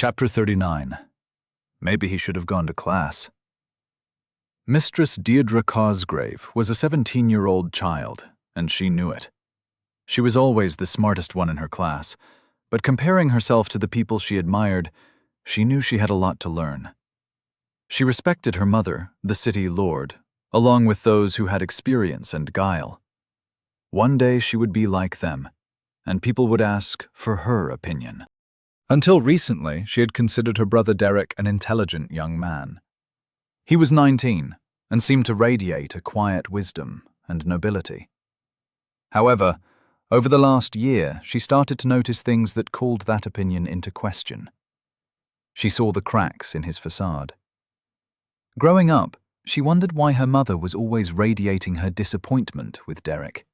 Chapter 39. Maybe he should have gone to class. Mistress Deirdre Cosgrave was a 17-year-old child, and she knew it. She was always the smartest one in her class, but comparing herself to the people she admired, she knew she had a lot to learn. She respected her mother, the city lord, along with those who had experience and guile. One day she would be like them, and people would ask for her opinion. Until recently, she had considered her brother Derek an intelligent young man. He was 19 and seemed to radiate a quiet wisdom and nobility. However, over the last year, she started to notice things that called that opinion into question. She saw the cracks in his facade. Growing up, she wondered why her mother was always radiating her disappointment with Derek.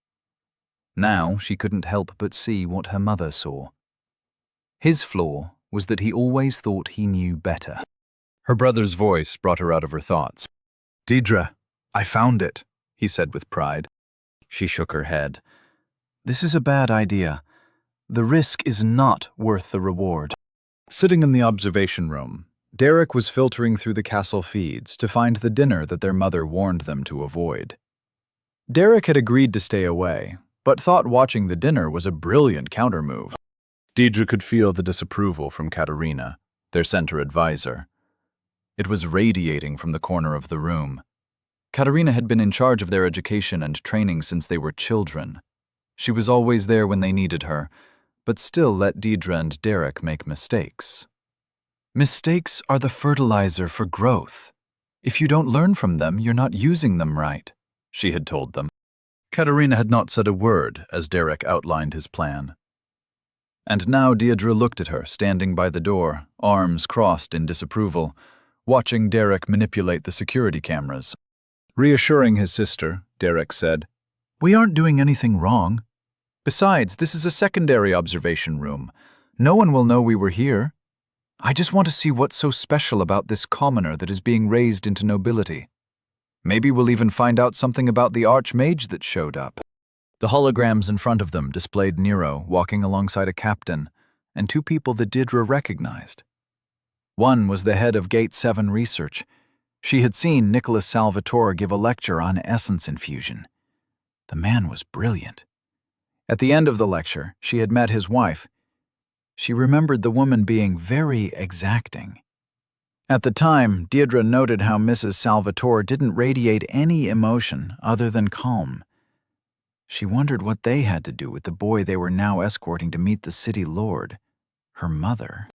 Now she couldn't help but see what her mother saw. His flaw was that he always thought he knew better. Her brother's voice brought her out of her thoughts. "Deirdre, I found it," he said with pride. She shook her head. "This is a bad idea. The risk is not worth the reward." Sitting in the observation room, Derek was filtering through the castle feeds to find the dinner that their mother warned them to avoid. Derek had agreed to stay away, but thought watching the dinner was a brilliant countermove. Deirdre could feel the disapproval from Katerina, their center advisor. It was radiating from the corner of the room. Katerina had been in charge of their education and training since they were children. She was always there when they needed her, but still let Deirdre and Derek make mistakes. "Mistakes are the fertilizer for growth. If you don't learn from them, you're not using them right," she had told them. Katerina had not said a word as Derek outlined his plan. And now Deirdre looked at her, standing by the door, arms crossed in disapproval, watching Derek manipulate the security cameras. Reassuring his sister, Derek said, "We aren't doing anything wrong. Besides, this is a secondary observation room. No one will know we were here. I just want to see what's so special about this commoner that is being raised into nobility. Maybe we'll even find out something about the archmage that showed up." The holograms in front of them displayed Nero walking alongside a captain and two people that Deirdre recognized. One was the head of Gate 7 Research. She had seen Nicholas Salvatore give a lecture on essence infusion. The man was brilliant. At the end of the lecture, she had met his wife. She remembered the woman being very exacting. At the time, Deirdre noted how Mrs. Salvatore didn't radiate any emotion other than calm. She wondered what they had to do with the boy they were now escorting to meet the city lord, her mother.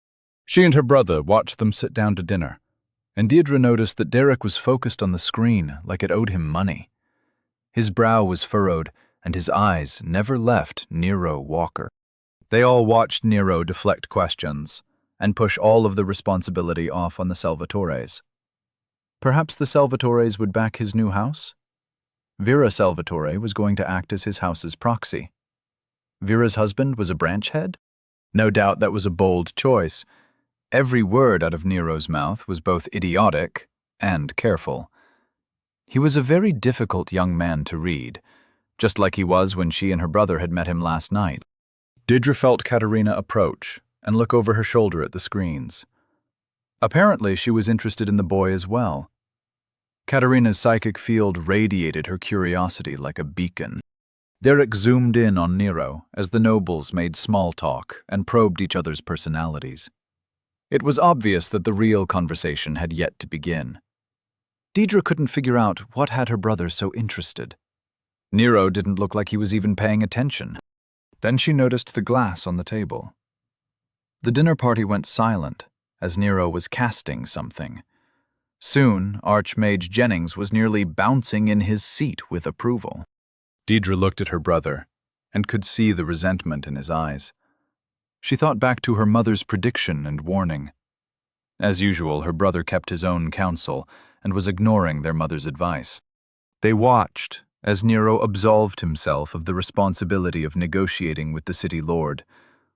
She and her brother watched them sit down to dinner, and Deirdre noticed that Derek was focused on the screen like it owed him money. His brow was furrowed, and his eyes never left Nero Walker. They all watched Nero deflect questions and push all of the responsibility off on the Salvatores. Perhaps the Salvatores would back his new house? Vera Salvatore was going to act as his house's proxy. Vera's husband was a branch head? No doubt that was a bold choice. Every word out of Nero's mouth was both idiotic and careful. He was a very difficult young man to read, just like he was when she and her brother had met him last night. Deirdre felt Katerina approach and look over her shoulder at the screens. Apparently, she was interested in the boy as well. Katerina's psychic field radiated her curiosity like a beacon. Derek zoomed in on Nero as the nobles made small talk and probed each other's personalities. It was obvious that the real conversation had yet to begin. Deirdre couldn't figure out what had her brother so interested. Nero didn't look like he was even paying attention. Then she noticed the glass on the table. The dinner party went silent as Nero was casting something. Soon, Archmage Jennings was nearly bouncing in his seat with approval. Deirdre looked at her brother and could see the resentment in his eyes. She thought back to her mother's prediction and warning. As usual, her brother kept his own counsel and was ignoring their mother's advice. They watched as Nero absolved himself of the responsibility of negotiating with the city lord,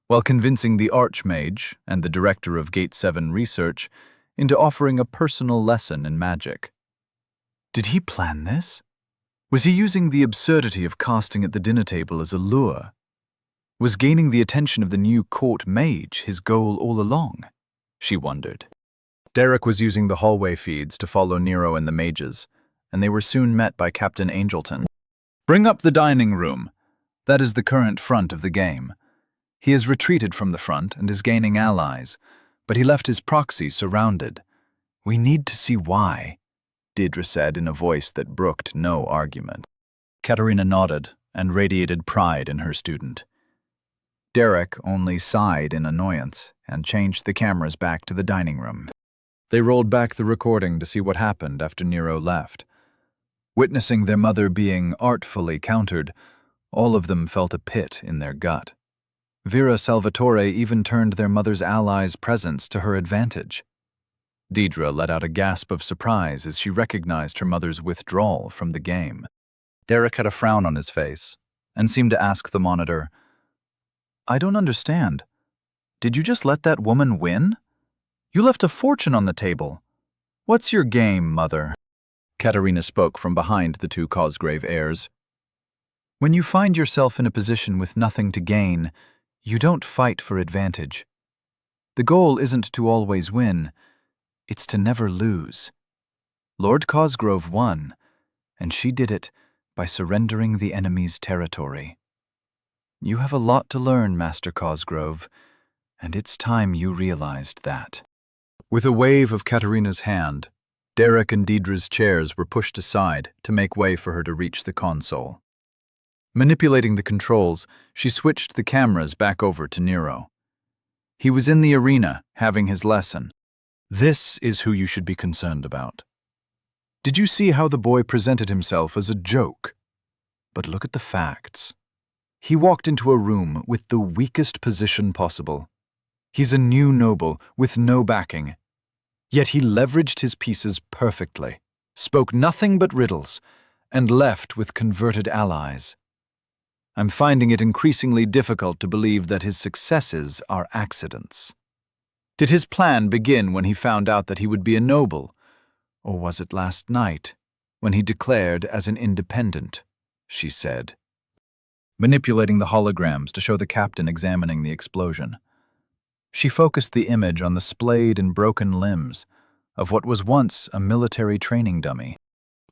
while convincing the Archmage and the director of Gate 7 Research into offering a personal lesson in magic. Did he plan this? Was he using the absurdity of casting at the dinner table as a lure? Was gaining the attention of the new court mage his goal all along? she wondered. Derek was using the hallway feeds to follow Nero and the mages, and they were soon met by Captain Angelton. "Bring up the dining room. That is the current front of the game. He has retreated from the front and is gaining allies, but he left his proxies surrounded. We need to see why," Deirdre said in a voice that brooked no argument. Katerina nodded and radiated pride in her student. Derek only sighed in annoyance and changed the cameras back to the dining room. They rolled back the recording to see what happened after Nero left. Witnessing their mother being artfully countered, all of them felt a pit in their gut. Vera Salvatore even turned their mother's allies' presence to her advantage. Deirdre let out a gasp of surprise as she recognized her mother's withdrawal from the game. Derek had a frown on his face and seemed to ask the monitor, "I don't understand. Did you just let that woman win? You left a fortune on the table. What's your game, mother?" Katerina spoke from behind the two Cosgrave heirs. "When you find yourself in a position with nothing to gain, you don't fight for advantage. The goal isn't to always win, it's to never lose. Lord Cosgrove won, and she did it by surrendering the enemy's territory. You have a lot to learn, Master Cosgrove, and it's time you realized that." With a wave of Katerina's hand, Derek and Deirdre's chairs were pushed aside to make way for her to reach the console. Manipulating the controls, she switched the cameras back over to Nero. He was in the arena, having his lesson. This is who you should be concerned about. Did you see how the boy presented himself as a joke? But look at the facts. He walked into a room with the weakest position possible. He's a new noble with no backing. Yet he leveraged his pieces perfectly, spoke nothing but riddles, and left with converted allies. I'm finding it increasingly difficult to believe that his successes are accidents. Did his plan begin when he found out that he would be a noble, or was it last night, when he declared as an independent? She said, manipulating the holograms to show the captain examining the explosion. She focused the image on the splayed and broken limbs of what was once a military training dummy.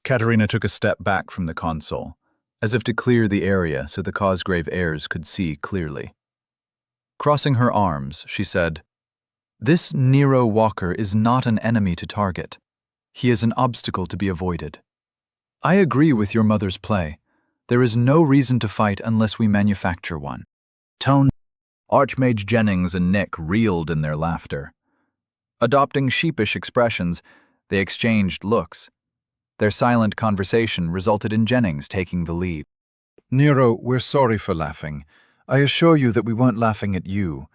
Katerina took a step back from the console, as if to clear the area so the Cosgrave heirs could see clearly. Crossing her arms, she said, "This Nero Walker is not an enemy to target. He is an obstacle to be avoided. I agree with your mother's play. There is no reason to fight unless we manufacture one." Tone. Archmage Jennings and Nick reeled in their laughter. Adopting sheepish expressions, they exchanged looks. Their silent conversation resulted in Jennings taking the lead. "Nero, we're sorry for laughing. I assure you that we weren't laughing at you.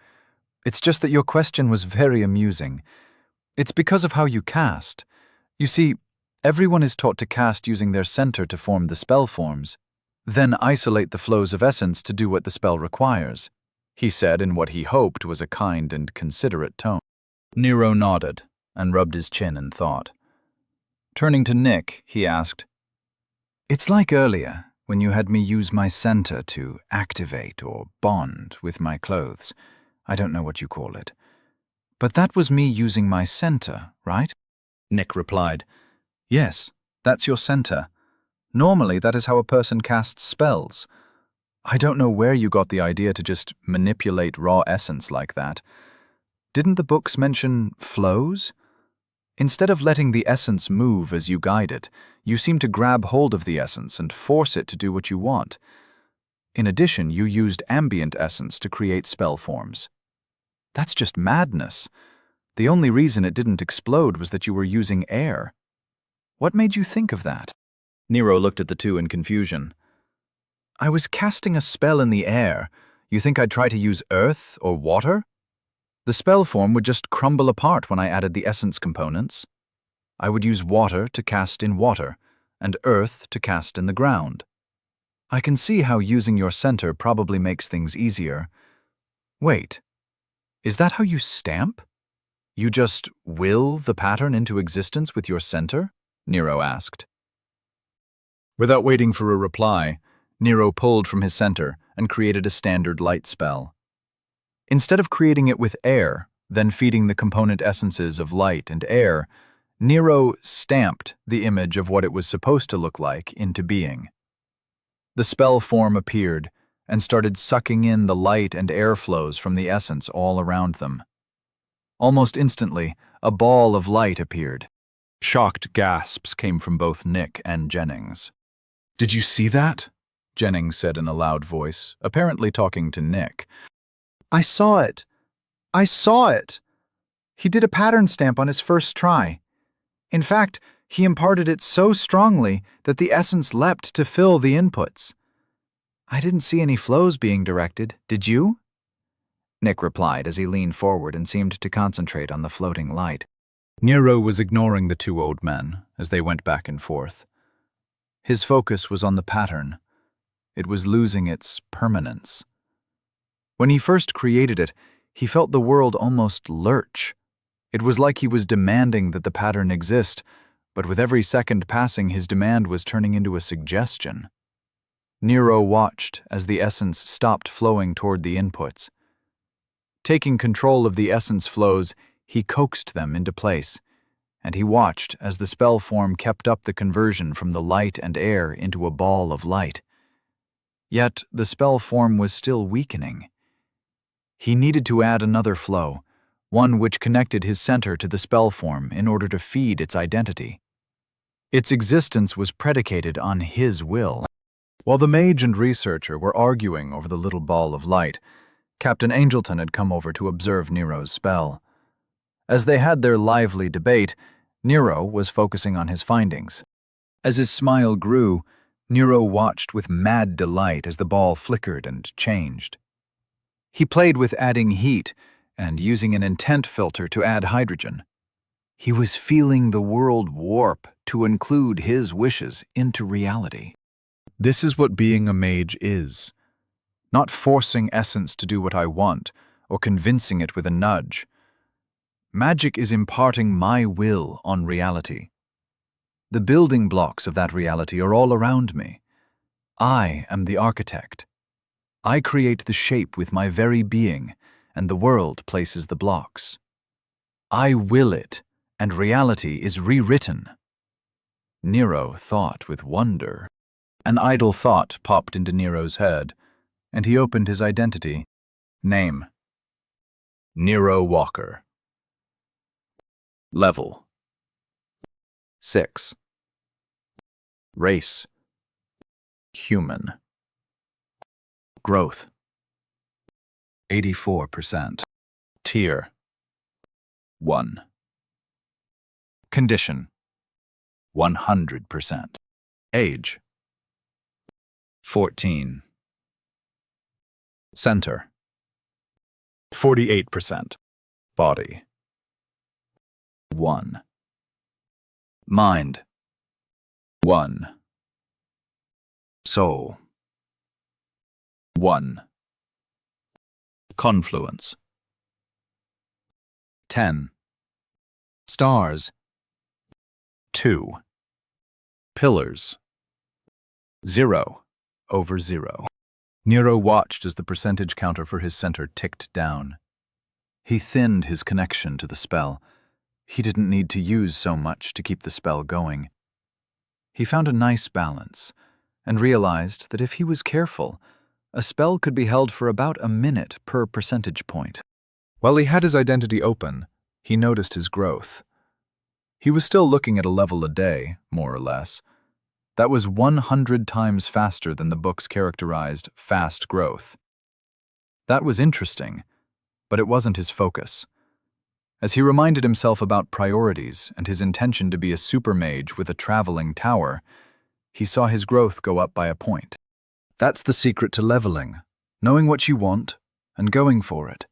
It's just that your question was very amusing. It's because of how you cast. You see, everyone is taught to cast using their center to form the spell forms, then isolate the flows of essence to do what the spell requires," he said in what he hoped was a kind and considerate tone. Nero nodded and rubbed his chin in thought. Turning to Nick, he asked, "It's like earlier, when you had me use my center to activate or bond with my clothes. I don't know what you call it. But that was me using my center, right?" Nick replied, "Yes, that's your center. Normally, that is how a person casts spells. I don't know where you got the idea to just manipulate raw essence like that. Didn't the books mention flows? Instead of letting the essence move as you guide it, you seem to grab hold of the essence and force it to do what you want. In addition, you used ambient essence to create spell forms. That's just madness. The only reason it didn't explode was that you were using air. What made you think of that?" Nero looked at the two in confusion. "I was casting a spell in the air. You think I'd try to use earth or water? The spell form would just crumble apart when I added the essence components. I would use water to cast in water, and earth to cast in the ground. I can see how using your center probably makes things easier. Wait, is that how you stamp? You just will the pattern into existence with your center?" Nero asked. Without waiting for a reply, Nero pulled from his center and created a standard light spell. Instead of creating it with air, Then feeding the component essences of light and air, Nero stamped the image of what it was supposed to look like into being. The spell form appeared and started sucking in the light and air flows from the essence all around them. Almost instantly, a ball of light appeared. Shocked gasps came from both Nick and Jennings. "Did you see that?" Jennings said in a loud voice, apparently talking to Nick. "I saw it. I saw it. He did a pattern stamp on his first try. In fact, he imparted it so strongly that the essence leapt to fill the inputs. I didn't see any flows being directed, did you?" Nick replied as he leaned forward and seemed to concentrate on the floating light. Nero was ignoring the two old men as they went back and forth. His focus was on the pattern. It was losing its permanence. When he first created it, he felt the world almost lurch. It was like he was demanding that the pattern exist, but with every second passing, his demand was turning into a suggestion. Nero watched as the essence stopped flowing toward the inputs. Taking control of the essence flows, he coaxed them into place, and he watched as the spell form kept up the conversion from the light and air into a ball of light. Yet the spell form was still weakening. He needed to add another flow, one which connected his center to the spell form in order to feed its identity. Its existence was predicated on his will. While the mage and researcher were arguing over the little ball of light, Captain Angelton had come over to observe Nero's spell. As they had their lively debate, Nero was focusing on his findings. As his smile grew, Nero watched with mad delight as the ball flickered and changed. He played with adding heat and using an intent filter to add hydrogen. He was feeling the world warp to include his wishes into reality. This is what being a mage is. Not forcing essence to do what I want or convincing it with a nudge. Magic is imparting my will on reality. The building blocks of that reality are all around me. I am the architect. I create the shape with my very being, and the world places the blocks. I will it, and reality is rewritten. Nero thought with wonder. An idle thought popped into Nero's head, and he opened his identity. Name: Nero Walker. Level: 6. Race: human. Growth: 84%. Tier: 1. Condition: 100%. Age: 14. Center: 48%. Body: 1. Mind: 1. Soul: 1. Confluence: 10. Stars: 2. Pillars: 0/0. Nero watched as the percentage counter for his center ticked down. He thinned his connection to the spell. He didn't need to use so much to keep the spell going. He found a nice balance and realized that if he was careful, a spell could be held for about a minute per percentage point. While he had his identity open, he noticed his growth. He was still looking at a level a day, more or less. That was 100 times faster than the book's characterized fast growth. That was interesting, but it wasn't his focus. As he reminded himself about priorities and his intention to be a super mage with a traveling tower, he saw his growth go up by a point. That's the secret to leveling: knowing what you want and going for it.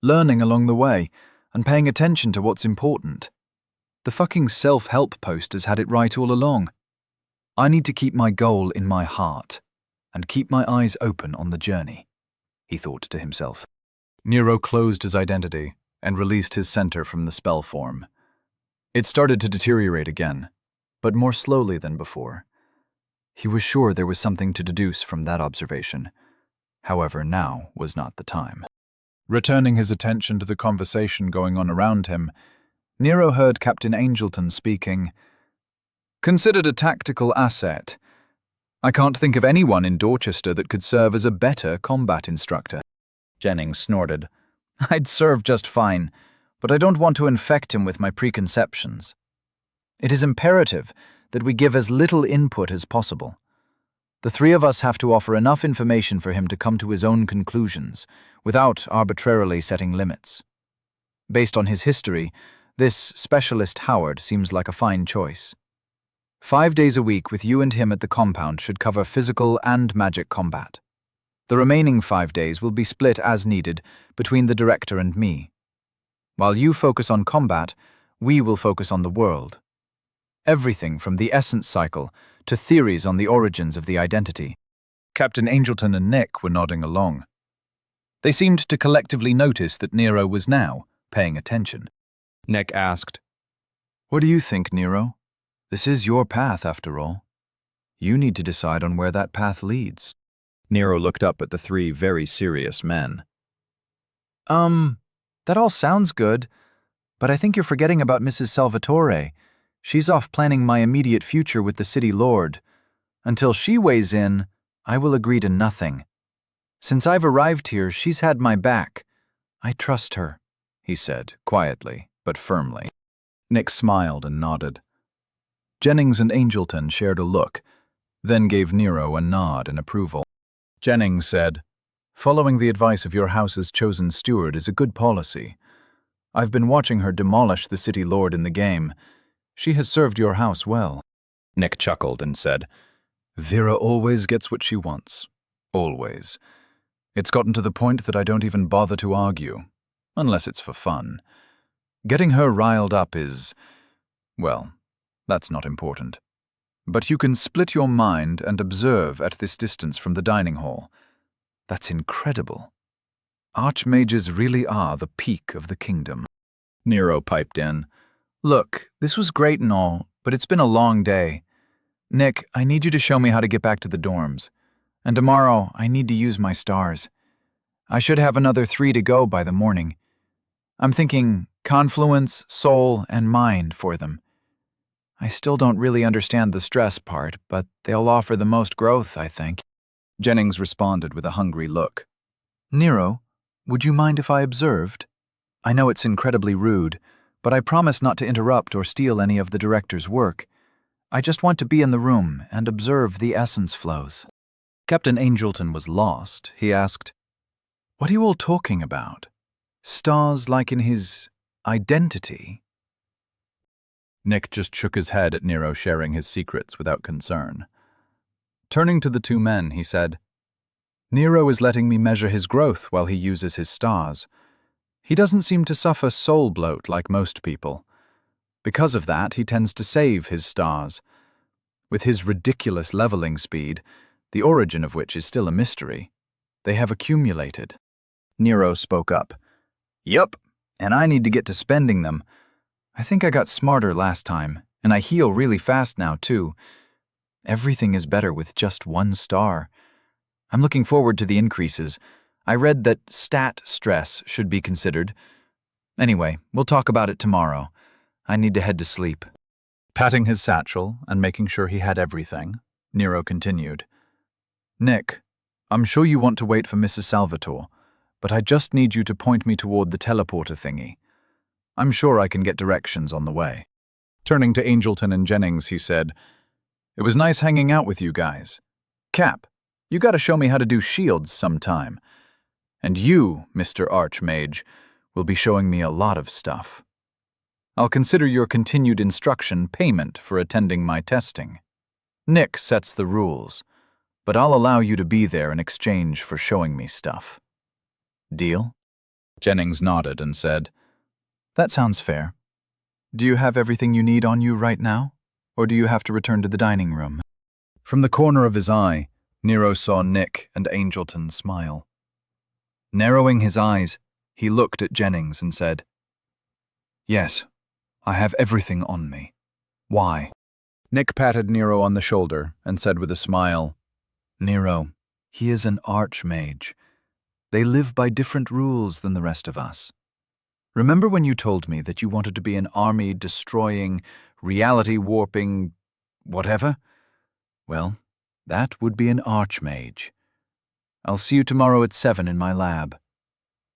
Learning along the way and paying attention to what's important. The fucking self-help posters had it right all along. I need to keep my goal in my heart and keep my eyes open on the journey, he thought to himself. Nero closed his identity and released his center from the spell form. It started to deteriorate again, but more slowly than before. He was sure there was something to deduce from that observation. However, now was not the time. Returning his attention to the conversation going on around him, Nero heard Captain Angleton speaking. Considered a tactical asset, I can't think of anyone in Dorchester that could serve as a better combat instructor. Jennings snorted. I'd serve just fine, but I don't want to infect him with my preconceptions. It is imperative that we give as little input as possible. The three of us have to offer enough information for him to come to his own conclusions, without arbitrarily setting limits. Based on his history, this specialist Howard seems like a fine choice. 5 days a week with you and him at the compound should cover physical and magic combat. The remaining 5 days will be split as needed between the director and me. While you focus on combat, we will focus on the world. Everything from the essence cycle to theories on the origins of the identity. Captain Angleton and Nick were nodding along. They seemed to collectively notice that Nero was now paying attention. Nick asked, What do you think, Nero? This is your path, after all. You need to decide on where that path leads. Nero looked up at the three very serious men. That all sounds good, but I think you're forgetting about Mrs. Salvatore. She's off planning my immediate future with the city lord. Until she weighs in, I will agree to nothing. Since I've arrived here, she's had my back. I trust her, he said, quietly, but firmly. Nick smiled and nodded. Jennings and Angleton shared a look, then gave Nero a nod in approval. Jennings said, Following the advice of your house's chosen steward is a good policy. I've been watching her demolish the city lord in the game. She has served your house well. Nick chuckled and said, Vera always gets what she wants. Always. It's gotten to the point that I don't even bother to argue, unless it's for fun. Getting her riled up is, well, that's not important. But you can split your mind and observe at this distance from the dining hall. That's incredible. Archmages really are the peak of the kingdom. Nero piped in. Look, this was great and all, but it's been a long day. Nick, I need you to show me how to get back to the dorms. And tomorrow, I need to use my stars. I should have another 3 to go by the morning. I'm thinking confluence, soul, and mind for them. I still don't really understand the stress part, but they'll offer the most growth, I think. Jennings responded with a hungry look. Nero, would you mind if I observed? I know it's incredibly rude, but I promise not to interrupt or steal any of the director's work. I just want to be in the room and observe the essence flows. Captain Angleton was lost. He asked, What are you all talking about? Stars like in his identity? Nick just shook his head at Nero sharing his secrets without concern. Turning to the two men, he said, Nero is letting me measure his growth while he uses his stars. He doesn't seem to suffer soul bloat like most people. Because of that, he tends to save his stars. With his ridiculous leveling speed, the origin of which is still a mystery, they have accumulated. Nero spoke up. Yup, and I need to get to spending them. I think I got smarter last time, and I heal really fast now, too. Everything is better with just 1 star. I'm looking forward to the increases. I read that stat stress should be considered. Anyway, we'll talk about it tomorrow. I need to head to sleep. Patting his satchel and making sure he had everything, Nero continued. Nick, I'm sure you want to wait for Mrs. Salvatore, but I just need you to point me toward the teleporter thingy. I'm sure I can get directions on the way. Turning to Angleton and Jennings, he said, It was nice hanging out with you guys. Cap, you gotta show me how to do shields sometime. And you, Mr. Archmage, will be showing me a lot of stuff. I'll consider your continued instruction payment for attending my testing. Nick sets the rules, but I'll allow you to be there in exchange for showing me stuff. Deal? Jennings nodded and said, That sounds fair. Do you have everything you need on you right now, or do you have to return to the dining room? From the corner of his eye, Nero saw Nick and Angleton smile. Narrowing his eyes, he looked at Jennings and said, Yes, I have everything on me. Why? Nick patted Nero on the shoulder and said with a smile, Nero, he is an archmage. They live by different rules than the rest of us. Remember when you told me that you wanted to be an army-destroying, reality-warping whatever? Well, that would be an archmage. I'll see you tomorrow at 7 in my lab.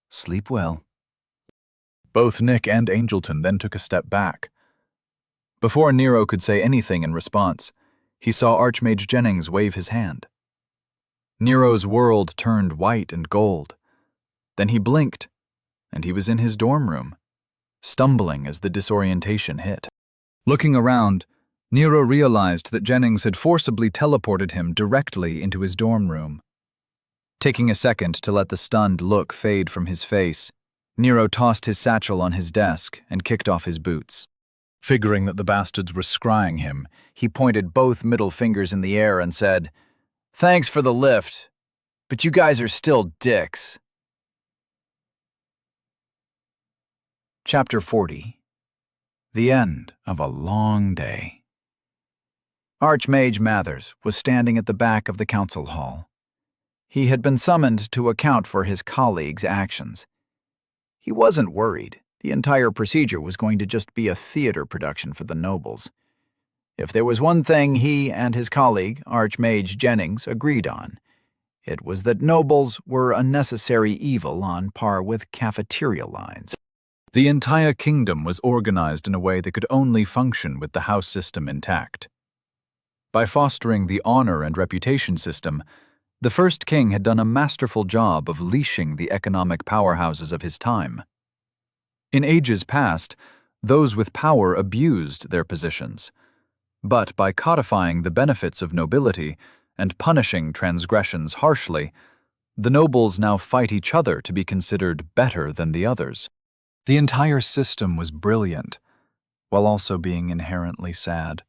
Sleep well." Both Nick and Angelton then took a step back. Before Nero could say anything in response, he saw Archmage Jennings wave his hand. Nero's world turned white and gold. Then he blinked, and he was in his dorm room, stumbling as the disorientation hit. Looking around, Nero realized that Jennings had forcibly teleported him directly into his dorm room. Taking a second to let the stunned look fade from his face, Nero tossed his satchel on his desk and kicked off his boots. Figuring that the bastards were scrying him, he pointed both middle fingers in the air and said, "Thanks for the lift, but you guys are still dicks." Chapter 40. The End of a Long Day. Archmage Mathers was standing at the back of the council hall. He had been summoned to account for his colleagues' actions. He wasn't worried. The entire procedure was going to just be a theater production for the nobles. If there was one thing he and his colleague, Archmage Jennings, agreed on, it was that nobles were a necessary evil on par with cafeteria lines. The entire kingdom was organized in a way that could only function with the house system intact. By fostering the honor and reputation system, the first king had done a masterful job of leashing the economic powerhouses of his time. In ages past, those with power abused their positions, but by codifying the benefits of nobility and punishing transgressions harshly, the nobles now fight each other to be considered better than the others. The entire system was brilliant, while also being inherently sad.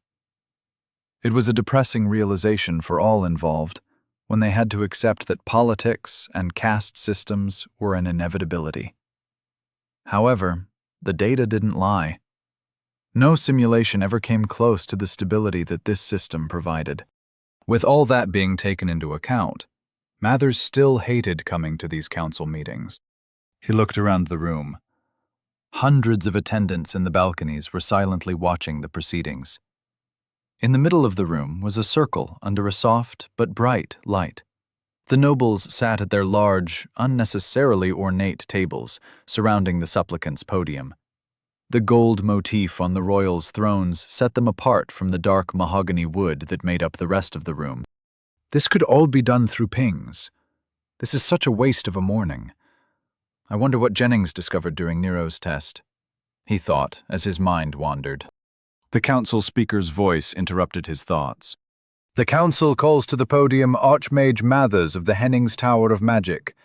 It was a depressing realization for all involved when they had to accept that politics and caste systems were an inevitability. However, the data didn't lie. No simulation ever came close to the stability that this system provided. With all that being taken into account, Mathers still hated coming to these council meetings. He looked around the room. Hundreds of attendants in the balconies were silently watching the proceedings. In the middle of the room was a circle under a soft but bright light. The nobles sat at their large, unnecessarily ornate tables surrounding the supplicants' podium. The gold motif on the royals' thrones set them apart from the dark mahogany wood that made up the rest of the room. This could all be done through pings. This is such a waste of a morning. I wonder what Jennings discovered during Nero's test, he thought as his mind wandered. The council speaker's voice interrupted his thoughts. "The council calls to the podium Archmage Mathers of the Hennings Tower of Magic.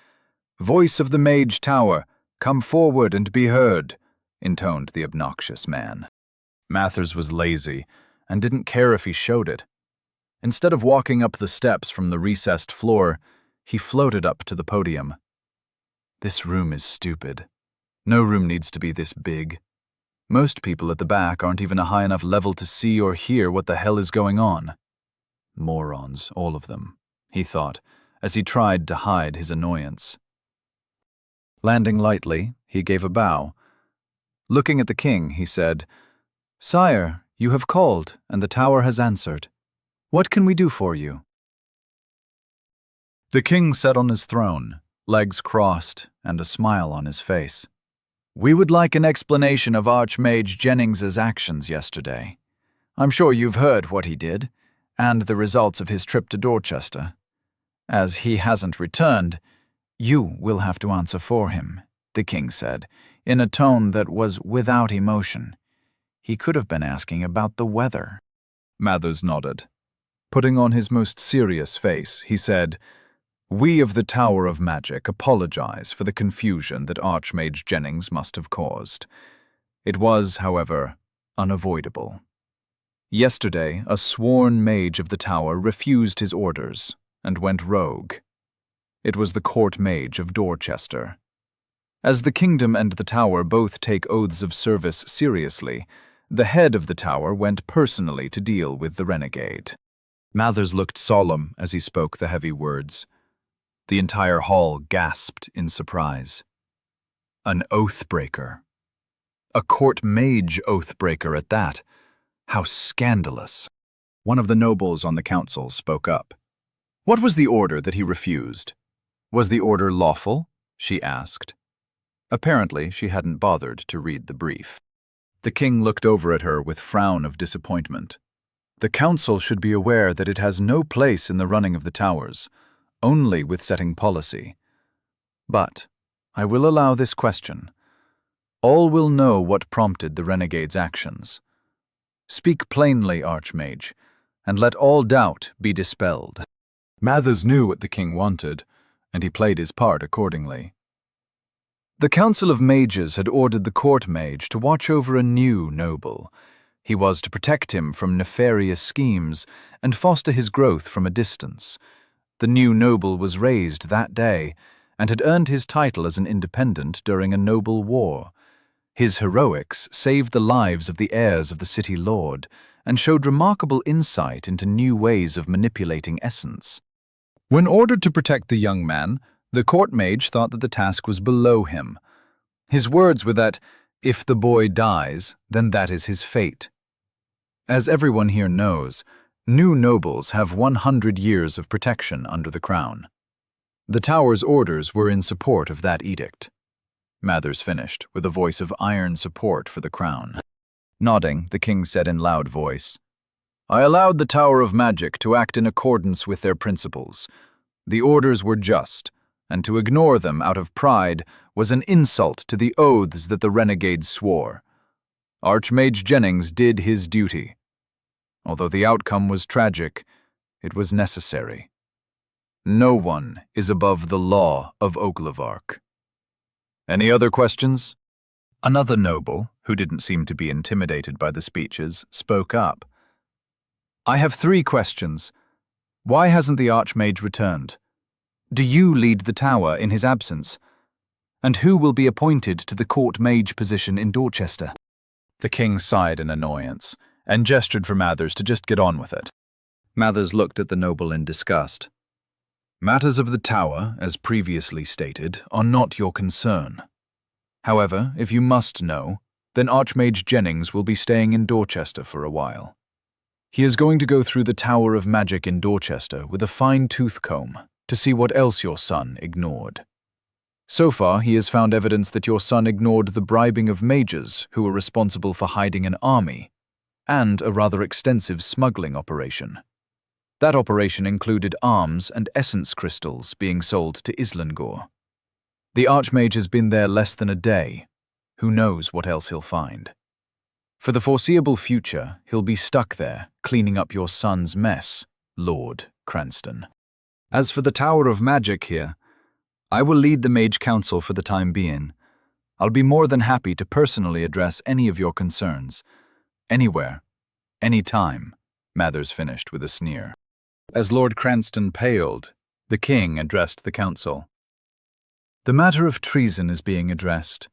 Voice of the Mage Tower, come forward and be heard," intoned the obnoxious man. Mathers was lazy and didn't care if he showed it. Instead of walking up the steps from the recessed floor, he floated up to the podium. This room is stupid. No room needs to be this big. Most people at the back aren't even a high enough level to see or hear what the hell is going on. Morons, all of them, he thought, as he tried to hide his annoyance. Landing lightly, he gave a bow. Looking at the king, he said, "Sire, you have called, and the tower has answered. What can we do for you?" The king sat on his throne, legs crossed and a smile on his face. "We would like an explanation of Archmage Jennings's actions yesterday. I'm sure you've heard what he did, and the results of his trip to Dorchester. As he hasn't returned, you will have to answer for him," the king said, in a tone that was without emotion. He could have been asking about the weather. Mathers nodded. Putting on his most serious face, he said, "We of the Tower of Magic apologize for the confusion that Archmage Jennings must have caused. It was, however, unavoidable. Yesterday, a sworn mage of the tower refused his orders and went rogue. It was the court mage of Dorchester. As the kingdom and the tower both take oaths of service seriously, the head of the tower went personally to deal with the renegade." Mathers looked solemn as he spoke the heavy words. The entire hall gasped in surprise. An oathbreaker. A court mage oathbreaker at that. How scandalous. One of the nobles on the council spoke up. What was the order that he refused? Was the order lawful? She asked. Apparently, she hadn't bothered to read the brief. The king looked over at her with frown of disappointment. The council should be aware that it has no place in the running of the towers, only with setting policy. But I will allow this question. All will know what prompted the renegade's actions. Speak plainly, Archmage, and let all doubt be dispelled. Mathers knew what the king wanted, and he played his part accordingly. The Council of Mages had ordered the court mage to watch over a new noble. He was to protect him from nefarious schemes and foster his growth from a distance. The new noble was raised that day and had earned his title as an independent during a noble war. His heroics saved the lives of the heirs of the city lord and showed remarkable insight into new ways of manipulating essence. When ordered to protect the young man, the court mage thought that the task was below him. His words were that, if the boy dies, then that is his fate. As everyone here knows, new nobles have 100 years of protection under the crown. The tower's orders were in support of that edict. Mathers finished, with a voice of iron support for the crown. Nodding, the king said in loud voice, I allowed the Tower of Magic to act in accordance with their principles. The orders were just, and to ignore them out of pride was an insult to the oaths that the renegades swore. Archmage Jennings did his duty. Although the outcome was tragic, it was necessary. No one is above the law of Oglevark. Any other questions? Another noble, who didn't seem to be intimidated by the speeches, spoke up. I have 3 questions. Why hasn't the Archmage returned? Do you lead the tower in his absence? And who will be appointed to the court mage position in Dorchester? The king sighed in annoyance and gestured for Mathers to just get on with it. Mathers looked at the noble in disgust. Matters of the tower, as previously stated, are not your concern. However, if you must know, then Archmage Jennings will be staying in Dorchester for a while. He is going to go through the Tower of Magic in Dorchester with a fine-tooth comb to see what else your son ignored. So far, he has found evidence that your son ignored the bribing of mages who were responsible for hiding an army, and a rather extensive smuggling operation. That operation included arms and essence crystals being sold to Islingor. The Archmage has been there less than a day. Who knows what else he'll find? For the foreseeable future, he'll be stuck there, cleaning up your son's mess, Lord Cranston. As for the Tower of Magic here, I will lead the Mage Council for the time being. I'll be more than happy to personally address any of your concerns. Anywhere, any time, Mathers finished with a sneer. As Lord Cranston paled, the king addressed the council. The matter of treason is being addressed.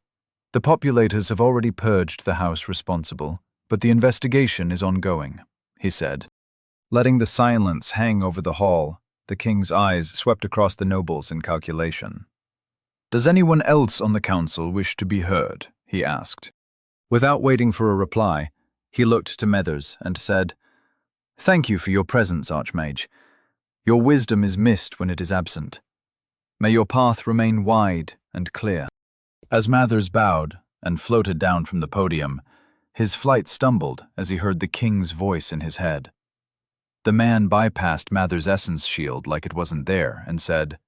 The populators have already purged the house responsible, but the investigation is ongoing, he said. Letting the silence hang over the hall, the king's eyes swept across the nobles in calculation. Does anyone else on the council wish to be heard? He asked. Without waiting for a reply, he looked to Mathers and said, Thank you for your presence, Archmage. Your wisdom is missed when it is absent. May your path remain wide and clear. As Mathers bowed and floated down from the podium, his flight stumbled as he heard the king's voice in his head. The man bypassed Mathers' essence shield like it wasn't there and said,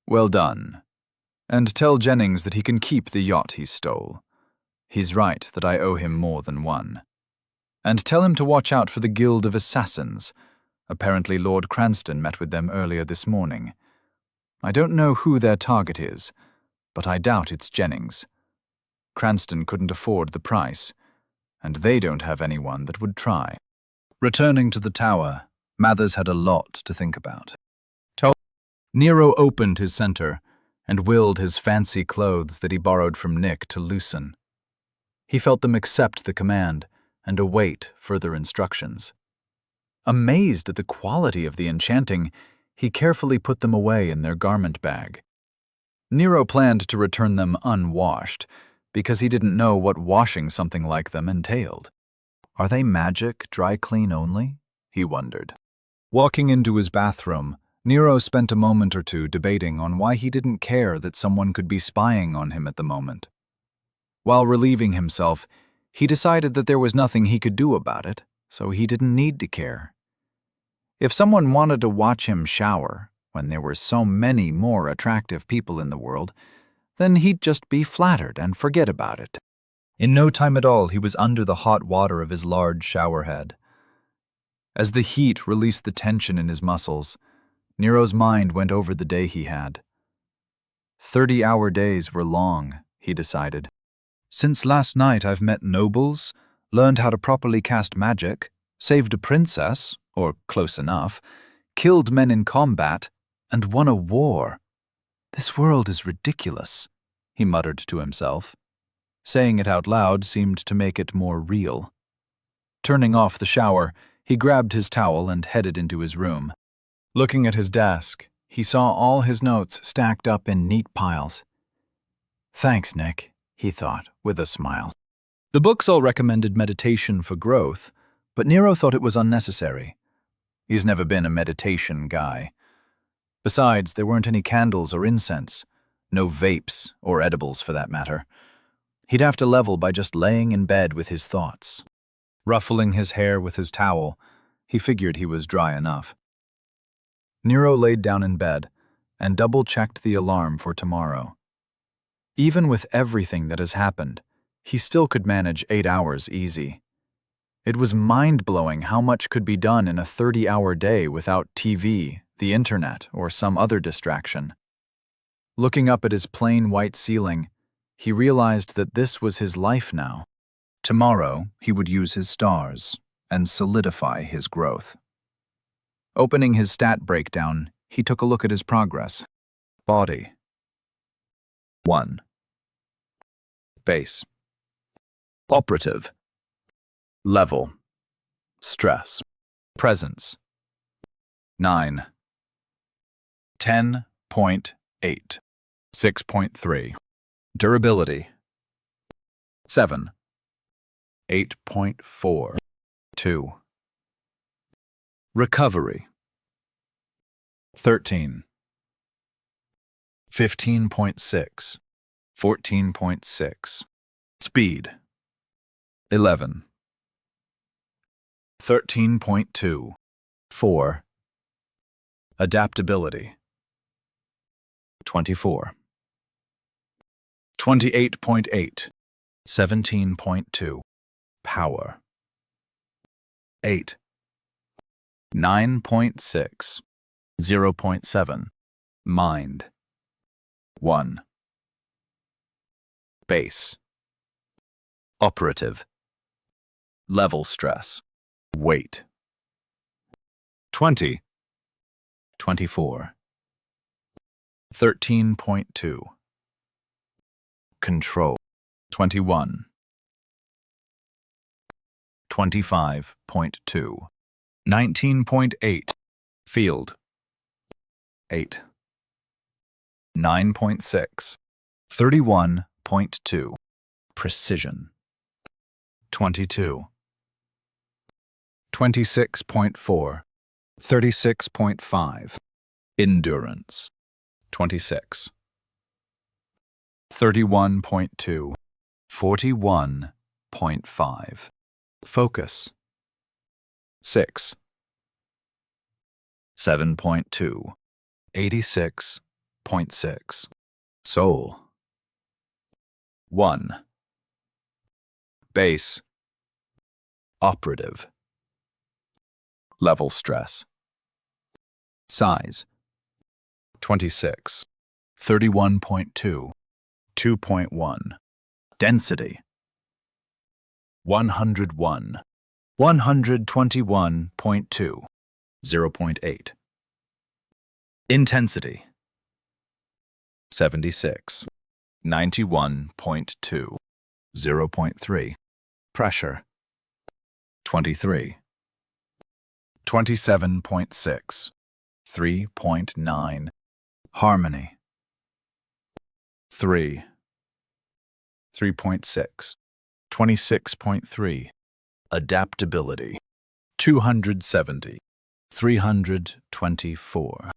Well done. And tell Jennings that he can keep the yacht he stole. He's right that I owe him more than one. And tell him to watch out for the Guild of Assassins. Apparently Lord Cranston met with them earlier this morning. I don't know who their target is, but I doubt it's Jennings. Cranston couldn't afford the price, and they don't have anyone that would try. Returning to the tower, Mathers had a lot to think about. Nero opened his center and willed his fancy clothes that he borrowed from Nick to loosen. He felt them accept the command and await further instructions. Amazed at the quality of the enchanting, He carefully put them away in their garment bag. Nero planned to return them unwashed, because he didn't know what washing something like them entailed. Are they magic, dry clean only? He wondered. Walking into his bathroom, Nero spent a moment or two debating on why he didn't care that someone could be spying on him at the moment. While relieving himself, he decided that there was nothing he could do about it, so he didn't need to care. If someone wanted to watch him shower, when there were so many more attractive people in the world, then he'd just be flattered and forget about it. In no time at all, he was under the hot water of his large shower head. As the heat released the tension in his muscles, Nero's mind went over the day he had. 30-hour days were long, he decided. Since last night I've met nobles, learned how to properly cast magic, saved a princess, or close enough, killed men in combat, and won a war. This world is ridiculous, he muttered to himself. Saying it out loud seemed to make it more real. Turning off the shower, he grabbed his towel and headed into his room. Looking at his desk, he saw all his notes stacked up in neat piles. Thanks, Nick, he thought, with a smile. The books all recommended meditation for growth, but Nero thought it was unnecessary. He's never been a meditation guy. Besides, there weren't any candles or incense, no vapes or edibles for that matter. He'd have to level by just laying in bed with his thoughts. Ruffling his hair with his towel, he figured he was dry enough. Nero laid down in bed and double-checked the alarm for tomorrow. Even with everything that has happened, he still could manage 8 hours easy. It was mind-blowing how much could be done in a 30-hour day without TV, the internet, or some other distraction. Looking up at his plain white ceiling, he realized that this was his life now. Tomorrow, he would use his stars and solidify his growth. Opening his stat breakdown, he took a look at his progress. Body. 1. Base. Operative. Level. Stress. Presence. 9. 10.8. 6.3. Durability. 7. 8.4. 2. Recovery. 13. 15.6. 14.6. Speed. 11. 13.2. 4. Adaptability. 24. 28.8. 17.2. Power. 8. 9.6. 0.7. Mind. 1. Base. Operative. Level stress. Weight. 20. 24. 13.2. Control. 21. 25.2. 19.8. Field. 8. 9.6. 31.2. Precision. 22. 26.4. 36.5. Endurance. 26. 31.2. 41.5. Focus. 6. 7.2. 86.6. Soul. 1. Base. Operative. Level stress. Size. 26. 31.2. 2.1. Density. 101. 121.2. 0.8. Intensity. 76. 91.2. 0.3. Pressure. 23. 27.6. 3.9. Harmony. 3. 3.6. 26.3. Adaptability. 270. 324.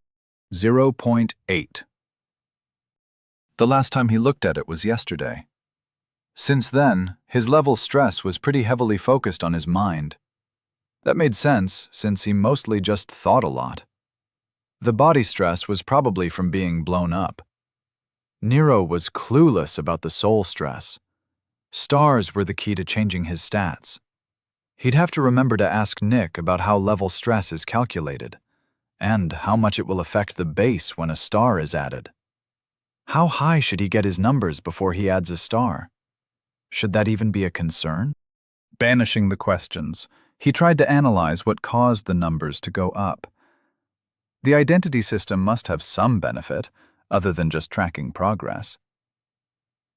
0.8. The last time he looked at it was yesterday. Since then, his level stress was pretty heavily focused on his mind. That made sense, since he mostly just thought a lot. The body stress was probably from being blown up. Nero was clueless about the soul stress. Stars were the key to changing his stats. He'd have to remember to ask Nick about how level stress is calculated, and how much it will affect the base when a star is added. How high should he get his numbers before he adds a star? Should that even be a concern? Banishing the questions, he tried to analyze what caused the numbers to go up. The identity system must have some benefit, other than just tracking progress.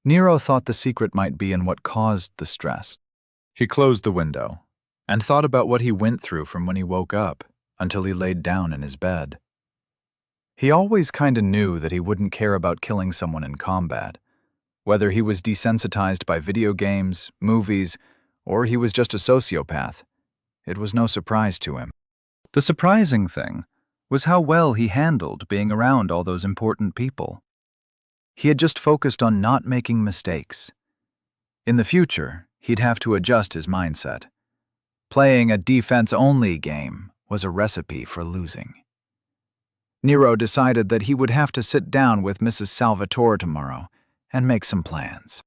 Nero thought the secret might be in what caused the stress. He closed the window and thought about what he went through from when he woke up until he laid down in his bed. He always kinda knew that he wouldn't care about killing someone in combat, whether he was desensitized by video games, movies, or he was just a sociopath. It was no surprise to him. The surprising thing was how well he handled being around all those important people. He had just focused on not making mistakes. In the future, he'd have to adjust his mindset. Playing a defense-only game was a recipe for losing. Nero decided that he would have to sit down with Mrs. Salvatore tomorrow and make some plans.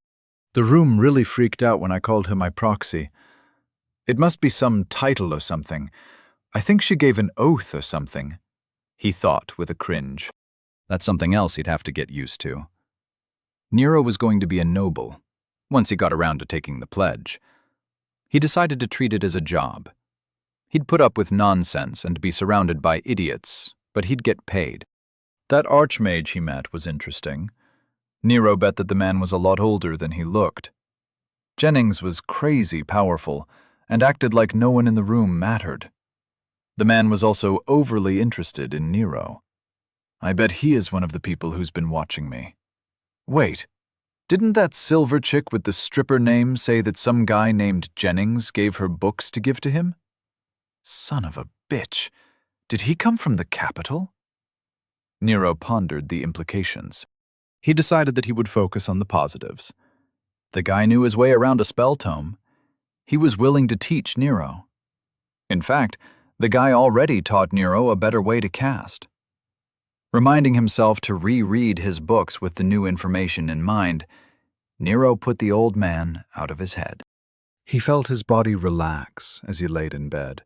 The room really freaked out when I called her my proxy. It must be some title or something. I think she gave an oath or something, he thought with a cringe. That's something else he'd have to get used to. Nero was going to be a noble, once he got around to taking the pledge. He decided to treat it as a job. He'd put up with nonsense and be surrounded by idiots, but he'd get paid. That archmage he met was interesting. Nero bet that the man was a lot older than he looked. Jennings was crazy powerful and acted like no one in the room mattered. The man was also overly interested in Nero. I bet he is one of the people who's been watching me. Wait, didn't that silver chick with the stripper name say that some guy named Jennings gave her books to give to him? Son of a bitch. Did he come from the capital? Nero pondered the implications. He decided that he would focus on the positives. The guy knew his way around a spell tome. He was willing to teach Nero. In fact, the guy already taught Nero a better way to cast. Reminding himself to reread his books with the new information in mind, Nero put the old man out of his head. He felt his body relax as he laid in bed.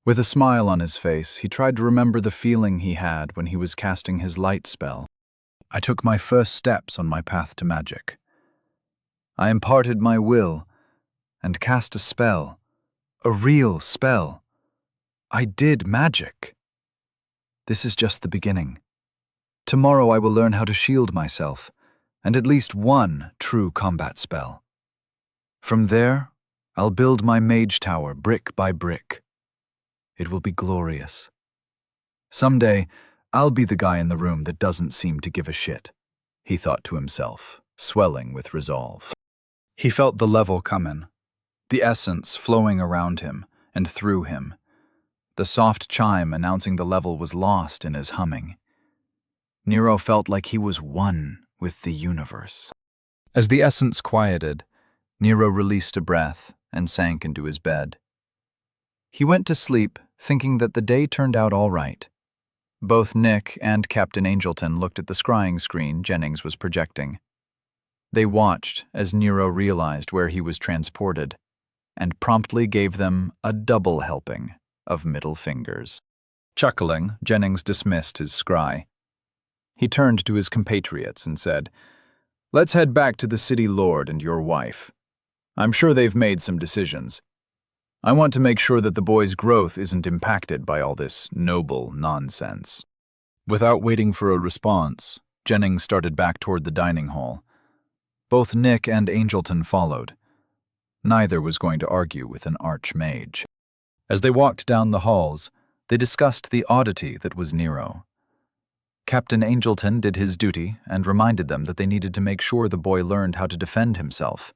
With a smile on his face, he tried to remember the feeling he had when he was casting his light spell. I took my first steps on my path to magic. I imparted my will and cast a spell, a real spell. I did magic. This is just the beginning. Tomorrow I will learn how to shield myself, and at least one true combat spell. From there, I'll build my mage tower brick by brick. It will be glorious. Someday, I'll be the guy in the room that doesn't seem to give a shit, he thought to himself, swelling with resolve. He felt the level coming, the essence flowing around him and through him. The soft chime announcing the level was lost in his humming. Nero felt like he was one with the universe. As the essence quieted, Nero released a breath and sank into his bed. He went to sleep thinking that the day turned out all right. Both Nick and Captain Angelton looked at the scrying screen Jennings was projecting. They watched as Nero realized where he was transported and promptly gave them a double helping of middle fingers. Chuckling, Jennings dismissed his scry. He turned to his compatriots and said, "Let's head back to the city lord and your wife. I'm sure they've made some decisions. I want to make sure that the boy's growth isn't impacted by all this noble nonsense." Without waiting for a response, Jennings started back toward the dining hall. Both Nick and Angelton followed. Neither was going to argue with an archmage. As they walked down the halls, They discussed the oddity that was Nero. Captain Angelton did his duty and reminded them that they needed to make sure the boy learned how to defend himself.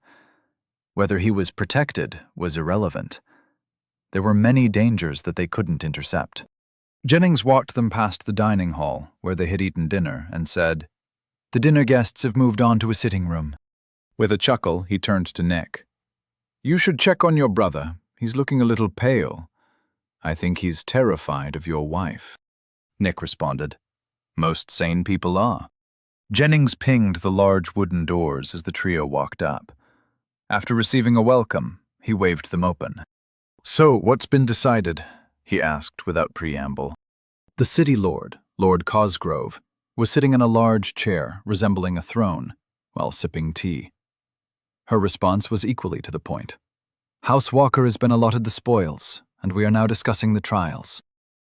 Whether he was protected was irrelevant. There were many dangers that they couldn't intercept. Jennings walked them past the dining hall, where they had eaten dinner, and said, "The dinner guests have moved on to a sitting room." With a chuckle, he turned to Nick. "You should check on your brother. He's looking a little pale. I think he's terrified of your wife." Nick responded, "Most sane people are." Jennings pinged the large wooden doors as the trio walked up. After receiving a welcome, he waved them open. "So, what's been decided?" he asked without preamble. The city lord, Lord Cosgrove, was sitting in a large chair resembling a throne while sipping tea. Her response was equally to the point. "House Walker has been allotted the spoils, and we are now discussing the trials."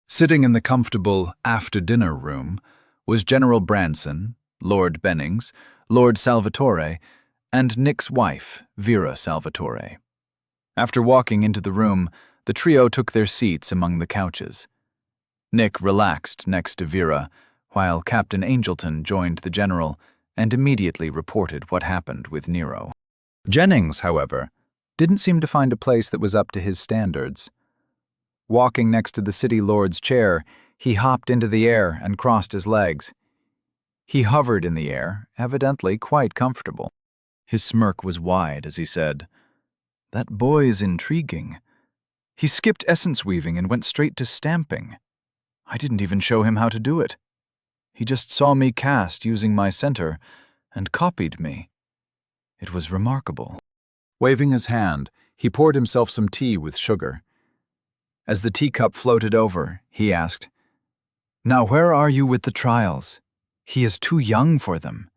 Sitting in the comfortable after-dinner room was General Branson, Lord Bennings, Lord Salvatore, and Nick's wife, Vera Salvatore. After walking into the room, the trio took their seats among the couches. Nick relaxed next to Vera, while Captain Angelton joined the general and immediately reported what happened with Nero. Jennings, however, didn't seem to find a place that was up to his standards. Walking next to the city lord's chair, he hopped into the air and crossed his legs. He hovered in the air, evidently quite comfortable. His smirk was wide as he said, "That boy's intriguing. He skipped essence weaving and went straight to stamping. I didn't even show him how to do it. He just saw me cast using my center and copied me. It was remarkable." Waving his hand, he poured himself some tea with sugar. As the teacup floated over, he asked, "Now where are you with the trials? He is too young for them.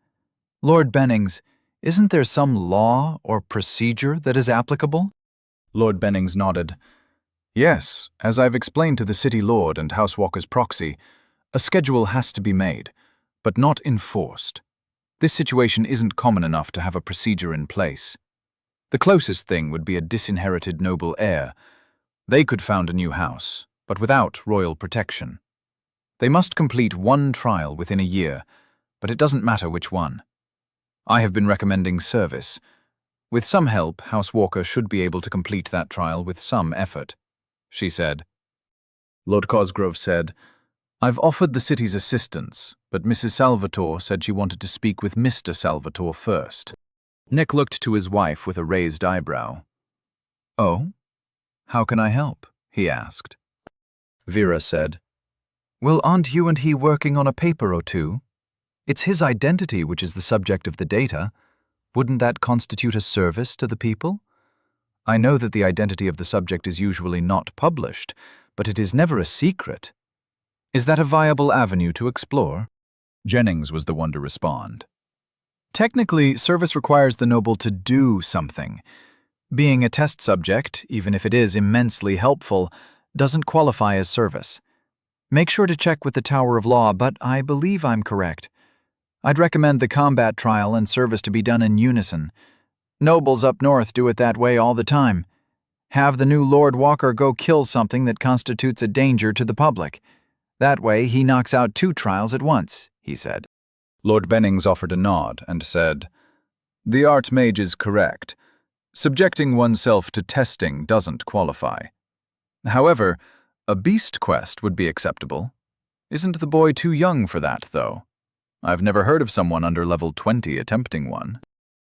Lord Bennings, isn't there some law or procedure that is applicable?" Lord Bennings nodded. "Yes, as I've explained to the City Lord and Housewalker's proxy, a schedule has to be made, but not enforced. This situation isn't common enough to have a procedure in place. The closest thing would be a disinherited noble heir. They could found a new house, but without royal protection. They must complete one trial within a year, but it doesn't matter which one. I have been recommending service. With some help, House Walker should be able to complete that trial with some effort," she said. Lord Cosgrove said, "I've offered the city's assistance, but Mrs. Salvatore said she wanted to speak with Mr. Salvatore first." Nick looked to his wife with a raised eyebrow. "Oh? How can I help?" he asked. Vera said, "Well, aren't you and he working on a paper or two? It's his identity which is the subject of the data. Wouldn't that constitute a service to the people? I know that the identity of the subject is usually not published, but it is never a secret. Is that a viable avenue to explore?" Jennings was the one to respond. "Technically, service requires the noble to do something. Being a test subject, even if it is immensely helpful, doesn't qualify as service. Make sure to check with the Tower of Law, but I believe I'm correct. I'd recommend the combat trial and service to be done in unison. Nobles up north do it that way all the time. Have the new Lord Walker go kill something that constitutes a danger to the public. That way he knocks out 2 trials at once," he said. Lord Bennings offered a nod and said, "The Archmage is correct. Subjecting oneself to testing doesn't qualify. However, a beast quest would be acceptable. Isn't the boy too young for that, though? I've never heard of someone under level 20 attempting one."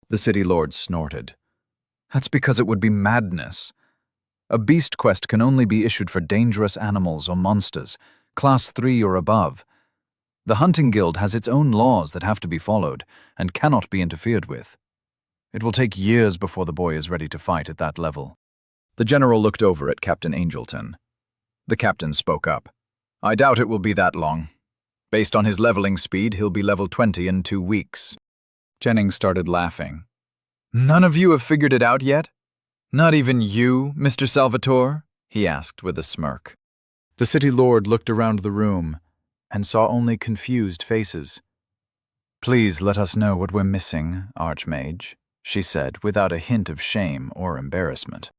The city lord snorted. "That's because it would be madness. A beast quest can only be issued for dangerous animals or monsters, class 3 or above. The hunting guild has its own laws that have to be followed and cannot be interfered with. It will take years before the boy is ready to fight at that level." The general looked over at Captain Angelton. The captain spoke up. "I doubt it will be that long. Based on his leveling speed, he'll be level 20 in 2 weeks. Jennings started laughing. "None of you have figured it out yet? Not even you, Mr. Salvatore?" he asked with a smirk. The city lord looked around the room and saw only confused faces. "Please let us know what we're missing, Archmage," she said without a hint of shame or embarrassment.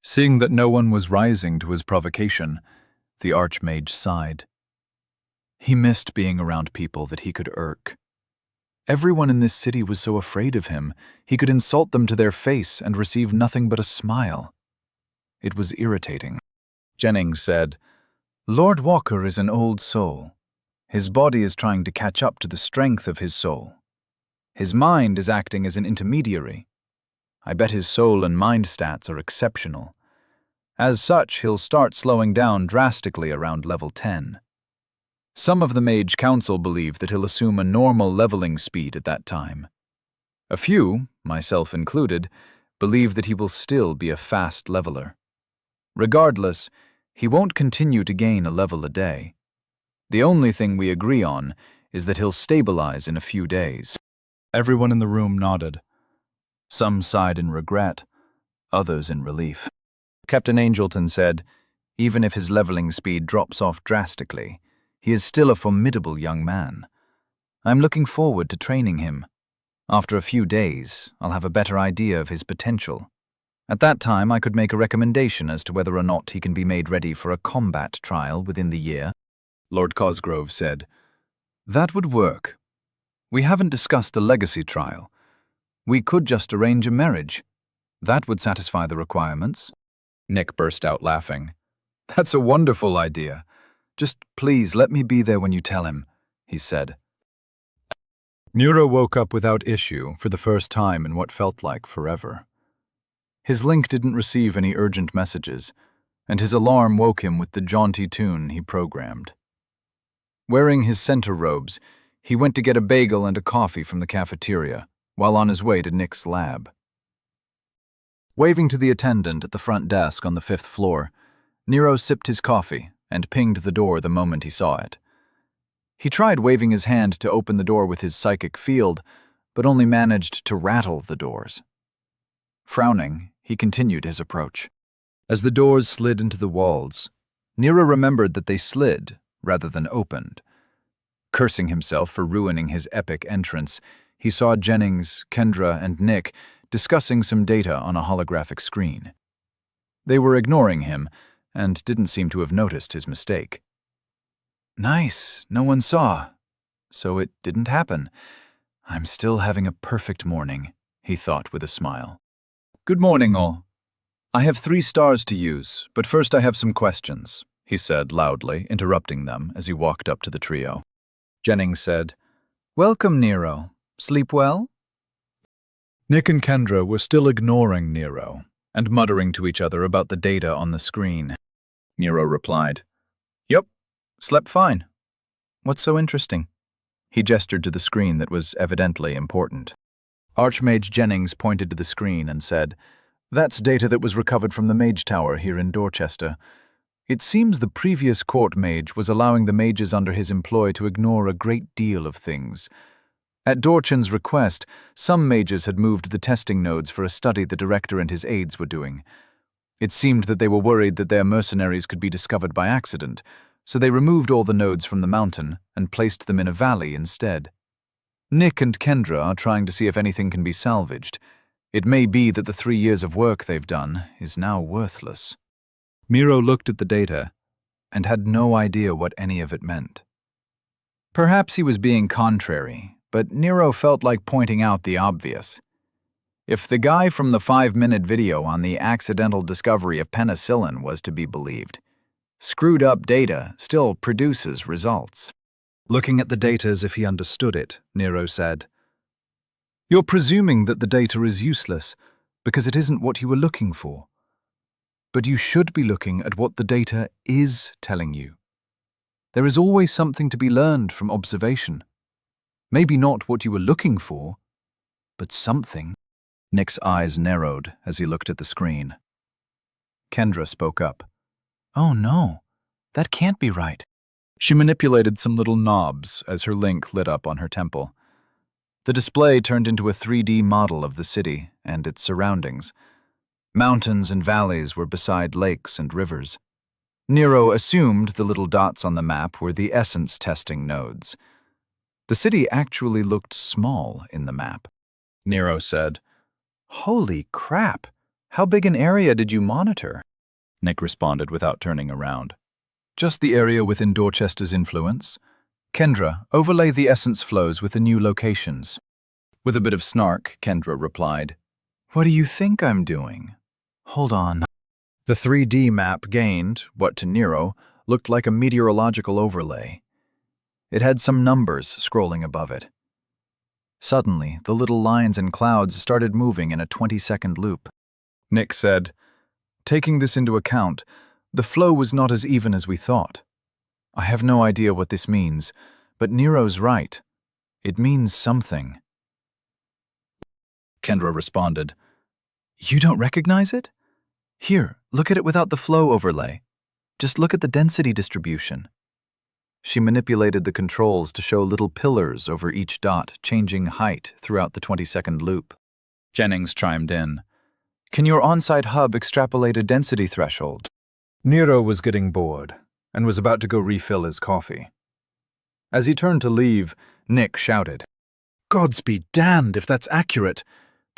Seeing that no one was rising to his provocation, The Archmage sighed. He missed being around people that he could irk. Everyone in this city was so afraid of him, he could insult them to their face and receive nothing but a smile. It was irritating. Jennings said, "Lord Walker is an old soul. His body is trying to catch up to the strength of his soul. His mind is acting as an intermediary. I bet his soul and mind stats are exceptional. As such, he'll start slowing down drastically around level 10. Some of the Mage Council believe that he'll assume a normal leveling speed at that time. A few, myself included, believe that he will still be a fast leveler. Regardless, he won't continue to gain a level a day. The only thing we agree on is that he'll stabilize in a few days." Everyone in the room nodded. Some sighed in regret, others in relief. Captain Angelton said, "Even if his leveling speed drops off drastically, he is still a formidable young man. I'm looking forward to training him. After a few days, I'll have a better idea of his potential. At that time, I could make a recommendation as to whether or not he can be made ready for a combat trial within the year." Lord Cosgrove said, "That would work. We haven't discussed a legacy trial. We could just arrange a marriage. That would satisfy the requirements." Nick burst out laughing. "That's a wonderful idea. Just please let me be there when you tell him," he said. Nero woke up without issue for the first time in what felt like forever. His link didn't receive any urgent messages, and his alarm woke him with the jaunty tune he programmed. Wearing his center robes, he went to get a bagel and a coffee from the cafeteria, while on his way to Nick's lab. Waving to the attendant at the front desk on the 5th floor, Nero sipped his coffee and pinged the door the moment he saw it. He tried waving his hand to open the door with his psychic field, but only managed to rattle the doors. Frowning, he continued his approach. As the doors slid into the walls, Nero remembered that they slid rather than opened. Cursing himself for ruining his epic entrance, he saw Jennings, Kendra, and Nick discussing some data on a holographic screen. They were ignoring him and didn't seem to have noticed his mistake. "Nice, no one saw. So it didn't happen. I'm still having a perfect morning," he thought with a smile. "Good morning, all. I have 3 stars to use, but first I have some questions," he said loudly, interrupting them as he walked up to the trio. Jennings said, "Welcome, Nero. Sleep well?" Nick and Kendra were still ignoring Nero and muttering to each other about the data on the screen. Nero replied, "Yup, slept fine. What's so interesting?" He gestured to the screen that was evidently important. Archmage Jennings pointed to the screen and said, "That's data that was recovered from the Mage Tower here in Dorchester. It seems the previous court mage was allowing the mages under his employ to ignore a great deal of things. At Dorchan's request, some mages had moved the testing nodes for a study the director and his aides were doing. It seemed that they were worried that their mercenaries could be discovered by accident, so they removed all the nodes from the mountain and placed them in a valley instead. Nick and Kendra are trying to see if anything can be salvaged. It may be that the 3 years of work they've done is now worthless." Miro looked at the data and had no idea what any of it meant. Perhaps he was being contrary, but Nero felt like pointing out the obvious. If the guy from the 5-minute video on the accidental discovery of penicillin was to be believed, screwed-up data still produces results. Looking at the data as if he understood it, Nero said, "You're presuming that the data is useless because it isn't what you were looking for. But you should be looking at what the data is telling you. There is always something to be learned from observation. Maybe not what you were looking for, but something." Nick's eyes narrowed as he looked at the screen. Kendra spoke up. "Oh no, that can't be right." She manipulated some little knobs as her link lit up on her temple. The display turned into a 3D model of the city and its surroundings. Mountains and valleys were beside lakes and rivers. Nero assumed the little dots on the map were the essence testing nodes. The city actually looked small in the map. Nero said, "Holy crap! How big an area did you monitor?" Nick responded without turning around. Just the area within Dorchester's influence. Kendra, overlay the essence flows with the new locations. With a bit of snark, Kendra replied, "What do you think I'm doing? Hold on." The 3D map gained, what to Nero looked like a meteorological overlay. It had some numbers scrolling above it. Suddenly, the little lines and clouds started moving in a 20-second loop. Nick said, "Taking this into account, the flow was not as even as we thought. I have no idea what this means, but Nero's right. It means something." Kendra responded, "You don't recognize it? Here, look at it without the flow overlay. Just look at the density distribution." She manipulated the controls to show little pillars over each dot, changing height throughout the 20-second loop. Jennings chimed in, "Can your on-site hub extrapolate a density threshold?" Nero was getting bored and was about to go refill his coffee. As he turned to leave, Nick shouted, "Gods be damned if that's accurate.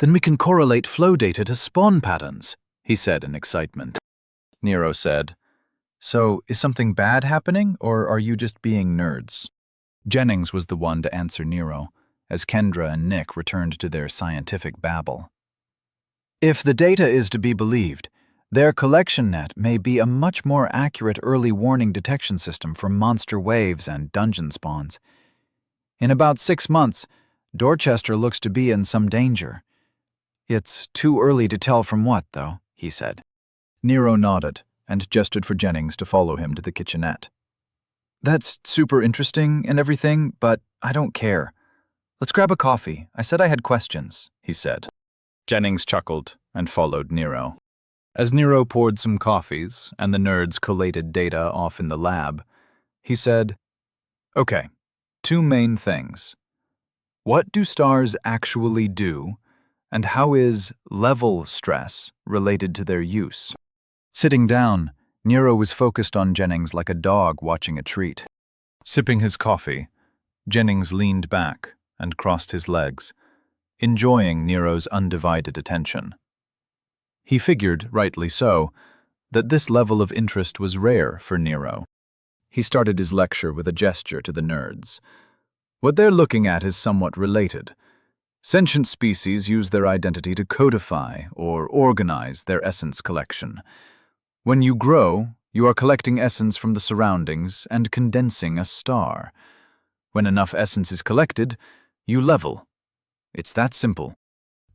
Then we can correlate flow data to spawn patterns," he said in excitement. Nero said, "So, is something bad happening, or are you just being nerds?" Jennings was the one to answer Nero, as Kendra and Nick returned to their scientific babble. "If the data is to be believed, their collection net may be a much more accurate early warning detection system for monster waves and dungeon spawns. In about 6 months, Dorchester looks to be in some danger. It's too early to tell from what, though," he said. Nero nodded and gestured for Jennings to follow him to the kitchenette. "That's super interesting and everything, but I don't care. Let's grab a coffee. I said I had questions," he said. Jennings chuckled and followed Nero. As Nero poured some coffees and the nerds collated data off in the lab, he said, "Okay, 2 main things. What do stars actually do, and how is level stress related to their use?" Sitting down, Nero was focused on Jennings like a dog watching a treat. Sipping his coffee, Jennings leaned back and crossed his legs, enjoying Nero's undivided attention. He figured, rightly so, that this level of interest was rare for Nero. He started his lecture with a gesture to the nerds. "What they're looking at is somewhat related. Sentient species use their identity to codify or organize their essence collection. When you grow, you are collecting essence from the surroundings and condensing a star. When enough essence is collected, you level. It's that simple.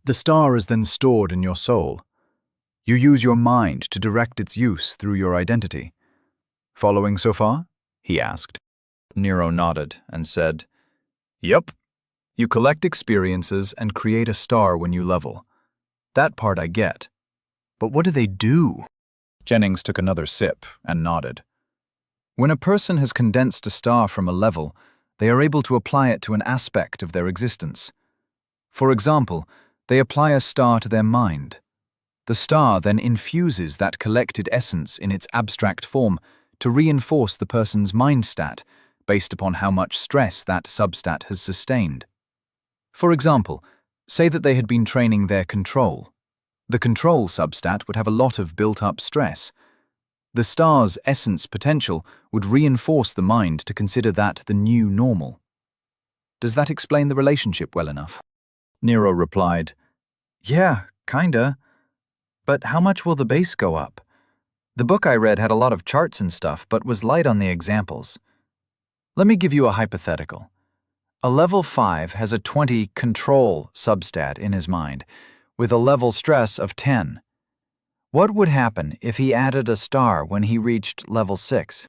The star is then stored in your soul. You use your mind to direct its use through your identity. Following so far?" he asked. Nero nodded and said, "Yup. You collect experiences and create a star when you level. That part I get. But what do they do?" Jennings took another sip and nodded. "When a person has condensed a star from a level, they are able to apply it to an aspect of their existence. For example, they apply a star to their mind. The star then infuses that collected essence in its abstract form to reinforce the person's mind stat based upon how much stress that substat has sustained. For example, say that they had been training their control. The control substat would have a lot of built-up stress. The star's essence potential would reinforce the mind to consider that the new normal. Does that explain the relationship well enough?" Nero replied, "Yeah, kinda. But how much will the base go up? The book I read had a lot of charts and stuff, but was light on the examples. Let me give you a hypothetical. A level 5 has a 20 control substat in his mind, with a level stress of 10. What would happen if he added a star when he reached level 6?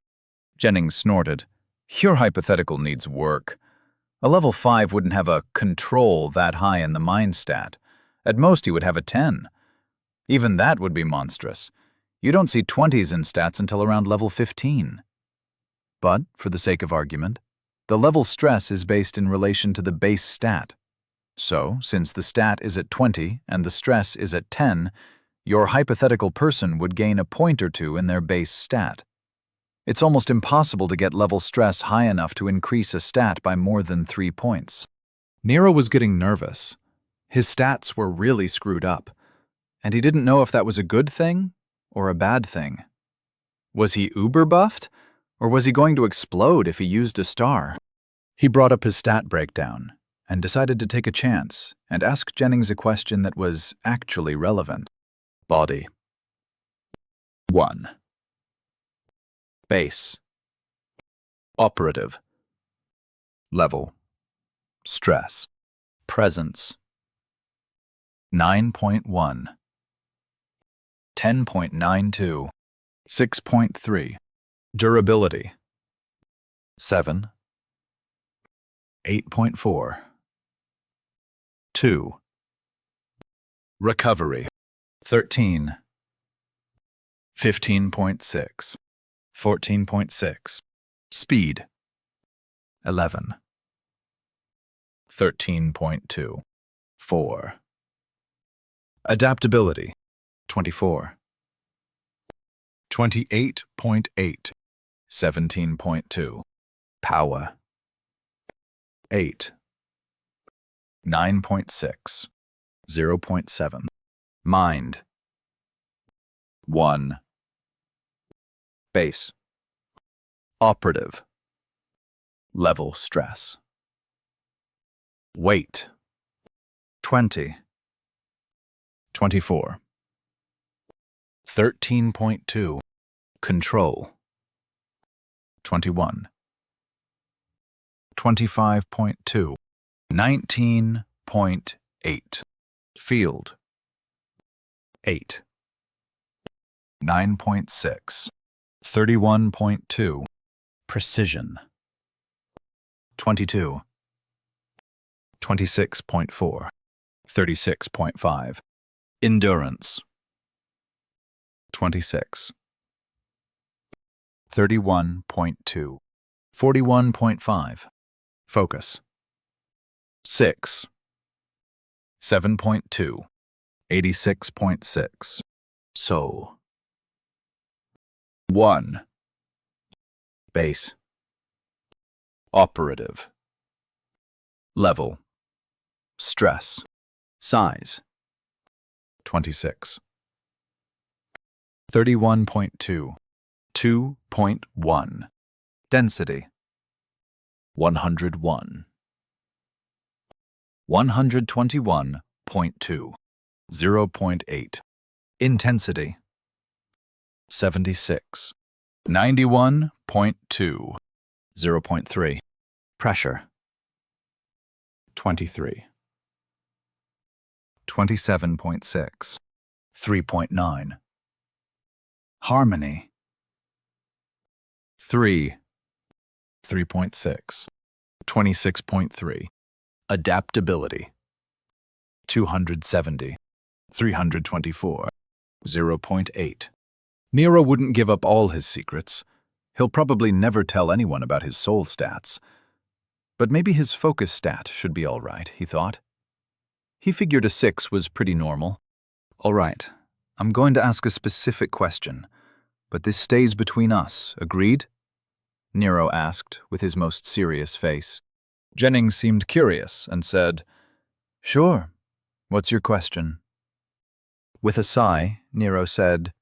Jennings snorted. "Your hypothetical needs work. A level 5 wouldn't have a control that high in the mind stat. At most he would have a 10. Even that would be monstrous. You don't see 20s in stats until around level 15. But, for the sake of argument, the level stress is based in relation to the base stat. So, since the stat is at 20 and the stress is at 10, your hypothetical person would gain a point or two in their base stat. It's almost impossible to get level stress high enough to increase a stat by more than 3 points." Nero was getting nervous. His stats were really screwed up, and he didn't know if that was a good thing or a bad thing. Was he uber buffed, Or was he going to explode if he used a star? He brought up his stat breakdown and decided to take a chance and ask Jennings a question that was actually relevant. Body. 1. Base. Operative. Level. Stress. Presence. 9.1. 10.92. 6.3. Durability. 7. 8.4. 2. Recovery. 13. 15.6. 14.6. Speed. 11. 13.2. 4. Adaptability. 24. 28.8. 17.2. Power. 8. 9.6. 0.7. Mind. 1. Base. Operative. Level stress. Weight. 20. 24. 13.2. Control. 21. 25.2. 19.8. Field. 8. 9.6. 31.2. Precision. 22. 26.4. 36.5. Endurance. 26. 31.2. 41.5. Focus. 6. 7.2. 86.6. Soul. 1. Base. Operative. Level. Stress. Size. 26. 31.2. 2.1. Density. 101. 121.2. 0.8. Intensity. 76. 91.2. 0.3. Pressure. 23. 27.6. 3.9. Harmony. 3. 3.6. 26.3. Adaptability. 270. 324. 0.8. Nero wouldn't give up all his secrets. He'll probably never tell anyone about his soul stats. But maybe his focus stat should be all right, he thought. He figured a 6 was pretty normal. All right, I'm going to ask a specific question, but this stays between us, agreed? Nero asked with his most serious face. Jennings seemed curious and said, Sure, what's your question? With a sigh, Nero said,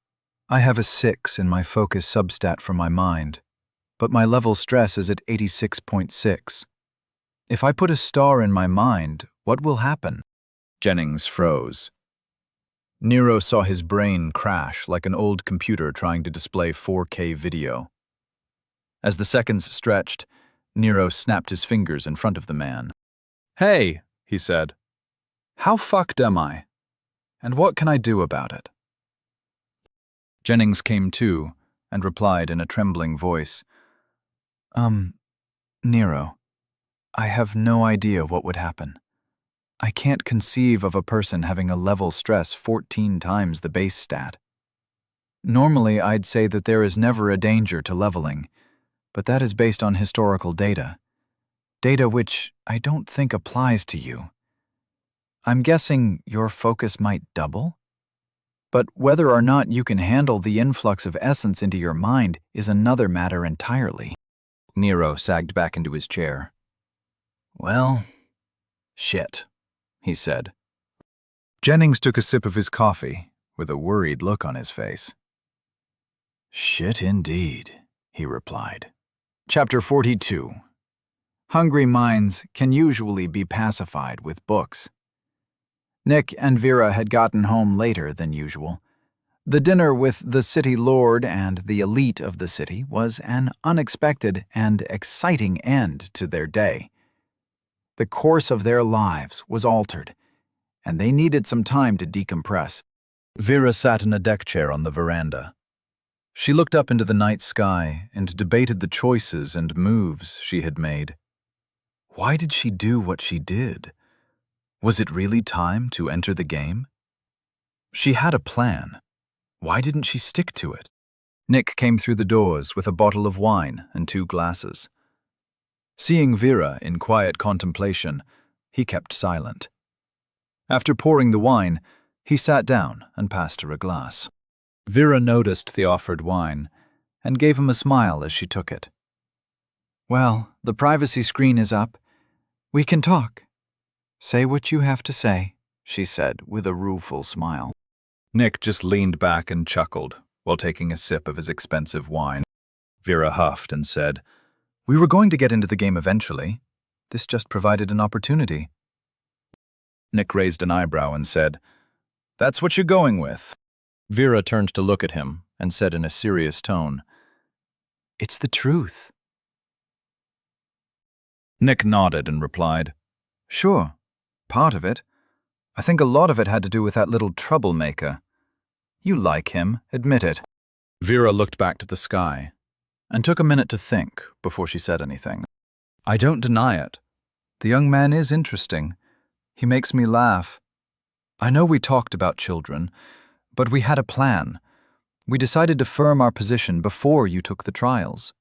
I have a 6 in my focus substat for my mind, but my level stress is at 86.6. If I put a star in my mind, what will happen? Jennings froze. Nero saw his brain crash like an old computer trying to display 4K video. As the seconds stretched, Nero snapped his fingers in front of the man. Hey, he said. How fucked am I? And what can I do about it? Jennings came to and replied in a trembling voice. Nero, I have no idea what would happen. I can't conceive of a person having a level stress 14 times the base stat. Normally, I'd say that there is never a danger to leveling, but that is based on historical data. Data which I don't think applies to you. I'm guessing your focus might double? But whether or not you can handle the influx of essence into your mind is another matter entirely. Nero sagged back into his chair. Well, shit, he said. Jennings took a sip of his coffee, with a worried look on his face. Shit indeed. he replied. Chapter 42. Hungry minds can usually be pacified with books. Nick and Vera had gotten home later than usual. The dinner with the city lord and the elite of the city was an unexpected and exciting end to their day. The course of their lives was altered, and they needed some time to decompress. Vera sat in a deck chair on the veranda. She looked up into the night sky and debated the choices and moves she had made. Why did she do what she did? Was it really time to enter the game? She had a plan. Why didn't she stick to it? Nick came through the doors with a bottle of wine and 2 glasses. Seeing Vera in quiet contemplation, he kept silent. After pouring the wine, he sat down and passed her a glass. Vera noticed the offered wine and gave him a smile as she took it. Well, the privacy screen is up. We can talk. Say what you have to say, she said with a rueful smile. Nick just leaned back and chuckled while taking a sip of his expensive wine. Vera huffed and said, "We were going to get into the game eventually. This just provided an opportunity." Nick raised an eyebrow and said, "That's what you're going with." Vera turned to look at him and said in a serious tone, "It's the truth." Nick nodded and replied, "Sure, part of it. I think a lot of it had to do with that little troublemaker. You like him, admit it." Vera looked back to the sky and took a minute to think before she said anything. "I don't deny it. The young man is interesting. He makes me laugh. I know we talked about children, but we had a plan. We decided to firm our position before you took the trials.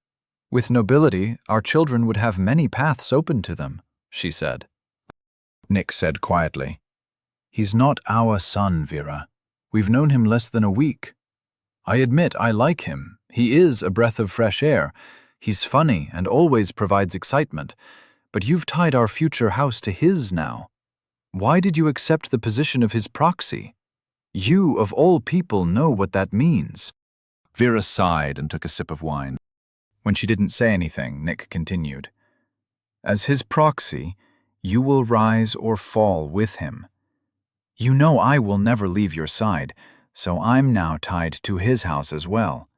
With nobility, our children would have many paths open to them," she said. Nick said quietly, "He's not our son, Vera. We've known him less than a week. I admit I like him. He is a breath of fresh air. He's funny and always provides excitement. But you've tied our future house to his now. Why did you accept the position of his proxy? You, of all people, know what that means." Vera sighed and took a sip of wine. When she didn't say anything, Nick continued, "As his proxy, you will rise or fall with him. You know I will never leave your side, so I'm now tied to his house as well.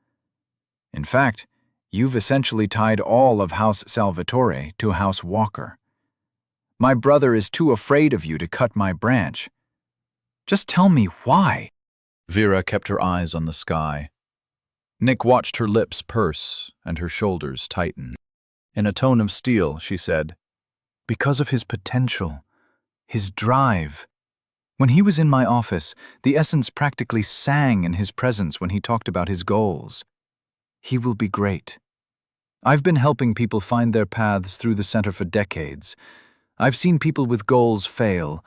In fact, you've essentially tied all of House Salvatore to House Walker. My brother is too afraid of you to cut my branch. Just tell me why." Vera kept her eyes on the sky. Nick watched her lips purse and her shoulders tighten. In a tone of steel, she said, "Because of his potential, his drive. When he was in my office, the essence practically sang in his presence when he talked about his goals. He will be great. I've been helping people find their paths through the center for decades. I've seen people with goals fail,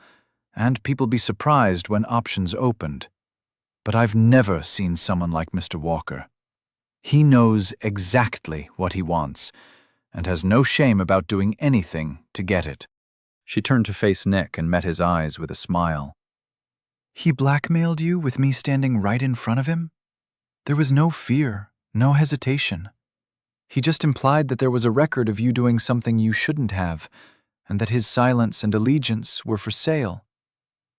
and people be surprised when options opened. But I've never seen someone like Mr. Walker. He knows exactly what he wants, and has no shame about doing anything to get it." She turned to face Nick and met his eyes with a smile. "He blackmailed you with me standing right in front of him? There was no fear, no hesitation. He just implied that there was a record of you doing something you shouldn't have, and that his silence and allegiance were for sale.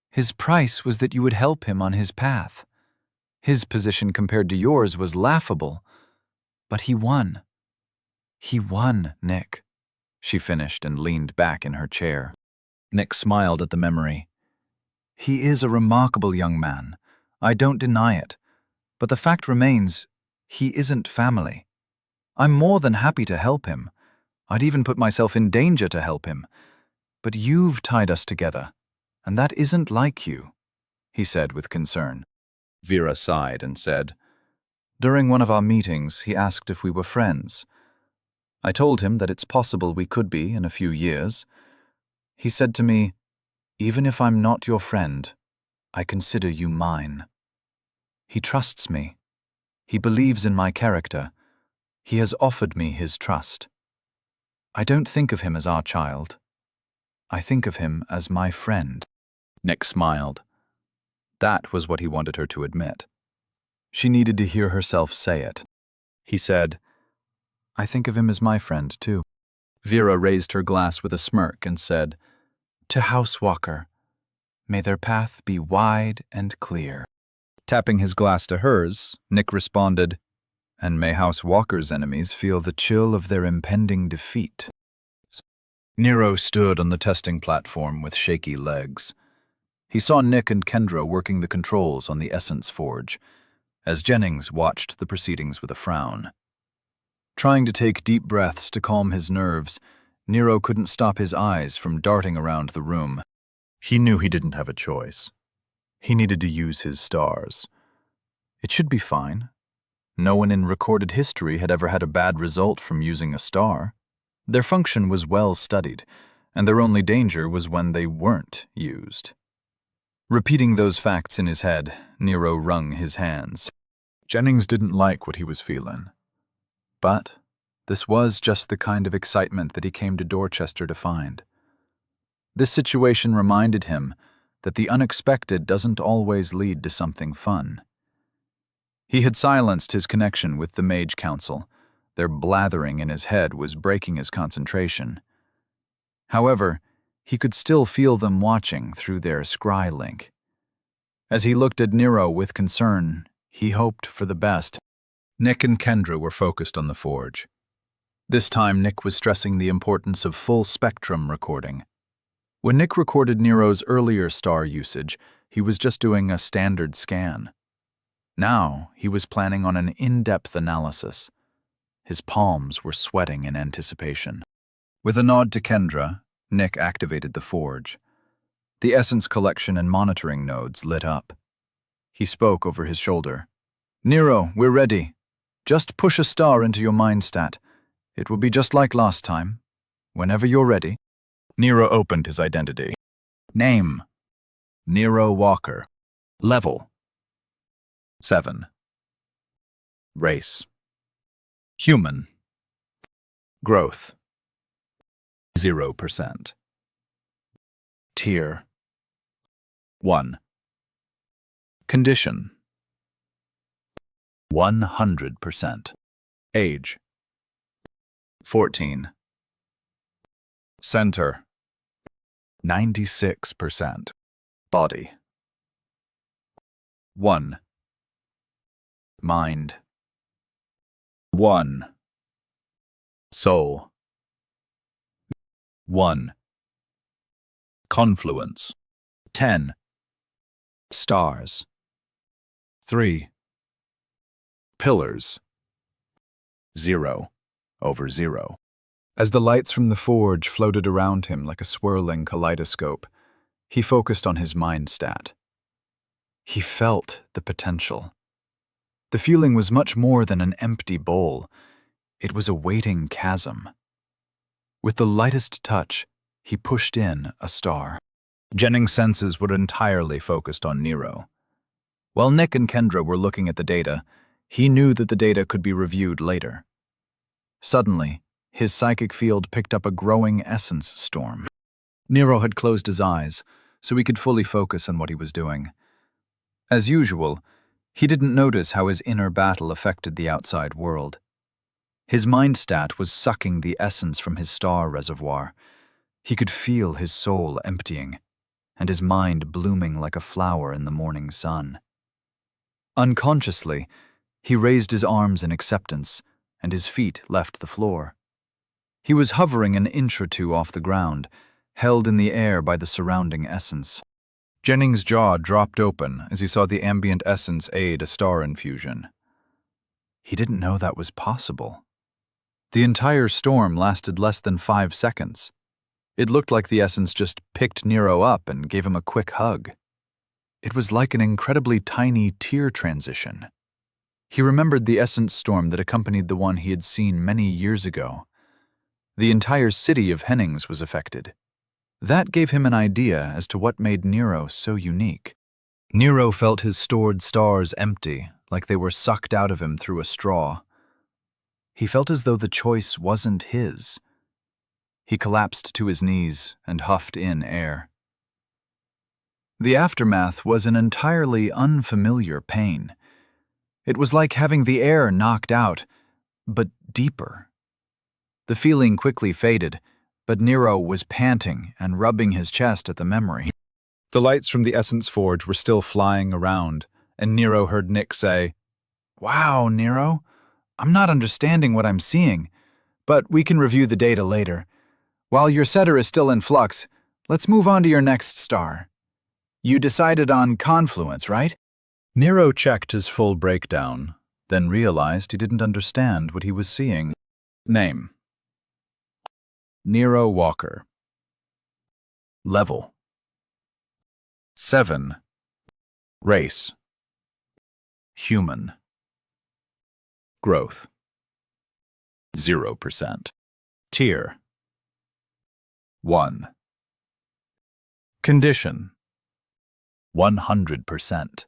His price was that you would help him on his path. His position compared to yours was laughable, but he won. He won, Nick," she finished and leaned back in her chair. Nick smiled at the memory. "He is a remarkable young man. I don't deny it. But the fact remains, he isn't family. I'm more than happy to help him. I'd even put myself in danger to help him. But you've tied us together, and that isn't like you," he said with concern. Vera sighed and said, "During one of our meetings, he asked if we were friends. I told him that it's possible we could be in a few years. He said to me, 'Even if I'm not your friend, I consider you mine.' He trusts me. He believes in my character. He has offered me his trust. I don't think of him as our child. I think of him as my friend." Nick smiled. That was what he wanted her to admit. She needed to hear herself say it. He said, I think of him as my friend, too. Vera raised her glass with a smirk and said, To Housewalker, may their path be wide and clear. Tapping his glass to hers, Nick responded, And may Housewalker's enemies feel the chill of their impending defeat. Nero stood on the testing platform with shaky legs. He saw Nick and Kendra working the controls on the Essence Forge, as Jennings watched the proceedings with a frown. Trying to take deep breaths to calm his nerves, Nero couldn't stop his eyes from darting around the room. He knew he didn't have a choice. He needed to use his stars. It should be fine. No one in recorded history had ever had a bad result from using a star. Their function was well studied, and their only danger was when they weren't used. Repeating those facts in his head, Nero wrung his hands. Jennings didn't like what he was feeling. But this was just the kind of excitement that he came to Dorchester to find. This situation reminded him that the unexpected doesn't always lead to something fun. He had silenced his connection with the Mage Council. Their blathering in his head was breaking his concentration. However, he could still feel them watching through their scry link. As he looked at Nero with concern, he hoped for the best. Nick and Kendra were focused on the forge. This time, Nick was stressing the importance of full-spectrum recording. When Nick recorded Nero's earlier star usage, he was just doing a standard scan. Now, he was planning on an in-depth analysis. His palms were sweating in anticipation. With a nod to Kendra, Nick activated the forge. The essence collection and monitoring nodes lit up. He spoke over his shoulder. Nero, we're ready. Just push a star into your mind stat. It will be just like last time. Whenever you're ready. Nero opened his identity. Name: Nero Walker. Level: 7. Race: Human. Growth: 0%. Tier: 1. Condition: 100%. Age: 14. Center: 96%. Body: 1. Mind: 1. Soul: 1. Confluence: 10. Stars: 3. Pillars: 0/0. As the lights from the forge floated around him like a swirling kaleidoscope, he focused on his mind stat. He felt the potential. The feeling was much more than an empty bowl. It was a waiting chasm. With the lightest touch, he pushed in a star. Jennings' senses were entirely focused on Nero. While Nick and Kendra were looking at the data, he knew that the data could be reviewed later. Suddenly, his psychic field picked up a growing essence storm. Nero had closed his eyes, so he could fully focus on what he was doing. As usual, he didn't notice how his inner battle affected the outside world. His mind stat was sucking the essence from his star reservoir. He could feel his soul emptying, and his mind blooming like a flower in the morning sun. Unconsciously, he raised his arms in acceptance, and his feet left the floor. He was hovering an inch or two off the ground, held in the air by the surrounding essence. Jennings' jaw dropped open as he saw the ambient essence aid a star infusion. He didn't know that was possible. The entire storm lasted less than 5 seconds. It looked like the essence just picked Nero up and gave him a quick hug. It was like an incredibly tiny tear transition. He remembered the essence storm that accompanied the one he had seen many years ago. The entire city of Hennings was affected. That gave him an idea as to what made Nero so unique. Nero felt his stored stars empty, like they were sucked out of him through a straw. He felt as though the choice wasn't his. He collapsed to his knees and huffed in air. The aftermath was an entirely unfamiliar pain. It was like having the air knocked out, but deeper, The feeling quickly faded, but Nero was panting and rubbing his chest at the memory. The lights from the Essence Forge were still flying around, and Nero heard Nick say, "Wow, Nero, I'm not understanding what I'm seeing, but we can review the data later. While your setter is still in flux, let's move on to your next star. You decided on Confluence, right?" Nero checked his full breakdown, then realized he didn't understand what he was seeing. Name: Nero Walker. Level: 7. Race: Human. Growth: 0%. Tier: 1. Condition: 100%.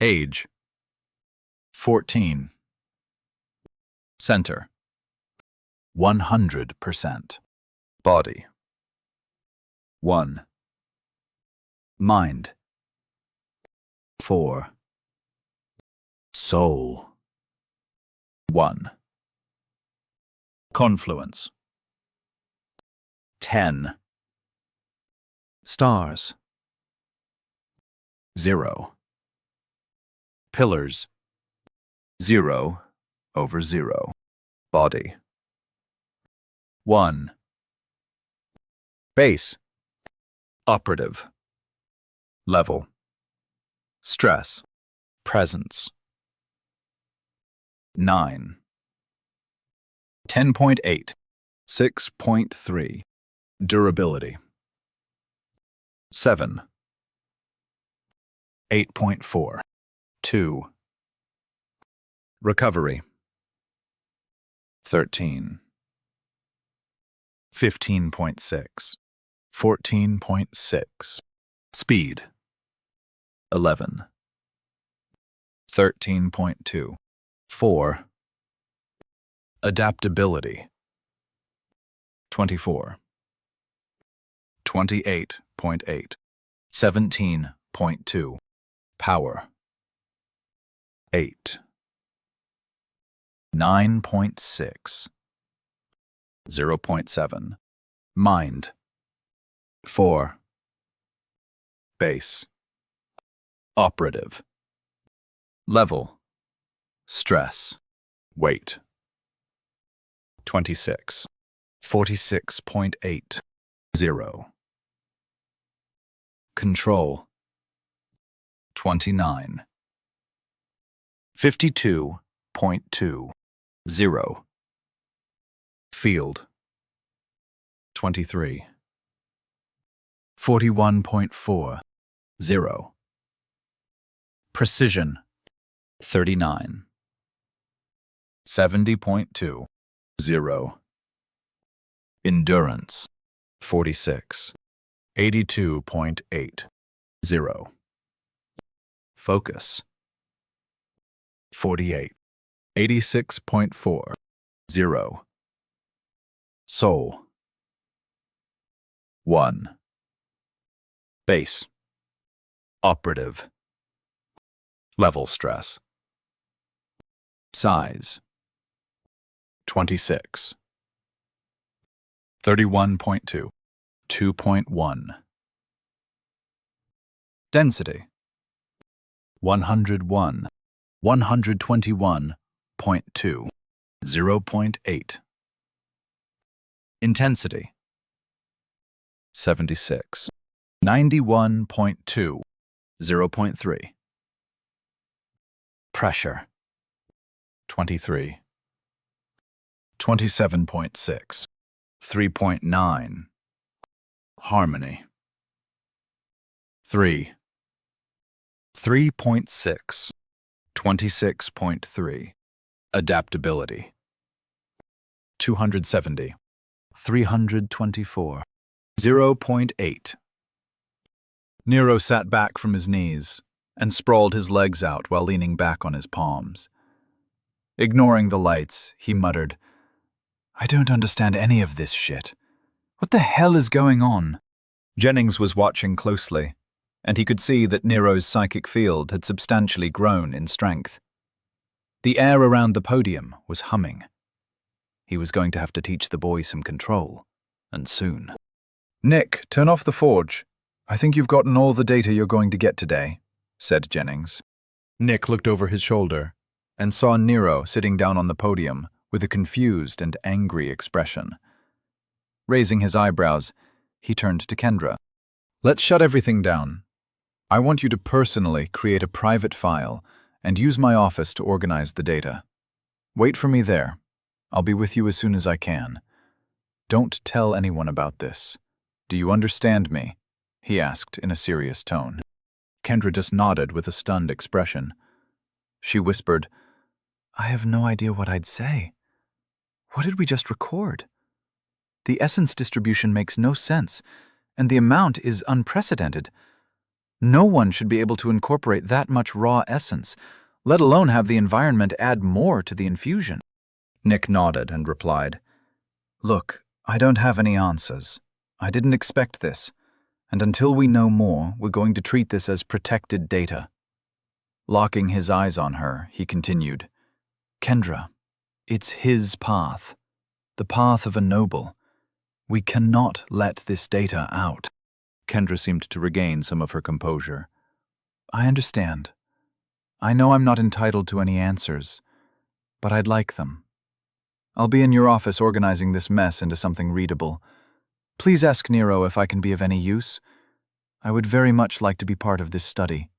Age: 14. Center: 100%. Body: 1. Mind: 4. Soul: 1. Confluence: 10. Stars: 0. Pillars: 0/0. Body: 1. Base: operative. Level: stress. Presence: 9. 10.8. 6.3. Durability: 7. 8.4. 2. Recovery: 13. 15.6. 14.6. Speed: 11. 13.2. 4. Adaptability: 24. 28.8. 17.2. Power: 8. 9.6. 0.7. Mind: 4. Base: operative. Level: stress. Weight: 26. 46.8. 0. Control: 29. 52.2. 0. Field: 23. 41.4. 0. Precision: 39. 70.2. 0. Endurance: 46. 82.8. 0. Focus: 48. 86.4. 0. Soul: 1. Base: operative. Level stress. Size: 26. 31.2. 2.1. Density: 101. 121.2. 0.8. Intensity: 76. 91.2. 0.3. Pressure: 23. 27.6. 3.9. Harmony: 3. 3.6. 26.3. Adaptability: 270. 324. 0.8. Nero sat back from his knees and sprawled his legs out while leaning back on his palms. Ignoring the lights, he muttered, "I don't understand any of this shit. What the hell is going on?" Jennings was watching closely, and he could see that Nero's psychic field had substantially grown in strength. The air around the podium was humming. He was going to have to teach the boy some control, and soon. "Nick, turn off the forge. I think you've gotten all the data you're going to get today," said Jennings. Nick looked over his shoulder and saw Nero sitting down on the podium with a confused and angry expression. Raising his eyebrows, he turned to Kendra. "Let's shut everything down. I want you to personally create a private file and use my office to organize the data. Wait for me there. I'll be with you as soon as I can. Don't tell anyone about this. Do you understand me?" he asked in a serious tone. Kendra just nodded with a stunned expression. She whispered, "I have no idea what I'd say. What did we just record? The essence distribution makes no sense, and the amount is unprecedented. No one should be able to incorporate that much raw essence, let alone have the environment add more to the infusion." Nick nodded and replied, "Look, I don't have any answers. I didn't expect this, and until we know more, we're going to treat this as protected data." Locking his eyes on her, he continued, "Kendra, it's his path, the path of a noble. We cannot let this data out." Kendra seemed to regain some of her composure. "I understand. I know I'm not entitled to any answers, but I'd like them. I'll be in your office organizing this mess into something readable. Please ask Nero if I can be of any use. I would very much like to be part of this study,"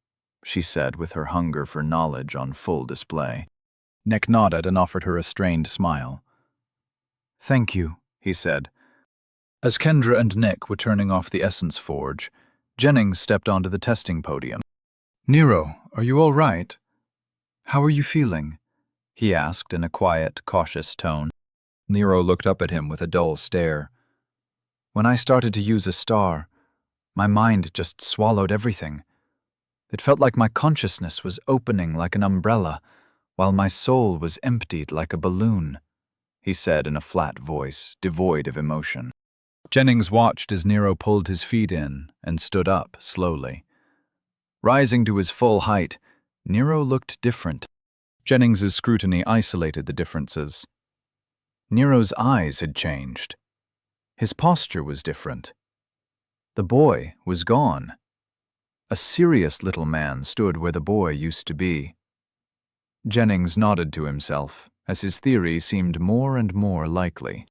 she said with her hunger for knowledge on full display. Nick nodded and offered her a strained smile. "Thank you," he said. As Kendra and Nick were turning off the essence forge, Jennings stepped onto the testing podium. "Nero, are you all right? How are you feeling?" he asked in a quiet, cautious tone. Nero looked up at him with a dull stare. "When I started to use a star, my mind just swallowed everything. It felt like my consciousness was opening like an umbrella, while my soul was emptied like a balloon," he said in a flat voice, devoid of emotion. Jennings watched as Nero pulled his feet in and stood up slowly. Rising to his full height, Nero looked different. Jennings's scrutiny isolated the differences. Nero's eyes had changed. His posture was different. The boy was gone. A serious little man stood where the boy used to be. Jennings nodded to himself, as his theory seemed more and more likely.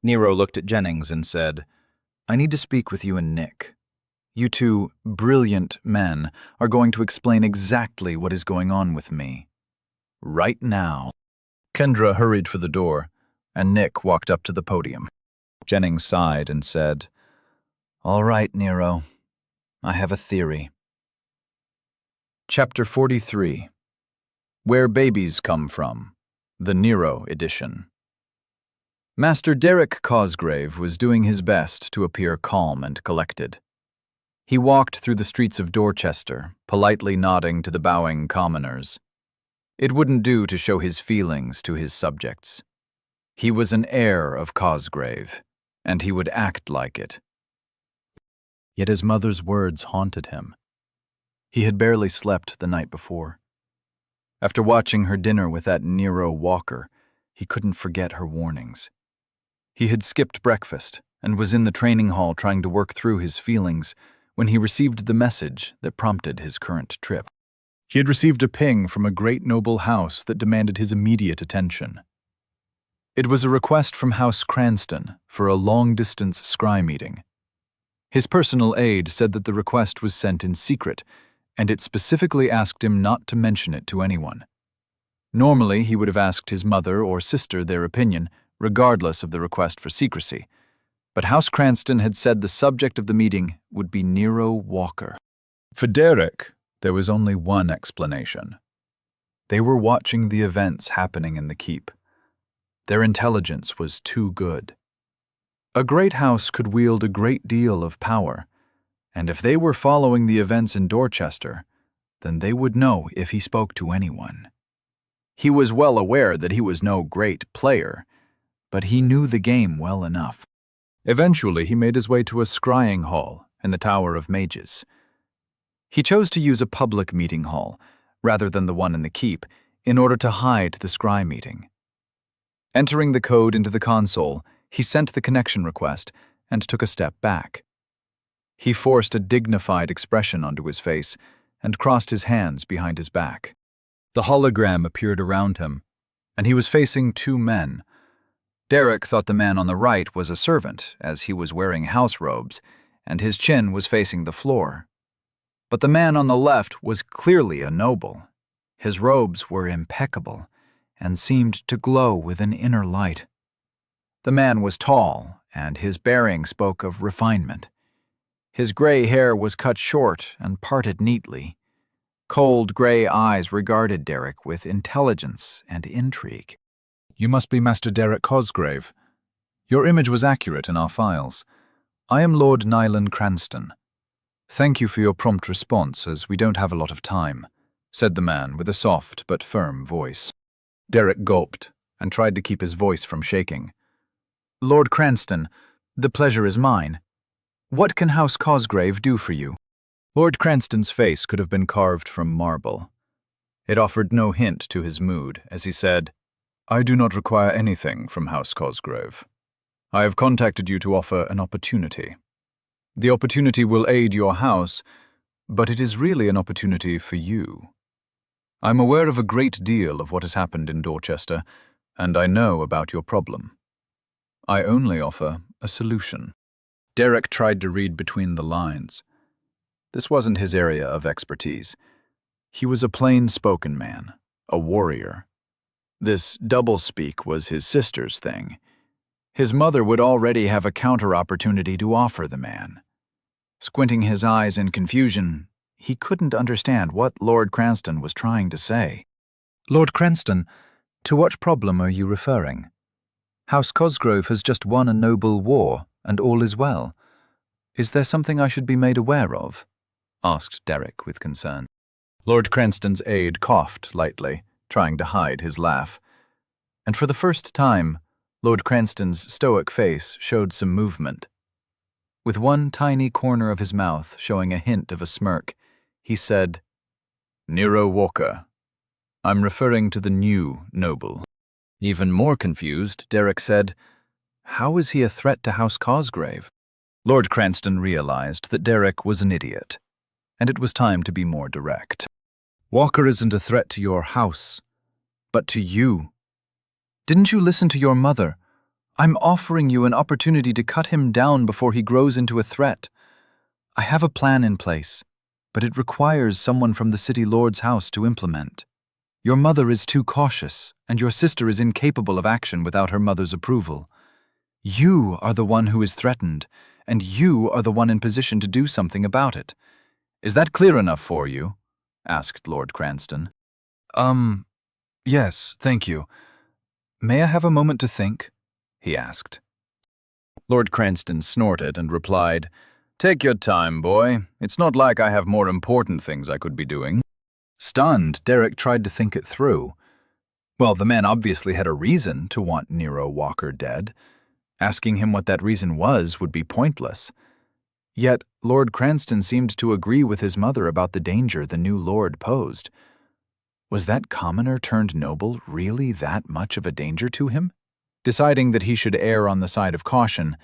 Nero looked at Jennings and said, "I need to speak with you and Nick. You two brilliant men are going to explain exactly what is going on with me. Right now." Kendra hurried for the door, and Nick walked up to the podium. Jennings sighed and said, "All right, Nero. I have a theory." Chapter 43. Where Babies Come From, the Nero Edition. Master Derek Cosgrave was doing his best to appear calm and collected. He walked through the streets of Dorchester, politely nodding to the bowing commoners. It wouldn't do to show his feelings to his subjects. He was an heir of Cosgrave, and he would act like it. Yet his mother's words haunted him. He had barely slept the night before. After watching her dinner with that Nero Walker, he couldn't forget her warnings. He had skipped breakfast and was in the training hall trying to work through his feelings when he received the message that prompted his current trip. He had received a ping from a great noble house that demanded his immediate attention. It was a request from House Cranston for a long-distance scry meeting. His personal aide said that the request was sent in secret, and it specifically asked him not to mention it to anyone. Normally, he would have asked his mother or sister their opinion, regardless of the request for secrecy. But House Cranston had said the subject of the meeting would be Nero Walker. For Derek, there was only one explanation. They were watching the events happening in the keep. Their intelligence was too good. A great house could wield a great deal of power, and if they were following the events in Dorchester, then they would know if he spoke to anyone. He was well aware that he was no great player, but he knew the game well enough. Eventually, he made his way to a scrying hall in the Tower of Mages. He chose to use a public meeting hall, rather than the one in the keep, in order to hide the scry meeting. Entering the code into the console, he sent the connection request and took a step back. He forced a dignified expression onto his face and crossed his hands behind his back. The hologram appeared around him, and he was facing two men. Derek thought the man on the right was a servant, as he was wearing house robes, and his chin was facing the floor. But the man on the left was clearly a noble. His robes were impeccable and seemed to glow with an inner light. The man was tall, and his bearing spoke of refinement. His gray hair was cut short and parted neatly. Cold gray eyes regarded Derek with intelligence and intrigue. You must be Master Derek Cosgrave. Your image was accurate in our files. I am Lord Nyland Cranston. Thank you for your prompt response, as we don't have a lot of time, said the man with a soft but firm voice. Derek gulped and tried to keep his voice from shaking. Lord Cranston, the pleasure is mine. What can House Cosgrave do for you? Lord Cranston's face could have been carved from marble. It offered no hint to his mood as he said, I do not require anything from House Cosgrave. I have contacted you to offer an opportunity. The opportunity will aid your house, but it is really an opportunity for you. I'm aware of a great deal of what has happened in Dorchester, and I know about your problem. I only offer a solution. Derek tried to read between the lines. This wasn't his area of expertise. He was a plain-spoken man, a warrior. This doublespeak was his sister's thing. His mother would already have a counter-opportunity to offer the man. Squinting his eyes in confusion, he couldn't understand what Lord Cranston was trying to say. Lord Cranston, to what problem are you referring? House Cosgrove has just won a noble war, and all is well. Is there something I should be made aware of? Asked Derek with concern. Lord Cranston's aide coughed lightly, trying to hide his laugh. And for the first time, Lord Cranston's stoic face showed some movement. With one tiny corner of his mouth showing a hint of a smirk, he said, Nero Walker. I'm referring to the new noble. Even more confused, Derek said, How is he a threat to House Cosgrave? Lord Cranston realized that Derek was an idiot, and it was time to be more direct. Walker isn't a threat to your house, but to you. Didn't you listen to your mother? I'm offering you an opportunity to cut him down before he grows into a threat. I have a plan in place, but it requires someone from the city lord's house to implement. Your mother is too cautious, and your sister is incapable of action without her mother's approval. You are the one who is threatened, and you are the one in position to do something about it. Is that clear enough for you? Asked Lord Cranston. Yes, thank you. May I have a moment to think? He asked. Lord Cranston snorted and replied, Take your time, boy. It's not like I have more important things I could be doing. Stunned, Derek tried to think it through. Well, the man obviously had a reason to want Nero Walker dead. Asking him what that reason was would be pointless. Yet, Lord Cranston seemed to agree with his mother about the danger the new lord posed. Was that commoner turned noble really that much of a danger to him? Deciding that he should err on the side of caution,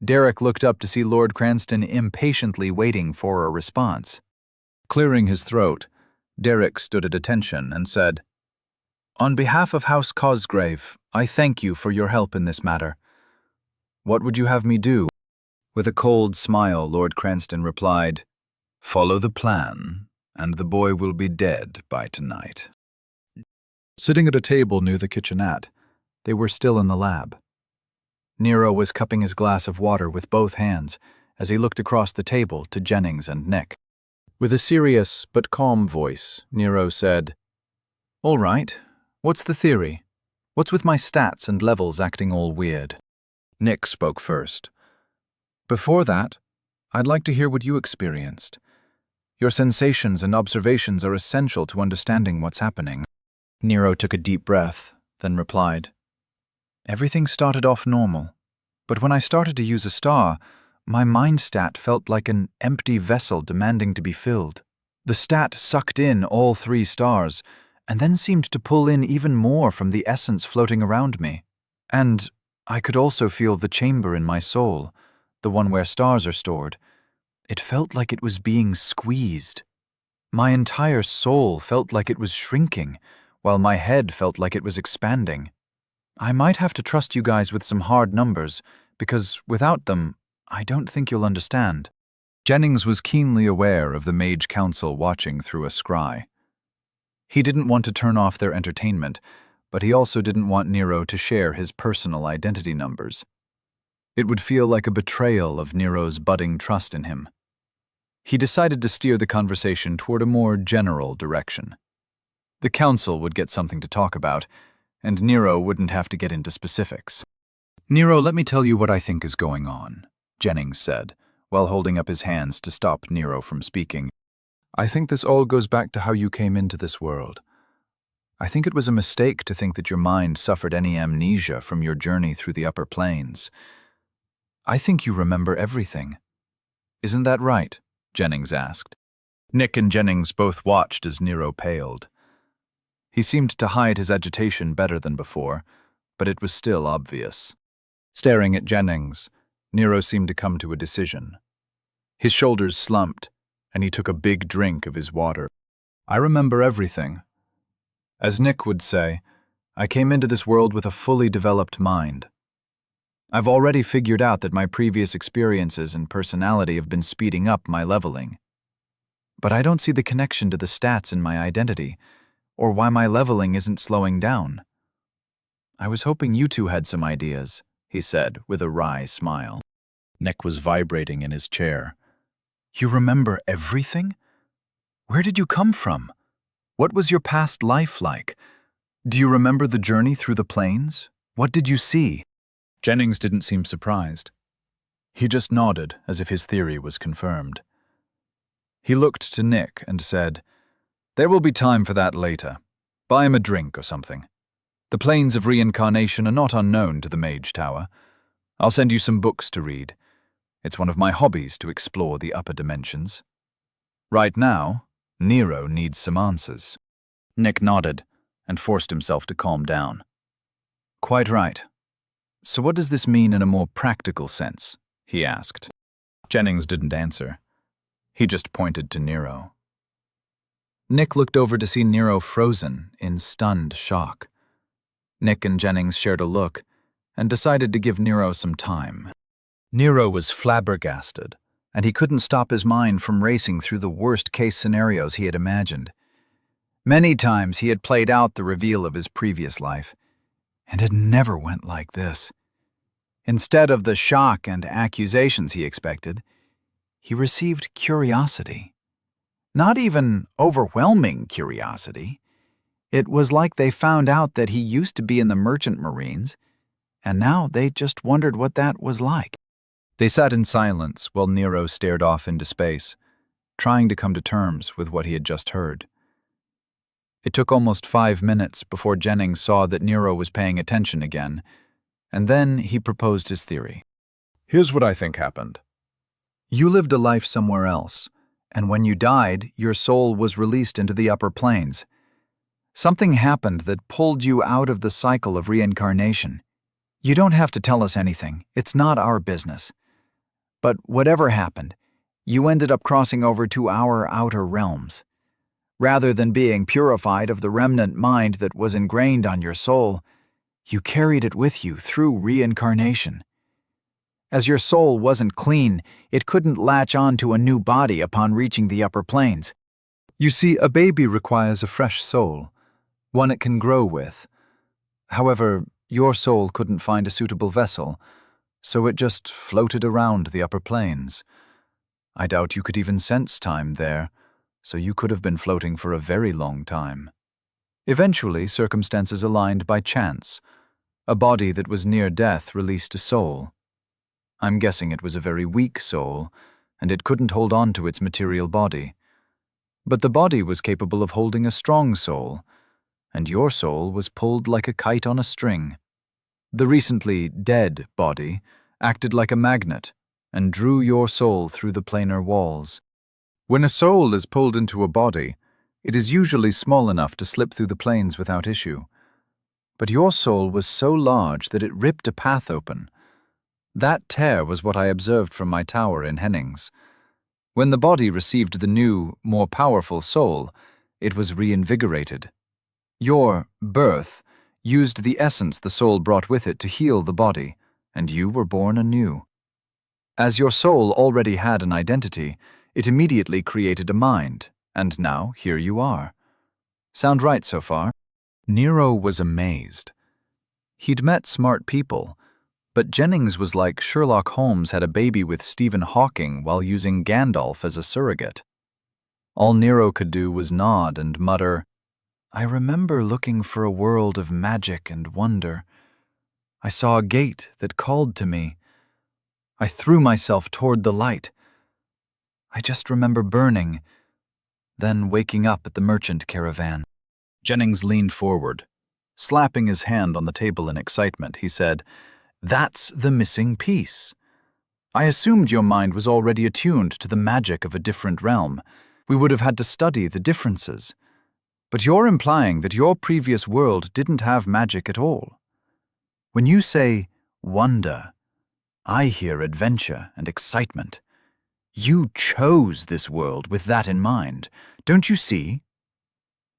Derek looked up to see Lord Cranston impatiently waiting for a response. Clearing his throat, Derek stood at attention and said, On behalf of House Cosgrave, I thank you for your help in this matter. What would you have me do? With a cold smile, Lord Cranston replied, Follow the plan, and the boy will be dead by tonight. Sitting at a table near the kitchenette, they were still in the lab. Nero was cupping his glass of water with both hands as he looked across the table to Jennings and Nick. With a serious but calm voice, Nero said, All right, what's the theory? What's with my stats and levels acting all weird? Nick spoke first. Before that, I'd like to hear what you experienced. Your sensations and observations are essential to understanding what's happening. Nero took a deep breath, then replied, Everything started off normal, but when I started to use a star, my mind stat felt like an empty vessel demanding to be filled. The stat sucked in all 3 stars, and then seemed to pull in even more from the essence floating around me. And I could also feel the chamber in my soul, the one where stars are stored. It felt like it was being squeezed. My entire soul felt like it was shrinking, while my head felt like it was expanding. I might have to trust you guys with some hard numbers, because without them, I don't think you'll understand. Jennings was keenly aware of the Mage Council watching through a scry. He didn't want to turn off their entertainment, but he also didn't want Nero to share his personal identity numbers. It would feel like a betrayal of Nero's budding trust in him. He decided to steer the conversation toward a more general direction. The council would get something to talk about, and Nero wouldn't have to get into specifics. "Nero, let me tell you what I think is going on," Jennings said, while holding up his hands to stop Nero from speaking. "I think this all goes back to how you came into this world. I think it was a mistake to think that your mind suffered any amnesia from your journey through the upper planes. I think you remember everything. Isn't that right?" Jennings asked. Nick and Jennings both watched as Nero paled. He seemed to hide his agitation better than before, but it was still obvious. Staring at Jennings, Nero seemed to come to a decision. His shoulders slumped, and he took a big drink of his water. "I remember everything. As Nick would say, I came into this world with a fully developed mind. I've already figured out that my previous experiences and personality have been speeding up my leveling. But I don't see the connection to the stats in my identity, or why my leveling isn't slowing down. I was hoping you two had some ideas," he said with a wry smile. Nick was vibrating in his chair. "You remember everything? Where did you come from? What was your past life like? Do you remember the journey through the plains? What did you see?" Jennings didn't seem surprised. He just nodded as if his theory was confirmed. He looked to Nick and said, "There will be time for that later. Buy him a drink or something. The planes of reincarnation are not unknown to the Mage Tower. I'll send you some books to read. It's one of my hobbies to explore the upper dimensions. Right now, Nero needs some answers." Nick nodded and forced himself to calm down. "Quite right. So what does this mean in a more practical sense?" he asked. Jennings didn't answer. He just pointed to Nero. Nick looked over to see Nero frozen in stunned shock. Nick and Jennings shared a look and decided to give Nero some time. Nero was flabbergasted, and he couldn't stop his mind from racing through the worst-case scenarios he had imagined. Many times he had played out the reveal of his previous life, and it never went like this. Instead of the shock and accusations he expected, he received curiosity. Not even overwhelming curiosity. It was like they found out that he used to be in the Merchant Marines, and now they just wondered what that was like. They sat in silence while Nero stared off into space, trying to come to terms with what he had just heard. It took almost 5 minutes before Jennings saw that Nero was paying attention again, and then he proposed his theory. "Here's what I think happened. You lived a life somewhere else, and when you died, your soul was released into the upper planes. Something happened that pulled you out of the cycle of reincarnation. You don't have to tell us anything. It's not our business. But whatever happened, you ended up crossing over to our outer realms. Rather than being purified of the remnant mind that was ingrained on your soul, you carried it with you through reincarnation. As your soul wasn't clean, it couldn't latch on to a new body upon reaching the upper planes. You see, a baby requires a fresh soul, one it can grow with. However, your soul couldn't find a suitable vessel, so it just floated around the upper planes. I doubt you could even sense time there, so you could have been floating for a very long time. Eventually, circumstances aligned by chance. A body that was near death released a soul. I'm guessing it was a very weak soul, and it couldn't hold on to its material body. But the body was capable of holding a strong soul, and your soul was pulled like a kite on a string. The recently dead body acted like a magnet and drew your soul through the planar walls. When a soul is pulled into a body, it is usually small enough to slip through the planes without issue. but your soul was so large that it ripped a path open. That tear was what I observed from my tower in Hennings. When the body received the new, more powerful soul, it was reinvigorated. Your birth used the essence the soul brought with it to heal the body, and you were born anew. As your soul already had an identity, it immediately created a mind, and now here you are. Sound right so far? Nero was amazed. He'd met smart people, but Jennings was like Sherlock Holmes had a baby with Stephen Hawking while using Gandalf as a surrogate. All Nero could do was nod and mutter, "I remember looking for a world of magic and wonder. I saw a gate that called to me. I threw myself toward the light. I just remember burning, then waking up at the merchant caravan." Jennings leaned forward. Slapping his hand on the table in excitement, he said, "That's the missing piece. I assumed your mind was already attuned to the magic of a different realm. We would have had to study the differences. But you're implying that your previous world didn't have magic at all. When you say wonder, I hear adventure and excitement. You chose this world with that in mind, don't you see?"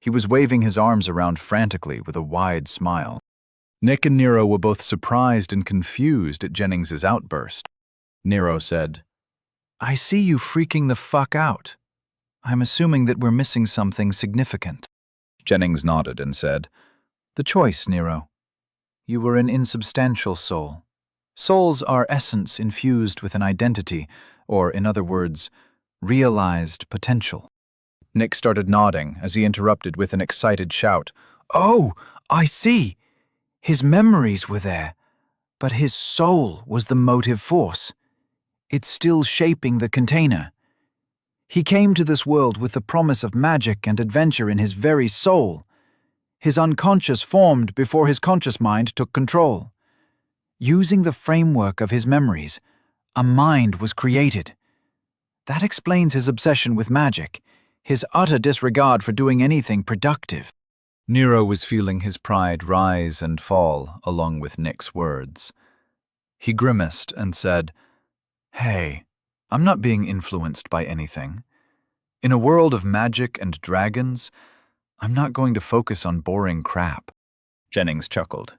He was waving his arms around frantically with a wide smile. Nick and Nero were both surprised and confused at Jennings's outburst. Nero said, "I see you freaking the fuck out. I'm assuming that we're missing something significant." Jennings nodded and said, "The choice, Nero. You were an insubstantial soul. Souls are essence infused with an identity, or, in other words, realized potential." Nick started nodding as he interrupted with an excited shout. "Oh, I see. His memories were there, but his soul was the motive force. It's still shaping the container. He came to this world with the promise of magic and adventure in his very soul. His unconscious formed before his conscious mind took control. Using the framework of his memories, a mind was created. That explains his obsession with magic, his utter disregard for doing anything productive." Nero was feeling his pride rise and fall along with Nick's words. He grimaced and said, "Hey, I'm not being influenced by anything. In a world of magic and dragons, I'm not going to focus on boring crap." Jennings chuckled.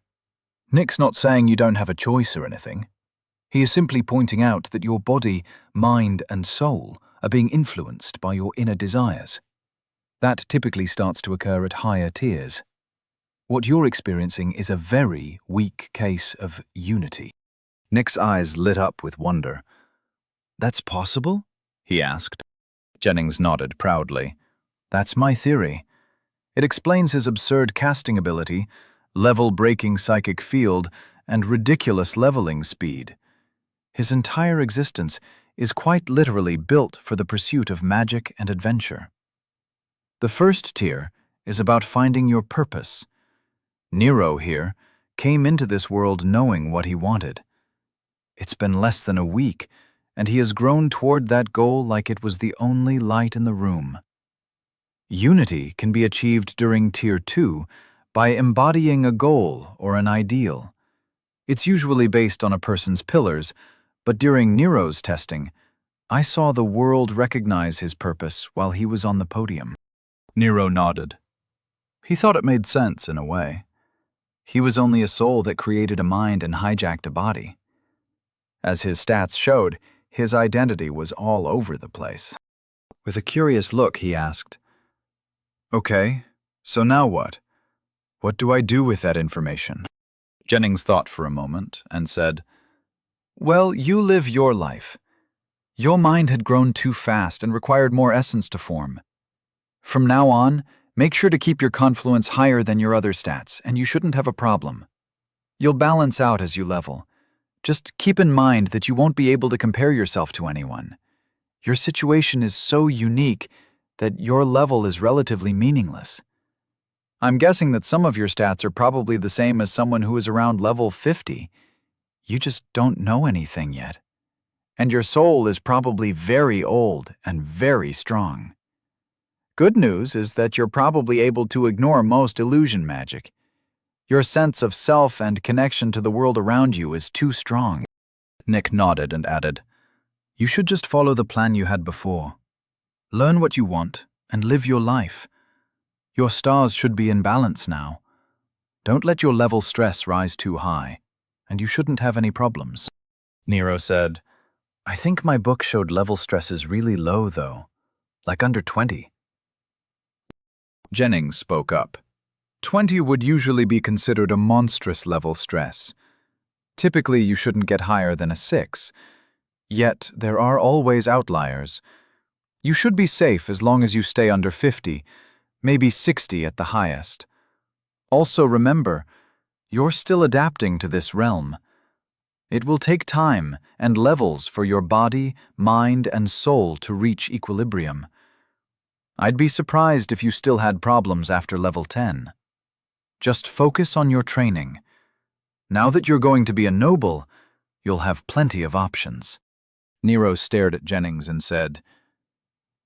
"Nick's not saying you don't have a choice or anything. He is simply pointing out that your body, mind, and soul are being influenced by your inner desires. That typically starts to occur at higher tiers. What you're experiencing is a very weak case of unity." Nick's eyes lit up with wonder. "That's possible?" he asked. Jennings nodded proudly. "That's my theory. It explains his absurd casting ability, level-breaking psychic field, and ridiculous leveling speed. His entire existence is quite literally built for the pursuit of magic and adventure. The first tier is about finding your purpose. Nero here came into this world knowing what he wanted. It's been less than a week, and he has grown toward that goal like it was the only light in the room. Unity can be achieved during Tier 2 by embodying a goal or an ideal. It's usually based on a person's pillars, but during Nero's testing, I saw the world recognize his purpose while he was on the podium." Nero nodded. He thought it made sense in a way. He was only a soul that created a mind and hijacked a body. As his stats showed, his identity was all over the place. With a curious look, he asked, "Okay, so now what? What do I do with that information?" Jennings thought for a moment and said, "Well, you live your life. Your mind had grown too fast and required more essence to form. From now on, make sure to keep your confluence higher than your other stats, and you shouldn't have a problem. You'll balance out as you level. Just keep in mind that you won't be able to compare yourself to anyone. Your situation is so unique that your level is relatively meaningless. I'm guessing that some of your stats are probably the same as someone who is around level 50. You just don't know anything yet. And your soul is probably very old and very strong. Good news is that you're probably able to ignore most illusion magic. Your sense of self and connection to the world around you is too strong. Nick nodded and added, "You should just follow the plan you had before. Learn what you want and live your life. Your stars should be in balance now. Don't let your level stress rise too high, and you shouldn't have any problems." Nero said, "I think my book showed level stresses really low, though, like under 20. Jennings spoke up. 20 would usually be considered a monstrous level stress. Typically, you shouldn't get higher than a 6. Yet, there are always outliers. You should be safe as long as you stay under 50, maybe 60 at the highest. Also remember, you're still adapting to this realm. It will take time and levels for your body, mind, and soul to reach equilibrium. I'd be surprised if you still had problems after level 10. Just focus on your training. Now that you're going to be a noble, you'll have plenty of options." Nero stared at Jennings and said,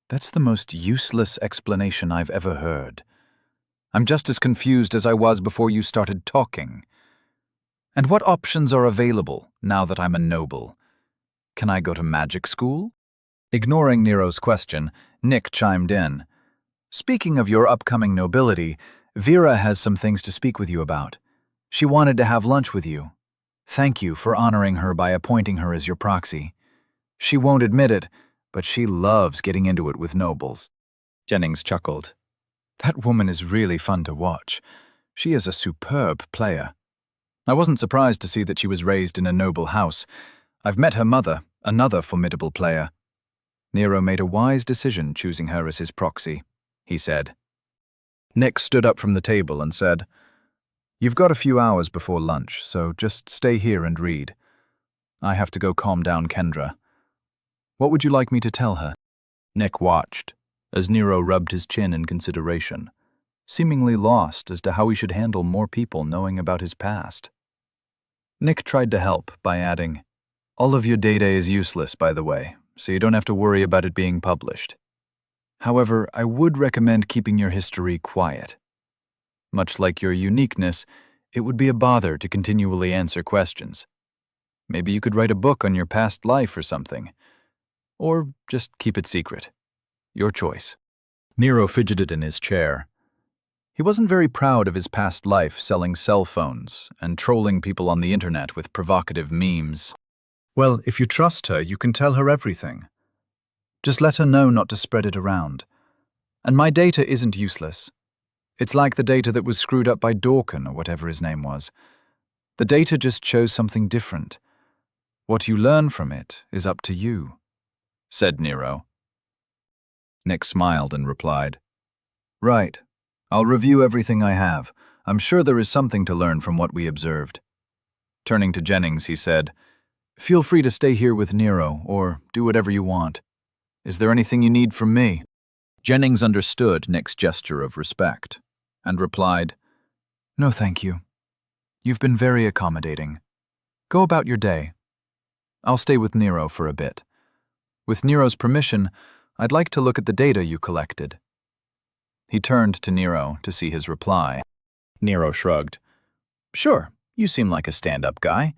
"That's the most useless explanation I've ever heard. I'm just as confused as I was before you started talking. And what options are available now that I'm a noble? Can I go to magic school?" Ignoring Nero's question, Nick chimed in. "Speaking of your upcoming nobility, Vera has some things to speak with you about. She wanted to have lunch with you. Thank you for honoring her by appointing her as your proxy. She won't admit it, but she loves getting into it with nobles." Jennings chuckled. "That woman is really fun to watch. She is a superb player. I wasn't surprised to see that she was raised in a noble house. I've met her mother, another formidable player. Nero made a wise decision choosing her as his proxy," he said. Nick stood up from the table and said, "You've got a few hours before lunch, so just stay here and read. I have to go calm down Kendra. What would you like me to tell her?" Nick watched as Nero rubbed his chin in consideration, seemingly lost as to how he should handle more people knowing about his past. Nick tried to help by adding, "All of your data is useless, by the way, so you don't have to worry about it being published. However, I would recommend keeping your history quiet. Much like your uniqueness, it would be a bother to continually answer questions. Maybe you could write a book on your past life or something. Or just keep it secret. Your choice." Nero fidgeted in his chair. He wasn't very proud of his past life selling cell phones and trolling people on the internet with provocative memes. "Well, if you trust her, you can tell her everything. Just let her know not to spread it around. And my data isn't useless. It's like the data that was screwed up by Dawkin or whatever his name was. The data just shows something different. What you learn from it is up to you," said Nero. Nick smiled and replied, "Right. I'll review everything I have. I'm sure there is something to learn from what we observed." Turning to Jennings, he said, "Feel free to stay here with Nero, or do whatever you want. Is there anything you need from me?" Jennings understood Nick's gesture of respect, and replied, "No, thank you. You've been very accommodating. Go about your day. I'll stay with Nero for a bit. With Nero's permission, I'd like to look at the data you collected." He turned to Nero to see his reply. Nero shrugged. "Sure, you seem like a stand-up guy.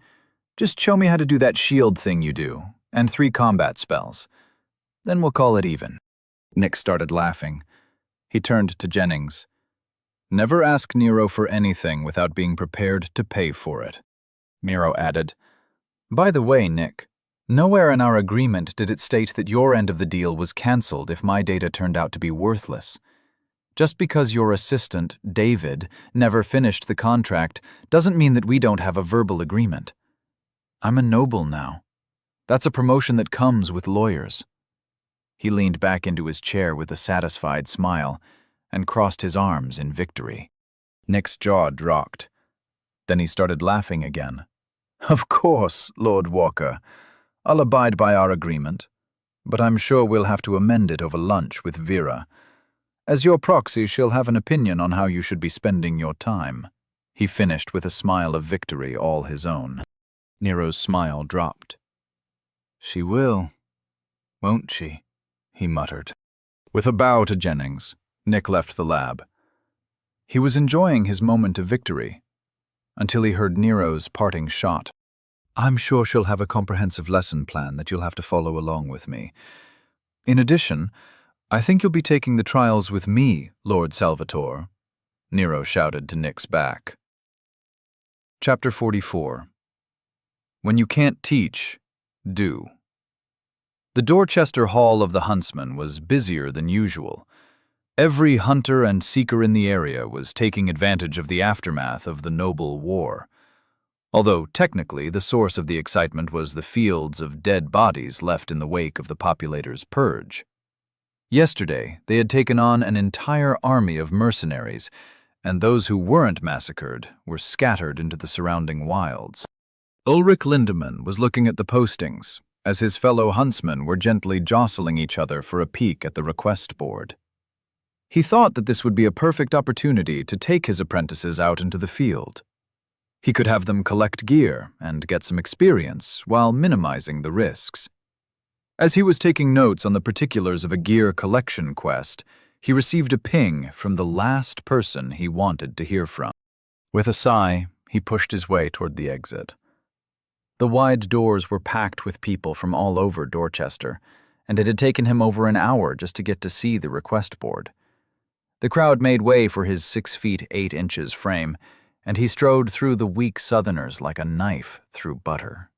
Just show me how to do that shield thing you do, and 3 combat spells. Then we'll call it even." Nick started laughing. He turned to Jennings. "Never ask Nero for anything without being prepared to pay for it." Nero added, "By the way, Nick, nowhere in our agreement did it state that your end of the deal was cancelled if my data turned out to be worthless. Just because your assistant, David, never finished the contract doesn't mean that we don't have a verbal agreement. I'm a noble now. That's a promotion that comes with lawyers." He leaned back into his chair with a satisfied smile and crossed his arms in victory. Nick's jaw dropped. Then he started laughing again. "Of course, Lord Walker. I'll abide by our agreement, but I'm sure we'll have to amend it over lunch with Vera. As your proxy, she'll have an opinion on how you should be spending your time." He finished with a smile of victory all his own. Nero's smile dropped. "She will, won't she?" he muttered. With a bow to Jennings, Nick left the lab. He was enjoying his moment of victory, until he heard Nero's parting shot. I'm sure she'll have a comprehensive lesson plan that you'll have to follow along with me. In addition, I think you'll be taking the trials with me, Lord Salvatore, Nero shouted to Nick's back. Chapter 44. When you can't teach, do. The Dorchester Hall of the Huntsman was busier than usual. Every hunter and seeker in the area was taking advantage of the aftermath of the Noble War. Although technically the source of the excitement was the fields of dead bodies left in the wake of the populators' purge. Yesterday, they had taken on an entire army of mercenaries, and those who weren't massacred were scattered into the surrounding wilds. Ulrich Lindemann was looking at the postings, as his fellow huntsmen were gently jostling each other for a peek at the request board. He thought that this would be a perfect opportunity to take his apprentices out into the field. He could have them collect gear and get some experience while minimizing the risks. As he was taking notes on the particulars of a gear collection quest, he received a ping from the last person he wanted to hear from. With a sigh, he pushed his way toward the exit. The wide doors were packed with people from all over Dorchester, and it had taken him over an hour just to get to see the request board. The crowd made way for his 6 feet 8 inches frame, and he strode through the weak Southerners like a knife through butter.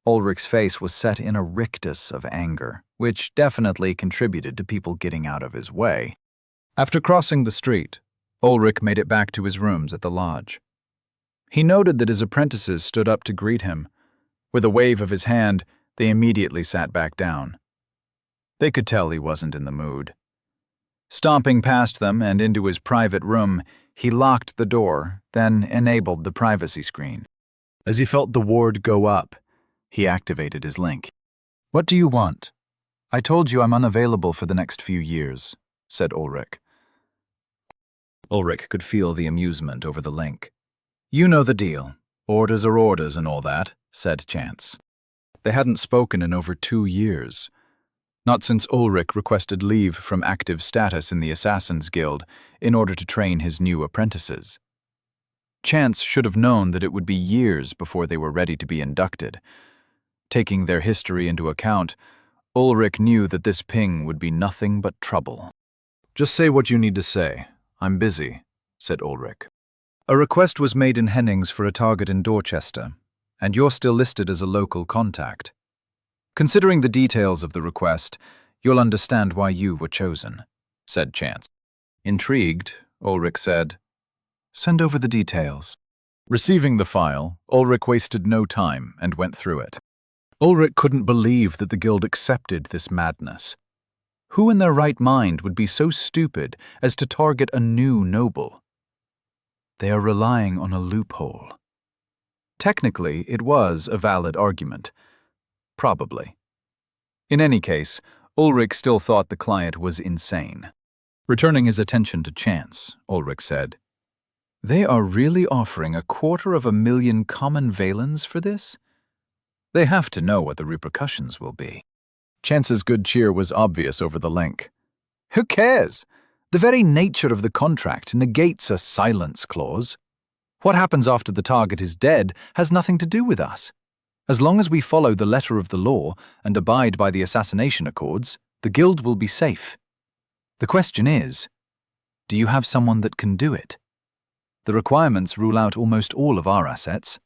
Ulrich's face was set in a rictus of anger, which definitely contributed to people getting out of his way. After crossing the street, Ulrich made it back to his rooms at the lodge. He noted that his apprentices stood up to greet him. With a wave of his hand, they immediately sat back down. They could tell he wasn't in the mood. Stomping past them and into his private room, he locked the door, then enabled the privacy screen. As he felt the ward go up, he activated his link. "What do you want? I told you I'm unavailable for the next few years," said Ulrich. Ulrich could feel the amusement over the link. "You know the deal. Orders are orders and all that," said Chance. They hadn't spoken in over 2 years. Not since Ulrich requested leave from active status in the Assassin's Guild in order to train his new apprentices. Chance should have known that it would be years before they were ready to be inducted. Taking their history into account, Ulrich knew that this ping would be nothing but trouble. "Just say what you need to say. I'm busy," said Ulrich. "A request was made in Hennings for a target in Dorchester, and you're still listed as a local contact. Considering the details of the request, you'll understand why you were chosen," said Chance. Intrigued, Ulrich said, "Send over the details." Receiving the file, Ulrich wasted no time and went through it. Ulrich couldn't believe that the guild accepted this madness. Who in their right mind would be so stupid as to target a new noble? They are relying on a loophole. Technically, it was a valid argument. Probably. In any case, Ulrich still thought the client was insane. Returning his attention to Chance, Ulrich said, "They are really offering 250,000 common valens for this? They have to know what the repercussions will be." Chance's good cheer was obvious over the link. "Who cares? The very nature of the contract negates a silence clause. What happens after the target is dead has nothing to do with us. As long as we follow the letter of the law and abide by the assassination accords, the guild will be safe. The question is, do you have someone that can do it? The requirements rule out almost all of our assets.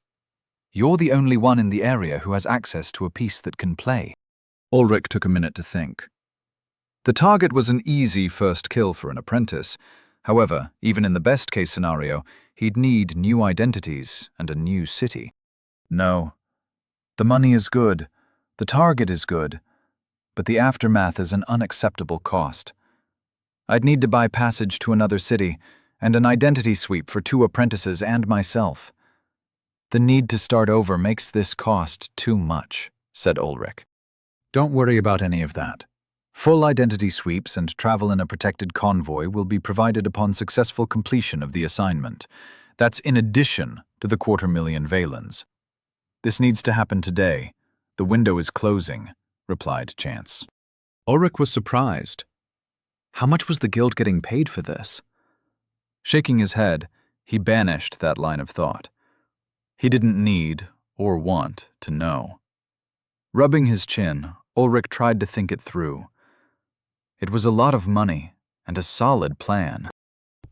You're the only one in the area who has access to a piece that can play." Ulrich took a minute to think. The target was an easy first kill for an apprentice. However, even in the best-case scenario, he'd need new identities and a new city. "No. The money is good, the target is good, but the aftermath is an unacceptable cost. I'd need to buy passage to another city and an identity sweep for 2 apprentices and myself. The need to start over makes this cost too much," said Ulrich. "Don't worry about any of that. Full identity sweeps and travel in a protected convoy will be provided upon successful completion of the assignment. That's in addition to the 250,000 valens. This needs to happen today. The window is closing," replied Chance. Ulrich was surprised. How much was the guild getting paid for this? Shaking his head, He banished that line of thought. He didn't need or want to know. Rubbing his chin, Ulrich tried to think it through. It was a lot of money and a solid plan.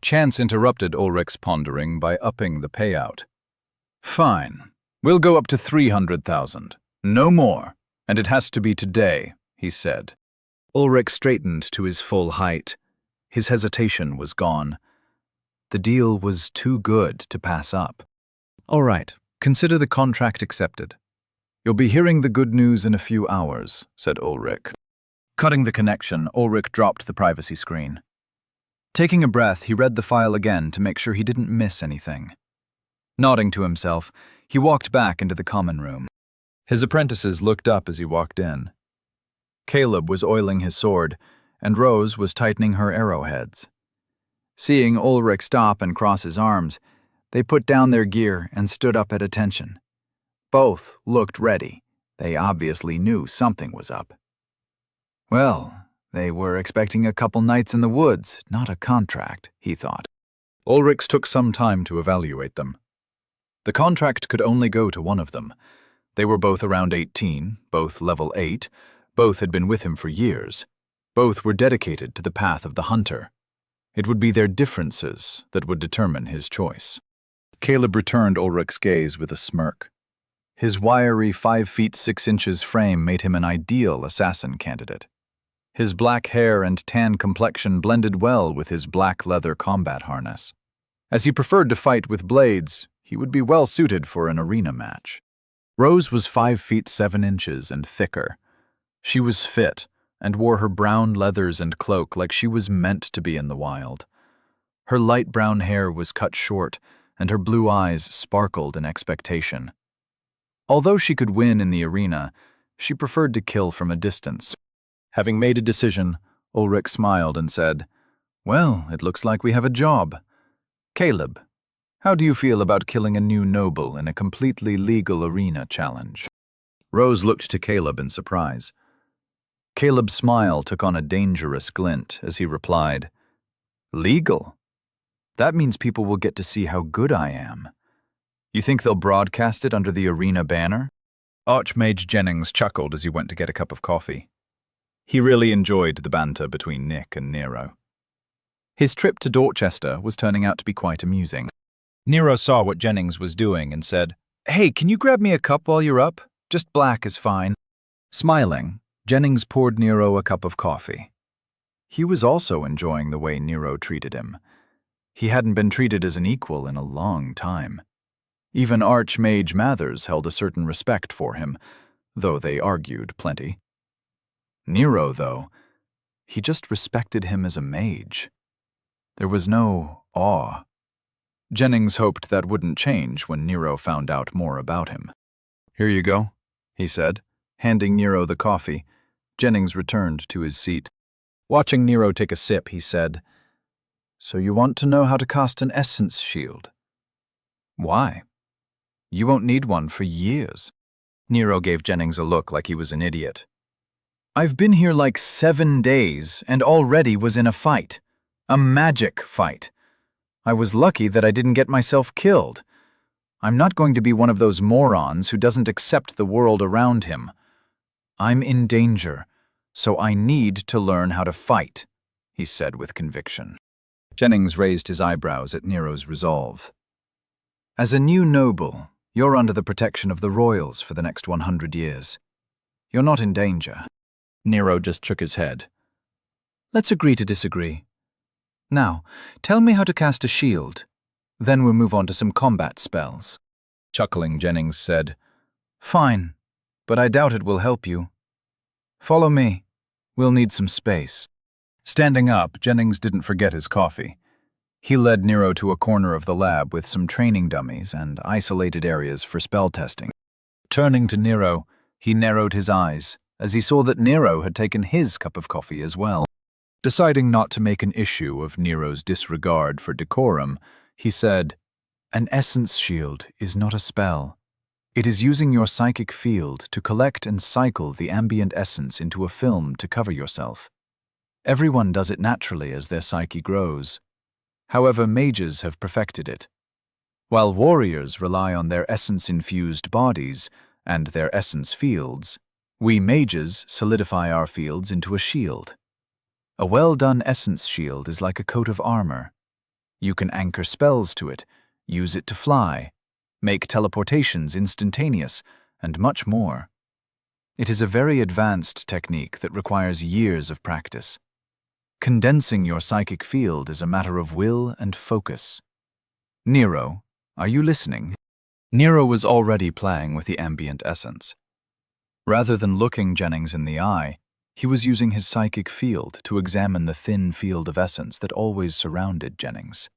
Chance interrupted Ulrich's pondering by upping the payout. Fine. We'll go up to 300,000. No more. And it has to be today, he said. Ulrich straightened to his full height. His hesitation was gone. The deal was too good to pass up. All right, consider the contract accepted. You'll be hearing the good news in a few hours, said Ulrich. Cutting the connection, Ulrich dropped the privacy screen. Taking a breath, he read the file again to make sure he didn't miss anything. Nodding to himself, he walked back into the common room. His apprentices looked up as he walked in. Caleb was oiling his sword, and Rose was tightening her arrowheads. Seeing Ulrich stop and cross his arms, they put down their gear and stood up at attention. Both looked ready. They obviously knew something was up. Well, they were expecting a couple nights in the woods, not a contract, he thought. Ulrich took some time to evaluate them. The contract could only go to one of them. They were both around 18, both level 8, both had been with him for years. Both were dedicated to the path of the hunter. It would be their differences that would determine his choice. Caleb returned Ulrich's gaze with a smirk. His wiry 5 feet 6 inches frame made him an ideal assassin candidate. His black hair and tan complexion blended well with his black leather combat harness. As he preferred to fight with blades, he would be well suited for an arena match. Rose was 5 feet 7 inches and thicker. She was fit and wore her brown leathers and cloak like she was meant to be in the wild. Her light brown hair was cut short, and her blue eyes sparkled in expectation. Although she could win in the arena, she preferred to kill from a distance. Having made a decision, Ulrich smiled and said, "Well, it looks like we have a job. Caleb, how do you feel about killing a new noble in a completely legal arena challenge?" Rose looked to Caleb in surprise. Caleb's smile took on a dangerous glint as he replied, "Legal? That means people will get to see how good I am. You think they'll broadcast it under the arena banner?" Archmage Jennings chuckled as he went to get a cup of coffee. He really enjoyed the banter between Nick and Nero. His trip to Dorchester was turning out to be quite amusing. Nero saw what Jennings was doing and said, "Hey, can you grab me a cup while you're up? Just black is fine." Smiling, Jennings poured Nero a cup of coffee. He was also enjoying the way Nero treated him. He hadn't been treated as an equal in a long time. Even Archmage Mathers held a certain respect for him, though they argued plenty. Nero, though, he just respected him as a mage. There was no awe. Jennings hoped that wouldn't change when Nero found out more about him. "Here you go," he said, handing Nero the coffee. Jennings returned to his seat. Watching Nero take a sip, he said, "So you want to know how to cast an essence shield? Why? You won't need one for years." Nero gave Jennings a look like he was an idiot. "I've been here like 7 days and already was in a fight. A magic fight. I was lucky that I didn't get myself killed. I'm not going to be one of those morons who doesn't accept the world around him. I'm in danger, so I need to learn how to fight," he said with conviction. Jennings raised his eyebrows at Nero's resolve. "As a new noble, you're under the protection of the royals for the next 100 years. You're not in danger." Nero just shook his head. "Let's agree to disagree. Now, tell me how to cast a shield. Then we'll move on to some combat spells." Chuckling, Jennings said, "Fine, but I doubt it will help you. Follow me. We'll need some space." Standing up, Jennings didn't forget his coffee. He led Nero to a corner of the lab with some training dummies and isolated areas for spell testing. Turning to Nero, he narrowed his eyes as he saw that Nero had taken his cup of coffee as well. Deciding not to make an issue of Nero's disregard for decorum, he said, "An essence shield is not a spell. It is using your psychic field to collect and cycle the ambient essence into a film to cover yourself. Everyone does it naturally as their psyche grows. However, mages have perfected it, While warriors rely on their essence-infused bodies and their essence fields, we mages solidify our fields into a shield. A well-done essence shield is like a coat of armor. You can anchor spells to it, use it to fly, make teleportations instantaneous, and much more. It is a very advanced technique that requires years of practice. Condensing your psychic field is a matter of will and focus. Nero, are you listening? Nero was already playing with the ambient essence. Rather than looking Jennings in the eye, he was using his psychic field to examine the thin field of essence that always surrounded Jennings.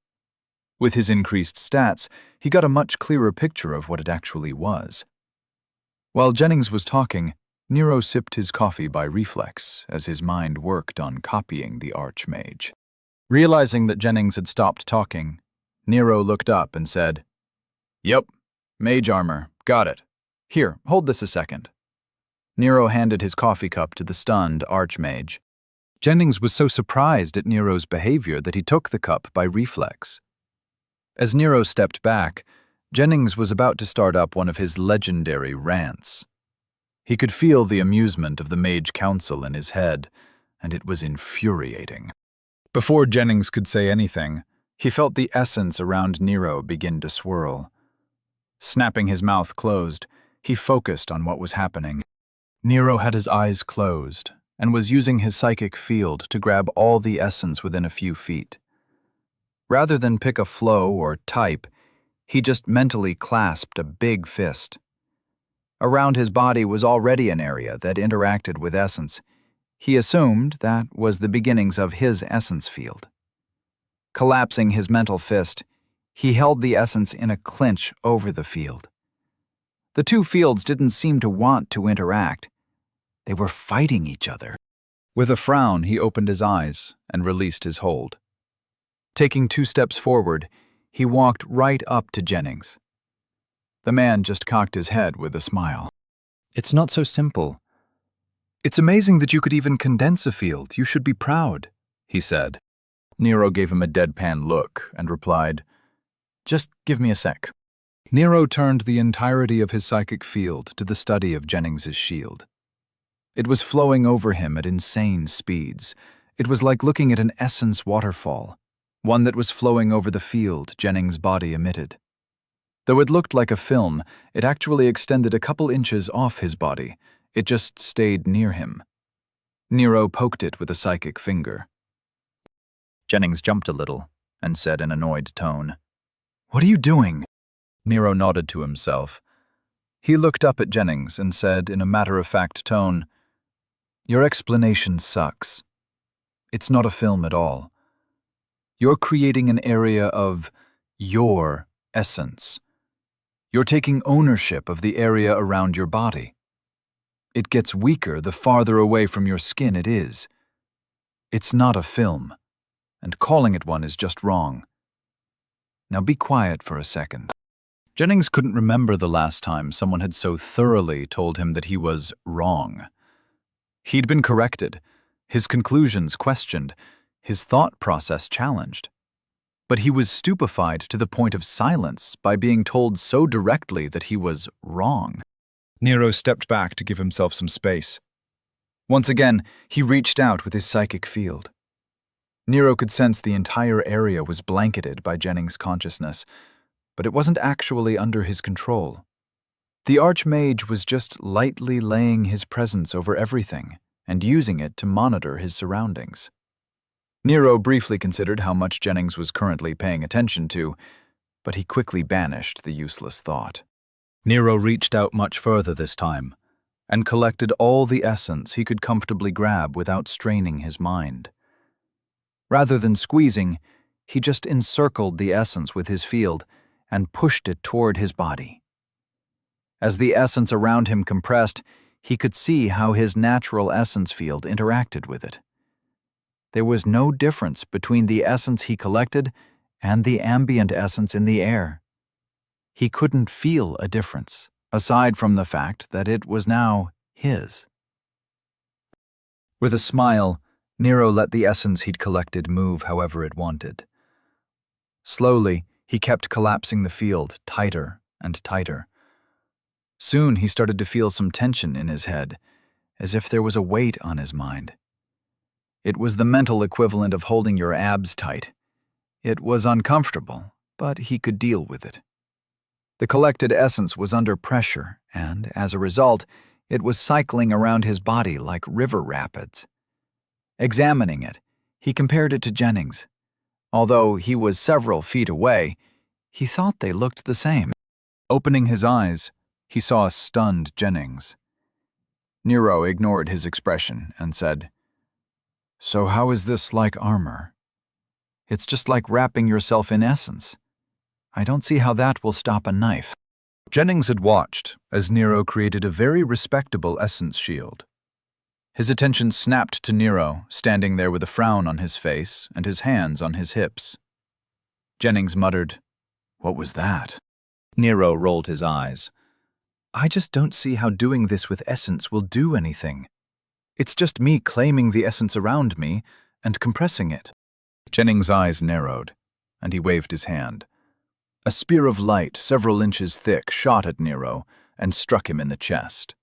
With his increased stats, he got a much clearer picture of what it actually was. While Jennings was talking, Nero sipped his coffee by reflex as his mind worked on copying the Archmage. Realizing that Jennings had stopped talking, Nero looked up and said, "Yep, mage armor, got it. Here, hold this a second." Nero handed his coffee cup to the stunned Archmage. Jennings was so surprised at Nero's behavior that he took the cup by reflex. As Nero stepped back, Jennings was about to start up one of his legendary rants. He could feel the amusement of the Mage Council in his head, and it was infuriating. Before Jennings could say anything, he felt the essence around Nero begin to swirl. Snapping his mouth closed, he focused on what was happening. Nero had his eyes closed and was using his psychic field to grab all the essence within a few feet. Rather than pick a flow or type, he just mentally clasped a big fist. Around his body was already an area that interacted with essence. He assumed that was the beginnings of his essence field. Collapsing his mental fist, he held the essence in a clinch over the field. The two fields didn't seem to want to interact. They were fighting each other. With a frown, he opened his eyes and released his hold. Taking 2 steps forward, he walked right up to Jennings. The man just cocked his head with a smile. "It's not so simple. It's amazing that you could even condense a field. You should be proud," he said. Nero gave him a deadpan look and replied, "Just give me a sec." Nero turned the entirety of his psychic field to the study of Jennings's shield. It was flowing over him at insane speeds. It was like looking at an essence waterfall, one that was flowing over the field Jennings' body emitted. Though it looked like a film, it actually extended a couple inches off his body. It just stayed near him. Nero poked it with a psychic finger. Jennings jumped a little and said in an annoyed tone, "What are you doing?" Nero nodded to himself. He looked up at Jennings and said in a matter-of-fact tone, "Your explanation sucks. It's not a film at all. You're creating an area of your essence. You're taking ownership of the area around your body. It gets weaker the farther away from your skin it is. It's not a film, and calling it one is just wrong. Now be quiet for a second." Jennings couldn't remember the last time someone had so thoroughly told him that he was wrong. He'd been corrected, his conclusions questioned, his thought process challenged. But he was stupefied to the point of silence by being told so directly that he was wrong. Nero stepped back to give himself some space. Once again, he reached out with his psychic field. Nero could sense the entire area was blanketed by Jennings' consciousness, but it wasn't actually under his control. The Archmage was just lightly laying his presence over everything and using it to monitor his surroundings. Nero briefly considered how much Jennings was currently paying attention to, but he quickly banished the useless thought. Nero reached out much further this time and collected all the essence he could comfortably grab without straining his mind. Rather than squeezing, he just encircled the essence with his field and pushed it toward his body. As the essence around him compressed, he could see how his natural essence field interacted with it. There was no difference between the essence he collected and the ambient essence in the air. He couldn't feel a difference, aside from the fact that it was now his. With a smile, Nero let the essence he'd collected move however it wanted. Slowly, He kept collapsing the field tighter and tighter. Soon he started to feel some tension in his head, as if there was a weight on his mind. It was the mental equivalent of holding your abs tight. It was uncomfortable, but he could deal with it. The collected essence was under pressure, and, as a result, it was cycling around his body like river rapids. Examining it, he compared it to Jennings. Although he was several feet away, he thought they looked the same. Opening his eyes, he saw a stunned Jennings. Nero ignored his expression and said, "So how is this like armor? It's just like wrapping yourself in essence. I don't see how that will stop a knife." Jennings had watched as Nero created a very respectable essence shield. His attention snapped to Nero, standing there with a frown on his face and his hands on his hips. Jennings muttered, "What was that?" Nero rolled his eyes. "I just don't see how doing this with essence will do anything. It's just me claiming the essence around me and compressing it." Jennings' eyes narrowed, and he waved his hand. A spear of light several inches thick shot at Nero and struck him in the chest.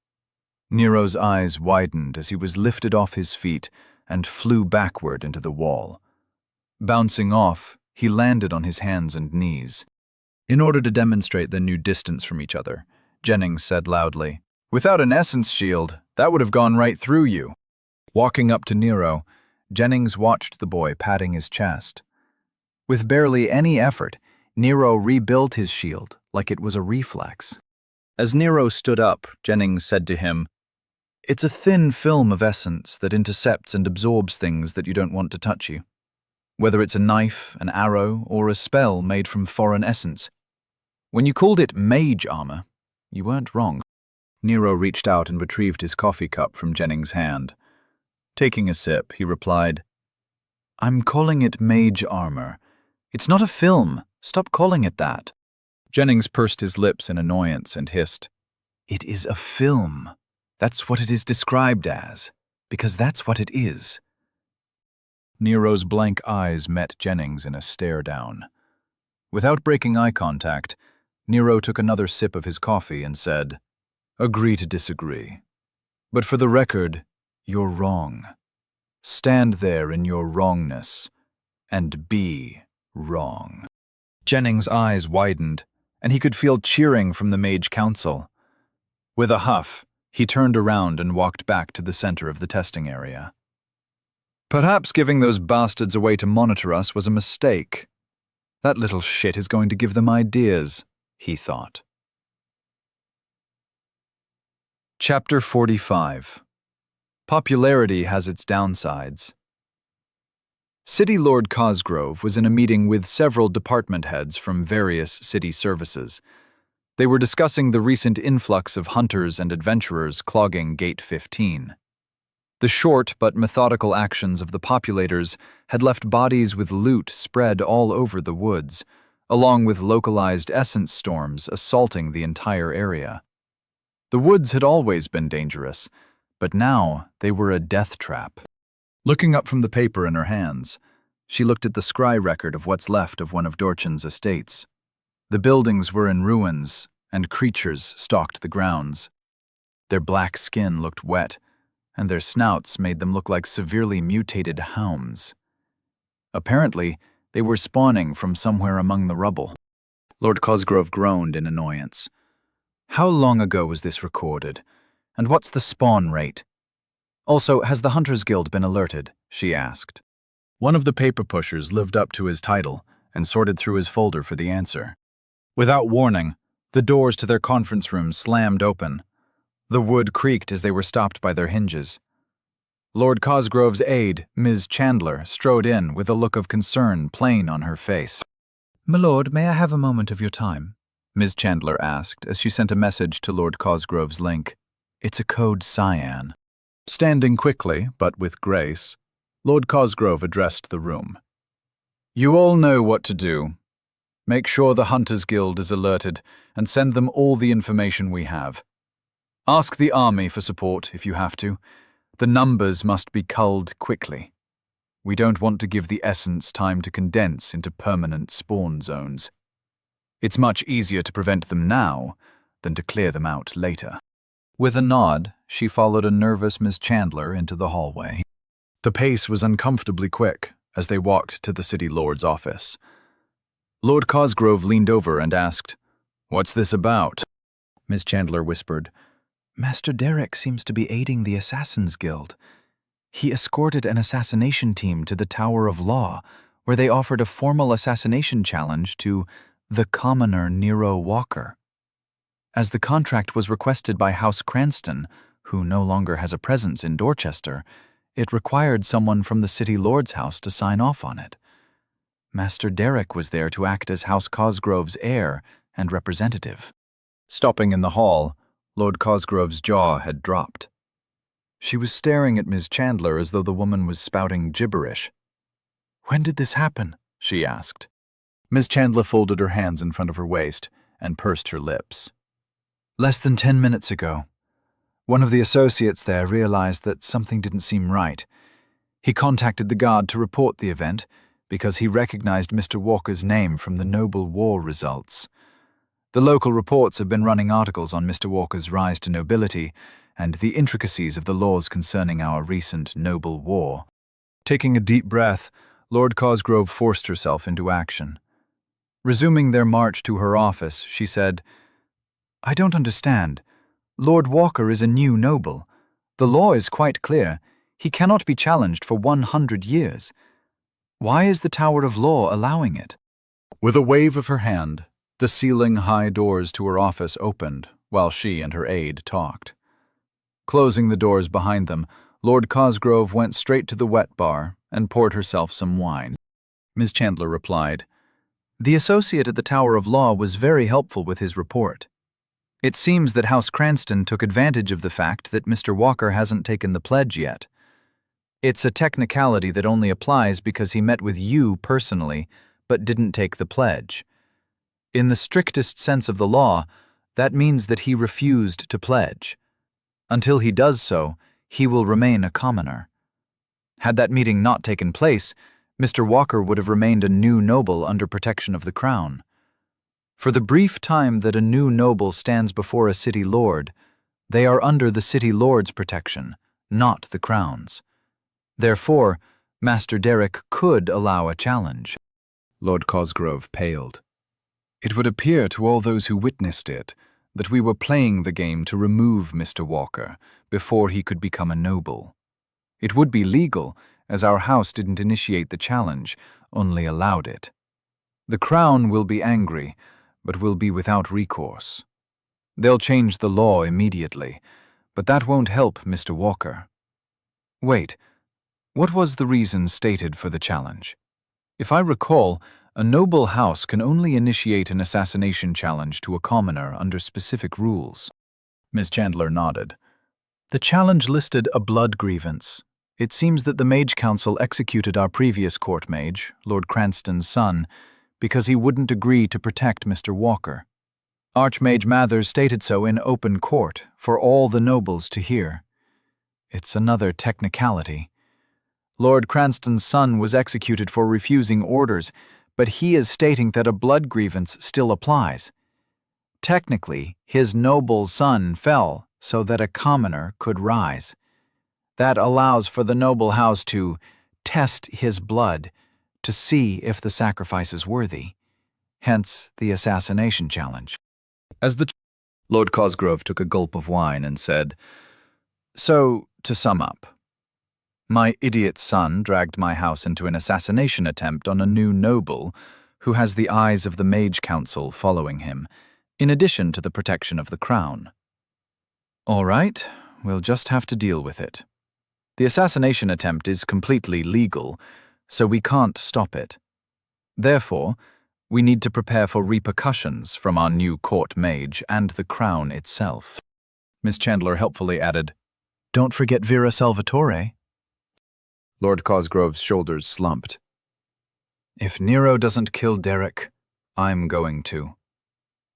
Nero's eyes widened as he was lifted off his feet and flew backward into the wall. Bouncing off, he landed on his hands and knees. In order to demonstrate the new distance from each other, Jennings said loudly, "Without an essence shield, that would have gone right through you." Walking up to Nero, Jennings watched the boy patting his chest. With barely any effort, Nero rebuilt his shield like it was a reflex. As Nero stood up, Jennings said to him, "It's a thin film of essence that intercepts and absorbs things that you don't want to touch you. Whether it's a knife, an arrow, or a spell made from foreign essence. When you called it mage armor, you weren't wrong." Nero reached out and retrieved his coffee cup from Jennings' hand. Taking a sip, he replied, "I'm calling it mage armor. It's not a film. Stop calling it that." Jennings pursed his lips in annoyance and hissed, "It is a film. That's what it is described as, because that's what it is." Nero's blank eyes met Jennings in a stare down. Without breaking eye contact, Nero took another sip of his coffee and said, "Agree to disagree. But for the record, you're wrong. Stand there in your wrongness and be wrong." Jennings' eyes widened, and he could feel cheering from the Mage Council. With a huff, he turned around and walked back to the center of the testing area. Perhaps giving those bastards away to monitor us was a mistake. That little shit is going to give them ideas, he thought. Chapter 45. Popularity has its downsides. City Lord Cosgrove was in a meeting with several department heads from various city services. They were discussing the recent influx of hunters and adventurers clogging Gate 15. The short but methodical actions of the populators had left bodies with loot spread all over the woods, along with localized essence storms assaulting the entire area. The woods had always been dangerous, but now they were a death trap. Looking up from the paper in her hands, she looked at the scry record of what's left of one of Dorchin's estates. The buildings were in ruins, and creatures stalked the grounds. Their black skin looked wet, and their snouts made them look like severely mutated hounds. Apparently, they were spawning from somewhere among the rubble. Lord Cosgrove groaned in annoyance. How long ago was this recorded? And what's the spawn rate? Also, has the Hunters Guild been alerted? She asked. One of the paper pushers lived up to his title and sorted through his folder for the answer. Without warning, the doors to their conference room slammed open. The wood creaked as they were stopped by their hinges. Lord Cosgrove's aide, Ms. Chandler, strode in with a look of concern plain on her face. "My lord, may I have a moment of your time?" Ms. Chandler asked as she sent a message to Lord Cosgrove's link. "It's a code cyan." Standing quickly, but with grace, Lord Cosgrove addressed the room. "You all know what to do. Make sure the Hunters Guild is alerted and send them all the information we have. Ask the army for support if you have to. The numbers must be culled quickly. We don't want to give the essence time to condense into permanent spawn zones." It's much easier to prevent them now than to clear them out later. With a nod, she followed a nervous Miss Chandler into the hallway. The pace was uncomfortably quick as they walked to the City Lord's office. Lord Cosgrove leaned over and asked, "What's this about?" Miss Chandler whispered, "Master Derek seems to be aiding the Assassin's Guild. He escorted an assassination team to the Tower of Law, where they offered a formal assassination challenge to the commoner Nero Walker. As the contract was requested by House Cranston, who no longer has a presence in Dorchester, it required someone from the City Lord's house to sign off on it. Master Derek was there to act as House Cosgrove's heir and representative." Stopping in the hall, Lord Cosgrove's jaw had dropped. She was staring at Miss Chandler as though the woman was spouting gibberish. "When did this happen?" she asked. Miss Chandler folded her hands in front of her waist and pursed her lips. "Less than 10 minutes ago. One of the associates there realized that something didn't seem right. He contacted the guard to report the event because he recognized Mr. Walker's name from the Noble War results. The local reports have been running articles on Mr. Walker's rise to nobility and the intricacies of the laws concerning our recent Noble War." Taking a deep breath, Lord Cosgrove forced herself into action. Resuming their march to her office, she said, "I don't understand. Lord Walker is a new noble. The law is quite clear. He cannot be challenged for 100 years. Why is the Tower of Law allowing it?" With a wave of her hand, the ceiling-high doors to her office opened while she and her aide talked. Closing the doors behind them, Lord Cosgrove went straight to the wet bar and poured herself some wine. Miss Chandler replied, "The associate at the Tower of Law was very helpful with his report. It seems that House Cranston took advantage of the fact that Mr. Walker hasn't taken the pledge yet. It's a technicality that only applies because he met with you personally, but didn't take the pledge. In the strictest sense of the law, that means that he refused to pledge. Until he does so, he will remain a commoner. Had that meeting not taken place, Mr. Walker would have remained a new noble under protection of the Crown. For the brief time that a new noble stands before a city lord, they are under the city lord's protection, not the Crown's. Therefore, Master Derek could allow a challenge." Lord Cosgrove paled. "It would appear to all those who witnessed it that we were playing the game to remove Mr. Walker before he could become a noble. It would be legal, as our house didn't initiate the challenge, only allowed it. The Crown will be angry, but will be without recourse. They'll change the law immediately, but that won't help Mr. Walker. Wait, what was the reason stated for the challenge? If I recall, a noble house can only initiate an assassination challenge to a commoner under specific rules." Miss Chandler nodded. "The challenge listed a blood grievance. It seems that the Mage Council executed our previous court mage, Lord Cranston's son, because he wouldn't agree to protect Mr. Walker. Archmage Mathers stated so in open court for all the nobles to hear. It's another technicality. Lord Cranston's son was executed for refusing orders, but he is stating that a blood grievance still applies. Technically, his noble son fell so that a commoner could rise. That allows for the noble house to test his blood to see if the sacrifice is worthy. Hence the assassination challenge." Lord Cosgrove took a gulp of wine and said, "So, to sum up, my idiot son dragged my house into an assassination attempt on a new noble who has the eyes of the Mage Council following him, in addition to the protection of the Crown. All right, we'll just have to deal with it. The assassination attempt is completely legal, so we can't stop it. Therefore, we need to prepare for repercussions from our new court mage and the Crown itself." Miss Chandler helpfully added, "Don't forget Vera Salvatore." Lord Cosgrove's shoulders slumped. "If Nero doesn't kill Derek, I'm going to.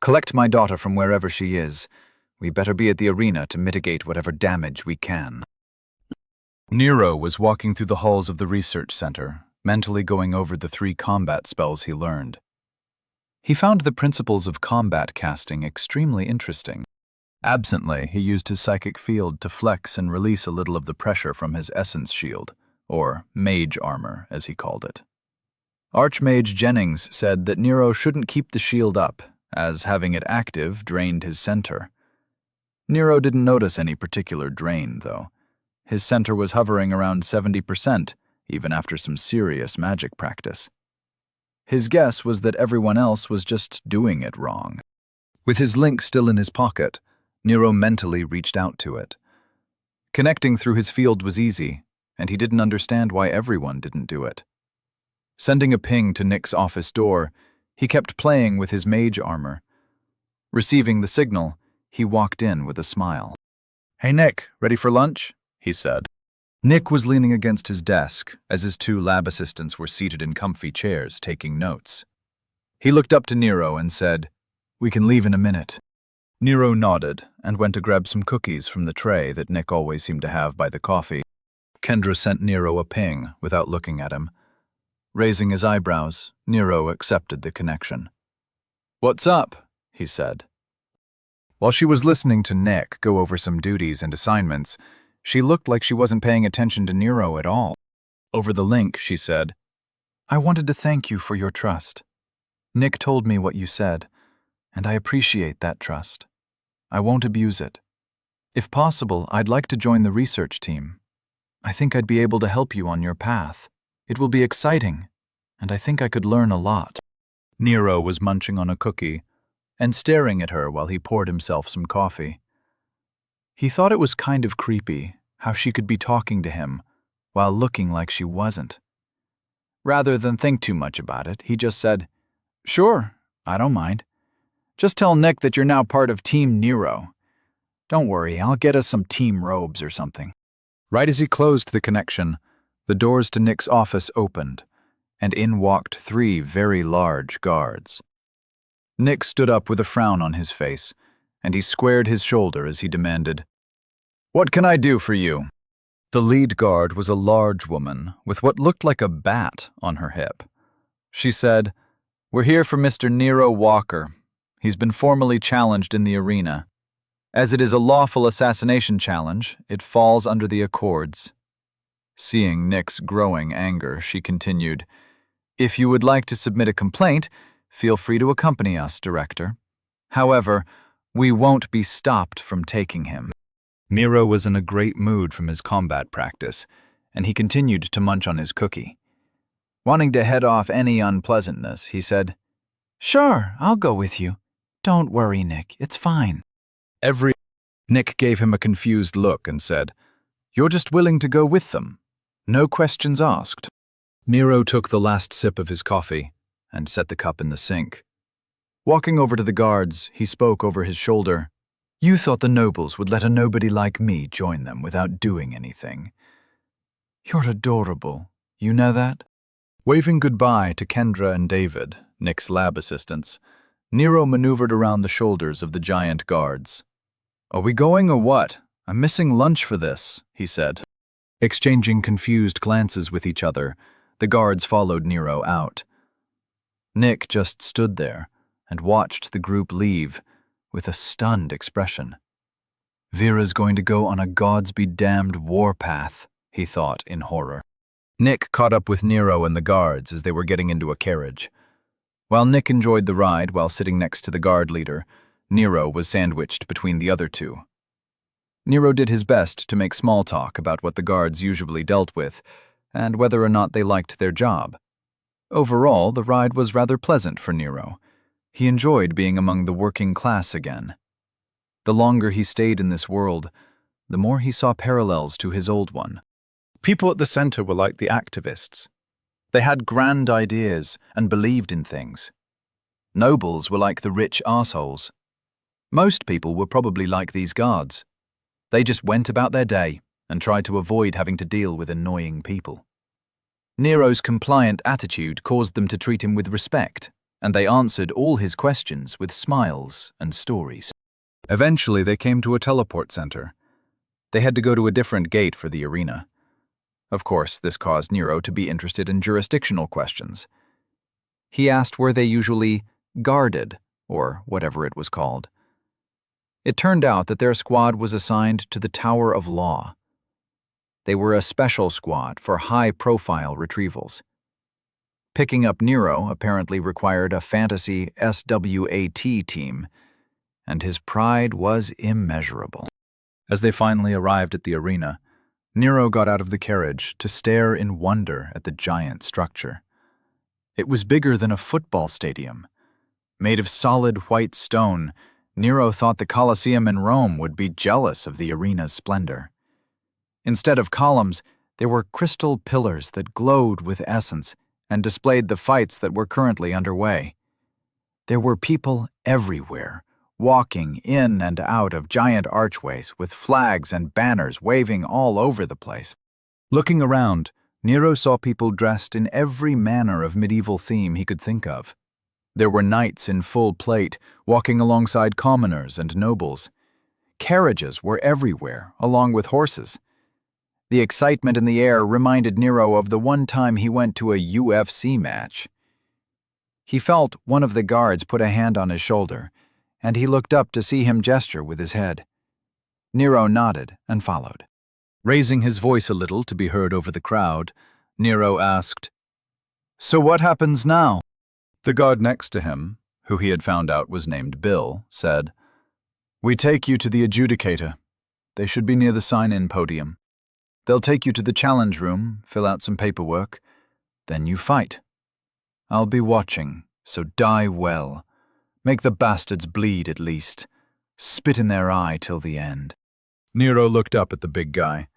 Collect my daughter from wherever she is. We better be at the arena to mitigate whatever damage we can." Nero was walking through the halls of the research center, mentally going over the 3 combat spells he learned. He found the principles of combat casting extremely interesting. Absently, he used his psychic field to flex and release a little of the pressure from his essence shield, or mage armor, as he called it. Archmage Jennings said that Nero shouldn't keep the shield up, as having it active drained his center. Nero didn't notice any particular drain, though. His center was hovering around 70%, even after some serious magic practice. His guess was that everyone else was just doing it wrong. With his link still in his pocket, Nero mentally reached out to it. Connecting through his field was easy, and he didn't understand why everyone didn't do it. Sending a ping to Nick's office door, he kept playing with his mage armor. Receiving the signal, he walked in with a smile. "Hey Nick, ready for lunch?" he said. Nick was leaning against his desk, as his two lab assistants were seated in comfy chairs taking notes. He looked up to Nero and said, "We can leave in a minute." Nero nodded and went to grab some cookies from the tray that Nick always seemed to have by the coffee. Kendra sent Nero a ping without looking at him. Raising his eyebrows, Nero accepted the connection. "What's up?" he said. While she was listening to Nick go over some duties and assignments, she looked like she wasn't paying attention to Nero at all. Over the link, she said, "I wanted to thank you for your trust. Nick told me what you said, and I appreciate that trust. I won't abuse it. If possible, I'd like to join the research team. I think I'd be able to help you on your path. It will be exciting, and I think I could learn a lot." Nero was munching on a cookie and staring at her while he poured himself some coffee. He thought it was kind of creepy how she could be talking to him while looking like she wasn't. Rather than think too much about it, he just said, "Sure, I don't mind. Just tell Nick that you're now part of Team Nero. Don't worry, I'll get us some team robes or something." Right as he closed the connection, the doors to Nick's office opened, and in walked 3 very large guards. Nick stood up with a frown on his face, and he squared his shoulder as he demanded, "What can I do for you?" The lead guard was a large woman with what looked like a bat on her hip. She said, "We're here for Mr. Nero Walker. He's been formally challenged in the arena. As it is a lawful assassination challenge, it falls under the Accords." Seeing Nick's growing anger, she continued, "If you would like to submit a complaint, feel free to accompany us, Director. However, we won't be stopped from taking him." Nero was in a great mood from his combat practice, and he continued to munch on his cookie. Wanting to head off any unpleasantness, he said, "Sure, I'll go with you. Don't worry, Nick, it's fine." Nick gave him a confused look and said, "You're just willing to go with them? No questions asked." Nero took the last sip of his coffee and set the cup in the sink. Walking over to the guards, he spoke over his shoulder. "You thought the nobles would let a nobody like me join them without doing anything. You're adorable, you know that?" Waving goodbye to Kendra and David, Nick's lab assistants, Nero maneuvered around the shoulders of the giant guards. "Are we going or what? I'm missing lunch for this," he said. Exchanging confused glances with each other, the guards followed Nero out. Nick just stood there and watched the group leave with a stunned expression. "Vera's going to go on a gods-be-damned warpath," he thought in horror. Nick caught up with Nero and the guards as they were getting into a carriage. While Nick enjoyed the ride while sitting next to the guard leader, Nero was sandwiched between the other two. Nero did his best to make small talk about what the guards usually dealt with, and whether or not they liked their job. Overall, the ride was rather pleasant for Nero. He enjoyed being among the working class again. The longer he stayed in this world, the more he saw parallels to his old one. People at the center were like the activists. They had grand ideas and believed in things. Nobles were like the rich assholes. Most people were probably like these guards. They just went about their day and tried to avoid having to deal with annoying people. Nero's compliant attitude caused them to treat him with respect, and they answered all his questions with smiles and stories. Eventually, they came to a teleport center. They had to go to a different gate for the arena. Of course, this caused Nero to be interested in jurisdictional questions. He asked where they usually guarded, or whatever it was called. It turned out that their squad was assigned to the Tower of Law. They were a special squad for high-profile retrievals. Picking up Nero apparently required a fantasy SWAT team, and his pride was immeasurable. As they finally arrived at the arena, Nero got out of the carriage to stare in wonder at the giant structure. It was bigger than a football stadium. Made of solid white stone, Nero thought the Colosseum in Rome would be jealous of the arena's splendor. Instead of columns, there were crystal pillars that glowed with essence and displayed the fights that were currently underway. There were people everywhere, walking in and out of giant archways with flags and banners waving all over the place. Looking around, Nero saw people dressed in every manner of medieval theme he could think of. There were knights in full plate, walking alongside commoners and nobles. Carriages were everywhere, along with horses. The excitement in the air reminded Nero of the one time he went to a UFC match. He felt one of the guards put a hand on his shoulder, and he looked up to see him gesture with his head. Nero nodded and followed. Raising his voice a little to be heard over the crowd, Nero asked, "So what happens now?" The guard next to him, who he had found out was named Bill, said, "We take you to the adjudicator. They should be near the sign-in podium. They'll take you to the challenge room, fill out some paperwork. Then you fight. I'll be watching, so die well. Make the bastards bleed at least. Spit in their eye till the end." Nero looked up at the big guy.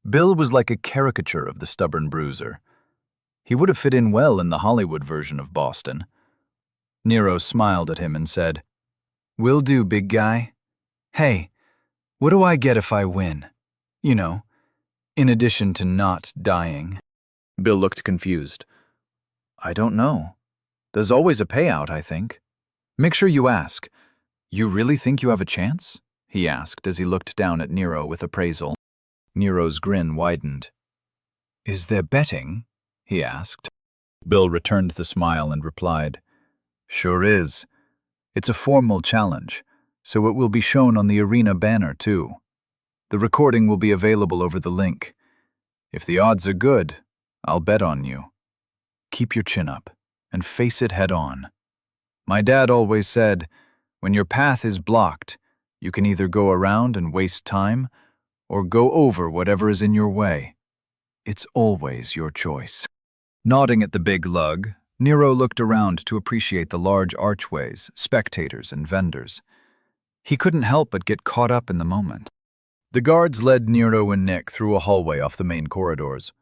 Bill was like a caricature of the stubborn bruiser. He would have fit in well in the Hollywood version of Boston. Nero smiled at him and said, "Will do, big guy. Hey, what do I get if I win? You know, in addition to not dying." Bill looked confused. "I don't know. There's always a payout, I think. Make sure you ask. You really think you have a chance?" he asked as he looked down at Nero with appraisal. Nero's grin widened. "Is there betting?" he asked. Bill returned the smile and replied, "Sure is. It's a formal challenge, so it will be shown on the arena banner too. The recording will be available over the link. If the odds are good, I'll bet on you. Keep your chin up and face it head on. My dad always said, when your path is blocked, you can either go around and waste time or go over whatever is in your way. It's always your choice." Nodding at the big lug, Nero looked around to appreciate the large archways, spectators, and vendors. He couldn't help but get caught up in the moment. The guards led Nero and Nick through a hallway off the main corridors.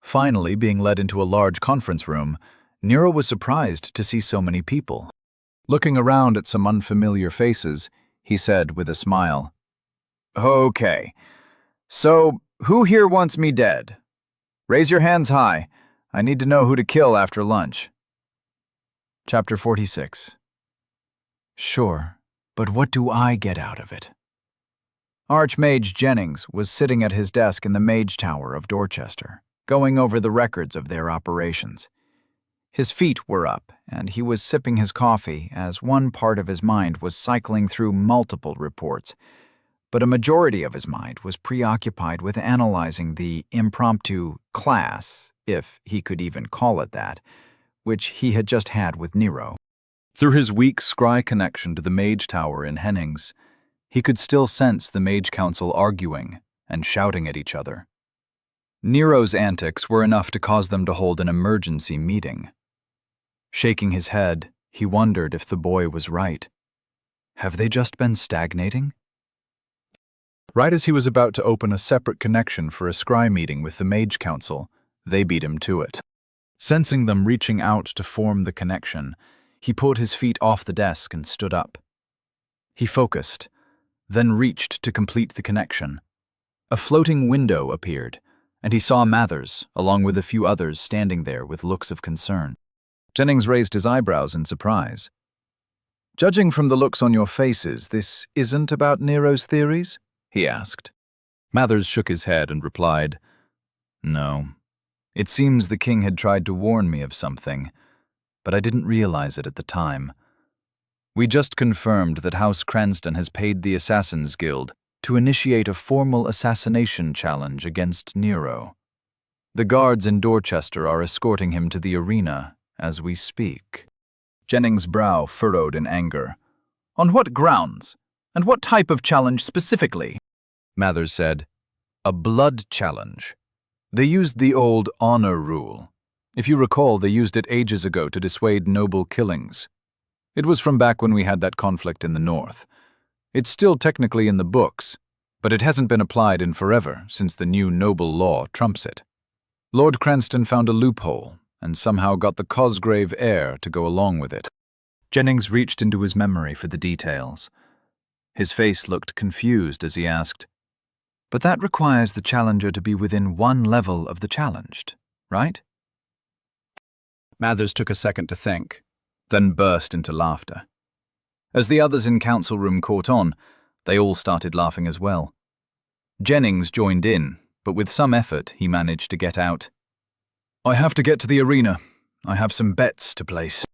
Finally, being led into a large conference room, Nero was surprised to see so many people. Looking around at some unfamiliar faces, he said with a smile, "Okay, so who here wants me dead? Raise your hands high. I need to know who to kill after lunch." Chapter 46. Sure, but what do I get out of it? Archmage Jennings was sitting at his desk in the Mage Tower of Dorchester, going over the records of their operations. His feet were up, and he was sipping his coffee as one part of his mind was cycling through multiple reports, but a majority of his mind was preoccupied with analyzing the impromptu class, if he could even call it that, which he had just had with Nero. Through his weak scry connection to the Mage Tower in Hennings, he could still sense the Mage Council arguing and shouting at each other. Nero's antics were enough to cause them to hold an emergency meeting. Shaking his head, he wondered if the boy was right. Have they just been stagnating? Right as he was about to open a separate connection for a scry meeting with the Mage Council, they beat him to it. Sensing them reaching out to form the connection, he pulled his feet off the desk and stood up. He focused, then reached to complete the connection. A floating window appeared, and he saw Mathers, along with a few others standing there with looks of concern. Jennings raised his eyebrows in surprise. "Judging from the looks on your faces, this isn't about Nero's theories?" he asked. Mathers shook his head and replied, "No. It seems the king had tried to warn me of something, but I didn't realize it at the time. We just confirmed that House Cranston has paid the Assassin's Guild to initiate a formal assassination challenge against Nero. The guards in Dorchester are escorting him to the arena as we speak." Jennings' brow furrowed in anger. "On what grounds? And what type of challenge specifically?" Mathers said, "A blood challenge. They used the old honor rule. If you recall, they used it ages ago to dissuade noble killings. It was from back when we had that conflict in the north. It's still technically in the books, but it hasn't been applied in forever since the new noble law trumps it. Lord Cranston found a loophole and somehow got the Cosgrave heir to go along with it." Jennings reached into his memory for the details. His face looked confused as he asked, "But that requires the challenger to be within one level of the challenged, right?" Mathers took a second to think, then burst into laughter. As the others in council room caught on, they all started laughing as well. Jennings joined in, but with some effort he managed to get out, "I have to get to the arena. I have some bets to place."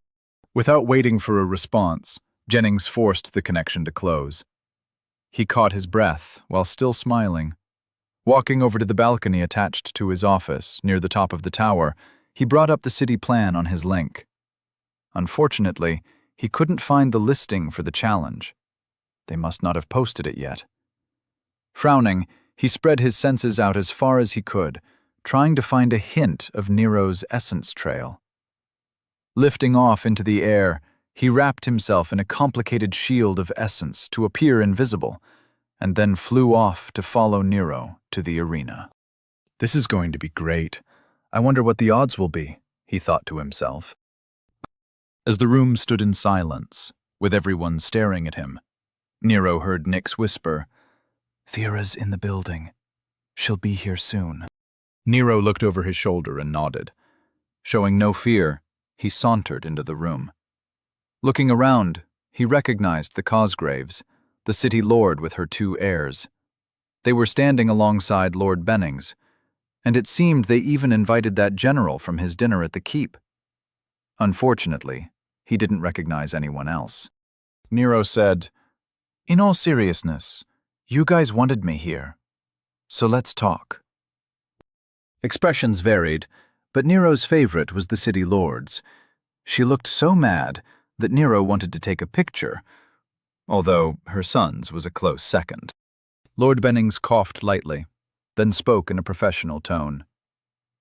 Without waiting for a response, Jennings forced the connection to close. He caught his breath while still smiling. Walking over to the balcony attached to his office, near the top of the tower, he brought up the city plan on his link. Unfortunately, he couldn't find the listing for the challenge. They must not have posted it yet. Frowning, he spread his senses out as far as he could, trying to find a hint of Nero's essence trail. Lifting off into the air, he wrapped himself in a complicated shield of essence to appear invisible, and then flew off to follow Nero to the arena. "This is going to be great. I wonder what the odds will be," he thought to himself. As the room stood in silence, with everyone staring at him, Nero heard Nick's whisper, "Vera's in the building. She'll be here soon." Nero looked over his shoulder and nodded. Showing no fear, he sauntered into the room. Looking around, he recognized the Cosgraves, the city lord with her two heirs. They were standing alongside Lord Bennings, and it seemed they even invited that general from his dinner at the keep. Unfortunately, he didn't recognize anyone else. Nero said, "In all seriousness, you guys wanted me here, so let's talk." Expressions varied, but Nero's favorite was the city lord's. She looked so mad that Nero wanted to take a picture, although her son's was a close second. Lord Bennings coughed lightly, then spoke in a professional tone.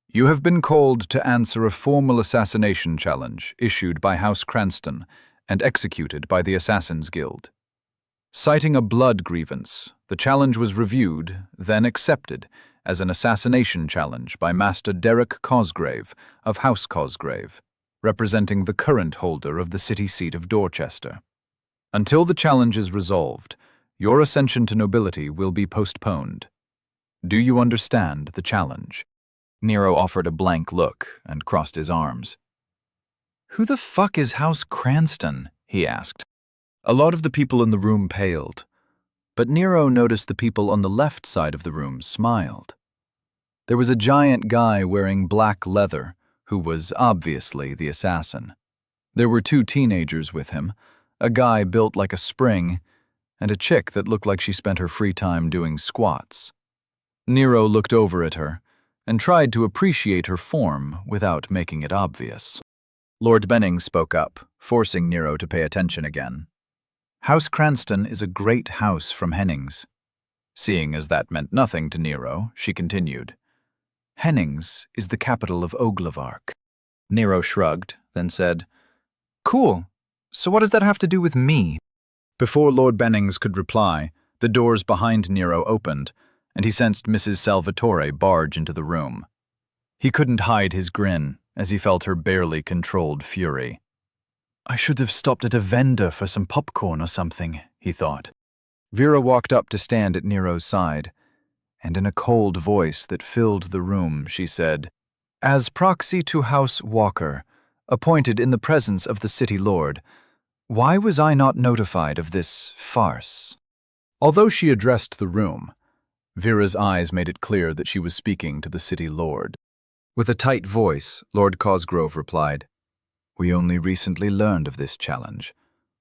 "You have been called to answer a formal assassination challenge issued by House Cranston and executed by the Assassin's Guild. Citing a blood grievance, the challenge was reviewed, then accepted as an assassination challenge by Master Derek Cosgrave of House Cosgrave, representing the current holder of the city seat of Dorchester. Until the challenge is resolved, your ascension to nobility will be postponed. Do you understand the challenge?" Nero offered a blank look and crossed his arms. "Who the fuck is House Cranston?" he asked. A lot of the people in the room paled, but Nero noticed the people on the left side of the room smiled. There was a giant guy wearing black leather who was obviously the assassin. There were two teenagers with him, a guy built like a spring, and a chick that looked like she spent her free time doing squats. Nero looked over at her and tried to appreciate her form without making it obvious. Lord Bennings spoke up, forcing Nero to pay attention again. "House Cranston is a great house from Hennings." Seeing as that meant nothing to Nero, she continued, "Hennings is the capital of Oglevark." Nero shrugged, then said, "Cool. So what does that have to do with me?" Before Lord Bennings could reply, the doors behind Nero opened, and he sensed Mrs. Salvatore barge into the room. He couldn't hide his grin as he felt her barely controlled fury. "I should have stopped at a vendor for some popcorn or something," he thought. Vera walked up to stand at Nero's side, and in a cold voice that filled the room, she said, "As proxy to House Walker, appointed in the presence of the city lord, why was I not notified of this farce?" Although she addressed the room, Vera's eyes made it clear that she was speaking to the city lord. With a tight voice, Lord Cosgrove replied, We only recently learned of this challenge.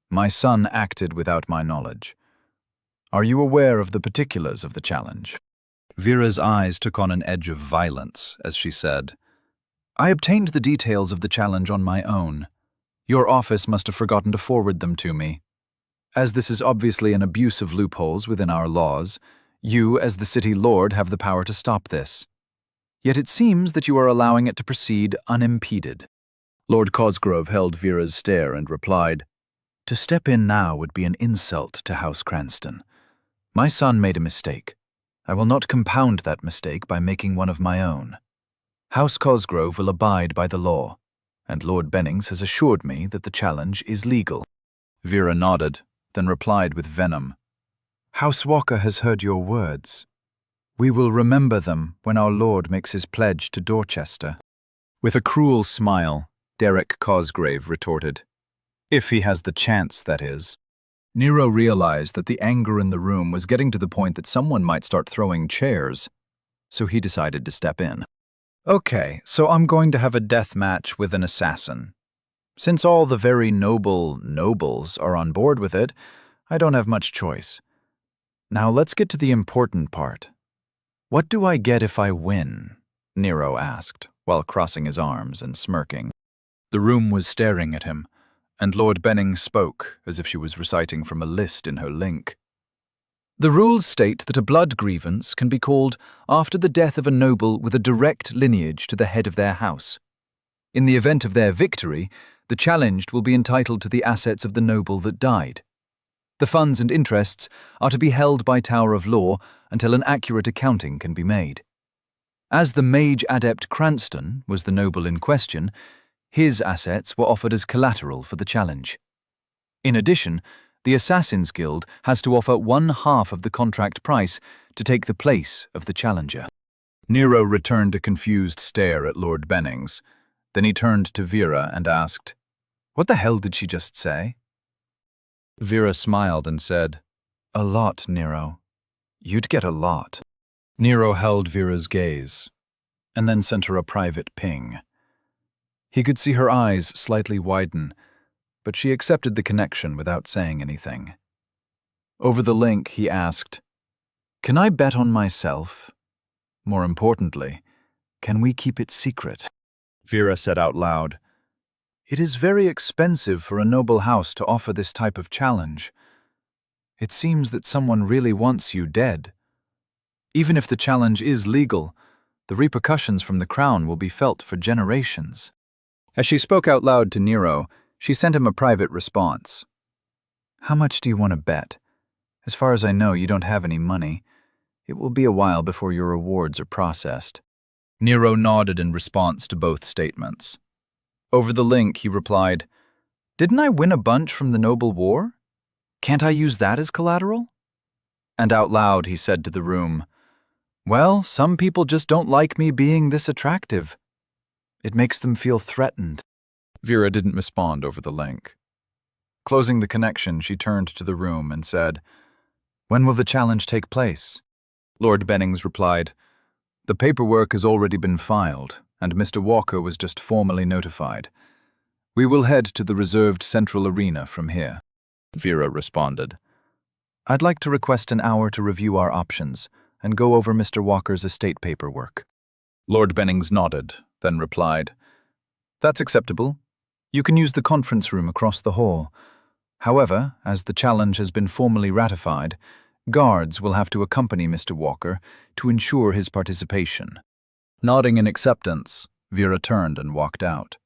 My son acted without my knowledge. Are you aware of the particulars of the challenge? Vera's eyes took on an edge of violence as she said, I obtained the details of the challenge on my own. Your office must have forgotten to forward them to me. As this is obviously an abuse of loopholes within our laws, you, as the city lord, have the power to stop this. Yet it seems that you are allowing it to proceed unimpeded. Lord Cosgrove held Vera's stare and replied, To step in now would be an insult to House Cranston. My son made a mistake. I will not compound that mistake by making one of my own. House Cosgrove will abide by the law, and Lord Bennings has assured me that the challenge is legal. Vera nodded, then replied with venom. House Walker has heard your words. We will remember them when our lord makes his pledge to Dorchester. With a cruel smile, Derek Cosgrave retorted. If he has the chance, that is. Nero realized that the anger in the room was getting to the point that someone might start throwing chairs, so he decided to step in. Okay, so I'm going to have a death match with an assassin. Since all the very noble nobles are on board with it, I don't have much choice. Now let's get to the important part. What do I get if I win? Nero asked, while crossing his arms and smirking. The room was staring at him, and Lord Benning spoke as if she was reciting from a list in her link. The rules state that a blood grievance can be called after the death of a noble with a direct lineage to the head of their house. In the event of their victory, the challenged will be entitled to the assets of the noble that died. The funds and interests are to be held by Tower of Law until an accurate accounting can be made. As the mage adept Cranston was the noble in question, his assets were offered as collateral for the challenge. In addition, the Assassin's Guild has to offer 1/2 of the contract price to take the place of the challenger. Nero returned a confused stare at Lord Bennings. Then he turned to Vera and asked, What the hell did she just say? Vera smiled and said, A lot, Nero. You'd get a lot. Nero held Vera's gaze, and then sent her a private ping. He could see her eyes slightly widen, but she accepted the connection without saying anything. Over the link, he asked, Can I bet on myself? More importantly, can we keep it secret? Vera said out loud, It is very expensive for a noble house to offer this type of challenge. It seems that someone really wants you dead. Even if the challenge is legal, the repercussions from the crown will be felt for generations. As she spoke out loud to Nero, she sent him a private response. How much do you want to bet? As far as I know, you don't have any money. It will be a while before your rewards are processed. Nero nodded in response to both statements. Over the link, he replied, Didn't I win a bunch from the Noble War? Can't I use that as collateral? And out loud, he said to the room, Well, some people just don't like me being this attractive. It makes them feel threatened. Vera didn't respond over the link. Closing the connection, she turned to the room and said, When will the challenge take place? Lord Bennings replied, The paperwork has already been filed, and Mr. Walker was just formally notified. We will head to the reserved central arena from here. Vera responded, I'd like to request an hour to review our options and go over Mr. Walker's estate paperwork. Lord Bennings nodded, then replied, That's acceptable. You can use the conference room across the hall. However, as the challenge has been formally ratified, guards will have to accompany Mr. Walker to ensure his participation. Nodding in acceptance, Vera turned and walked out.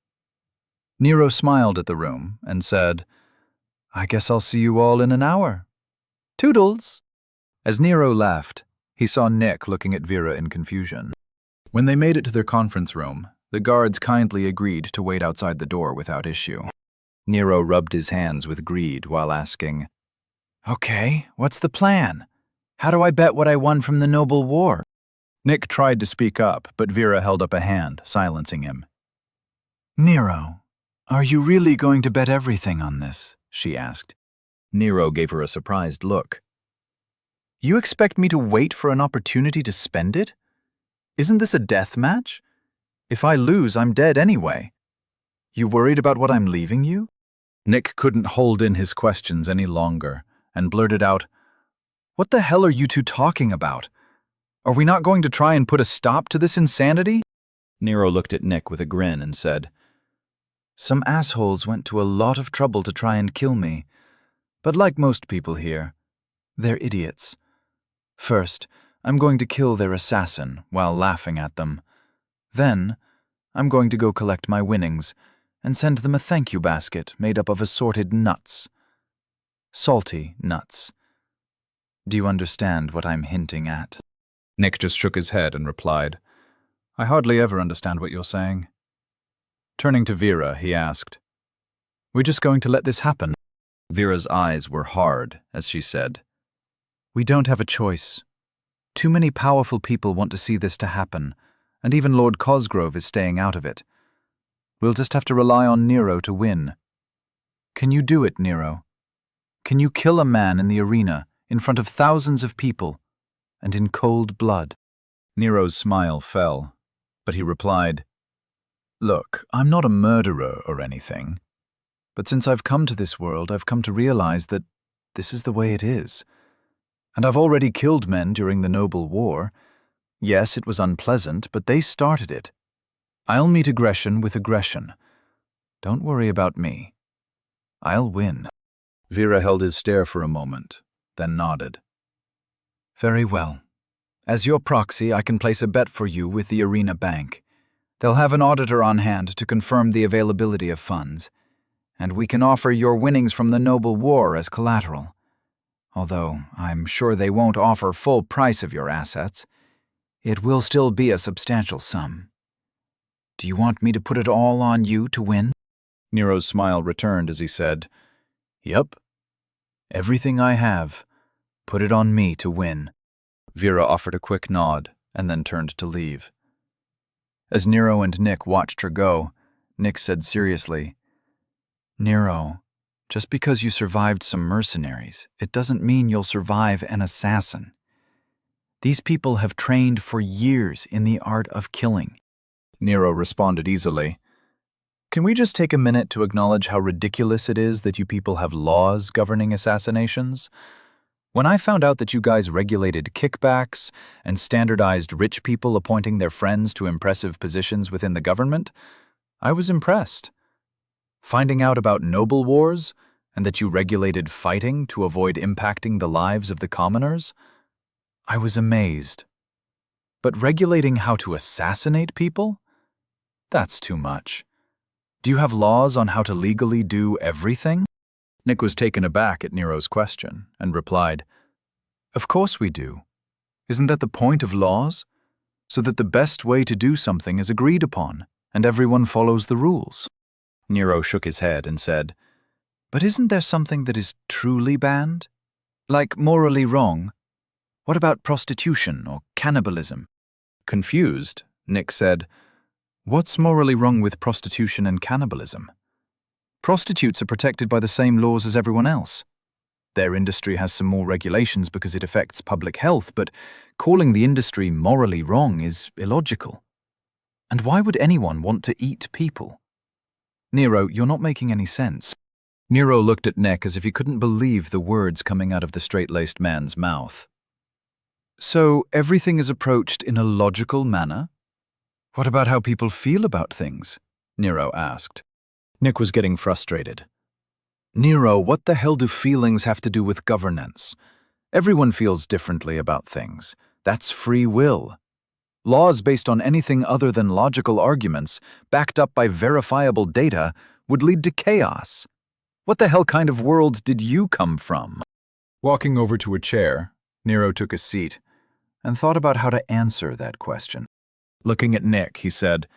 Nero smiled at the room and said, I guess I'll see you all in an hour. Toodles! As Nero left, he saw Nick looking at Vera in confusion. When they made it to their conference room, the guards kindly agreed to wait outside the door without issue. Nero rubbed his hands with greed while asking, Okay, what's the plan? How do I bet what I won from the Noble War? Nick tried to speak up, but Vera held up a hand, silencing him. Nero, are you really going to bet everything on this? She asked. Nero gave her a surprised look. You expect me to wait for an opportunity to spend it? Isn't this a death match? If I lose, I'm dead anyway. You worried about what I'm leaving you? Nick couldn't hold in his questions any longer and blurted out, What the hell are you two talking about? Are we not going to try and put a stop to this insanity? Nero looked at Nick with a grin and said, Some assholes went to a lot of trouble to try and kill me. But like most people here, they're idiots. First, I'm going to kill their assassin while laughing at them. Then, I'm going to go collect my winnings and send them a thank you basket made up of assorted nuts. Salty nuts. Do you understand what I'm hinting at? Nick just shook his head and replied, I hardly ever understand what you're saying. Turning to Vera, he asked, We just going to let this happen? Vera's eyes were hard as she said, We don't have a choice. Too many powerful people want to see this to happen, and even Lord Cosgrove is staying out of it. We'll just have to rely on Nero to win. Can you do it, Nero? Can you kill a man in the arena in front of thousands of people and in cold blood? Nero's smile fell, but he replied, Look, I'm not a murderer or anything, but since I've come to this world, I've come to realize that this is the way it is. And I've already killed men during the Noble War. Yes, it was unpleasant, but they started it. I'll meet aggression with aggression. Don't worry about me. I'll win. Vera held his stare for a moment, then nodded. Very well. As your proxy, I can place a bet for you with the Arena Bank. They'll have an auditor on hand to confirm the availability of funds, and we can offer your winnings from the Noble War as collateral. Although I'm sure they won't offer full price of your assets, it will still be a substantial sum. Do you want me to put it all on you to win? Nero's smile returned as he said, Yup. Everything I have, put it on me to win. Vera offered a quick nod and then turned to leave. As Nero and Nick watched her go, Nick said seriously, Nero, just because you survived some mercenaries, it doesn't mean you'll survive an assassin. These people have trained for years in the art of killing. Nero responded easily, Can we just take a minute to acknowledge how ridiculous it is that you people have laws governing assassinations? When I found out that you guys regulated kickbacks and standardized rich people appointing their friends to impressive positions within the government, I was impressed. Finding out about noble wars and that you regulated fighting to avoid impacting the lives of the commoners, I was amazed. But regulating how to assassinate people? That's too much. Do you have laws on how to legally do everything? Nick was taken aback at Nero's question and replied, Of course we do. Isn't that the point of laws? So that the best way to do something is agreed upon and everyone follows the rules. Nero shook his head and said, But isn't there something that is truly banned? Like morally wrong? What about prostitution or cannibalism? Confused, Nick said, What's morally wrong with prostitution and cannibalism? Prostitutes are protected by the same laws as everyone else. Their industry has some more regulations because it affects public health, but calling the industry morally wrong is illogical. And why would anyone want to eat people? Nero, you're not making any sense. Nero looked at Nick as if he couldn't believe the words coming out of the straight-laced man's mouth. So everything is approached in a logical manner? What about how people feel about things? Nero asked. Nick was getting frustrated. Nero, what the hell do feelings have to do with governance? Everyone feels differently about things. That's free will. Laws based on anything other than logical arguments, backed up by verifiable data, would lead to chaos. What the hell kind of world did you come from? Walking over to a chair, Nero took a seat and thought about how to answer that question. Looking at Nick, he said,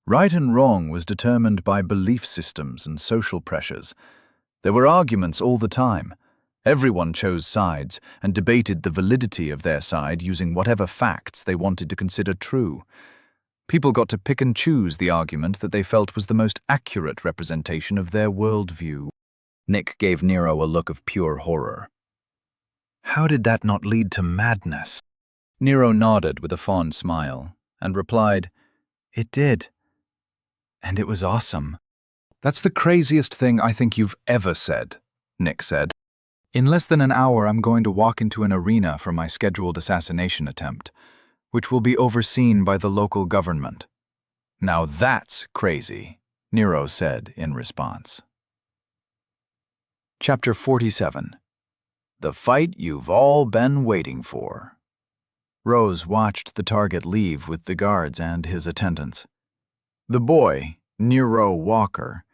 Right and wrong was determined by belief systems and social pressures. There were arguments all the time. Everyone chose sides and debated the validity of their side using whatever facts they wanted to consider true. People got to pick and choose the argument that they felt was the most accurate representation of their worldview. Nick gave Nero a look of pure horror. How did that not lead to madness? Nero nodded with a fond smile and replied, It did. And it was awesome. That's the craziest thing I think you've ever said, Nick said. In less than an hour, I'm going to walk into an arena for my scheduled assassination attempt, which will be overseen by the local government. Now that's crazy, Nero said in response. Chapter 47. The Fight You've All Been Waiting For. Rose watched the target leave with the guards and his attendants. The boy, Nero Walker,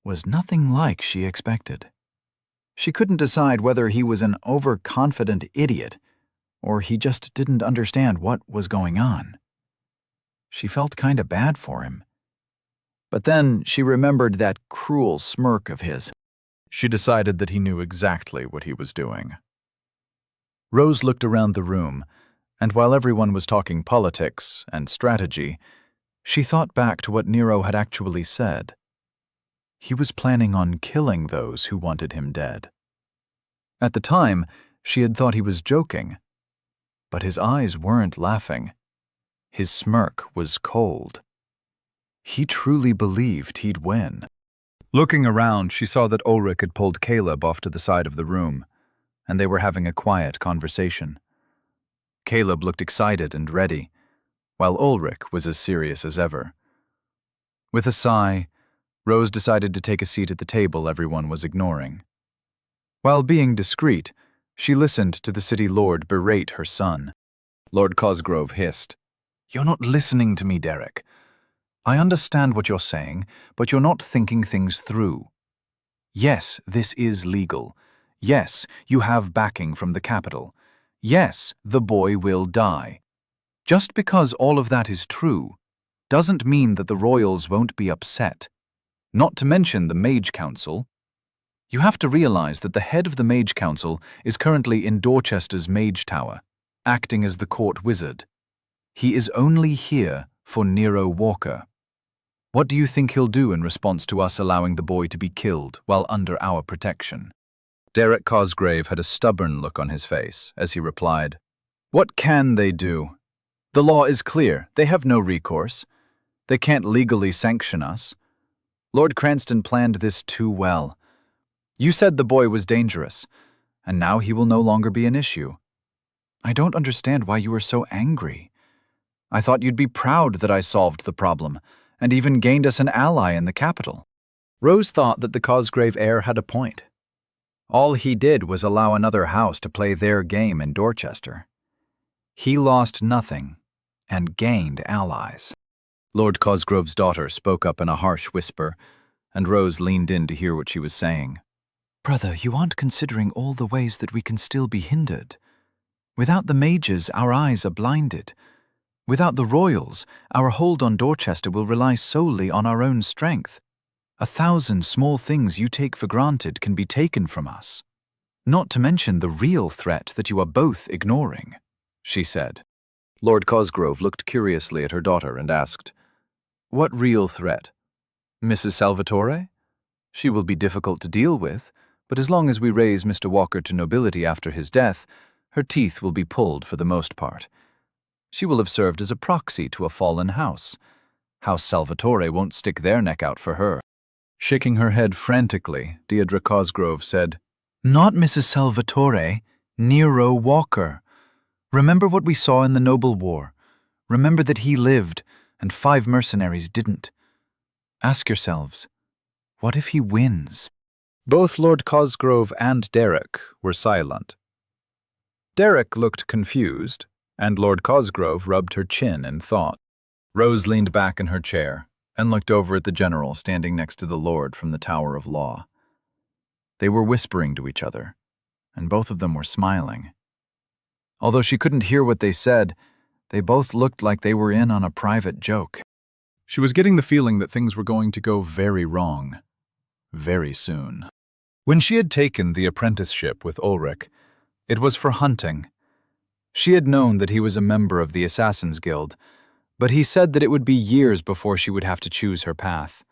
was nothing like she expected. She couldn't decide whether he was an overconfident idiot or he just didn't understand what was going on. She felt kinda bad for him. But then she remembered that cruel smirk of his. She decided that he knew exactly what he was doing. Rose looked around the room, and while everyone was talking politics and strategy, she thought back to what Nero had actually said. He was planning on killing those who wanted him dead. At the time, she had thought he was joking, but his eyes weren't laughing. His smirk was cold. He truly believed he'd win. Looking around, she saw that Ulrich had pulled Caleb off to the side of the room, and they were having a quiet conversation. Caleb looked excited and ready, while Ulrich was as serious as ever. With a sigh, Rose decided to take a seat at the table everyone was ignoring. While being discreet, she listened to the city lord berate her son. Lord Cosgrove hissed, "You're not listening to me, Derek. I understand what you're saying, but you're not thinking things through. Yes, this is legal. Yes, you have backing from the capital. Yes, the boy will die. Just because all of that is true doesn't mean that the royals won't be upset. Not to mention the Mage Council. You have to realize that the head of the Mage Council is currently in Dorchester's Mage Tower, acting as the court wizard. He is only here for Nero Walker. What do you think he'll do in response to us allowing the boy to be killed while under our protection?" Derek Cosgrave had a stubborn look on his face as he replied, "What can they do? The law is clear. They have no recourse. They can't legally sanction us. Lord Cranston planned this too well. You said the boy was dangerous, and now he will no longer be an issue. I don't understand why you are so angry. I thought you'd be proud that I solved the problem, and even gained us an ally in the capital." Rose thought that the Cosgrave heir had a point. All he did was allow another house to play their game in Dorchester. He lost nothing and gained allies. Lord Cosgrove's daughter spoke up in a harsh whisper, and Rose leaned in to hear what she was saying. "Brother, you aren't considering all the ways that we can still be hindered. Without the mages, our eyes are blinded. Without the royals, our hold on Dorchester will rely solely on our own strength. 1,000 small things you take for granted can be taken from us. Not to mention the real threat that you are both ignoring," she said. Lord Cosgrove looked curiously at her daughter and asked, "What real threat? Mrs. Salvatore? She will be difficult to deal with, but as long as we raise Mr. Walker to nobility after his death, her teeth will be pulled for the most part. She will have served as a proxy to a fallen house. House Salvatore won't stick their neck out for her." Shaking her head frantically, Deirdre Cosgrove said, "Not Mrs. Salvatore, Nero Walker. Remember what we saw in the Noble War. Remember that he lived, and 5 mercenaries didn't. Ask yourselves, what if he wins?" Both Lord Cosgrove and Derek were silent. Derek looked confused, and Lord Cosgrove rubbed her chin in thought. Rose leaned back in her chair and looked over at the general standing next to the Lord from the Tower of Law. They were whispering to each other, and both of them were smiling. Although she couldn't hear what they said, they both looked like they were in on a private joke. She was getting the feeling that things were going to go very wrong, very soon. When she had taken the apprenticeship with Ulrich, it was for hunting. She had known that he was a member of the Assassin's Guild, but he said that it would be years before she would have to choose her path.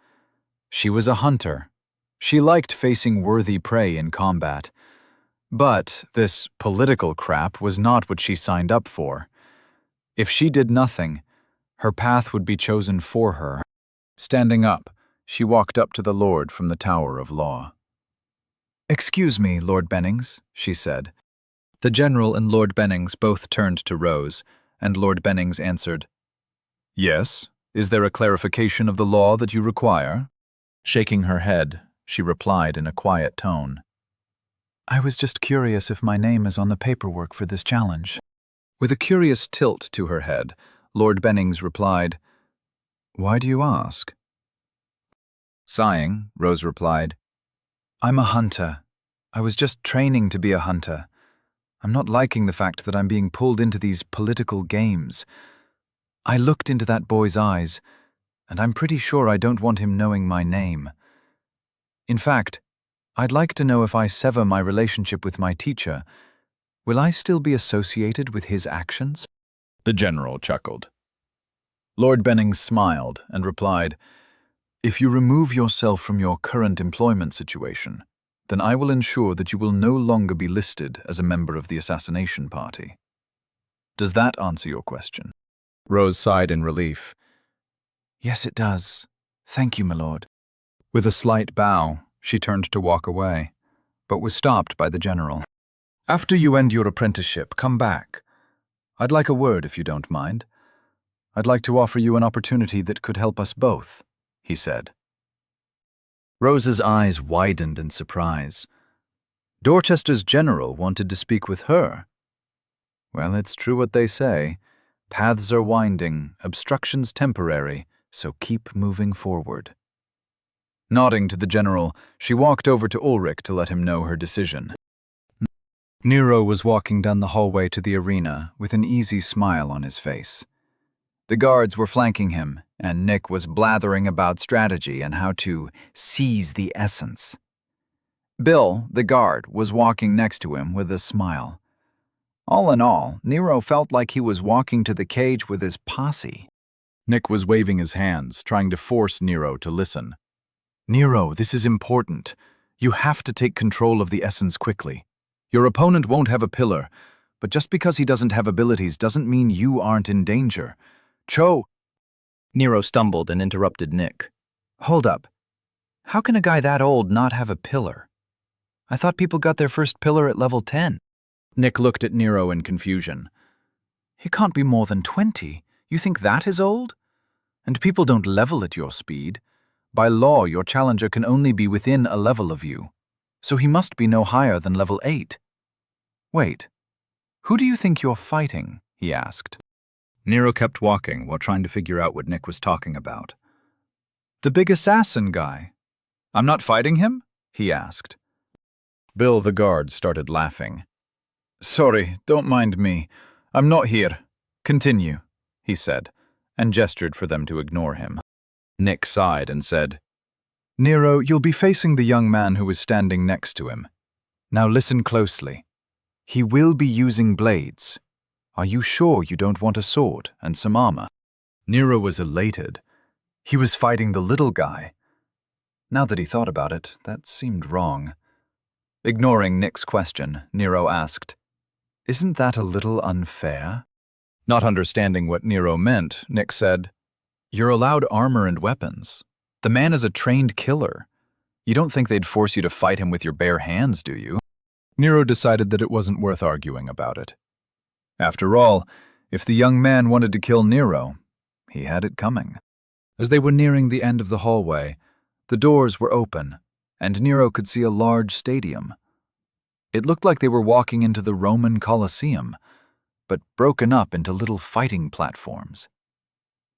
She was a hunter. She liked facing worthy prey in combat. But this political crap was not what she signed up for. If she did nothing, her path would be chosen for her. Standing up, she walked up to the Lord from the Tower of Law. "Excuse me, Lord Bennings," she said. The General and Lord Bennings both turned to Rose, and Lord Bennings answered, "Yes, is there a clarification of the law that you require?" Shaking her head, she replied in a quiet tone, "I was just curious if my name is on the paperwork for this challenge." With a curious tilt to her head, Lord Bennings replied, "Why do you ask?" Sighing, Rose replied, "I'm a hunter. I was just training to be a hunter. I'm not liking the fact that I'm being pulled into these political games. I looked into that boy's eyes, and I'm pretty sure I don't want him knowing my name. In fact, I'd like to know if I sever my relationship with my teacher, will I still be associated with his actions?" The General chuckled. Lord Bennings smiled and replied, "If you remove yourself from your current employment situation, then I will ensure that you will no longer be listed as a member of the assassination party. Does that answer your question?" Rose sighed in relief. "Yes, it does. Thank you, my lord." With a slight bow, she turned to walk away, but was stopped by the General. "After you end your apprenticeship, come back. I'd like a word if you don't mind. I'd like to offer you an opportunity that could help us both," he said. Rose's eyes widened in surprise. Dorchester's General wanted to speak with her. Well, it's true what they say. Paths are winding, obstructions temporary, so keep moving forward. Nodding to the General, she walked over to Ulrich to let him know her decision. Nero was walking down the hallway to the arena with an easy smile on his face. The guards were flanking him, and Nick was blathering about strategy and how to seize the essence. Bill, the guard, was walking next to him with a smile. All in all, Nero felt like he was walking to the cage with his posse. Nick was waving his hands, trying to force Nero to listen. "Nero, this is important. You have to take control of the essence quickly. Your opponent won't have a pillar, but just because he doesn't have abilities doesn't mean you aren't in danger. Cho—" Nero stumbled and interrupted Nick. "Hold up. How can a guy that old not have a pillar? I thought people got their first pillar at level 10. Nick looked at Nero in confusion. "He can't be more than 20. You think that is old? And people don't level at your speed. By law, your challenger can only be within a level of you. So he must be no higher than level 8. Wait, who do you think you're fighting?" he asked. Nero kept walking while trying to figure out what Nick was talking about. "The big assassin guy. I'm not fighting him?" he asked. Bill the guard started laughing. "Sorry, don't mind me. I'm not here. Continue," he said, and gestured for them to ignore him. Nick sighed and said, "Nero, you'll be facing the young man who is standing next to him. Now listen closely. He will be using blades. Are you sure you don't want a sword and some armor?" Nero was elated. He was fighting the little guy. Now that he thought about it, that seemed wrong. Ignoring Nick's question, Nero asked, "Isn't that a little unfair?" Not understanding what Nero meant, Nick said, "You're allowed armor and weapons. The man is a trained killer. You don't think they'd force you to fight him with your bare hands, do you?" Nero decided that it wasn't worth arguing about it. After all, if the young man wanted to kill Nero, he had it coming. As they were nearing the end of the hallway, the doors were open, and Nero could see a large stadium. It looked like they were walking into the Roman Colosseum, but broken up into little fighting platforms.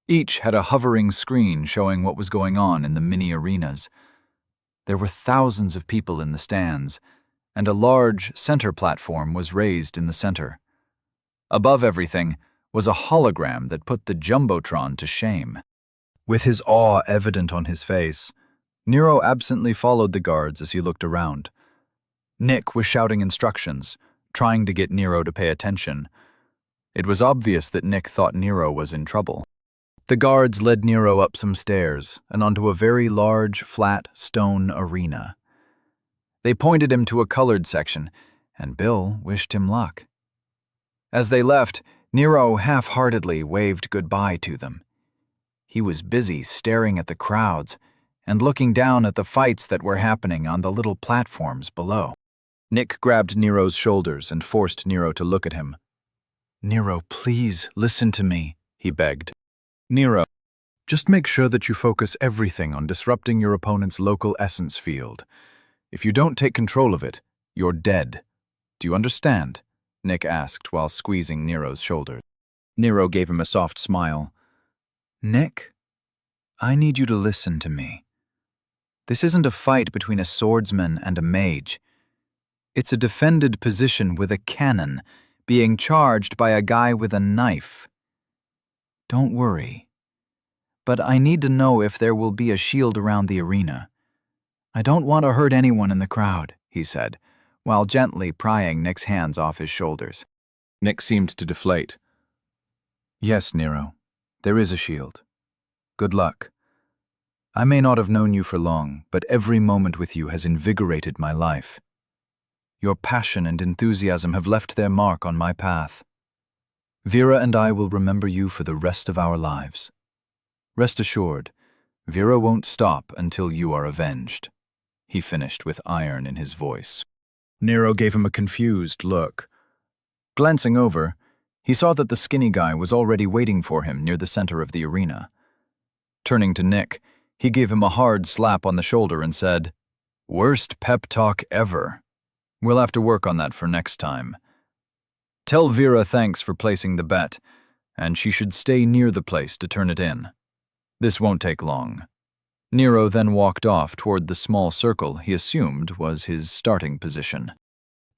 Each had a hovering screen showing what was going on in the mini arenas. There were thousands of people in the stands, and a large center platform was raised in the center. Above everything was a hologram that put the Jumbotron to shame. With his awe evident on his face, Nero absently followed the guards as he looked around. Nick was shouting instructions, trying to get Nero to pay attention. It was obvious that Nick thought Nero was in trouble. The guards led Nero up some stairs and onto a very large, flat stone arena. They pointed him to a colored section, and Bill wished him luck. As they left, Nero half-heartedly waved goodbye to them. He was busy staring at the crowds and looking down at the fights that were happening on the little platforms below. Nick grabbed Nero's shoulders and forced Nero to look at him. "Nero, please, listen to me," he begged. Nero, just make sure that you focus everything on disrupting your opponent's local essence field. If you don't take control of it, you're dead. Do you understand? Nick asked while squeezing Nero's shoulders. Nero gave him a soft smile. "Nick, I need you to listen to me. This isn't a fight between a swordsman and a mage. It's a defended position with a cannon being charged by a guy with a knife. Don't worry. But I need to know if there will be a shield around the arena. I don't want to hurt anyone in the crowd," he said, while gently prying Nick's hands off his shoulders. Nick seemed to deflate. "Yes, Nero, there is a shield. Good luck. I may not have known you for long, but every moment with you has invigorated my life. Your passion and enthusiasm have left their mark on my path. Vera and I will remember you for the rest of our lives. Rest assured, Vera won't stop until you are avenged," he finished with iron in his voice. Nero gave him a confused look. Glancing over, he saw that the skinny guy was already waiting for him near the center of the arena. Turning to Nick, he gave him a hard slap on the shoulder and said, "Worst pep talk ever. We'll have to work on that for next time. Tell Vera thanks for placing the bet, and she should stay near the place to turn it in. This won't take long." Nero then walked off toward the small circle he assumed was his starting position.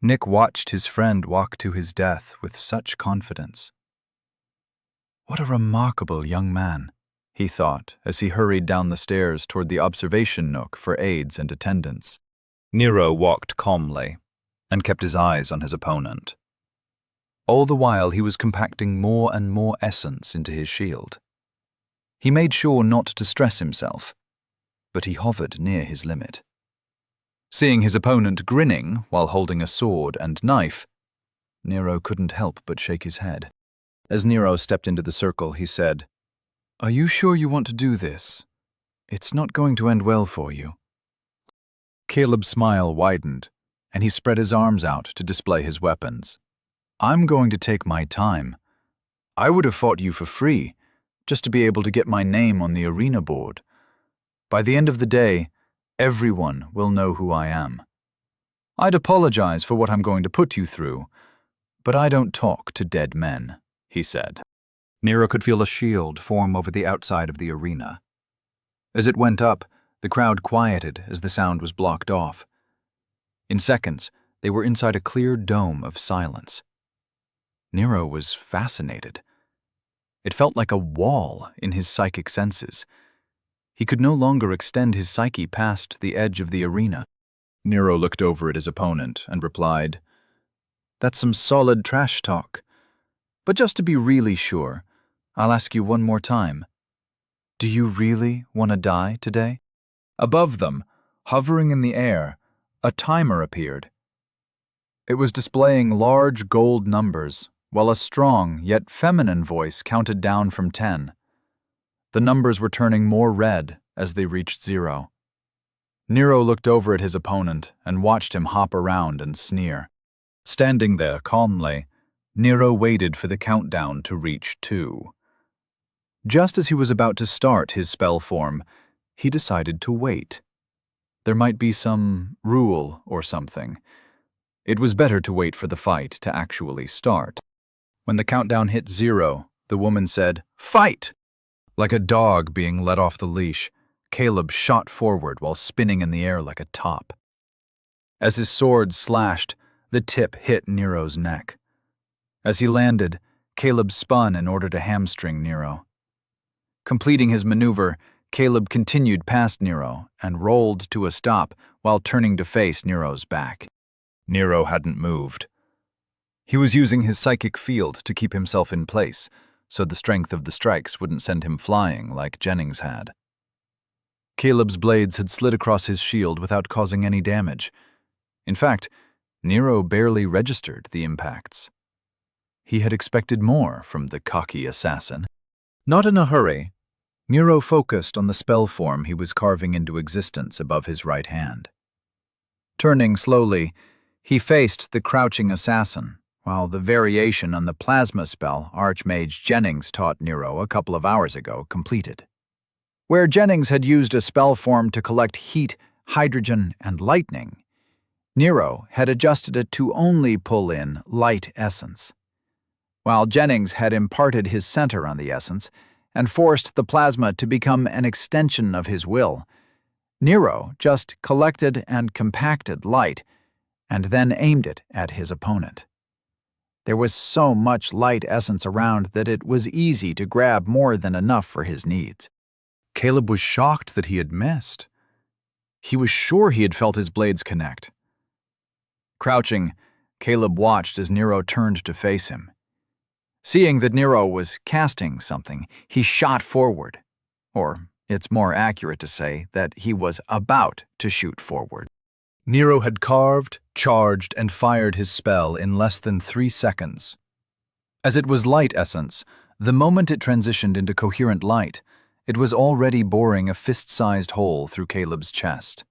Nick watched his friend walk to his death with such confidence. "What a remarkable young man," he thought as he hurried down the stairs toward the observation nook for aides and attendants. Nero walked calmly and kept his eyes on his opponent. All the while he was compacting more and more essence into his shield. He made sure not to stress himself, but he hovered near his limit. Seeing his opponent grinning while holding a sword and knife, Nero couldn't help but shake his head. As Nero stepped into the circle, he said, "Are you sure you want to do this? It's not going to end well for you." Caleb's smile widened, and he spread his arms out to display his weapons. "I'm going to take my time. I would have fought you for free, just to be able to get my name on the arena board. By the end of the day, everyone will know who I am. I'd apologize for what I'm going to put you through, but I don't talk to dead men," he said. Nero could feel a shield form over the outside of the arena. As it went up, the crowd quieted as the sound was blocked off. In seconds, they were inside a clear dome of silence. Nero was fascinated. It felt like a wall in his psychic senses. He could no longer extend his psyche past the edge of the arena. Nero looked over at his opponent and replied, "That's some solid trash talk. But just to be really sure, I'll ask you one more time. Do you really want to die today?" Above them, hovering in the air, a timer appeared. It was displaying large gold numbers, while a strong yet feminine voice counted down from 10. The numbers were turning more red as they reached 0. Nero looked over at his opponent and watched him hop around and sneer. Standing there calmly, Nero waited for the countdown to reach 2. Just as he was about to start his spell form, he decided to wait. There might be some rule or something. It was better to wait for the fight to actually start. When the countdown hit 0, the woman said, "Fight!" Like a dog being let off the leash, Caleb shot forward while spinning in the air like a top. As his sword slashed, the tip hit Nero's neck. As he landed, Caleb spun in order to hamstring Nero. Completing his maneuver, Caleb continued past Nero and rolled to a stop while turning to face Nero's back. Nero hadn't moved. He was using his psychic field to keep himself in place, so the strength of the strikes wouldn't send him flying like Jennings had. Caleb's blades had slid across his shield without causing any damage. In fact, Nero barely registered the impacts. He had expected more from the cocky assassin. Not in a hurry. Nero focused on the spell form he was carving into existence above his right hand. Turning slowly, he faced the crouching assassin, while the variation on the plasma spell Archmage Jennings taught Nero a couple of hours ago completed. Where Jennings had used a spell form to collect heat, hydrogen, and lightning, Nero had adjusted it to only pull in light essence. While Jennings had imparted his center on the essence and forced the plasma to become an extension of his will, Nero just collected and compacted light and then aimed it at his opponent. There was so much light essence around that it was easy to grab more than enough for his needs. Caleb was shocked that he had missed. He was sure he had felt his blades connect. Crouching, Caleb watched as Nero turned to face him. Seeing that Nero was casting something, he shot forward. Or, it's more accurate to say that he was about to shoot forward. Nero had carved, charged, and fired his spell in less than 3 seconds. As it was light essence, the moment it transitioned into coherent light, it was already boring a fist-sized hole through Caleb's chest.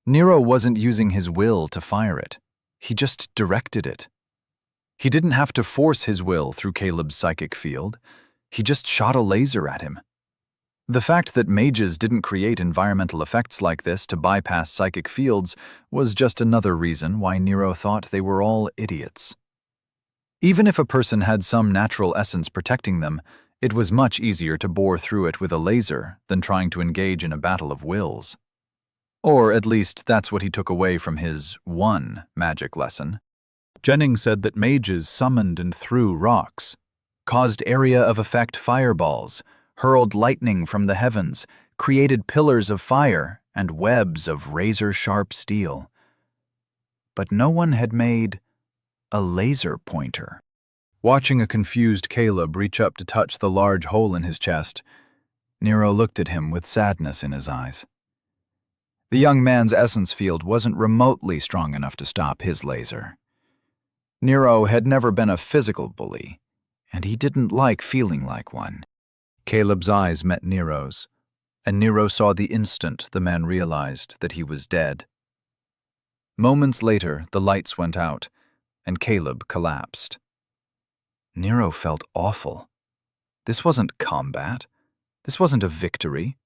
Nero wasn't using his will to fire it. He just directed it. He didn't have to force his will through Caleb's psychic field. He just shot a laser at him. The fact that mages didn't create environmental effects like this to bypass psychic fields was just another reason why Nero thought they were all idiots. Even if a person had some natural essence protecting them, it was much easier to bore through it with a laser than trying to engage in a battle of wills. Or at least that's what he took away from his one magic lesson. Jennings said that mages summoned and threw rocks, caused area of effect fireballs, hurled lightning from the heavens, created pillars of fire and webs of razor-sharp steel. But no one had made a laser pointer. Watching a confused Caleb reach up to touch the large hole in his chest, Nero looked at him with sadness in his eyes. The young man's essence field wasn't remotely strong enough to stop his laser. Nero had never been a physical bully, and he didn't like feeling like one. Caleb's eyes met Nero's, and Nero saw the instant the man realized that he was dead. Moments later, the lights went out, and Caleb collapsed. Nero felt awful. This wasn't combat. This wasn't a victory.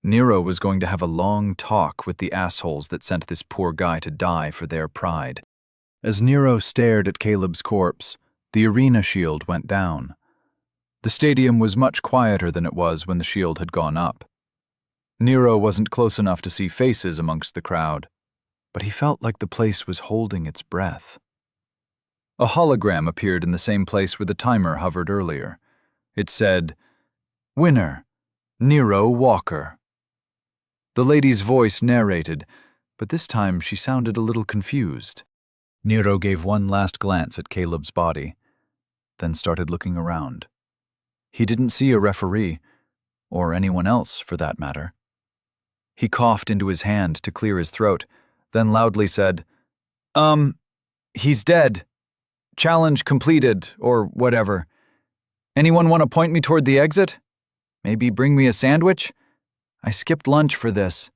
Nero was going to have a long talk with the assholes that sent this poor guy to die for their pride. As Nero stared at Caleb's corpse, the arena shield went down. The stadium was much quieter than it was when the shield had gone up. Nero wasn't close enough to see faces amongst the crowd, but he felt like the place was holding its breath. A hologram appeared in the same place where the timer hovered earlier. It said, "Winner, Nero Walker." The lady's voice narrated, but this time she sounded a little confused. Nero gave one last glance at Caleb's body, then started looking around. He didn't see a referee, or anyone else for that matter. He coughed into his hand to clear his throat, then loudly said, He's dead. Challenge completed, or whatever. Anyone want to point me toward the exit? Maybe bring me a sandwich? I skipped lunch for this."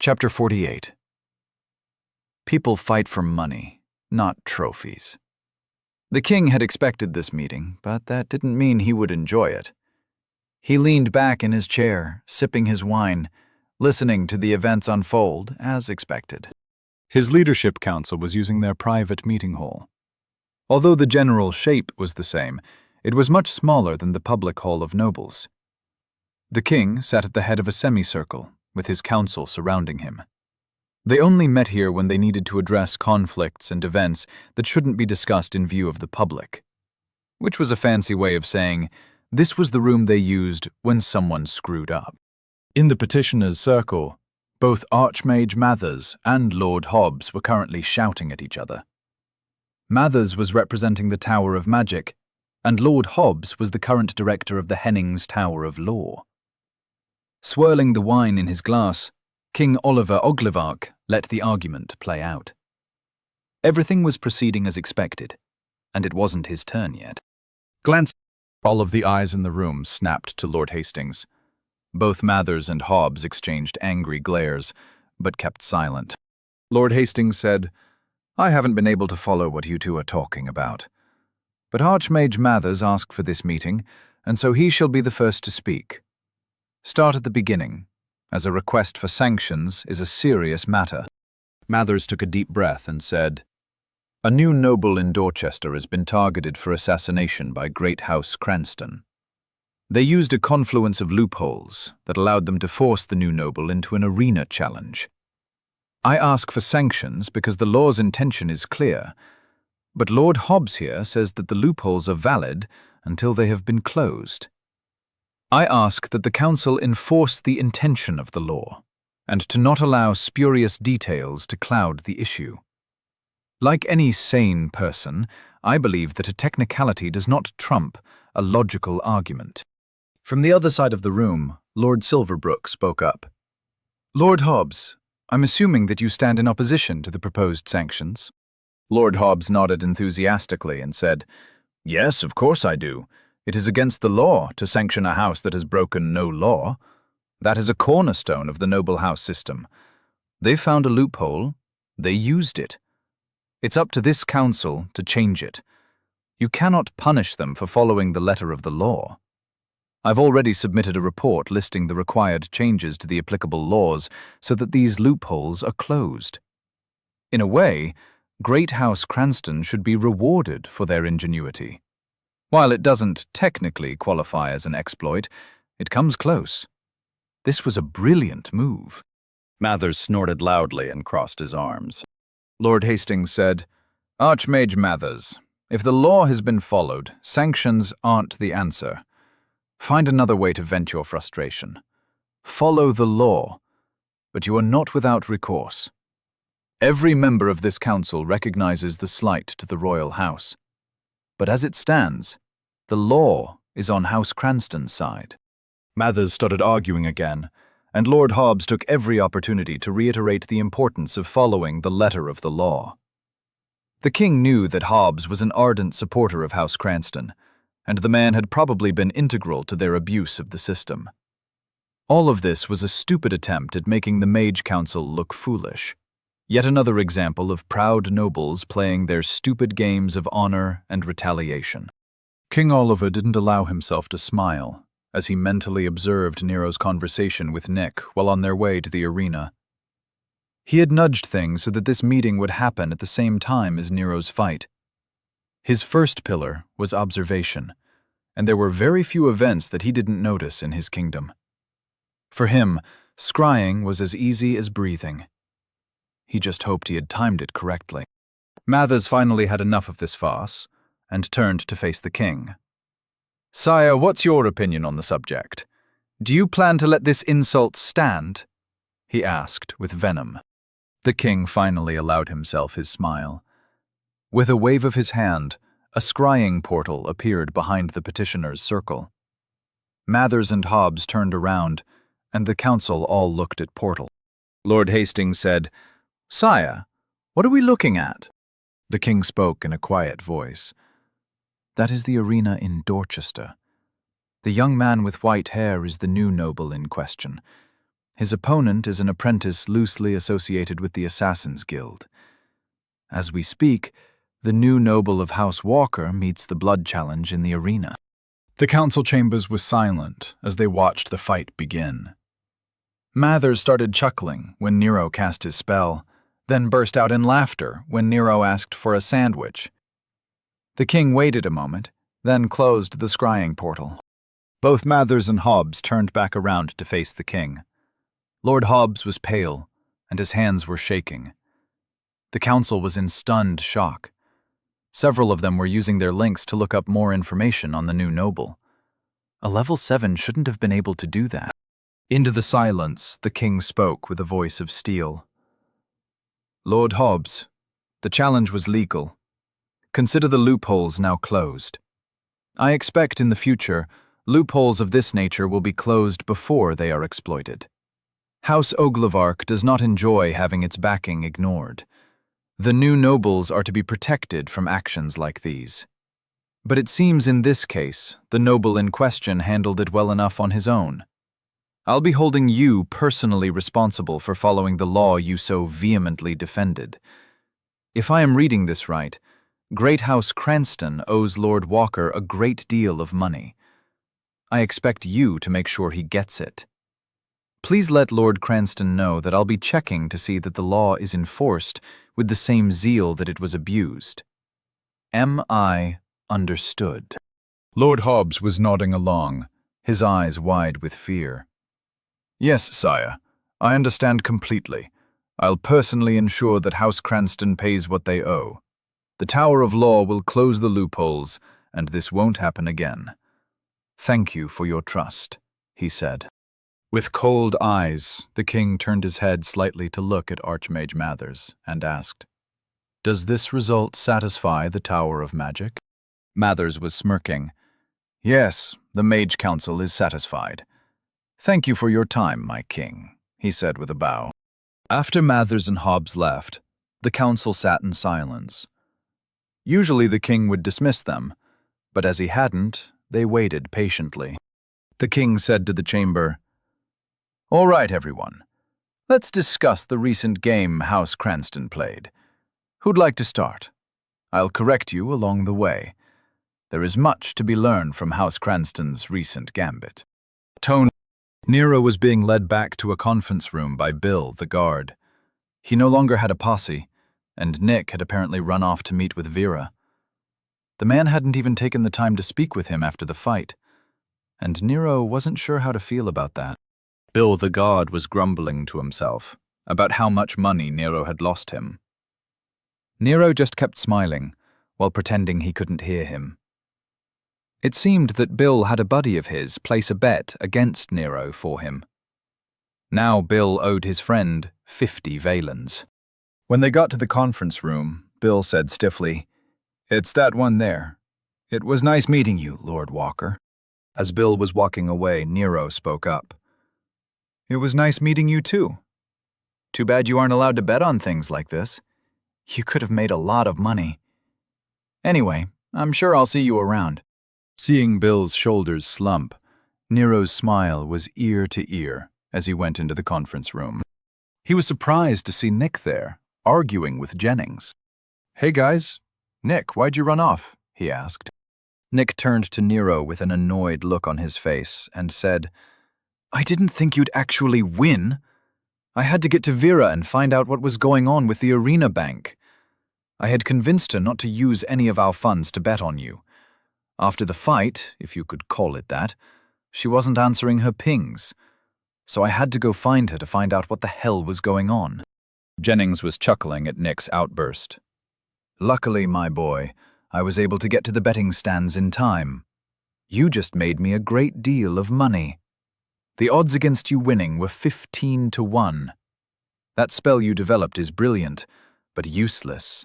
Chapter 48. People fight for money, not trophies. The king had expected this meeting, but that didn't mean he would enjoy it. He leaned back in his chair, sipping his wine, listening to the events unfold as expected. His leadership council was using their private meeting hall. Although the general shape was the same, it was much smaller than the public hall of nobles. The king sat at the head of a semicircle, with his council surrounding him. They only met here when they needed to address conflicts and events that shouldn't be discussed in view of the public, which was a fancy way of saying this was the room they used when someone screwed up. In the petitioners' circle, both Archmage Mathers and Lord Hobbs were currently shouting at each other. Mathers was representing the Tower of Magic, and Lord Hobbs was the current director of the Hennings Tower of Law. Swirling the wine in his glass, King Oliver Oglevark let the argument play out. Everything was proceeding as expected, and it wasn't his turn yet. All of the eyes in the room snapped to Lord Hastings. Both Mathers and Hobbs exchanged angry glares, but kept silent. Lord Hastings said, "I haven't been able to follow what you two are talking about. But Archmage Mathers asked for this meeting, and so he shall be the first to speak. Start at the beginning, as a request for sanctions is a serious matter." Mathers took a deep breath and said, "A new noble in Dorchester has been targeted for assassination by Great House Cranston. They used a confluence of loopholes that allowed them to force the new noble into an arena challenge. I ask for sanctions because the law's intention is clear, but Lord Hobbs here says that the loopholes are valid until they have been closed. I ask that the Council enforce the intention of the law, and to not allow spurious details to cloud the issue. Like any sane person, I believe that a technicality does not trump a logical argument." From the other side of the room, Lord Silverbrook spoke up. "Lord Hobbs, I'm assuming that you stand in opposition to the proposed sanctions." Lord Hobbs nodded enthusiastically and said, "Yes, of course I do. It is against the law to sanction a house that has broken no law. That is a cornerstone of the noble house system. They found a loophole. They used it. It's up to this council to change it. You cannot punish them for following the letter of the law. I've already submitted a report listing the required changes to the applicable laws so that these loopholes are closed. In a way, Great House Cranston should be rewarded for their ingenuity. While it doesn't technically qualify as an exploit, it comes close. This was a brilliant move." Mathers snorted loudly and crossed his arms. Lord Hastings said, "Archmage Mathers, if the law has been followed, sanctions aren't the answer. Find another way to vent your frustration. Follow the law, but you are not without recourse. Every member of this council recognizes the slight to the royal house. But as it stands, the law is on House Cranston's side." Mathers started arguing again, and Lord Hobbs took every opportunity to reiterate the importance of following the letter of the law. The king knew that Hobbs was an ardent supporter of House Cranston, and the man had probably been integral to their abuse of the system. All of this was a stupid attempt at making the Mage Council look foolish. Yet another example of proud nobles playing their stupid games of honor and retaliation. King Oliver didn't allow himself to smile as he mentally observed Nero's conversation with Nick while on their way to the arena. He had nudged things so that this meeting would happen at the same time as Nero's fight. His first pillar was observation, and there were very few events that he didn't notice in his kingdom. For him, scrying was as easy as breathing. He just hoped he had timed it correctly. Mathers finally had enough of this farce and turned to face the king. "Sire, what's your opinion on the subject? Do you plan to let this insult stand?" he asked with venom. The king finally allowed himself his smile. With a wave of his hand, a scrying portal appeared behind the petitioner's circle. Mathers and Hobbs turned around, and the council all looked at portal. Lord Hastings said, "Sire, what are we looking at?" The king spoke in a quiet voice. "That is the arena in Dorchester. The young man with white hair is the new noble in question. His opponent is an apprentice loosely associated with the Assassin's Guild. As we speak, the new noble of House Walker meets the blood challenge in the arena." The council chambers was silent as they watched the fight begin. Mathers started chuckling when Nero cast his spell, then burst out in laughter when Nero asked for a sandwich. The king waited a moment, then closed the scrying portal. Both Mathers and Hobbs turned back around to face the king. Lord Hobbs was pale, and his hands were shaking. The council was in stunned shock. Several of them were using their links to look up more information on the new noble. A level 7 shouldn't have been able to do that. Into the silence, the king spoke with a voice of steel. "Lord Hobbs, the challenge was legal. Consider the loopholes now closed. I expect in the future, loopholes of this nature will be closed before they are exploited. House Oglevark does not enjoy having its backing ignored. The new nobles are to be protected from actions like these. But it seems in this case, the noble in question handled it well enough on his own. I'll be holding you personally responsible for following the law you so vehemently defended. If I am reading this right, Great House Cranston owes Lord Walker a great deal of money. I expect you to make sure he gets it. Please let Lord Cranston know that I'll be checking to see that the law is enforced with the same zeal that it was abused. M.I. understood. Lord Hobbs was nodding along, his eyes wide with fear. Yes, sire, I understand completely. I'll personally ensure that House Cranston pays what they owe. The Tower of Law will close the loopholes, and this won't happen again. Thank you for your trust, he said. With cold eyes, the king turned his head slightly to look at Archmage Mathers and asked, "Does this result satisfy the Tower of Magic?" Mathers was smirking. "Yes, the Mage Council is satisfied. Thank you for your time, my king," he said with a bow. After Mathers and Hobbs left, the council sat in silence. Usually the king would dismiss them, but as he hadn't, they waited patiently. The king said to the chamber, "All right, everyone. Let's discuss the recent game House Cranston played. Who'd like to start? I'll correct you along the way. There is much to be learned from House Cranston's recent gambit." Nero was being led back to a conference room by Bill, the guard. He no longer had a posse, and Nick had apparently run off to meet with Vera. The man hadn't even taken the time to speak with him after the fight, and Nero wasn't sure how to feel about that. Bill, the guard, was grumbling to himself about how much money Nero had lost him. Nero just kept smiling, while pretending he couldn't hear him. It seemed that Bill had a buddy of his place a bet against Nero for him. Now Bill owed his friend 50 Valens. When they got to the conference room, Bill said stiffly, "It's that one there. It was nice meeting you, Lord Walker." As Bill was walking away, Nero spoke up. "It was nice meeting you too. Too bad you aren't allowed to bet on things like this. You could have made a lot of money. Anyway, I'm sure I'll see you around." Seeing Bill's shoulders slump, Nero's smile was ear to ear as he went into the conference room. He was surprised to see Nick there, arguing with Jennings. "Hey guys, Nick, why'd you run off?" he asked. Nick turned to Nero with an annoyed look on his face and said, "I didn't think you'd actually win. I had to get to Vera and find out what was going on with the arena bank. I had convinced her not to use any of our funds to bet on you. After the fight, if you could call it that, she wasn't answering her pings. So I had to go find her to find out what the hell was going on." Jennings was chuckling at Nick's outburst. "Luckily, my boy, I was able to get to the betting stands in time. You just made me a great deal of money. The odds against you winning were 15 to 1. That spell you developed is brilliant, but useless.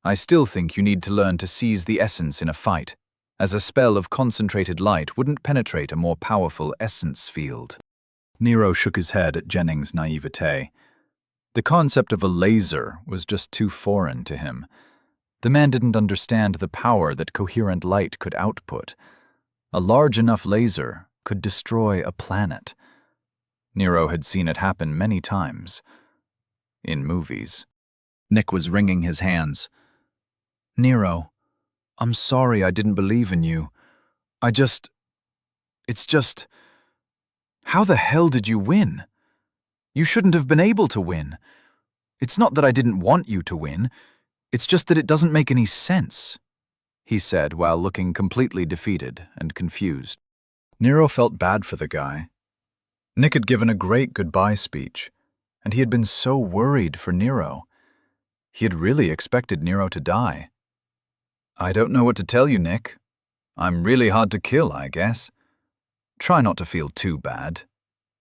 I still think you need to learn to seize the essence in a fight, as a spell of concentrated light wouldn't penetrate a more powerful essence field." Nero shook his head at Jennings' naivete. The concept of a laser was just too foreign to him. The man didn't understand the power that coherent light could output. A large enough laser could destroy a planet. Nero had seen it happen many times. In movies. Nick was wringing his hands. "Nero, I'm sorry I didn't believe in you. It's just... How the hell did you win? You shouldn't have been able to win. It's not that I didn't want you to win. It's just that it doesn't make any sense," he said while looking completely defeated and confused. Nero felt bad for the guy. Nick had given a great goodbye speech, and he had been so worried for Nero. He had really expected Nero to die. "I don't know what to tell you, Nick. I'm really hard to kill, I guess. Try not to feel too bad.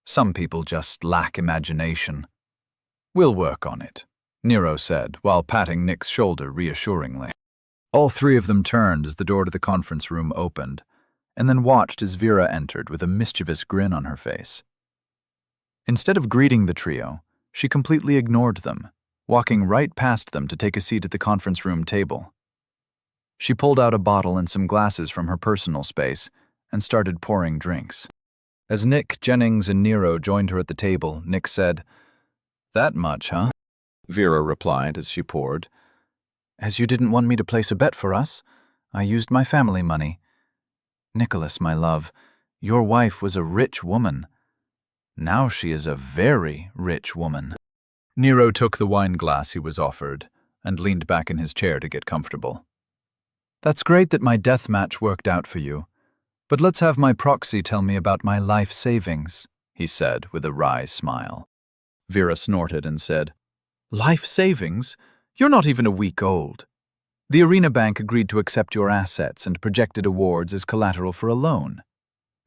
Some people just lack imagination." "We'll work on it," Nero said, while patting Nick's shoulder reassuringly. All three of them turned as the door to the conference room opened, and then watched as Vera entered with a mischievous grin on her face. Instead of greeting the trio, she completely ignored them, walking right past them to take a seat at the conference room table. She pulled out a bottle and some glasses from her personal space and started pouring drinks. As Nick, Jennings, and Nero joined her at the table, Nick said, "That much, huh?" Vera replied as she poured. "As you didn't want me to place a bet for us, I used my family money. Nicholas, my love, your wife was a rich woman. Now she is a very rich woman." Nero took the wine glass he was offered and leaned back in his chair to get comfortable. "That's great that my death match worked out for you, but let's have my proxy tell me about my life savings," he said with a wry smile. Vera snorted and said, "Life savings? You're not even a week old. The Arena Bank agreed to accept your assets and projected awards as collateral for a loan.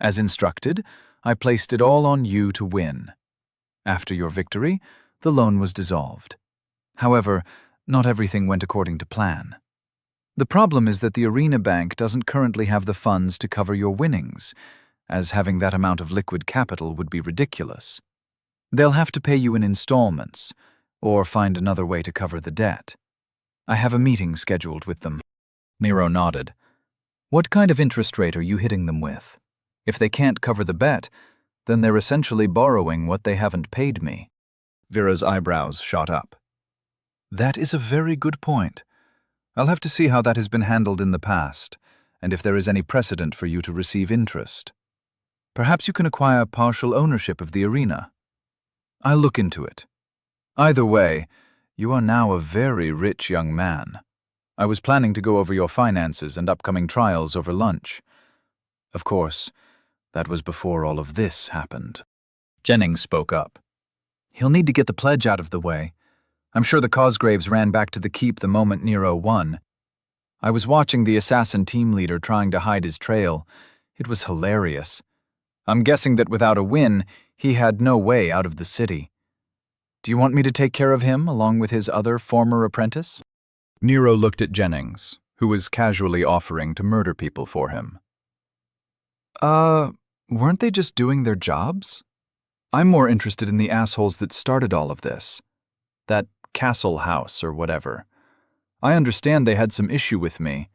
As instructed, I placed it all on you to win. After your victory, the loan was dissolved. However, not everything went according to plan. The problem is that the Arena Bank doesn't currently have the funds to cover your winnings, as having that amount of liquid capital would be ridiculous. They'll have to pay you in installments, or find another way to cover the debt. I have a meeting scheduled with them." Nero nodded. "What kind of interest rate are you hitting them with? If they can't cover the bet, then they're essentially borrowing what they haven't paid me." Vera's eyebrows shot up. "That is a very good point. I'll have to see how that has been handled in the past, and if there is any precedent for you to receive interest. Perhaps you can acquire partial ownership of the arena. I'll look into it. Either way, you are now a very rich young man. I was planning to go over your finances and upcoming trials over lunch. Of course, that was before all of this happened." Jennings spoke up. "He'll need to get the pledge out of the way. I'm sure the Cosgraves ran back to the keep the moment Nero won. I was watching the assassin team leader trying to hide his trail. It was hilarious. I'm guessing that without a win, he had no way out of the city. Do you want me to take care of him along with his other former apprentice?" Nero looked at Jennings, who was casually offering to murder people for him. Weren't they just doing their jobs? I'm more interested in the assholes that started all of this. That Castle House or whatever. I understand they had some issue with me,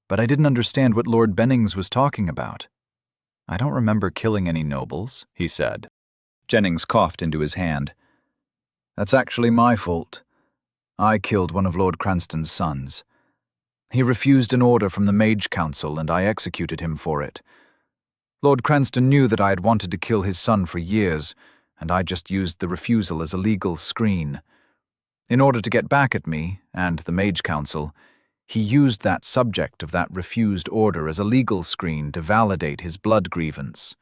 but I didn't understand what Lord Bennings was talking about. I don't remember killing any nobles, he said. Jennings coughed into his hand. That's actually my fault. I killed one of Lord Cranston's sons. He refused an order from the Mage Council and I executed him for it. Lord Cranston knew that I had wanted to kill his son for years, and I just used the refusal as a legal screen. In order to get back at me, and the Mage Council, he used that subject of that refused order as a legal screen to validate his blood grievance.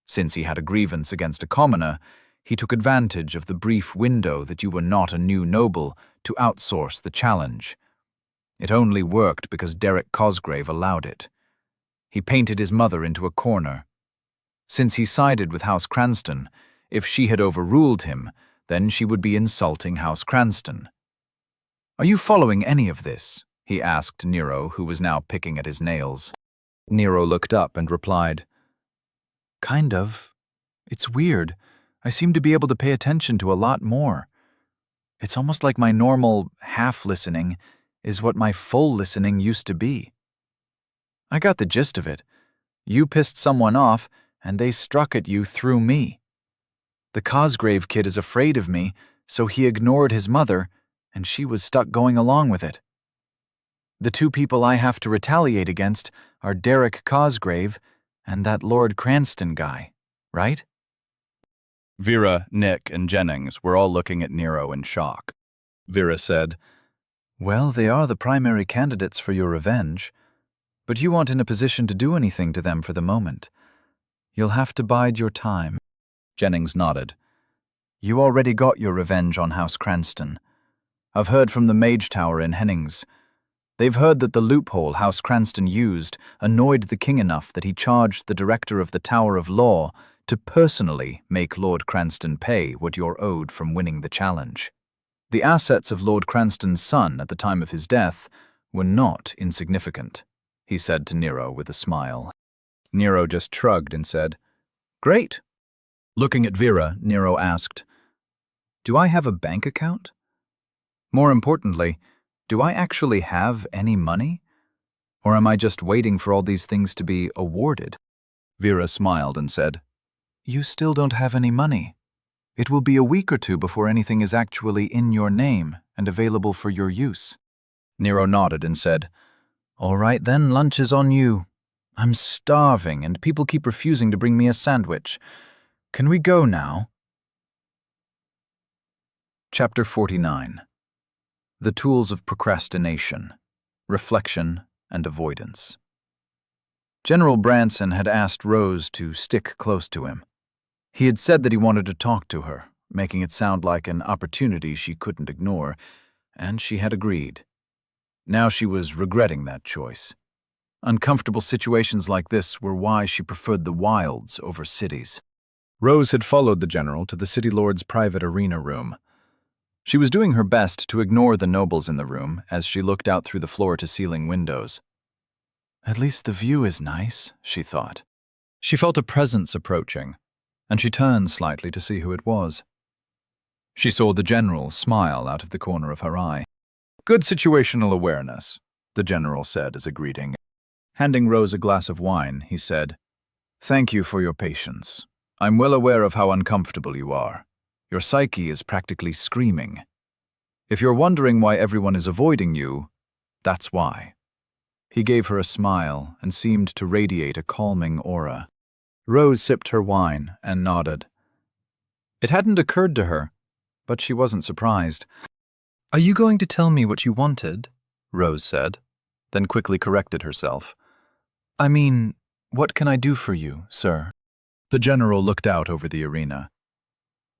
Since he had a grievance against a commoner, he took advantage of the brief window that you were not a new noble to outsource the challenge. It only worked because Derek Cosgrave allowed it. He painted his mother into a corner. Since he sided with House Cranston, if she had overruled him, then she would be insulting House Cranston. Are you following any of this? He asked Nero, who was now picking at his nails. Nero looked up and replied, Kind of. It's weird. I seem to be able to pay attention to a lot more. It's almost like my normal half-listening is what my full listening used to be. I got the gist of it. You pissed someone off, and they struck at you through me. The Cosgrave kid is afraid of me, so he ignored his mother, and she was stuck going along with it. The two people I have to retaliate against are Derek Cosgrave and that Lord Cranston guy, right? Vera, Nick, and Jennings were all looking at Nero in shock. Vera said, Well, they are the primary candidates for your revenge, but you aren't in a position to do anything to them for the moment. You'll have to bide your time. Jennings nodded. You already got your revenge on House Cranston. I've heard from the Mage Tower in Hennings. They've heard that the loophole House Cranston used annoyed the king enough that he charged the director of the Tower of Law to personally make Lord Cranston pay what you're owed from winning the challenge. The assets of Lord Cranston's son at the time of his death were not insignificant, he said to Nero with a smile. Nero just shrugged and said, Great. Looking at Vera, Nero asked, Do I have a bank account? More importantly, do I actually have any money? Or am I just waiting for all these things to be awarded? Vera smiled and said, You still don't have any money. It will be a week or two before anything is actually in your name and available for your use. Nero nodded and said, All right then, lunch is on you. I'm starving and people keep refusing to bring me a sandwich. Can we go now? Chapter 49. The Tools of Procrastination, Reflection, and Avoidance. General Branson had asked Rose to stick close to him. He had said that he wanted to talk to her, making it sound like an opportunity she couldn't ignore, and she had agreed. Now she was regretting that choice. Uncomfortable situations like this were why she preferred the wilds over cities. Rose had followed the general to the city lord's private arena room. She was doing her best to ignore the nobles in the room as she looked out through the floor-to-ceiling windows. At least the view is nice, she thought. She felt a presence approaching, and she turned slightly to see who it was. She saw the general smile out of the corner of her eye. Good situational awareness, the general said as a greeting. Handing Rose a glass of wine, he said, Thank you for your patience. I'm well aware of how uncomfortable you are. Your psyche is practically screaming. If you're wondering why everyone is avoiding you, that's why. He gave her a smile and seemed to radiate a calming aura. Rose sipped her wine and nodded. It hadn't occurred to her, but she wasn't surprised. Are you going to tell me what you wanted? Rose said, then quickly corrected herself. I mean, what can I do for you, sir? The general looked out over the arena.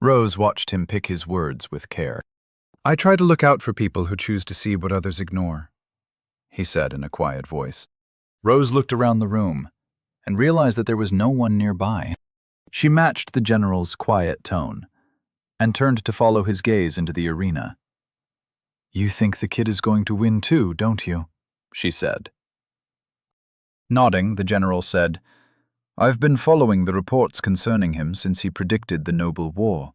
Rose watched him pick his words with care. I try to look out for people who choose to see what others ignore, he said in a quiet voice. Rose looked around the room and realized that there was no one nearby. She matched the general's quiet tone and turned to follow his gaze into the arena. You think the kid is going to win too, don't you? She said. Nodding, the general said, I've been following the reports concerning him since he predicted the noble war.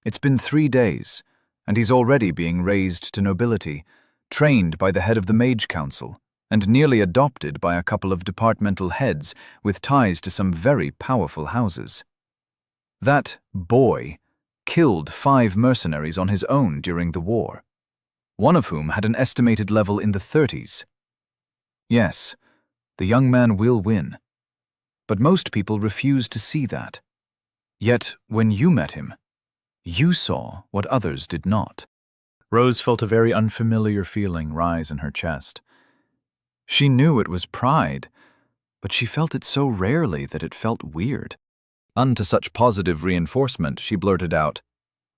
It's been 3 days, and he's already being raised to nobility, trained by the head of the Mage Council, and nearly adopted by a couple of departmental heads with ties to some very powerful houses. That boy killed 5 mercenaries on his own during the war, one of whom had an estimated level in the 30s. Yes, the young man will win, but most people refuse to see that. Yet, when you met him, you saw what others did not. Rose felt a very unfamiliar feeling rise in her chest. She knew it was pride, but she felt it so rarely that it felt weird. Unto such positive reinforcement, she blurted out,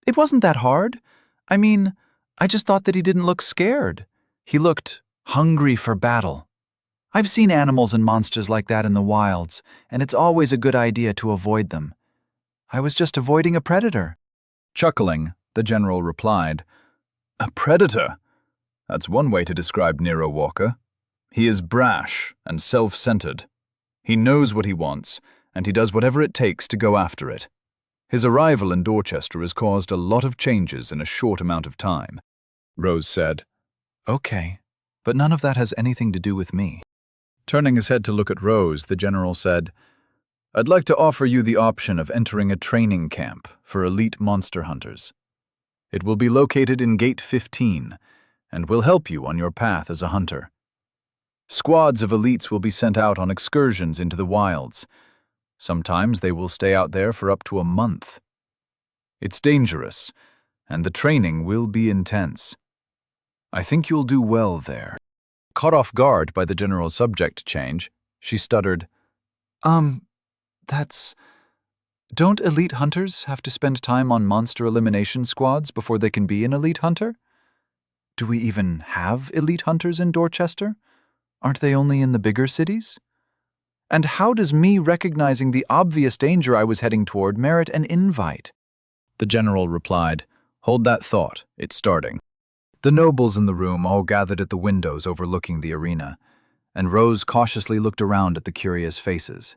It wasn't that hard. I mean, I just thought that he didn't look scared. He looked hungry for battle. I've seen animals and monsters like that in the wilds, and it's always a good idea to avoid them. I was just avoiding a predator. Chuckling, the general replied, A predator? That's one way to describe Nero Walker. He is brash and self-centered. He knows what he wants, and he does whatever it takes to go after it. His arrival in Dorchester has caused a lot of changes in a short amount of time. Rose said, Okay, but none of that has anything to do with me. Turning his head to look at Rose, the general said, I'd like to offer you the option of entering a training camp for elite monster hunters. It will be located in Gate 15 and will help you on your path as a hunter. Squads of elites will be sent out on excursions into the wilds. Sometimes they will stay out there for up to a month. It's dangerous, and the training will be intense. I think you'll do well there. Caught off guard by the general's subject change, she stuttered, Don't elite hunters have to spend time on monster elimination squads before they can be an elite hunter? Do we even have elite hunters in Dorchester? Aren't they only in the bigger cities? And how does me recognizing the obvious danger I was heading toward merit an invite? The general replied, Hold that thought, it's starting. The nobles in the room all gathered at the windows overlooking the arena, and Rose cautiously looked around at the curious faces.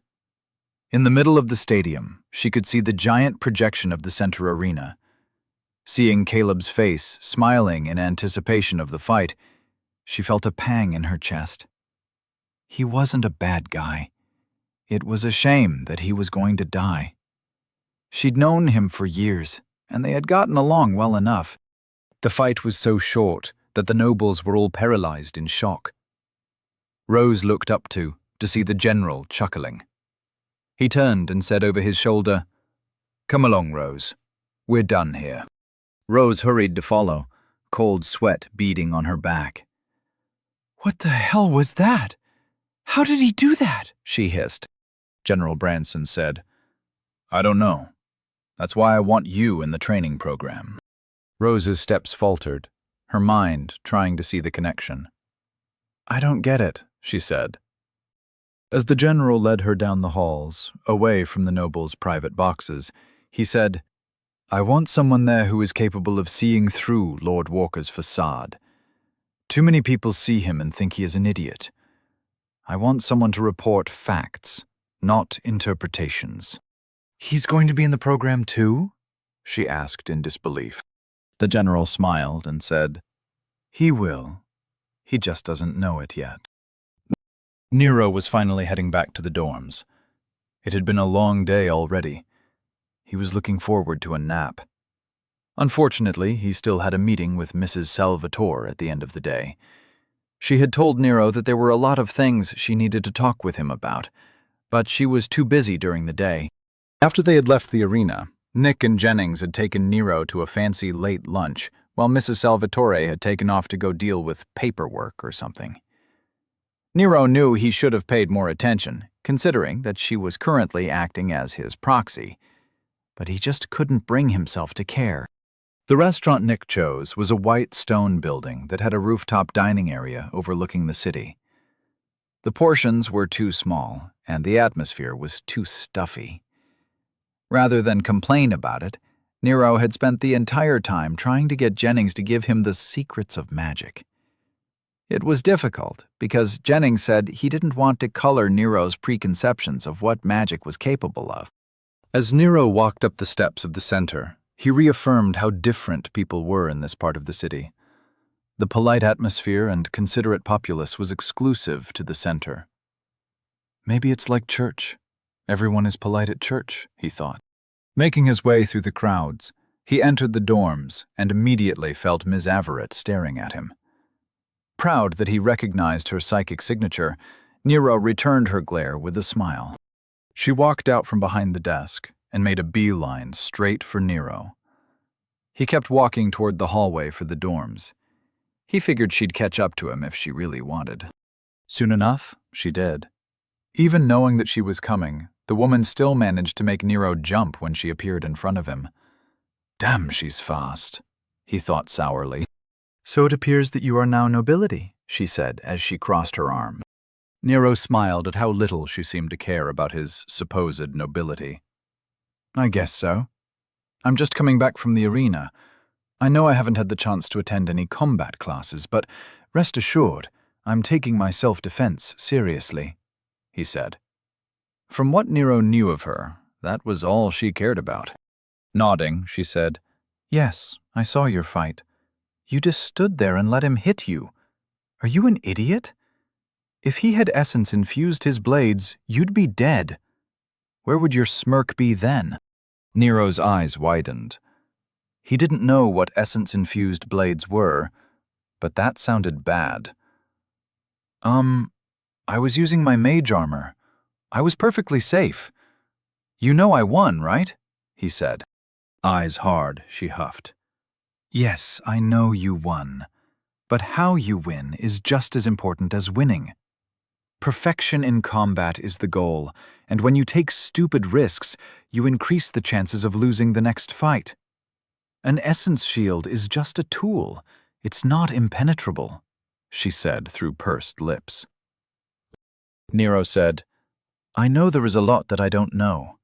In the middle of the stadium, she could see the giant projection of the center arena. Seeing Caleb's face, smiling in anticipation of the fight, she felt a pang in her chest. He wasn't a bad guy. It was a shame that he was going to die. She'd known him for years, and they had gotten along well enough. The fight was so short that the nobles were all paralyzed in shock. Rose looked up to see the general chuckling. He turned and said over his shoulder, "Come along, Rose. We're done here." Rose hurried to follow, cold sweat beading on her back. "What the hell was that? How did he do that?" she hissed. General Branson said, "I don't know. That's why I want you in the training program." Rose's steps faltered, her mind trying to see the connection. "I don't get it," she said. As the general led her down the halls, away from the nobles' private boxes, he said, "I want someone there who is capable of seeing through Lord Walker's facade. Too many people see him and think he is an idiot. I want someone to report facts, not interpretations." "He's going to be in the program too?" she asked in disbelief. The general smiled and said, "He will. He just doesn't know it yet." Nero was finally heading back to the dorms. It had been a long day already. He was looking forward to a nap. Unfortunately, he still had a meeting with Mrs. Salvatore at the end of the day. She had told Nero that there were a lot of things she needed to talk with him about, but she was too busy during the day. After they had left the arena, Nick and Jennings had taken Nero to a fancy late lunch, while Mrs. Salvatore had taken off to go deal with paperwork or something. Nero knew he should have paid more attention, considering that she was currently acting as his proxy, but he just couldn't bring himself to care. The restaurant Nick chose was a white stone building that had a rooftop dining area overlooking the city. The portions were too small, and the atmosphere was too stuffy. Rather than complain about it, Nero had spent the entire time trying to get Jennings to give him the secrets of magic. It was difficult because Jennings said he didn't want to color Nero's preconceptions of what magic was capable of. As Nero walked up the steps of the center, he reaffirmed how different people were in this part of the city. The polite atmosphere and considerate populace was exclusive to the center. Maybe it's like church. Everyone is polite at church, he thought. Making his way through the crowds, he entered the dorms and immediately felt Ms. Averett staring at him. Proud that he recognized her psychic signature, Nero returned her glare with a smile. She walked out from behind the desk and made a beeline straight for Nero. He kept walking toward the hallway for the dorms. He figured she'd catch up to him if she really wanted. Soon enough, she did. Even knowing that she was coming, the woman still managed to make Nero jump when she appeared in front of him. Damn, she's fast, he thought sourly. So it appears that you are now nobility, she said as she crossed her arm. Nero smiled at how little she seemed to care about his supposed nobility. I guess so. I'm just coming back from the arena. I know I haven't had the chance to attend any combat classes, but rest assured, I'm taking my self-defense seriously, he said. From what Nero knew of her, that was all she cared about. Nodding, she said, Yes, I saw your fight. You just stood there and let him hit you. Are you an idiot? If he had essence infused his blades, you'd be dead. Where would your smirk be then? Nero's eyes widened. He didn't know what essence-infused blades were, but that sounded bad. I was using my mage armor. I was perfectly safe. You know I won, right? He said. Eyes hard, she huffed. Yes, I know you won. But how you win is just as important as winning. Perfection in combat is the goal, and when you take stupid risks, you increase the chances of losing the next fight. An essence shield is just a tool. It's not impenetrable, she said through pursed lips. Nero said, I know there is a lot that I don't know.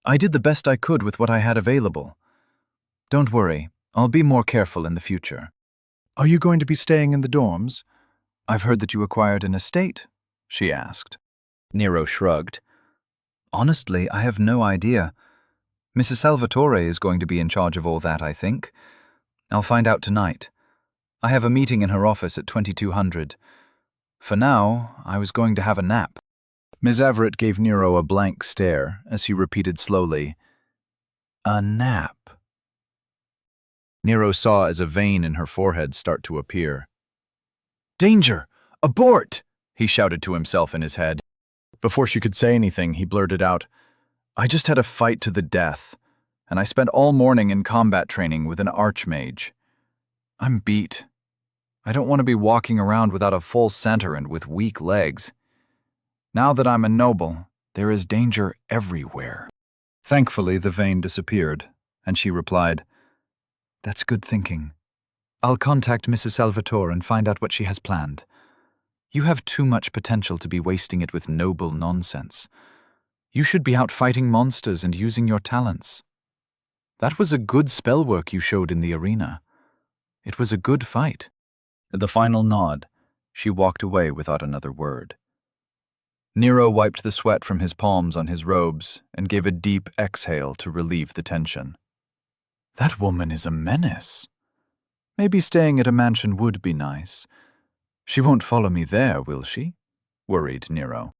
I did the best I could with what I had available. Don't worry, I'll be more careful in the future. Are you going to be staying in the dorms? I've heard that you acquired an estate, she asked. Nero shrugged. Honestly, I have no idea. Mrs. Salvatore is going to be in charge of all that, I think. I'll find out tonight. I have a meeting in her office at 2200. For now, I was going to have a nap. Ms. Everett gave Nero a blank stare as he repeated slowly, "A nap." Nero saw as a vein in her forehead start to appear. Danger! Abort! He shouted to himself in his head. Before she could say anything, he blurted out, "I just had a fight to the death, and I spent all morning in combat training with an archmage. I'm beat. I don't want to be walking around without a full center and with weak legs. Now that I'm a noble, there is danger everywhere." Thankfully, the vein disappeared, and she replied, That's good thinking. I'll contact Mrs. Salvatore and find out what she has planned. You have too much potential to be wasting it with noble nonsense. You should be out fighting monsters and using your talents. That was a good spell work you showed in the arena. It was a good fight. At the final nod, she walked away without another word. Nero wiped the sweat from his palms on his robes and gave a deep exhale to relieve the tension. That woman is a menace. Maybe staying at a mansion would be nice. She won't follow me there, will she? Worried Nero.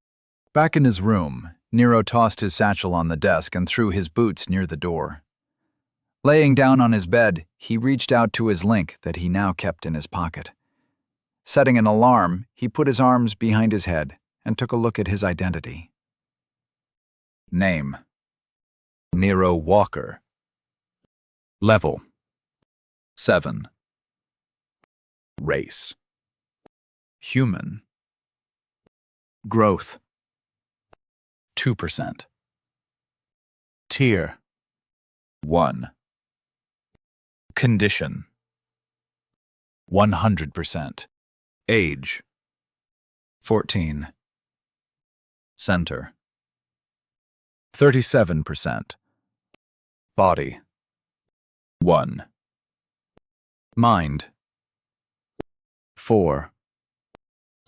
Back in his room, Nero tossed his satchel on the desk and threw his boots near the door. Laying down on his bed, he reached out to his link that he now kept in his pocket. Setting an alarm, he put his arms behind his head and took a look at his identity. Name: Nero Walker. Level: 7. Race: Human. Growth: 2%. Tier: 1. Condition: 100%. Age: 14. Center: 37%. Body: 1. Mind: 4.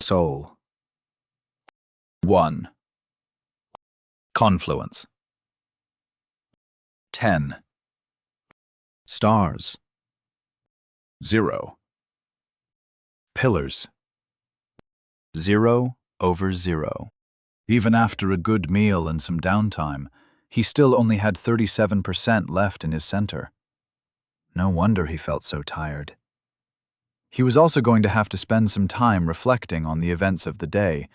Soul: 1. Confluence: 10. Stars: 0. Pillars: 0/0. Even after a good meal and some downtime, he still only had 37% left in his center. No wonder he felt so tired. He was also going to have to spend some time reflecting on the events of the day,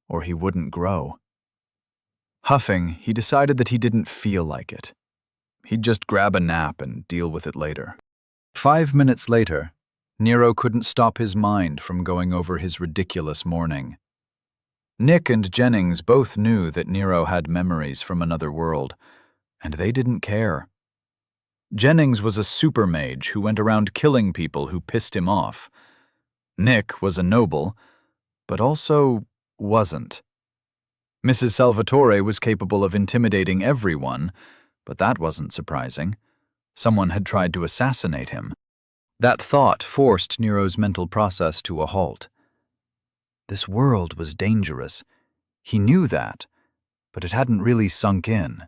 or he wouldn't grow. Huffing, he decided that he didn't feel like it. He'd just grab a nap and deal with it later. 5 minutes later, Nero couldn't stop his mind from going over his ridiculous morning. Nick and Jennings both knew that Nero had memories from another world, and they didn't care. Jennings was a super mage who went around killing people who pissed him off. Nick was a noble, but also wasn't. Mrs. Salvatore was capable of intimidating everyone, but that wasn't surprising. Someone had tried to assassinate him. That thought forced Nero's mental process to a halt. This world was dangerous. He knew that, but it hadn't really sunk in.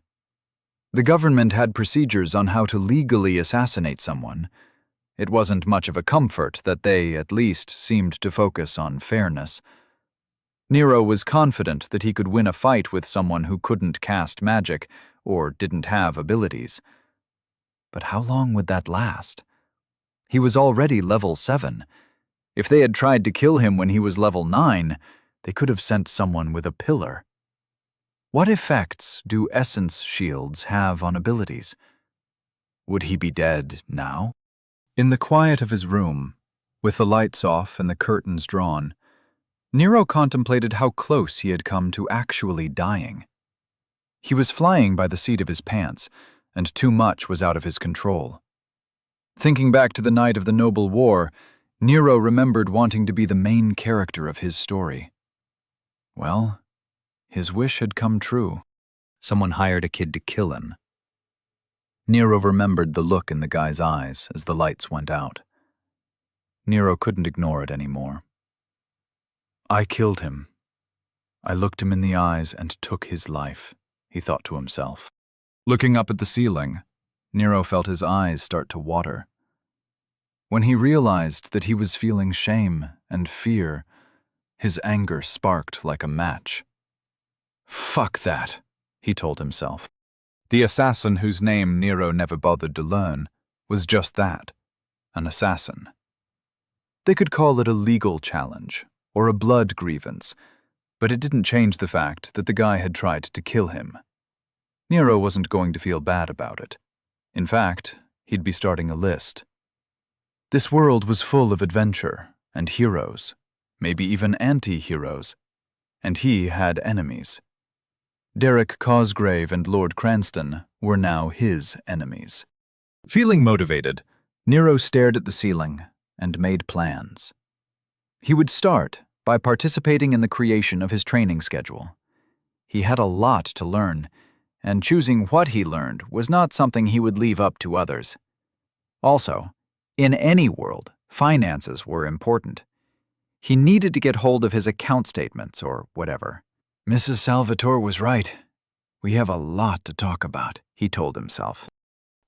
The government had procedures on how to legally assassinate someone. It wasn't much of a comfort that they, at least, seemed to focus on fairness. Nero was confident that he could win a fight with someone who couldn't cast magic or didn't have abilities. But how long would that last? He was already level 7. If they had tried to kill him when he was level 9, they could have sent someone with a pillar. What effects do essence shields have on abilities? Would he be dead now? In the quiet of his room, with the lights off and the curtains drawn, Nero contemplated how close he had come to actually dying. He was flying by the seat of his pants, and too much was out of his control. Thinking back to the night of the Noble War, Nero remembered wanting to be the main character of his story. Well, his wish had come true. Someone hired a kid to kill him. Nero remembered the look in the guy's eyes as the lights went out. Nero couldn't ignore it anymore. I killed him. I looked him in the eyes and took his life, he thought to himself. Looking up at the ceiling, Nero felt his eyes start to water. When he realized that he was feeling shame and fear, His anger sparked like a match. "Fuck that," he told himself. The assassin whose name Nero never bothered to learn was just that, an assassin. They could call it a legal challenge or a blood grievance, but it didn't change the fact that the guy had tried to kill him. Nero wasn't going to feel bad about it. In fact, he'd be starting a list. This world was full of adventure and heroes, maybe even anti-heroes, and he had enemies. Derek Cosgrave and Lord Cranston were now his enemies. Feeling motivated, Nero stared at the ceiling and made plans. He would start by participating in the creation of his training schedule. He had a lot to learn, and choosing what he learned was not something he would leave up to others. Also, in any world, finances were important. He needed to get hold of his account statements or whatever. Mrs. Salvatore was right. We have a lot to talk about, he told himself.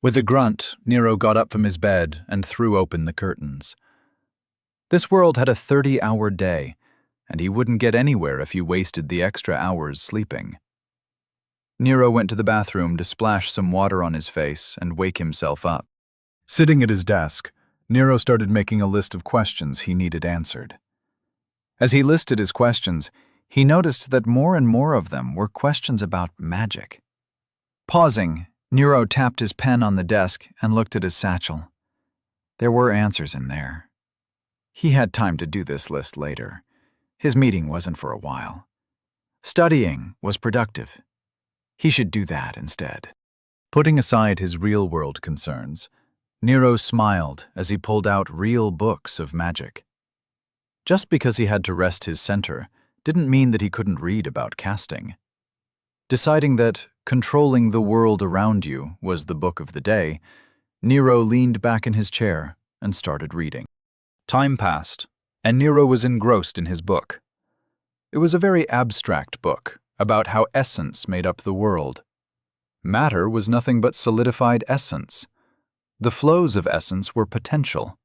With a grunt, Nero got up from his bed and threw open the curtains. This world had a 30-hour day, and he wouldn't get anywhere if he wasted the extra hours sleeping. Nero went to the bathroom to splash some water on his face and wake himself up. Sitting at his desk, Nero started making a list of questions he needed answered. As he listed his questions, he noticed that more and more of them were questions about magic. Pausing, Nero tapped his pen on the desk and looked at his satchel. There were answers in there. He had time to do this list later. His meeting wasn't for a while. Studying was productive. He should do that instead. Putting aside his real-world concerns, Nero smiled as he pulled out real books of magic. Just because he had to rest his center didn't mean that he couldn't read about casting. Deciding that controlling the world around you was the book of the day, Nero leaned back in his chair and started reading. Time passed, and Nero was engrossed in his book. It was a very abstract book about how essence made up the world. Matter was nothing but solidified essence. The flows of essence were potential.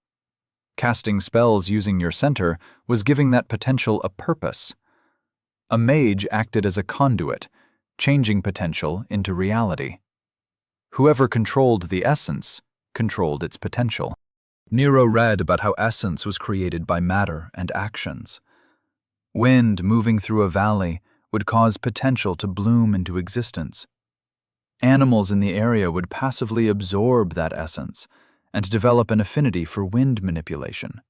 Casting spells using your center was giving that potential a purpose. A mage acted as a conduit, changing potential into reality. Whoever controlled the essence controlled its potential. Nero read about how essence was created by matter and actions. Wind moving through a valley would cause potential to bloom into existence. Animals in the area would passively absorb that essence and develop an affinity for wind manipulation.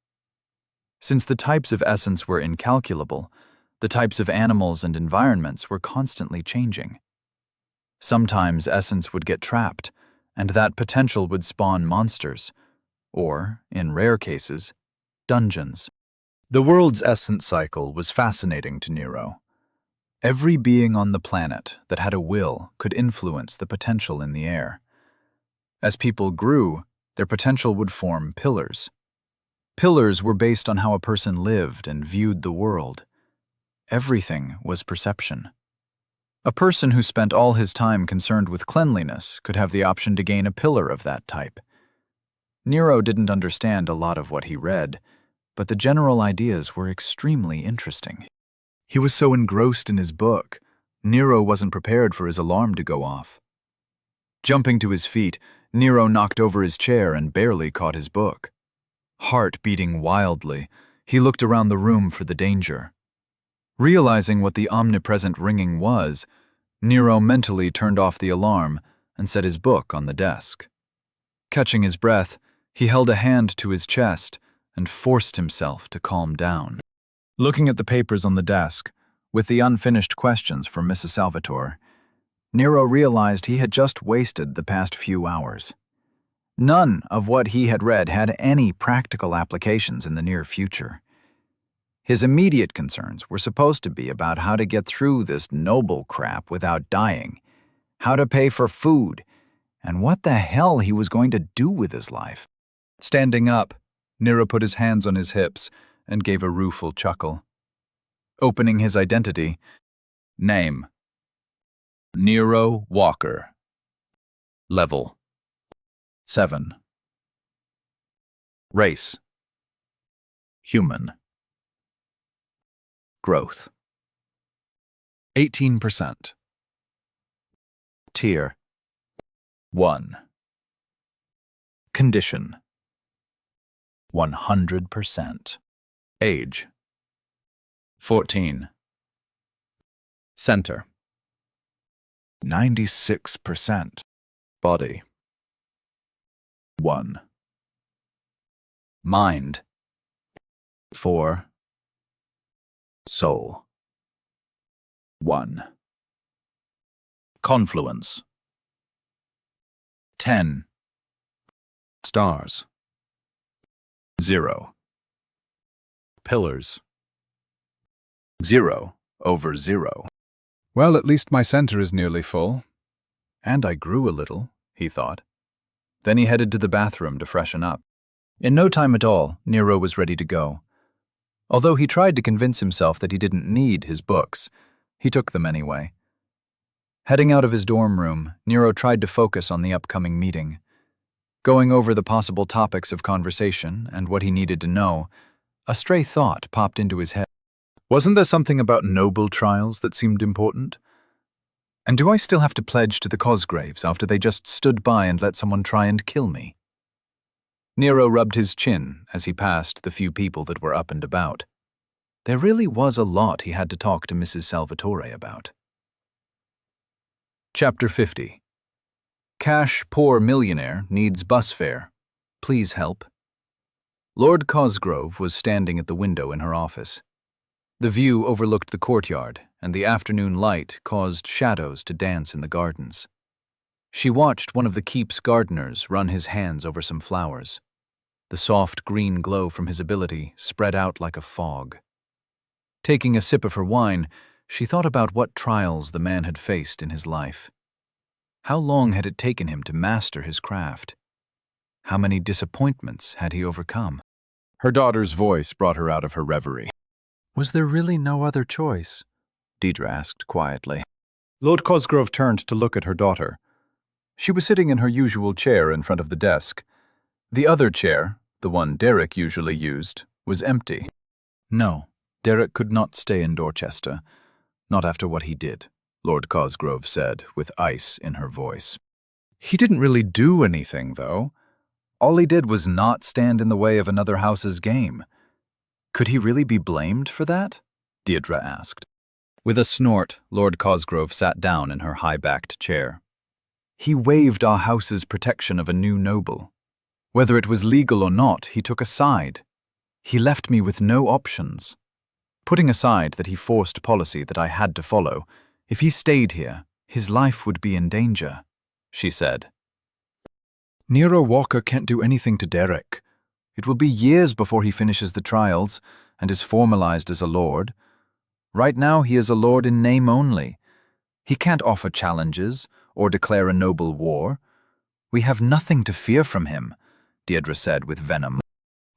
Since the types of essence were incalculable, the types of animals and environments were constantly changing. Sometimes essence would get trapped, and that potential would spawn monsters, or, in rare cases, dungeons. The world's essence cycle was fascinating to Nero. Every being on the planet that had a will could influence the potential in the air. As people grew, their potential would form pillars. Pillars were based on how a person lived and viewed the world. Everything was perception. A person who spent all his time concerned with cleanliness could have the option to gain a pillar of that type. Nero didn't understand a lot of what he read, but the general ideas were extremely interesting. He was so engrossed in his book, Nero wasn't prepared for his alarm to go off. Jumping to his feet, Nero knocked over his chair and barely caught his book. Heart beating wildly, he looked around the room for the danger. Realizing what the omnipresent ringing was, Nero mentally turned off the alarm and set his book on the desk. Catching his breath, he held a hand to his chest and forced himself to calm down. Looking at the papers on the desk, with the unfinished questions from Mrs. Salvatore, Nero realized he had just wasted the past few hours. None of what he had read had any practical applications in the near future. His immediate concerns were supposed to be about how to get through this noble crap without dying, how to pay for food, and what the hell he was going to do with his life. Standing up, Nero put his hands on his hips and gave a rueful chuckle. Opening his identity, name: Nero Walker. Level: 7. Race: human. Growth. 18%. Tier. 1. Condition. 100%. Age. 14. Center. 96%. Body. 1. Mind. 4. Soul. 1. Confluence. 10. Stars. 0. Pillars. 0/0. Well, at least my center is nearly full. And I grew a little, he thought. Then he headed to the bathroom to freshen up. In no time at all, Nero was ready to go. Although he tried to convince himself that he didn't need his books, he took them anyway. Heading out of his dorm room, Nero tried to focus on the upcoming meeting. Going over the possible topics of conversation and what he needed to know, a stray thought popped into his head. Wasn't there something about noble trials that seemed important? And do I still have to pledge to the Cosgraves after they just stood by and let someone try and kill me? Nero rubbed his chin as he passed the few people that were up and about. There really was a lot he had to talk to Mrs. Salvatore about. Chapter 50. Cash poor millionaire needs bus fare. Please help. Lord Cosgrove was standing at the window in her office. The view overlooked the courtyard, and the afternoon light caused shadows to dance in the gardens. She watched one of the keep's gardeners run his hands over some flowers. The soft green glow from his ability spread out like a fog. Taking a sip of her wine, she thought about what trials the man had faced in his life. How long had it taken him to master his craft? How many disappointments had he overcome? Her daughter's voice brought her out of her reverie. Was there really no other choice? Deidre asked quietly. Lord Cosgrove turned to look at her daughter. She was sitting in her usual chair in front of the desk. The other chair, the one Derek usually used, was empty. No, Derek could not stay in Dorchester. Not after what he did, Lord Cosgrove said, with ice in her voice. He didn't really do anything, though. All he did was not stand in the way of another house's game. Could he really be blamed for that? Deirdre asked. With a snort, Lord Cosgrove sat down in her high-backed chair. He waived our house's protection of a new noble. Whether it was legal or not, he took a side. He left me with no options. Putting aside that he forced policy that I had to follow, if he stayed here, his life would be in danger, she said. Nero Walker can't do anything to Derek. It will be years before he finishes the trials and is formalized as a lord. Right now he is a lord in name only. He can't offer challenges or declare a noble war. We have nothing to fear from him, Deirdre said with venom.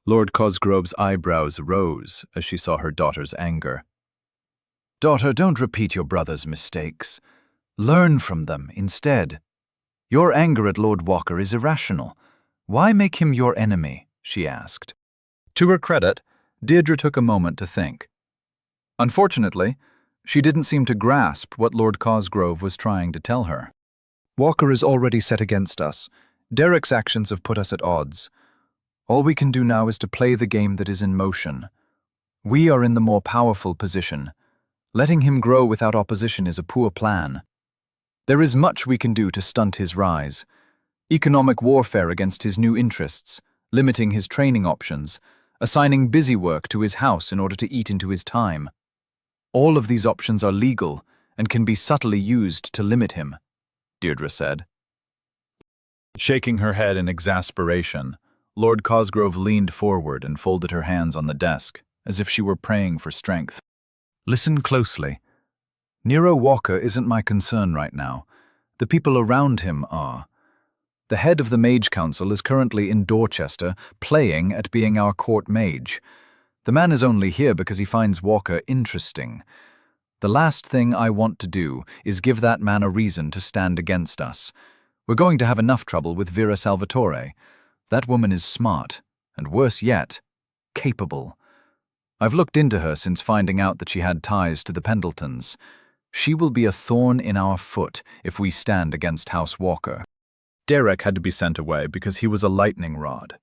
Lord Cosgrove's eyebrows rose as she saw her daughter's anger. Daughter, don't repeat your brother's mistakes. Learn from them instead. Your anger at Lord Walker is irrational. Why make him your enemy? She asked. To her credit, Deirdre took a moment to think. Unfortunately, she didn't seem to grasp what Lord Cosgrove was trying to tell her. Walker is already set against us. Derek's actions have put us at odds. All we can do now is to play the game that is in motion. We are in the more powerful position. Letting him grow without opposition is a poor plan. There is much we can do to stunt his rise. Economic warfare against his new interests, limiting his training options, assigning busy work to his house in order to eat into his time. All of these options are legal and can be subtly used to limit him, Deirdre said. Shaking her head in exasperation, Lord Cosgrove leaned forward and folded her hands on the desk, as if she were praying for strength. Listen closely. Nero Walker isn't my concern right now. The people around him are. The head of the Mage Council is currently in Dorchester, playing at being our court mage. The man is only here because he finds Walker interesting. The last thing I want to do is give that man a reason to stand against us. We're going to have enough trouble with Vera Salvatore. That woman is smart, and worse yet, capable. I've looked into her since finding out that she had ties to the Pendletons. She will be a thorn in our foot if we stand against House Walker. Derek had to be sent away because he was a lightning rod.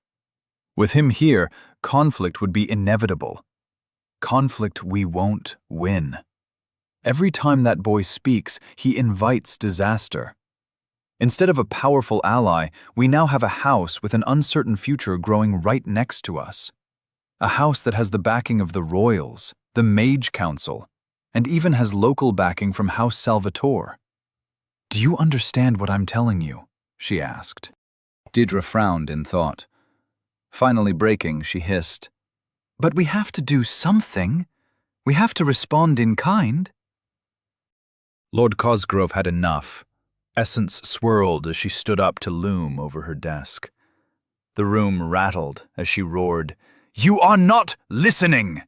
With him here, conflict would be inevitable. Conflict we won't win. Every time that boy speaks, he invites disaster. Instead of a powerful ally, we now have a house with an uncertain future growing right next to us. A house that has the backing of the Royals, the Mage Council, and even has local backing from House Salvatore. Do you understand what I'm telling you? She asked. Deirdre frowned in thought. Finally breaking, she hissed, "But we have to do something. We have to respond in kind." Lord Cosgrove had enough. Essence swirled as she stood up to loom over her desk. The room rattled as she roared, "You are not listening!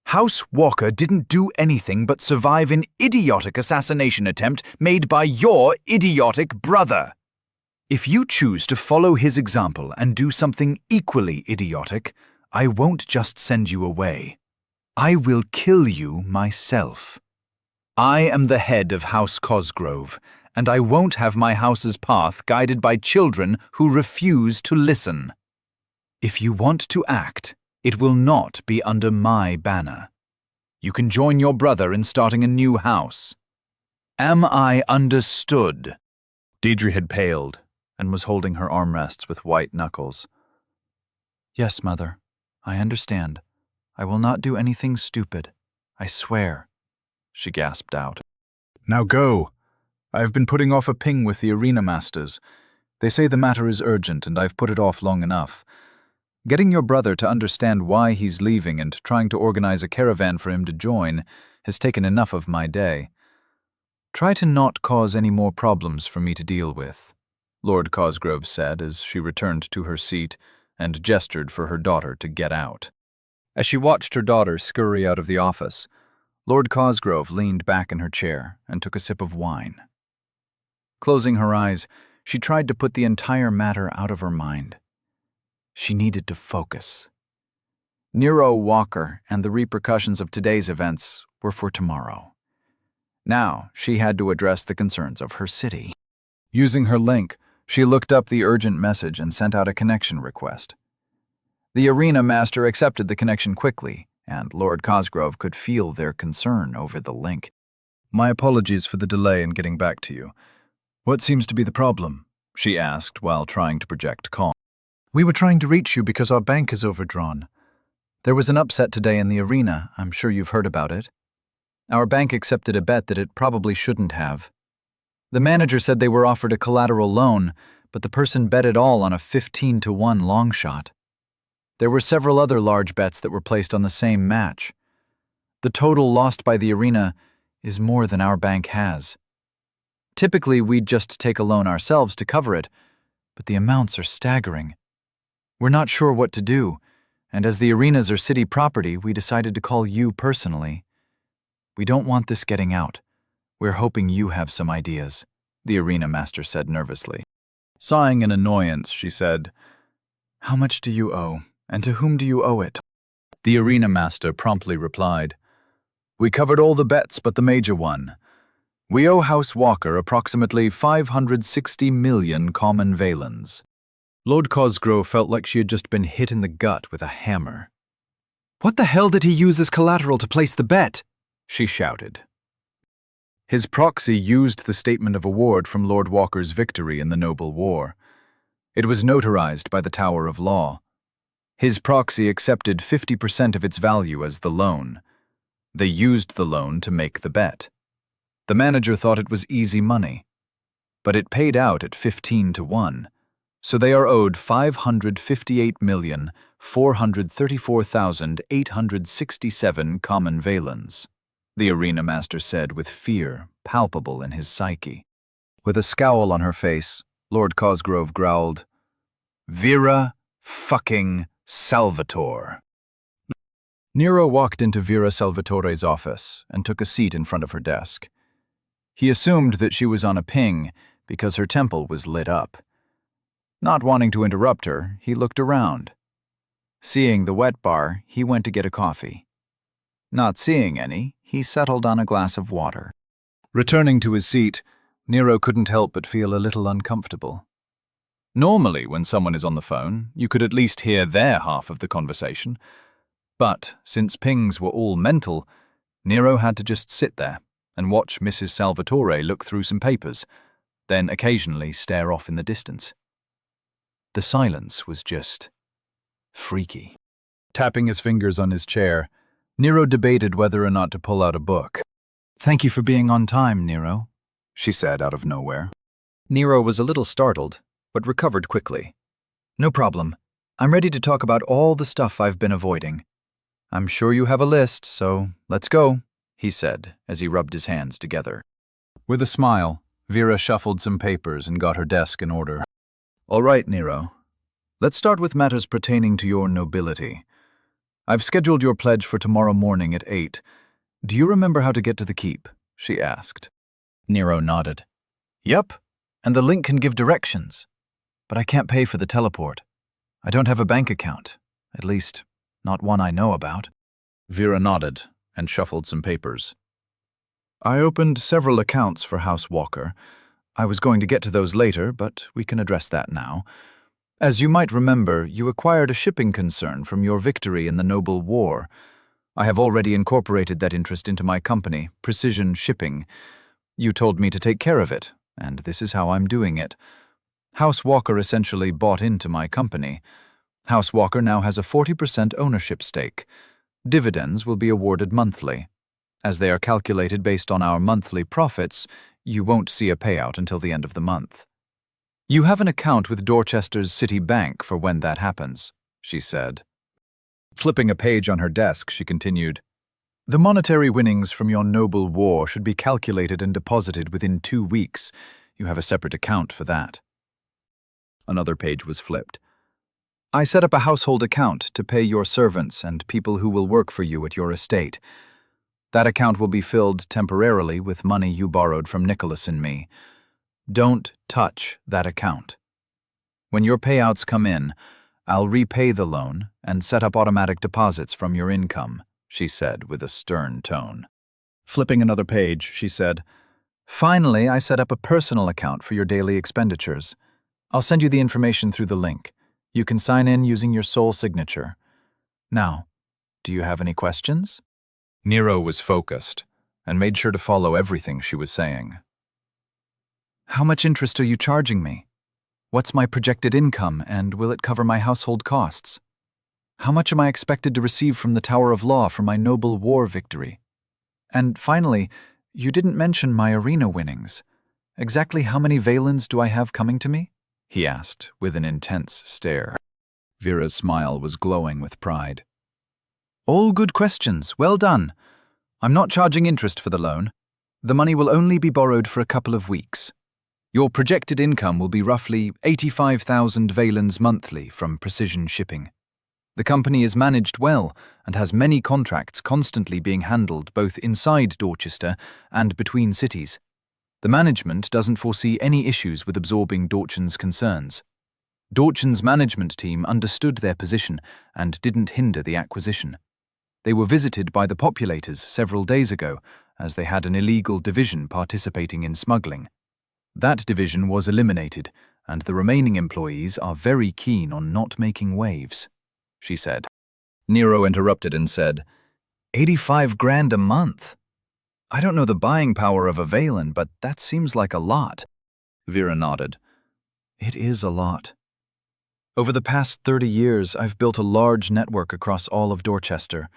House Walker didn't do anything but survive an idiotic assassination attempt made by your idiotic brother. If you choose to follow his example and do something equally idiotic, I won't just send you away. I will kill you myself. I am the head of House Cosgrove, and I won't have my house's path guided by children who refuse to listen. If you want to act, it will not be under my banner. You can join your brother in starting a new house. Am I understood?" Deirdre had paled and was holding her armrests with white knuckles. "Yes, Mother. I understand. I will not do anything stupid. I swear," she gasped out. "Now go. I have been putting off a ping with the arena masters. They say the matter is urgent and I've put it off long enough. Getting your brother to understand why he's leaving and trying to organize a caravan for him to join has taken enough of my day. Try to not cause any more problems for me to deal with," Lord Cosgrove said as she returned to her seat and gestured for her daughter to get out. As she watched her daughter scurry out of the office, Lord Cosgrove leaned back in her chair and took a sip of wine. Closing her eyes, she tried to put the entire matter out of her mind. She needed to focus. Nero Walker and the repercussions of today's events were for tomorrow. Now she had to address the concerns of her city. Using her link, she looked up the urgent message and sent out a connection request. The arena master accepted the connection quickly, and Lord Cosgrove could feel their concern over the link. "My apologies for the delay in getting back to you. What seems to be the problem?" she asked while trying to project calm. "We were trying to reach you because our bank is overdrawn. There was an upset today in the arena. I'm sure you've heard about it. Our bank accepted a bet that it probably shouldn't have. The manager said they were offered a collateral loan, but the person bet it all on a 15-1 long shot. There were several other large bets that were placed on the same match. The total lost by the arena is more than our bank has. Typically, we'd just take a loan ourselves to cover it, but the amounts are staggering. We're not sure what to do, and as the arenas are city property, we decided to call you personally. We don't want this getting out. We're hoping you have some ideas," the arena master said nervously. Sighing in annoyance, she said, "How much do you owe, and to whom do you owe it?" The arena master promptly replied, "We covered all the bets but the major one. We owe House Walker approximately 560 million common valens." Lord Cosgrove felt like she had just been hit in the gut with a hammer. "What the hell did he use as collateral to place the bet?" she shouted. His proxy used the statement of award from Lord Walker's victory in the Noble War. It was notarized by the Tower of Law. His proxy accepted 50% of its value as the loan. They used the loan to make the bet. The manager thought it was easy money, but it paid out at 15-1, so they are owed 558,434,867 common valens, the arena master said with fear palpable in his psyche. With a scowl on her face, Lord Cosgrove growled, "Vera fucking Salvatore." Nero walked into Vera Salvatore's office and took a seat in front of her desk. He assumed that she was on a ping because her temple was lit up. Not wanting to interrupt her, he looked around. Seeing the wet bar, he went to get a coffee. Not seeing any, he settled on a glass of water. Returning to his seat, Nero couldn't help but feel a little uncomfortable. Normally, when someone is on the phone, you could at least hear their half of the conversation. But since pings were all mental, Nero had to just sit there and watch Mrs. Salvatore look through some papers, then occasionally stare off in the distance. The silence was just freaky. Tapping his fingers on his chair, Nero debated whether or not to pull out a book. "Thank you for being on time, Nero," she said out of nowhere. Nero was a little startled, but recovered quickly. "No problem. I'm ready to talk about all the stuff I've been avoiding. I'm sure you have a list, so let's go," he said as he rubbed his hands together. With a smile, Vera shuffled some papers and got her desk in order. "All right, Nero. Let's start with matters pertaining to your nobility. I've scheduled your pledge for tomorrow morning at 8. Do you remember how to get to the keep?" she asked. Nero nodded. "Yep, and the link can give directions. But I can't pay for the teleport. I don't have a bank account, at least not one I know about." Vera nodded and shuffled some papers. "I opened several accounts for House Walker. I was going to get to those later, but we can address that now. As you might remember, you acquired a shipping concern from your victory in the Noble War. I have already incorporated that interest into my company, Precision Shipping. You told me to take care of it, and this is how I'm doing it. House Walker essentially bought into my company. House Walker now has a 40% ownership stake. Dividends will be awarded monthly. As they are calculated based on our monthly profits, you won't see a payout until the end of the month. You have an account with Dorchester's City Bank for when that happens," she said. Flipping a page on her desk, she continued, "The monetary winnings from your noble war should be calculated and deposited within 2 weeks. You have a separate account for that." Another page was flipped. "I set up a household account to pay your servants and people who will work for you at your estate. That account will be filled temporarily with money you borrowed from Nicholas and me. Don't touch that account. When your payouts come in, I'll repay the loan and set up automatic deposits from your income," she said with a stern tone. Flipping another page, she said, "Finally, I set up a personal account for your daily expenditures. I'll send you the information through the link. You can sign in using your sole signature. Now, do you have any questions?" Nero was focused and made sure to follow everything she was saying. "How much interest are you charging me? What's my projected income, and will it cover my household costs? How much am I expected to receive from the Tower of Law for my noble war victory? And finally, you didn't mention my arena winnings. Exactly how many Valens do I have coming to me?" he asked with an intense stare. Vera's smile was glowing with pride. "All good questions. Well done. I'm not charging interest for the loan. The money will only be borrowed for a couple of weeks. Your projected income will be roughly 85,000 Valens monthly from Precision Shipping. The company is managed well and has many contracts constantly being handled both inside Dorchester and between cities. The management doesn't foresee any issues with absorbing Dorchen's concerns. Dorchen's management team understood their position and didn't hinder the acquisition. They were visited by the populators several days ago, as they had an illegal division participating in smuggling. That division was eliminated, and the remaining employees are very keen on not making waves," she said. Nero interrupted and said, 85 grand a month? I don't know the buying power of a Valen, but that seems like a lot." Vera nodded. "It is a lot. Over the past 30 years, I've built a large network across all of Dorchester.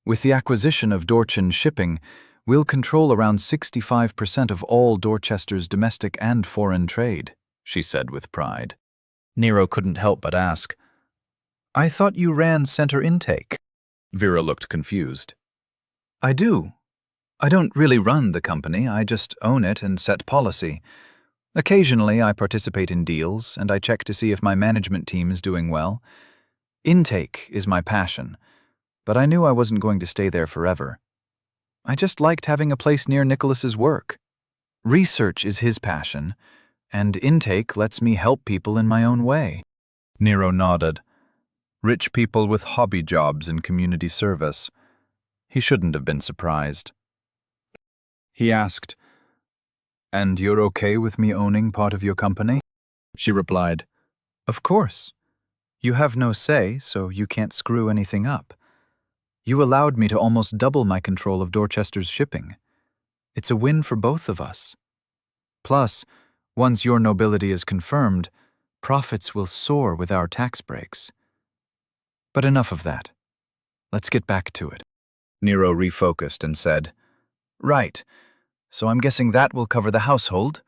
With the acquisition of Dorchen Shipping, we'll control around 65% of all Dorchester's domestic and foreign trade," she said with pride. Nero couldn't help but ask, "I thought you ran center intake?" Vera looked confused. "I do. I don't really run the company, I just own it and set policy. Occasionally, I participate in deals, and I check to see if my management team is doing well. Intake is my passion, but I knew I wasn't going to stay there forever. I just liked having a place near Nicholas's work. Research is his passion, and intake lets me help people in my own way." Nero nodded. Rich people with hobby jobs and community service. He shouldn't have been surprised. He asked, "And you're okay with me owning part of your company?" She replied, "Of course. You have no say, so you can't screw anything up. You allowed me to almost double my control of Dorchester's shipping. It's a win for both of us. Plus, once your nobility is confirmed, profits will soar with our tax breaks. But enough of that. Let's get back to it." Nero refocused and said, "Right. So I'm guessing that will cover the household.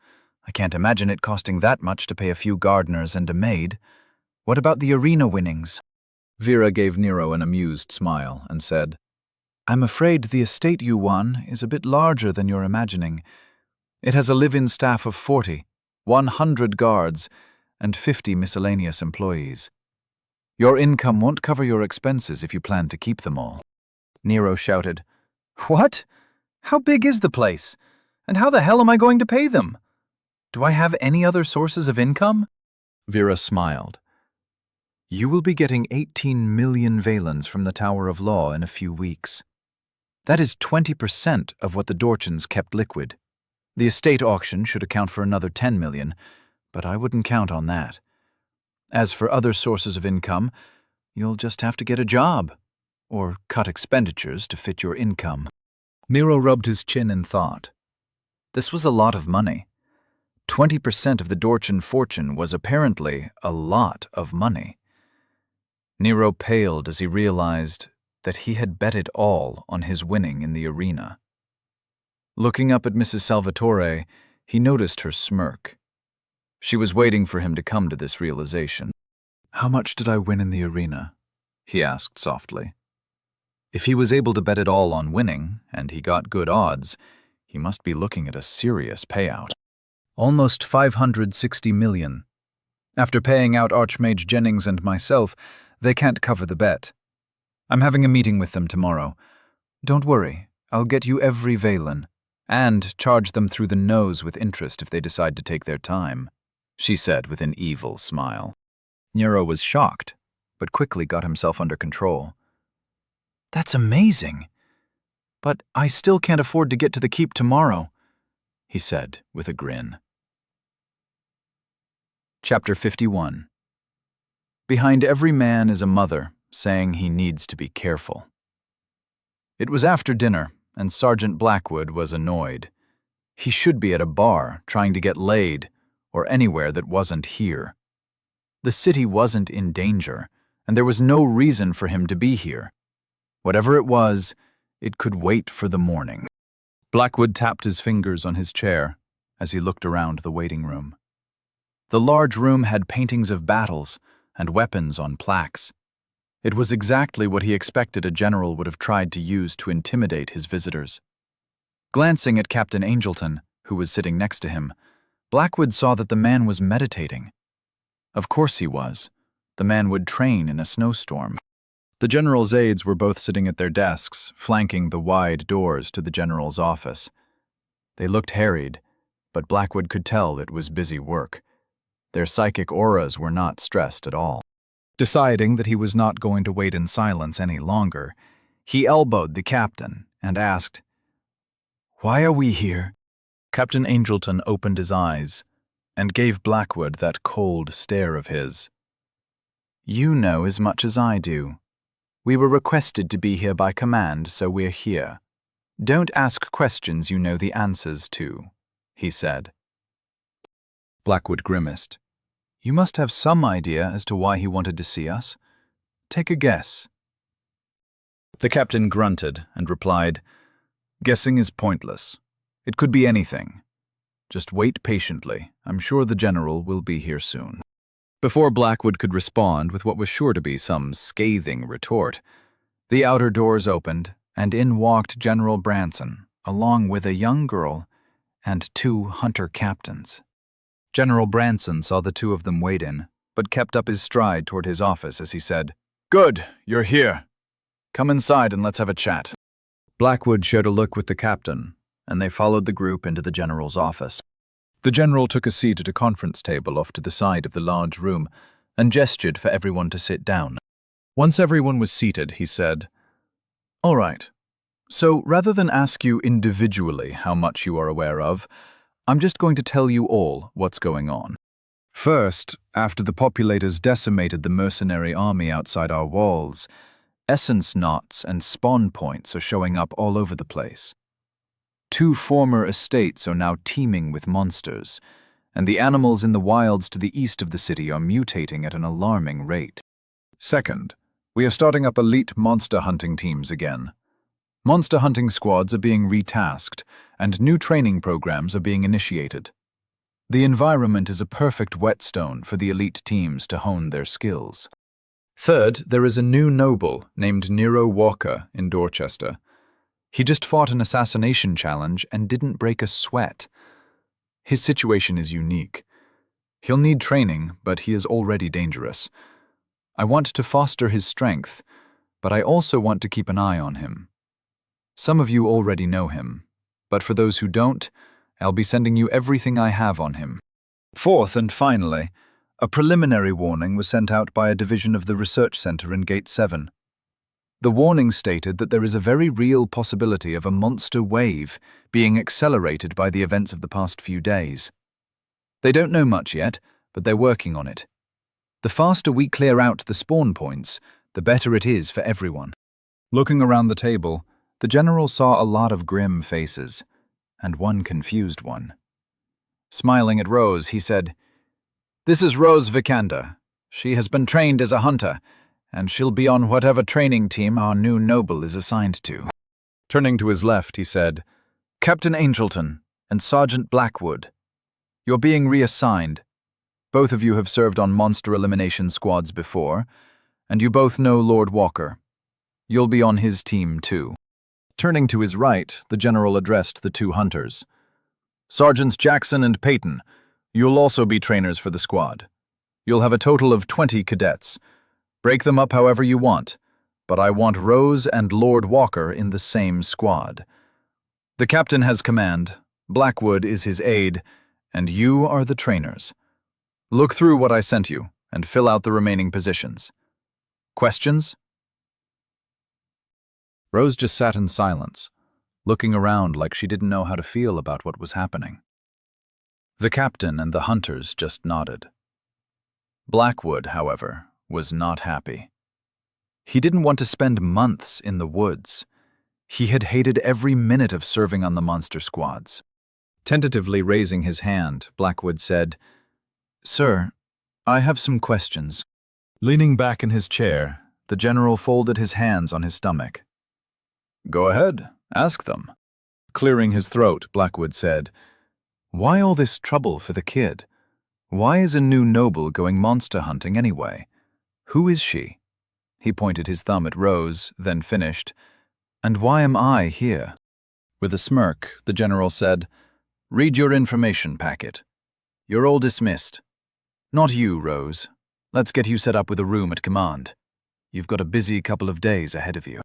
I can't imagine it costing that much to pay a few gardeners and a maid. What about the arena winnings?" Vera gave Nero an amused smile and said, "I'm afraid the estate you won is a bit larger than you're imagining. It has a live-in staff of 40, 100 guards, and 50 miscellaneous employees. Your income won't cover your expenses if you plan to keep them all." Nero shouted, "What? How big is the place? And how the hell am I going to pay them? Do I have any other sources of income?" Vera smiled. "You will be getting 18 million valens from the Tower of Law in a few weeks. That is 20% of what the Dorchans kept liquid. The estate auction should account for another 10 million, but I wouldn't count on that. As for other sources of income, you'll just have to get a job, or cut expenditures to fit your income." Nero rubbed his chin in thought. This was a lot of money. 20% of the Dorchan fortune was apparently a lot of money. Nero paled as he realized that he had bet it all on his winning in the arena. Looking up at Mrs. Salvatore, he noticed her smirk. She was waiting for him to come to this realization. "How much did I win in the arena?" he asked softly. If he was able to bet it all on winning, and he got good odds, he must be looking at a serious payout. "Almost 560 million. After paying out Archmage Jennings and myself, they can't cover the bet. I'm having a meeting with them tomorrow. Don't worry, I'll get you every valen, and charge them through the nose with interest if they decide to take their time," she said with an evil smile. Nero was shocked, but quickly got himself under control. "That's amazing. But I still can't afford to get to the keep tomorrow," he said with a grin. Chapter 51. Behind every man is a mother saying he needs to be careful. It was after dinner, and Sergeant Blackwood was annoyed. He should be at a bar trying to get laid, or anywhere that wasn't here. The city wasn't in danger, and there was no reason for him to be here. Whatever it was, it could wait for the morning. Blackwood tapped his fingers on his chair as he looked around the waiting room. The large room had paintings of battles and weapons on plaques. It was exactly what he expected a general would have tried to use to intimidate his visitors. Glancing at Captain Angelton, who was sitting next to him, Blackwood saw that the man was meditating. Of course he was. The man would train in a snowstorm. The general's aides were both sitting at their desks, flanking the wide doors to the general's office. They looked harried, but Blackwood could tell it was busy work. Their psychic auras were not stressed at all. Deciding that he was not going to wait in silence any longer, he elbowed the captain and asked, "Why are we here?" Captain Angelton opened his eyes and gave Blackwood that cold stare of his. "You know as much as I do. We were requested to be here by command, so we're here. Don't ask questions you know the answers to," he said. Blackwood grimaced. "You must have some idea as to why he wanted to see us. Take a guess." The captain grunted and replied, "Guessing is pointless. It could be anything. Just wait patiently. I'm sure the general will be here soon." Before Blackwood could respond with what was sure to be some scathing retort, the outer doors opened, and in walked General Branson, along with a young girl and 2 hunter captains. General Branson saw the 2 of them wade in, but kept up his stride toward his office as he said, "Good, you're here. Come inside and let's have a chat." Blackwood shared a look with the captain, and they followed the group into the general's office. The general took a seat at a conference table off to the side of the large room and gestured for everyone to sit down. Once everyone was seated, he said, "All right, So rather than ask you individually how much you are aware of, I'm just going to tell you all what's going on. First, after the populators decimated the mercenary army outside our walls, essence knots and spawn points are showing up all over the place. 2 former estates are now teeming with monsters, and the animals in the wilds to the east of the city are mutating at an alarming rate. Second, we are starting up elite monster hunting teams again. Monster hunting squads are being retasked, and new training programs are being initiated. The environment is a perfect whetstone for the elite teams to hone their skills. Third, there is a new noble named Nero Walker in Dorchester. He just fought an assassination challenge and didn't break a sweat. His situation is unique. He'll need training, but he is already dangerous. I want to foster his strength, but I also want to keep an eye on him. Some of you already know him, but for those who don't, I'll be sending you everything I have on him. Fourth and finally, a preliminary warning was sent out by a division of the research center in Gate 7. The warning stated that there is a very real possibility of a monster wave being accelerated by the events of the past few days. They don't know much yet, but they're working on it. The faster we clear out the spawn points, the better it is for everyone. Looking around the table, the general saw a lot of grim faces, and one confused one. Smiling at Rose, he said, "This is Rose Vikander. She has been trained as a hunter, and she'll be on whatever training team our new noble is assigned to." Turning to his left, he said, "Captain Angelton and Sergeant Blackwood, you're being reassigned. Both of you have served on monster elimination squads before, and you both know Lord Walker. You'll be on his team too." Turning to his right, the general addressed the 2 hunters. "Sergeants Jackson and Peyton, you'll also be trainers for the squad. You'll have a total of 20 cadets. Break them up however you want, but I want Rose and Lord Walker in the same squad. The captain has command, Blackwood is his aide, and you are the trainers. Look through what I sent you and fill out the remaining positions. Questions?" Rose just sat in silence, looking around like she didn't know how to feel about what was happening. The captain and the hunters just nodded. Blackwood, however, was not happy. He didn't want to spend months in the woods. He had hated every minute of serving on the monster squads. Tentatively raising his hand, Blackwood said, "Sir, I have some questions." Leaning back in his chair, the general folded his hands on his stomach. "Go ahead, ask them." Clearing his throat, Blackwood said, "Why all this trouble for the kid? Why is a new noble going monster hunting anyway? Who is she?" He pointed his thumb at Rose, then finished, "And why am I here?" With a smirk, the general said, "Read your information packet. You're all dismissed. Not you, Rose. Let's get you set up with a room at command. You've got a busy couple of days ahead of you."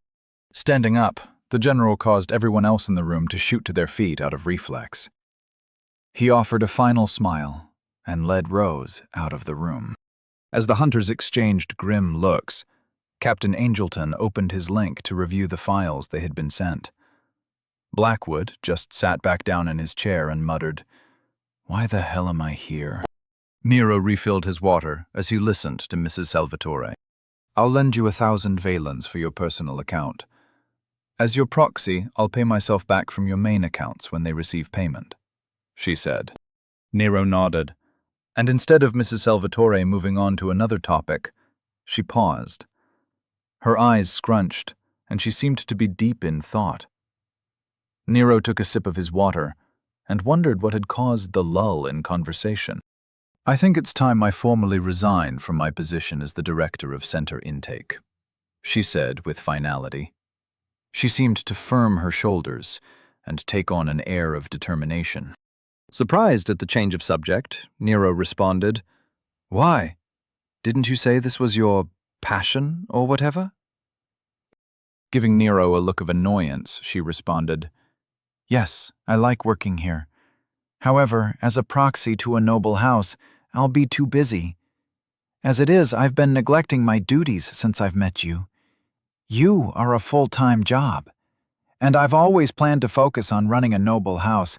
Standing up, the general caused everyone else in the room to shoot to their feet out of reflex. He offered a final smile and led Rose out of the room. As the hunters exchanged grim looks, Captain Angelton opened his link to review the files they had been sent. Blackwood just sat back down in his chair and muttered, "Why the hell am I here?" Nero refilled his water as he listened to Mrs. Salvatore. "I'll lend you 1,000 valens for your personal account. As your proxy, I'll pay myself back from your main accounts when they receive payment," she said. Nero nodded, and instead of Mrs. Salvatore moving on to another topic, she paused. Her eyes scrunched, and she seemed to be deep in thought. Nero took a sip of his water and wondered what had caused the lull in conversation. "I think it's time I formally resign from my position as the director of center intake," she said with finality. She seemed to firm her shoulders and take on an air of determination. Surprised at the change of subject, Nero responded, "Why? Didn't you say this was your passion or whatever?" Giving Nero a look of annoyance, she responded, "Yes, I like working here. However, as a proxy to a noble house, I'll be too busy. As it is, I've been neglecting my duties since I've met you. You are a full-time job, and I've always planned to focus on running a noble house,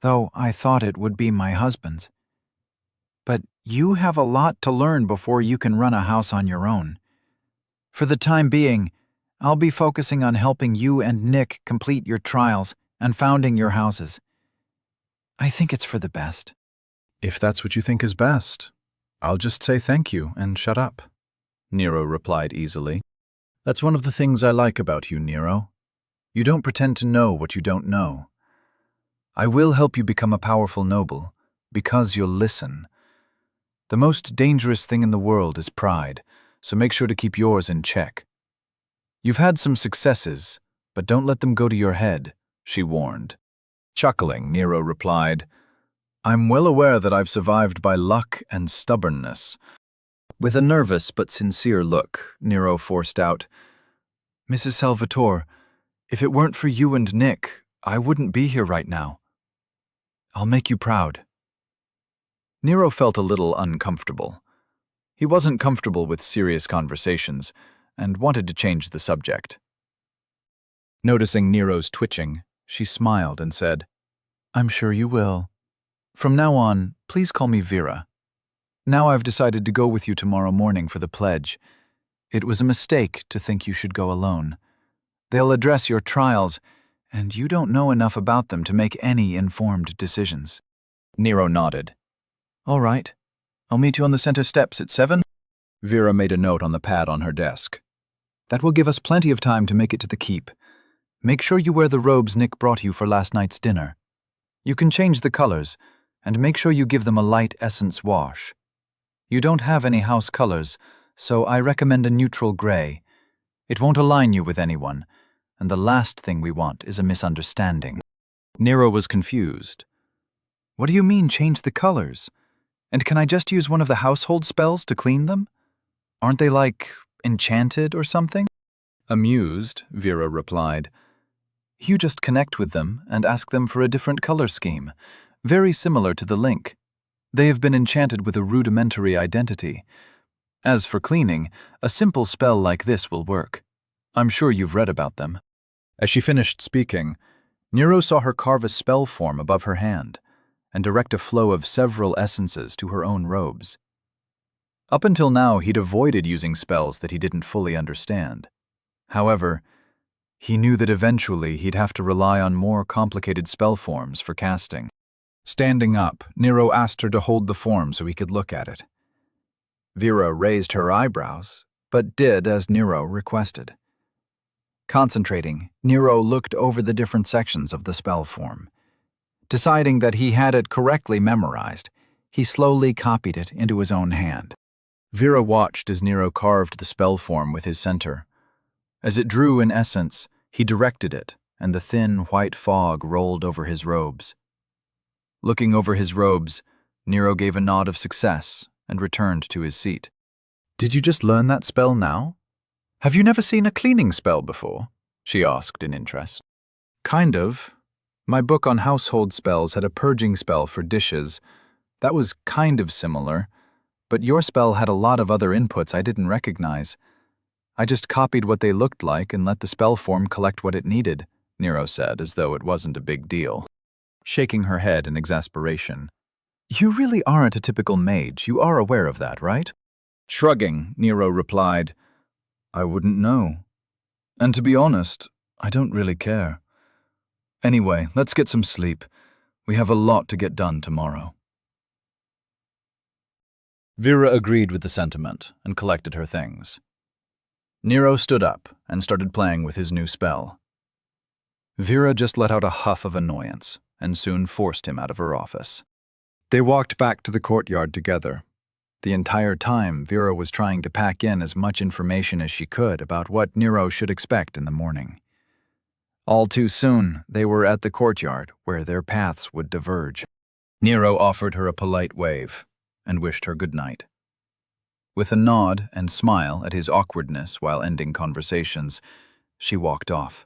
though I thought it would be my husband's. But you have a lot to learn before you can run a house on your own. For the time being, I'll be focusing on helping you and Nick complete your trials and founding your houses. I think it's for the best. If that's what you think is best, I'll just say thank you and shut up, Nero replied easily. That's one of the things I like about you, Nero. You don't pretend to know what you don't know. I will help you become a powerful noble, because you'll listen. The most dangerous thing in the world is pride, so make sure to keep yours in check. You've had some successes, but don't let them go to your head, she warned. Chuckling, Nero replied, I'm well aware that I've survived by luck and stubbornness. With a nervous but sincere look, Nero forced out, Mrs. Salvatore, if it weren't for you and Nick, I wouldn't be here right now. I'll make you proud. Nero felt a little uncomfortable. He wasn't comfortable with serious conversations and wanted to change the subject. Noticing Nero's twitching, she smiled and said, I'm sure you will. From now on, please call me Vera. Now I've decided to go with you tomorrow morning for the pledge. It was a mistake to think you should go alone. They'll address your trials, and you don't know enough about them to make any informed decisions. Nero nodded. All right. I'll meet you on the center steps at 7. Vera made a note on the pad on her desk. That will give us plenty of time to make it to the keep. Make sure you wear the robes Nick brought you for last night's dinner. You can change the colors, and make sure you give them a light essence wash. You don't have any house colors, so I recommend a neutral gray. It won't align you with anyone, and the last thing we want is a misunderstanding. Nero was confused. What do you mean, change the colors? And can I just use one of the household spells to clean them? Aren't they, like, enchanted or something? Amused, Vera replied. You just connect with them and ask them for a different color scheme, very similar to the link. They have been enchanted with a rudimentary identity. As for cleaning, a simple spell like this will work. I'm sure you've read about them. As she finished speaking, Nero saw her carve a spell form above her hand and direct a flow of several essences to her own robes. Up until now, he'd avoided using spells that he didn't fully understand. However, he knew that eventually he'd have to rely on more complicated spell forms for casting. Standing up, Nero asked her to hold the form so he could look at it. Vera raised her eyebrows, but did as Nero requested. Concentrating, Nero looked over the different sections of the spell form. Deciding that he had it correctly memorized, he slowly copied it into his own hand. Vera watched as Nero carved the spell form with his center. As it drew in essence, he directed it, and the thin white fog rolled over his robes. Looking over his robes, Nero gave a nod of success and returned to his seat. Did you just learn that spell now? Have you never seen a cleaning spell before? She asked in interest. Kind of. My book on household spells had a purging spell for dishes. That was kind of similar, but your spell had a lot of other inputs I didn't recognize. I just copied what they looked like and let the spell form collect what it needed, Nero said, as though it wasn't a big deal. Shaking her head in exasperation. You really aren't a typical mage. You are aware of that, right? Shrugging, Nero replied, I wouldn't know. And to be honest, I don't really care. Anyway, let's get some sleep. We have a lot to get done tomorrow. Vera agreed with the sentiment and collected her things. Nero stood up and started playing with his new spell. Vera just let out a huff of annoyance and soon forced him out of her office. They walked back to the courtyard together. The entire time, Vera was trying to pack in as much information as she could about what Nero should expect in the morning. All too soon, they were at the courtyard where their paths would diverge. Nero offered her a polite wave and wished her good night. With a nod and smile at his awkwardness while ending conversations, she walked off.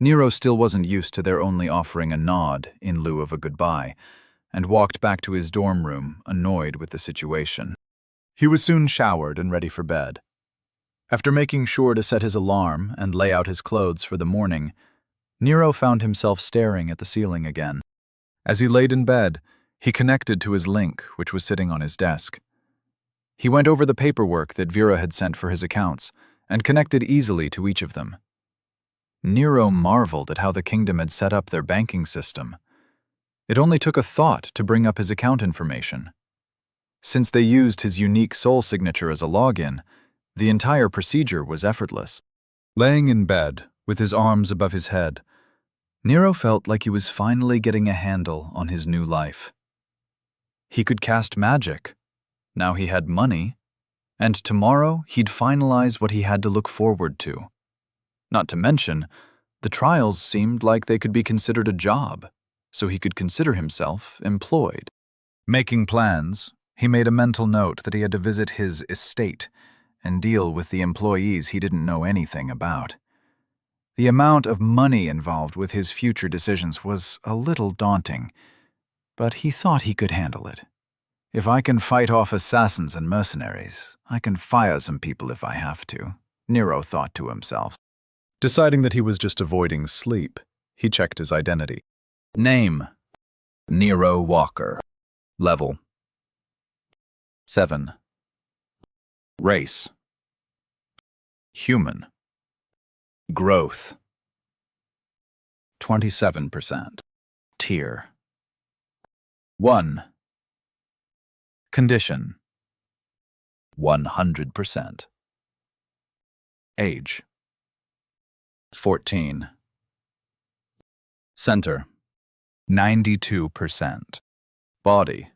Nero still wasn't used to their only offering a nod in lieu of a goodbye, and walked back to his dorm room, annoyed with the situation. He was soon showered and ready for bed. After making sure to set his alarm and lay out his clothes for the morning, Nero found himself staring at the ceiling again. As he laid in bed, he connected to his link, which was sitting on his desk. He went over the paperwork that Vera had sent for his accounts and connected easily to each of them. Nero marveled at how the kingdom had set up their banking system. It only took a thought to bring up his account information. Since they used his unique soul signature as a login, the entire procedure was effortless. Laying in bed, with his arms above his head, Nero felt like he was finally getting a handle on his new life. He could cast magic. Now he had money. And tomorrow he'd finalize what he had to look forward to. Not to mention, the trials seemed like they could be considered a job, so he could consider himself employed. Making plans, he made a mental note that he had to visit his estate and deal with the employees he didn't know anything about. The amount of money involved with his future decisions was a little daunting, but he thought he could handle it. If I can fight off assassins and mercenaries, I can fire some people if I have to, Nero thought to himself. Deciding that he was just avoiding sleep, he checked his identity. Name: Nero Walker. Level: 7. Race: human. Growth: 27%. Tier: 1. Condition: 100%. Age: 14. Center: 92%. Body: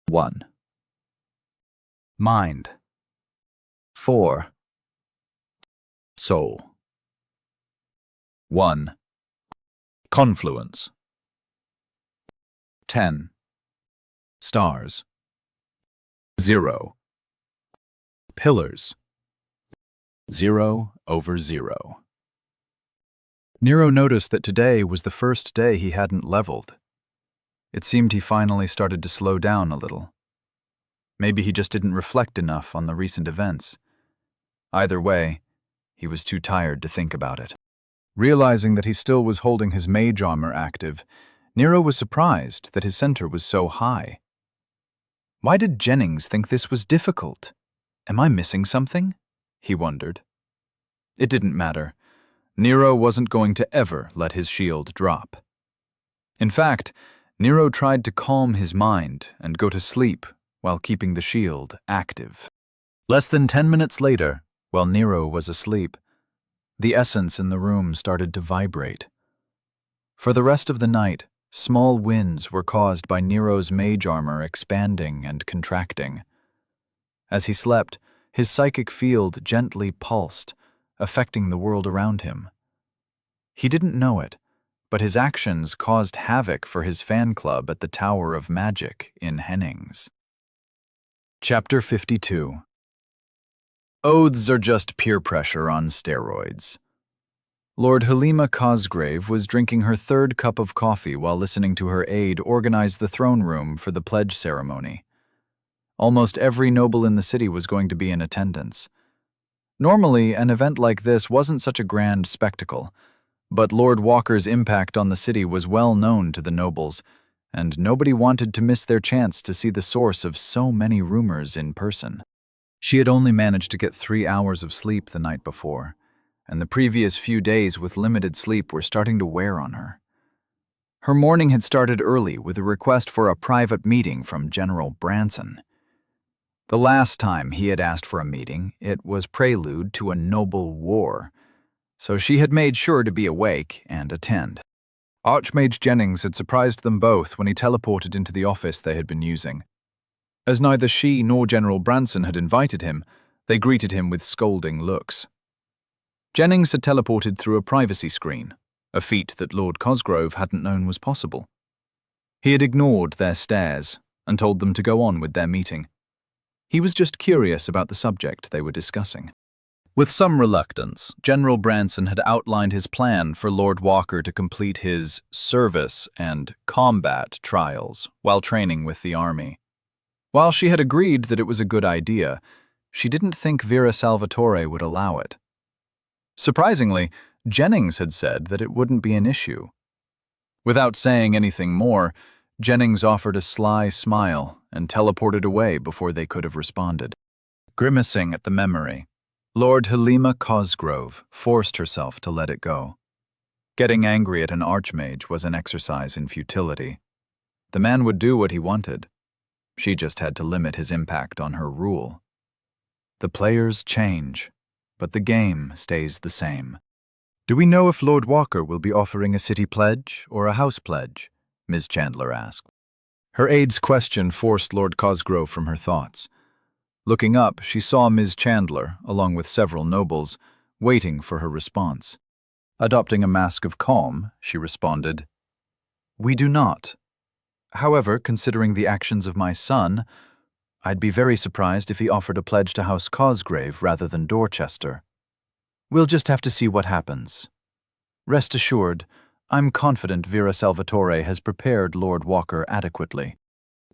1. Mind: 4. Soul: 1. Confluence: 10. Stars: 0. Pillars: 0/0. Nero noticed that today was the first day he hadn't leveled. It seemed he finally started to slow down a little. Maybe he just didn't reflect enough on the recent events. Either way, he was too tired to think about it. Realizing that he still was holding his mage armor active, Nero was surprised that his center was so high. Why did Jennings think this was difficult? Am I missing something? He wondered. It didn't matter. Nero wasn't going to ever let his shield drop. In fact, Nero tried to calm his mind and go to sleep while keeping the shield active. Less than 10 minutes later, while Nero was asleep, the essence in the room started to vibrate. For the rest of the night, small winds were caused by Nero's mage armor expanding and contracting. As he slept, his psychic field gently pulsed, affecting the world around him. He didn't know it, but his actions caused havoc for his fan club at the Tower of Magic in Hennings. Chapter 52. Oaths are just peer pressure on steroids. Lord Halima Cosgrave was drinking her third cup of coffee while listening to her aide organize the throne room for the pledge ceremony. Almost every noble in the city was going to be in attendance. Normally, an event like this wasn't such a grand spectacle, but Lord Walker's impact on the city was well known to the nobles, and nobody wanted to miss their chance to see the source of so many rumors in person. She had only managed to get 3 hours of sleep the night before, and the previous few days with limited sleep were starting to wear on her. Her morning had started early with a request for a private meeting from General Branson. The last time he had asked for a meeting, it was prelude to a noble war, so she had made sure to be awake and attend. Archmage Jennings had surprised them both when he teleported into the office they had been using. As neither she nor General Branson had invited him, they greeted him with scolding looks. Jennings had teleported through a privacy screen, a feat that Lord Cosgrove hadn't known was possible. He had ignored their stares and told them to go on with their meeting. He was just curious about the subject they were discussing. With some reluctance, General Branson had outlined his plan for Lord Walker to complete his service and combat trials while training with the army. While she had agreed that it was a good idea, she didn't think Vera Salvatore would allow it. Surprisingly, Jennings had said that it wouldn't be an issue. Without saying anything more, Jennings offered a sly smile and teleported away before they could have responded. Grimacing at the memory, Lord Helima Cosgrove forced herself to let it go. Getting angry at an archmage was an exercise in futility. The man would do what he wanted. She just had to limit his impact on her rule. The players change, but the game stays the same. "Do we know if Lord Walker will be offering a city pledge or a house pledge?" Ms. Chandler asked. Her aide's question forced Lord Cosgrove from her thoughts. Looking up, she saw Ms. Chandler, along with several nobles, waiting for her response. Adopting a mask of calm, she responded, "We do not. However, considering the actions of my son, I'd be very surprised if he offered a pledge to House Cosgrave rather than Dorchester. We'll just have to see what happens. Rest assured, I'm confident Vera Salvatore has prepared Lord Walker adequately."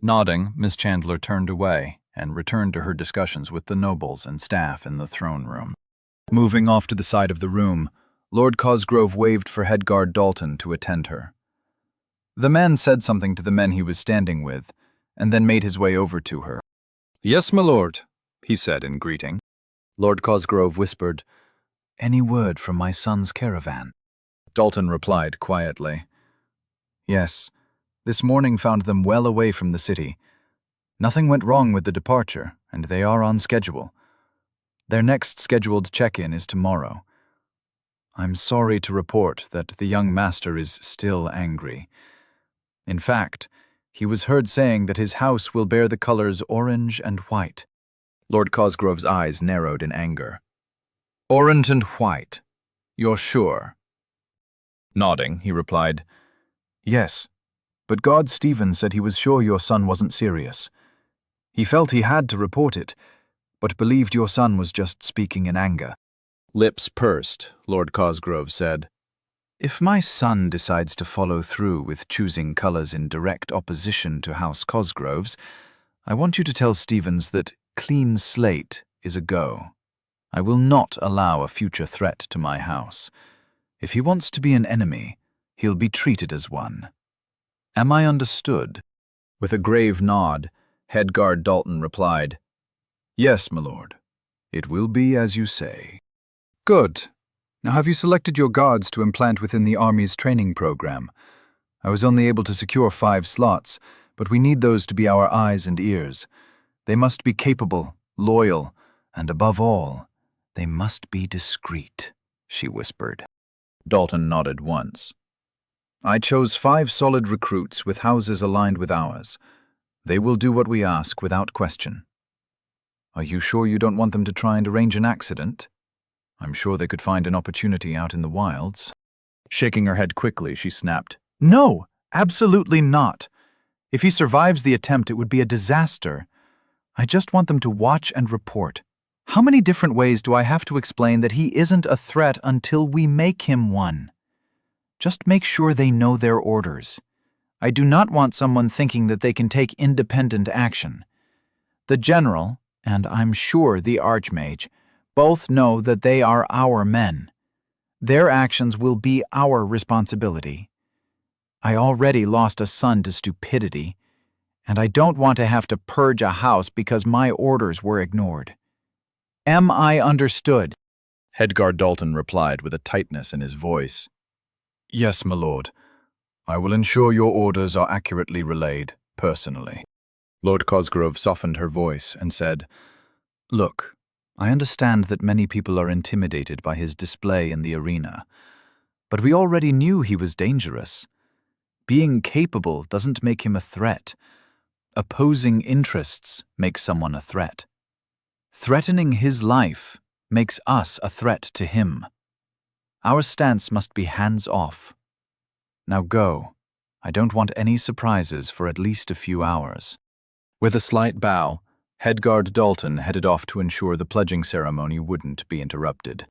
Nodding, Miss Chandler turned away and returned to her discussions with the nobles and staff in the throne room. Moving off to the side of the room, Lord Cosgrove waved for Headguard Dalton to attend her. The man said something to the men he was standing with, and then made his way over to her. "Yes, my lord," he said in greeting. Lord Cosgrove whispered, "Any word from my son's caravan?" Dalton replied quietly, "Yes, this morning found them well away from the city. Nothing went wrong with the departure, and they are on schedule. Their next scheduled check-in is tomorrow. I'm sorry to report that the young master is still angry. In fact, he was heard saying that his house will bear the colors orange and white." Lord Cosgrove's eyes narrowed in anger. "Orange and white? You're sure?" Nodding, he replied, "Yes, but God Stephen said he was sure your son wasn't serious. He felt he had to report it, but believed your son was just speaking in anger." Lips pursed, Lord Cosgrove said, "If my son decides to follow through with choosing colors in direct opposition to House Cosgrove's, I want you to tell Stevens that clean slate is a go. I will not allow a future threat to my house. If he wants to be an enemy, he'll be treated as one. Am I understood?" With a grave nod, Headguard Dalton replied, "Yes, my lord. It will be as you say." "Good. Now have you selected your guards to implant within the Army's training program? I was only able to secure 5 slots, but we need those to be our eyes and ears. They must be capable, loyal, and above all, they must be discreet," she whispered. Dalton nodded once. "I chose 5 solid recruits with houses aligned with ours. They will do what we ask without question. Are you sure you don't want them to try and arrange an accident? I'm sure they could find an opportunity out in the wilds." Shaking her head quickly, she snapped, "No, absolutely not. If he survives the attempt, it would be a disaster. I just want them to watch and report. How many different ways do I have to explain that he isn't a threat until we make him one? Just make sure they know their orders. I do not want someone thinking that they can take independent action. The general, and I'm sure the archmage, both know that they are our men. Their actions will be our responsibility. I already lost a son to stupidity, and I don't want to have to purge a house because my orders were ignored. Am I understood?" Headguard Dalton replied with a tightness in his voice. "Yes, my lord. I will ensure your orders are accurately relayed, personally." Lord Cosgrove softened her voice and said, "Look, I understand that many people are intimidated by his display in the arena, but we already knew he was dangerous. Being capable doesn't make him a threat. Opposing interests make someone a threat. Threatening his life makes us a threat to him. Our stance must be hands-off. Now go. I don't want any surprises for at least a few hours." With a slight bow, Headguard Dalton headed off to ensure the pledging ceremony wouldn't be interrupted.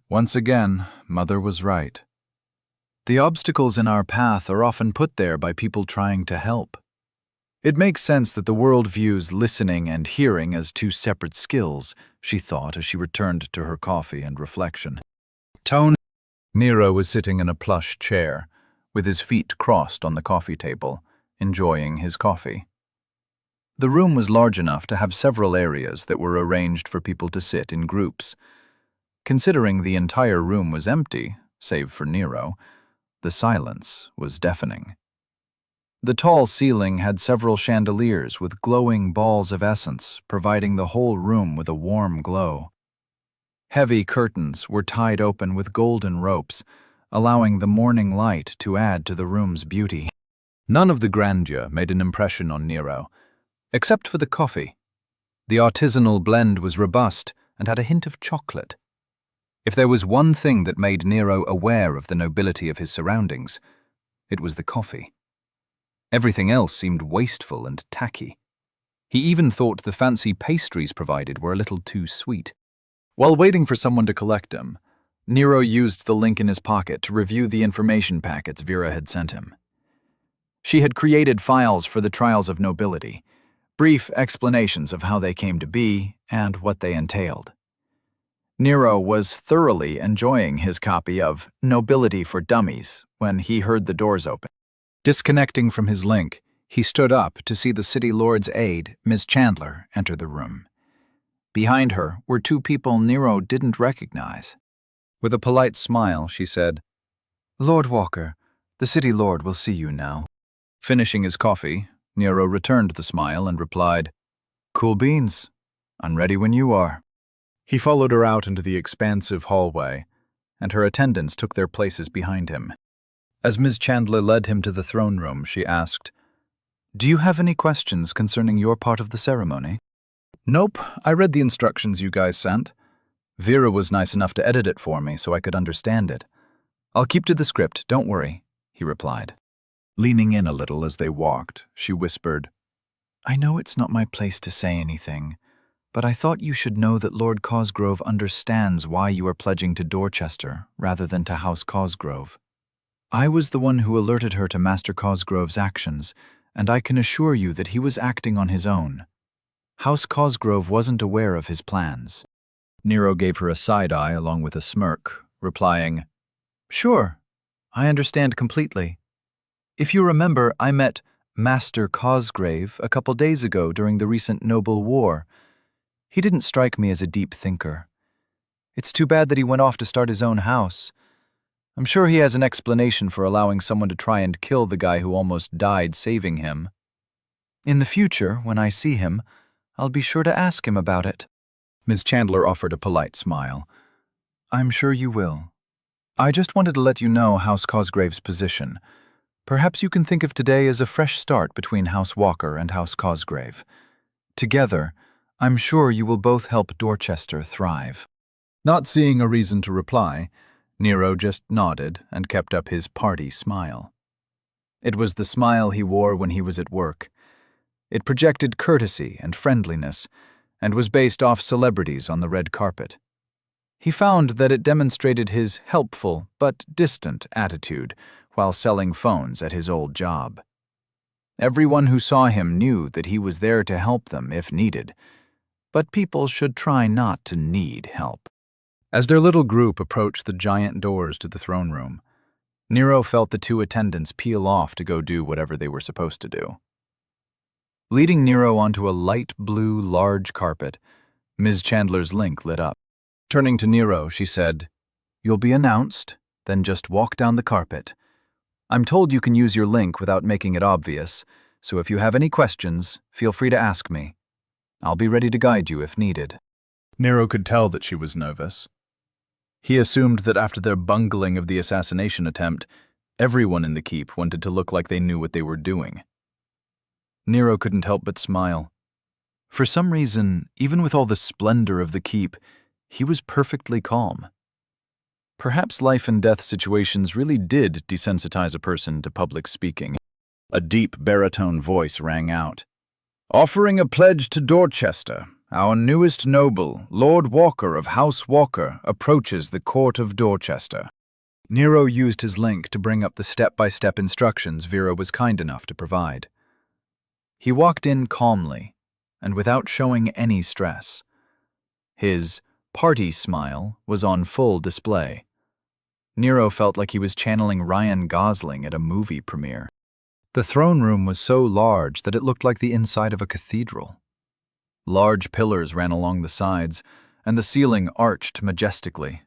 Once again, Mother was right. The obstacles in our path are often put there by people trying to help. It makes sense that the world views listening and hearing as 2 separate skills, she thought as she returned to her coffee and reflection. Tone Nero was sitting in a plush chair, with his feet crossed on the coffee table, enjoying his coffee. The room was large enough to have several areas that were arranged for people to sit in groups. Considering the entire room was empty, save for Nero, the silence was deafening. The tall ceiling had several chandeliers with glowing balls of essence, providing the whole room with a warm glow. Heavy curtains were tied open with golden ropes, allowing the morning light to add to the room's beauty. None of the grandeur made an impression on Nero, except for the coffee. The artisanal blend was robust and had a hint of chocolate. If there was one thing that made Nero aware of the nobility of his surroundings, it was the coffee. Everything else seemed wasteful and tacky. He even thought the fancy pastries provided were a little too sweet. While waiting for someone to collect him, Nero used the link in his pocket to review the information packets Vera had sent him. She had created files for the trials of nobility, brief explanations of how they came to be and what they entailed. Nero was thoroughly enjoying his copy of Nobility for Dummies when he heard the doors open. Disconnecting from his link, he stood up to see the city lord's aide, Ms. Chandler, enter the room. Behind her were two people Nero didn't recognize. With a polite smile, she said, "Lord Walker, the city lord will see you now." Finishing his coffee, Nero returned the smile and replied, "Cool beans. I'm ready when you are." He followed her out into the expansive hallway, and her attendants took their places behind him. As Ms. Chandler led him to the throne room, she asked, "Do you have any questions concerning your part of the ceremony?" "Nope, I read the instructions you guys sent. Vera was nice enough to edit it for me so I could understand it. I'll keep to the script, don't worry," he replied. Leaning in a little as they walked, she whispered, "I know it's not my place to say anything, but I thought you should know that Lord Cosgrove understands why you are pledging to Dorchester rather than to House Cosgrove. I was the one who alerted her to Master Cosgrove's actions, and I can assure you that he was acting on his own. House Cosgrove wasn't aware of his plans." Nero gave her a side-eye along with a smirk, replying, "Sure, I understand completely. If you remember, I met Master Cosgrave a couple days ago during the recent Noble War. He didn't strike me as a deep thinker. It's too bad that he went off to start his own house. I'm sure he has an explanation for allowing someone to try and kill the guy who almost died saving him. In the future, when I see him, I'll be sure to ask him about it." Ms. Chandler offered a polite smile. "I'm sure you will. I just wanted to let you know House Cosgrave's position. Perhaps you can think of today as a fresh start between House Walker and House Cosgrave. Together, I'm sure you will both help Dorchester thrive." Not seeing a reason to reply, Nero just nodded and kept up his party smile. It was the smile he wore when he was at work. It projected courtesy and friendliness, and was based off celebrities on the red carpet. He found that it demonstrated his helpful but distant attitude while selling phones at his old job. Everyone who saw him knew that he was there to help them if needed, but people should try not to need help. As their little group approached the giant doors to the throne room, Nero felt the two attendants peel off to go do whatever they were supposed to do. Leading Nero onto a light blue large carpet, Ms. Chandler's link lit up. Turning to Nero, she said, "You'll be announced, then just walk down the carpet. I'm told you can use your link without making it obvious, so if you have any questions, feel free to ask me. I'll be ready to guide you if needed." Nero could tell that she was nervous. He assumed that after their bungling of the assassination attempt, everyone in the keep wanted to look like they knew what they were doing. Nero couldn't help but smile. For some reason, even with all the splendor of the keep, he was perfectly calm. Perhaps life and death situations really did desensitize a person to public speaking. A deep baritone voice rang out. "Offering a pledge to Dorchester, our newest noble, Lord Walker of House Walker, approaches the court of Dorchester." Nero used his link to bring up the step-by-step instructions Vera was kind enough to provide. He walked in calmly and without showing any stress. His party smile was on full display. Nero felt like he was channeling Ryan Gosling at a movie premiere. The throne room was so large that it looked like the inside of a cathedral. Large pillars ran along the sides, and the ceiling arched majestically.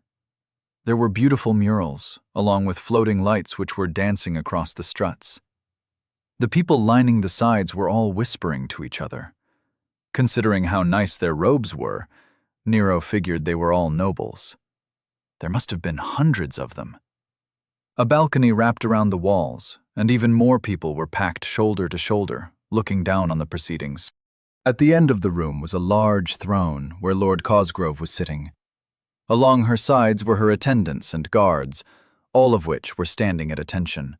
There were beautiful murals, along with floating lights which were dancing across the struts. The people lining the sides were all whispering to each other. Considering how nice their robes were, Nero figured they were all nobles. There must have been hundreds of them. A balcony wrapped around the walls, and even more people were packed shoulder to shoulder, looking down on the proceedings. At the end of the room was a large throne where Lord Cosgrove was sitting. Along her sides were her attendants and guards, all of which were standing at attention.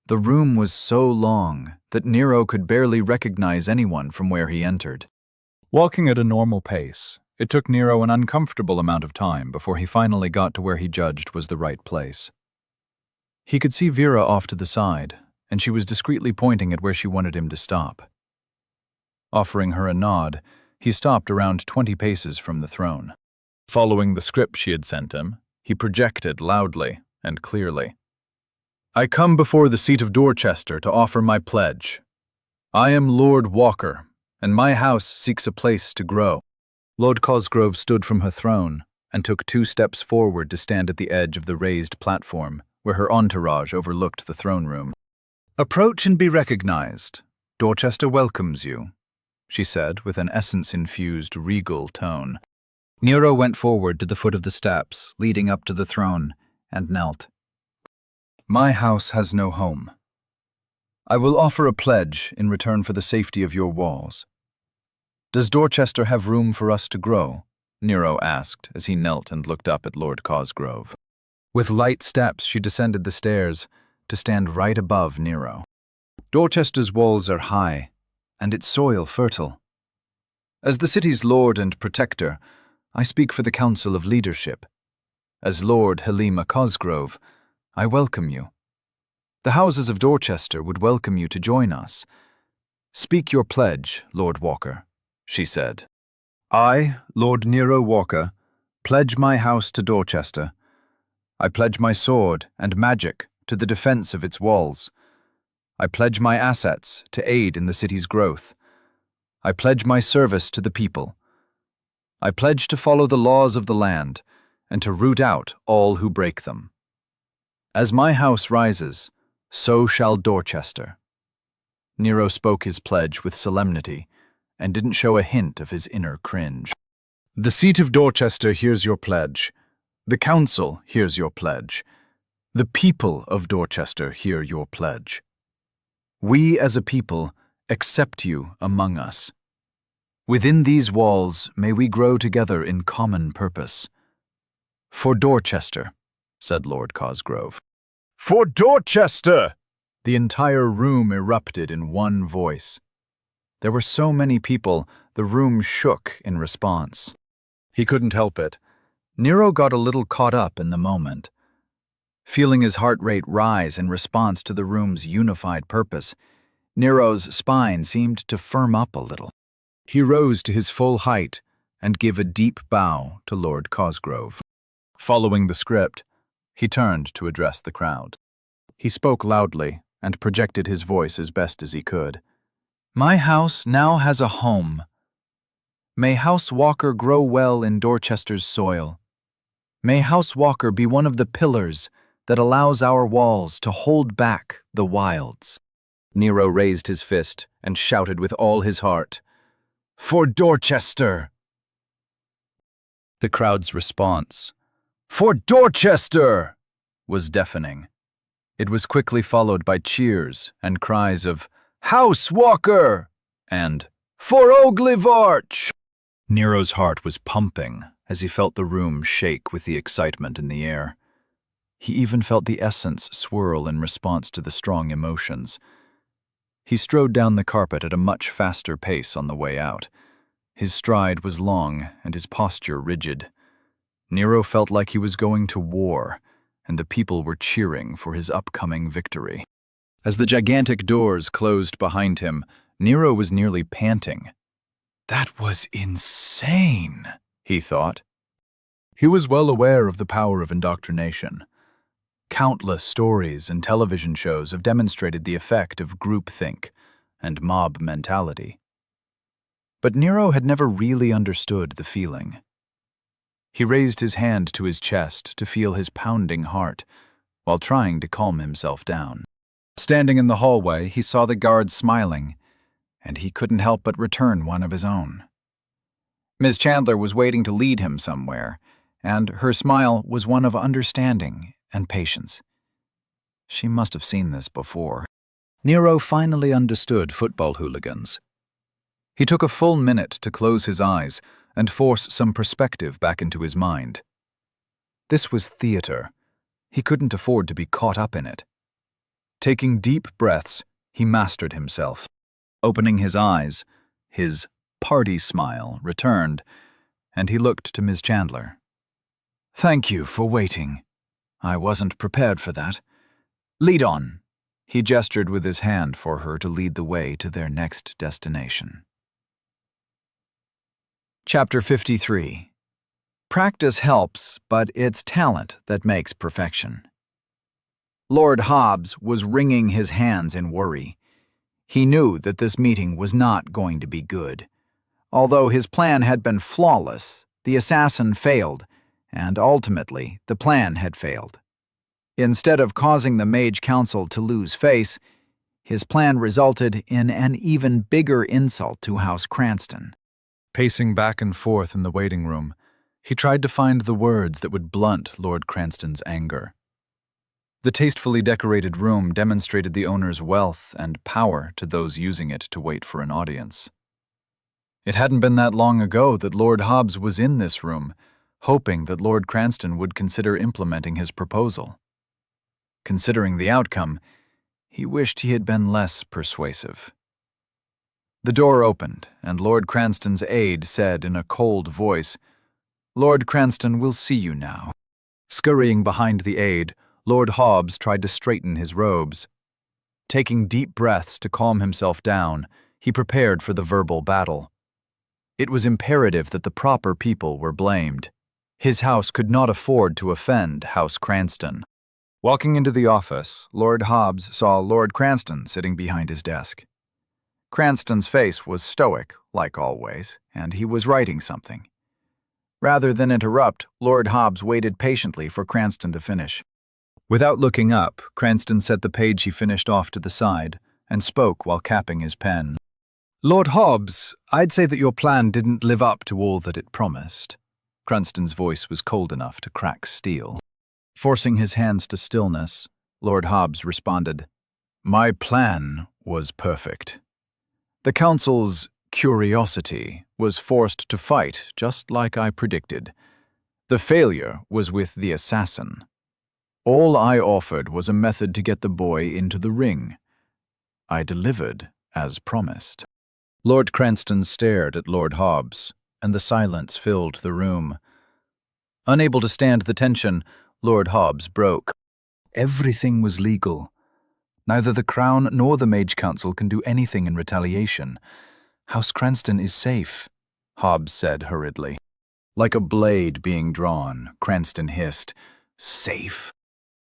The room was so long that Nero could barely recognize anyone from where he entered. Walking at a normal pace, it took Nero an uncomfortable amount of time before he finally got to where he judged was the right place. He could see Vera off to the side, and she was discreetly pointing at where she wanted him to stop. Offering her a nod, he stopped around 20 paces from the throne. Following the script she had sent him, he projected loudly and clearly. "I come before the seat of Dorchester to offer my pledge. I am Lord Walker, and my house seeks a place to grow." Lord Cosgrove stood from her throne and took 2 steps forward to stand at the edge of the raised platform where her entourage overlooked the throne room. "Approach and be recognized. Dorchester welcomes you," she said with an essence-infused regal tone. Nero went forward to the foot of the steps leading up to the throne and knelt. "My house has no home. I will offer a pledge in return for the safety of your walls." "Does Dorchester have room for us to grow?" Nero asked as he knelt and looked up at Lord Cosgrove. With light steps, she descended the stairs to stand right above Nero. "Dorchester's walls are high, and its soil fertile. As the city's lord and protector, I speak for the Council of Leadership. As Lord Helima Cosgrove, I welcome you. The houses of Dorchester would welcome you to join us. Speak your pledge, Lord Walker," she said. "I, Lord Nero Walker, pledge my house to Dorchester. I pledge my sword and magic to the defense of its walls. I pledge my assets to aid in the city's growth. I pledge my service to the people. I pledge to follow the laws of the land and to root out all who break them. As my house rises, so shall Dorchester." Nero spoke his pledge with solemnity and didn't show a hint of his inner cringe. "The seat of Dorchester hears your pledge. The council hears your pledge. The people of Dorchester hear your pledge. We as a people accept you among us. Within these walls may we grow together in common purpose. For Dorchester," said Lord Cosgrove. "For Dorchester!" The entire room erupted in one voice. There were so many people, the room shook in response. He couldn't help it. Nero got a little caught up in the moment. Feeling his heart rate rise in response to the room's unified purpose, Nero's spine seemed to firm up a little. He rose to his full height and gave a deep bow to Lord Cosgrove. Following the script, he turned to address the crowd. He spoke loudly and projected his voice as best as he could. "My house now has a home. May House Walker grow well in Dorchester's soil. May House Walker be one of the pillars that allows our walls to hold back the wilds." Nero raised his fist and shouted with all his heart, "For Dorchester!" The crowd's response, "For Dorchester!" was deafening. It was quickly followed by cheers and cries of, "House Walker!" and "For Oglivarch!" Nero's heart was pumping as he felt the room shake with the excitement in the air. He even felt the essence swirl in response to the strong emotions. He strode down the carpet at a much faster pace on the way out. His stride was long and his posture rigid. Nero felt like he was going to war, and the people were cheering for his upcoming victory. As the gigantic doors closed behind him, Nero was nearly panting. That was insane, he thought. He was well aware of the power of indoctrination. Countless stories and television shows have demonstrated the effect of groupthink and mob mentality. But Nero had never really understood the feeling. He raised his hand to his chest to feel his pounding heart, while trying to calm himself down. Standing in the hallway, he saw the guards smiling, and he couldn't help but return one of his own. Ms. Chandler was waiting to lead him somewhere, and her smile was one of understanding and patience. She must have seen this before. Nero finally understood football hooligans. He took a full minute to close his eyes and force some perspective back into his mind. This was theater. He couldn't afford to be caught up in it. Taking deep breaths, he mastered himself. Opening his eyes, his party smile returned, and he looked to Ms. Chandler. "Thank you for waiting. I wasn't prepared for that. Lead on." He gestured with his hand for her to lead the way to their next destination. Chapter 53. Practice helps, but it's talent that makes perfection. Lord Hobbs was wringing his hands in worry. He knew that this meeting was not going to be good. Although his plan had been flawless, the assassin failed, and ultimately the plan had failed. Instead of causing the Mage Council to lose face, his plan resulted in an even bigger insult to House Cranston. Pacing back and forth in the waiting room, he tried to find the words that would blunt Lord Cranston's anger. The tastefully decorated room demonstrated the owner's wealth and power to those using it to wait for an audience. It hadn't been that long ago that Lord Hobbs was in this room, hoping that Lord Cranston would consider implementing his proposal. Considering the outcome, he wished he had been less persuasive. The door opened, and Lord Cranston's aide said in a cold voice, "Lord Cranston will see you now." Scurrying behind the aide, Lord Hobbs tried to straighten his robes. Taking deep breaths to calm himself down, he prepared for the verbal battle. It was imperative that the proper people were blamed. His house could not afford to offend House Cranston. Walking into the office, Lord Hobbs saw Lord Cranston sitting behind his desk. Cranston's face was stoic, like always, and he was writing something. Rather than interrupt, Lord Hobbs waited patiently for Cranston to finish. Without looking up, Cranston set the page he finished off to the side and spoke while capping his pen. "Lord Hobbs, I'd say that your plan didn't live up to all that it promised." Cranston's voice was cold enough to crack steel. Forcing his hands to stillness, Lord Hobbs responded, "My plan was perfect. The Council's curiosity was forced to fight just like I predicted. The failure was with the assassin. All I offered was a method to get the boy into the ring. I delivered as promised." Lord Cranston stared at Lord Hobbs, and the silence filled the room. Unable to stand the tension, Lord Hobbs broke. "Everything was legal. Neither the Crown nor the Mage Council can do anything in retaliation. House Cranston is safe," Hobbs said hurriedly. Like a blade being drawn, Cranston hissed, "Safe?"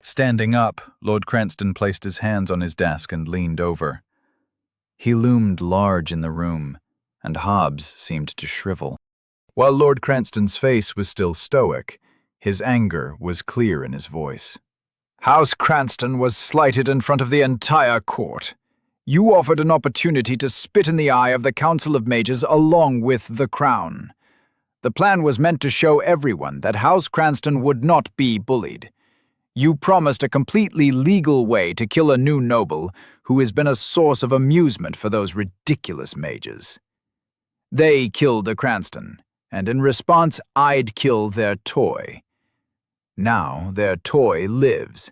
Standing up, Lord Cranston placed his hands on his desk and leaned over. He loomed large in the room, and Hobbs seemed to shrivel. While Lord Cranston's face was still stoic, his anger was clear in his voice. "House Cranston was slighted in front of the entire court. You offered an opportunity to spit in the eye of the Council of Mages along with the Crown. The plan was meant to show everyone that House Cranston would not be bullied. You promised a completely legal way to kill a new noble who has been a source of amusement for those ridiculous mages. They killed a Cranston, and in response I'd kill their toy. Now their toy lives,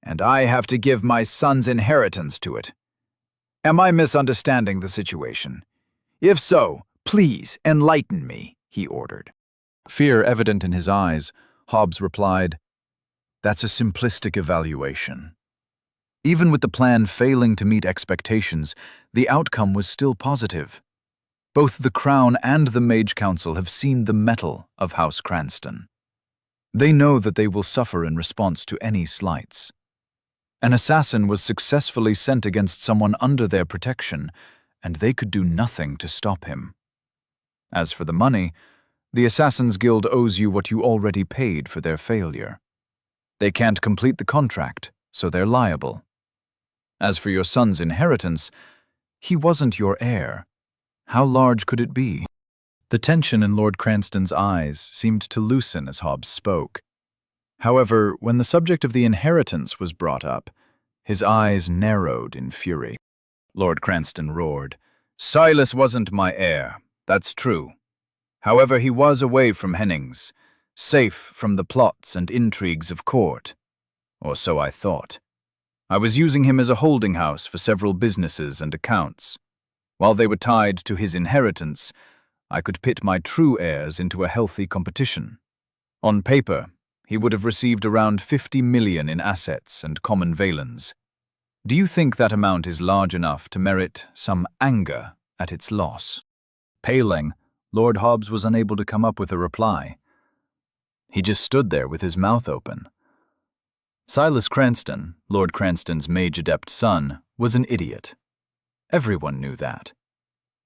and I have to give my son's inheritance to it. Am I misunderstanding the situation? If so, please enlighten me," he ordered. Fear evident in his eyes, Hobbs replied, "That's a simplistic evaluation. Even with the plan failing to meet expectations, the outcome was still positive. Both the Crown and the Mage Council have seen the mettle of House Cranston. They know that they will suffer in response to any slights. An assassin was successfully sent against someone under their protection, and they could do nothing to stop him. As for the money, the Assassin's Guild owes you what you already paid for their failure. They can't complete the contract, so they're liable. As for your son's inheritance, he wasn't your heir. How large could it be? The tension in Lord Cranston's eyes seemed to loosen as Hobbs spoke. However, when the subject of the inheritance was brought up, his eyes narrowed in fury. Lord Cranston roared, "Silas wasn't my heir, that's true. However, he was away from Hennings, safe from the plots and intrigues of court. Or so I thought. I was using him as a holding house for several businesses and accounts. While they were tied to his inheritance, I could pit my true heirs into a healthy competition. On paper, he would have received around 50 million in assets and common valens. Do you think that amount is large enough to merit some anger at its loss?" Paling, Lord Hobbs was unable to come up with a reply. He just stood there with his mouth open. Silas Cranston, Lord Cranston's mage adept son, was an idiot. Everyone knew that.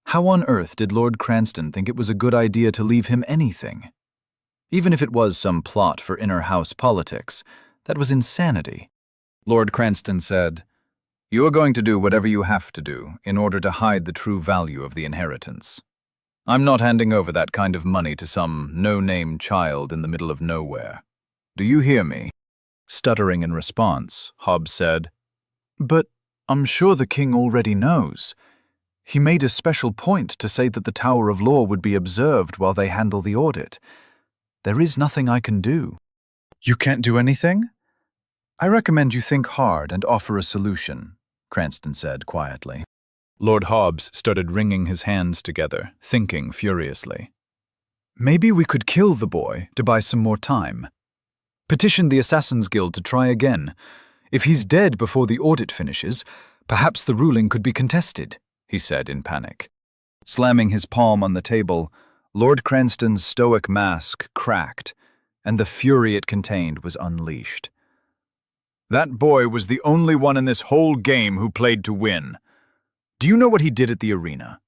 How on earth did Lord Cranston think it was a good idea to leave him anything? Even if it was some plot for inner house politics, that was insanity. Lord Cranston said, "You are going to do whatever you have to do in order to hide the true value of the inheritance. I'm not handing over that kind of money to some no-name child in the middle of nowhere. Do you hear me?" Stuttering in response, Hobbs said, "But I'm sure the king already knows. He made a special point to say that the Tower of Law would be observed while they handle the audit. There is nothing I can do." "You can't do anything? I recommend you think hard and offer a solution," Cranston said quietly. Lord Hobbs started wringing his hands together, thinking furiously. "Maybe we could kill the boy to buy some more time. Petition the Assassin's Guild to try again. If he's dead before the audit finishes, perhaps the ruling could be contested," he said in panic. Slamming his palm on the table, Lord Cranston's stoic mask cracked, and the fury it contained was unleashed. "That boy was the only one in this whole game who played to win. Do you know what he did at the arena?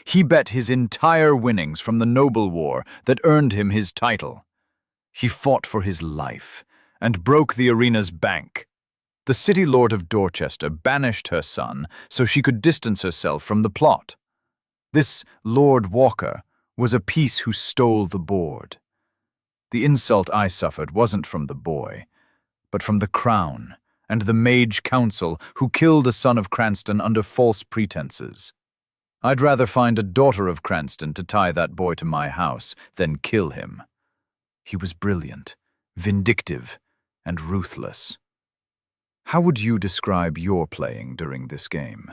He bet his entire winnings from the Noble War that earned him his title. He fought for his life and broke the arena's bank. The City Lord of Dorchester banished her son so she could distance herself from the plot. This Lord Walker was a piece who stole the board. The insult I suffered wasn't from the boy, but from the Crown and the Mage Council who killed a son of Cranston under false pretenses. I'd rather find a daughter of Cranston to tie that boy to my house than kill him. He was brilliant, vindictive, and ruthless. How would you describe your playing during this game?"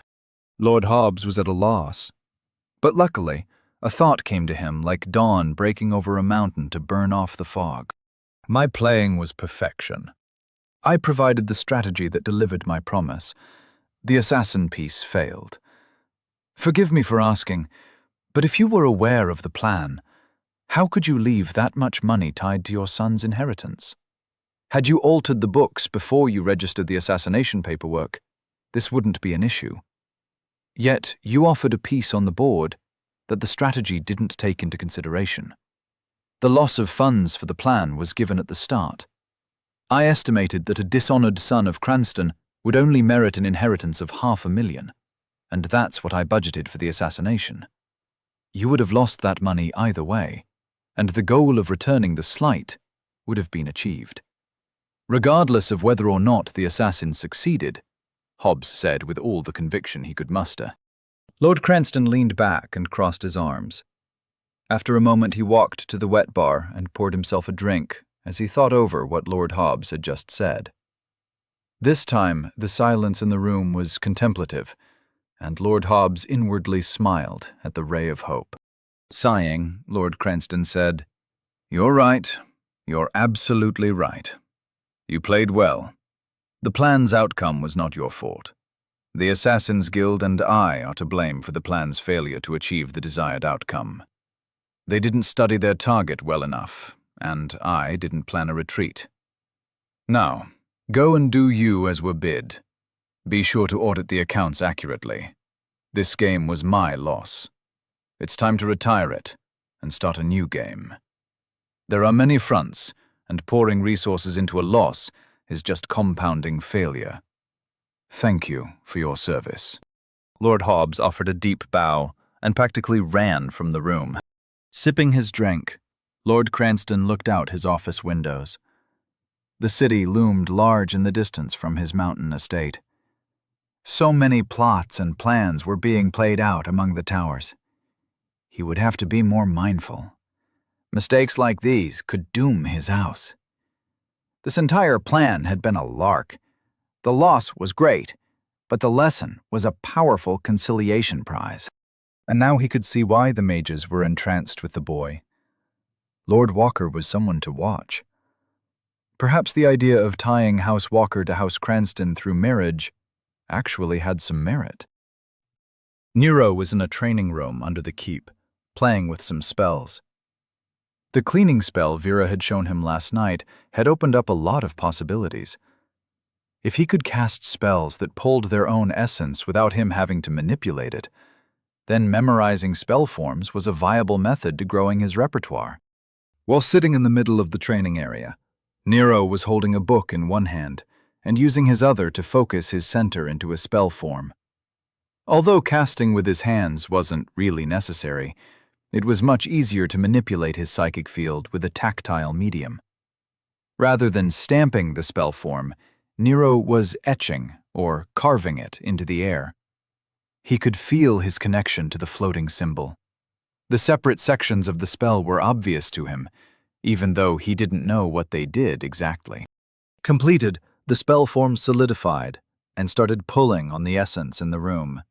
Lord Hobbs was at a loss. But luckily, a thought came to him like dawn breaking over a mountain to burn off the fog. "My playing was perfection. I provided the strategy that delivered my promise. The assassin piece failed. Forgive me for asking, but if you were aware of the plan, how could you leave that much money tied to your son's inheritance? Had you altered the books before you registered the assassination paperwork, this wouldn't be an issue. Yet you offered a piece on the board that the strategy didn't take into consideration. The loss of funds for the plan was given at the start. I estimated that a dishonored son of Cranston would only merit an inheritance of 500,000, and that's what I budgeted for the assassination. You would have lost that money either way, and the goal of returning the slight would have been achieved. Regardless of whether or not the assassin succeeded," Hobbs said with all the conviction he could muster. Lord Cranston leaned back and crossed his arms. After a moment he walked to the wet bar and poured himself a drink as he thought over what Lord Hobbs had just said. This time the silence in the room was contemplative, and Lord Hobbs inwardly smiled at the ray of hope. Sighing, Lord Cranston said, "You're right. You're absolutely right. You played well. The plan's outcome was not your fault. The Assassin's Guild and I are to blame for the plan's failure to achieve the desired outcome. They didn't study their target well enough, and I didn't plan a retreat. Now, go and do you as were bid. Be sure to audit the accounts accurately. This game was my loss. It's time to retire it and start a new game. There are many fronts, and pouring resources into a loss is just compounding failure. Thank you for your service. Lord Hobbs offered a deep bow and practically ran from the room. Sipping his drink, Lord Cranston looked out his office windows. The city loomed large in the distance from his mountain estate. So many plots and plans were being played out among the towers. He would have to be more mindful. Mistakes like these could doom his house. This entire plan had been a lark. The loss was great, but the lesson was a powerful conciliation prize. And now he could see why the mages were entranced with the boy. Lord Walker was someone to watch. Perhaps the idea of tying House Walker to House Cranston through marriage actually had some merit. Nero was in a training room under the keep, playing with some spells. The cleaning spell Vera had shown him last night had opened up a lot of possibilities. If he could cast spells that pulled their own essence without him having to manipulate it, then memorizing spell forms was a viable method to growing his repertoire. While sitting in the middle of the training area, Nero was holding a book in one hand and using his other to focus his center into a spell form. Although casting with his hands wasn't really necessary, it was much easier to manipulate his psychic field with a tactile medium. Rather than stamping the spell form, Nero was etching or carving it into the air. He could feel his connection to the floating symbol. The separate sections of the spell were obvious to him, even though he didn't know what they did exactly. Completed, the spell form solidified and started pulling on the essence in the room.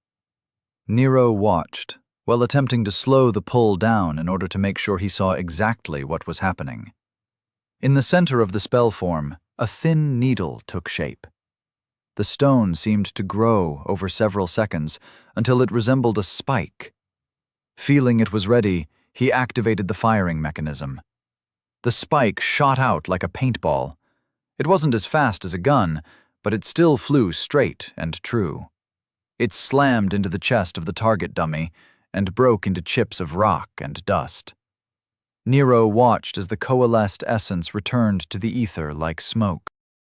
Nero watched, while attempting to slow the pull down in order to make sure he saw exactly what was happening. In the center of the spell form, a thin needle took shape. The stone seemed to grow over several seconds until it resembled a spike. Feeling it was ready, he activated the firing mechanism. The spike shot out like a paintball. It wasn't as fast as a gun, but it still flew straight and true. It slammed into the chest of the target dummy and broke into chips of rock and dust. Nero watched as the coalesced essence returned to the ether like smoke.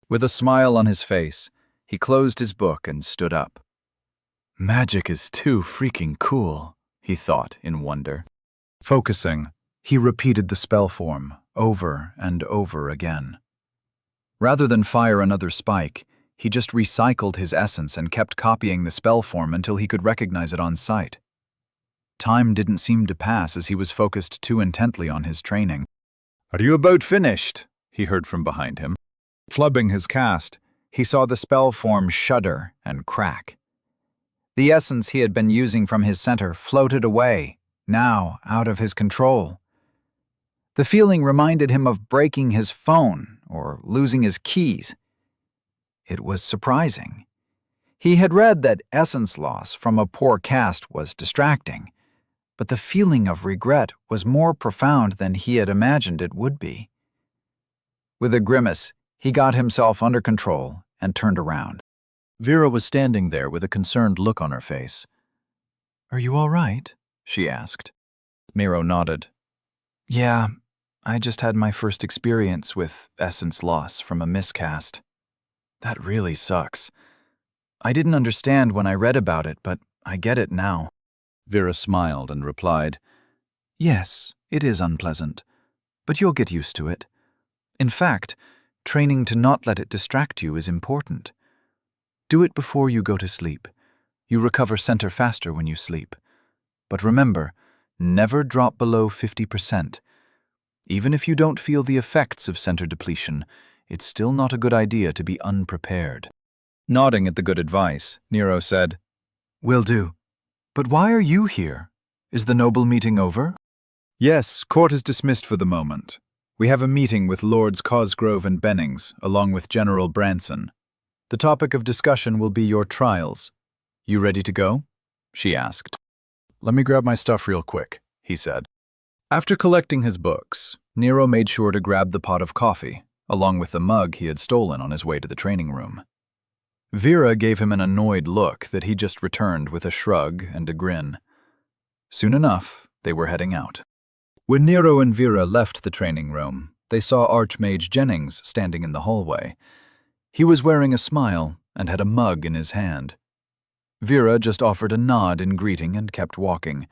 With a smile on his face, he closed his book and stood up. Magic is too freaking cool, he thought in wonder. Focusing, he repeated the spell form over and over again. Rather than fire another spike, he just recycled his essence and kept copying the spell form until he could recognize it on sight. Time didn't seem to pass as he was focused too intently on his training. "Are you about finished?" he heard from behind him. Flubbing his cast, he saw the spell form shudder and crack. The essence he had been using from his center floated away, now out of his control. The feeling reminded him of breaking his phone or losing his keys. It was surprising. He had read that essence loss from a poor cast was distracting, but the feeling of regret was more profound than he had imagined it would be. With a grimace, he got himself under control and turned around. Vera was standing there with a concerned look on her face. "Are you all right?" she asked. Nero nodded. "Yeah, I just had my first experience with essence loss from a miscast. That really sucks. I didn't understand when I read about it, but I get it now." Vera smiled and replied, "Yes, it is unpleasant, but you'll get used to it. In fact, training to not let it distract you is important. Do it before you go to sleep. You recover center faster when you sleep. But remember, never drop below 50%. Even if you don't feel the effects of center depletion, it's still not a good idea to be unprepared." Nodding at the good advice, Nero said, "Will do. But why are you here? Is the noble meeting over?" "Yes, court is dismissed for the moment. We have a meeting with Lords Cosgrove and Bennings, along with General Branson. The topic of discussion will be your trials. You ready to go?" she asked. "Let me grab my stuff real quick," he said. After collecting his books, Nero made sure to grab the pot of coffee, along with the mug he had stolen on his way to the training room. Vera gave him an annoyed look that he just returned with a shrug and a grin. Soon enough, they were heading out. When Nero and Vera left the training room, they saw Archmage Jennings standing in the hallway. He was wearing a smile and had a mug in his hand. Vera just offered a nod in greeting and kept walking.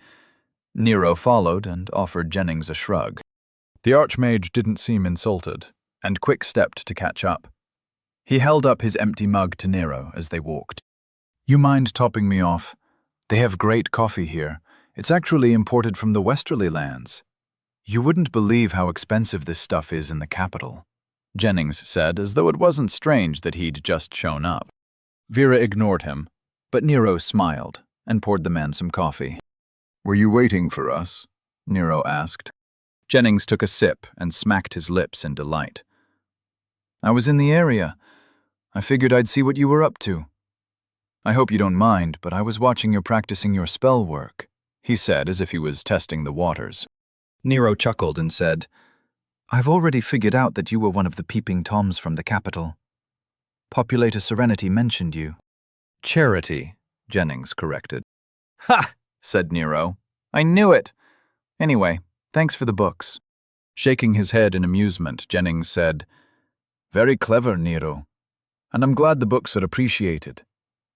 Nero followed and offered Jennings a shrug. The Archmage didn't seem insulted, and quick-stepped to catch up. He held up his empty mug to Nero as they walked. "You mind topping me off? They have great coffee here. It's actually imported from the westerly lands. You wouldn't believe how expensive this stuff is in the capital," Jennings said, as though it wasn't strange that he'd just shown up. Vera ignored him, but Nero smiled and poured the man some coffee. "Were you waiting for us?" Nero asked. Jennings took a sip and smacked his lips in delight. "I was in the area. I figured I'd see what you were up to. I hope you don't mind, but I was watching you practicing your spell work," he said as if he was testing the waters. Nero chuckled and said, "I've already figured out that you were one of the peeping toms from the capital. Populator Serenity mentioned you." "Charity," Jennings corrected. "Ha!" said Nero. "I knew it. Anyway, thanks for the books." Shaking his head in amusement, Jennings said, "Very clever, Nero. And I'm glad the books are appreciated.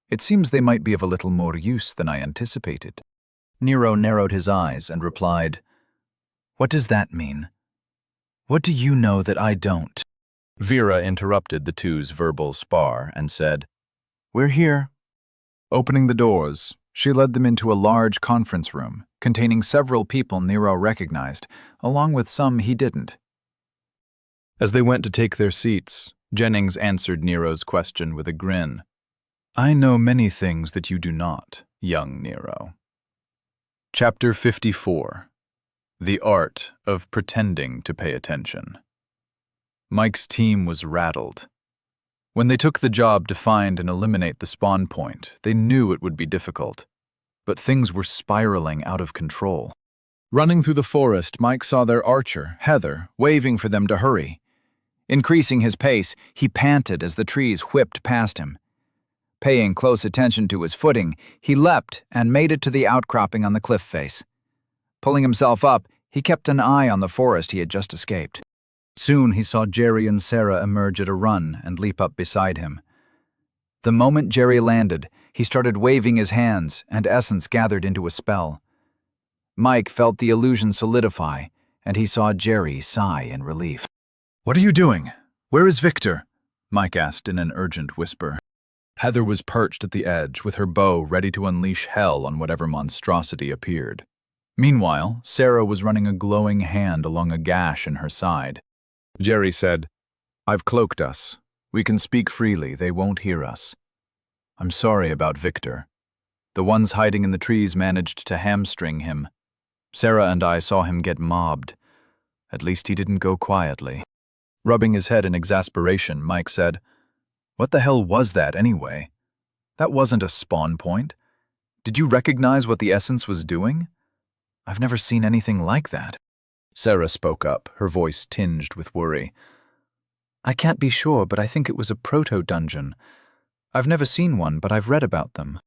It seems they might be of a little more use than I anticipated." Nero narrowed his eyes and replied, "What does that mean? What do you know that I don't?" Vera interrupted the two's verbal spar and said, "We're here." Opening the doors, she led them into a large conference room containing several people Nero recognized, along with some he didn't. As they went to take their seats, Jennings answered Nero's question with a grin. "I know many things that you do not, young Nero." Chapter 54. The Art of Pretending to Pay Attention. Mike's team was rattled. When they took the job to find and eliminate the spawn point, they knew it would be difficult. But things were spiraling out of control. Running through the forest, Mike saw their archer, Heather, waving for them to hurry. Increasing his pace, he panted as the trees whipped past him. Paying close attention to his footing, he leapt and made it to the outcropping on the cliff face. Pulling himself up, he kept an eye on the forest he had just escaped. Soon he saw Jerry and Sarah emerge at a run and leap up beside him. The moment Jerry landed, he started waving his hands, and essence gathered into a spell. Mike felt the illusion solidify, and he saw Jerry sigh in relief. "What are you doing? Where is Victor?" Mike asked in an urgent whisper. Heather was perched at the edge, with her bow ready to unleash hell on whatever monstrosity appeared. Meanwhile, Sarah was running a glowing hand along a gash in her side. Jerry said, "I've cloaked us. We can speak freely, they won't hear us. I'm sorry about Victor. The ones hiding in the trees managed to hamstring him. Sarah and I saw him get mobbed. At least he didn't go quietly." Rubbing his head in exasperation, Mike said, "What the hell was that anyway? That wasn't a spawn point. Did you recognize what the essence was doing? I've never seen anything like that." Sarah spoke up, her voice tinged with worry. "I can't be sure, but I think it was a proto-dungeon. I've never seen one, but I've read about them."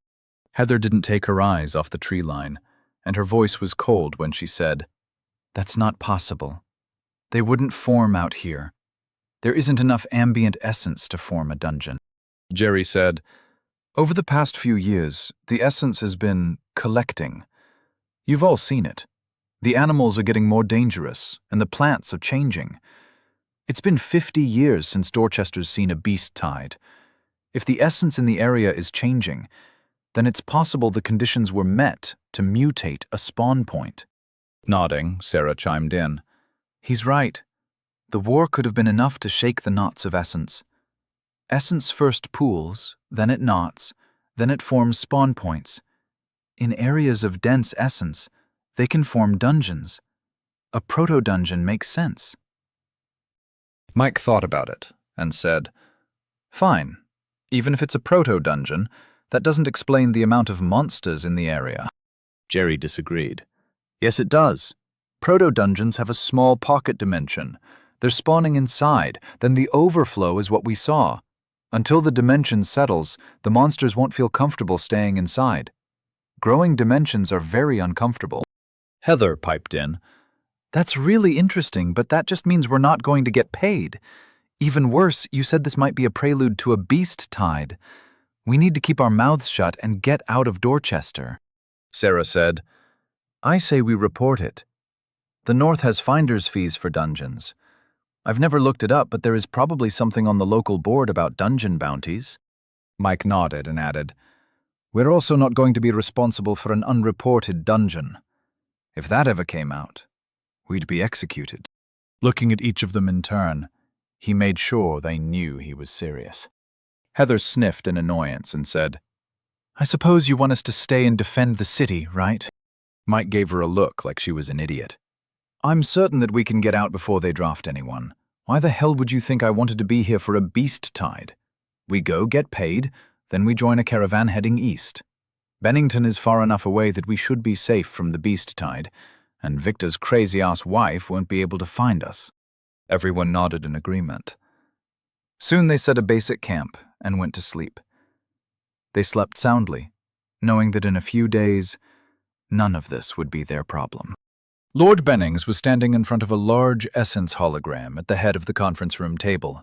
Heather didn't take her eyes off the tree line, and her voice was cold when she said, "That's not possible. They wouldn't form out here. There isn't enough ambient essence to form a dungeon." Jerry said, "Over the past few years, the essence has been collecting. You've all seen it. The animals are getting more dangerous, and the plants are changing. It's been 50 years since Dorchester's seen a beast tide. If the essence in the area is changing, then it's possible the conditions were met to mutate a spawn point." Nodding, Sarah chimed in. "He's right. The war could have been enough to shake the knots of essence. Essence first pools, then it knots, then it forms spawn points. In areas of dense essence, they can form dungeons. A proto-dungeon makes sense." Mike thought about it and said, "Fine. Even if it's a proto-dungeon, that doesn't explain the amount of monsters in the area." Jerry disagreed. "Yes, it does. Proto-dungeons have a small pocket dimension. They're spawning inside, then the overflow is what we saw. Until the dimension settles, the monsters won't feel comfortable staying inside. Growing dimensions are very uncomfortable. Heather piped in. That's really interesting, but that just means we're not going to get paid. Even worse, you said this might be a prelude to a beast tide. We need to keep our mouths shut and get out of Dorchester. Sarah said, I say we report it. The North has finder's fees for dungeons. I've never looked it up, but there is probably something on the local board about dungeon bounties. Mike nodded and added, We're also not going to be responsible for an unreported dungeon. If that ever came out, we'd be executed. Looking at each of them in turn, he made sure they knew he was serious. Heather sniffed in annoyance and said, I suppose you want us to stay and defend the city, right? Mike gave her a look like she was an idiot. I'm certain that we can get out before they draft anyone. Why the hell would you think I wanted to be here for a beast tide? We go, get paid, then we join a caravan heading east. Bennington is far enough away that we should be safe from the beast tide, and Victor's crazy-ass wife won't be able to find us. Everyone nodded in agreement. Soon they set a basic camp and went to sleep. They slept soundly, knowing that in a few days, none of this would be their problem. Lord Bennings was standing in front of a large essence hologram at the head of the conference room table.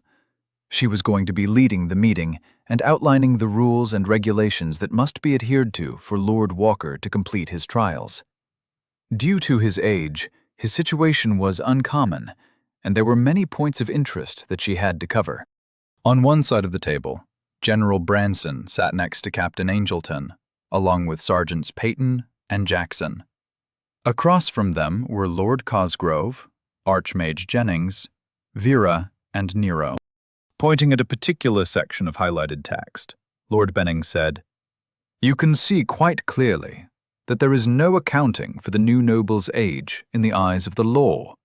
She was going to be leading the meeting and outlining the rules and regulations that must be adhered to for Lord Walker to complete his trials. Due to his age, his situation was uncommon, and there were many points of interest that she had to cover. On one side of the table, General Branson sat next to Captain Angelton, along with Sergeants Peyton and Jackson. Across from them were Lord Cosgrove, Archmage Jennings, Vera, and Nero. Pointing at a particular section of highlighted text, Lord Bennings said, You can see quite clearly that there is no accounting for the new noble's age in the eyes of the law.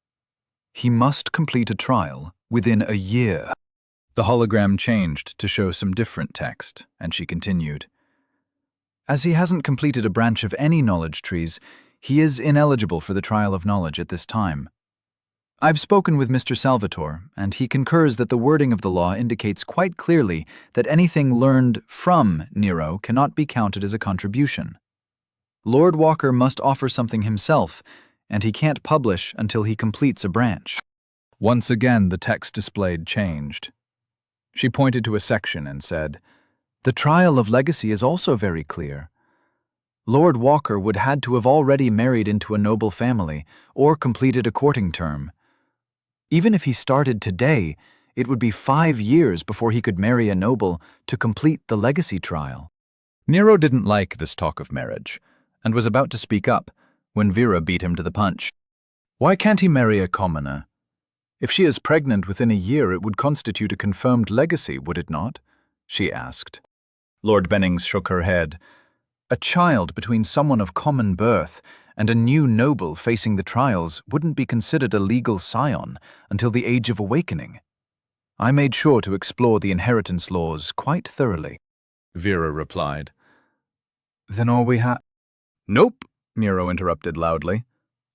He must complete a trial within a year. The hologram changed to show some different text, and she continued, As he hasn't completed a branch of any knowledge trees, he is ineligible for the trial of knowledge at this time. I've spoken with Mr. Salvatore, and he concurs that the wording of the law indicates quite clearly that anything learned from Nero cannot be counted as a contribution. Lord Walker must offer something himself, and he can't publish until he completes a branch. Once again, the text displayed changed. She pointed to a section and said, The trial of legacy is also very clear. Lord Walker would had to have already married into a noble family or completed a courting term. Even if he started today, it would be 5 years before he could marry a noble to complete the legacy trial. Nero didn't like this talk of marriage, and was about to speak up when Vera beat him to the punch. Why can't he marry a commoner? If she is pregnant within a year, it would constitute a confirmed legacy, would it not? She asked. Lord Bennings shook her head. A child between someone of common birth and a new noble facing the trials wouldn't be considered a legal scion until the age of awakening. I made sure to explore the inheritance laws quite thoroughly. Vera replied. Then all we have... Nope, Nero interrupted loudly.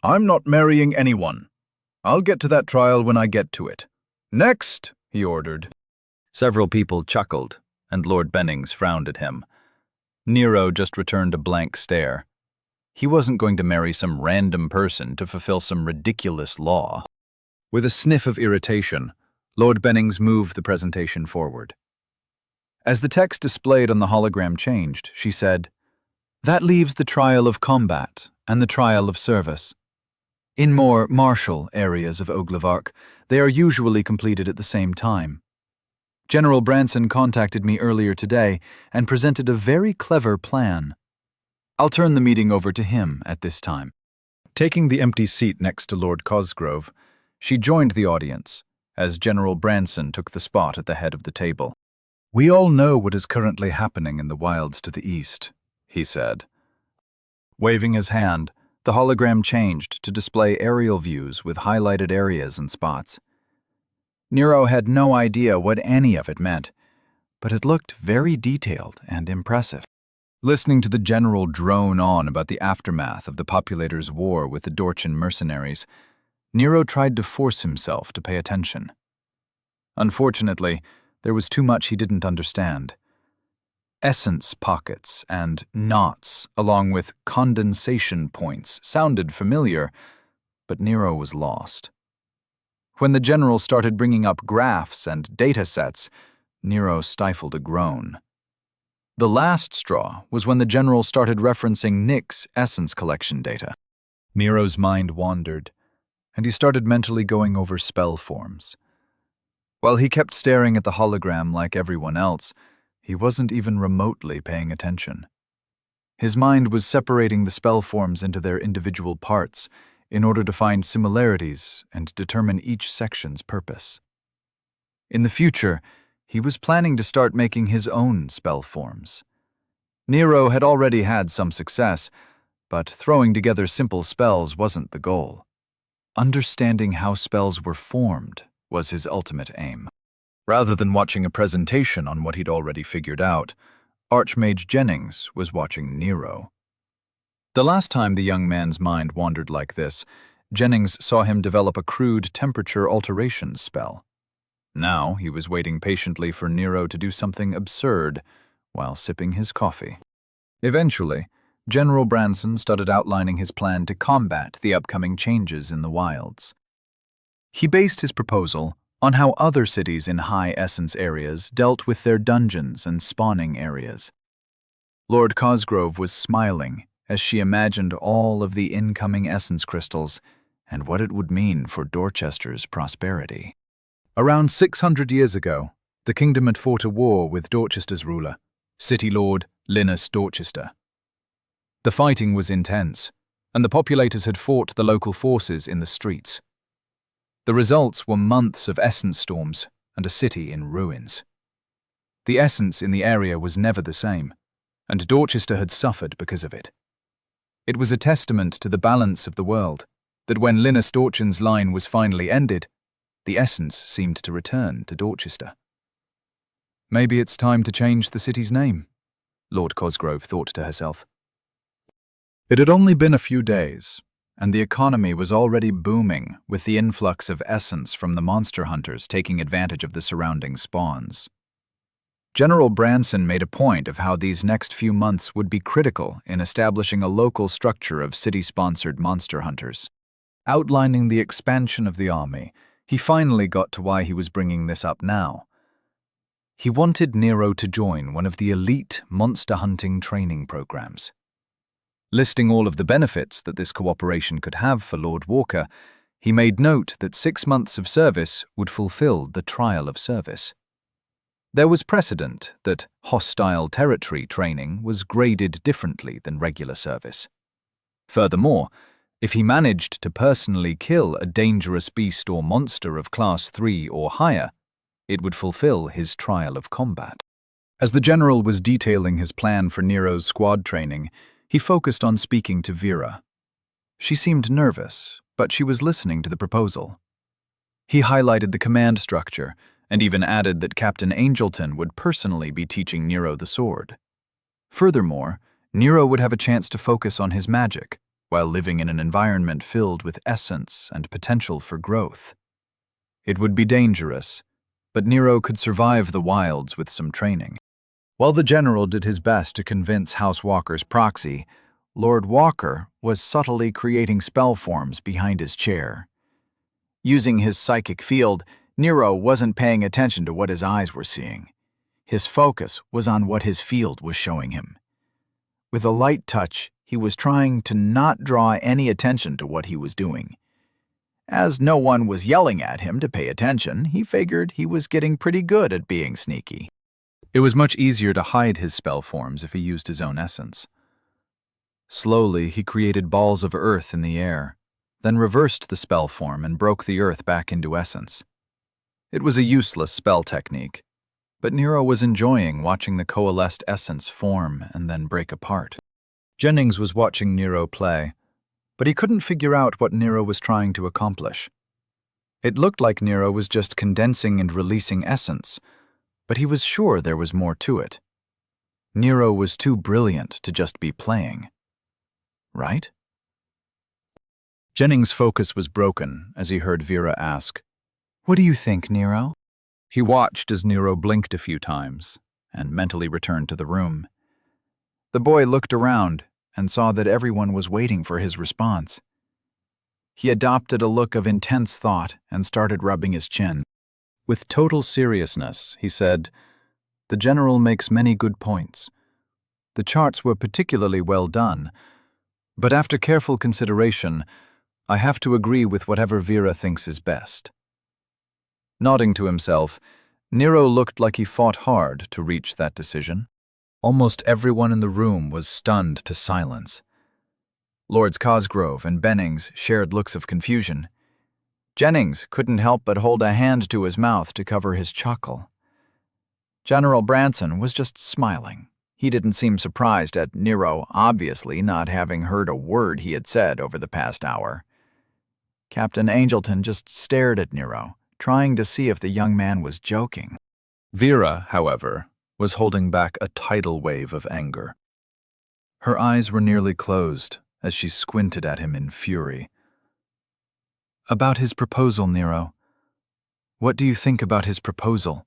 I'm not marrying anyone. I'll get to that trial when I get to it. Next, he ordered. Several people chuckled, and Lord Bennings frowned at him. Nero just returned a blank stare. He wasn't going to marry some random person to fulfill some ridiculous law. With a sniff of irritation, Lord Bennings moved the presentation forward. As the text displayed on the hologram changed, she said, That leaves the trial of combat and the trial of service. In more martial areas of Oglevark, they are usually completed at the same time. General Branson contacted me earlier today and presented a very clever plan. I'll turn the meeting over to him at this time. Taking the empty seat next to Lord Cosgrove, she joined the audience as General Branson took the spot at the head of the table. We all know what is currently happening in the wilds to the east, he said. Waving his hand, the hologram changed to display aerial views with highlighted areas and spots. Nero had no idea what any of it meant, but it looked very detailed and impressive. Listening to the general drone on about the aftermath of the populators' war with the Dorchin mercenaries, Nero tried to force himself to pay attention. Unfortunately, there was too much he didn't understand. Essence pockets and knots, along with condensation points, sounded familiar, but Nero was lost. When the general started bringing up graphs and data sets, Nero stifled a groan. The last straw was when the general started referencing Nick's essence collection data. Nero's mind wandered, and he started mentally going over spell forms. While he kept staring at the hologram like everyone else, he wasn't even remotely paying attention. His mind was separating the spell forms into their individual parts in order to find similarities and determine each section's purpose. In the future, he was planning to start making his own spell forms. Nero had already had some success, but throwing together simple spells wasn't the goal. Understanding how spells were formed was his ultimate aim. Rather than watching a presentation on what he'd already figured out, Archmage Jennings was watching Nero. The last time the young man's mind wandered like this, Jennings saw him develop a crude temperature alteration spell. Now he was waiting patiently for Nero to do something absurd while sipping his coffee. Eventually, General Branson started outlining his plan to combat the upcoming changes in the wilds. He based his proposal on how other cities in high essence areas dealt with their dungeons and spawning areas. Lord Cosgrove was smiling as she imagined all of the incoming essence crystals and what it would mean for Dorchester's prosperity. Around 600 years ago, the kingdom had fought a war with Dorchester's ruler, City Lord Linus Dorchester. The fighting was intense, and the populators had fought the local forces in the streets. The results were months of essence storms and a city in ruins. The essence in the area was never the same, and Dorchester had suffered because of it. It was a testament to the balance of the world that when Linus Dorchin's line was finally ended, the essence seemed to return to Dorchester. Maybe it's time to change the city's name, Lord Cosgrove thought to herself. It had only been a few days, and the economy was already booming with the influx of essence from the monster hunters taking advantage of the surrounding spawns. General Branson made a point of how these next few months would be critical in establishing a local structure of city-sponsored monster hunters. Outlining the expansion of the army, he finally got to why he was bringing this up now. He wanted Nero to join one of the elite monster hunting training programs. Listing all of the benefits that this cooperation could have for Lord Walker, he made note that 6 months of service would fulfill the trial of service. There was precedent that hostile territory training was graded differently than regular service. Furthermore, if he managed to personally kill a dangerous beast or monster of Class 3 or higher, it would fulfill his trial of combat. As the general was detailing his plan for Nero's squad training, he focused on speaking to Vera. She seemed nervous, but she was listening to the proposal. He highlighted the command structure and even added that Captain Angelton would personally be teaching Nero the sword. Furthermore, Nero would have a chance to focus on his magic while living in an environment filled with essence and potential for growth. It would be dangerous, but Nero could survive the wilds with some training. While the general did his best to convince House Walker's proxy, Lord Walker was subtly creating spell forms behind his chair. Using his psychic field, Nero wasn't paying attention to what his eyes were seeing. His focus was on what his field was showing him. With a light touch, he was trying to not draw any attention to what he was doing. As no one was yelling at him to pay attention, he figured he was getting pretty good at being sneaky. It was much easier to hide his spell forms if he used his own essence. Slowly, he created balls of earth in the air, then reversed the spell form and broke the earth back into essence. It was a useless spell technique, but Nero was enjoying watching the coalesced essence form and then break apart. Jennings was watching Nero play, but he couldn't figure out what Nero was trying to accomplish. It looked like Nero was just condensing and releasing essence, but he was sure there was more to it. Nero was too brilliant to just be playing. Right? Jennings' focus was broken as he heard Vera ask, "What do you think, Nero?" He watched as Nero blinked a few times and mentally returned to the room. The boy looked around and saw that everyone was waiting for his response. He adopted a look of intense thought and started rubbing his chin. With total seriousness, he said, "The general makes many good points. The charts were particularly well done, but after careful consideration, I have to agree with whatever Vera thinks is best." Nodding to himself, Nero looked like he fought hard to reach that decision. Almost everyone in the room was stunned to silence. Lords Cosgrove and Bennings shared looks of confusion. Jennings couldn't help but hold a hand to his mouth to cover his chuckle. General Branson was just smiling. He didn't seem surprised at Nero obviously not having heard a word he had said over the past hour. Captain Angelton just stared at Nero, trying to see if the young man was joking. Vera, however, was holding back a tidal wave of anger. Her eyes were nearly closed as she squinted at him in fury. "About his proposal, Nero. What do you think about his proposal?"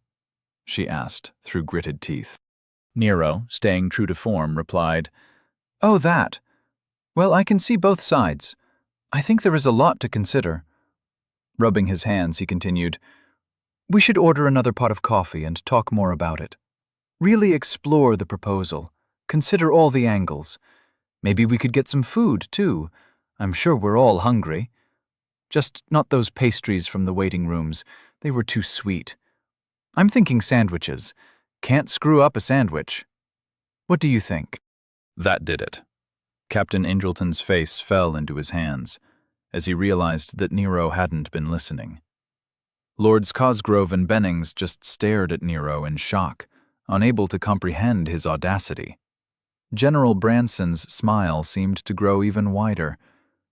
she asked through gritted teeth. Nero, staying true to form, replied, "Oh, that. Well, I can see both sides. I think there is a lot to consider." Rubbing his hands, he continued, "We should order another pot of coffee and talk more about it. Really explore the proposal. Consider all the angles. Maybe we could get some food, too. I'm sure we're all hungry. Just not those pastries from the waiting rooms. They were too sweet. I'm thinking sandwiches. Can't screw up a sandwich. What do you think?" That did it. Captain Angelton's face fell into his hands as he realized that Nero hadn't been listening. Lords Cosgrove and Bennings just stared at Nero in shock, unable to comprehend his audacity. General Branson's smile seemed to grow even wider.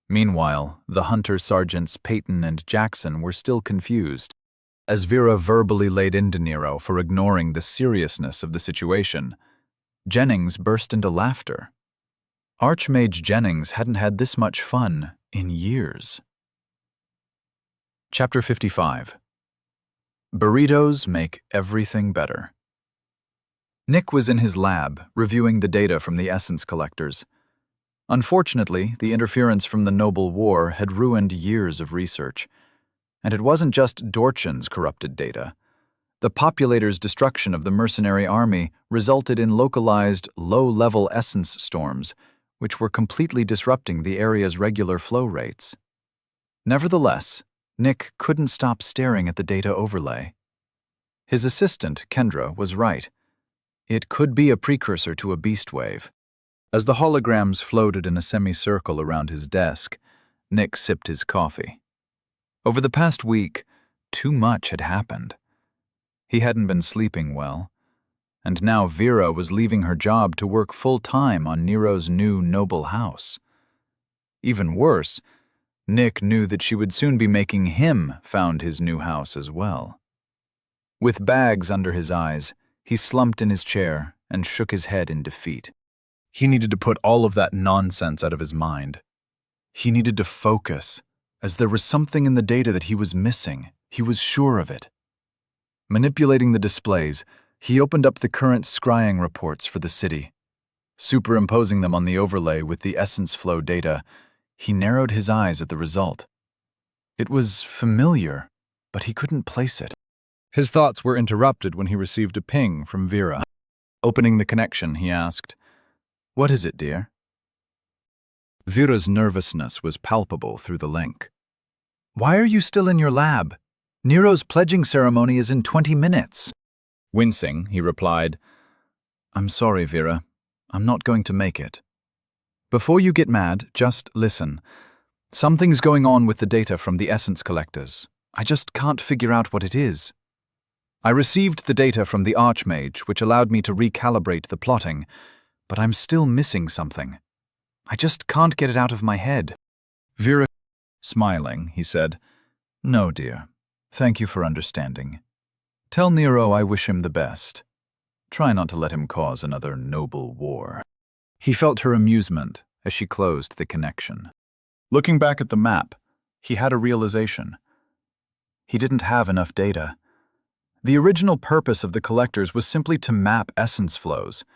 Meanwhile, the Hunter Sergeants Peyton and Jackson were still confused. As Vera verbally laid into Nero for ignoring the seriousness of the situation, Jennings burst into laughter. Archmage Jennings hadn't had this much fun in years. Chapter 55. Burritos make everything better. Nick was in his lab, reviewing the data from the essence collectors. Unfortunately, the interference from the Noble War had ruined years of research. And it wasn't just Dorchin's corrupted data. The Populator's destruction of the mercenary army resulted in localized, low-level essence storms, which were completely disrupting the area's regular flow rates. Nevertheless, Nick couldn't stop staring at the data overlay. His assistant, Kendra, was right. It could be a precursor to a beast wave. As the holograms floated in a semicircle around his desk, Nick sipped his coffee. Over the past week, too much had happened. He hadn't been sleeping well, and now Vera was leaving her job to work full-time on Nero's new noble house. Even worse, Nick knew that she would soon be making him found his new house as well. With bags under his eyes, he slumped in his chair and shook his head in defeat. He needed to put all of that nonsense out of his mind. He needed to focus, as there was something in the data that he was missing. He was sure of it. Manipulating the displays, he opened up the current scrying reports for the city. Superimposing them on the overlay with the essence flow data, he narrowed his eyes at the result. It was familiar, but he couldn't place it. His thoughts were interrupted when he received a ping from Vera. Opening the connection, he asked, "What is it, dear?" Vera's nervousness was palpable through the link. "Why are you still in your lab? Nero's pledging ceremony is in 20 minutes. Wincing, he replied, "I'm sorry, Vera. I'm not going to make it. Before you get mad, just listen. Something's going on with the data from the essence collectors. I just can't figure out what it is. I received the data from the Archmage, which allowed me to recalibrate the plotting, but I'm still missing something. I just can't get it out of my head." Vera, smiling, he said, "No, dear. Thank you for understanding. Tell Nero I wish him the best. Try not to let him cause another noble war. He felt her amusement as she closed the connection. Looking back at the map, he had a realization. He didn't have enough data. The original purpose of the collectors was simply to map essence flows.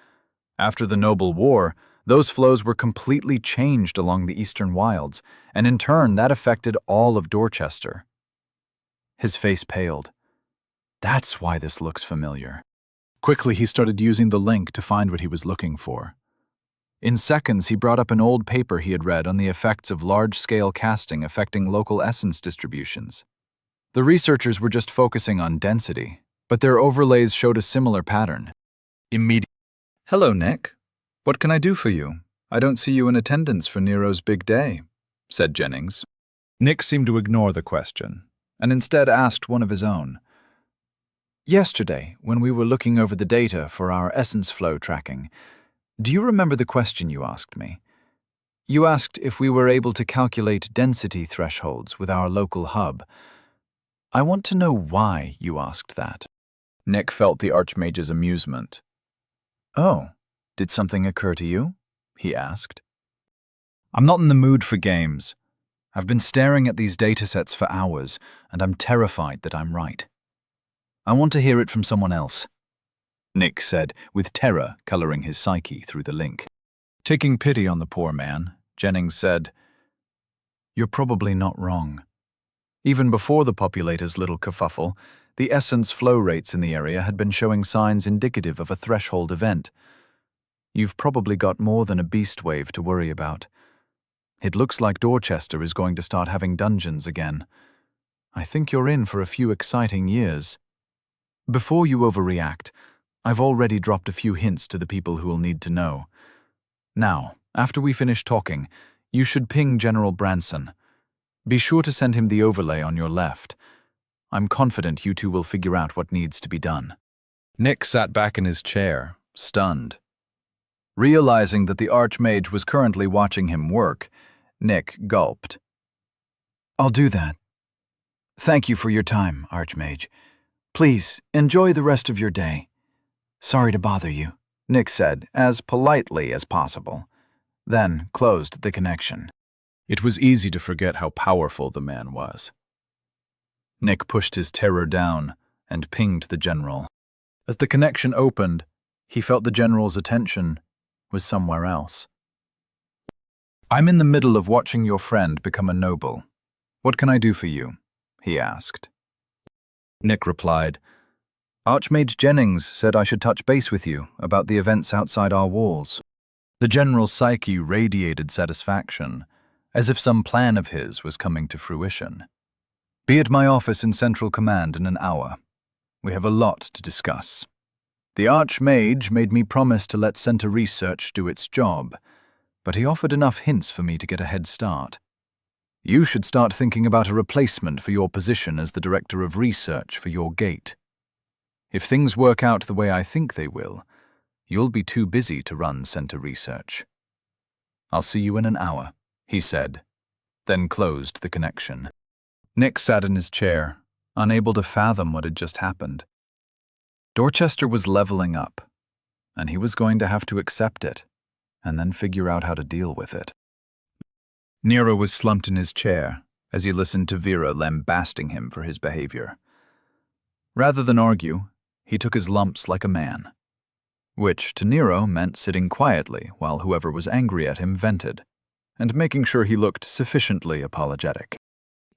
After the Noble War, those flows were completely changed along the eastern wilds, and in turn that affected all of Dorchester. His face paled. That's why this looks familiar. Quickly he started using the link to find what he was looking for. In seconds, he brought up an old paper he had read on the effects of large-scale casting affecting local essence distributions. The researchers were just focusing on density, but their overlays showed a similar pattern. Hello, Nick. What can I do for you? I don't see you in attendance for Nero's big day, said Jennings. Nick seemed to ignore the question, and instead asked one of his own. Yesterday, when we were looking over the data for our essence flow tracking, do you remember the question you asked me? You asked if we were able to calculate density thresholds with our local hub. I want to know why you asked that. Nick felt the Archmage's amusement. Oh, did something occur to you? He asked. I'm not in the mood for games. I've been staring at these datasets for hours, and I'm terrified that I'm right. I want to hear it from someone else, Nick said, with terror coloring his psyche through the link. Taking pity on the poor man, Jennings said, You're probably not wrong. Even before the populator's little kerfuffle, the essence flow rates in the area had been showing signs indicative of a threshold event. You've probably got more than a beast wave to worry about. It looks like Dorchester is going to start having dungeons again. I think you're in for a few exciting years. Before you overreact, I've already dropped a few hints to the people who will need to know. Now, after we finish talking, you should ping General Branson. Be sure to send him the overlay on your left. I'm confident you two will figure out what needs to be done. Nick sat back in his chair, stunned. Realizing that the Archmage was currently watching him work, Nick gulped. I'll do that. Thank you for your time, Archmage. Please, enjoy the rest of your day. Sorry to bother you, Nick said, as politely as possible, then closed the connection. It was easy to forget how powerful the man was. Nick pushed his terror down and pinged the general. As the connection opened, he felt the general's attention was somewhere else. I'm in the middle of watching your friend become a noble. What can I do for you? He asked. Nick replied, Archmage Jennings said I should touch base with you about the events outside our walls. The general's psyche radiated satisfaction, as if some plan of his was coming to fruition. Be at my office in Central Command in an hour. We have a lot to discuss. The Archmage made me promise to let Center Research do its job, but he offered enough hints for me to get a head start. You should start thinking about a replacement for your position as the Director of Research for your gate. If things work out the way I think they will, you'll be too busy to run Center Research. I'll see you in an hour, he said, then closed the connection. Nick sat in his chair, unable to fathom what had just happened. Dorchester was leveling up, and he was going to have to accept it, and then figure out how to deal with it. Nero was slumped in his chair as he listened to Vera lambasting him for his behavior. Rather than argue, he took his lumps like a man, which to Nero meant sitting quietly while whoever was angry at him vented, and making sure he looked sufficiently apologetic.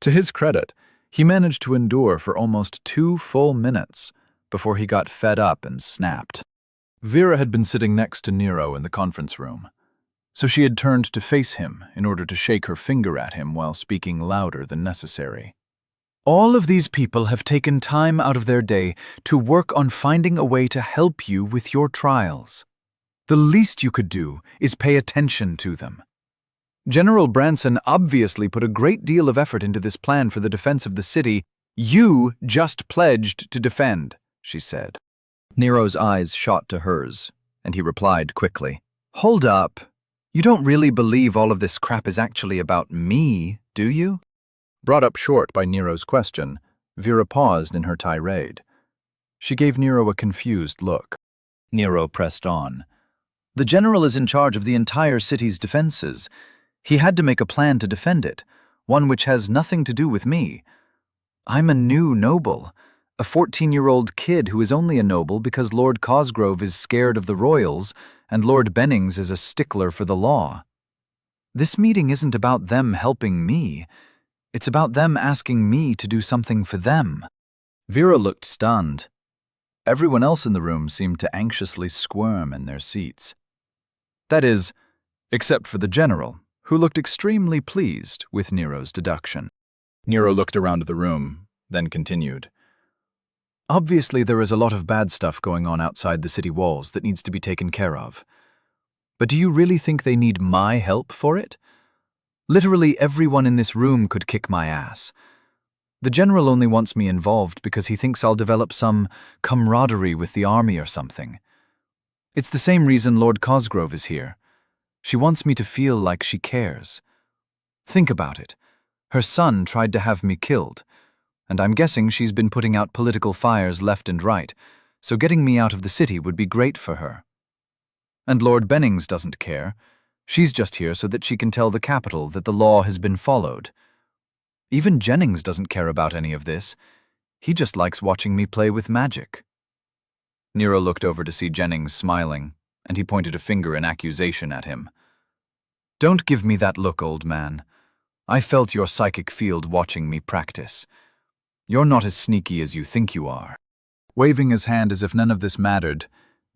To his credit, he managed to endure for almost 2 full minutes before he got fed up and snapped. Vera had been sitting next to Nero in the conference room, so she had turned to face him in order to shake her finger at him while speaking louder than necessary. All of these people have taken time out of their day to work on finding a way to help you with your trials. The least you could do is pay attention to them. General Branson obviously put a great deal of effort into this plan for the defense of the city you just pledged to defend, she said. Nero's eyes shot to hers, and he replied quickly, Hold up. You don't really believe all of this crap is actually about me, do you? Brought up short by Nero's question, Vera paused in her tirade. She gave Nero a confused look. Nero pressed on. The general is in charge of the entire city's defenses. He had to make a plan to defend it, one which has nothing to do with me. I'm a new noble, a 14-year-old kid who is only a noble because Lord Cosgrove is scared of the royals and Lord Bennings is a stickler for the law. This meeting isn't about them helping me. It's about them asking me to do something for them. Vera looked stunned. Everyone else in the room seemed to anxiously squirm in their seats. That is, except for the general, who looked extremely pleased with Nero's deduction. Nero looked around the room, then continued. Obviously, there is a lot of bad stuff going on outside the city walls that needs to be taken care of. But do you really think they need my help for it? Literally everyone in this room could kick my ass. The general only wants me involved because he thinks I'll develop some camaraderie with the army or something. It's the same reason Lord Cosgrove is here. She wants me to feel like she cares. Think about it. Her son tried to have me killed, and I'm guessing she's been putting out political fires left and right, so getting me out of the city would be great for her. And Lord Bennings doesn't care. She's just here so that she can tell the capital that the law has been followed. Even Jennings doesn't care about any of this. He just likes watching me play with magic. Nero looked over to see Jennings smiling, and he pointed a finger in accusation at him. Don't give me that look, old man. I felt your psychic field watching me practice. You're not as sneaky as you think you are. Waving his hand as if none of this mattered,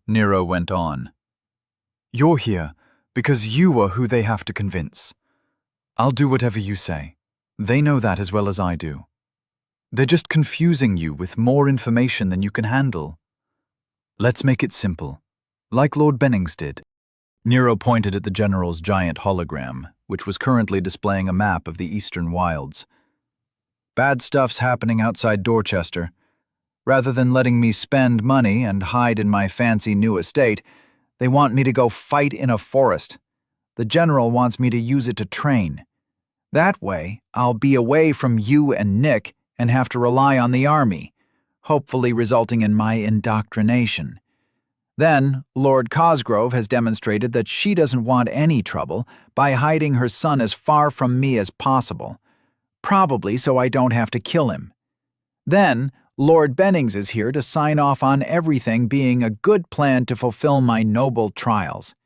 Nero went on. You're here because you are who they have to convince. I'll do whatever you say. They know that as well as I do. They're just confusing you with more information than you can handle. Let's make it simple, like Lord Bennings did. Nero pointed at the general's giant hologram, which was currently displaying a map of the eastern wilds. Bad stuff's happening outside Dorchester. Rather than letting me spend money and hide in my fancy new estate, they want me to go fight in a forest. The general wants me to use it to train. That way, I'll be away from you and Nick and have to rely on the army, hopefully resulting in my indoctrination. Then, Lord Cosgrove has demonstrated that she doesn't want any trouble by hiding her son as far from me as possible, probably so I don't have to kill him. Then, Lord Bennings is here to sign off on everything being a good plan to fulfill my noble trials.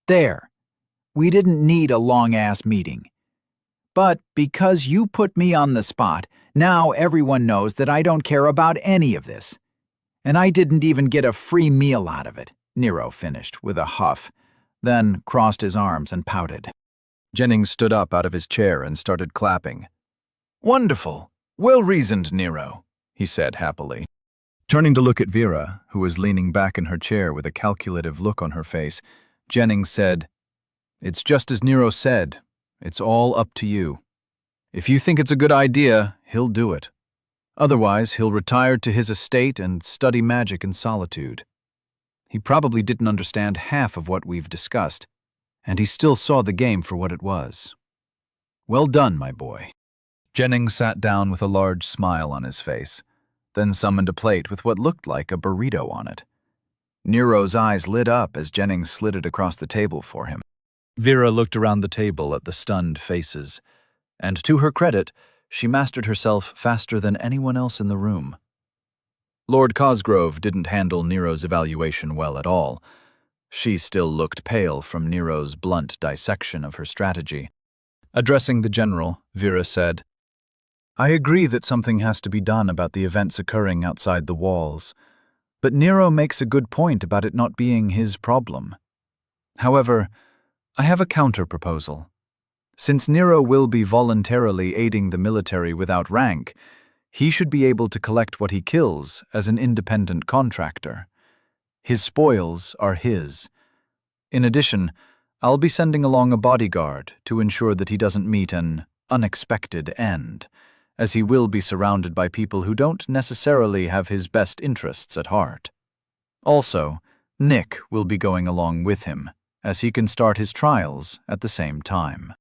There. We didn't need a long-ass meeting. But because you put me on the spot, now everyone knows that I don't care about any of this. And I didn't even get a free meal out of it, Nero finished with a huff, then crossed his arms and pouted. Jennings stood up out of his chair and started clapping. Wonderful. Well-reasoned, Nero, he said happily. Turning to look at Vera, who was leaning back in her chair with a calculative look on her face, Jennings said, It's just as Nero said. It's all up to you. If you think it's a good idea, he'll do it. Otherwise, he'll retire to his estate and study magic in solitude. He probably didn't understand half of what we've discussed, and he still saw the game for what it was. Well done, my boy. Jennings sat down with a large smile on his face, then summoned a plate with what looked like a burrito on it. Nero's eyes lit up as Jennings slid it across the table for him. Vera looked around the table at the stunned faces, and to her credit, she mastered herself faster than anyone else in the room. Lord Cosgrove didn't handle Nero's evaluation well at all. She still looked pale from Nero's blunt dissection of her strategy. Addressing the general, Vera said, I agree that something has to be done about the events occurring outside the walls, but Nero makes a good point about it not being his problem. However, I have a counter-proposal. Since Nero will be voluntarily aiding the military without rank, he should be able to collect what he kills as an independent contractor. His spoils are his. In addition, I'll be sending along a bodyguard to ensure that he doesn't meet an unexpected end, as he will be surrounded by people who don't necessarily have his best interests at heart. Also, Nick will be going along with him, as he can start his trials at the same time.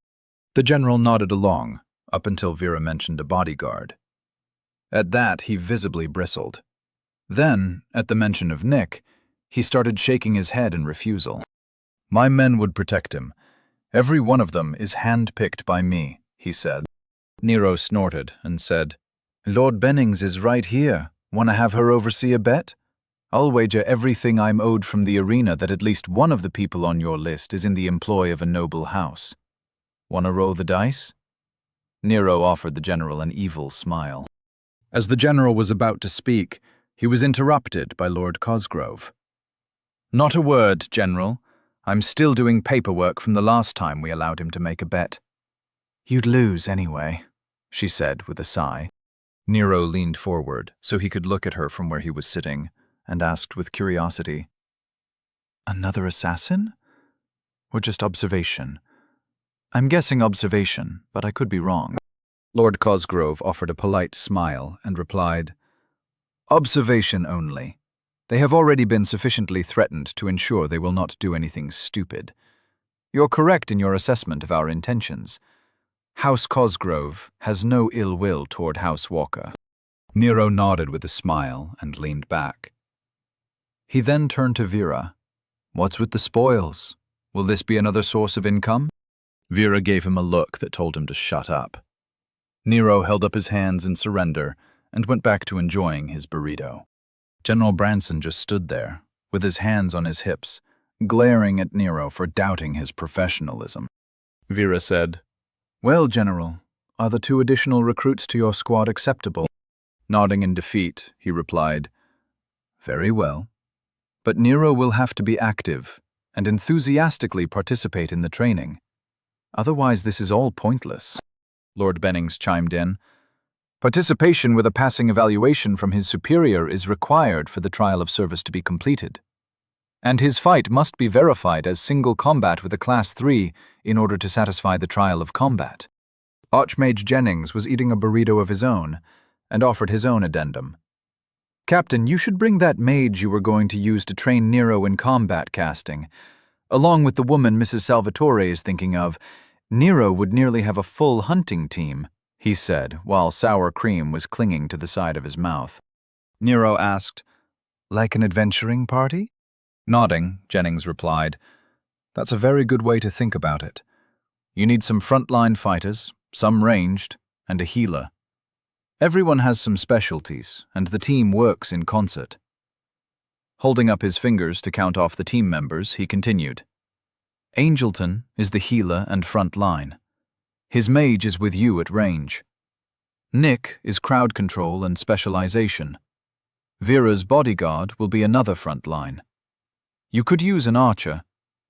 The general nodded along, up until Vera mentioned a bodyguard. At that, he visibly bristled. Then, at the mention of Nick, He started shaking his head in refusal. My men would protect him. Every one of them is hand-picked by me, he said. Nero snorted and said, Lord Bennings is right here. Want to have her oversee a bet? I'll wager everything I'm owed from the arena that at least one of the people on your list is in the employ of a noble house. Want to roll the dice? Nero offered the general an evil smile. As the general was about to speak, he was interrupted by Lord Cosgrove. Not a word, General. I'm still doing paperwork from the last time we allowed him to make a bet. You'd lose anyway, she said with a sigh. Nero leaned forward so he could look at her from where he was sitting and asked with curiosity, Another assassin? Or just observation? I'm guessing observation, but I could be wrong. Lord Cosgrove offered a polite smile and replied, Observation only. They have already been sufficiently threatened to ensure they will not do anything stupid. You're correct in your assessment of our intentions. House Cosgrove has no ill will toward House Walker. Nero nodded with a smile and leaned back. He then turned to Vera. What's with the spoils? Will this be another source of income? Vera gave him a look that told him to shut up. Nero held up his hands in surrender and went back to enjoying his burrito. General Branson just stood there, with his hands on his hips, glaring at Nero for doubting his professionalism. Vera said, Well, General, are the 2 additional recruits to your squad acceptable? Nodding in defeat, he replied, Very well. But Nero will have to be active and enthusiastically participate in the training. Otherwise, this is all pointless. Lord Bennings chimed in. Participation with a passing evaluation from his superior is required for the trial of service to be completed. And his fight must be verified as single combat with a Class 3 in order to satisfy the trial of combat. Archmage Jennings was eating a burrito of his own and offered his own addendum. Captain, you should bring that mage you were going to use to train Nero in combat casting. Along with the woman Mrs. Salvatore is thinking of, Nero would nearly have a full hunting team, he said, while sour cream was clinging to the side of his mouth. Nero asked, Like an adventuring party? Nodding, Jennings replied, That's a very good way to think about it. You need some frontline fighters, some ranged, and a healer. Everyone has some specialties, and the team works in concert. Holding up his fingers to count off the team members, he continued, Angelton is the healer and front line. His mage is with you at range. Nick is crowd control and specialization. Vera's bodyguard will be another front line. You could use an archer,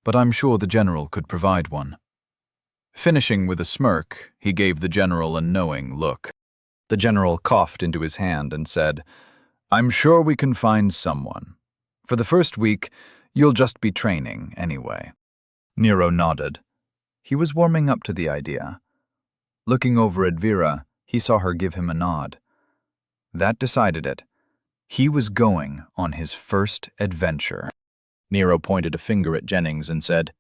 but I'm sure the general could provide one. Finishing with a smirk, he gave the general a knowing look. The general coughed into his hand and said, I'm sure we can find someone. For the first week, you'll just be training anyway. Nero nodded. He was warming up to the idea. Looking over at Vera, he saw her give him a nod. That decided it. He was going on his first adventure. Nero pointed a finger at Jennings and said,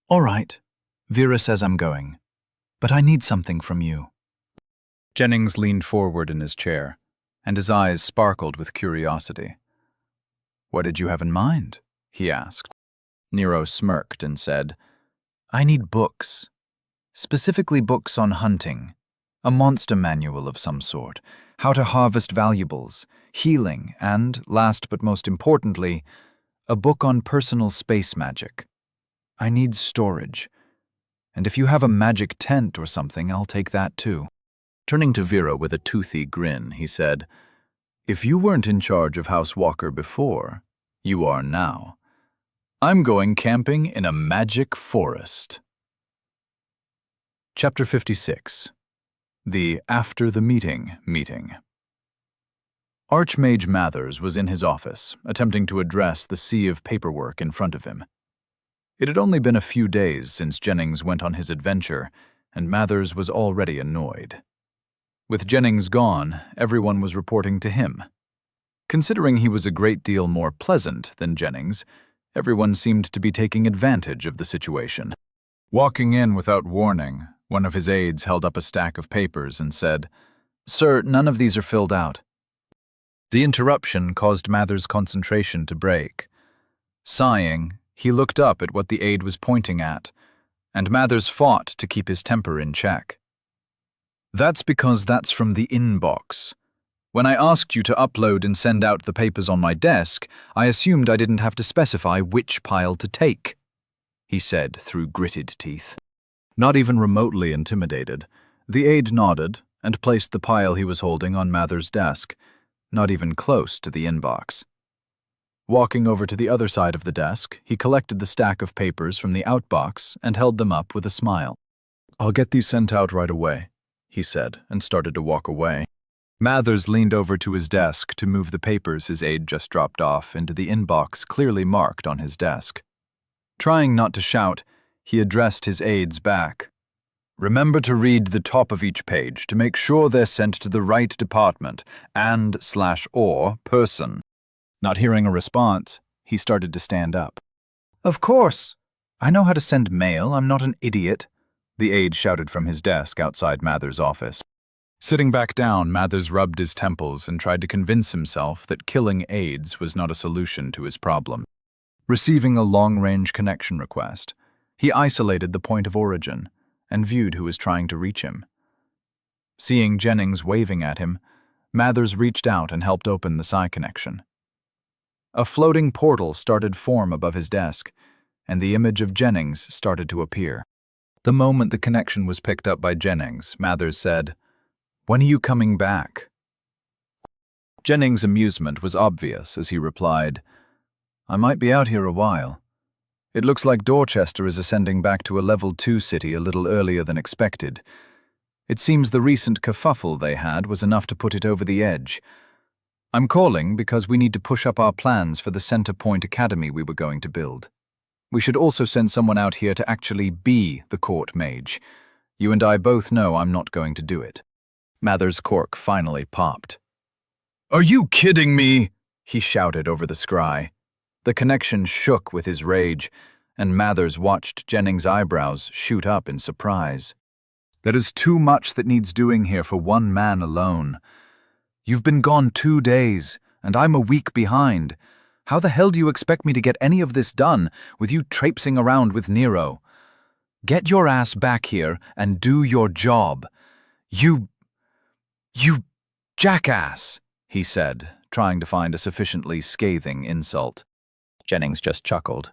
All right, Vera says I'm going, but I need something from you. Jennings leaned forward in his chair, and his eyes sparkled with curiosity. What did you have in mind? He asked. Nero smirked and said, I need books. Specifically books on hunting, a monster manual of some sort, how to harvest valuables, healing, and, last but most importantly, a book on personal space magic. I need storage. And if you have a magic tent or something, I'll take that too. Turning to Vera with a toothy grin, he said, If you weren't in charge of House Walker before, you are now. I'm going camping in a magic forest. Chapter 56. The After the Meeting meeting. Archmage Mathers was in his office, attempting to address the sea of paperwork in front of him. It had only been a few days since Jennings went on his adventure, and Mathers was already annoyed. With Jennings gone, everyone was reporting to him. Considering he was a great deal more pleasant than Jennings, everyone seemed to be taking advantage of the situation. Walking in without warning, one of his aides held up a stack of papers and said, Sir, none of these are filled out. The interruption caused Mathers' concentration to break. Sighing, he looked up at what the aide was pointing at, and Mathers fought to keep his temper in check. "That's because that's from the inbox. When I asked you to upload and send out the papers on my desk, I assumed I didn't have to specify which pile to take," he said through gritted teeth. Not even remotely intimidated, the aide nodded and placed the pile he was holding on Mathers' desk, not even close to the inbox. Walking over to the other side of the desk, he collected the stack of papers from the outbox and held them up with a smile. "I'll get these sent out right away," he said, and started to walk away. Mathers leaned over to his desk to move the papers his aide just dropped off into the inbox clearly marked on his desk. Trying not to shout, he addressed his aides back. "Remember to read the top of each page to make sure they're sent to the right department and/or person." Not hearing a response, he started to stand up. "Of course. I know how to send mail. I'm not an idiot," the aide shouted from his desk outside Mathers' office. Sitting back down, Mathers rubbed his temples and tried to convince himself that killing aides was not a solution to his problem. Receiving a long-range connection request, he isolated the point of origin and viewed who was trying to reach him. Seeing Jennings waving at him, Mathers reached out and helped open the psi connection. A floating portal started form above his desk, and the image of Jennings started to appear. The moment the connection was picked up by Jennings, Mathers said, "When are you coming back?" Jennings' amusement was obvious as he replied, "I might be out here a while. It looks like Dorchester is ascending back to a level 2 city a little earlier than expected. It seems the recent kerfuffle they had was enough to put it over the edge. I'm calling because we need to push up our plans for the Center Point Academy we were going to build. We should also send someone out here to actually be the court mage. You and I both know I'm not going to do it." Mathers' cork finally popped. "Are you kidding me?" he shouted over the scry. The connection shook with his rage, and Mathers watched Jennings' eyebrows shoot up in surprise. "There is too much that needs doing here for one man alone. You've been gone 2 days, and I'm a week behind. How the hell do you expect me to get any of this done with you traipsing around with Nero? Get your ass back here and do your job. You jackass," he said, trying to find a sufficiently scathing insult. Jennings just chuckled.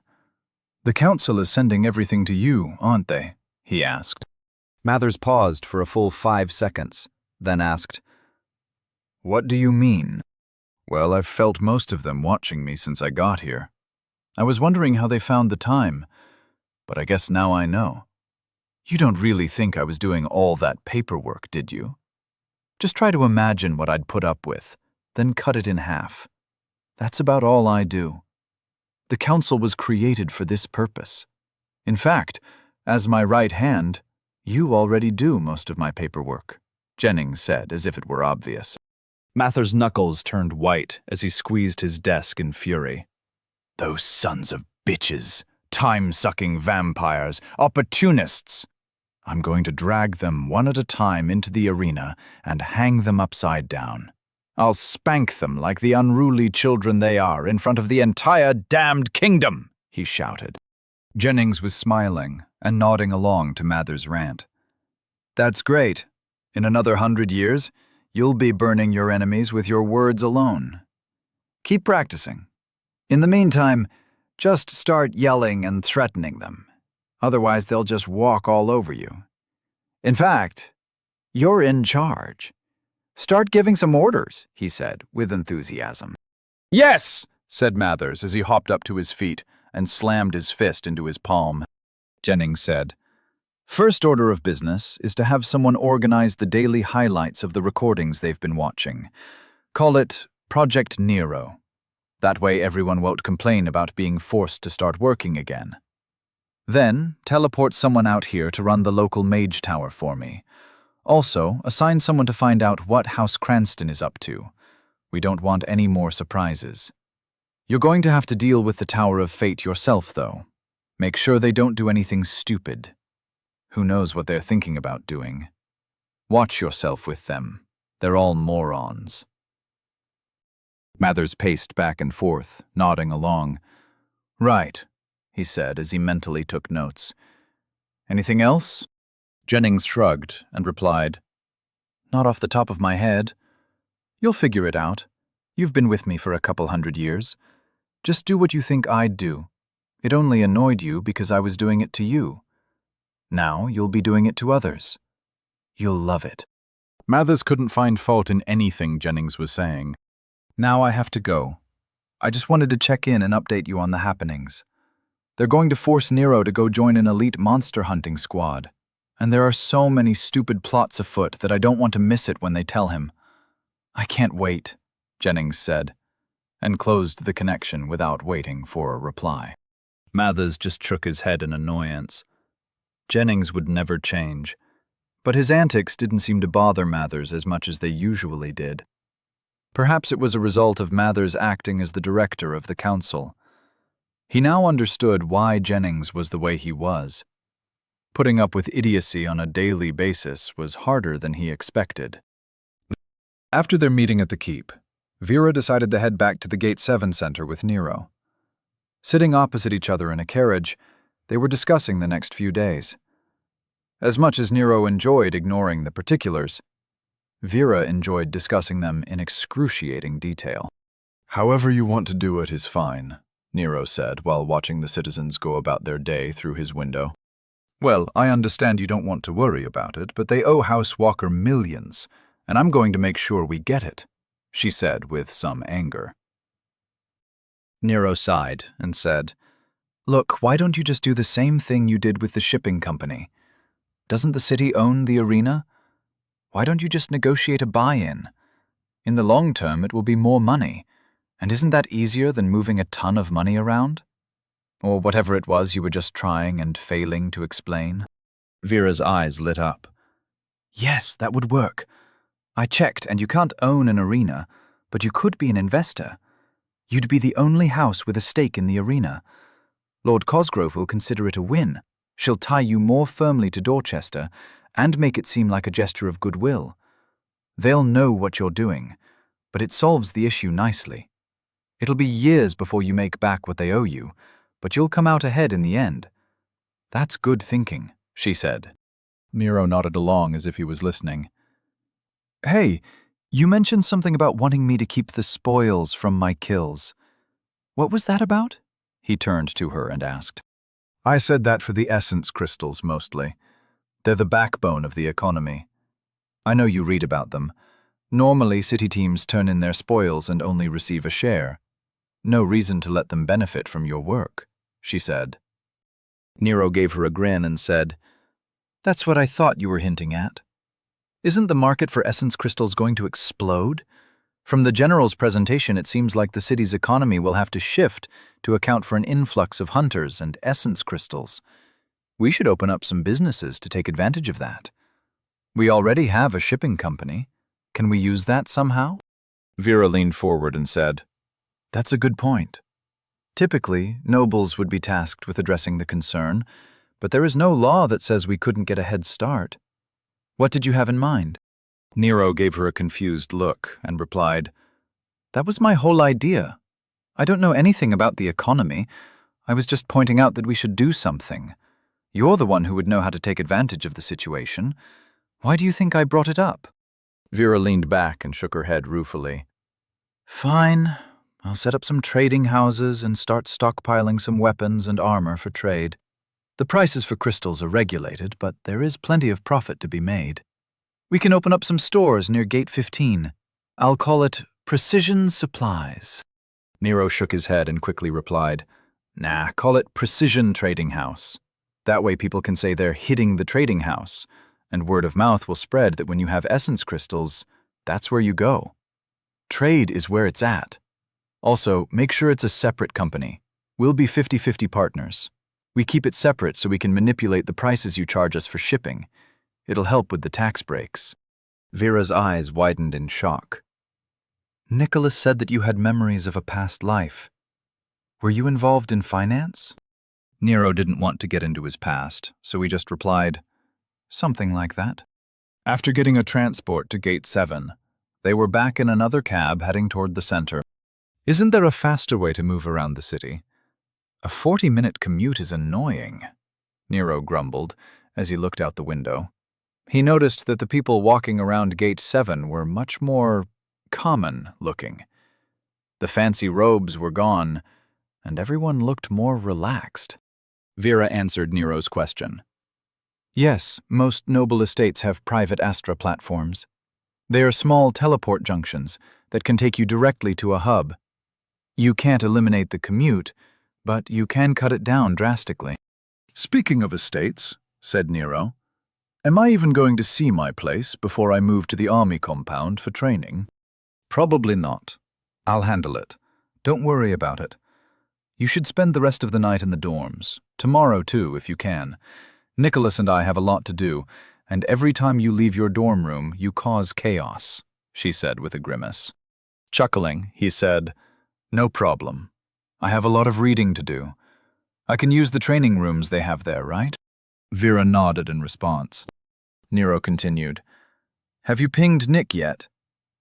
"The council is sending everything to you, aren't they?" he asked. Mathers paused for a full 5 seconds, then asked, "What do you mean?" "Well, I've felt most of them watching me since I got here. I was wondering how they found the time, but I guess now I know. You don't really think I was doing all that paperwork, did you? Just try to imagine what I'd put up with, then cut it in half. That's about all I do. The council was created for this purpose. In fact, as my right hand, you already do most of my paperwork," Jennings said as if it were obvious. Mathers' knuckles turned white as he squeezed his desk in fury. "Those sons of bitches, time-sucking vampires, opportunists! I'm going to drag them one at a time into the arena and hang them upside down. I'll spank them like the unruly children they are in front of the entire damned kingdom," he shouted. Jennings was smiling and nodding along to Mathers' rant. "That's great. In another 100 years, you'll be burning your enemies with your words alone. Keep practicing. In the meantime, just start yelling and threatening them. Otherwise, they'll just walk all over you. In fact, you're in charge. Start giving some orders," he said, with enthusiasm. "Yes," said Mathers as he hopped up to his feet and slammed his fist into his palm. Jennings said, "First order of business is to have someone organize the daily highlights of the recordings they've been watching. Call it Project Nero. That way everyone won't complain about being forced to start working again. Then, teleport someone out here to run the local mage tower for me. Also, assign someone to find out what House Cranston is up to. We don't want any more surprises. You're going to have to deal with the Tower of Fate yourself, though. Make sure they don't do anything stupid. Who knows what they're thinking about doing? Watch yourself with them. They're all morons." Mathers paced back and forth, nodding along. Right, he said as he mentally took notes. Anything else? Jennings shrugged and replied, Not off the top of my head. You'll figure it out. You've been with me for a couple 100 years. Just do what you think I'd do. It only annoyed you because I was doing it to you. Now you'll be doing it to others. You'll love it. Mathers couldn't find fault in anything Jennings was saying. Now I have to go. I just wanted to check in and update you on the happenings. They're going to force Nero to go join an elite monster hunting squad. And there are so many stupid plots afoot that I don't want to miss it when they tell him. I can't wait, Jennings said, and closed the connection without waiting for a reply. Mathers just shook his head in annoyance. Jennings would never change, but his antics didn't seem to bother Mathers as much as they usually did. Perhaps it was a result of Mathers acting as the director of the council. He now understood why Jennings was the way he was. Putting up with idiocy on a daily basis was harder than he expected. After their meeting at the Keep, Vera decided to head back to the Gate 7 Center with Nero. Sitting opposite each other in a carriage, they were discussing the next few days. As much as Nero enjoyed ignoring the particulars, Vera enjoyed discussing them in excruciating detail. However you want to do it is fine, Nero said while watching the citizens go about their day through his window. Well, I understand you don't want to worry about it, but they owe House Walker millions, and I'm going to make sure we get it, she said with some anger. Nero sighed and said, Look, why don't you just do the same thing you did with the shipping company? Doesn't the city own the arena? Why don't you just negotiate a buy-in? In the long term, it will be more money, and isn't that easier than moving a ton of money around? Or whatever it was you were just trying and failing to explain. Vera's eyes lit up. Yes, that would work. I checked, and you can't own an arena, but you could be an investor. You'd be the only house with a stake in the arena. Lord Cosgrove will consider it a win. She'll tie you more firmly to Dorchester and make it seem like a gesture of goodwill. They'll know what you're doing, but it solves the issue nicely. It'll be years before you make back what they owe you, but you'll come out ahead in the end. That's good thinking, she said. Nero nodded along as if he was listening. Hey, you mentioned something about wanting me to keep the spoils from my kills. What was that about? He turned to her and asked. I said that for the essence crystals mostly. They're the backbone of the economy. I know you read about them. Normally, city teams turn in their spoils and only receive a share. No reason to let them benefit from your work, she said. Nero gave her a grin and said, That's what I thought you were hinting at. Isn't the market for essence crystals going to explode? From the general's presentation, it seems like the city's economy will have to shift to account for an influx of hunters and essence crystals. We should open up some businesses to take advantage of that. We already have a shipping company. Can we use that somehow? Vera leaned forward and said, That's a good point. Typically, nobles would be tasked with addressing the concern, but there is no law that says we couldn't get a head start. What did you have in mind? Nero gave her a confused look and replied, That was my whole idea. I don't know anything about the economy. I was just pointing out that we should do something. You're the one who would know how to take advantage of the situation. Why do you think I brought it up? Vera leaned back and shook her head ruefully. Fine. I'll set up some trading houses and start stockpiling some weapons and armor for trade. The prices for crystals are regulated, but there is plenty of profit to be made. We can open up some stores near Gate 15. I'll call it Precision Supplies. Nero shook his head and quickly replied, Nah, call it Precision Trading House. That way people can say they're hitting the trading house, and word of mouth will spread that when you have essence crystals, that's where you go. Trade is where it's at. Also, make sure it's a separate company. We'll be 50-50 partners. We keep it separate so we can manipulate the prices you charge us for shipping. It'll help with the tax breaks. Vera's eyes widened in shock. Nicholas said that you had memories of a past life. Were you involved in finance? Nero didn't want to get into his past, so he just replied, Something like that. After getting a transport to Gate 7, they were back in another cab heading toward the center. Isn't there a faster way to move around the city? A 40-minute commute is annoying, Nero grumbled as he looked out the window. He noticed that the people walking around Gate 7 were much more common-looking. The fancy robes were gone, and everyone looked more relaxed. Vera answered Nero's question. Yes, most noble estates have private Astra platforms. They are small teleport junctions that can take you directly to a hub. You can't eliminate the commute, but you can cut it down drastically. Speaking of estates, said Nero, am I even going to see my place before I move to the army compound for training? Probably not. I'll handle it. Don't worry about it. You should spend the rest of the night in the dorms. Tomorrow, too, if you can. Nicholas and I have a lot to do, and every time you leave your dorm room, you cause chaos, she said with a grimace. Chuckling, he said, No problem. I have a lot of reading to do. I can use the training rooms they have there, right? Vera nodded in response. Nero continued, Have you pinged Nick yet?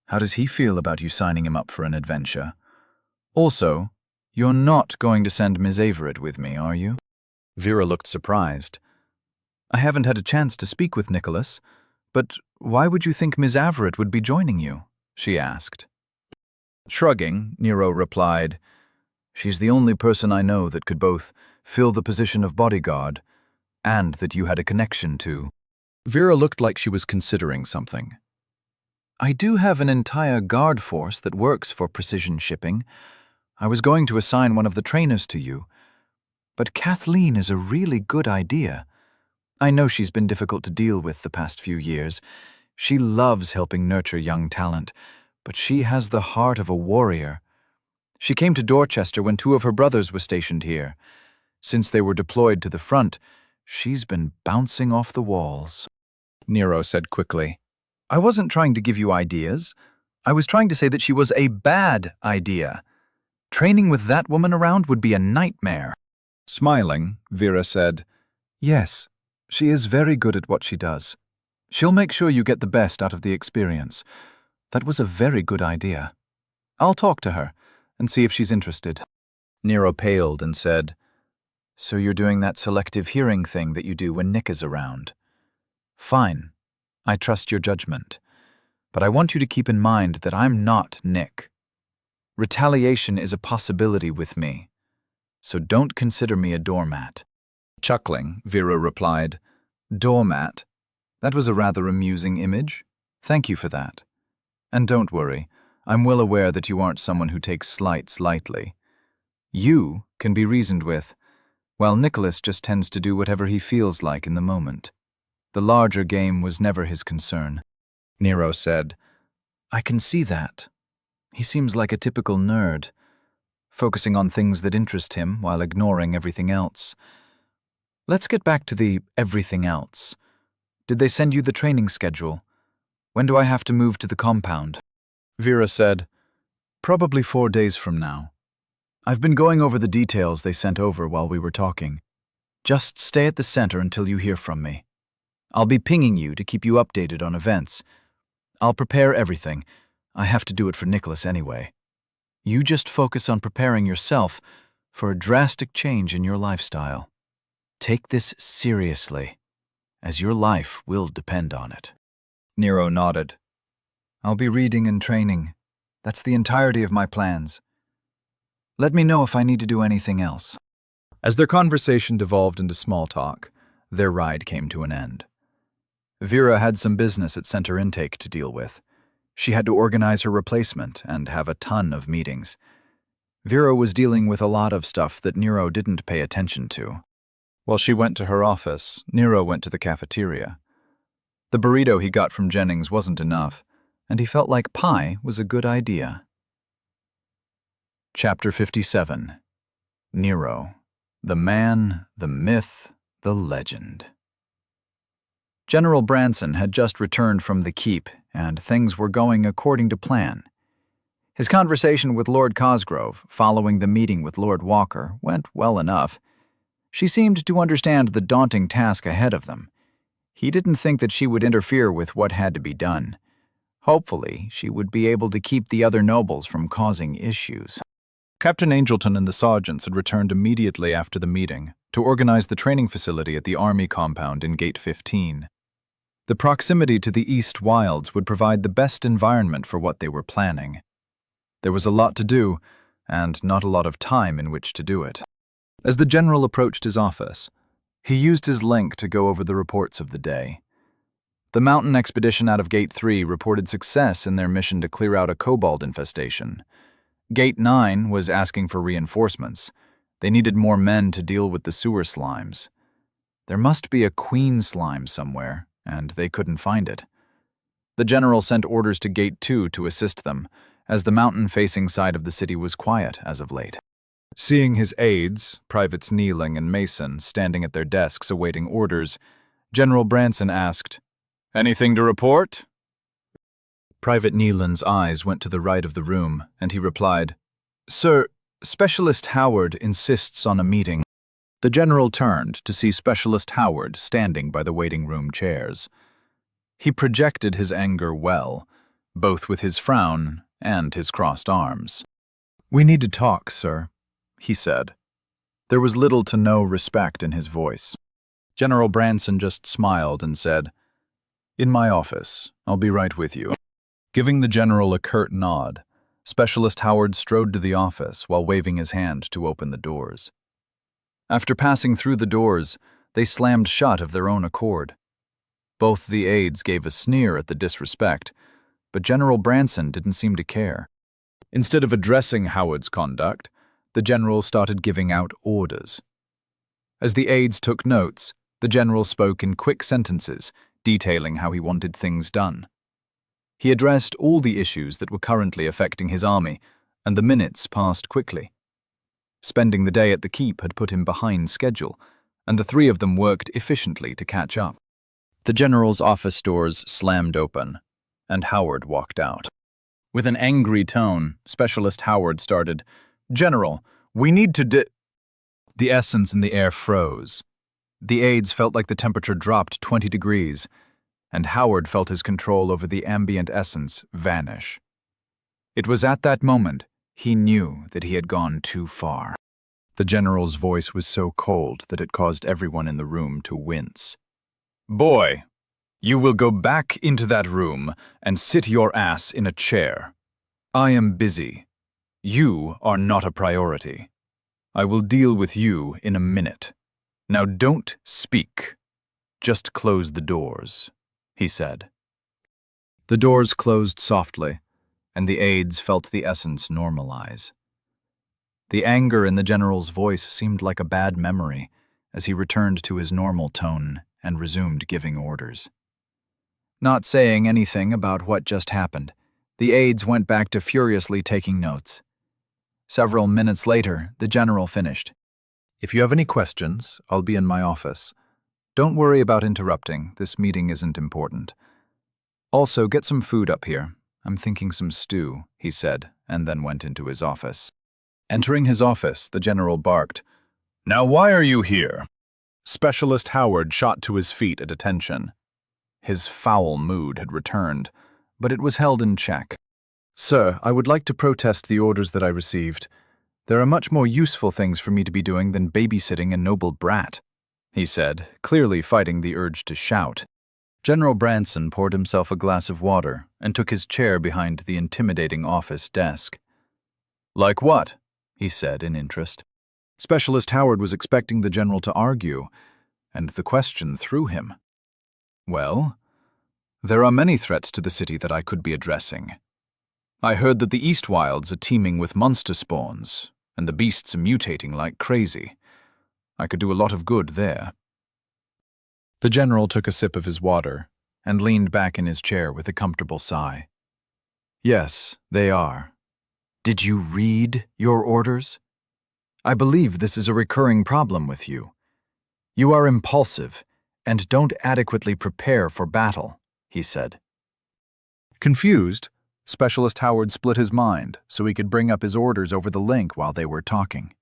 How does he feel about you signing him up for an adventure? Also, you're not going to send Ms. Averett with me, are you? Vera looked surprised. I haven't had a chance to speak with Nicholas, but why would you think Ms. Averett would be joining you? She asked. Shrugging, Nero replied, She's the only person I know that could both fill the position of bodyguard and that you had a connection to. Vera looked like she was considering something. I do have an entire guard force that works for precision shipping. I was going to assign one of the trainers to you. But Kathleen is a really good idea. I know she's been difficult to deal with the past few years. She loves helping nurture young talent, but she has the heart of a warrior. She came to Dorchester when 2 of her brothers were stationed here. Since they were deployed to the front, she's been bouncing off the walls. Nero said quickly, I wasn't trying to give you ideas. I was trying to say that she was a bad idea. Training with that woman around would be a nightmare. Smiling, Vera said, Yes, she is very good at what she does. She'll make sure you get the best out of the experience. That was a very good idea. I'll talk to her and see if she's interested. Nero paled and said, So you're doing that selective hearing thing that you do when Nick is around. Fine. I trust your judgment. But I want you to keep in mind that I'm not Nick. Retaliation is a possibility with me. So don't consider me a doormat. Chuckling, Vera replied, Doormat? That was a rather amusing image. Thank you for that. And don't worry, I'm well aware that you aren't someone who takes slights lightly. You can be reasoned with, while Nicholas just tends to do whatever he feels like in the moment. The larger game was never his concern. Nero said, I can see that. He seems like a typical nerd, focusing on things that interest him while ignoring everything else. Let's get back to the everything else. Did they send you the training schedule? When do I have to move to the compound? Vera said, Probably 4 days from now. I've been going over the details they sent over while we were talking. Just stay at the center until you hear from me. I'll be pinging you to keep you updated on events. I'll prepare everything. I have to do it for Nicholas anyway. You just focus on preparing yourself for a drastic change in your lifestyle. Take this seriously, as your life will depend on it. Nero nodded. I'll be reading and training. That's the entirety of my plans. Let me know if I need to do anything else. As their conversation devolved into small talk, their ride came to an end. Vera had some business at center intake to deal with. She had to organize her replacement and have a ton of meetings. Vera was dealing with a lot of stuff that Nero didn't pay attention to. While she went to her office, Nero went to the cafeteria. The burrito he got from Jennings wasn't enough, and he felt like pie was a good idea. Chapter 57. Nero. The man, the myth, the legend. General Branson had just returned from the keep, and things were going according to plan. His conversation with Lord Cosgrove, following the meeting with Lord Walker, went well enough. She seemed to understand the daunting task ahead of them. He didn't think that she would interfere with what had to be done. Hopefully, she would be able to keep the other nobles from causing issues. Captain Angelton and the sergeants had returned immediately after the meeting to organize the training facility at the Army compound in Gate 15. The proximity to the East Wilds would provide the best environment for what they were planning. There was a lot to do, and not a lot of time in which to do it. As the general approached his office, he used his link to go over the reports of the day. The mountain expedition out of Gate 3 reported success in their mission to clear out a kobold infestation. Gate 9 was asking for reinforcements. They needed more men to deal with the sewer slimes. There must be a queen slime somewhere, and they couldn't find it. The general sent orders to Gate 2 to assist them, as the mountain-facing side of the city was quiet as of late. Seeing his aides, Privates Kneeling and Mason, standing at their desks awaiting orders, General Branson asked, "Anything to report?" Private Nealon's eyes went to the right of the room, and he replied, "Sir, Specialist Howard insists on a meeting." The general turned to see Specialist Howard standing by the waiting room chairs. He projected his anger well, both with his frown and his crossed arms. "We need to talk, sir," he said. There was little to no respect in his voice. General Branson just smiled and said, "In my office. I'll be right with you." Giving the general a curt nod, Specialist Howard strode to the office while waving his hand to open the doors. After passing through the doors, they slammed shut of their own accord. Both the aides gave a sneer at the disrespect, but General Branson didn't seem to care. Instead of addressing Howard's conduct, the general started giving out orders. As the aides took notes, the general spoke in quick sentences, detailing how he wanted things done. He addressed all the issues that were currently affecting his army, and the minutes passed quickly. Spending the day at the keep had put him behind schedule, and the three of them worked efficiently to catch up. The general's office doors slammed open, and Howard walked out. With an angry tone, Specialist Howard started, "General, we need to The essence in the air froze. The aides felt like the temperature dropped 20 degrees, and Howard felt his control over the ambient essence vanish. It was at that moment he knew that he had gone too far. The general's voice was so cold that it caused everyone in the room to wince. "Boy, you will go back into that room and sit your ass in a chair. I am busy. You are not a priority. I will deal with you in a minute. Now don't speak. Just close the doors," he said. The doors closed softly, and the aides felt the essence normalize. The anger in the general's voice seemed like a bad memory as he returned to his normal tone and resumed giving orders. Not saying anything about what just happened, the aides went back to furiously taking notes. Several minutes later, the general finished. "If you have any questions, I'll be in my office. Don't worry about interrupting. This meeting isn't important. Also, get some food up here. I'm thinking some stew," he said, and then went into his office. Entering his office, the general barked, "Now why are you here?" Specialist Howard shot to his feet at attention. His foul mood had returned, but it was held in check. "Sir, I would like to protest the orders that I received. There are much more useful things for me to be doing than babysitting a noble brat," he said, clearly fighting the urge to shout. General Branson poured himself a glass of water and took his chair behind the intimidating office desk. "Like what?" he said in interest. Specialist Howard was expecting the general to argue, and the question threw him. "Well, there are many threats to the city that I could be addressing. I heard that the East Wilds are teeming with monster spawns, and the beasts are mutating like crazy. I could do a lot of good there." The general took a sip of his water and leaned back in his chair with a comfortable sigh. "Yes, they are. Did you read your orders? I believe this is a recurring problem with you. You are impulsive and don't adequately prepare for battle," he said. Confused, Specialist Howard split his mind so he could bring up his orders over the link while they were talking.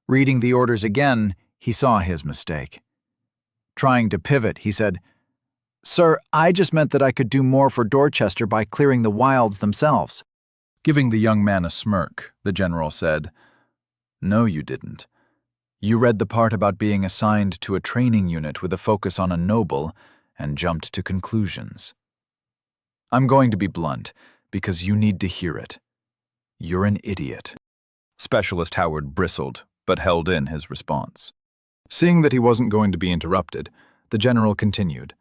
Reading the orders again, he saw his mistake. Trying to pivot, he said, "Sir, I just meant that I could do more for Dorchester by clearing the wilds themselves." Giving the young man a smirk, the general said, "No, you didn't. You read the part about being assigned to a training unit with a focus on a noble and jumped to conclusions. I'm going to be blunt, because you need to hear it. You're an idiot." Specialist Howard bristled, but held in his response. Seeing that he wasn't going to be interrupted, the general continued.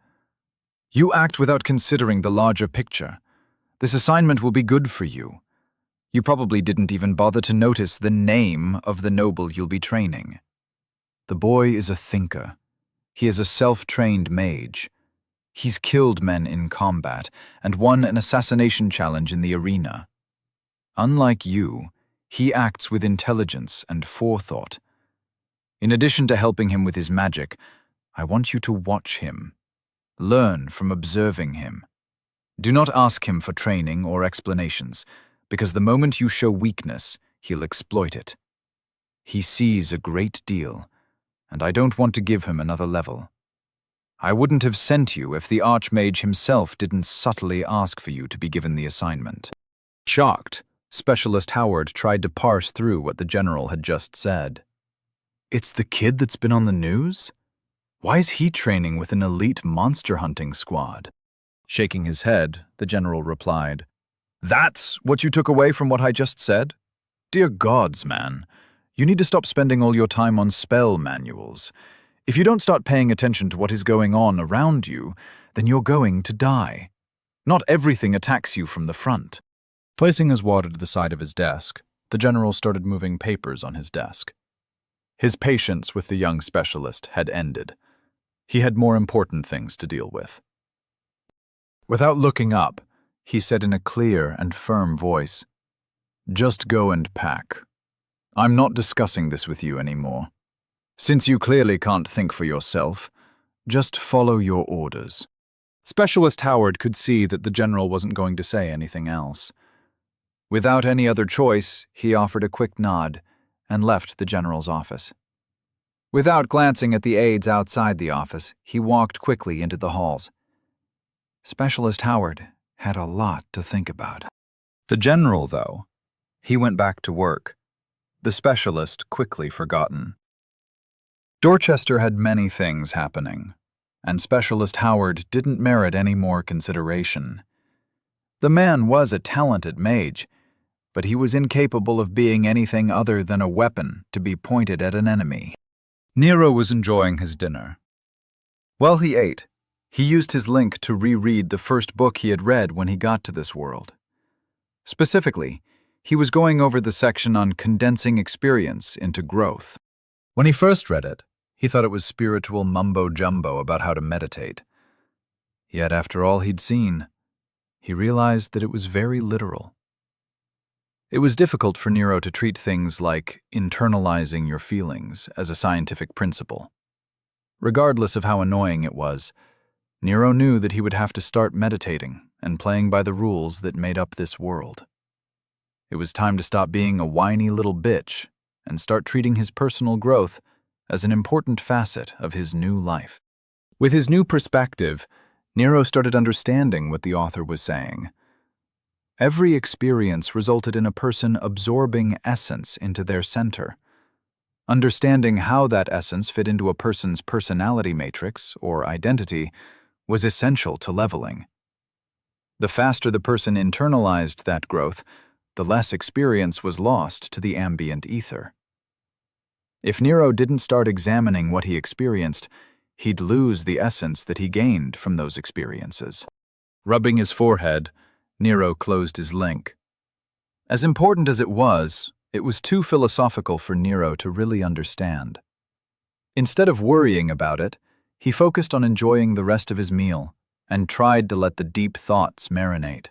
"You act without considering the larger picture. This assignment will be good for you. You probably didn't even bother to notice the name of the noble you'll be training. The boy is a thinker. He is a self-trained mage. He's killed men in combat and won an assassination challenge in the arena. Unlike you, he acts with intelligence and forethought. In addition to helping him with his magic, I want you to watch him. Learn from observing him. Do not ask him for training or explanations, because the moment you show weakness, he'll exploit it. He sees a great deal, and I don't want to give him another level. I wouldn't have sent you if the Archmage himself didn't subtly ask for you to be given the assignment." Shocked, Specialist Howard tried to parse through what the general had just said. "It's the kid that's been on the news? Why is he training with an elite monster hunting squad?" Shaking his head, the general replied, "That's what you took away from what I just said? Dear gods, man. You need to stop spending all your time on spell manuals. If you don't start paying attention to what is going on around you, then you're going to die. Not everything attacks you from the front." Placing his wad to the side of his desk, the general started moving papers on his desk. His patience with the young specialist had ended. He had more important things to deal with. Without looking up, he said in a clear and firm voice, "Just go and pack. I'm not discussing this with you anymore. Since you clearly can't think for yourself, just follow your orders." Specialist Howard could see that the general wasn't going to say anything else. Without any other choice, he offered a quick nod and left the general's office. Without glancing at the aides outside the office, he walked quickly into the halls. Specialist Howard had a lot to think about. The general, though, he went back to work. The specialist quickly forgotten. Dorchester had many things happening, and Specialist Howard didn't merit any more consideration. The man was a talented mage, but he was incapable of being anything other than a weapon to be pointed at an enemy. Nero was enjoying his dinner. While he ate, he used his link to reread the first book he had read when he got to this world. Specifically, he was going over the section on condensing experience into growth. When he first read it, he thought it was spiritual mumbo-jumbo about how to meditate. Yet after all he'd seen, he realized that it was very literal. It was difficult for Nero to treat things like internalizing your feelings as a scientific principle. Regardless of how annoying it was, Nero knew that he would have to start meditating and playing by the rules that made up this world. It was time to stop being a whiny little bitch and start treating his personal growth as an important facet of his new life. With his new perspective, Nero started understanding what the author was saying. Every experience resulted in a person absorbing essence into their center. Understanding how that essence fit into a person's personality matrix, or identity, was essential to leveling. The faster the person internalized that growth, the less experience was lost to the ambient ether. If Nero didn't start examining what he experienced, he'd lose the essence that he gained from those experiences. Rubbing his forehead, Nero closed his link. As important as it was too philosophical for Nero to really understand. Instead of worrying about it, he focused on enjoying the rest of his meal and tried to let the deep thoughts marinate.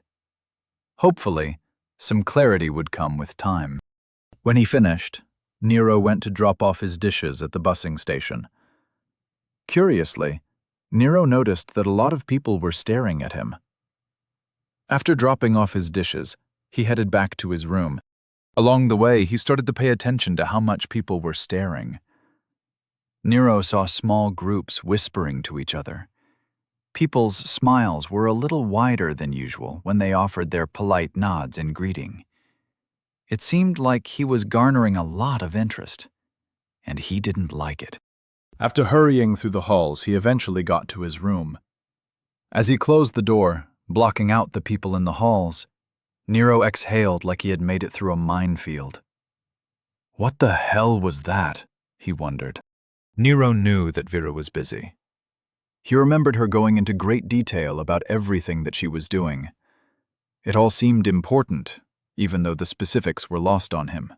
Hopefully, some clarity would come with time. When he finished, Nero went to drop off his dishes at the busing station. Curiously, Nero noticed that a lot of people were staring at him. After dropping off his dishes, he headed back to his room. Along the way, he started to pay attention to how much people were staring. Nero saw small groups whispering to each other. People's smiles were a little wider than usual when they offered their polite nods in greeting. It seemed like he was garnering a lot of interest, and he didn't like it. After hurrying through the halls, he eventually got to his room. As he closed the door, blocking out the people in the halls, Nero exhaled like he had made it through a minefield. What the hell was that? He wondered. Nero knew that Vera was busy. He remembered her going into great detail about everything that she was doing. It all seemed important, even though the specifics were lost on him.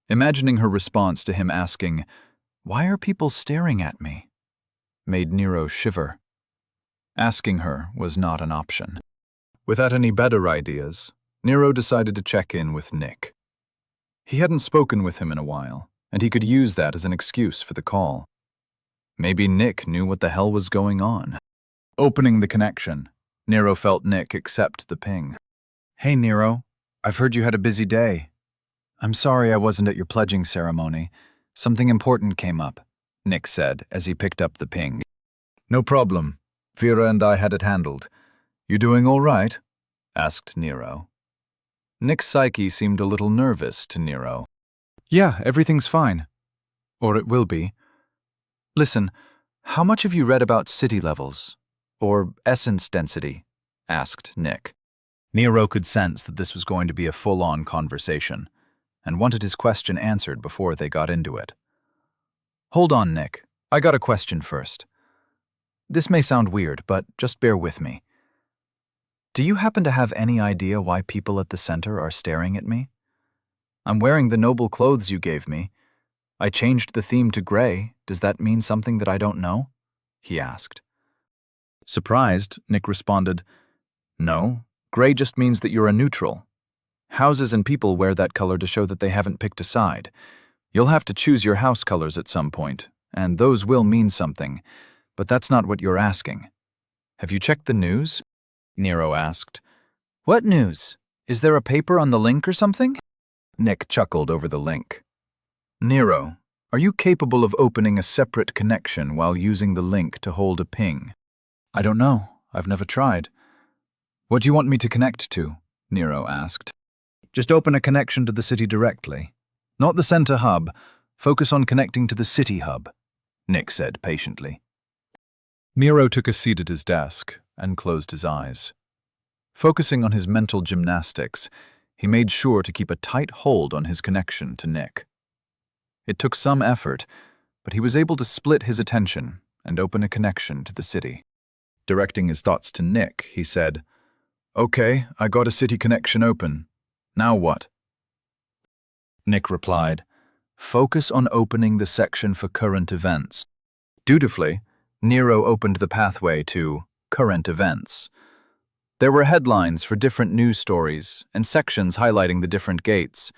Imagining her response to him asking, "Why are people staring at me?" made Nero shiver. Asking her was not an option. Without any better ideas, Nero decided to check in with Nick. He hadn't spoken with him in a while, and he could use that as an excuse for the call. Maybe Nick knew what the hell was going on. Opening the connection, Nero felt Nick accept the ping. Hey, Nero. I've heard you had a busy day. I'm sorry I wasn't at your pledging ceremony. Something important came up, Nick said as he picked up the ping. No problem. Vera and I had it handled. You doing all right? Asked Nero. Nick's psyche seemed a little nervous to Nero. Yeah, everything's fine. Or it will be. Listen, how much have you read about city levels? Or essence density? Asked Nick. Nero could sense that this was going to be a full-on conversation, and wanted his question answered before they got into it. Hold on, Nick. I got a question first. This may sound weird, but just bear with me. Do you happen to have any idea why people at the center are staring at me? I'm wearing the noble clothes you gave me. I changed the theme to gray. Does that mean something that I don't know? He asked. Surprised, Nick responded, No, gray just means that you're a neutral. Houses and people wear that color to show that they haven't picked a side. You'll have to choose your house colors at some point, and those will mean something, but that's not what you're asking. Have you checked the news? Nero asked. What news? Is there a paper on the link or something? Nick chuckled over the link. Nero, are you capable of opening a separate connection while using the link to hold a ping? I don't know. I've never tried. What do you want me to connect to? Nero asked. Just open a connection to the city directly. Not the center hub. Focus on connecting to the city hub, Nick said patiently. Nero took a seat at his desk and closed his eyes. Focusing on his mental gymnastics, he made sure to keep a tight hold on his connection to Nick. It took some effort, but he was able to split his attention and open a connection to the city. Directing his thoughts to Nick, he said, Okay, I got a city connection open. Now what? Nick replied, Focus on opening the section for current events. Dutifully, Nero opened the pathway to current events. There were headlines for different news stories and sections highlighting the different gates.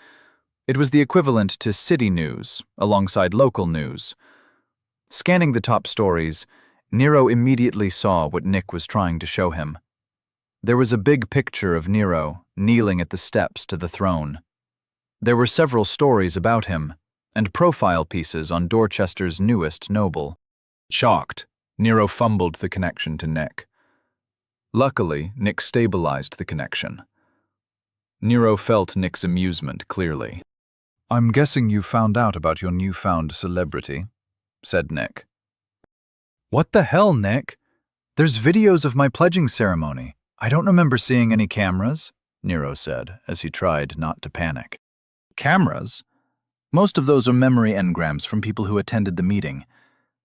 It was the equivalent to city news alongside local news. Scanning the top stories, Nero immediately saw what Nick was trying to show him. There was a big picture of Nero kneeling at the steps to the throne. There were several stories about him, and profile pieces on Dorchester's newest noble. Shocked, Nero fumbled the connection to Nick. Luckily, Nick stabilized the connection. Nero felt Nick's amusement clearly. I'm guessing you found out about your newfound celebrity, said Nick. What the hell, Nick? There's videos of my pledging ceremony. I don't remember seeing any cameras, Nero said as he tried not to panic. Cameras? Most of those are memory engrams from people who attended the meeting.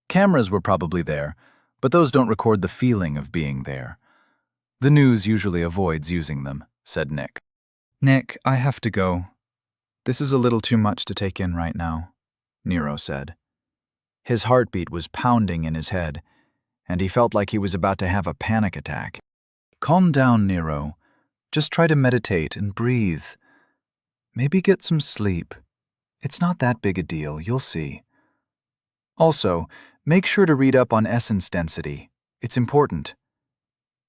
Cameras were probably there, but those don't record the feeling of being there. The news usually avoids using them, said Nick. Nick, I have to go. This is a little too much to take in right now, Nero said. His heartbeat was pounding in his head, and he felt like he was about to have a panic attack. Calm down, Nero. Just try to meditate and breathe. Maybe get some sleep. It's not that big a deal, you'll see. Also, make sure to read up on essence density. It's important.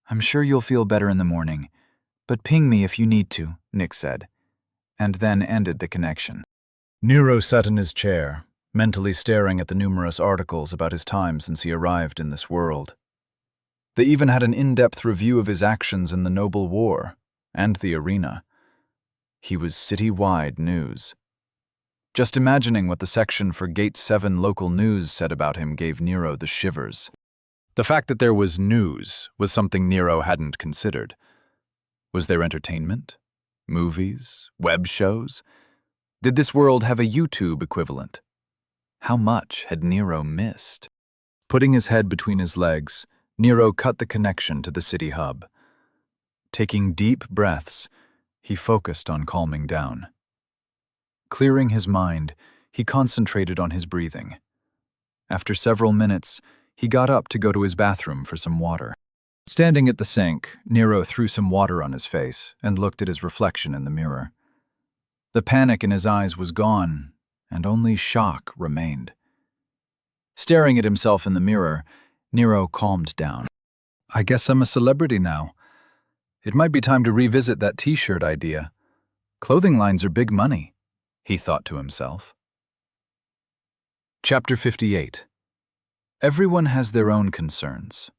I'm sure you'll feel better in the morning, but ping me if you need to, Nick said, and then ended the connection. Nero sat in his chair, mentally staring at the numerous articles about his time since he arrived in this world. They even had an in-depth review of his actions in the Noble War and the arena. He was city-wide news. Just imagining what the section for Gate 7 local news said about him gave Nero the shivers. The fact that there was news was something Nero hadn't considered. Was there entertainment? Movies? Web shows? Did this world have a YouTube equivalent? How much had Nero missed? Putting his head between his legs, Nero cut the connection to the city hub. Taking deep breaths, he focused on calming down. Clearing his mind, he concentrated on his breathing. After several minutes, he got up to go to his bathroom for some water. Standing at the sink, Nero threw some water on his face and looked at his reflection in the mirror. The panic in his eyes was gone, and only shock remained. Staring at himself in the mirror, Nero calmed down. I guess I'm a celebrity now. It might be time to revisit that t-shirt idea. Clothing lines are big money, he thought to himself. Chapter 58. Everyone has their own concerns.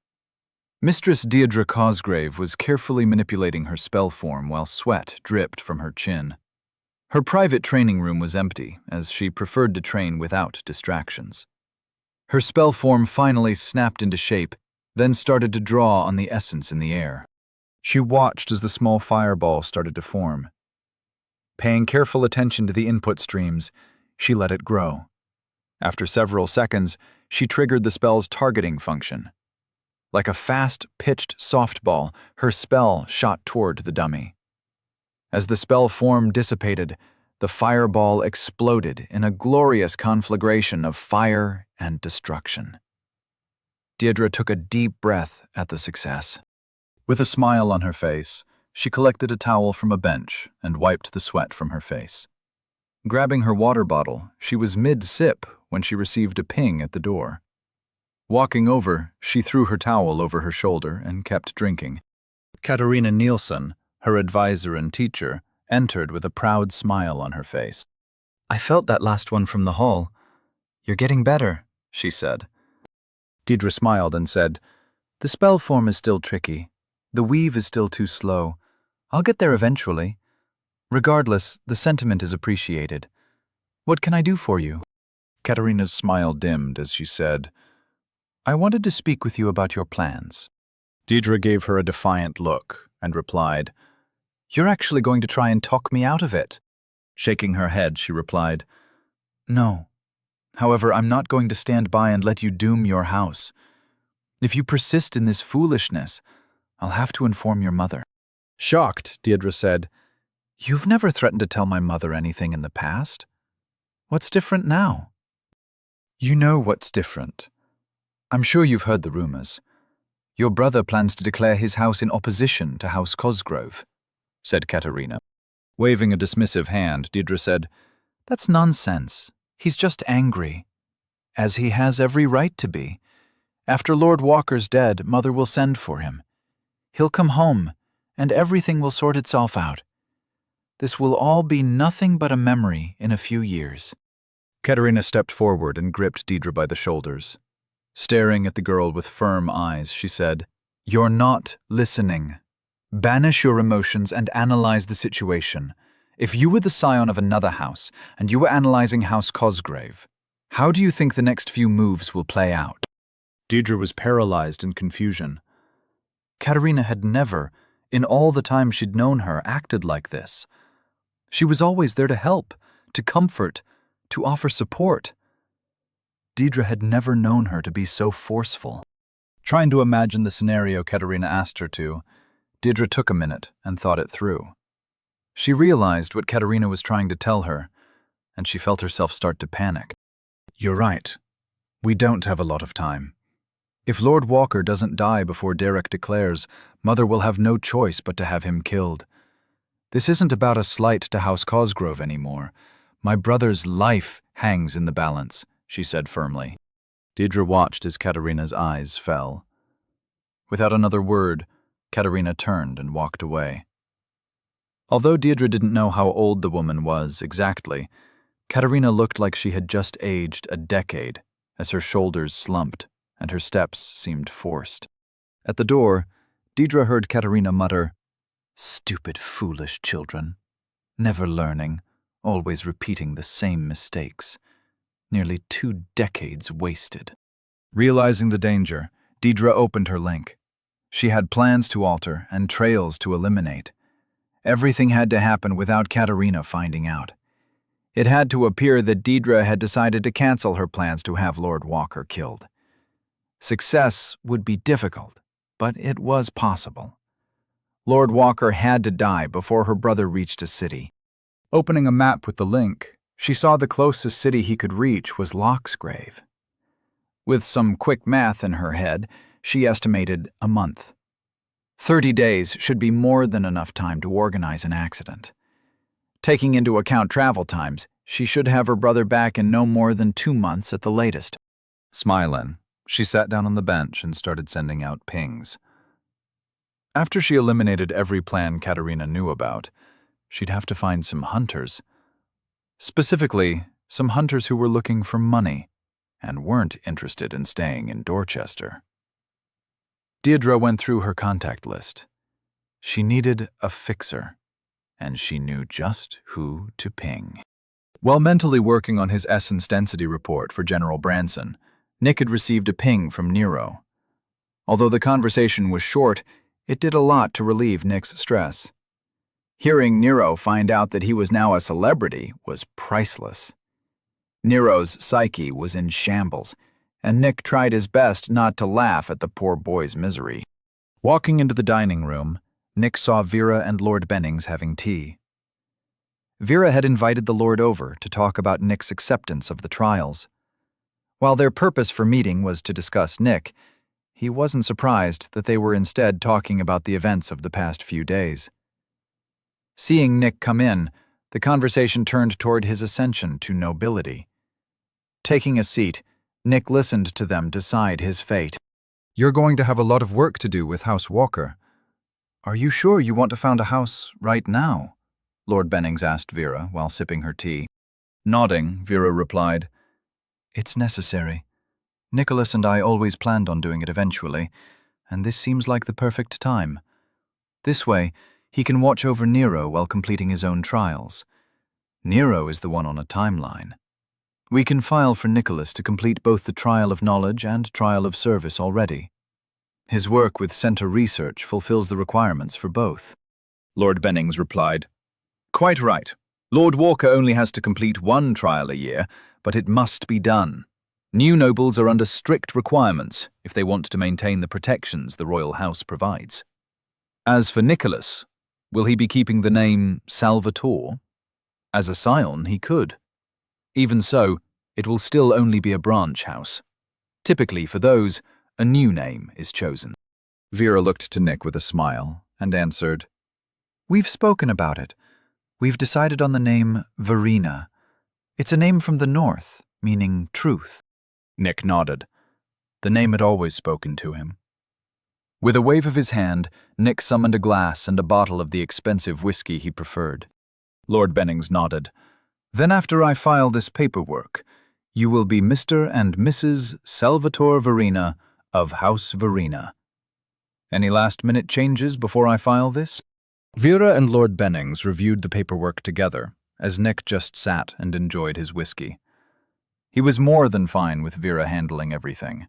Mistress Deirdre Cosgrave was carefully manipulating her spell form while sweat dripped from her chin. Her private training room was empty, as she preferred to train without distractions. Her spell form finally snapped into shape, then started to draw on the essence in the air. She watched as the small fireball started to form. Paying careful attention to the input streams, she let it grow. After several seconds, she triggered the spell's targeting function. Like a fast-pitched softball, her spell shot toward the dummy. As the spell form dissipated, the fireball exploded in a glorious conflagration of fire and destruction. Deirdre took a deep breath at the success. With a smile on her face, she collected a towel from a bench and wiped the sweat from her face. Grabbing her water bottle, she was mid-sip when she received a ping at the door. Walking over, she threw her towel over her shoulder and kept drinking. Katarina Nielsen, her advisor and teacher, entered with a proud smile on her face. I felt that last one from the hall. You're getting better, she said. Deirdre smiled and said, The spell form is still tricky. The weave is still too slow. I'll get there eventually. Regardless, the sentiment is appreciated. What can I do for you? Katarina's smile dimmed as she said, I wanted to speak with you about your plans. Deirdre gave her a defiant look and replied, You're actually going to try and talk me out of it. Shaking her head, she replied, No. However, I'm not going to stand by and let you doom your house. If you persist in this foolishness, I'll have to inform your mother. Shocked, Deirdre said, You've never threatened to tell my mother anything in the past. What's different now? You know what's different. I'm sure you've heard the rumors. Your brother plans to declare his house in opposition to House Cosgrove, said Katarina. Waving a dismissive hand, Deirdre said, That's nonsense. He's just angry. As he has every right to be. After Lord Walker's dead, Mother will send for him. He'll come home, and everything will sort itself out. This will all be nothing but a memory in a few years. Katarina stepped forward and gripped Deirdre by the shoulders. Staring at the girl with firm eyes, she said, You're not listening. Banish your emotions and analyze the situation. If you were the scion of another house, and you were analyzing House Cosgrave, how do you think the next few moves will play out? Deirdre was paralyzed in confusion. Katarina had never, in all the time she'd known her, acted like this. She was always there to help, to comfort, to offer support. Deirdre had never known her to be so forceful. Trying to imagine the scenario Katarina asked her to, Deirdre took a minute and thought it through. She realized what Katarina was trying to tell her, and she felt herself start to panic. You're right. We don't have a lot of time. If Lord Walker doesn't die before Derek declares, Mother will have no choice but to have him killed. This isn't about a slight to House Cosgrove anymore. My brother's life hangs in the balance, she said firmly. Deirdre watched as Katarina's eyes fell. Without another word, Katarina turned and walked away. Although Deirdre didn't know how old the woman was exactly, Katarina looked like she had just aged a decade as her shoulders slumped and her steps seemed forced. At the door, Deirdre heard Katarina mutter, Stupid, foolish children. never learning, always repeating the same mistakes. Nearly 2 decades wasted. Realizing the danger, Deidre opened her link. She had plans to alter and trails to eliminate. Everything had to happen without Katerina finding out. It had to appear that Deidre had decided to cancel her plans to have Lord Walker killed. Success would be difficult, but it was possible. Lord Walker had to die before her brother reached a city. Opening a map with the link, she saw the closest city he could reach was Locksgrave. With some quick math in her head, she estimated a month. 30 days should be more than enough time to organize an accident. Taking into account travel times, she should have her brother back in no more than 2 months at the latest. Smiling, she sat down on the bench and started sending out pings. After she eliminated every plan Katerina knew about, she'd have to find some hunters. Specifically, some hunters who were looking for money and weren't interested in staying in Dorchester. Deirdre went through her contact list. She needed a fixer, and she knew just who to ping. While mentally working on his essence density report for General Branson, Nick had received a ping from Nero. Although the conversation was short, it did a lot to relieve Nick's stress. Hearing Nero find out that he was now a celebrity was priceless. Nero's psyche was in shambles, and Nick tried his best not to laugh at the poor boy's misery. Walking into the dining room, Nick saw Vera and Lord Bennings having tea. Vera had invited the Lord over to talk about Nick's acceptance of the trials. While their purpose for meeting was to discuss Nick, he wasn't surprised that they were instead talking about the events of the past few days. Seeing Nick come in, the conversation turned toward his ascension to nobility. Taking a seat, Nick listened to them decide his fate. "You're going to have a lot of work to do with House Walker. Are you sure you want to found a house right now?" Lord Bennings asked Vera while sipping her tea. Nodding, Vera replied, "It's necessary. Nicholas and I always planned on doing it eventually, and this seems like the perfect time. This way, he can watch over Nero while completing his own trials. Nero is the one on a timeline. We can file for Nicholas to complete both the Trial of Knowledge and Trial of Service already. His work with Center Research fulfills the requirements for both." Lord Bennings replied, "Quite right. Lord Walker only has to complete 1 trial a year, but it must be done. New nobles are under strict requirements if they want to maintain the protections the royal house provides. As for Nicholas, will he be keeping the name Salvatore? As a scion, he could. Even so, it will still only be a branch house. Typically, for those, a new name is chosen." Vera looked to Nick with a smile and answered, "We've spoken about it. We've decided on the name Verena. It's a name from the north, meaning truth." Nick nodded. The name had always spoken to him. With a wave of his hand, Nick summoned a glass and a bottle of the expensive whiskey he preferred. Lord Bennings nodded. "Then after I file this paperwork, you will be Mr. and Mrs. Salvatore Verena of House Verena. Any last-minute changes before I file this?" Vera and Lord Bennings reviewed the paperwork together, as Nick just sat and enjoyed his whiskey. He was more than fine with Vera handling everything.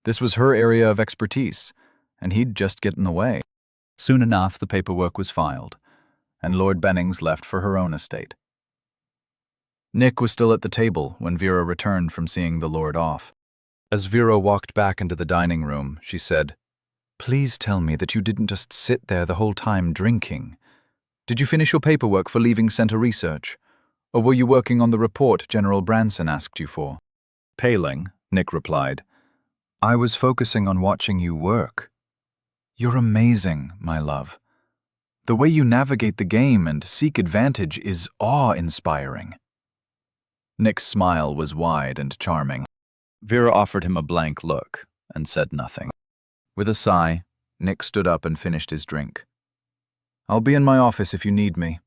This was her area of expertise, and he'd just get in the way. Soon enough, the paperwork was filed, and Lord Bennings left for her own estate. Nick was still at the table when Vera returned from seeing the Lord off. As Vera walked back into the dining room, she said, "Please tell me that you didn't just sit there the whole time drinking. Did you finish your paperwork for leaving Center Research? Or were you working on the report General Branson asked you for?" Paling, Nick replied, "I was focusing on watching you work. You're amazing, my love. The way you navigate the game and seek advantage is awe-inspiring." Nick's smile was wide and charming. Vera offered him a blank look and said nothing. With a sigh, Nick stood up and finished his drink. "I'll be in my office if you need me.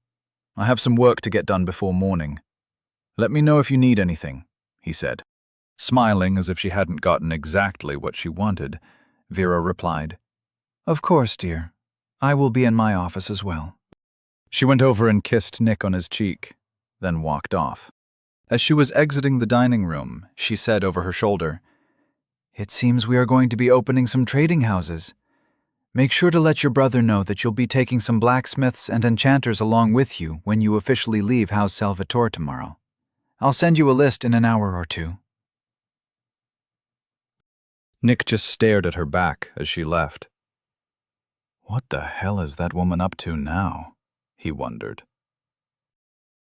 I have some work to get done before morning. Let me know if you need anything," he said. Smiling as if she hadn't gotten exactly what she wanted, Vera replied, "Of course, dear. I will be in my office as well." She went over and kissed Nick on his cheek, then walked off. As she was exiting the dining room, she said over her shoulder, "It seems we are going to be opening some trading houses. Make sure to let your brother know that you'll be taking some blacksmiths and enchanters along with you when you officially leave House Salvatore tomorrow. I'll send you a list in an hour or two." Nick just stared at her back as she left. What the hell is that woman up to now? He wondered.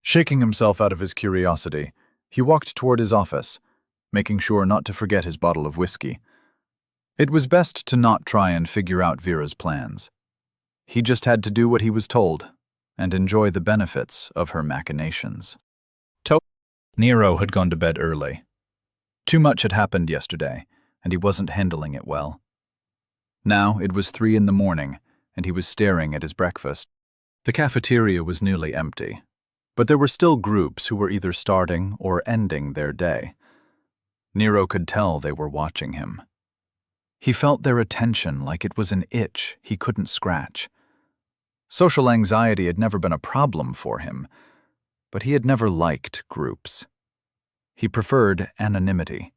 Shaking himself out of his curiosity, he walked toward his office, making sure not to forget his bottle of whiskey. It was best to not try and figure out Vera's plans. He just had to do what he was told and enjoy the benefits of her machinations. Nero had gone to bed early. Too much had happened yesterday, and he wasn't handling it well. Now it was 3 a.m, and he was staring at his breakfast. The cafeteria was nearly empty, but there were still groups who were either starting or ending their day. Nero could tell they were watching him. He felt their attention like it was an itch he couldn't scratch. Social anxiety had never been a problem for him, but he had never liked groups. He preferred anonymity.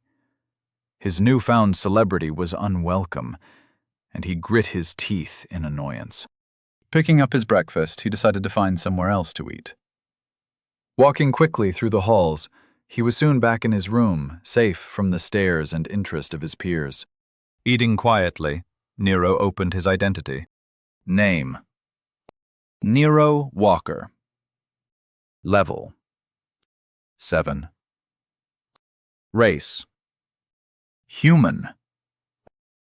His newfound celebrity was unwelcome, and he grit his teeth in annoyance. Picking up his breakfast, he decided to find somewhere else to eat. Walking quickly through the halls, he was soon back in his room, safe from the stares and interest of his peers. Eating quietly, Nero opened his identity. Name: Nero Walker. Level: 7. Race: human.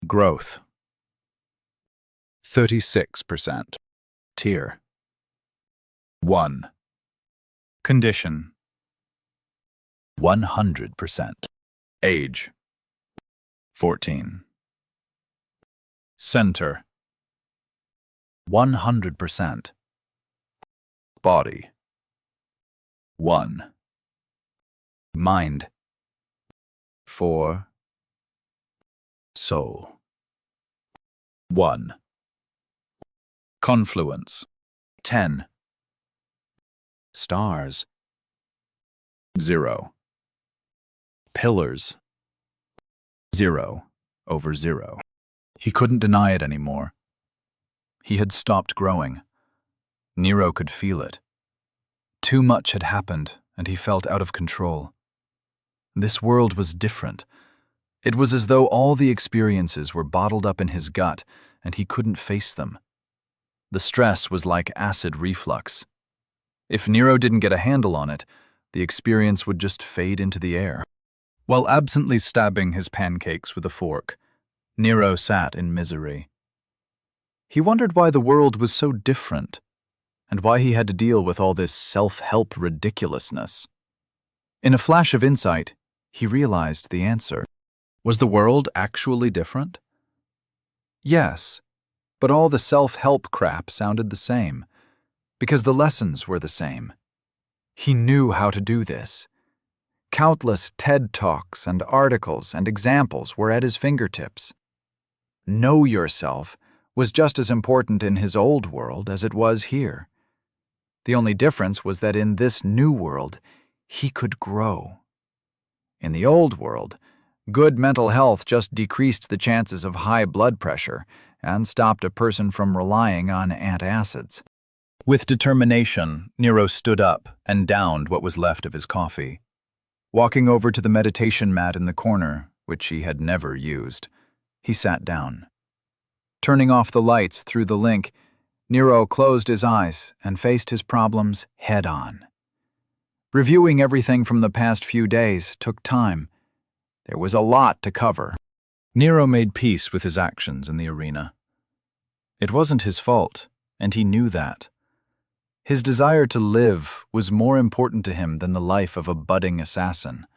Growth: 36%. Tier: 1. Condition: 100%. Age: 14. Center: 100%. Body: 1. Mind: 4. Soul: 1. Confluence: 10. Stars: 0. Pillars: 0/0. He couldn't deny it anymore. He had stopped growing. Nero could feel it. Too much had happened, and he felt out of control. This world was different. It was as though all the experiences were bottled up in his gut, and he couldn't face them. The stress was like acid reflux. If Nero didn't get a handle on it, the experience would just fade into the air. While absently stabbing his pancakes with a fork, Nero sat in misery. He wondered why the world was so different, and why he had to deal with all this self-help ridiculousness. In a flash of insight, he realized the answer. Was the world actually different? Yes, but all the self-help crap sounded the same, because the lessons were the same. He knew how to do this. Countless TED Talks and articles and examples were at his fingertips. Know yourself was just as important in his old world as it was here. The only difference was that in this new world, he could grow. In the old world, good mental health just decreased the chances of high blood pressure and stopped a person from relying on antacids. With determination, Nero stood up and downed what was left of his coffee. Walking over to the meditation mat in the corner, which he had never used, he sat down. Turning off the lights through the link, Nero closed his eyes and faced his problems head-on. Reviewing everything from the past few days took time. There was a lot to cover. Nero made peace with his actions in the arena. It wasn't his fault, and he knew that. His desire to live was more important to him than the life of a budding assassin.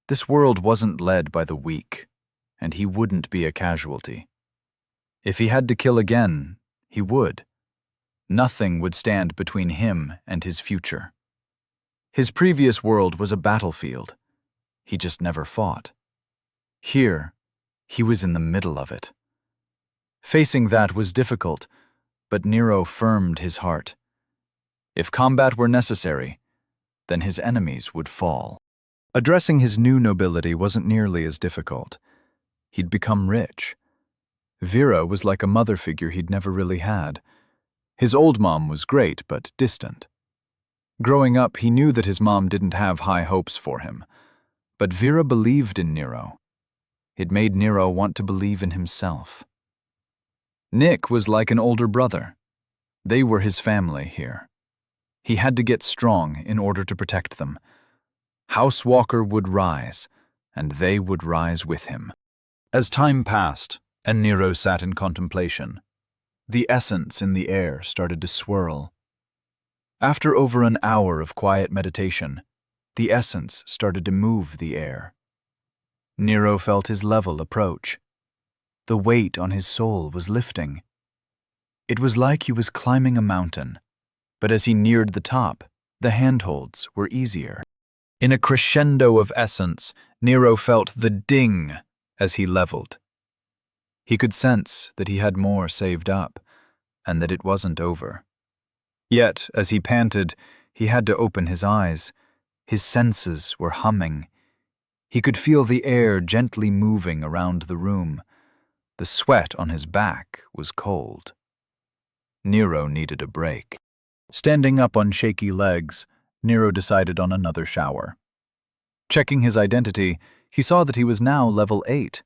This world wasn't led by the weak, and he wouldn't be a casualty. If he had to kill again, he would. Nothing would stand between him and his future. His previous world was a battlefield. He just never fought. Here, he was in the middle of it. Facing that was difficult, but Nero firmed his heart. If combat were necessary, then his enemies would fall. Addressing his new nobility wasn't nearly as difficult. He'd become rich. Vera was like a mother figure he'd never really had. His old mom was great, but distant. Growing up, he knew that his mom didn't have high hopes for him. But Vera believed in Nero. It made Nero want to believe in himself. Nick was like an older brother. They were his family here. He had to get strong in order to protect them. House Walker would rise, and they would rise with him. As time passed, and Nero sat in contemplation, the essence in the air started to swirl. After over an hour of quiet meditation, the essence started to move the air. Nero felt his level approach. The weight on his soul was lifting. It was like he was climbing a mountain, but as he neared the top, the handholds were easier. In a crescendo of essence, Nero felt the ding as he leveled. He could sense that he had more saved up, and that it wasn't over. Yet, as he panted, he had to open his eyes. His senses were humming. He could feel the air gently moving around the room. The sweat on his back was cold. Nero needed a break. Standing up on shaky legs, Nero decided on another shower. Checking his identity, he saw that he was now level 8.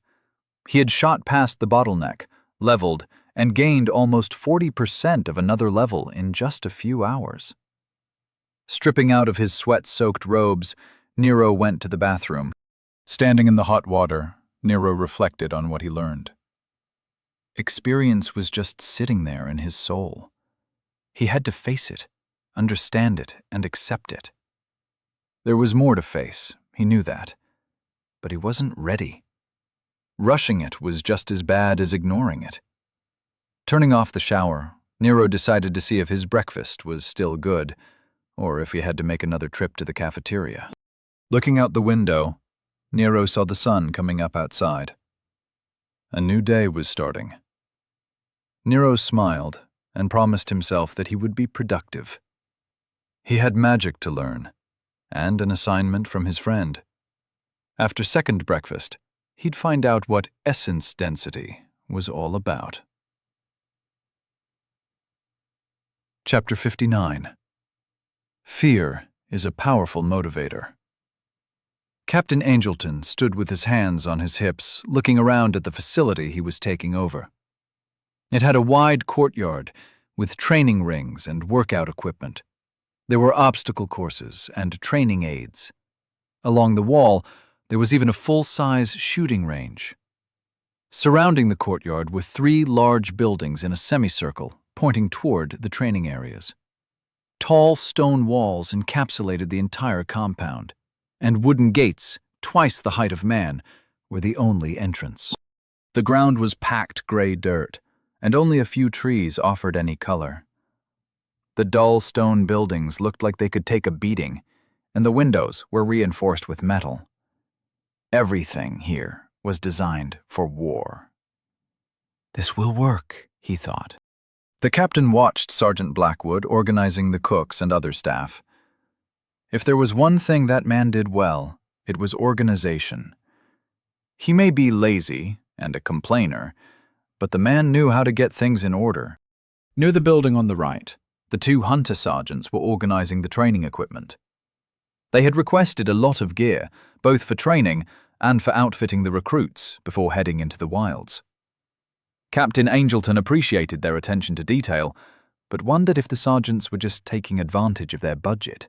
He had shot past the bottleneck, leveled, and gained almost 40% of another level in just a few hours. Stripping out of his sweat-soaked robes, Nero went to the bathroom. Standing in the hot water, Nero reflected on what he learned. Experience was just sitting there in his soul. He had to face it, understand it, and accept it. There was more to face, he knew that, but he wasn't ready. Rushing it was just as bad as ignoring it. Turning off the shower, Nero decided to see if his breakfast was still good, or if he had to make another trip to the cafeteria. Looking out the window, Nero saw the sun coming up outside. A new day was starting. Nero smiled and promised himself that he would be productive. He had magic to learn, and an assignment from his friend. After second breakfast, he'd find out what essence density was all about. Chapter 59. Fear is a powerful motivator. Captain Angelton stood with his hands on his hips, looking around at the facility he was taking over. It had a wide courtyard with training rings and workout equipment. There were obstacle courses and training aids. Along the wall, there was even a full-size shooting range. Surrounding the courtyard were 3 large buildings in a semicircle pointing toward the training areas. Tall stone walls encapsulated the entire compound, and wooden gates, twice the height of man, were the only entrance. The ground was packed gray dirt, and only a few trees offered any color. The dull stone buildings looked like they could take a beating, and the windows were reinforced with metal. Everything here was designed for war. This will work, he thought. The captain watched Sergeant Blackwood organizing the cooks and other staff. If there was one thing that man did well, it was organization. He may be lazy and a complainer, but the man knew how to get things in order. Near the building on the right, the 2 hunter sergeants were organizing the training equipment. They had requested a lot of gear, both for training and for outfitting the recruits before heading into the wilds. Captain Angelton appreciated their attention to detail, but wondered if the sergeants were just taking advantage of their budget.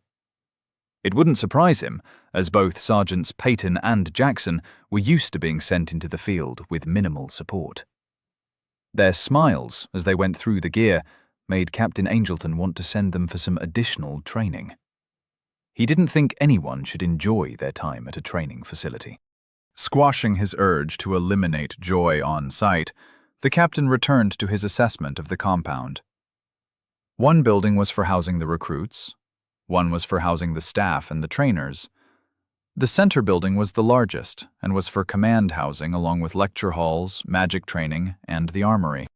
It wouldn't surprise him, as both Sergeants Peyton and Jackson were used to being sent into the field with minimal support. Their smiles as they went through the gear made Captain Angelton want to send them for some additional training. He didn't think anyone should enjoy their time at a training facility. Squashing his urge to eliminate joy on sight, the captain returned to his assessment of the compound. One building was for housing the recruits. One was for housing the staff and the trainers. The center building was the largest and was for command housing along with lecture halls, magic training, and the armory.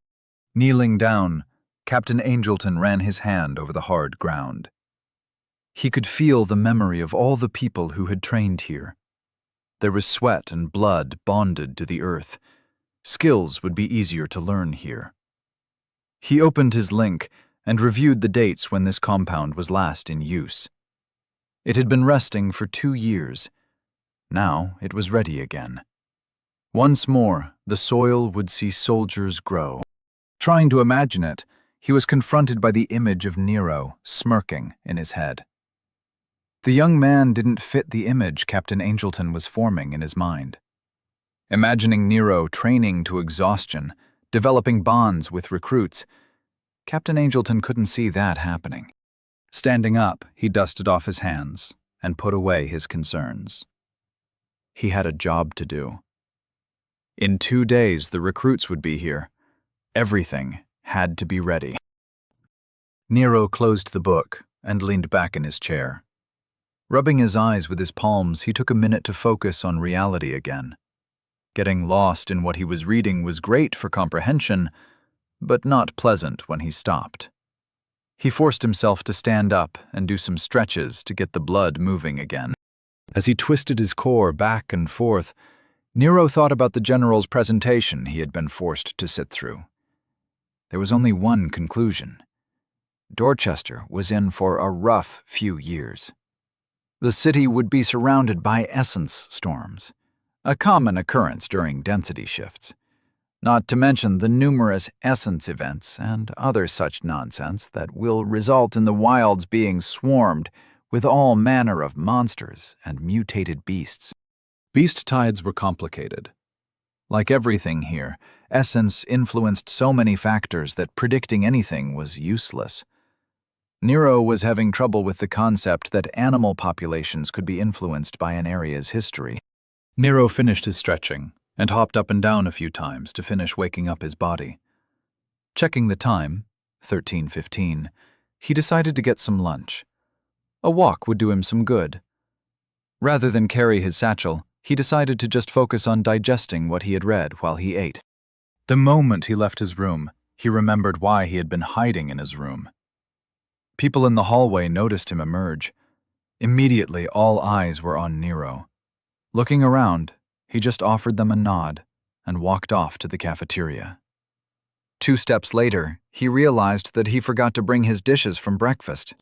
Kneeling down, Captain Angelton ran his hand over the hard ground. He could feel the memory of all the people who had trained here. There was sweat and blood bonded to the earth. Skills would be easier to learn here. He opened his link and reviewed the dates when this compound was last in use. It had been resting for 2 years. Now it was ready again. Once more, the soil would see soldiers grow. Trying to imagine it, he was confronted by the image of Nero smirking in his head. The young man didn't fit the image Captain Angelton was forming in his mind. Imagining Nero training to exhaustion, developing bonds with recruits, Captain Angelton couldn't see that happening. Standing up, he dusted off his hands and put away his concerns. He had a job to do. In 2 days, the recruits would be here. Everything had to be ready. Nero closed the book and leaned back in his chair. Rubbing his eyes with his palms, he took a minute to focus on reality again. Getting lost in what he was reading was great for comprehension, but not pleasant when he stopped. He forced himself to stand up and do some stretches to get the blood moving again. As he twisted his core back and forth, Nero thought about the general's presentation he had been forced to sit through. There was only one conclusion. Dorchester was in for a rough few years. The city would be surrounded by essence storms, a common occurrence during density shifts, not to mention the numerous essence events and other such nonsense that will result in the wilds being swarmed with all manner of monsters and mutated beasts. Beast tides were complicated. Like everything here, essence influenced so many factors that predicting anything was useless. Nero was having trouble with the concept that animal populations could be influenced by an area's history. Nero finished his stretching and hopped up and down a few times to finish waking up his body. Checking the time, 13:15, he decided to get some lunch. A walk would do him some good. Rather than carry his satchel, he decided to just focus on digesting what he had read while he ate. The moment he left his room, he remembered why he had been hiding in his room. People in the hallway noticed him emerge. Immediately, all eyes were on Nero. Looking around, he just offered them a nod and walked off to the cafeteria. 2 steps later, he realized that he forgot to bring his dishes from breakfast.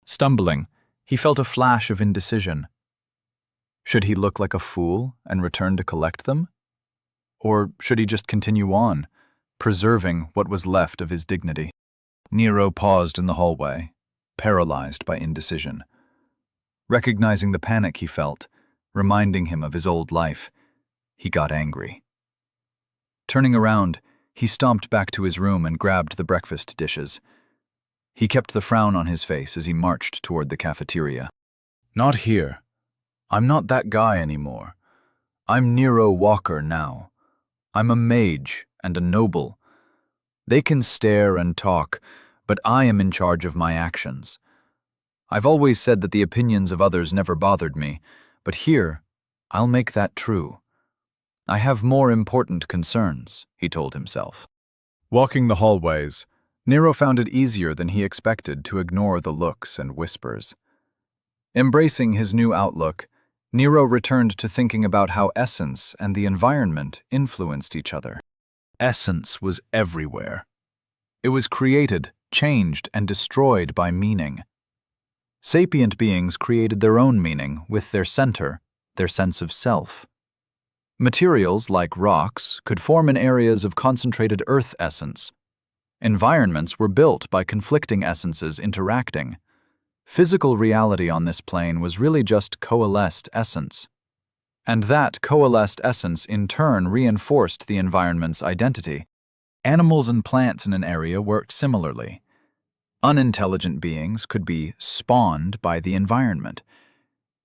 Stumbling, he felt a flash of indecision. Should he look like a fool and return to collect them? Or should he just continue on, preserving what was left of his dignity? Nero paused in the hallway, paralyzed by indecision. Recognizing the panic he felt, reminding him of his old life, he got angry. Turning around, he stomped back to his room and grabbed the breakfast dishes. He kept the frown on his face as he marched toward the cafeteria. Not here. I'm not that guy anymore. I'm Nero Walker now. I'm a mage and a noble. They can stare and talk, but I am in charge of my actions. I've always said that the opinions of others never bothered me, but here, I'll make that true. I have more important concerns, he told himself. Walking the hallways, Nero found it easier than he expected to ignore the looks and whispers. Embracing his new outlook, Nero returned to thinking about how essence and the environment influenced each other. Essence was everywhere. It was created, changed, and destroyed by meaning. Sapient beings created their own meaning with their center, their sense of self. Materials, like rocks, could form in areas of concentrated earth essence. Environments were built by conflicting essences interacting. Physical reality on this plane was really just coalesced essence. And that coalesced essence in turn reinforced the environment's identity. Animals and plants in an area worked similarly. Unintelligent beings could be spawned by the environment.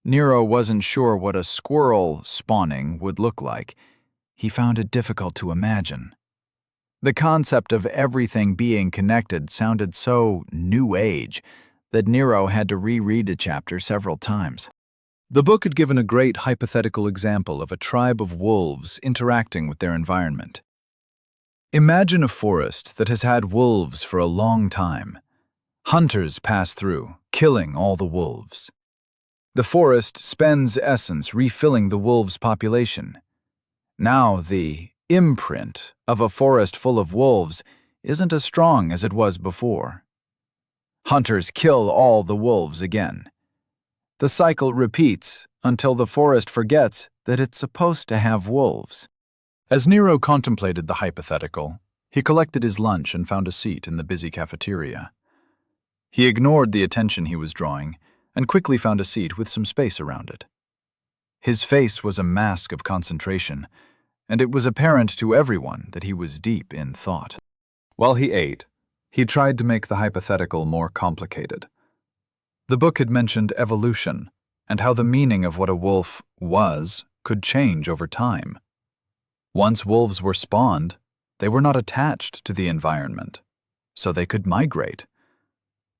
Nero wasn't sure what a squirrel spawning would look like. He found it difficult to imagine. The concept of everything being connected sounded so New Age that Nero had to reread a chapter several times. The book had given a great hypothetical example of a tribe of wolves interacting with their environment. Imagine a forest that has had wolves for a long time. Hunters pass through, killing all the wolves. The forest spends essence refilling the wolves' population. Now the imprint of a forest full of wolves isn't as strong as it was before. Hunters kill all the wolves again. The cycle repeats until the forest forgets that it's supposed to have wolves. As Nero contemplated the hypothetical, he collected his lunch and found a seat in the busy cafeteria. He ignored the attention he was drawing and quickly found a seat with some space around it. His face was a mask of concentration, and it was apparent to everyone that he was deep in thought. While he ate, he tried to make the hypothetical more complicated. The book had mentioned evolution and how the meaning of what a wolf was could change over time. Once wolves were spawned, they were not attached to the environment, so they could migrate.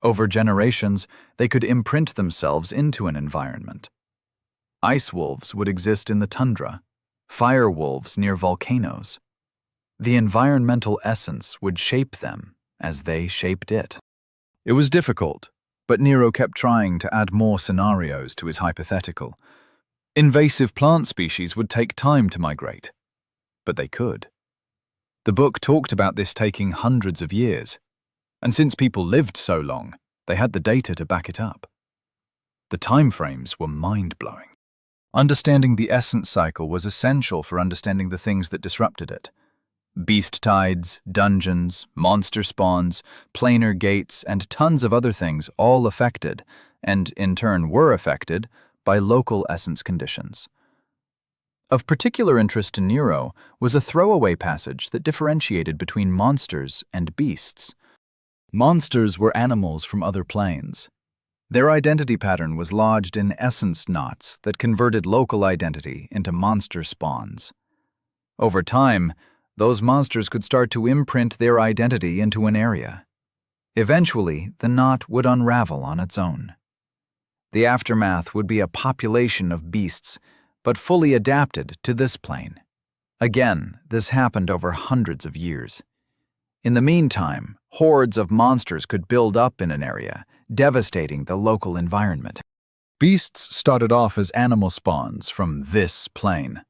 Over generations, they could imprint themselves into an environment. Ice wolves would exist in the tundra, fire wolves near volcanoes. The environmental essence would shape them as they shaped it. It was difficult, but Nero kept trying to add more scenarios to his hypothetical. Invasive plant species would take time to migrate, but they could. The book talked about this taking hundreds of years, and since people lived so long, they had the data to back it up. The timeframes were mind-blowing. Understanding the essence cycle was essential for understanding the things that disrupted it. Beast tides, dungeons, monster spawns, planar gates, and tons of other things all affected, and in turn were affected, by local essence conditions. Of particular interest to Nero was a throwaway passage that differentiated between monsters and beasts. Monsters were animals from other planes. Their identity pattern was lodged in essence knots that converted local identity into monster spawns. Over time, those monsters could start to imprint their identity into an area. Eventually, the knot would unravel on its own. The aftermath would be a population of beasts, but fully adapted to this plane. Again, this happened over hundreds of years. In the meantime, hordes of monsters could build up in an area, devastating the local environment. Beasts started off as animal spawns from this plane.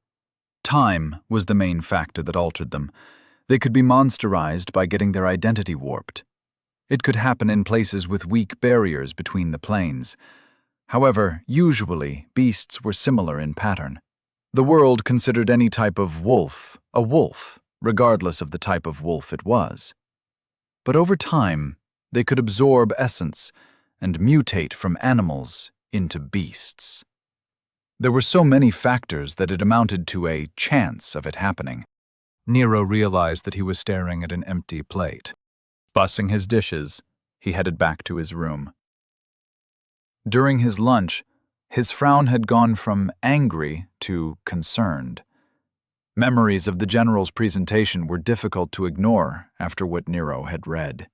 Time was the main factor that altered them. They could be monsterized by getting their identity warped. It could happen in places with weak barriers between the planes. However, usually, beasts were similar in pattern. The world considered any type of wolf a wolf, regardless of the type of wolf it was. But over time, they could absorb essence and mutate from animals into beasts. There were so many factors that it amounted to a chance of it happening. Nero realized that he was staring at an empty plate. Bussing his dishes, he headed back to his room. During his lunch, his frown had gone from angry to concerned. Memories of the general's presentation were difficult to ignore after what Nero had read.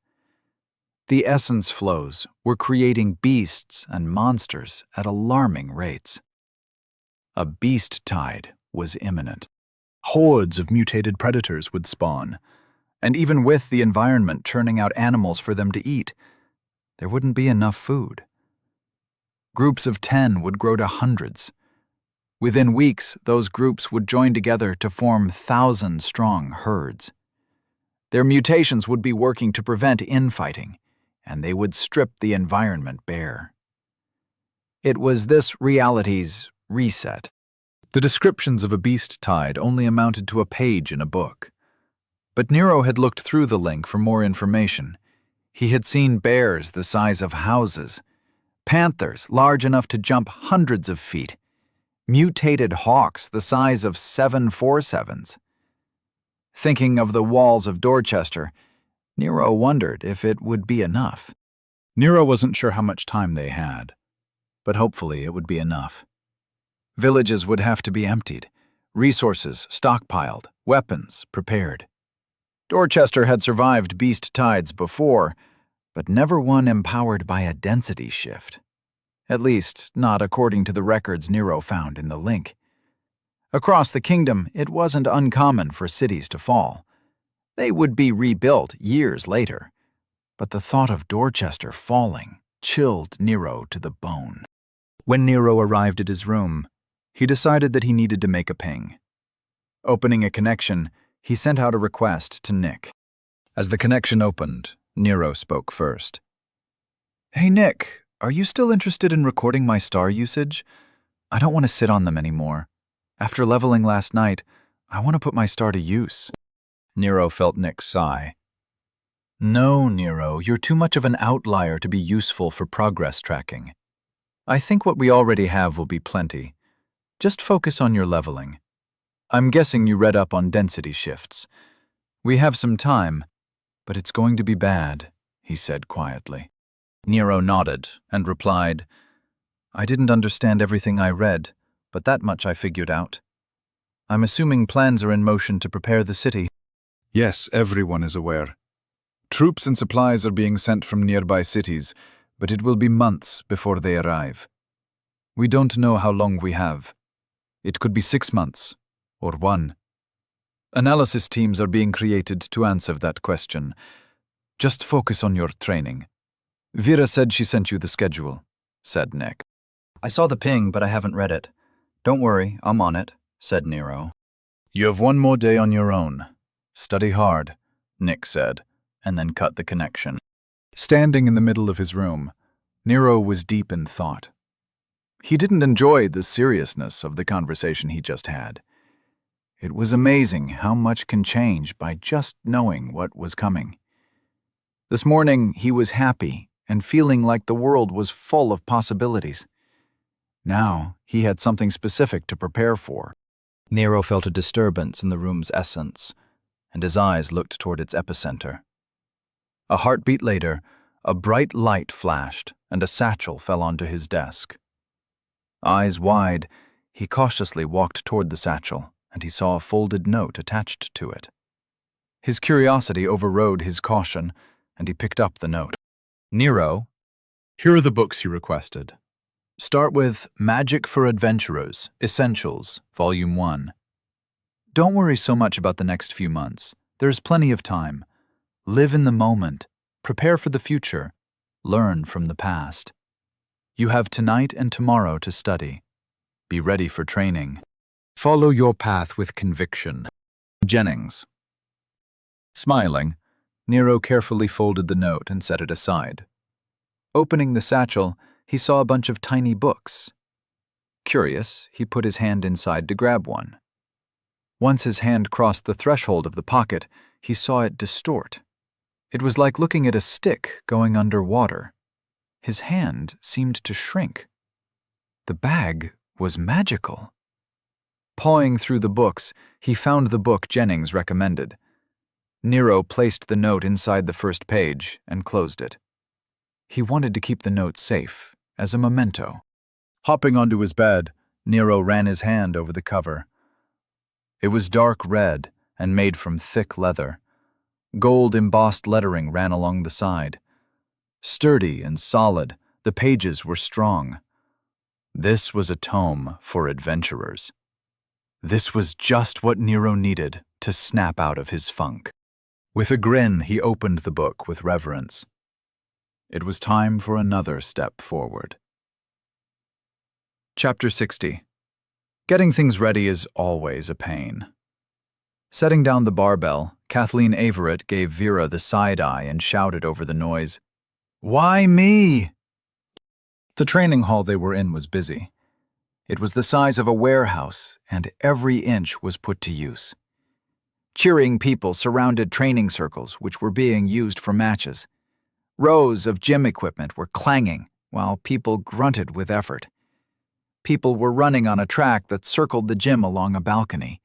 The essence flows were creating beasts and monsters at alarming rates. A beast tide was imminent. Hordes of mutated predators would spawn, and even with the environment churning out animals for them to eat, there wouldn't be enough food. Groups of 10 would grow to hundreds. Within weeks, those groups would join together to form thousand-strong herds. Their mutations would be working to prevent infighting, and they would strip the environment bare. It was this reality's reset. The descriptions of a beast tide only amounted to a page in a book. But Nero had looked through the link for more information. He had seen bears the size of houses, panthers large enough to jump hundreds of feet, mutated hawks the size of 747s. Thinking of the walls of Dorchester, Nero wondered if it would be enough. Nero wasn't sure how much time they had, but hopefully it would be enough. Villages would have to be emptied, resources stockpiled, weapons prepared. Dorchester had survived beast tides before, but never one empowered by a density shift. At least, not according to the records Nero found in the link. Across the kingdom, it wasn't uncommon for cities to fall. They would be rebuilt years later, but the thought of Dorchester falling chilled Nero to the bone. When Nero arrived at his room, he decided that he needed to make a ping. Opening a connection, he sent out a request to Nick. As the connection opened, Nero spoke first. "Hey Nick, are you still interested in recording my star usage? I don't want to sit on them anymore. After leveling last night, I want to put my star to use." Nero felt Nick's sigh. "No, Nero, you're too much of an outlier to be useful for progress tracking. I think what we already have will be plenty. Just focus on your leveling. I'm guessing you read up on density shifts. We have some time, but it's going to be bad," he said quietly. Nero nodded and replied, "I didn't understand everything I read, but that much I figured out. I'm assuming plans are in motion to prepare the city." Yes, everyone is aware. Troops and supplies are being sent from nearby cities, but it will be months before they arrive. We don't know how long we have. It could be 6 months, or 1. Analysis teams are being created to answer that question. Just focus on your training. Vera said she sent you the schedule, said Nick. "I saw the ping, but I haven't read it. Don't worry, I'm on it," said Nero. "You have 1 more day on your own. Study hard," Nick said, and then cut the connection. Standing in the middle of his room, Nero was deep in thought. He didn't enjoy the seriousness of the conversation he just had. It was amazing how much can change by just knowing what was coming. This morning, he was happy and feeling like the world was full of possibilities. Now, he had something specific to prepare for. Nero felt a disturbance in the room's essence, and his eyes looked toward its epicenter. A heartbeat later, a bright light flashed, and a satchel fell onto his desk. Eyes wide, he cautiously walked toward the satchel, and he saw a folded note attached to it. His curiosity overrode his caution, and he picked up the note. "Nero, here are the books you requested. Start with Magic for Adventurers, Essentials, Volume 1. Don't worry so much about the next few months. There's plenty of time. Live in the moment. Prepare for the future. Learn from the past. You have tonight and tomorrow to study. Be ready for training. Follow your path with conviction. Jennings." Smiling, Nero carefully folded the note and set it aside. Opening the satchel, he saw a bunch of tiny books. Curious, he put his hand inside to grab one. Once his hand crossed the threshold of the pocket, he saw it distort. It was like looking at a stick going under water. His hand seemed to shrink. The bag was magical. Pawing through the books, he found the book Jennings recommended. Nero placed the note inside the first page and closed it. He wanted to keep the note safe, as a memento. Hopping onto his bed, Nero ran his hand over the cover. It was dark red and made from thick leather. Gold embossed lettering ran along the side. Sturdy and solid, the pages were strong. This was a tome for adventurers. This was just what Nero needed to snap out of his funk. With a grin, he opened the book with reverence. It was time for another step forward. Chapter 60. Getting things ready is always a pain. Setting down the barbell, Kathleen Averett gave Vera the side eye and shouted over the noise, "Why me?" The training hall they were in was busy. It was the size of a warehouse, and every inch was put to use. Cheering people surrounded training circles, which were being used for matches. Rows of gym equipment were clanging, while people grunted with effort. People were running on a track that circled the gym along a balcony.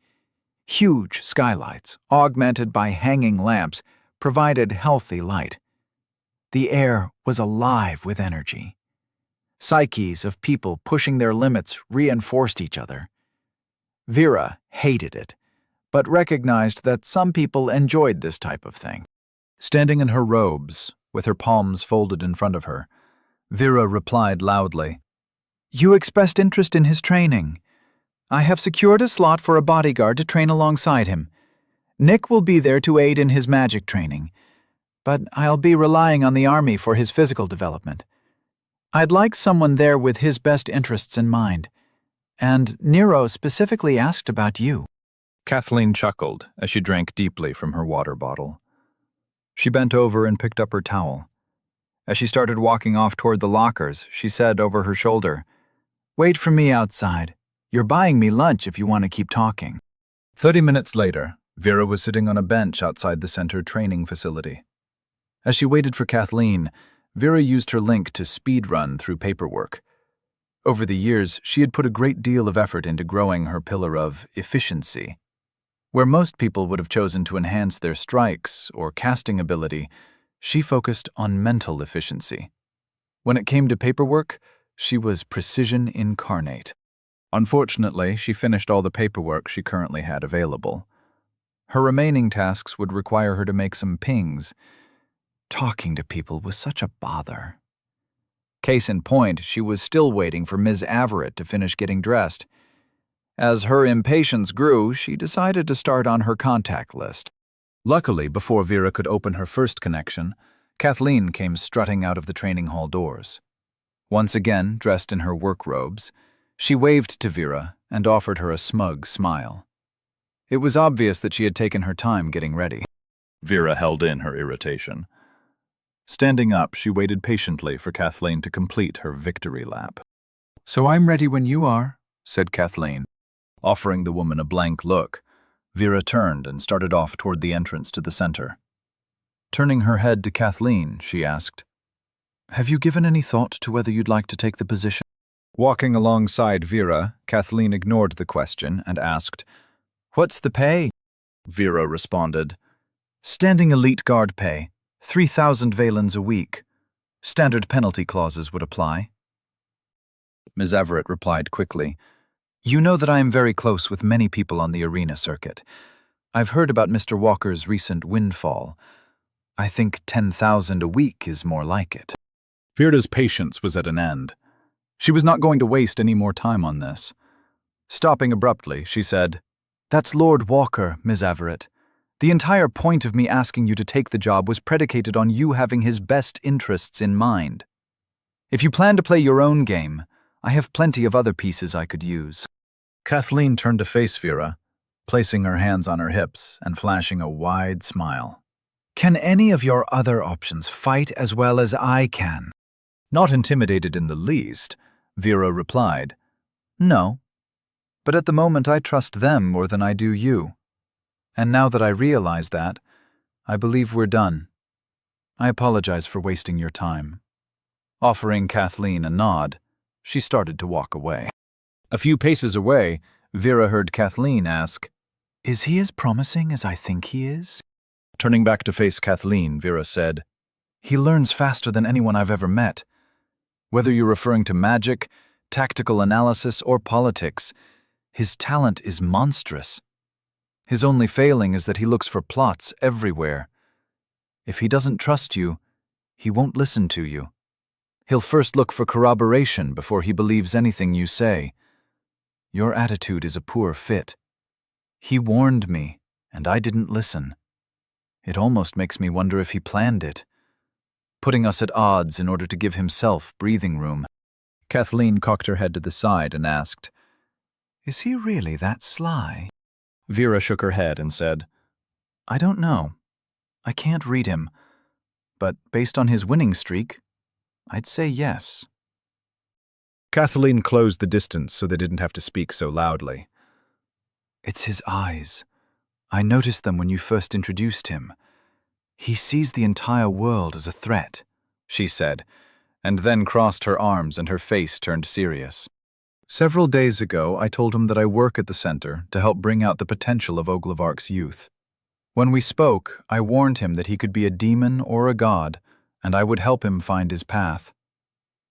Huge skylights, augmented by hanging lamps, provided healthy light. The air was alive with energy. Psyches of people pushing their limits reinforced each other. Vera hated it, but recognized that some people enjoyed this type of thing. Standing in her robes, with her palms folded in front of her, Vera replied loudly, "You expressed interest in his training. I have secured a slot for a bodyguard to train alongside him. Nick will be there to aid in his magic training. but I'll be relying on the army for his physical development. I'd like someone there with his best interests in mind. And Nero specifically asked about you. Kathleen chuckled as she drank deeply from her water bottle. She bent over and picked up her towel. As she started walking off toward the lockers, she said over her shoulder, "Wait for me outside. You're buying me lunch if you want to keep talking." 30 minutes later, Vera was sitting on a bench outside the center training facility. As she waited for Kathleen, Vera used her link to speed run through paperwork. Over the years, she had put a great deal of effort into growing her pillar of efficiency. Where most people would have chosen to enhance their strikes or casting ability, she focused on mental efficiency. When it came to paperwork, she was precision incarnate. Unfortunately, she finished all the paperwork she currently had available. Her remaining tasks would require her to make some pings. Talking to people was such a bother. Case in point, she was still waiting for Ms. Averitt to finish getting dressed. As her impatience grew, she decided to start on her contact list. Luckily, before Vera could open her first connection, Kathleen came strutting out of the training hall doors. Once again, dressed in her work robes, she waved to Vera and offered her a smug smile. It was obvious that she had taken her time getting ready. Vera held in her irritation. Standing up, she waited patiently for Kathleen to complete her victory lap. "So I'm ready when you are," said Kathleen. Offering the woman a blank look, Vera turned and started off toward the entrance to the center. Turning her head to Kathleen, she asked, "Have you given any thought to whether you'd like to take the position?" Walking alongside Vera, Kathleen ignored the question and asked, "What's the pay?" Vera responded, "Standing elite guard pay, 3,000 valens a week. Standard penalty clauses would apply." Ms. Averitt replied quickly, "You know that I am very close with many people on the arena circuit. I've heard about Mr. Walker's recent windfall. I think 10,000 a week is more like it." Vera's patience was at an end. She was not going to waste any more time on this. Stopping abruptly, she said, "That's Lord Walker, Ms. Averitt. The entire point of me asking you to take the job was predicated on you having his best interests in mind. If you plan to play your own game, I have plenty of other pieces I could use." Kathleen turned to face Vera, placing her hands on her hips and flashing a wide smile. "Can any of your other options fight as well as I can?" Not intimidated in the least, Vera replied, "No, but at the moment I trust them more than I do you. And now that I realize that, I believe we're done. I apologize for wasting your time." Offering Kathleen a nod, she started to walk away. A few paces away, Vera heard Kathleen ask, "Is he as promising as I think he is?" Turning back to face Kathleen, Vera said, "He learns faster than anyone I've ever met. Whether you're referring to magic, tactical analysis, or politics, his talent is monstrous. His only failing is that he looks for plots everywhere. If he doesn't trust you, he won't listen to you. He'll first look for corroboration before he believes anything you say. Your attitude is a poor fit. He warned me, and I didn't listen. It almost makes me wonder if he planned it, putting us at odds in order to give himself breathing room." Kathleen cocked her head to the side and asked, "Is he really that sly?" Vera shook her head and said, "I don't know. I can't read him. But based on his winning streak, I'd say yes." Kathleen closed the distance so they didn't have to speak so loudly. "It's his eyes. I noticed them when you first introduced him. He sees the entire world as a threat," she said, and then crossed her arms and her face turned serious. "Several days ago, I told him that I work at the center to help bring out the potential of Oglevark's youth. When we spoke, I warned him that he could be a demon or a god, and I would help him find his path.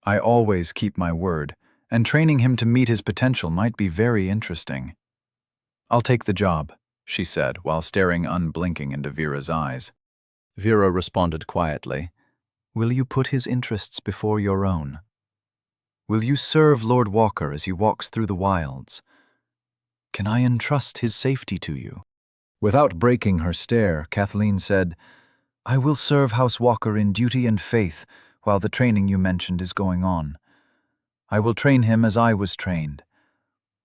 I always keep my word, and training him to meet his potential might be very interesting." "I'll take the job," she said, while staring unblinking into Vera's eyes. Vera responded quietly, "Will you put his interests before your own? Will you serve Lord Walker as he walks through the wilds? Can I entrust his safety to you?" Without breaking her stare, Kathleen said, I will serve House Walker in duty and faith while the training you mentioned is going on. I will train him as I was trained.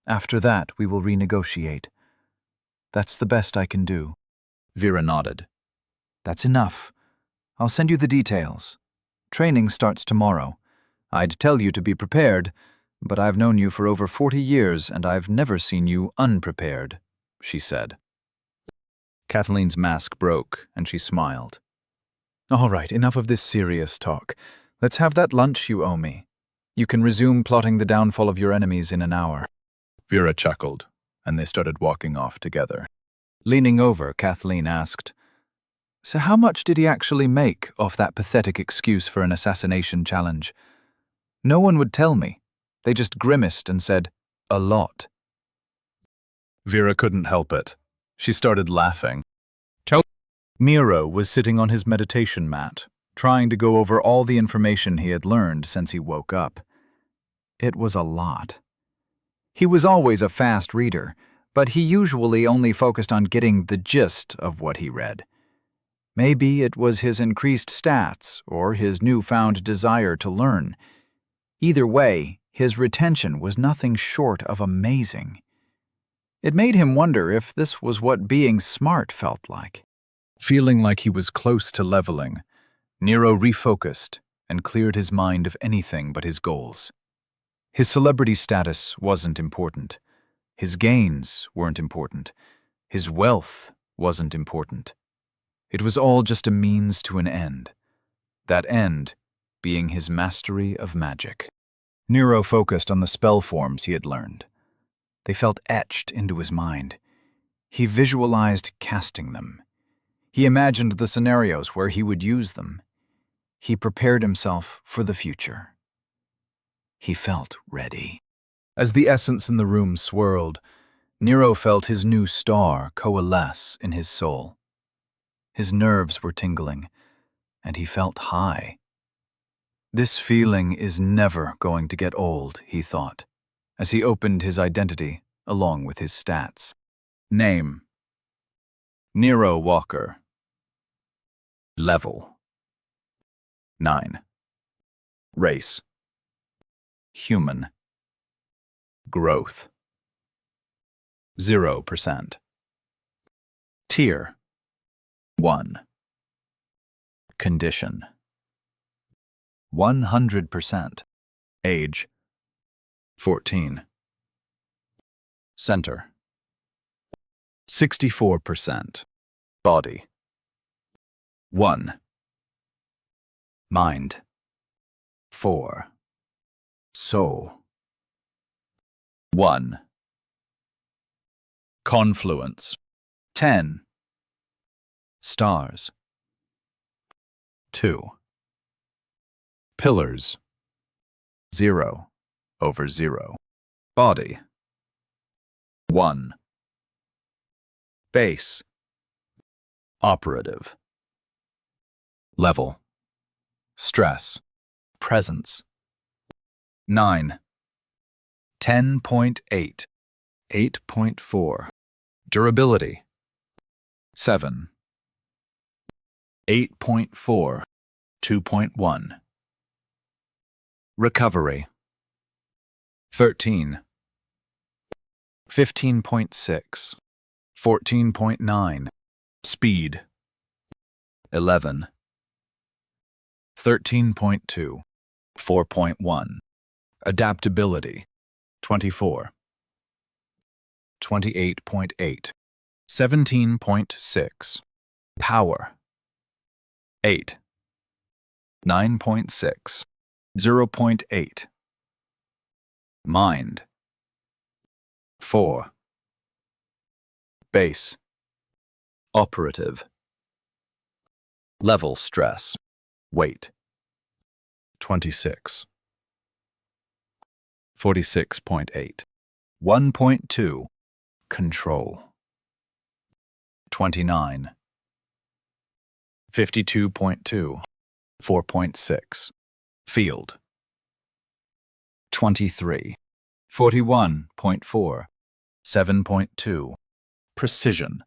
After that, we will renegotiate. That's the best I can do. Vera nodded. That's enough. I'll send you the details. Training starts tomorrow. I'd tell you to be prepared, but I've known you for over 40 years and I've never seen you unprepared, she said. Kathleen's mask broke, and she smiled. All right, enough of this serious talk. Let's have that lunch you owe me. You can resume plotting the downfall of your enemies in an hour. Vera chuckled, and they started walking off together. Leaning over, Kathleen asked, "So how much did he actually make off that pathetic excuse for an assassination challenge? No one would tell me. They just grimaced and said, 'A lot.'" Vera couldn't help it. She started laughing. Nero was sitting on his meditation mat, trying to go over all the information he had learned since he woke up. It was a lot. He was always a fast reader, but he usually only focused on getting the gist of what he read. Maybe it was his increased stats or his newfound desire to learn. Either way, his retention was nothing short of amazing. It made him wonder if this was what being smart felt like. Feeling like he was close to leveling, Nero refocused and cleared his mind of anything but his goals. His celebrity status wasn't important. His gains weren't important. His wealth wasn't important. It was all just a means to an end. That end being his mastery of magic. Nero focused on the spell forms he had learned. They felt etched into his mind. He visualized casting them. He imagined the scenarios where he would use them. He prepared himself for the future. He felt ready. As the essence in the room swirled, Nero felt his new star coalesce in his soul. His nerves were tingling, and he felt high. This feeling is never going to get old, he thought, as he opened his identity along with his stats. Name: Nero Walker. Level: 9. Race: Human. Growth: 0%. Tier: 1. Condition: 100%. Age: 14. Center: 64%. Body: 1. Mind: 4. Soul: 1. Confluence: 10. Stars: 2. Pillars: 0/0. Body: 1. Base: Operative. Level: Stress. Presence: 9. 10.8. 8.4. Durability: 7. 8.4. 2.1. Recovery: 13. 15.6. 14.9. Speed: 11. 13.2. 4.1. Adaptability: 24. 28.8. 17.6. Power: 8. 9.6. 0.8. Mind: 4. Base: Operative. Level stress: Weight: 26. 46.8. 1.2. Control: 29. 52.2. 4.6. Field: 23. 41.4. 7.2. Precision: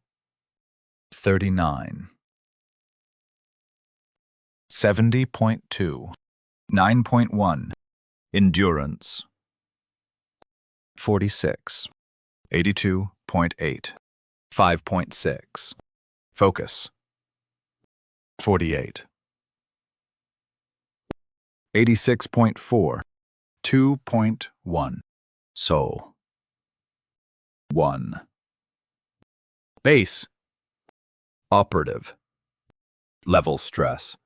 39. 70.2. 9.1. Endurance. 46. 82.8. 5.6. Focus. 48. 86.4. 2.1. Soul. 1. Base. Operative. Level stress.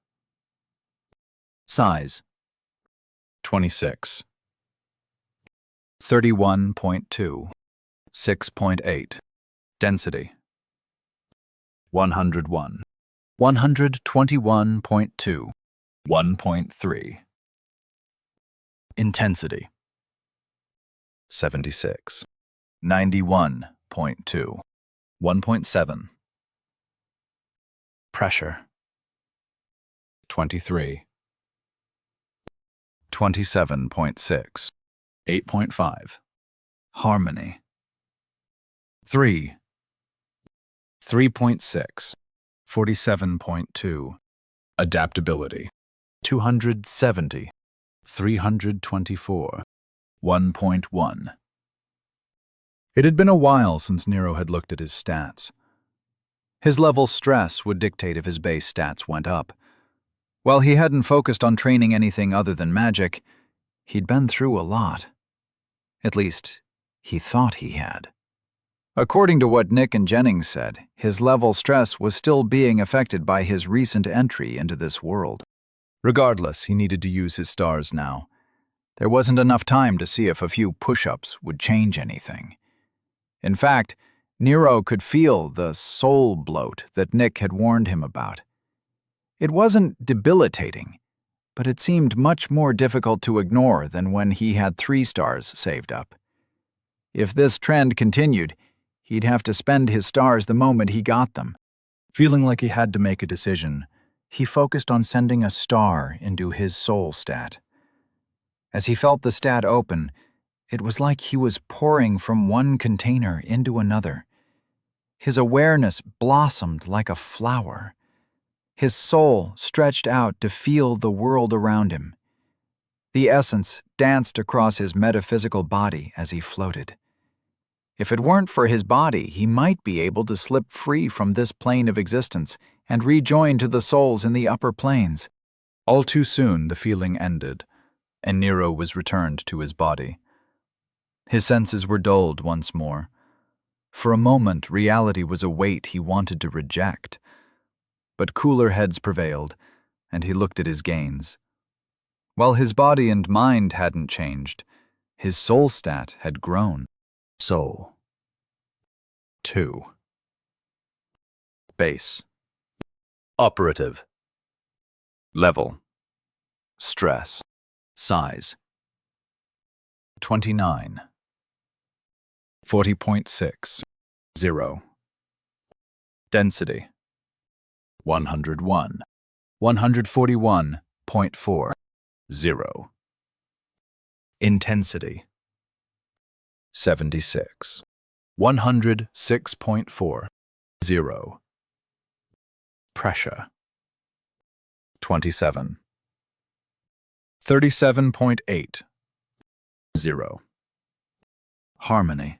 Size. 26. 31.2. 6.8. Density. 101. 121.2. 1.3. Intensity. 76. 91.2. 1.7. Pressure. 23. 27.6. 8.5. Harmony. 3. 3.6. 47.2. Adaptability. 270. 324. 1.1. It had been a while since Nero had looked at his stats. His level stress would dictate if his base stats went up. While he hadn't focused on training anything other than magic, he'd been through a lot. At least, he thought he had. According to what Nick and Jennings said, his level stress was still being affected by his recent entry into this world. Regardless, he needed to use his stars now. There wasn't enough time to see if a few push-ups would change anything. In fact, Nero could feel the soul bloat that Nick had warned him about. It wasn't debilitating, but it seemed much more difficult to ignore than when he had 3 stars saved up. If this trend continued, he'd have to spend his stars the moment he got them. Feeling like he had to make a decision, he focused on sending a star into his soul stat. As he felt the stat open, it was like he was pouring from one container into another. His awareness blossomed like a flower. His soul stretched out to feel the world around him. The essence danced across his metaphysical body as he floated. If it weren't for his body, he might be able to slip free from this plane of existence and rejoin to the souls in the upper planes. All too soon, the feeling ended, and Nero was returned to his body. His senses were dulled once more. For a moment, reality was a weight he wanted to reject. But cooler heads prevailed, and he looked at his gains. While his body and mind hadn't changed, his soul stat had grown. Soul. 2. Base. Operative. Level. Stress. Size. 29. 40.6. 0. Density. 101. 141.4. 0. Intensity. 76. 106.4. 0. Pressure. 27. 37.8. 0. Harmony.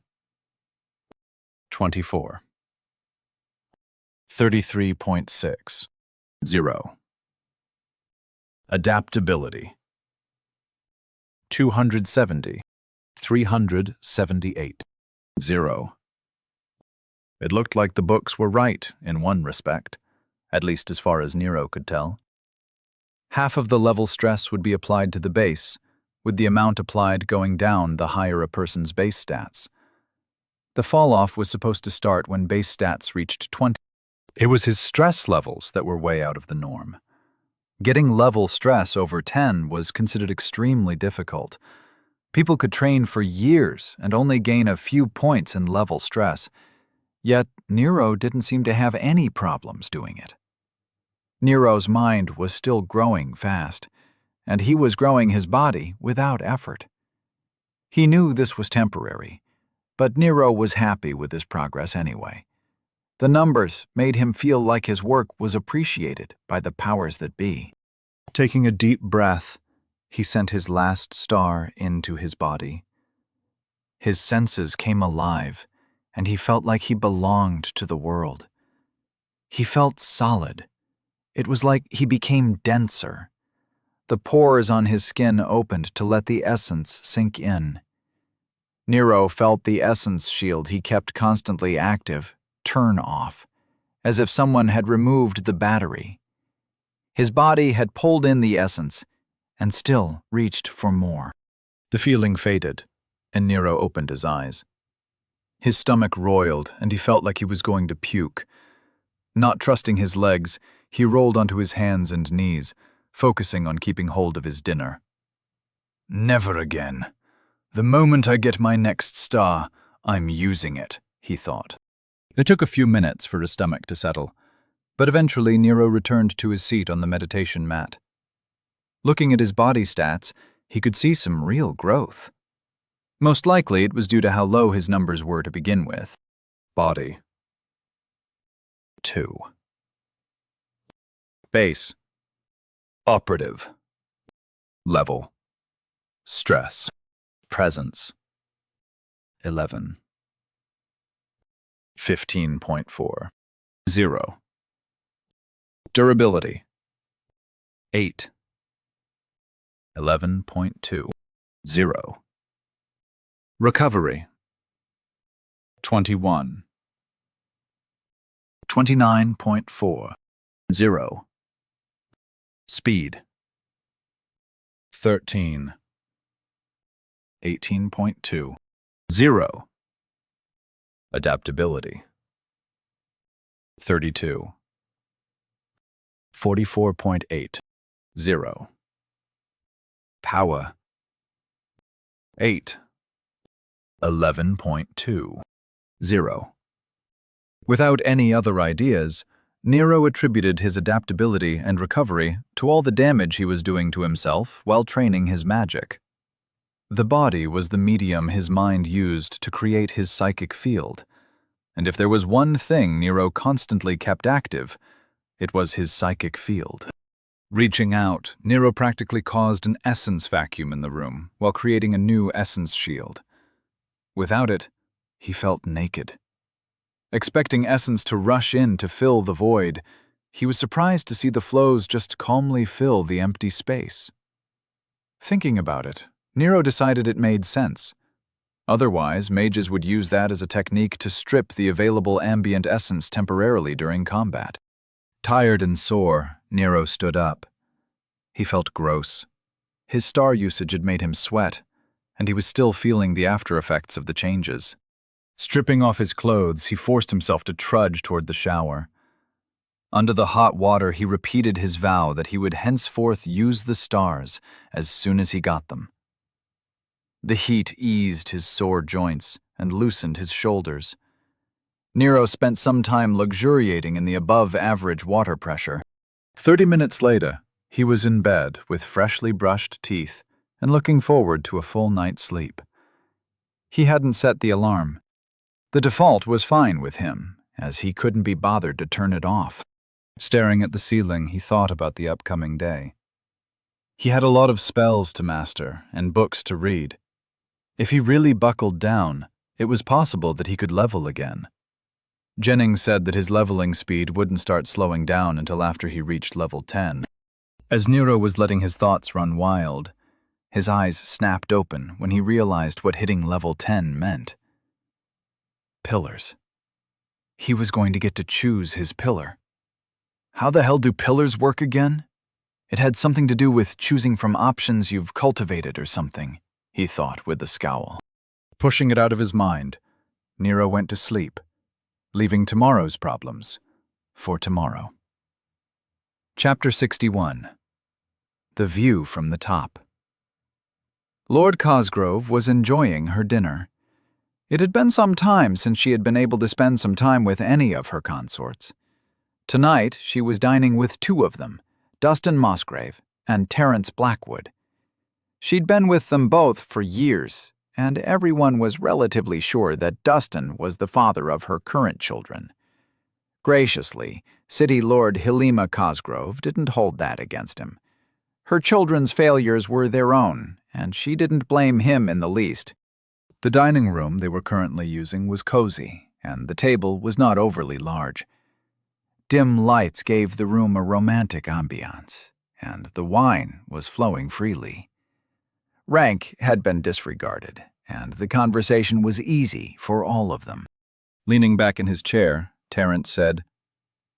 24. 33.6. 0. Adaptability. 270. 378. 0. It looked like the books were right in one respect, at least as far as Nero could tell. Half of the level stress would be applied to the base, with the amount applied going down the higher a person's base stats. The fall-off was supposed to start when base stats reached 20. It was his stress levels that were way out of the norm. Getting level stress over 10 was considered extremely difficult. People could train for years and only gain a few points in level stress. Yet Nero didn't seem to have any problems doing it. Nero's mind was still growing fast, and he was growing his body without effort. He knew this was temporary, but Nero was happy with his progress anyway. The numbers made him feel like his work was appreciated by the powers that be. Taking a deep breath, he sent his last star into his body. His senses came alive, and he felt like he belonged to the world. He felt solid. It was like he became denser. The pores on his skin opened to let the essence sink in. Nero felt the essence shield he kept constantly active turn off, as if someone had removed the battery. His body had pulled in the essence and still reached for more. The feeling faded, and Nero opened his eyes. His stomach roiled, and he felt like he was going to puke. Not trusting his legs, he rolled onto his hands and knees, focusing on keeping hold of his dinner. Never again. The moment I get my next star, I'm using it, he thought. It took a few minutes for his stomach to settle, but eventually Nero returned to his seat on the meditation mat. Looking at his body stats, he could see some real growth. Most likely it was due to how low his numbers were to begin with. Body. 2. Base. Operative. Level. Stress. Presence. 11. 15.4. 0. Durability. 8. 11.2. 0. Recovery. 21. 29.4. 0. Speed. 13. 18.2. 0. Adaptability. 32. 44.8. 0. Power. 8. 11.2. 0. Without any other ideas, Nero attributed his adaptability and recovery to all the damage he was doing to himself while training his magic. The body was the medium his mind used to create his psychic field, and if there was one thing Nero constantly kept active, it was his psychic field. Reaching out, Nero practically caused an essence vacuum in the room while creating a new essence shield. Without it, he felt naked. Expecting essence to rush in to fill the void, he was surprised to see the flows just calmly fill the empty space. Thinking about it, Nero decided it made sense. Otherwise, mages would use that as a technique to strip the available ambient essence temporarily during combat. Tired and sore, Nero stood up. He felt gross. His star usage had made him sweat, and he was still feeling the after effects of the changes. Stripping off his clothes, he forced himself to trudge toward the shower. Under the hot water, he repeated his vow that he would henceforth use the stars as soon as he got them. The heat eased his sore joints and loosened his shoulders. Nero spent some time luxuriating in the above-average water pressure. 30 minutes later, he was in bed with freshly brushed teeth and looking forward to a full night's sleep. He hadn't set the alarm. The default was fine with him, as he couldn't be bothered to turn it off. Staring at the ceiling, he thought about the upcoming day. He had a lot of spells to master and books to read. If he really buckled down, it was possible that he could level again. Jennings said that his leveling speed wouldn't start slowing down until after he reached level 10. As Nero was letting his thoughts run wild, his eyes snapped open when he realized what hitting level 10 meant. Pillars. He was going to get to choose his pillar. How the hell do pillars work again? It had something to do with choosing from options you've cultivated or something, he thought with a scowl. Pushing it out of his mind, Nero went to sleep, leaving tomorrow's problems for tomorrow. Chapter 61. The View from the Top. Lord Cosgrove was enjoying her dinner. It had been some time since she had been able to spend some time with any of her consorts. Tonight, she was dining with two of them, Dustin Mosgrave and Terence Blackwood. She'd been with them both for years, and everyone was relatively sure that Dustin was the father of her current children. Graciously, City Lord Hilima Cosgrove didn't hold that against him. Her children's failures were their own, and she didn't blame him in the least. The dining room they were currently using was cozy, and the table was not overly large. Dim lights gave the room a romantic ambiance, and the wine was flowing freely. Rank had been disregarded, and the conversation was easy for all of them. Leaning back in his chair, Terence said,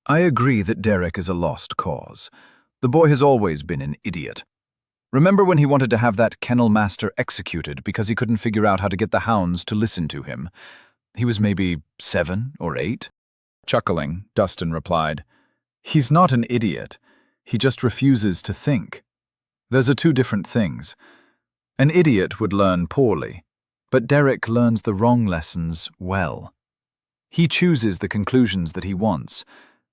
"I agree that Derek is a lost cause. The boy has always been an idiot. Remember when he wanted to have that kennel master executed because he couldn't figure out how to get the hounds to listen to him? He was maybe 7 or 8? Chuckling, Dustin replied, "He's not an idiot. He just refuses to think. Those are two different things. An idiot would learn poorly, but Derek learns the wrong lessons well. He chooses the conclusions that he wants,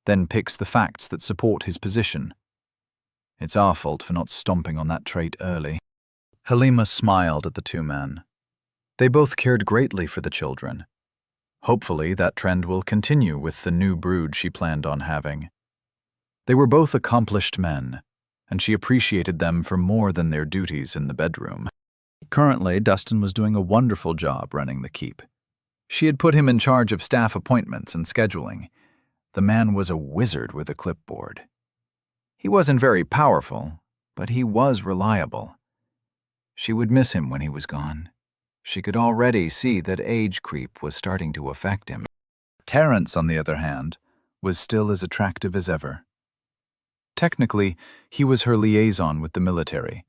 then picks the facts that support his position. It's our fault for not stomping on that trait early." Halima smiled at the two men. They both cared greatly for the children. Hopefully, that trend will continue with the new brood she planned on having. They were both accomplished men, and she appreciated them for more than their duties in the bedroom. Currently, Dustin was doing a wonderful job running the keep. She had put him in charge of staff appointments and scheduling. The man was a wizard with a clipboard. He wasn't very powerful, but he was reliable. She would miss him when he was gone. She could already see that age creep was starting to affect him. Terence, on the other hand, was still as attractive as ever. Technically, he was her liaison with the military.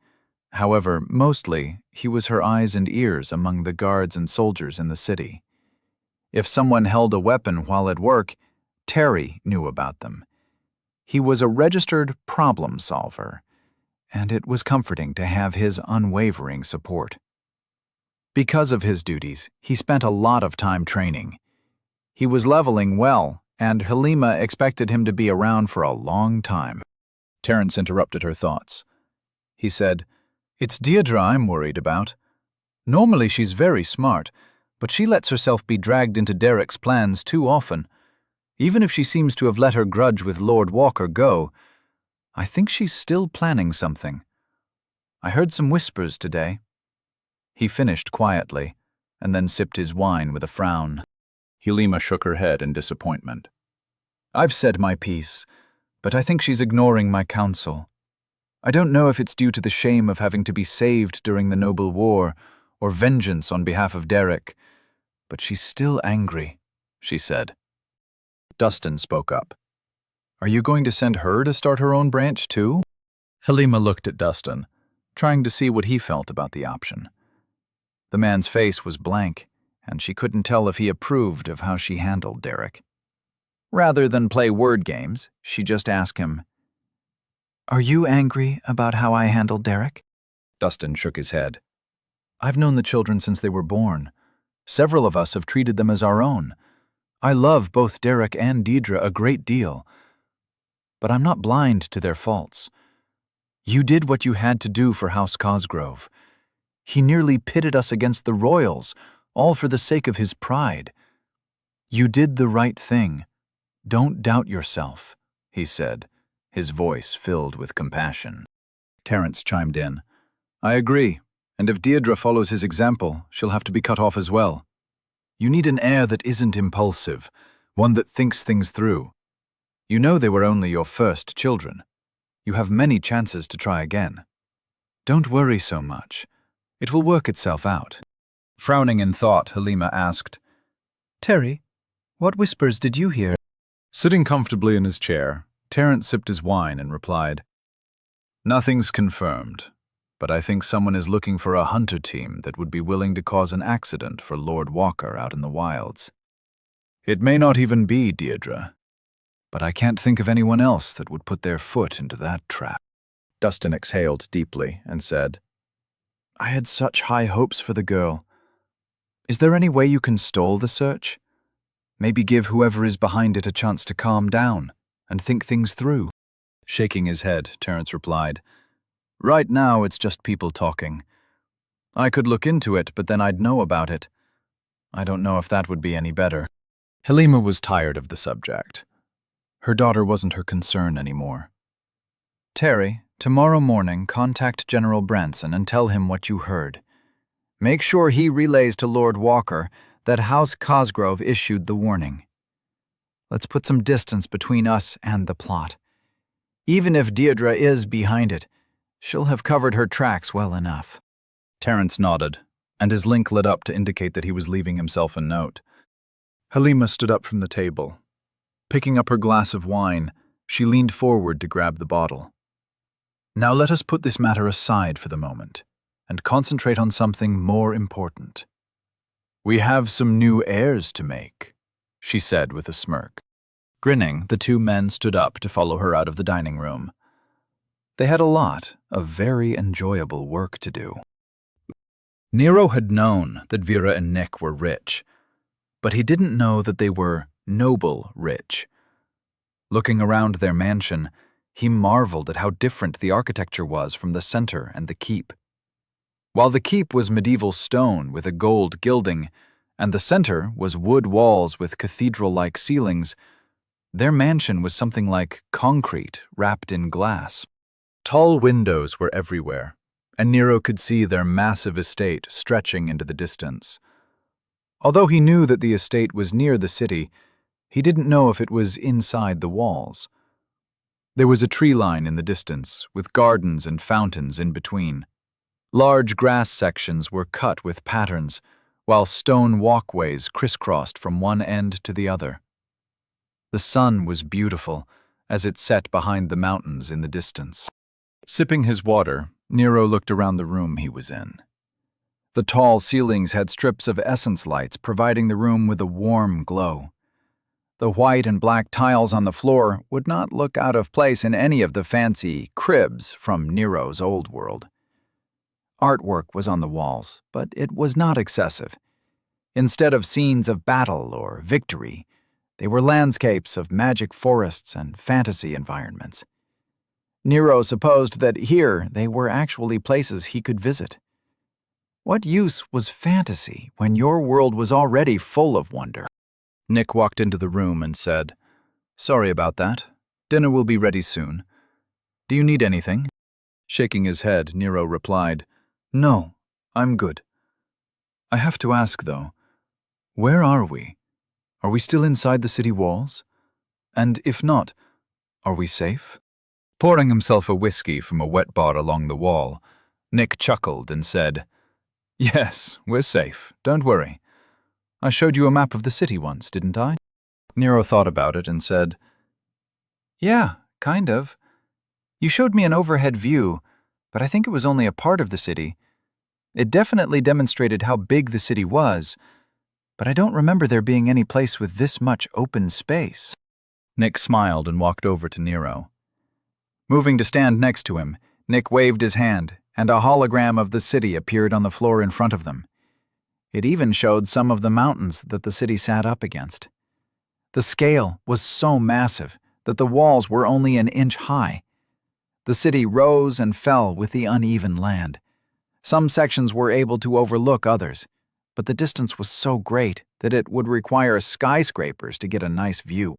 However, mostly, he was her eyes and ears among the guards and soldiers in the city. If someone held a weapon while at work, Terry knew about them. He was a registered problem solver, and it was comforting to have his unwavering support. Because of his duties, he spent a lot of time training. He was leveling well, and Halima expected him to be around for a long time. Terence interrupted her thoughts. He said, "It's Deirdre I'm worried about. Normally she's very smart, but she lets herself be dragged into Derek's plans too often. Even if she seems to have let her grudge with Lord Walker go, I think she's still planning something. I heard some whispers today." He finished quietly, and then sipped his wine with a frown. Halima shook her head in disappointment. "I've said my piece, but I think she's ignoring my counsel. I don't know if it's due to the shame of having to be saved during the Noble War, or vengeance on behalf of Derek, but she's still angry," she said. Dustin spoke up. "Are you going to send her to start her own branch too?" Halima looked at Dustin, trying to see what he felt about the option. The man's face was blank, and she couldn't tell if he approved of how she handled Derek. Rather than play word games, she just asked him, "Are you angry about how I handled Derek?" Dustin shook his head. "I've known the children since they were born. Several of us have treated them as our own. I love both Derek and Deirdre a great deal, but I'm not blind to their faults. You did what you had to do for House Cosgrove. He nearly pitted us against the royals, all for the sake of his pride. You did the right thing. Don't doubt yourself," he said, his voice filled with compassion. Terence chimed in. "I agree, and if Deirdre follows his example, she'll have to be cut off as well. You need an heir that isn't impulsive, one that thinks things through. You know they were only your first children. You have many chances to try again. Don't worry so much. It will work itself out." Frowning in thought, Halima asked, "Terry, what whispers did you hear?" Sitting comfortably in his chair, Terence sipped his wine and replied, "Nothing's confirmed, but I think someone is looking for a hunter team that would be willing to cause an accident for Lord Walker out in the wilds. It may not even be Deirdre, but I can't think of anyone else that would put their foot into that trap." Dustin exhaled deeply and said, "I had such high hopes for the girl. Is there any way you can stall the search? Maybe give whoever is behind it a chance to calm down and think things through?" Shaking his head, Terence replied, "Right now it's just people talking. I could look into it, but then I'd know about it. I don't know if that would be any better." Halima was tired of the subject. Her daughter wasn't her concern anymore. "Terry, Tomorrow morning, contact General Branson and tell him what you heard. Make sure he relays to Lord Walker that House Cosgrove issued the warning. Let's put some distance between us and the plot. Even if Deirdre is behind it, she'll have covered her tracks well enough." Terence nodded, and his link lit up to indicate that he was leaving himself a note. Halima stood up from the table. Picking up her glass of wine, she leaned forward to grab the bottle. "Now let us put this matter aside for the moment and concentrate on something more important. We have some new heirs to make," she said with a smirk. Grinning, the two men stood up to follow her out of the dining room. They had a lot of very enjoyable work to do. Nero had known that Vera and Nick were rich, but he didn't know that they were noble rich. Looking around their mansion, he marveled at how different the architecture was from the center and the keep. While the keep was medieval stone with a gold gilding, and the center was wood walls with cathedral-like ceilings, their mansion was something like concrete wrapped in glass. Tall windows were everywhere, and Nero could see their massive estate stretching into the distance. Although he knew that the estate was near the city, he didn't know if it was inside the walls. There was a tree line in the distance, with gardens and fountains in between. Large grass sections were cut with patterns, while stone walkways crisscrossed from one end to the other. The sun was beautiful as it set behind the mountains in the distance. Sipping his water, Nero looked around the room he was in. The tall ceilings had strips of essence lights providing the room with a warm glow. The white and black tiles on the floor would not look out of place in any of the fancy cribs from Nero's old world. Artwork was on the walls, but it was not excessive. Instead of scenes of battle or victory, they were landscapes of magic forests and fantasy environments. Nero supposed that here they were actually places he could visit. What use was fantasy when your world was already full of wonder? Nick walked into the room and said, "Sorry about that. Dinner will be ready soon. Do you need anything?" Shaking his head, Nero replied, "No, I'm good. I have to ask, though, where are we? Are we still inside the city walls? And if not, are we safe?" Pouring himself a whiskey from a wet bar along the wall, Nick chuckled and said, "Yes, we're safe. Don't worry. I showed you a map of the city once, didn't I?" Nero thought about it and said, "Yeah, kind of. You showed me an overhead view, but I think it was only a part of the city. It definitely demonstrated how big the city was, but I don't remember there being any place with this much open space." Nick smiled and walked over to Nero. Moving to stand next to him, Nick waved his hand, and a hologram of the city appeared on the floor in front of them. It even showed some of the mountains that the city sat up against. The scale was so massive that the walls were only an inch high. The city rose and fell with the uneven land. Some sections were able to overlook others, but the distance was so great that it would require skyscrapers to get a nice view.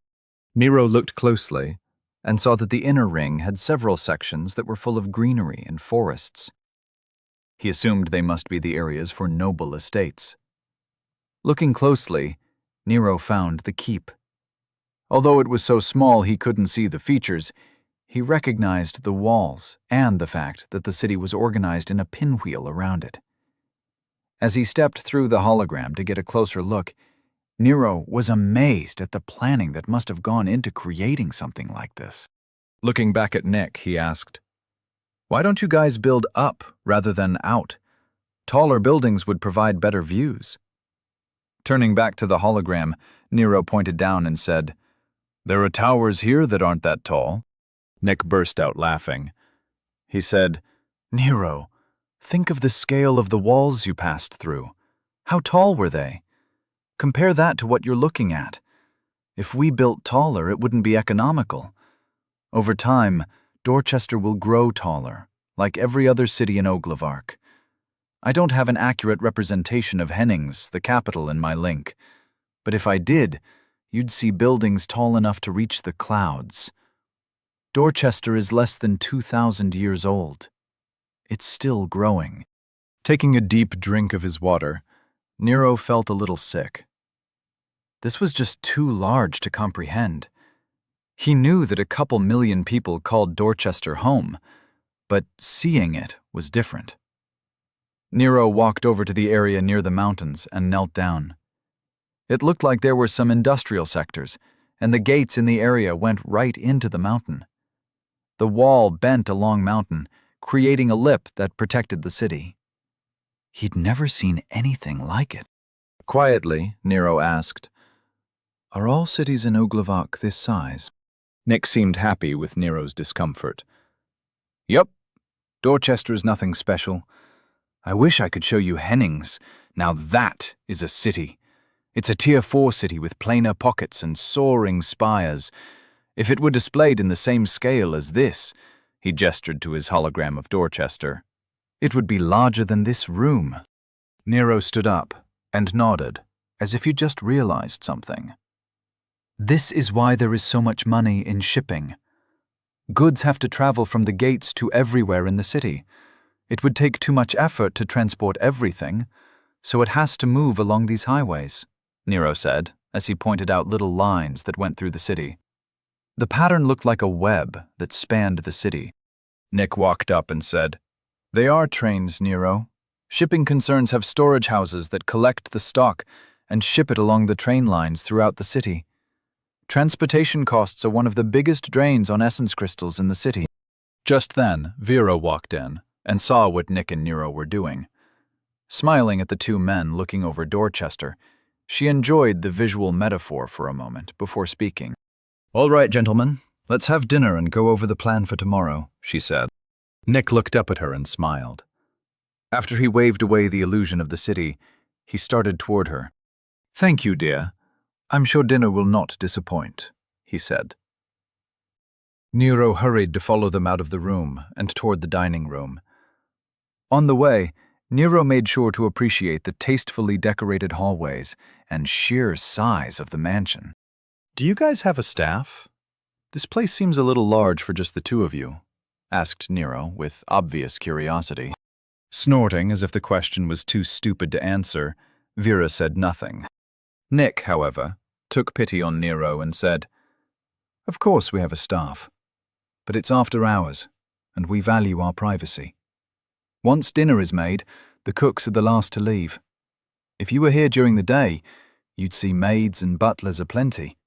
Nero looked closely and saw that the inner ring had several sections that were full of greenery and forests. He assumed they must be the areas for noble estates. Looking closely, Nero found the keep. Although it was so small he couldn't see the features, he recognized the walls and the fact that the city was organized in a pinwheel around it. As he stepped through the hologram to get a closer look, Nero was amazed at the planning that must have gone into creating something like this. Looking back at Nick, he asked, "Why don't you guys build up rather than out? Taller buildings would provide better views." Turning back to the hologram, Nero pointed down and said, "There are towers here that aren't that tall." Nick burst out laughing. He said, "Nero, think of the scale of the walls you passed through. How tall were they? Compare that to what you're looking at. If we built taller, it wouldn't be economical. Over time, Dorchester will grow taller, like every other city in Oglevark. I don't have an accurate representation of Hennings, the capital, in my link, but if I did, you'd see buildings tall enough to reach the clouds." Dorchester is less than 2,000 years old. It's still growing. Taking a deep drink of his water, Nero felt a little sick. This was just too large to comprehend. He knew that a couple million people called Dorchester home, but seeing it was different. Nero walked over to the area near the mountains and knelt down. It looked like there were some industrial sectors, and the gates in the area went right into the mountain. The wall bent along mountain, creating a lip that protected the city. He'd never seen anything like it. Quietly, Nero asked, "Are all cities in Oglavak this size?" Nick seemed happy with Nero's discomfort. "Yup, Dorchester is nothing special. I wish I could show you Hennings. Now that is a city. It's a Tier 4 city with planar pockets and soaring spires. If it were displayed in the same scale as this," he gestured to his hologram of Dorchester, "it would be larger than this room." Nero stood up and nodded, as if he just realized something. This is why there is so much money in shipping. Goods have to travel from the gates to everywhere in the city. It would take too much effort to transport everything, so it has to move along these highways, Nero said, as he pointed out little lines that went through the city. The pattern looked like a web that spanned the city. Nick walked up and said, "They are trains, Nero. Shipping concerns have storage houses that collect the stock and ship it along the train lines throughout the city. Transportation costs are one of the biggest drains on essence crystals in the city." Just then, Vera walked in and saw what Nick and Nero were doing. Smiling at the two men looking over Dorchester, she enjoyed the visual metaphor for a moment before speaking. "All right, gentlemen, let's have dinner and go over the plan for tomorrow," she said. Nick looked up at her and smiled. After he waved away the illusion of the city, he started toward her. "Thank you, dear. I'm sure dinner will not disappoint," he said. Nero hurried to follow them out of the room and toward the dining room. On the way, Nero made sure to appreciate the tastefully decorated hallways and sheer size of the mansion. "Do you guys have a staff? This place seems a little large for just the two of you," asked Nero with obvious curiosity. Snorting as if the question was too stupid to answer, Vera said nothing. Nick, however, took pity on Nero and said, "Of course we have a staff, but it's after hours, and we value our privacy. Once dinner is made, the cooks are the last to leave. If you were here during the day, you'd see maids and butlers aplenty.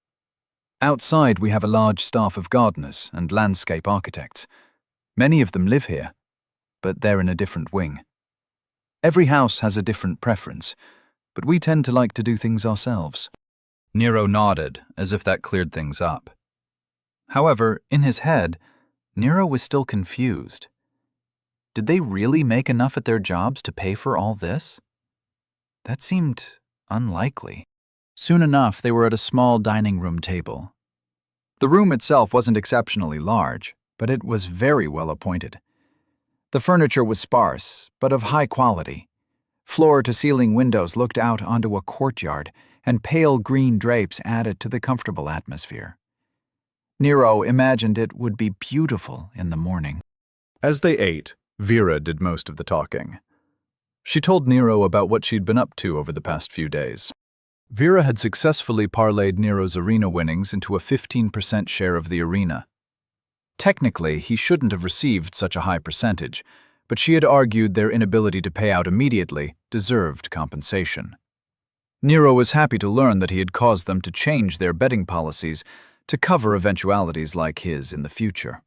Outside we have a large staff of gardeners and landscape architects. Many of them live here, but they're in a different wing. Every house has a different preference, but we tend to like to do things ourselves." Nero nodded, as if that cleared things up. However, in his head, Nero was still confused. Did they really make enough at their jobs to pay for all this? That seemed unlikely. Soon enough, they were at a small dining room table. The room itself wasn't exceptionally large, but it was very well appointed. The furniture was sparse, but of high quality. Floor-to-ceiling windows looked out onto a courtyard, and pale green drapes added to the comfortable atmosphere. Nero imagined it would be beautiful in the morning. As they ate, Vera did most of the talking. She told Nero about what she'd been up to over the past few days. Vera had successfully parlayed Nero's arena winnings into a 15% share of the arena. Technically, he shouldn't have received such a high percentage, but she had argued their inability to pay out immediately deserved compensation. Nero was happy to learn that he had caused them to change their betting policies to cover eventualities like his in the future.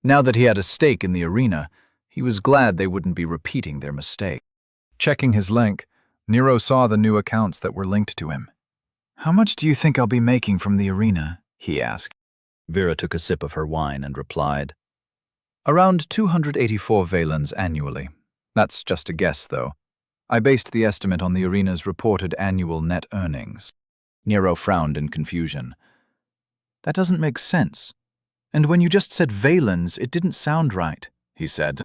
Now that he had a stake in the arena, he was glad they wouldn't be repeating their mistake. Checking his link, Nero saw the new accounts that were linked to him. "How much do you think I'll be making from the arena?" he asked. Vera took a sip of her wine and replied, "Around 284 valens annually. That's just a guess, though. I based the estimate on the arena's reported annual net earnings." Nero frowned in confusion. "That doesn't make sense. And when you just said valens, it didn't sound right," he said.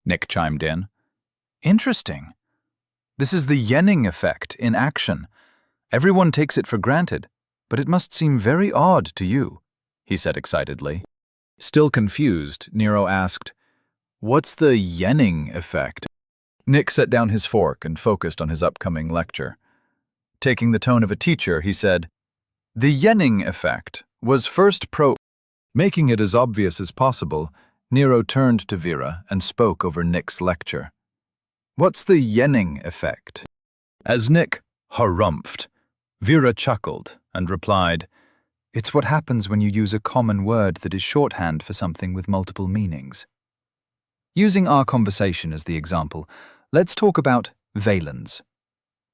Nick chimed in. "Interesting. This is the yenning effect in action. Everyone takes it for granted, but it must seem very odd to you," he said excitedly. Still confused, Nero asked, "What's the yenning effect?" Nick set down his fork and focused on his upcoming lecture. Taking the tone of a teacher, he said, "The yenning effect was first Making it as obvious as possible, Nero turned to Vera and spoke over Nick's lecture. "What's the yenning effect?" As Nick harumphed, Vera chuckled and replied, "It's what happens when you use a common word that is shorthand for something with multiple meanings." Using our conversation as the example, let's talk about valens.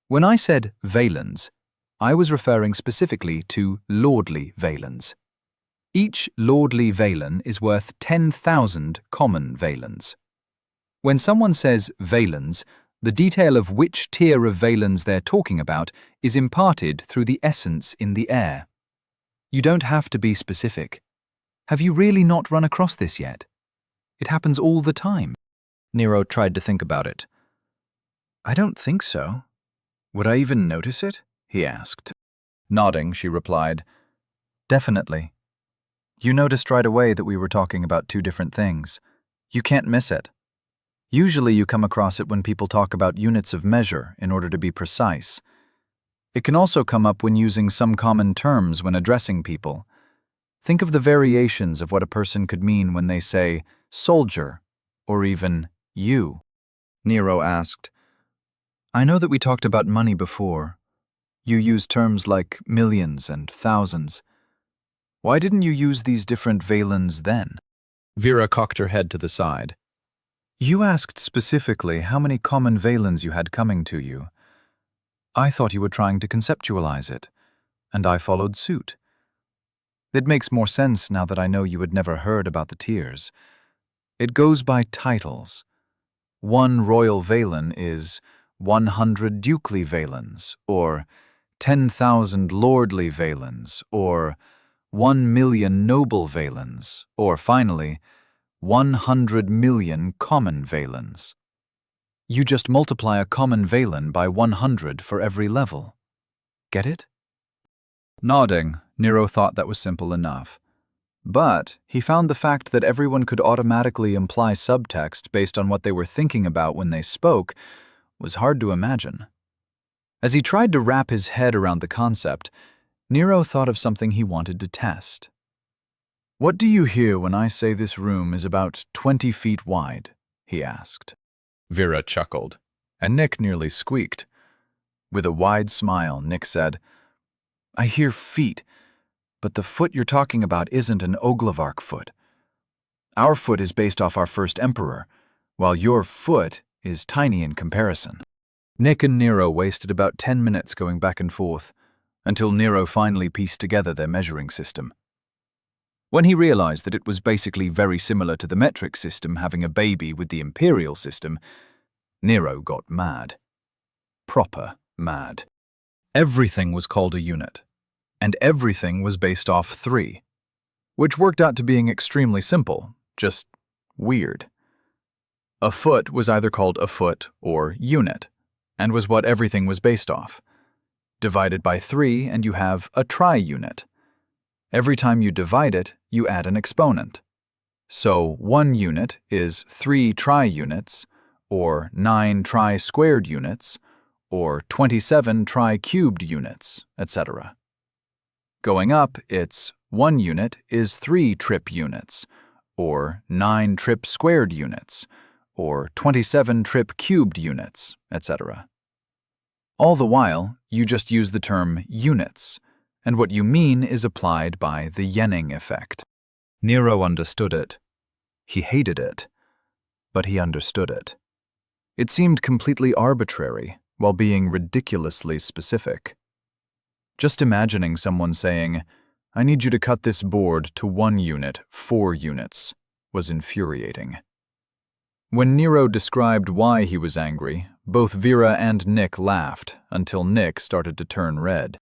When I said valens, I was referring specifically to lordly valens. Each lordly valen is worth 10,000 common valens. When someone says valens, the detail of which tier of valens they're talking about is imparted through the essence in the air. You don't have to be specific. Have you really not run across this yet? It happens all the time. Nero tried to think about it. "I don't think so. Would I even notice it?" he asked. Nodding, she replied, "Definitely. You noticed right away that we were talking about two different things. You can't miss it. Usually you come across it when people talk about units of measure in order to be precise. It can also come up when using some common terms when addressing people. Think of the variations of what a person could mean when they say soldier or even you." Nero asked, "I know that we talked about money before. You use terms like millions and thousands. Why didn't you use these different valens then?" Vera cocked her head to the side. "You asked specifically how many common valens you had coming to you. I thought you were trying to conceptualize it, and I followed suit. It makes more sense now that I know you had never heard about the tiers. It goes by titles. One royal valen is 100 dukely valens, or 10,000 lordly valens, or 1,000,000 noble valens, or finally, 100 million common valens. You just multiply a common valen by 100 for every level. Get it?" Nodding, Nero thought that was simple enough. But he found the fact that everyone could automatically imply subtext based on what they were thinking about when they spoke was hard to imagine. As he tried to wrap his head around the concept, Nero thought of something he wanted to test. "What do you hear when I say this room is about 20 feet wide?" he asked. Vera chuckled, and Nick nearly squeaked. With a wide smile, Nick said, "I hear feet, but the foot you're talking about isn't an Oglavark foot. Our foot is based off our first emperor, while your foot is tiny in comparison." Nick and Nero wasted about 10 minutes going back and forth, until Nero finally pieced together their measuring system. When he realized that it was basically very similar to the metric system having a baby with the imperial system, Nero got mad. Proper mad. Everything was called a unit, and everything was based off 3, which worked out to being extremely simple, just weird. A foot was either called a foot or unit, and was what everything was based off. Divide it by 3 and you have a tri-unit. Every time you divide it, you add an exponent. So 1 unit is 3 tri-units, or 9 tri-squared units, or 27 tri-cubed units, etc. Going up, it's 1 unit is 3 trip units, or 9 trip squared units, or 27 trip cubed units, etc. All the while, you just use the term units, and what you mean is applied by the yenning effect. Nero understood it. He hated it, but he understood it. It seemed completely arbitrary, while being ridiculously specific. Just imagining someone saying, "I need you to cut this board to 1 unit, 4 units, was infuriating. When Nero described why he was angry, both Vera and Nick laughed until Nick started to turn red.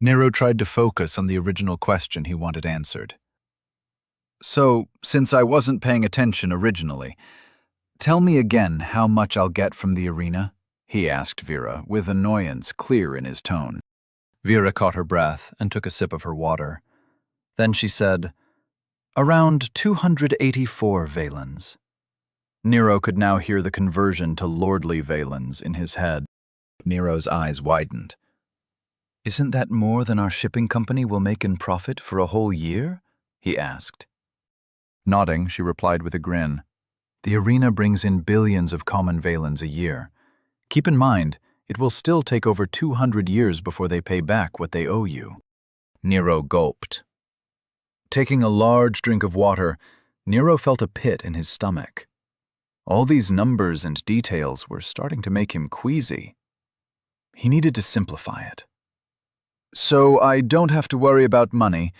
Nero tried to focus on the original question he wanted answered. "So, since I wasn't paying attention originally, tell me again how much I'll get from the arena?" he asked Vera, with annoyance clear in his tone. Vera caught her breath and took a sip of her water. Then she said, Around 284 valens. Nero could now hear the conversion to lordly valens in his head. Nero's eyes widened. Isn't that more than our shipping company will make in profit for a whole year? He asked. Nodding, she replied with a grin. The arena brings in billions of common valens a year. Keep in mind, it will still take over 200 years before they pay back what they owe you. Nero gulped. Taking a large drink of water, Nero felt a pit in his stomach. All these numbers and details were starting to make him queasy. He needed to simplify it. So I don't have to worry about money,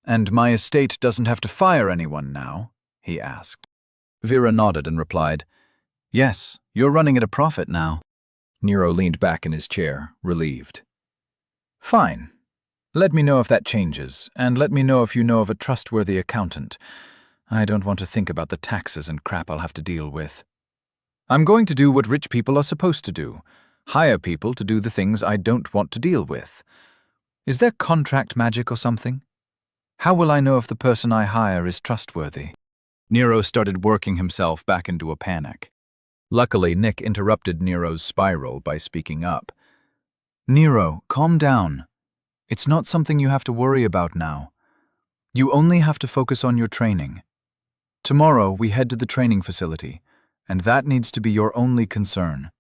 and my estate doesn't have to fire anyone now? He asked. Vera nodded and replied, Yes, you're running at a profit now. Nero leaned back in his chair, relieved. Fine. Let me know if that changes, and let me know if you know of a trustworthy accountant. I don't want to think about the taxes and crap I'll have to deal with. I'm going to do what rich people are supposed to do. Hire people to do the things I don't want to deal with. Is there contract magic or something? How will I know if the person I hire is trustworthy? Nero started working himself back into a panic. Luckily, Nick interrupted Nero's spiral by speaking up. Nero, calm down. It's not something you have to worry about now. You only have to focus on your training. Tomorrow, we head to the training facility, and that needs to be your only concern.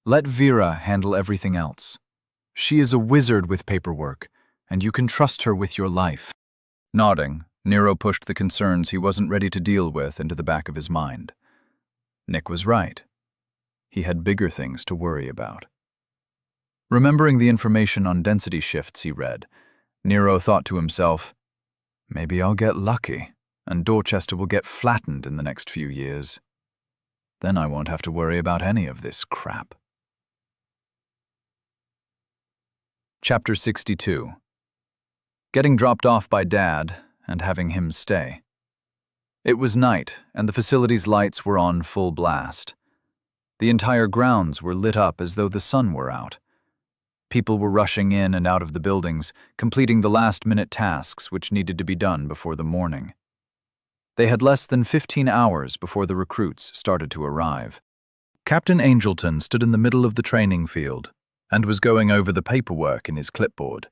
Let Vera handle everything else. She is a wizard with paperwork, and you can trust her with your life. Nodding, Nero pushed the concerns he wasn't ready to deal with into the back of his mind. Nick was right. He had bigger things to worry about. Remembering the information on density shifts he read, Nero thought to himself, maybe I'll get lucky, and Dorchester will get flattened in the next few years. Then I won't have to worry about any of this crap. Chapter 62. Getting dropped off by Dad and having him stay. It was night, and the facility's lights were on full blast. The entire grounds were lit up as though the sun were out. People were rushing in and out of the buildings, completing the last-minute tasks which needed to be done before the morning. They had less than 15 hours before the recruits started to arrive. Captain Angelton stood in the middle of the training field and was going over the paperwork in his clipboard.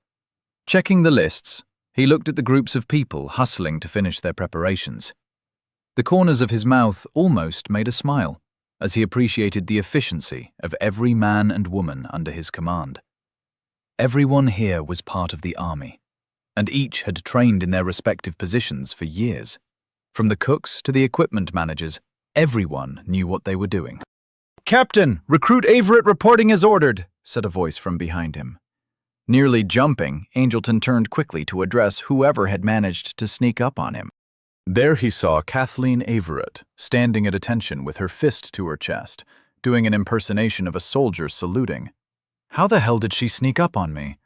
Checking the lists, he looked at the groups of people hustling to finish their preparations. The corners of his mouth almost made a smile, as he appreciated the efficiency of every man and woman under his command. Everyone here was part of the army, and each had trained in their respective positions for years. From the cooks to the equipment managers, everyone knew what they were doing. "Captain, Recruit Averett reporting as ordered," said a voice from behind him. Nearly jumping, Angelton turned quickly to address whoever had managed to sneak up on him. There he saw Kathleen Averett, standing at attention with her fist to her chest, doing an impersonation of a soldier saluting. How the hell did she sneak up on me?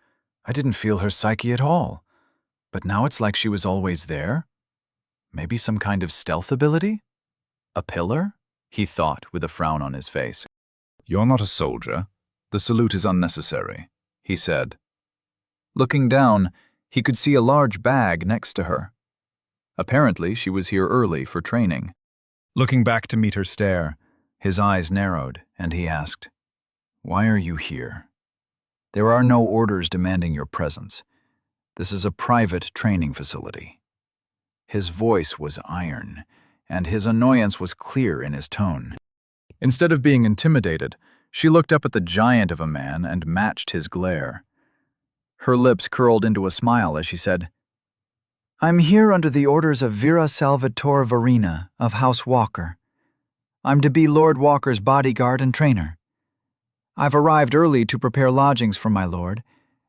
I didn't feel her psyche at all. But now it's like she was always there? Maybe some kind of stealth ability? A pillar? He thought with a frown on his face. You're not a soldier. The salute is unnecessary, he said. Looking down, he could see a large bag next to her. Apparently, she was here early for training. Looking back to meet her stare, his eyes narrowed, and he asked, "Why are you here? There are no orders demanding your presence. This is a private training facility." His voice was iron, and his annoyance was clear in his tone. Instead of being intimidated, she looked up at the giant of a man and matched his glare. Her lips curled into a smile as she said, "I'm here under the orders of Vera Salvatore Varina of House Walker. I'm to be Lord Walker's bodyguard and trainer. I've arrived early to prepare lodgings for my lord,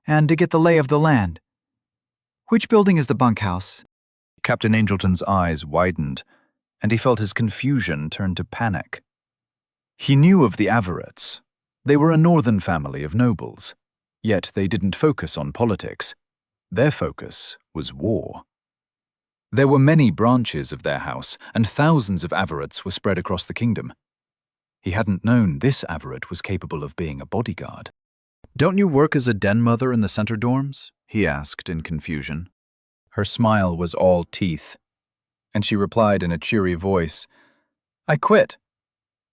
and to get the lay of the land. Which building is the bunkhouse?" Captain Angelton's eyes widened, and he felt his confusion turn to panic. He knew of the Averetts. They were a northern family of nobles, yet they didn't focus on politics. Their focus was war. There were many branches of their house, and thousands of Averetts were spread across the kingdom. He hadn't known this Averett was capable of being a bodyguard. "Don't you work as a den mother in the center dorms?" he asked in confusion. Her smile was all teeth. and she replied in a cheery voice, "I quit.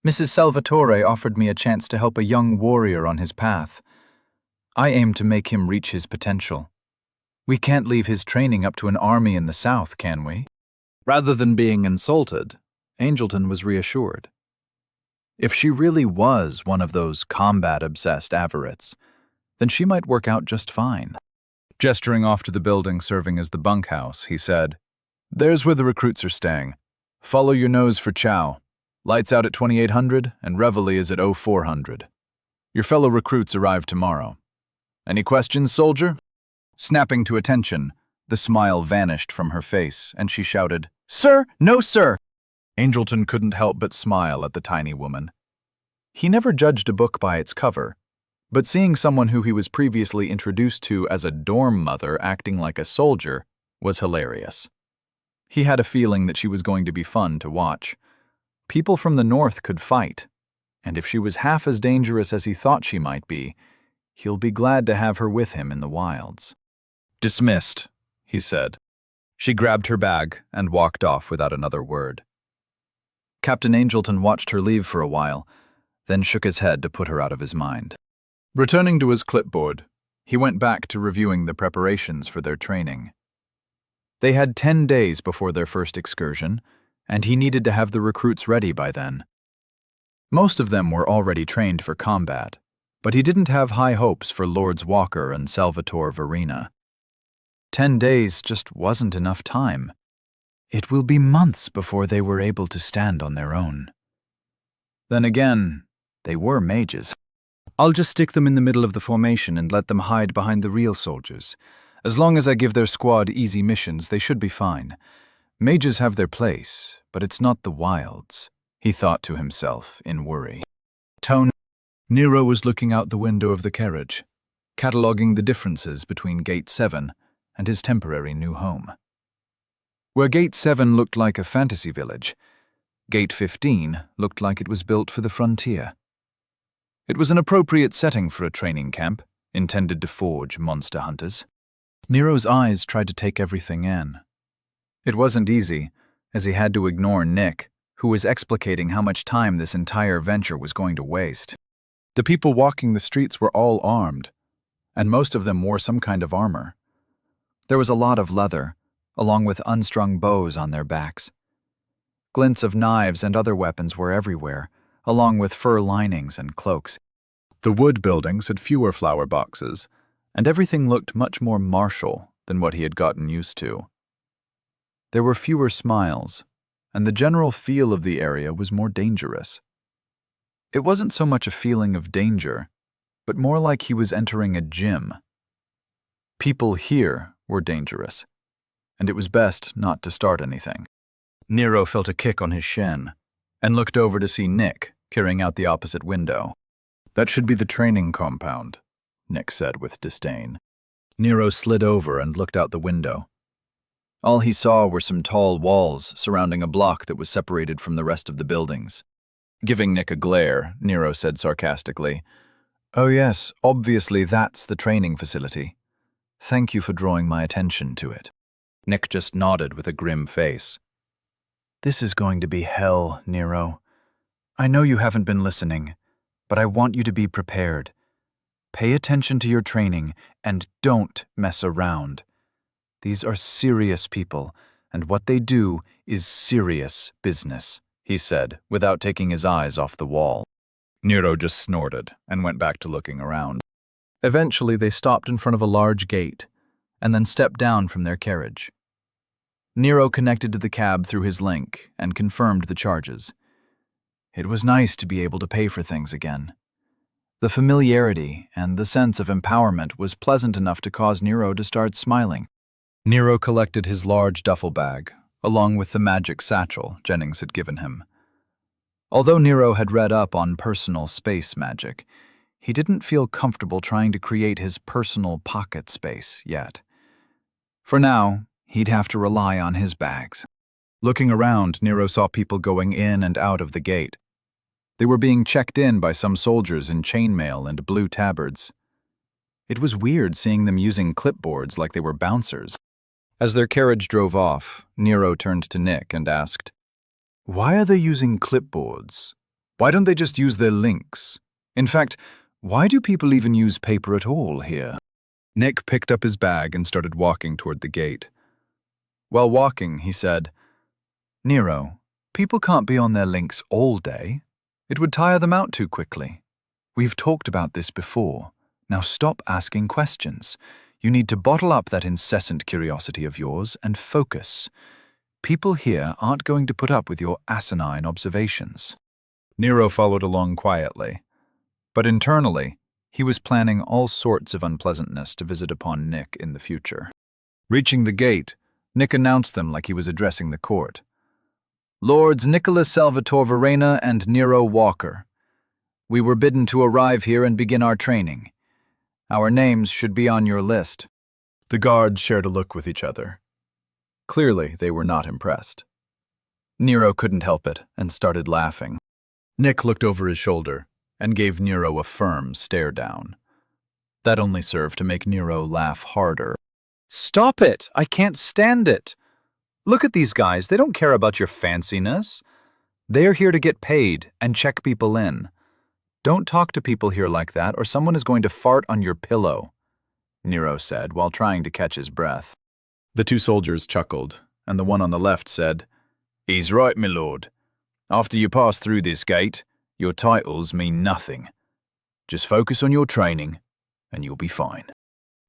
Mrs. Salvatore offered me a chance to help a young warrior on his path. I aim to make him reach his potential. We can't leave his training up to an army in the south, can we?" Rather than being insulted, Angelton was reassured. If she really was one of those combat-obsessed avarites, then she might work out just fine. Gesturing off to the building serving as the bunkhouse, he said, "There's where the recruits are staying. Follow your nose for chow. Lights out at 2800 and reveille is at 0400. Your fellow recruits arrive tomorrow. Any questions, soldier?" Snapping to attention, the smile vanished from her face, and she shouted, "Sir, no sir!" Angelton couldn't help but smile at the tiny woman. He never judged a book by its cover, but seeing someone who he was previously introduced to as a dorm mother acting like a soldier was hilarious. He had a feeling that she was going to be fun to watch. People from the north could fight, and if she was half as dangerous as he thought she might be, he'll be glad to have her with him in the wilds. "Dismissed," he said. She grabbed her bag and walked off without another word. Captain Angelton watched her leave for a while, then shook his head to put her out of his mind. Returning to his clipboard, he went back to reviewing the preparations for their training. They had 10 days before their first excursion, and he needed to have the recruits ready by then. Most of them were already trained for combat, but he didn't have high hopes for Lords Walker and Salvatore Verena. 10 days just wasn't enough time. It will be months before they were able to stand on their own. Then again, they were mages. "I'll just stick them in the middle of the formation and let them hide behind the real soldiers. As long as I give their squad easy missions, they should be fine. Mages have their place, but it's not the wilds," he thought to himself in worry. Nero was looking out the window of the carriage, cataloguing the differences between Gate 7 and his temporary new home. Where Gate 7 looked like a fantasy village, Gate 15 looked like it was built for the frontier. It was an appropriate setting for a training camp, intended to forge monster hunters. Nero's eyes tried to take everything in. It wasn't easy, as he had to ignore Nick, who was explicating how much time this entire venture was going to waste. The people walking the streets were all armed, and most of them wore some kind of armor. There was a lot of leather, along with unstrung bows on their backs. Glints of knives and other weapons were everywhere, along with fur linings and cloaks. The wood buildings had fewer flower boxes, and everything looked much more martial than what he had gotten used to. There were fewer smiles, and the general feel of the area was more dangerous. It wasn't so much a feeling of danger, but more like he was entering a gym. People here were dangerous, and it was best not to start anything. Nero felt a kick on his shin and looked over to see Nick peering out the opposite window. "That should be the training compound," Nick said with disdain. Nero slid over and looked out the window. All he saw were some tall walls surrounding a block that was separated from the rest of the buildings. Giving Nick a glare, Nero said sarcastically, "Oh yes, obviously that's the training facility. Thank you for drawing my attention to it." Nick just nodded with a grim face. "This is going to be hell, Nero. I know you haven't been listening, but I want you to be prepared. Pay attention to your training and don't mess around. These are serious people, and what they do is serious business," he said, without taking his eyes off the wall. Nero just snorted and went back to looking around. Eventually, they stopped in front of a large gate, and then stepped down from their carriage. Nero connected to the cab through his link and confirmed the charges. It was nice to be able to pay for things again. The familiarity and the sense of empowerment was pleasant enough to cause Nero to start smiling. Nero collected his large duffel bag, along with the magic satchel Jennings had given him. Although Nero had read up on personal space magic, he didn't feel comfortable trying to create his personal pocket space yet. For now, he'd have to rely on his bags. Looking around, Nero saw people going in and out of the gate. They were being checked in by some soldiers in chainmail and blue tabards. It was weird seeing them using clipboards like they were bouncers. As their carriage drove off, Nero turned to Nick and asked, Why are they using clipboards? Why don't they just use their links? In fact, why do people even use paper at all here? Nick picked up his bag and started walking toward the gate. While walking, he said, Nero, people can't be on their links all day. It would tire them out too quickly. We've talked about this before. Now stop asking questions. You need to bottle up that incessant curiosity of yours and focus. People here aren't going to put up with your asinine observations. Nero followed along quietly, but internally, he was planning all sorts of unpleasantness to visit upon Nick in the future. Reaching the gate, Nick announced them like he was addressing the court. Lords Nicholas Salvatore Verena and Nero Walker. We were bidden to arrive here and begin our training. Our names should be on your list. The guards shared a look with each other. Clearly, they were not impressed. Nero couldn't help it and started laughing. Nick looked over his shoulder and gave Nero a firm stare down. That only served to make Nero laugh harder. Stop it! I can't stand it! Look at these guys, they don't care about your fanciness. They're here to get paid and check people in. Don't talk to people here like that or someone is going to fart on your pillow, Nero said while trying to catch his breath. The two soldiers chuckled, and the one on the left said, He's right, my lord. After you pass through this gate, your titles mean nothing. Just focus on your training, and you'll be fine.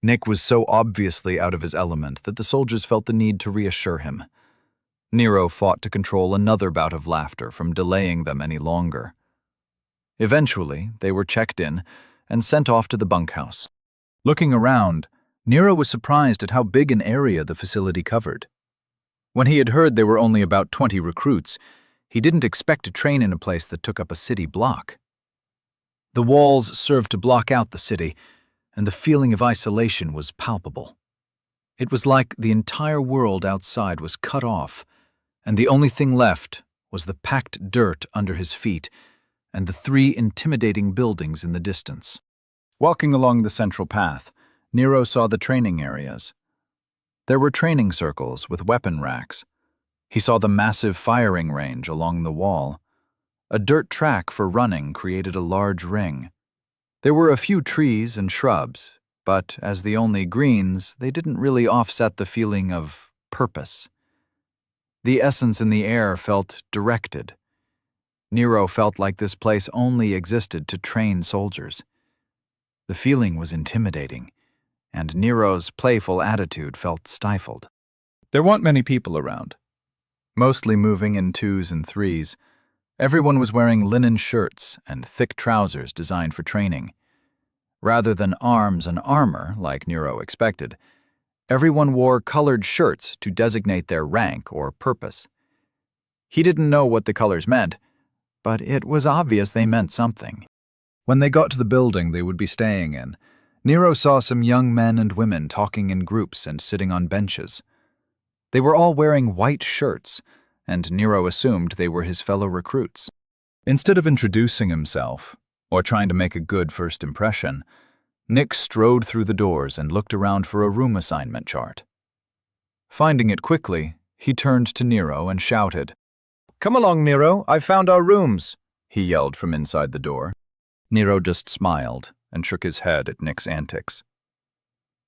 Nick was so obviously out of his element that the soldiers felt the need to reassure him. Nero fought to control another bout of laughter from delaying them any longer. Eventually, they were checked in and sent off to the bunkhouse. Looking around, Nero was surprised at how big an area the facility covered. When he had heard there were only about 20 recruits, he didn't expect to train in a place that took up a city block. The walls served to block out the city, and the feeling of isolation was palpable. It was like the entire world outside was cut off, and the only thing left was the packed dirt under his feet and the 3 intimidating buildings in the distance. Walking along the central path, Nero saw the training areas. There were training circles with weapon racks. He saw the massive firing range along the wall. A dirt track for running created a large ring. There were a few trees and shrubs, but as the only greens, they didn't really offset the feeling of purpose. The essence in the air felt directed. Nero felt like this place only existed to train soldiers. The feeling was intimidating, and Nero's playful attitude felt stifled. There weren't many people around, mostly moving in 2s and 3s. Everyone was wearing linen shirts and thick trousers designed for training. Rather than arms and armor, like Nero expected, everyone wore colored shirts to designate their rank or purpose. He didn't know what the colors meant, but it was obvious they meant something. When they got to the building they would be staying in, Nero saw some young men and women talking in groups and sitting on benches. They were all wearing white shirts, and Nero assumed they were his fellow recruits. Instead of introducing himself, or trying to make a good first impression, Nick strode through the doors and looked around for a room assignment chart. Finding it quickly, he turned to Nero and shouted, "Come along, Nero, I've found our rooms," he yelled from inside the door. Nero just smiled and shook his head at Nick's antics.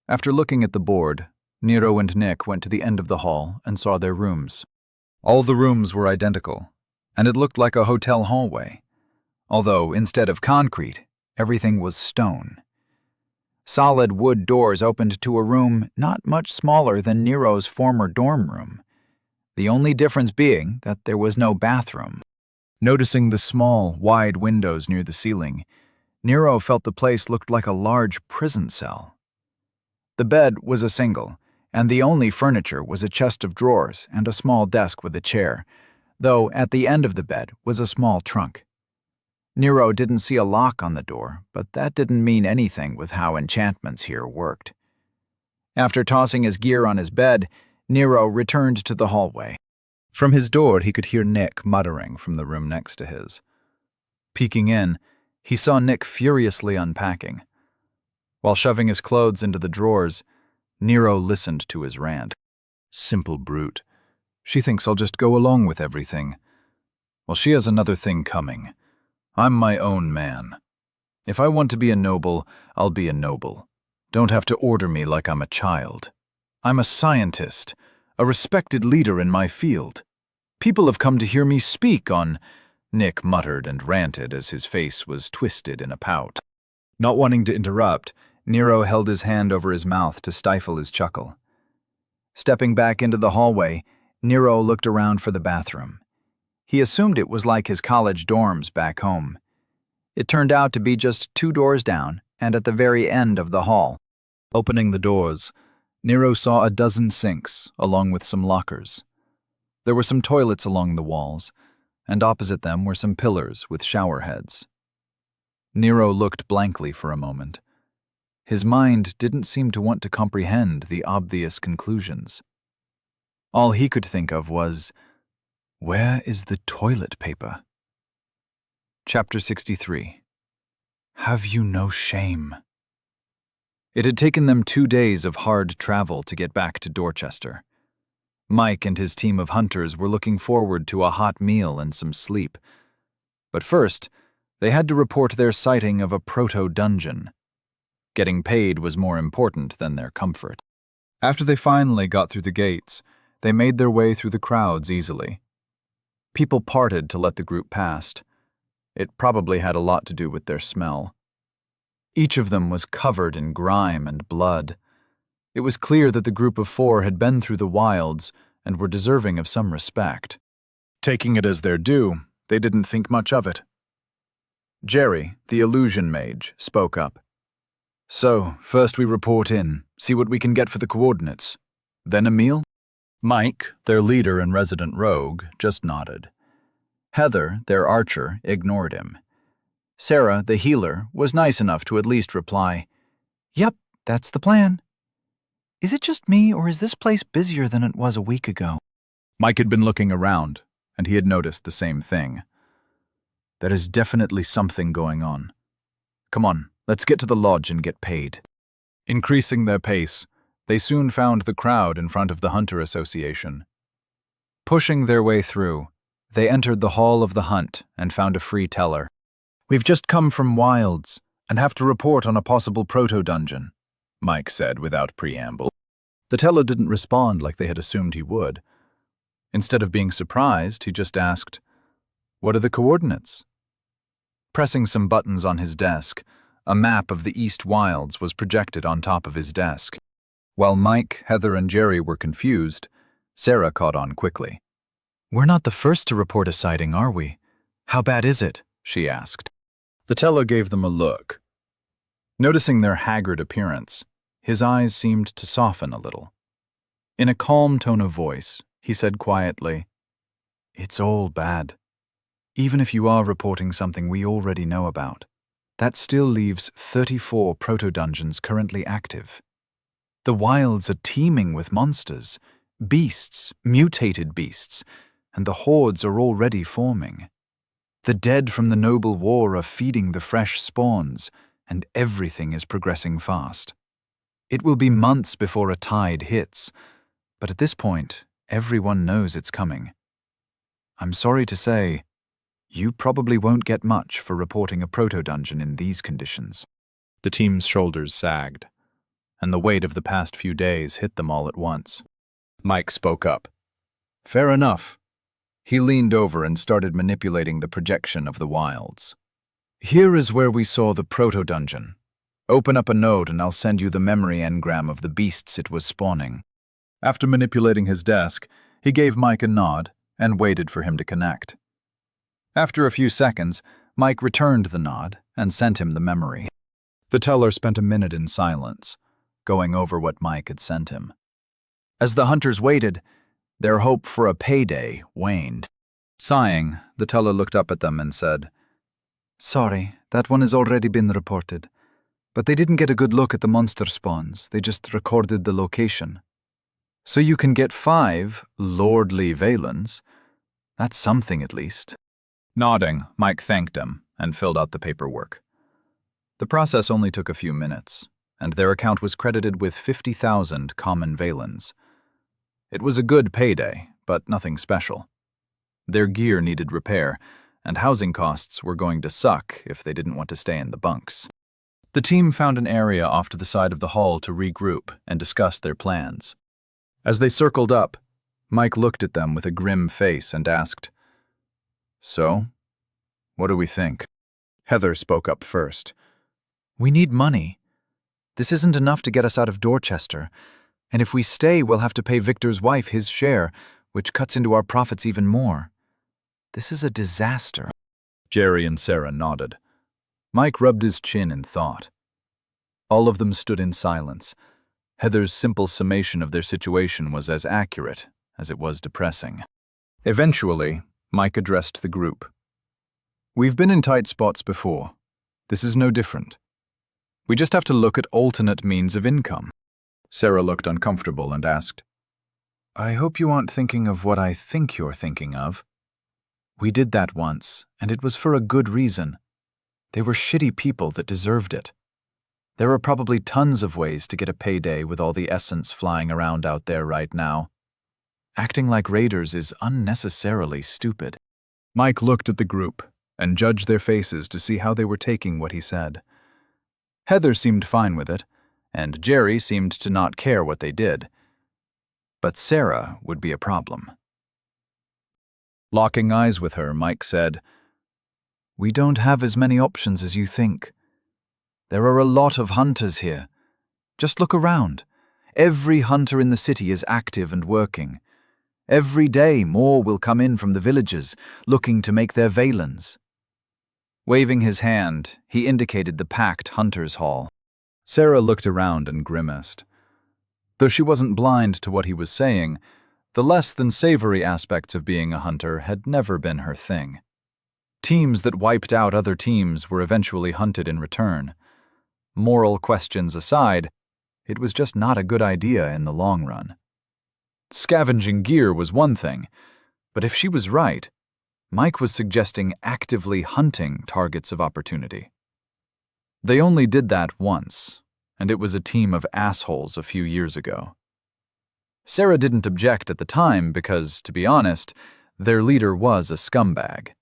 After looking at the board, Nero and Nick went to the end of the hall and saw their rooms. All the rooms were identical, and it looked like a hotel hallway, although instead of concrete, everything was stone. Solid wood doors opened to a room not much smaller than Nero's former dorm room, the only difference being that there was no bathroom. Noticing the small, wide windows near the ceiling, Nero felt the place looked like a large prison cell. The bed was a single, and the only furniture was a chest of drawers and a small desk with a chair, though at the end of the bed was a small trunk. Nero didn't see a lock on the door, but that didn't mean anything with how enchantments here worked. After tossing his gear on his bed, Nero returned to the hallway. From his door, he could hear Nick muttering from the room next to his. Peeking in, he saw Nick furiously unpacking. While shoving his clothes into the drawers, Nero listened to his rant. Simple brute. She thinks I'll just go along with everything. Well, she has another thing coming. I'm my own man. If I want to be a noble, I'll be a noble. Don't have to order me like I'm a child. I'm a scientist, a respected leader in my field. People have come to hear me speak on... Nick muttered and ranted as his face was twisted in a pout. Not wanting to interrupt, Nero held his hand over his mouth to stifle his chuckle. Stepping back into the hallway, Nero looked around for the bathroom. He assumed it was like his college dorms back home. It turned out to be just 2 doors down and at the very end of the hall. Opening the doors, Nero saw a dozen sinks, along with some lockers. There were some toilets along the walls, and opposite them were some pillars with shower heads. Nero looked blankly for a moment. His mind didn't seem to want to comprehend the obvious conclusions. All he could think of was, where is the toilet paper? Chapter 63. Have you no shame? It had taken them 2 days of hard travel to get back to Dorchester. Mike and his team of hunters were looking forward to a hot meal and some sleep. But first, they had to report their sighting of a proto-dungeon. Getting paid was more important than their comfort. After they finally got through the gates, they made their way through the crowds easily. People parted to let the group past. It probably had a lot to do with their smell. Each of them was covered in grime and blood. It was clear that the group of 4 had been through the wilds and were deserving of some respect. Taking it as their due, they didn't think much of it. Jerry, the illusion mage, spoke up. So, first we report in, see what we can get for the coordinates. Then a meal? Mike, their leader and resident rogue, just nodded. Heather, their archer, ignored him. Sarah, the healer, was nice enough to at least reply, "Yep, that's the plan." "Is it just me, or is this place busier than it was a week ago?" Mike had been looking around, and he had noticed the same thing. There is definitely something going on. Come on, let's get to the lodge and get paid. Increasing their pace, they soon found the crowd in front of the Hunter Association. Pushing their way through, they entered the Hall of the Hunt and found a free teller. "We've just come from Wilds and have to report on a possible proto-dungeon," Mike said without preamble. The teller didn't respond like they had assumed he would. Instead of being surprised, he just asked, "What are the coordinates?" Pressing some buttons on his desk, a map of the East Wilds was projected on top of his desk. While Mike, Heather, and Jerry were confused, Sarah caught on quickly. "We're not the first to report a sighting, are we? How bad is it?" she asked. The teller gave them a look. Noticing their haggard appearance, his eyes seemed to soften a little. In a calm tone of voice, he said quietly, "It's all bad. Even if you are reporting something we already know about, that still leaves 34 proto-dungeons currently active. The wilds are teeming with monsters, beasts, mutated beasts, and the hordes are already forming. The dead from the noble war are feeding the fresh spawns, and everything is progressing fast. It will be months before a tide hits, but at this point, everyone knows it's coming. I'm sorry to say, you probably won't get much for reporting a proto-dungeon in these conditions." The team's shoulders sagged, and the weight of the past few days hit them all at once. Mike spoke up. "Fair enough." He leaned over and started manipulating the projection of the wilds. "Here is where we saw the proto-dungeon. Open up a node and I'll send you the memory engram of the beasts it was spawning." After manipulating his desk, he gave Mike a nod and waited for him to connect. After a few seconds, Mike returned the nod and sent him the memory. The teller spent a minute in silence, going over what Mike had sent him. As the hunters waited, their hope for a payday waned. Sighing, the teller looked up at them and said, "Sorry, that one has already been reported. But they didn't get a good look at the monster spawns, they just recorded the location. So you can get 5 lordly Valens. That's something at least." Nodding, Mike thanked him and filled out the paperwork. The process only took a few minutes, and their account was credited with 50,000 common Valens. It was a good payday, but nothing special. Their gear needed repair, and housing costs were going to suck if they didn't want to stay in the bunks. The team found an area off to the side of the hall to regroup and discuss their plans. As they circled up, Mike looked at them with a grim face and asked, "So, what do we think?" Heather spoke up first. "We need money. This isn't enough to get us out of Dorchester, and if we stay, we'll have to pay Victor's wife his share, which cuts into our profits even more. This is a disaster." Jerry and Sarah nodded. Mike rubbed his chin in thought. All of them stood in silence. Heather's simple summation of their situation was as accurate as it was depressing. Eventually, Mike addressed the group. "We've been in tight spots before. This is no different. We just have to look at alternate means of income." Sarah looked uncomfortable and asked, "I hope you aren't thinking of what I think you're thinking of. We did that once, and it was for a good reason. They were shitty people that deserved it. There are probably tons of ways to get a payday with all the essence flying around out there right now. Acting like raiders is unnecessarily stupid." Mike looked at the group and judged their faces to see how they were taking what he said. Heather seemed fine with it, and Jerry seemed to not care what they did. But Sarah would be a problem. Locking eyes with her, Mike said, "We don't have as many options as you think. There are a lot of hunters here. Just look around. Every hunter in the city is active and working. Every day more will come in from the villages, looking to make their valens." Waving his hand, he indicated the packed hunters' hall. Sarah looked around and grimaced. Though she wasn't blind to what he was saying, the less-than-savory aspects of being a hunter had never been her thing. Teams that wiped out other teams were eventually hunted in return. Moral questions aside, it was just not a good idea in the long run. Scavenging gear was one thing, but if she was right, Mike was suggesting actively hunting targets of opportunity. They only did that once, and it was a team of assholes a few years ago. Sarah didn't object at the time because, to be honest, their leader was a scumbag.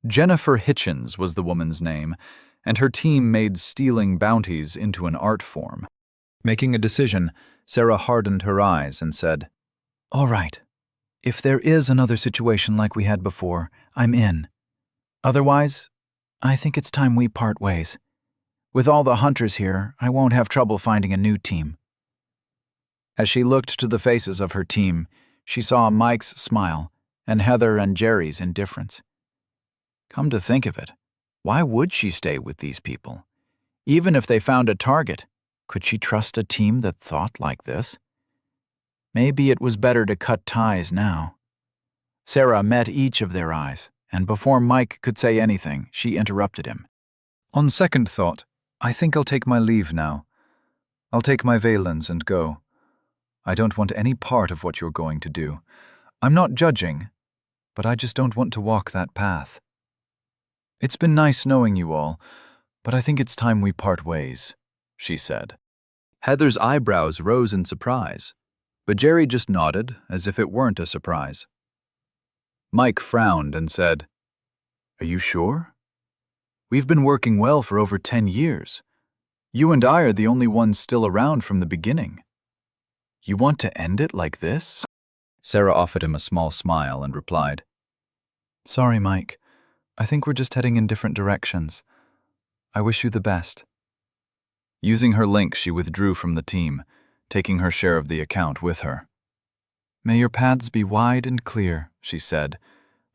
Jennifer Hitchens was the woman's name, and her team made stealing bounties into an art form. Making a decision, Sarah hardened her eyes and said, "All right. If there is another situation like we had before, I'm in. Otherwise, I think it's time we part ways. With all the hunters here, I won't have trouble finding a new team." As she looked to the faces of her team, she saw Mike's smile and Heather and Jerry's indifference. Come to think of it, why would she stay with these people? Even if they found a target, could she trust a team that thought like this? Maybe it was better to cut ties now. Sarah met each of their eyes, and before Mike could say anything, she interrupted him. "On second thought, I think I'll take my leave now. I'll take my valens and go. I don't want any part of what you're going to do. I'm not judging, but I just don't want to walk that path. It's been nice knowing you all, but I think it's time we part ways," she said. Heather's eyebrows rose in surprise, but Jerry just nodded as if it weren't a surprise. Mike frowned and said, "Are you sure? We've been working well for over 10 years. You and I are the only ones still around from the beginning. You want to end it like this?" Sarah offered him a small smile and replied, "Sorry, Mike. I think we're just heading in different directions. I wish you the best." Using her link, she withdrew from the team, taking her share of the account with her. "May your paths be wide and clear," she said,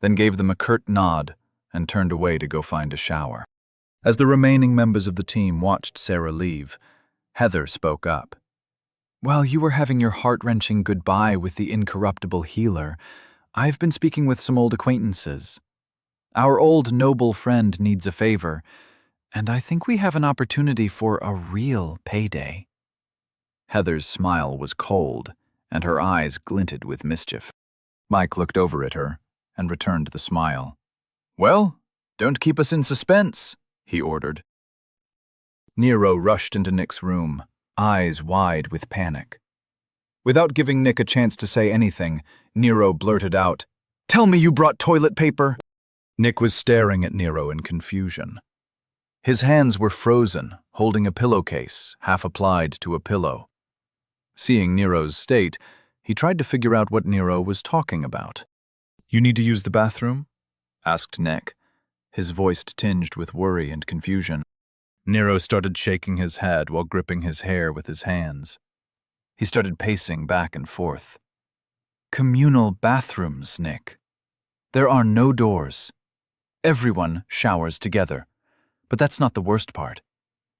then gave them a curt nod and turned away to go find a shower. As the remaining members of the team watched Sarah leave, Heather spoke up. "While you were having your heart-wrenching goodbye with the incorruptible healer, I've been speaking with some old acquaintances. Our old noble friend needs a favor, and I think we have an opportunity for a real payday." Heather's smile was cold, and her eyes glinted with mischief. Mike looked over at her and returned the smile. "Well, don't keep us in suspense," he ordered. Nero rushed into Nick's room, eyes wide with panic. Without giving Nick a chance to say anything, Nero blurted out, "Tell me you brought toilet paper!" Nick was staring at Nero in confusion. His hands were frozen, holding a pillowcase, half applied to a pillow. Seeing Nero's state, he tried to figure out what Nero was talking about. "You need to use the bathroom?" asked Nick, his voice tinged with worry and confusion. Nero started shaking his head while gripping his hair with his hands. He started pacing back and forth. "Communal bathrooms, Nick. There are no doors. Everyone showers together. But that's not the worst part.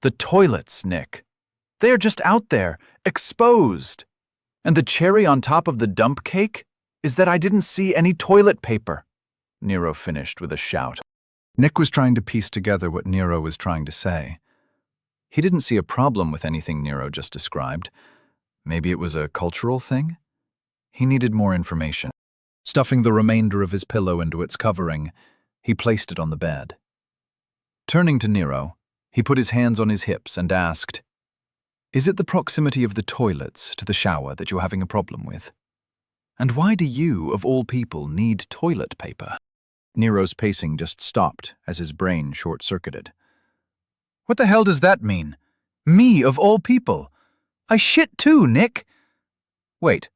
The toilets, Nick. They are just out there, exposed. And the cherry on top of the dump cake is that I didn't see any toilet paper," Nero finished with a shout. Nick was trying to piece together what Nero was trying to say. He didn't see a problem with anything Nero just described. Maybe it was a cultural thing? He needed more information. Stuffing the remainder of his pillow into its covering, he placed it on the bed. Turning to Nero, he put his hands on his hips and asked, "Is it the proximity of the toilets to the shower that you're having a problem with? And why do you, of all people, need toilet paper?" Nero's pacing just stopped as his brain short-circuited. "What the hell does that mean? Me, of all people? I shit too, Nick! Wait,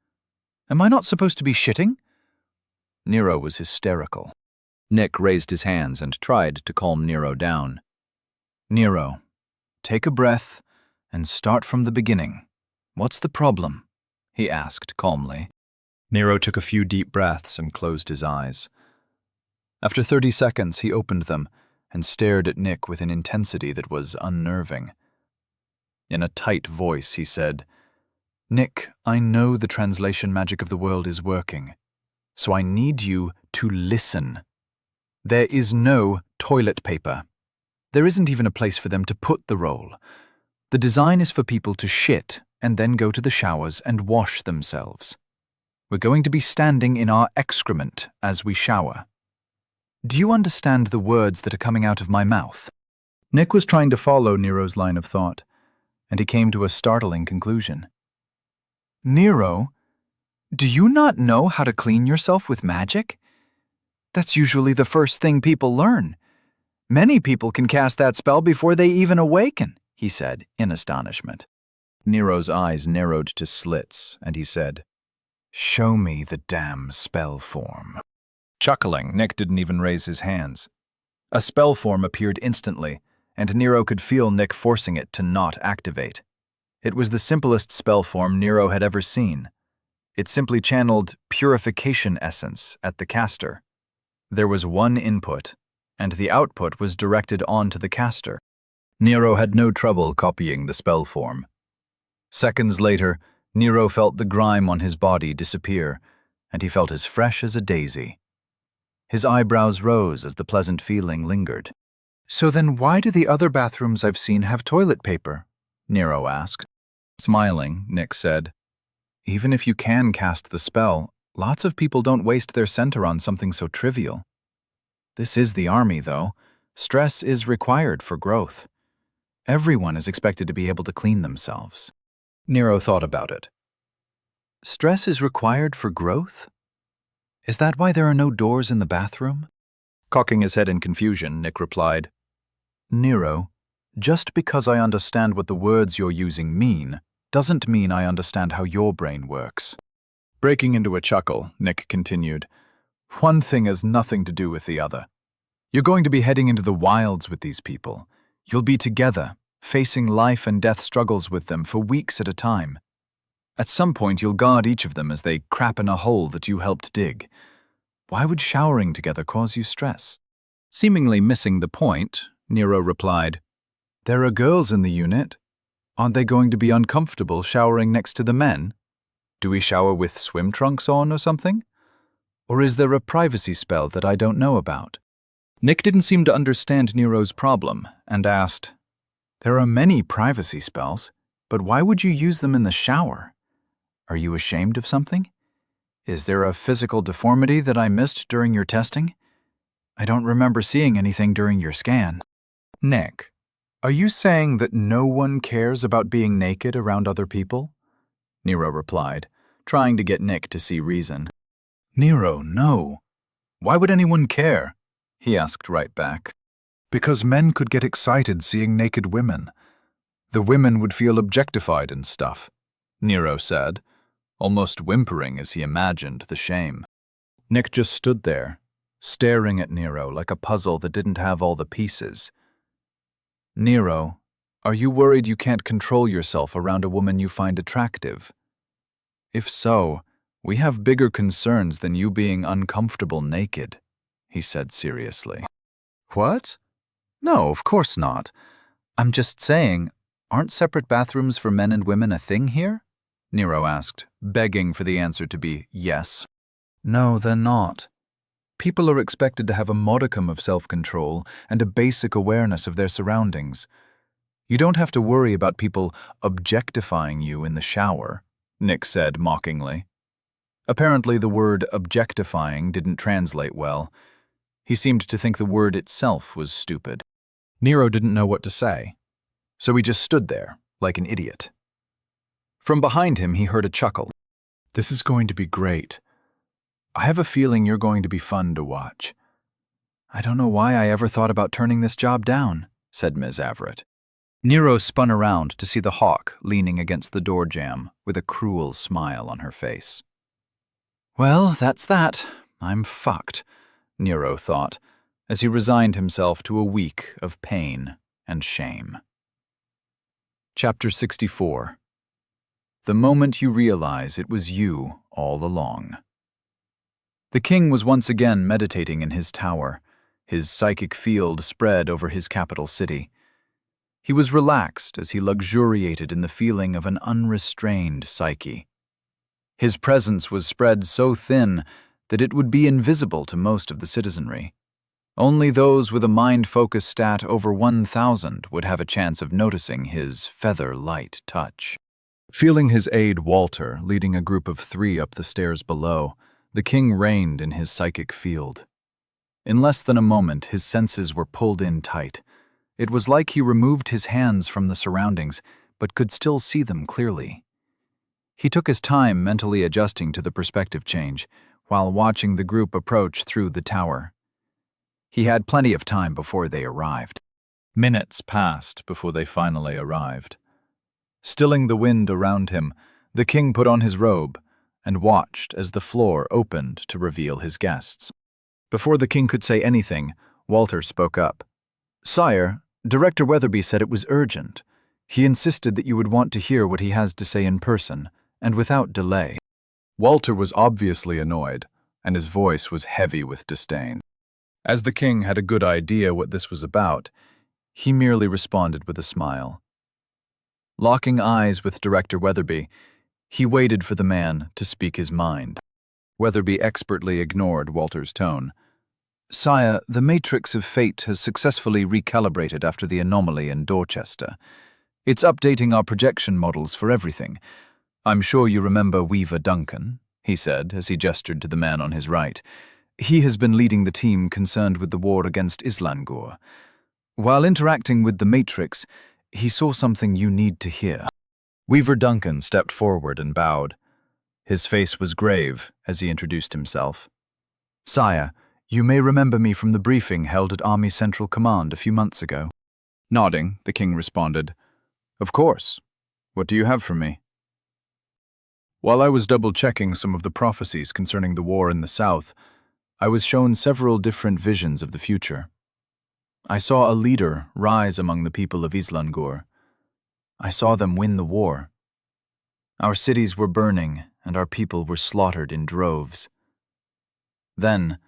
am I not supposed to be shitting?" Nero was hysterical. Nick raised his hands and tried to calm Nero down. "Nero, take a breath and start from the beginning. What's the problem?" he asked calmly. Nero took a few deep breaths and closed his eyes. After 30 seconds, he opened them and stared at Nick with an intensity that was unnerving. In a tight voice, he said, "Nick, I know the translation magic of the world is working, so I need you to listen. There is no toilet paper. There isn't even a place for them to put the roll. The design is for people to shit and then go to the showers and wash themselves. We're going to be standing in our excrement as we shower. Do you understand the words that are coming out of my mouth?" Nick was trying to follow Nero's line of thought, and he came to a startling conclusion. "Nero, do you not know how to clean yourself with magic? That's usually the first thing people learn. Many people can cast that spell before they even awaken," he said in astonishment. Nero's eyes narrowed to slits, and he said, "Show me the damn spell form." Chuckling, Nick didn't even raise his hands. A spell form appeared instantly, and Nero could feel Nick forcing it to not activate. It was the simplest spell form Nero had ever seen. It simply channeled purification essence at the caster. There was one input, and the output was directed onto the caster. Nero had no trouble copying the spell form. Seconds later, Nero felt the grime on his body disappear, and he felt as fresh as a daisy. His eyebrows rose as the pleasant feeling lingered. "So then why do the other bathrooms I've seen have toilet paper?" Nero asked. Smiling, Nick said, "Even if you can cast the spell, lots of people don't waste their center on something so trivial. This is the army, though. Stress is required for growth. Everyone is expected to be able to clean themselves." Nero thought about it. "Stress is required for growth? Is that why there are no doors in the bathroom?" Cocking his head in confusion, Nick replied, "Nero, just because I understand what the words you're using mean, doesn't mean I understand how your brain works." Breaking into a chuckle, Nick continued, "One thing has nothing to do with the other. You're going to be heading into the wilds with these people. You'll be together, facing life and death struggles with them for weeks at a time. At some point, you'll guard each of them as they crap in a hole that you helped dig. Why would showering together cause you stress?" Seemingly missing the point, Nero replied, "There are girls in the unit. Aren't they going to be uncomfortable showering next to the men? Do we shower with swim trunks on or something? Or is there a privacy spell that I don't know about?" Nick didn't seem to understand Nero's problem and asked, "There are many privacy spells, but why would you use them in the shower? Are you ashamed of something? Is there a physical deformity that I missed during your testing? I don't remember seeing anything during your scan." "Nick, are you saying that no one cares about being naked around other people?" Nero replied, trying to get Nick to see reason. Nero, no. Why would anyone care? He asked right back. Because men could get excited seeing naked women. The women would feel objectified and stuff, Nero said, almost whimpering as he imagined the shame. Nick just stood there, staring at Nero like a puzzle that didn't have all the pieces. Nero, are you worried you can't control yourself around a woman you find attractive? If so, we have bigger concerns than you being uncomfortable naked, he said seriously. What? No, of course not. I'm just saying, aren't separate bathrooms for men and women a thing here? Nero asked, begging for the answer to be yes. No, they're not. People are expected to have a modicum of self-control and a basic awareness of their surroundings. You don't have to worry about people objectifying you in the shower, Nick said mockingly. Apparently the word objectifying didn't translate well. He seemed to think the word itself was stupid. Nero didn't know what to say, so he just stood there, like an idiot. From behind him, he heard a chuckle. This is going to be great. I have a feeling you're going to be fun to watch. I don't know why I ever thought about turning this job down, said Ms. Everett. Nero spun around to see the hawk leaning against the door jamb with a cruel smile on her face. Well, that's that. I'm fucked, Nero thought, as he resigned himself to a week of pain and shame. Chapter 64. The moment you realize it was you all along. The king was once again meditating in his tower, his psychic field spread over his capital city. He was relaxed as he luxuriated in the feeling of an unrestrained psyche. His presence was spread so thin that it would be invisible to most of the citizenry. Only those with a mind-focus stat over 1,000 would have a chance of noticing his feather-light touch. Feeling his aide Walter leading a group of 3 up the stairs below, the king reigned in his psychic field. In less than a moment, his senses were pulled in tight. It was like he removed his hands from the surroundings, but could still see them clearly. He took his time mentally adjusting to the perspective change, while watching the group approach through the tower. He had plenty of time before they arrived. Minutes passed before they finally arrived. Stilling the wind around him, the king put on his robe and watched as the floor opened to reveal his guests. Before the king could say anything, Walter spoke up. Sire, Director Weatherby said it was urgent. He insisted that you would want to hear what he has to say in person, and without delay. Walter was obviously annoyed, and his voice was heavy with disdain. As the king had a good idea what this was about, he merely responded with a smile. Locking eyes with Director Weatherby, he waited for the man to speak his mind. Weatherby expertly ignored Walter's tone. Sire, the matrix of fate has successfully recalibrated after the anomaly in Dorchester. It's updating our projection models for everything. I'm sure you remember Weaver Duncan, he said as he gestured to the man on his right. He has been leading the team concerned with the war against Islangur. While interacting with the matrix, he saw something you need to hear. Weaver Duncan stepped forward and bowed. His face was grave as he introduced himself. Sire, you may remember me from the briefing held at Army Central Command a few months ago. Nodding, the king responded, Of course. What do you have for me? While I was double-checking some of the prophecies concerning the war in the south, I was shown several different visions of the future. I saw a leader rise among the people of Islangur. I saw them win the war. Our cities were burning, and our people were slaughtered in droves. Then,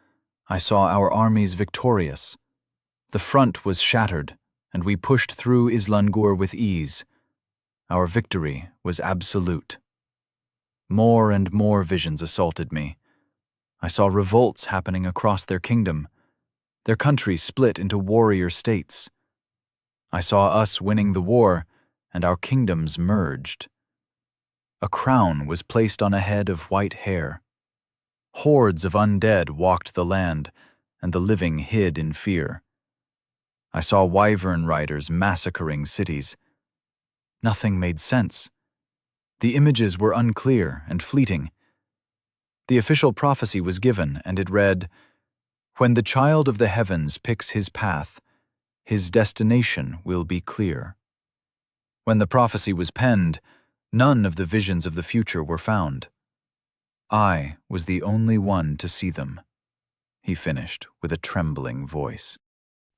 I saw our armies victorious. The front was shattered, and we pushed through Islangur with ease. Our victory was absolute. More and more visions assaulted me. I saw revolts happening across their kingdom. Their country split into warrior states. I saw us winning the war, and our kingdoms merged. A crown was placed on a head of white hair. Hordes of undead walked the land, and the living hid in fear. I saw wyvern riders massacring cities. Nothing made sense. The images were unclear and fleeting. The official prophecy was given, and it read, "When the child of the heavens picks his path, his destination will be clear." When the prophecy was penned, none of the visions of the future were found. I was the only one to see them, he finished with a trembling voice.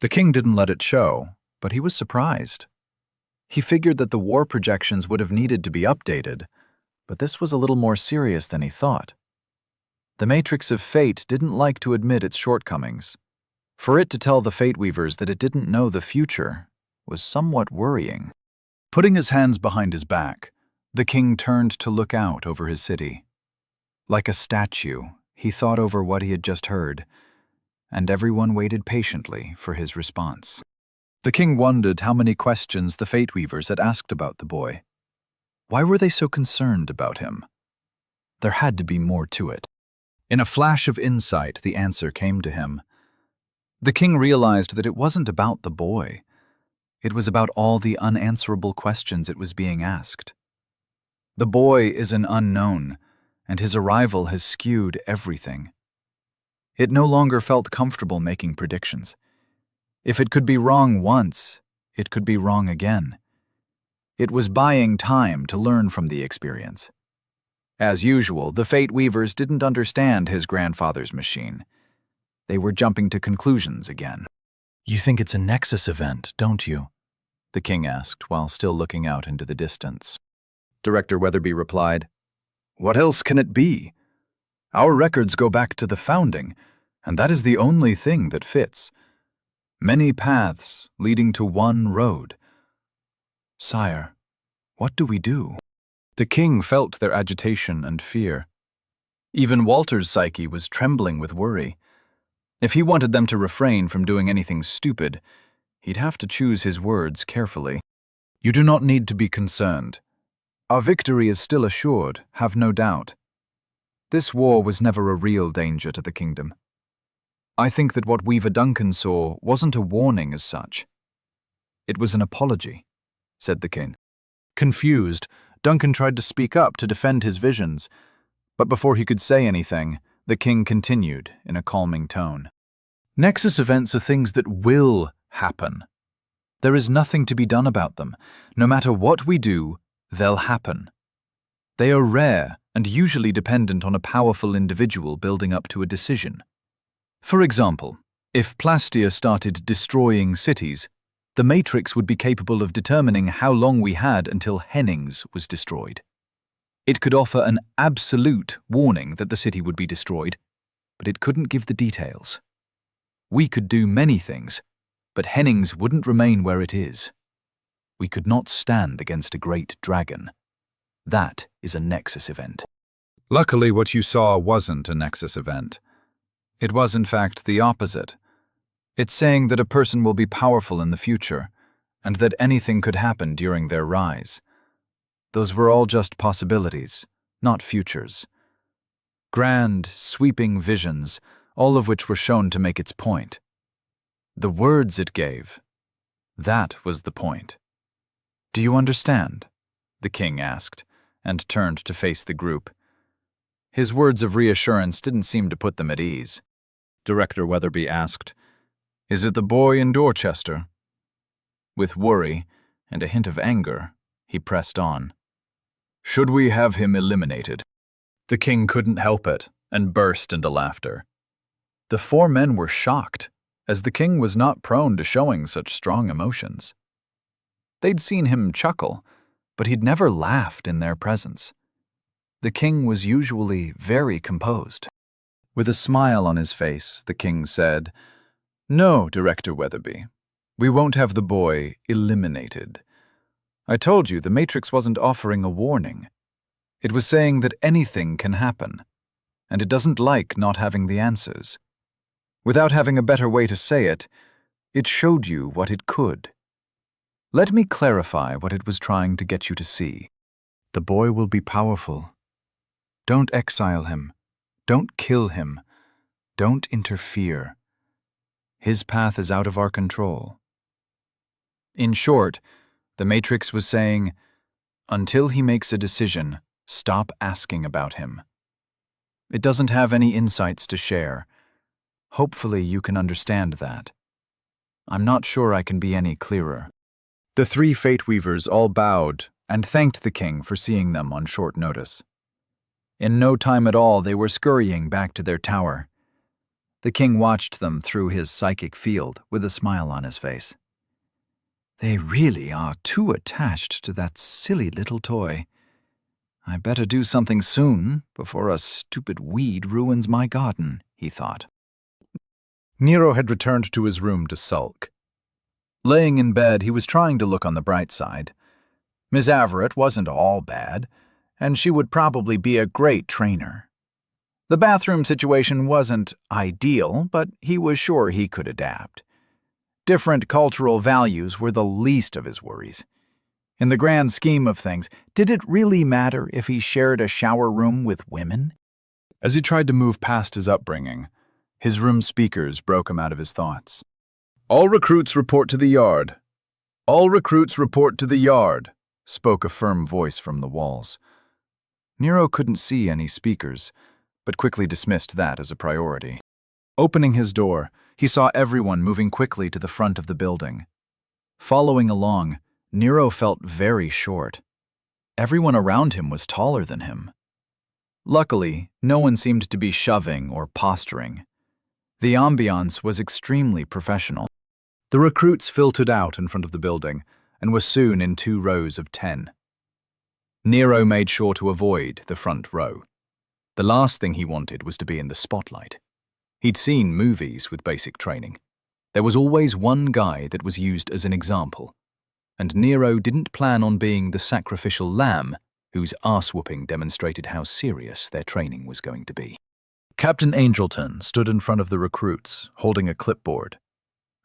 The king didn't let it show, but he was surprised. He figured that the war projections would have needed to be updated, but this was a little more serious than he thought. The Matrix of Fate didn't like to admit its shortcomings. For it to tell the Fate Weavers that it didn't know the future was somewhat worrying. Putting his hands behind his back, the king turned to look out over his city. Like a statue, he thought over what he had just heard, and everyone waited patiently for his response. The king wondered how many questions the Fate Weavers had asked about the boy. Why were they so concerned about him? There had to be more to it. In a flash of insight, the answer came to him. The king realized that it wasn't about the boy. It was about all the unanswerable questions it was being asked. The boy is an unknown, and his arrival has skewed everything. It no longer felt comfortable making predictions. If it could be wrong once, it could be wrong again. It was buying time to learn from the experience. As usual, the Fate Weavers didn't understand his grandfather's machine. They were jumping to conclusions again. "You think it's a Nexus event, don't you?" the king asked while still looking out into the distance. Director Weatherby replied, "What else can it be? Our records go back to the founding, and that is the only thing that fits. Many paths leading to one road." "Sire, what do we do?" The king felt their agitation and fear. Even Walter's psyche was trembling with worry. If he wanted them to refrain from doing anything stupid, he'd have to choose his words carefully. "You do not need to be concerned. Our victory is still assured, have no doubt. This war was never a real danger to the kingdom. I think that what Weaver Duncan saw wasn't a warning as such. It was an apology," said the king. Confused, Duncan tried to speak up to defend his visions, but before he could say anything, the king continued in a calming tone. "Nexus events are things that will happen. There is nothing to be done about them. No matter what we do, they'll happen. They are rare and usually dependent on a powerful individual building up to a decision. For example, if Plastia started destroying cities, the Matrix would be capable of determining how long we had until Hennings was destroyed. It could offer an absolute warning that the city would be destroyed, but it couldn't give the details. We could do many things, but Hennings wouldn't remain where it is. We could not stand against a great dragon. That is a Nexus event." Luckily, what you saw wasn't a Nexus event. It was, in fact, the opposite. It's saying that a person will be powerful in the future, and that anything could happen during their rise. Those were all just possibilities, not futures. Grand, sweeping visions, all of which were shown to make its point. The words it gave, that was the point. "Do you understand?" the king asked, and turned to face the group. His words of reassurance didn't seem to put them at ease. Director Weatherby asked, "Is it the boy in Dorchester?" With worry and a hint of anger, he pressed on. "Should we have him eliminated?" The king couldn't help it and burst into laughter. The four men were shocked, as the king was not prone to showing such strong emotions. They'd seen him chuckle, but he'd never laughed in their presence. The king was usually very composed. With a smile on his face, the king said, "No, Director Weatherby, we won't have the boy eliminated. I told you the Matrix wasn't offering a warning. It was saying that anything can happen, and it doesn't like not having the answers. Without having a better way to say it, it showed you what it could. Let me clarify what it was trying to get you to see. The boy will be powerful. Don't exile him. Don't kill him. Don't interfere. His path is out of our control." In short, the Matrix was saying, Until he makes a decision, stop asking about him. It doesn't have any insights to share. Hopefully you can understand that. I'm not sure I can be any clearer." The 3 Fate Weavers all bowed and thanked the king for seeing them on short notice. In no time at all, they were scurrying back to their tower. The king watched them through his psychic field with a smile on his face. "They really are too attached to that silly little toy. I better do something soon before a stupid weed ruins my garden," he thought. Nero had returned to his room to sulk. Laying in bed, he was trying to look on the bright side. Miss Averett wasn't all bad, and she would probably be a great trainer. The bathroom situation wasn't ideal, but he was sure he could adapt. Different cultural values were the least of his worries. In the grand scheme of things, did it really matter if he shared a shower room with women? As he tried to move past his upbringing, his room speakers broke him out of his thoughts. "All recruits report to the yard. All recruits report to the yard," spoke a firm voice from the walls. Nero couldn't see any speakers, but quickly dismissed that as a priority. Opening his door, he saw everyone moving quickly to the front of the building. Following along, Nero felt very short. Everyone around him was taller than him. Luckily, no one seemed to be shoving or posturing. The ambiance was extremely professional. The recruits filtered out in front of the building and were soon in 2 rows of 10. Nero made sure to avoid the front row. The last thing he wanted was to be in the spotlight. He'd seen movies with basic training. There was always one guy that was used as an example, and Nero didn't plan on being the sacrificial lamb whose arse-whooping demonstrated how serious their training was going to be. Captain Angelton stood in front of the recruits, holding a clipboard.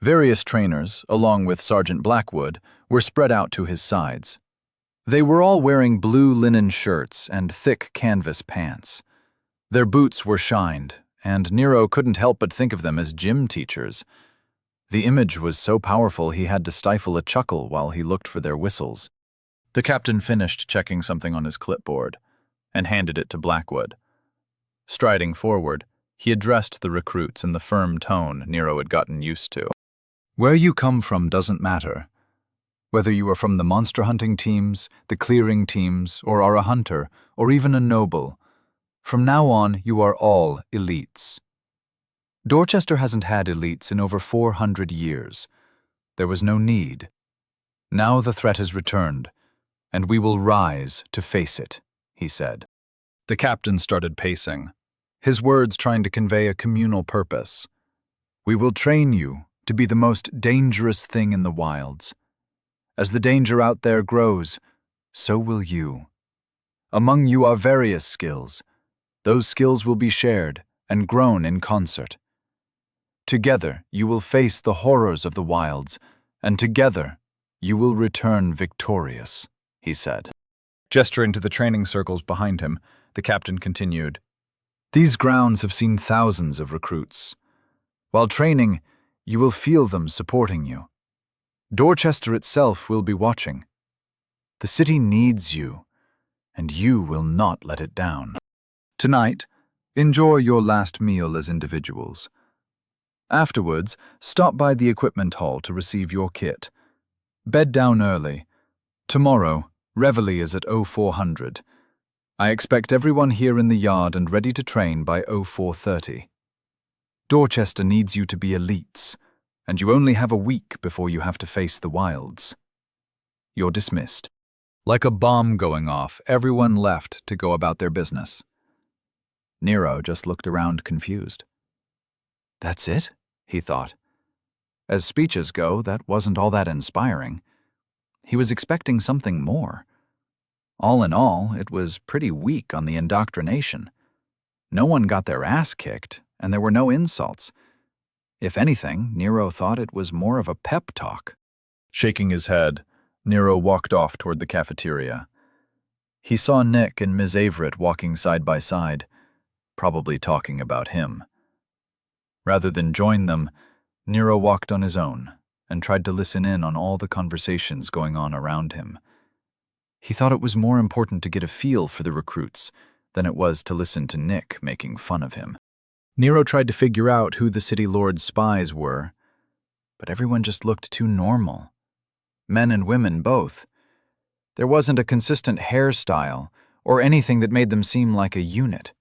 Various trainers, along with Sergeant Blackwood, were spread out to his sides. They were all wearing blue linen shirts and thick canvas pants. Their boots were shined, and Nero couldn't help but think of them as gym teachers. The image was so powerful he had to stifle a chuckle while he looked for their whistles. The captain finished checking something on his clipboard and handed it to Blackwood. Striding forward, he addressed the recruits in the firm tone Nero had gotten used to. "Where you come from doesn't matter. Whether you are from the monster hunting teams, the clearing teams, or are a hunter, or even a noble, from now on you are all elites. Dorchester hasn't had elites in over 400 years. There was no need. Now the threat has returned, and we will rise to face it," he said. The captain started pacing, his words trying to convey a communal purpose. "We will train you to be the most dangerous thing in the wilds. As the danger out there grows, so will you. Among you are various skills. Those skills will be shared and grown in concert. Together you will face the horrors of the wilds, and together you will return victorious," he said. Gesturing to the training circles behind him, the captain continued, "These grounds have seen thousands of recruits. While training, you will feel them supporting you. Dorchester itself will be watching. The city needs you, and you will not let it down. Tonight, enjoy your last meal as individuals. Afterwards, stop by the equipment hall to receive your kit. Bed down early. Tomorrow, reveille is at 0400. I expect everyone here in the yard and ready to train by 0430. Dorchester needs you to be elites, and you only have a week before you have to face the wilds. You're dismissed." Like a bomb going off, everyone left to go about their business. Nero just looked around confused. "That's it?" he thought. As speeches go, that wasn't all that inspiring. He was expecting something more. All in all, it was pretty weak on the indoctrination. No one got their ass kicked, and there were no insults. If anything, Nero thought it was more of a pep talk. Shaking his head, Nero walked off toward the cafeteria. He saw Nick and Ms. Averett walking side by side, probably talking about him. Rather than join them, Nero walked on his own and tried to listen in on all the conversations going on around him. He thought it was more important to get a feel for the recruits than it was to listen to Nick making fun of him. Nero tried to figure out who the City Lord's spies were, but everyone just looked too normal. Men and women both. There wasn't a consistent hairstyle or anything that made them seem like a unit.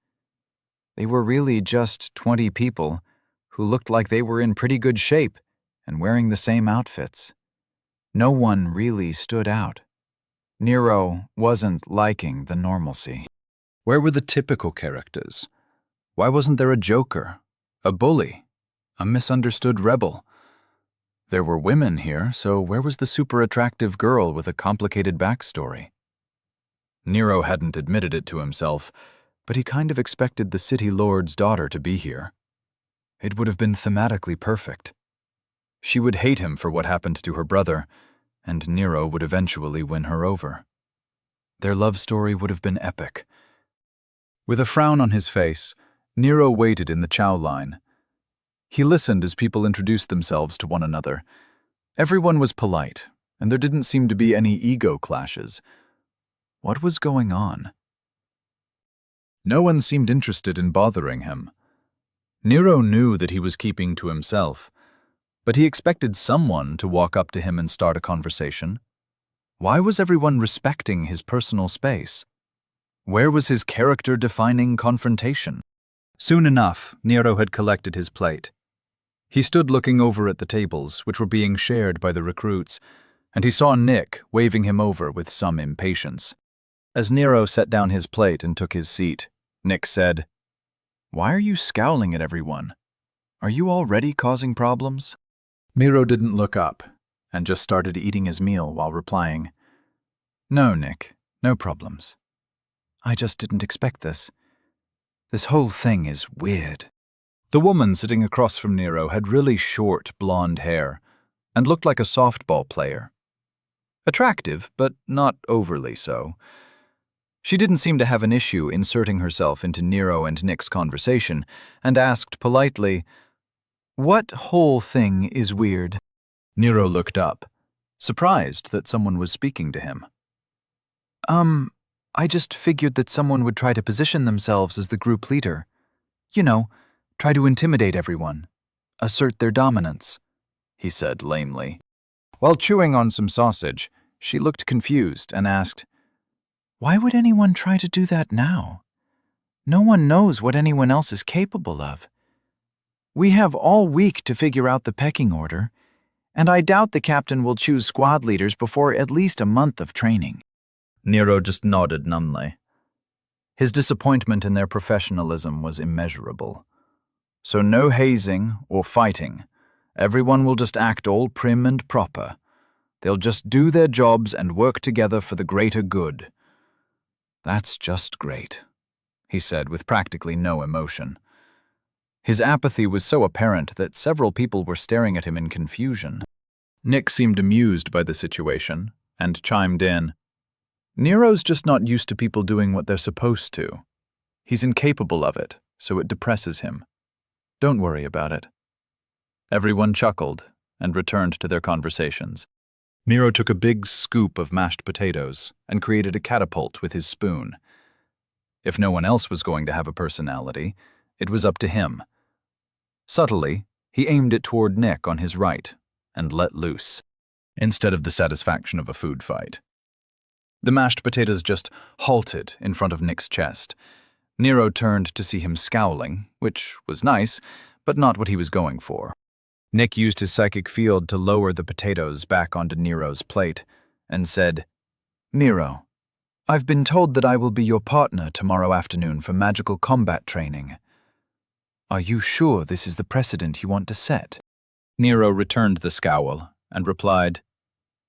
They were really just 20 people who looked like they were in pretty good shape and wearing the same outfits. No one really stood out. Nero wasn't liking the normalcy. Where were the typical characters? Why wasn't there a joker, a bully, a misunderstood rebel? There were women here, so where was the super attractive girl with a complicated backstory? Nero hadn't admitted it to himself, but he kind of expected the City Lord's daughter to be here. It would have been thematically perfect. She would hate him for what happened to her brother, and Nero would eventually win her over. Their love story would have been epic. With a frown on his face, Nero waited in the chow line. He listened as people introduced themselves to one another. Everyone was polite, and there didn't seem to be any ego clashes. What was going on? No one seemed interested in bothering him. Nero knew that he was keeping to himself, but he expected someone to walk up to him and start a conversation. Why was everyone respecting his personal space? Where was his character-defining confrontation? Soon enough, Nero had collected his plate. He stood looking over at the tables, which were being shared by the recruits, and he saw Nick waving him over with some impatience. As Nero set down his plate and took his seat, Nick said, "Why are you scowling at everyone? Are you already causing problems?" Nero didn't look up, and just started eating his meal while replying, "No, Nick, no problems. I just didn't expect this. This whole thing is weird." The woman sitting across from Nero had really short blonde hair and looked like a softball player. Attractive, but not overly so. She didn't seem to have an issue inserting herself into Nero and Nick's conversation and asked politely, "What whole thing is weird?" Nero looked up, surprised that someone was speaking to him. I just figured that someone would try to position themselves as the group leader. You know, try to intimidate everyone, assert their dominance," he said lamely. While chewing on some sausage, she looked confused and asked, "Why would anyone try to do that now? No one knows what anyone else is capable of. We have all week to figure out the pecking order, and I doubt the captain will choose squad leaders before at least a month of training." Nero just nodded numbly. His disappointment in their professionalism was immeasurable. So no hazing or fighting. Everyone will just act all prim and proper. They'll just do their jobs and work together for the greater good. "That's just great," he said with practically no emotion. His apathy was so apparent that several people were staring at him in confusion. Nick seemed amused by the situation and chimed in, "Nero's just not used to people doing what they're supposed to. He's incapable of it, so it depresses him. Don't worry about it." Everyone chuckled and returned to their conversations. Nero took a big scoop of mashed potatoes and created a catapult with his spoon. If no one else was going to have a personality, it was up to him. Subtly, he aimed it toward Nick on his right and let loose, instead of the satisfaction of a food fight. The mashed potatoes just halted in front of Nick's chest. Nero turned to see him scowling, which was nice, but not what he was going for. Nick used his psychic field to lower the potatoes back onto Nero's plate and said, "Nero, I've been told that I will be your partner tomorrow afternoon for magical combat training. Are you sure this is the precedent you want to set?" Nero returned the scowl and replied,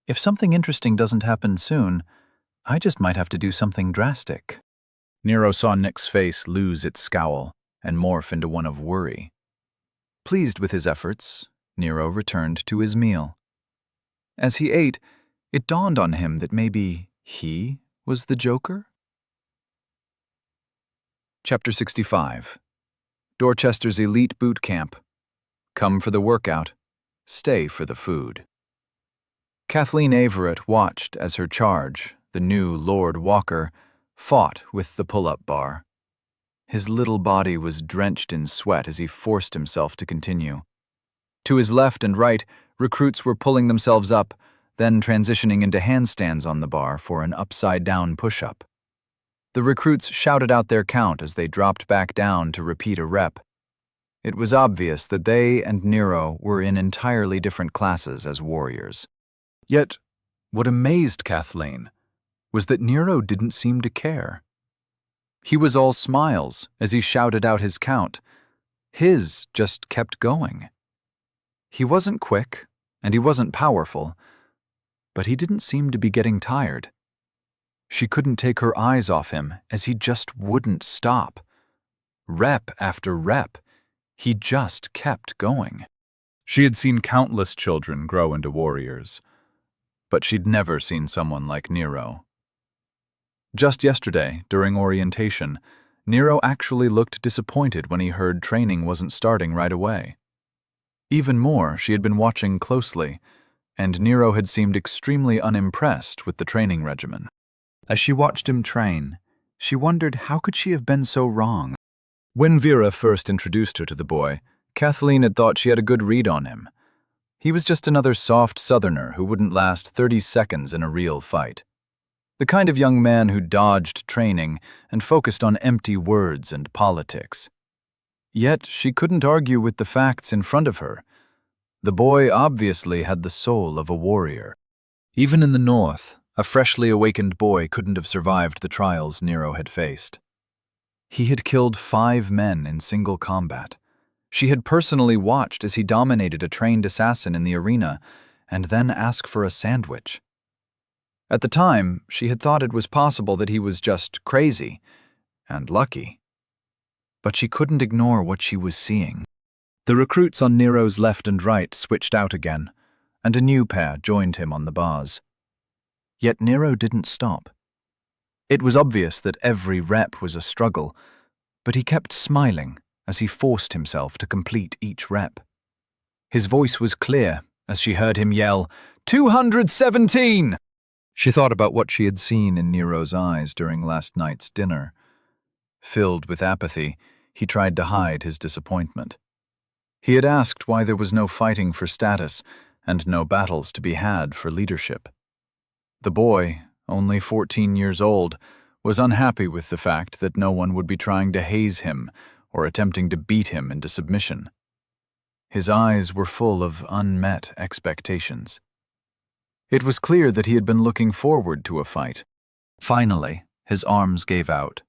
"If something interesting doesn't happen soon, I just might have to do something drastic." Nero saw Nick's face lose its scowl and morph into one of worry. Pleased with his efforts, Nero returned to his meal. As he ate, it dawned on him that maybe he was the Joker? Chapter 65. Dorchester's Elite Boot Camp. Come for the workout, stay for the food. Kathleen Averett watched as her charge, the new Lord Walker, fought with the pull-up bar. His little body was drenched in sweat as he forced himself to continue. To his left and right, recruits were pulling themselves up, then transitioning into handstands on the bar for an upside-down push-up. The recruits shouted out their count as they dropped back down to repeat a rep. It was obvious that they and Nero were in entirely different classes as warriors. Yet, what amazed Kathleen was that Nero didn't seem to care. He was all smiles as he shouted out his count. His just kept going. He wasn't quick, and he wasn't powerful, but he didn't seem to be getting tired. She couldn't take her eyes off him as he just wouldn't stop. Rep after rep, he just kept going. She had seen countless children grow into warriors, but she'd never seen someone like Nero. Just yesterday, during orientation, Nero actually looked disappointed when he heard training wasn't starting right away. Even more, she had been watching closely, and Nero had seemed extremely unimpressed with the training regimen. As she watched him train, she wondered how could she have been so wrong. When Vera first introduced her to the boy, Kathleen had thought she had a good read on him. He was just another soft southerner who wouldn't last 30 seconds in a real fight. The kind of young man who dodged training and focused on empty words and politics. Yet she couldn't argue with the facts in front of her. The boy obviously had the soul of a warrior. Even in the north, a freshly awakened boy couldn't have survived the trials Nero had faced. He had killed 5 men in single combat. She had personally watched as he dominated a trained assassin in the arena and then asked for a sandwich. At the time, she had thought it was possible that he was just crazy and lucky. But she couldn't ignore what she was seeing. The recruits on Nero's left and right switched out again, and a new pair joined him on the bars. Yet Nero didn't stop. It was obvious that every rep was a struggle, but he kept smiling as he forced himself to complete each rep. His voice was clear as she heard him yell, 217! She thought about what she had seen in Nero's eyes during last night's dinner. Filled with apathy, he tried to hide his disappointment. He had asked why there was no fighting for status and no battles to be had for leadership. The boy, only 14 years old, was unhappy with the fact that no one would be trying to haze him or attempting to beat him into submission. His eyes were full of unmet expectations. It was clear that he had been looking forward to a fight. Finally, his arms gave out,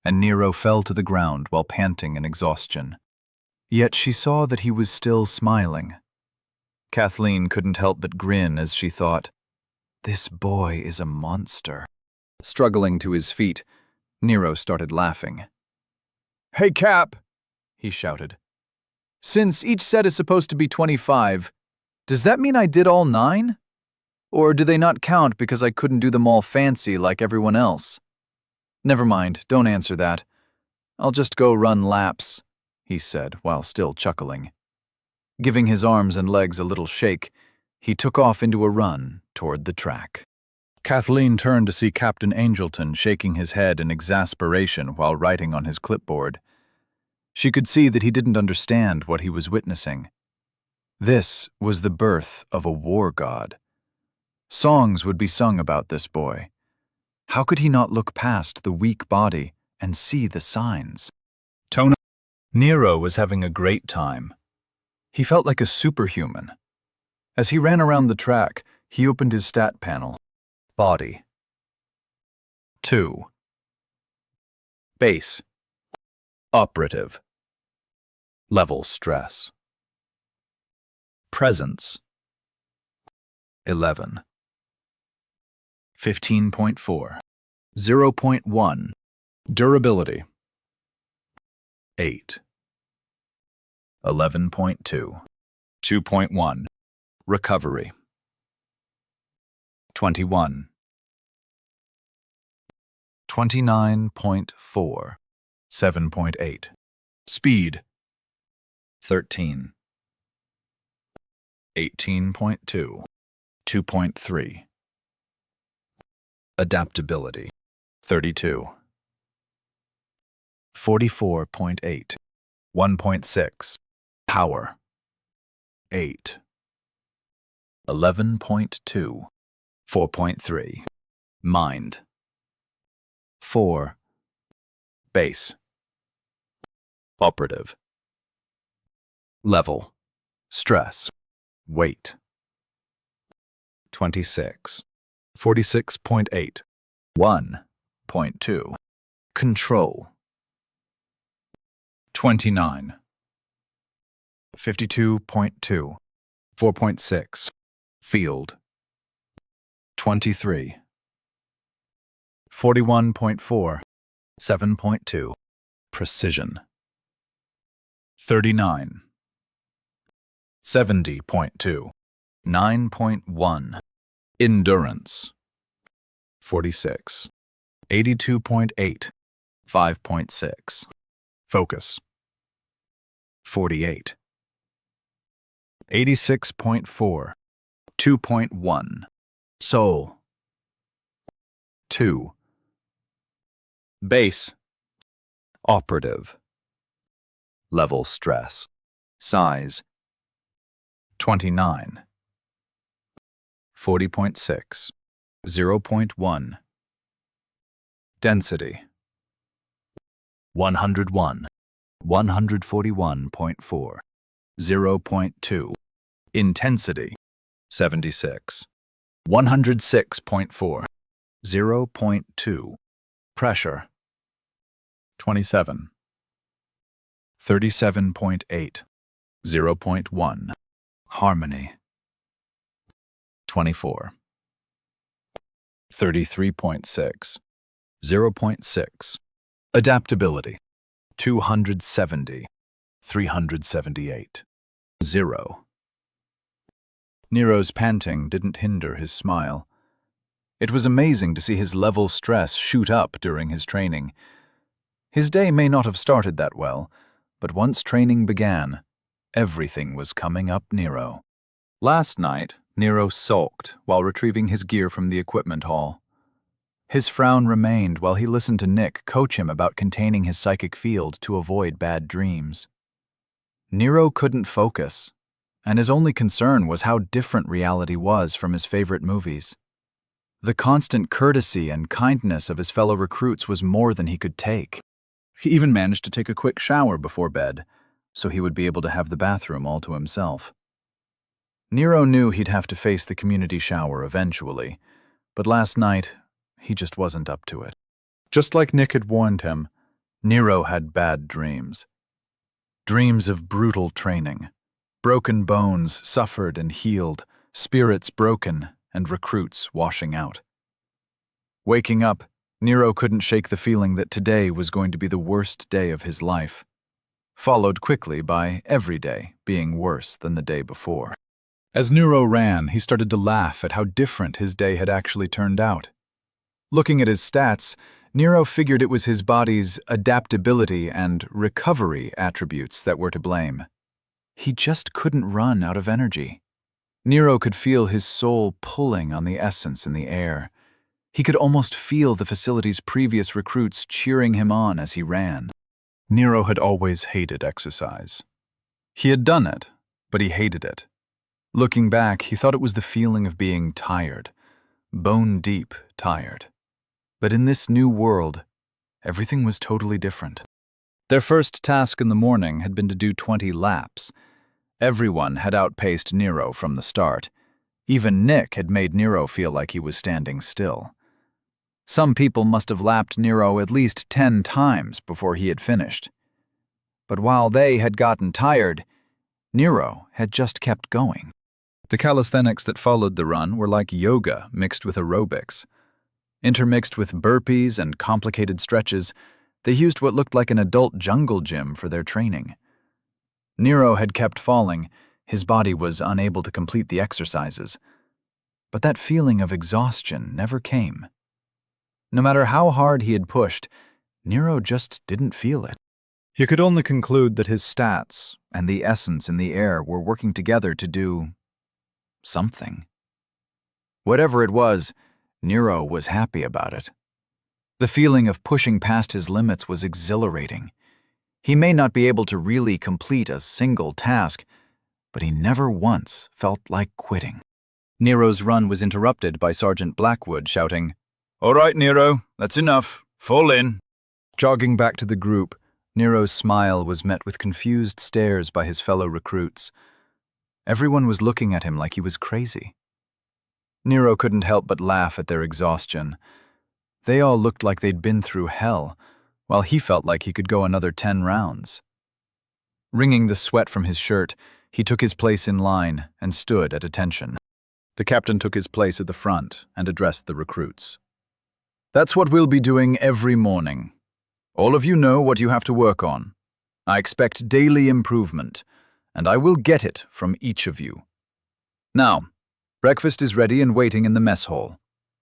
and Nero fell to the ground while panting in exhaustion. Yet she saw that he was still smiling. Kathleen couldn't help but grin as she thought, "This boy is a monster." Struggling to his feet, Nero started laughing. "Hey, Cap," he shouted. "Since each set is supposed to be 25, does that mean I did all 9? Or do they not count because I couldn't do them all fancy like everyone else? Never mind, don't answer that. I'll just go run laps," he said while still chuckling. Giving his arms and legs a little shake, he took off into a run toward the track. Kathleen turned to see Captain Angelton shaking his head in exasperation while writing on his clipboard. She could see that he didn't understand what he was witnessing. This was the birth of a war god. Songs would be sung about this boy. How could he not look past the weak body and see the signs? Nero was having a great time. He felt like a superhuman. As he ran around the track, he opened his stat panel. Body. 2. Base. Operative. Level stress. Presence. 11. 15.4. 0.1. Durability. 8. 11.2. 2.1. Recovery. 21. 29.4. 7.8. Speed. 13. 18.2. 2.3. Adaptability. 32. 44.8. 1.6. Power. 8. 11.2. 4.3. Mind. 4. Base. Operative. Level. Stress. Weight. 26. 46.8. 1.2. Control. 29. 52.2. 4.6. Field. 23. 41.4. 7.2. Precision. 39. 70.2. 9.1. Endurance. 46. 82.8. 5.6. Focus. 48. 86.4. 2.1. Soul. 2. Base. Operative. Level stress. Size. 29. 40.6. 0.1. Density. 101. 141.4. 0.2. Intensity. 76. 106.4. 0.2. Pressure. 27. 37.8. 0.1. Harmony. 24. 33.6. 0.6. Adaptability. 270. 378. 0. Nero's panting didn't hinder his smile. It was amazing to see his level stress shoot up during his training. His day may not have started that well, but once training began, everything was coming up Nero. Last night, Nero sulked while retrieving his gear from the equipment hall. His frown remained while he listened to Nick coach him about containing his psychic field to avoid bad dreams. Nero couldn't focus, and his only concern was how different reality was from his favorite movies. The constant courtesy and kindness of his fellow recruits was more than he could take. He even managed to take a quick shower before bed, so he would be able to have the bathroom all to himself. Nero knew he'd have to face the community shower eventually, but last night, he just wasn't up to it. Just like Nick had warned him, Nero had bad dreams. Dreams of brutal training. Broken bones suffered and healed, spirits broken, and recruits washing out. Waking up, Nero couldn't shake the feeling that today was going to be the worst day of his life, followed quickly by every day being worse than the day before. As Nero ran, he started to laugh at how different his day had actually turned out. Looking at his stats, Nero figured it was his body's adaptability and recovery attributes that were to blame. He just couldn't run out of energy. Nero could feel his soul pulling on the essence in the air. He could almost feel the facility's previous recruits cheering him on as he ran. Nero had always hated exercise. He had done it, but he hated it. Looking back, he thought it was the feeling of being tired, bone-deep tired. But in this new world, everything was totally different. Their first task in the morning had been to do 20 laps. Everyone had outpaced Nero from the start. Even Nick had made Nero feel like he was standing still. Some people must have lapped Nero at least 10 times before he had finished. But while they had gotten tired, Nero had just kept going. The calisthenics that followed the run were like yoga mixed with aerobics. Intermixed with burpees and complicated stretches, they used what looked like an adult jungle gym for their training. Nero had kept falling, his body was unable to complete the exercises. But that feeling of exhaustion never came. No matter how hard he had pushed, Nero just didn't feel it. He could only conclude that his stats and the essence in the air were working together to do something. Whatever it was, Nero was happy about it. The feeling of pushing past his limits was exhilarating. He may not be able to really complete a single task, but he never once felt like quitting. Nero's run was interrupted by Sergeant Blackwood shouting, "All right, Nero, that's enough. Fall in." Jogging back to the group, Nero's smile was met with confused stares by his fellow recruits. Everyone was looking at him like he was crazy. Nero couldn't help but laugh at their exhaustion. They all looked like they'd been through hell, while he felt like he could go another 10 rounds. Wringing the sweat from his shirt, he took his place in line and stood at attention. The captain took his place at the front and addressed the recruits. "That's what we'll be doing every morning. All of you know what you have to work on. I expect daily improvement, and I will get it from each of you. Now, breakfast is ready and waiting in the mess hall.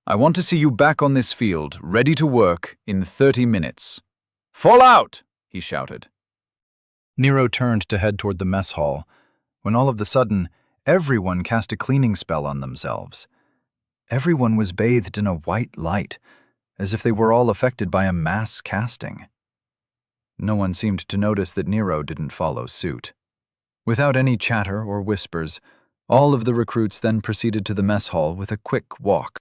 I want to see you back on this field, ready to work in 30 minutes. Fall out!" he shouted. Nero turned to head toward the mess hall, when all of a sudden, everyone cast a cleaning spell on themselves. Everyone was bathed in a white light, as if they were all affected by a mass casting. No one seemed to notice that Nero didn't follow suit. Without any chatter or whispers, all of the recruits then proceeded to the mess hall with a quick walk.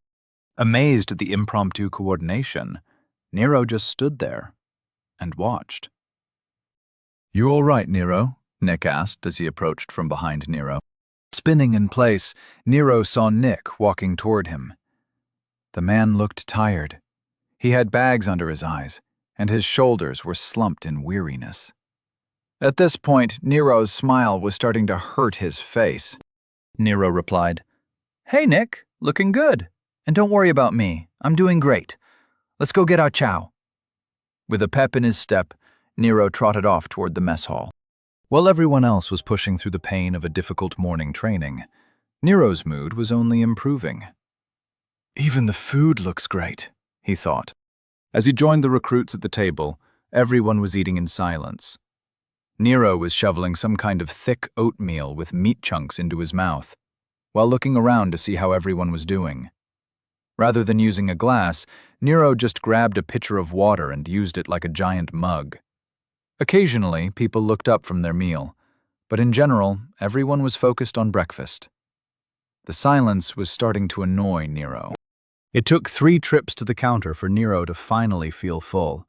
Amazed at the impromptu coordination, Nero just stood there and watched. "You all right, Nero?" Nick asked as he approached from behind Nero. Spinning in place, Nero saw Nick walking toward him. The man looked tired. He had bags under his eyes, and his shoulders were slumped in weariness. At this point, Nero's smile was starting to hurt his face. Nero replied, "Hey, Nick, looking good. And don't worry about me. I'm doing great. Let's go get our chow." With a pep in his step, Nero trotted off toward the mess hall. While everyone else was pushing through the pain of a difficult morning training, Nero's mood was only improving. "Even the food looks great," he thought. As he joined the recruits at the table, everyone was eating in silence. Nero was shoveling some kind of thick oatmeal with meat chunks into his mouth, while looking around to see how everyone was doing. Rather than using a glass, Nero just grabbed a pitcher of water and used it like a giant mug. Occasionally, people looked up from their meal, but in general, everyone was focused on breakfast. The silence was starting to annoy Nero. It took 3 trips to the counter for Nero to finally feel full.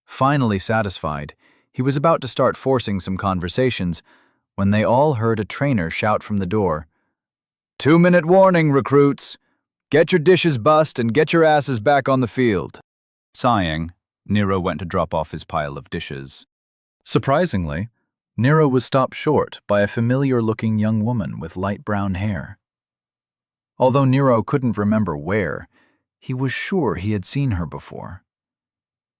Finally satisfied, he was about to start forcing some conversations when they all heard a trainer shout from the door, "2-minute warning, recruits! Get your dishes bussed and get your asses back on the field." Sighing, Nero went to drop off his pile of dishes. Surprisingly, Nero was stopped short by a familiar-looking young woman with light brown hair. Although Nero couldn't remember where, he was sure he had seen her before.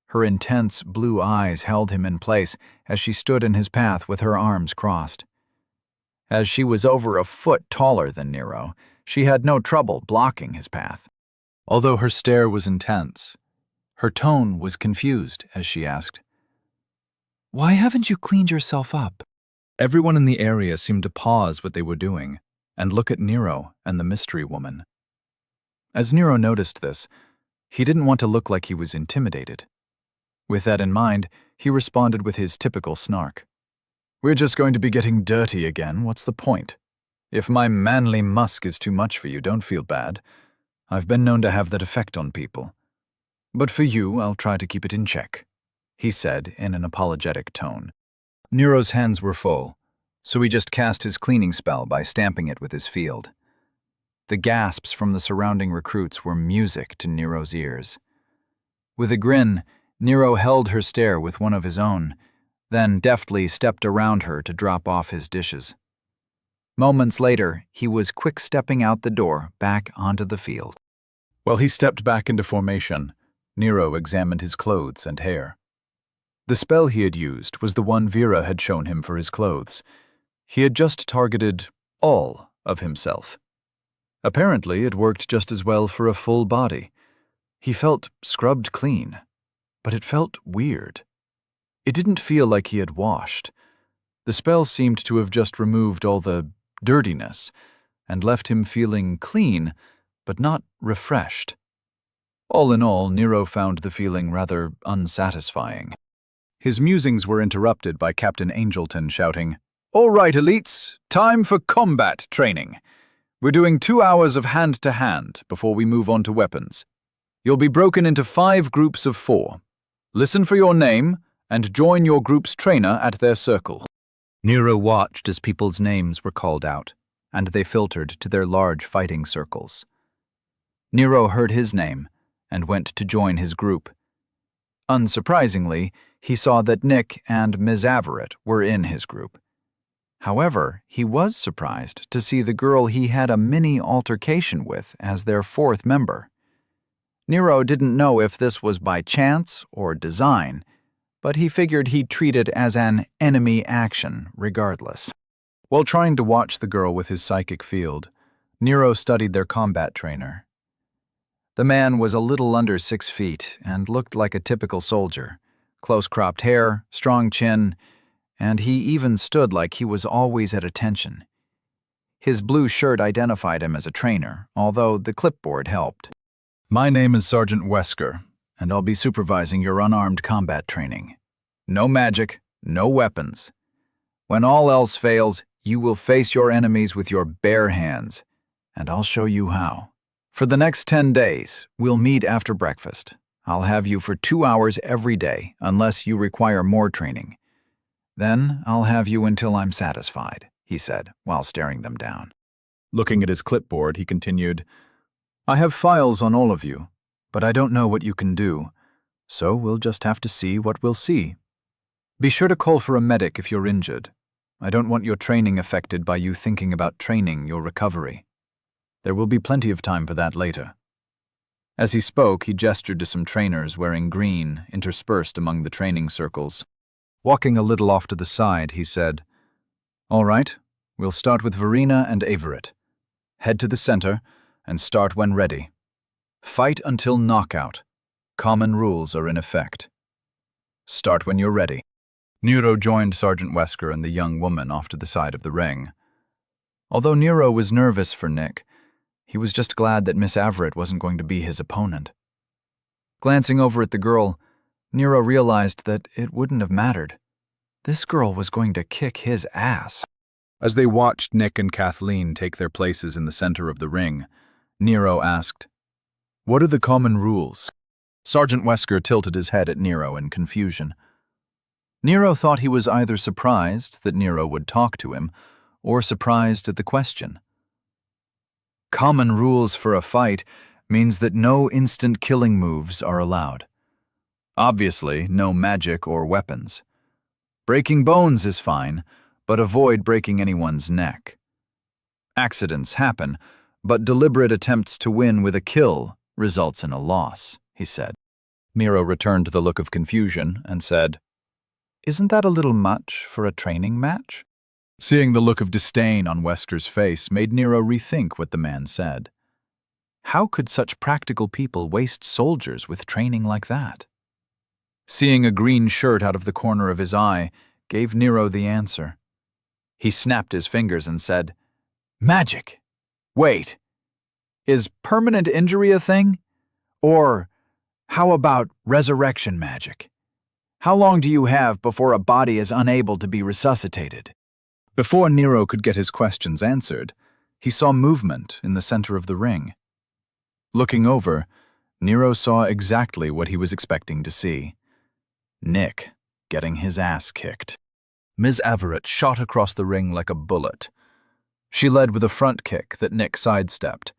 Her intense blue eyes held him in place as she stood in his path with her arms crossed. As she was over a foot taller than Nero, she had no trouble blocking his path. Although her stare was intense, her tone was confused as she asked, "Why haven't you cleaned yourself up?" Everyone in the area seemed to pause what they were doing and look at Nero and the mystery woman. As Nero noticed this, he didn't want to look like he was intimidated. With that in mind, he responded with his typical snark. "We're just going to be getting dirty again, what's the point? If my manly musk is too much for you, don't feel bad. I've been known to have that effect on people. But for you, I'll try to keep it in check," he said in an apologetic tone. Nero's hands were full, so he just cast his cleaning spell by stamping it with his field. The gasps from the surrounding recruits were music to Nero's ears. With a grin, Nero held her stare with one of his own, then deftly stepped around her to drop off his dishes. Moments later, he was quick-stepping out the door back onto the field. While he stepped back into formation, Nero examined his clothes and hair. The spell he had used was the one Vera had shown him for his clothes. He had just targeted all of himself. Apparently, it worked just as well for a full body. He felt scrubbed clean, but it felt weird. It didn't feel like he had washed. The spell seemed to have just removed all the dirtiness and left him feeling clean, but not refreshed. All in all, Nero found the feeling rather unsatisfying. His musings were interrupted by Captain Angelton shouting, "All right, elites, time for combat training. We're doing 2 hours of hand-to-hand before we move on to weapons. You'll be broken into 5 groups of 4. Listen for your name and join your group's trainer at their circle." Nero watched as people's names were called out, and they filtered to their large fighting circles. Nero heard his name and went to join his group. Unsurprisingly, he saw that Nick and Ms. Averett were in his group. However, he was surprised to see the girl he had a mini altercation with as their 4th member. Nero didn't know if this was by chance or design, but he figured he'd treat it as an enemy action regardless. While trying to watch the girl with his psychic field, Nero studied their combat trainer. The man was a little under 6 feet and looked like a typical soldier. Close-cropped hair, strong chin, and he even stood like he was always at attention. His blue shirt identified him as a trainer, although the clipboard helped. "My name is Sergeant Wesker, and I'll be supervising your unarmed combat training. No magic, no weapons. When all else fails, you will face your enemies with your bare hands, and I'll show you how. For the next 10 days, we'll meet after breakfast. I'll have you for 2 hours every day, unless you require more training. Then I'll have you until I'm satisfied," he said, while staring them down. Looking at his clipboard, he continued, "I have files on all of you, but I don't know what you can do, so we'll just have to see what we'll see. Be sure to call for a medic if you're injured. I don't want your training affected by you thinking about training your recovery. There will be plenty of time for that later." As he spoke, he gestured to some trainers wearing green, interspersed among the training circles. Walking a little off to the side, he said, "All right, we'll start with Verena and Averett. Head to the center and start when ready. Fight until knockout. Common rules are in effect. Start when you're ready." Nero joined Sergeant Wesker and the young woman off to the side of the ring. Although Nero was nervous for Nick, he was just glad that Miss Averett wasn't going to be his opponent. Glancing over at the girl, Nero realized that it wouldn't have mattered. This girl was going to kick his ass. As they watched Nick and Kathleen take their places in the center of the ring, Nero asked, "What are the common rules?" Sergeant Wesker tilted his head at Nero in confusion. Nero thought he was either surprised that Nero would talk to him or surprised at the question. "Common rules for a fight means that no instant killing moves are allowed. Obviously, no magic or weapons. Breaking bones is fine, but avoid breaking anyone's neck. Accidents happen, but deliberate attempts to win with a kill results in a loss," he said. Nero returned the look of confusion and said, "Isn't that a little much for a training match?" Seeing the look of disdain on Wesker's face made Nero rethink what the man said. How could such practical people waste soldiers with training like that? Seeing a green shirt out of the corner of his eye gave Nero the answer. He snapped his fingers and said, "Magic! Wait, is permanent injury a thing? Or how about resurrection magic? How long do you have before a body is unable to be resuscitated?" Before Nero could get his questions answered, he saw movement in the center of the ring. Looking over, Nero saw exactly what he was expecting to see. Nick getting his ass kicked. Ms. Averett shot across the ring like a bullet. She led with a front kick that Nick sidestepped.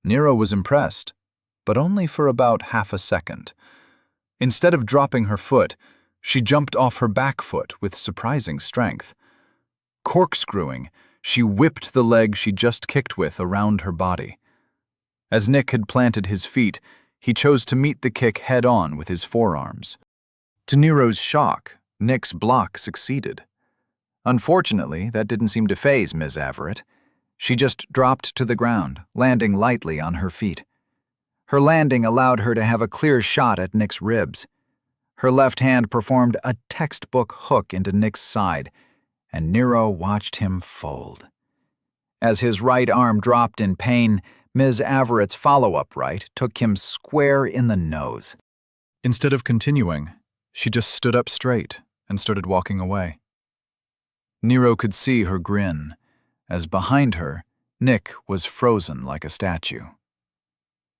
Nero was impressed, but only for about half a second. Instead of dropping her foot, she jumped off her back foot with surprising strength. Corkscrewing, she whipped the leg she just kicked with around her body. As Nick had planted his feet, he chose to meet the kick head-on with his forearms. To Nero's shock, Nick's block succeeded. Unfortunately, that didn't seem to faze Ms. Averett. She just dropped to the ground, landing lightly on her feet. Her landing allowed her to have a clear shot at Nick's ribs. Her left hand performed a textbook hook into Nick's side, and Nero watched him fold. As his right arm dropped in pain, Ms. Averett's follow-up right took him square in the nose. Instead of continuing, she just stood up straight and started walking away. Nero could see her grin, as behind her, Nick was frozen like a statue.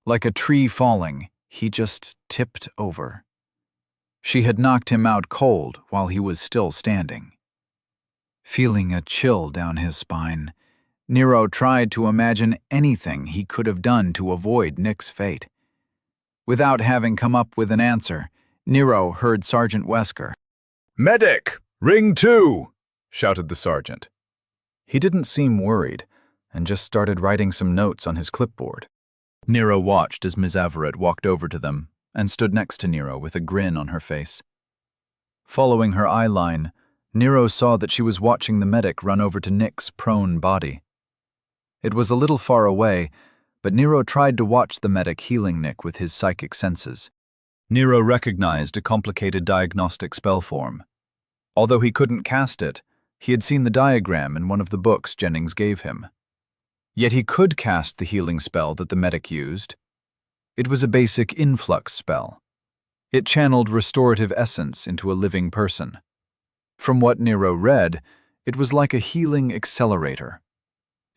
Like a tree falling, he just tipped over. She had knocked him out cold while he was still standing. Feeling a chill down his spine, Nero tried to imagine anything he could have done to avoid Nick's fate. Without having come up with an answer, Nero heard Sergeant Wesker. "Medic! Ring 2!" shouted the sergeant. He didn't seem worried and just started writing some notes on his clipboard. Nero watched as Ms. Averett walked over to them and stood next to Nero with a grin on her face. Following her eye line, Nero saw that she was watching the medic run over to Nick's prone body. It was a little far away, but Nero tried to watch the medic healing Nick with his psychic senses. Nero recognized a complicated diagnostic spell form. Although he couldn't cast it, he had seen the diagram in one of the books Jennings gave him. Yet he could cast the healing spell that the medic used. It was a basic influx spell. It channeled restorative essence into a living person. From what Nero read, it was like a healing accelerator.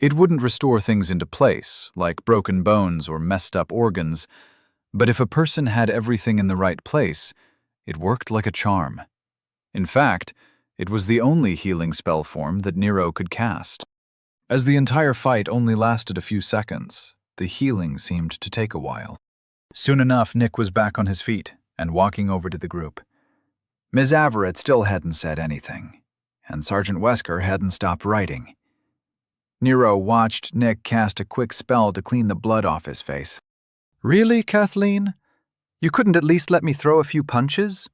It wouldn't restore things into place, like broken bones or messed up organs, but if a person had everything in the right place, it worked like a charm. In fact, it was the only healing spell form that Nero could cast. As the entire fight only lasted a few seconds, the healing seemed to take a while. Soon enough, Nick was back on his feet and walking over to the group. Ms. Averett still hadn't said anything, and Sergeant Wesker hadn't stopped writing. Nero watched Nick cast a quick spell to clean the blood off his face. Really, Kathleen? You couldn't at least let me throw a few punches?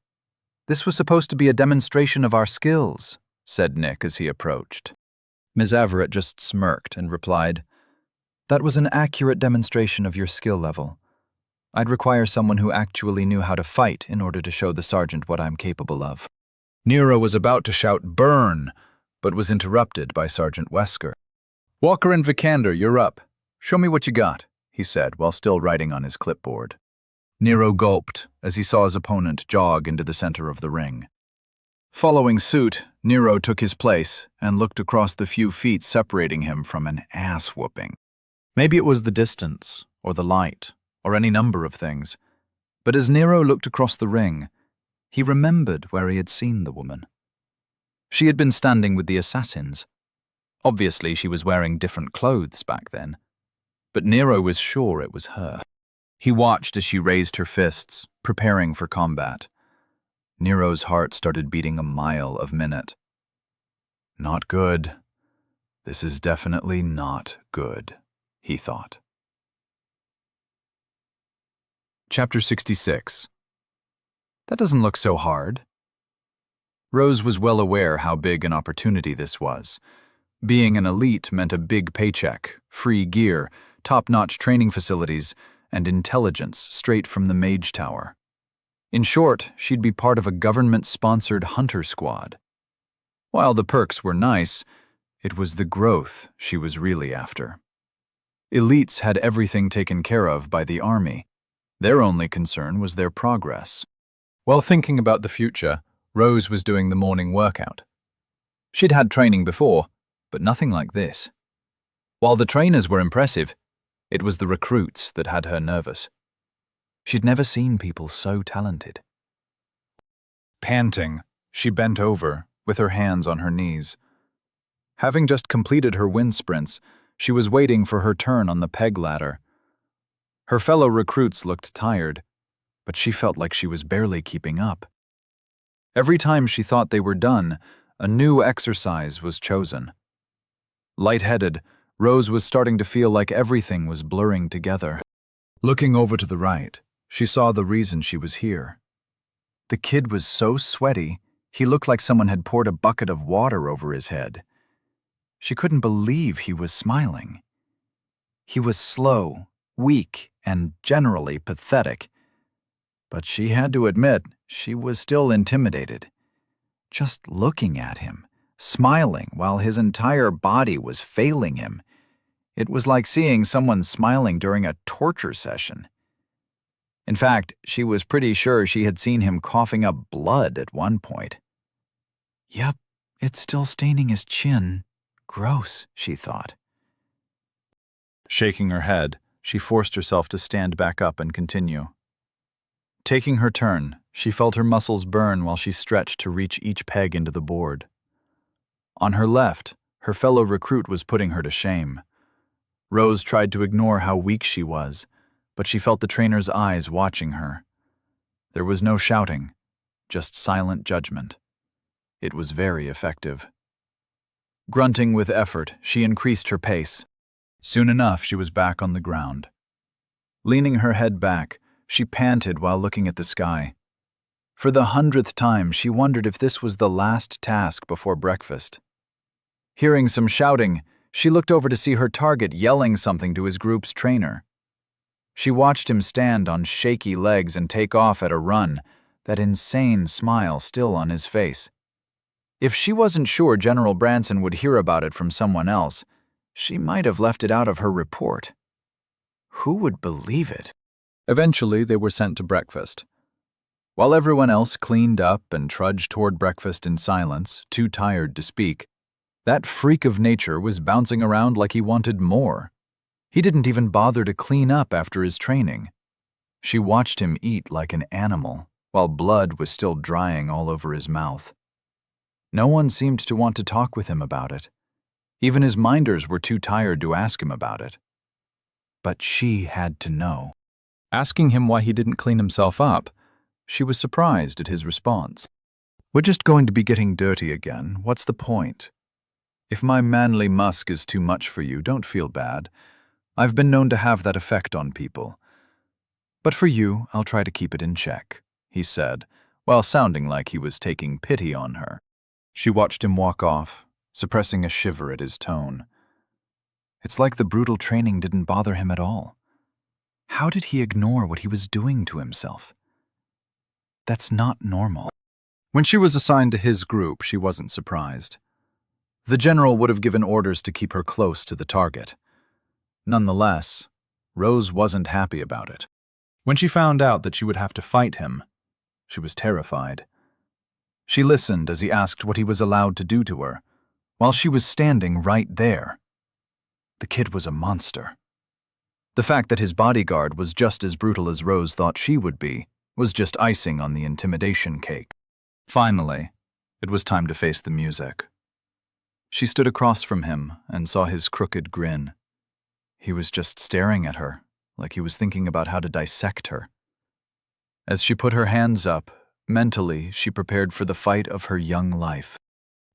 This was supposed to be a demonstration of our skills, said Nick as he approached. Ms. Averett just smirked and replied, "That was an accurate demonstration of your skill level. I'd require someone who actually knew how to fight in order to show the sergeant what I'm capable of." Nero was about to shout "Burn," but was interrupted by Sergeant Wesker. "Walker and Vikander, you're up. Show me what you got," he said while still writing on his clipboard. Nero gulped as he saw his opponent jog into the center of the ring. Following suit, Nero took his place and looked across the few feet separating him from an ass-whooping. Maybe it was the distance, or the light, or any number of things, but as Nero looked across the ring, he remembered where he had seen the woman. She had been standing with the assassins. Obviously, she was wearing different clothes back then, but Nero was sure it was her. He watched as she raised her fists, preparing for combat. Nero's heart started beating a mile a minute. Not good. This is definitely not good, he thought. Chapter 66. That doesn't look so hard. Rose was well aware how big an opportunity this was. Being an elite meant a big paycheck, free gear, top-notch training facilities, and intelligence straight from the Mage Tower. In short, she'd be part of a government-sponsored hunter squad. While the perks were nice, it was the growth she was really after. Elites had everything taken care of by the army. Their only concern was their progress. While thinking about the future, Rose was doing the morning workout. She'd had training before, but nothing like this. While the trainers were impressive, it was the recruits that had her nervous. She'd never seen people so talented. Panting, she bent over, with her hands on her knees. Having just completed her wind sprints, she was waiting for her turn on the peg ladder. Her fellow recruits looked tired, but she felt like she was barely keeping up. Every time she thought they were done, a new exercise was chosen. Lightheaded, Rose was starting to feel like everything was blurring together. Looking over to the right, she saw the reason she was here. The kid was so sweaty, he looked like someone had poured a bucket of water over his head. She couldn't believe he was smiling. He was slow, weak, and generally pathetic. But she had to admit she was still intimidated. Just looking at him, smiling while his entire body was failing him, It was like seeing someone smiling during a torture session. In fact, she was pretty sure she had seen him coughing up blood at one point. Yep, it's still staining his chin. Gross, she thought. Shaking her head, she forced herself to stand back up and continue. Taking her turn, she felt her muscles burn while she stretched to reach each peg into the board. On her left, her fellow recruit was putting her to shame. Rose tried to ignore how weak she was, but she felt the trainer's eyes watching her. There was no shouting, just silent judgment. It was very effective. Grunting with effort, she increased her pace. Soon enough, she was back on the ground. Leaning her head back, she panted while looking at the sky. For the 100th time, she wondered if this was the last task before breakfast. Hearing some shouting, she looked over to see her target yelling something to his group's trainer. She watched him stand on shaky legs and take off at a run, that insane smile still on his face. If she wasn't sure General Branson would hear about it from someone else, she might have left it out of her report. Who would believe it? Eventually, they were sent to breakfast. While everyone else cleaned up and trudged toward breakfast in silence, too tired to speak, that freak of nature was bouncing around like he wanted more. He didn't even bother to clean up after his training. She watched him eat like an animal, while blood was still drying all over his mouth. No one seemed to want to talk with him about it. Even his minders were too tired to ask him about it. But she had to know. Asking him why he didn't clean himself up, she was surprised at his response. "We're just going to be getting dirty again. What's the point? If my manly musk is too much for you, don't feel bad. I've been known to have that effect on people. But for you, I'll try to keep it in check," he said, while sounding like he was taking pity on her. She watched him walk off, suppressing a shiver at his tone. It's like the brutal training didn't bother him at all. How did he ignore what he was doing to himself? That's not normal. When she was assigned to his group, she wasn't surprised. The general would have given orders to keep her close to the target. Nonetheless, Rose wasn't happy about it. When she found out that she would have to fight him, she was terrified. She listened as he asked what he was allowed to do to her, while she was standing right there. The kid was a monster. The fact that his bodyguard was just as brutal as Rose thought she would be was just icing on the intimidation cake. Finally, it was time to face the music. She stood across from him and saw his crooked grin. He was just staring at her, like he was thinking about how to dissect her. As she put her hands up, mentally she prepared for the fight of her young life.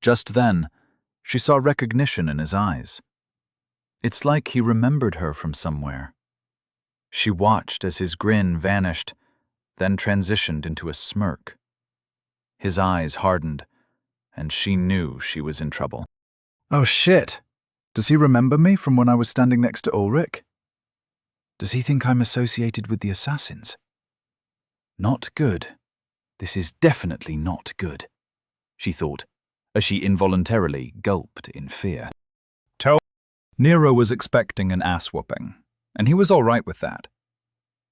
Just then, she saw recognition in his eyes. It's like he remembered her from somewhere. She watched as his grin vanished, then transitioned into a smirk. His eyes hardened, and she knew she was in trouble. Oh shit! Does he remember me from when I was standing next to Ulrich? Does he think I'm associated with the assassins? Not good. This is definitely not good, she thought, as she involuntarily gulped in fear. Nero was expecting an ass-whooping, and he was all right with that.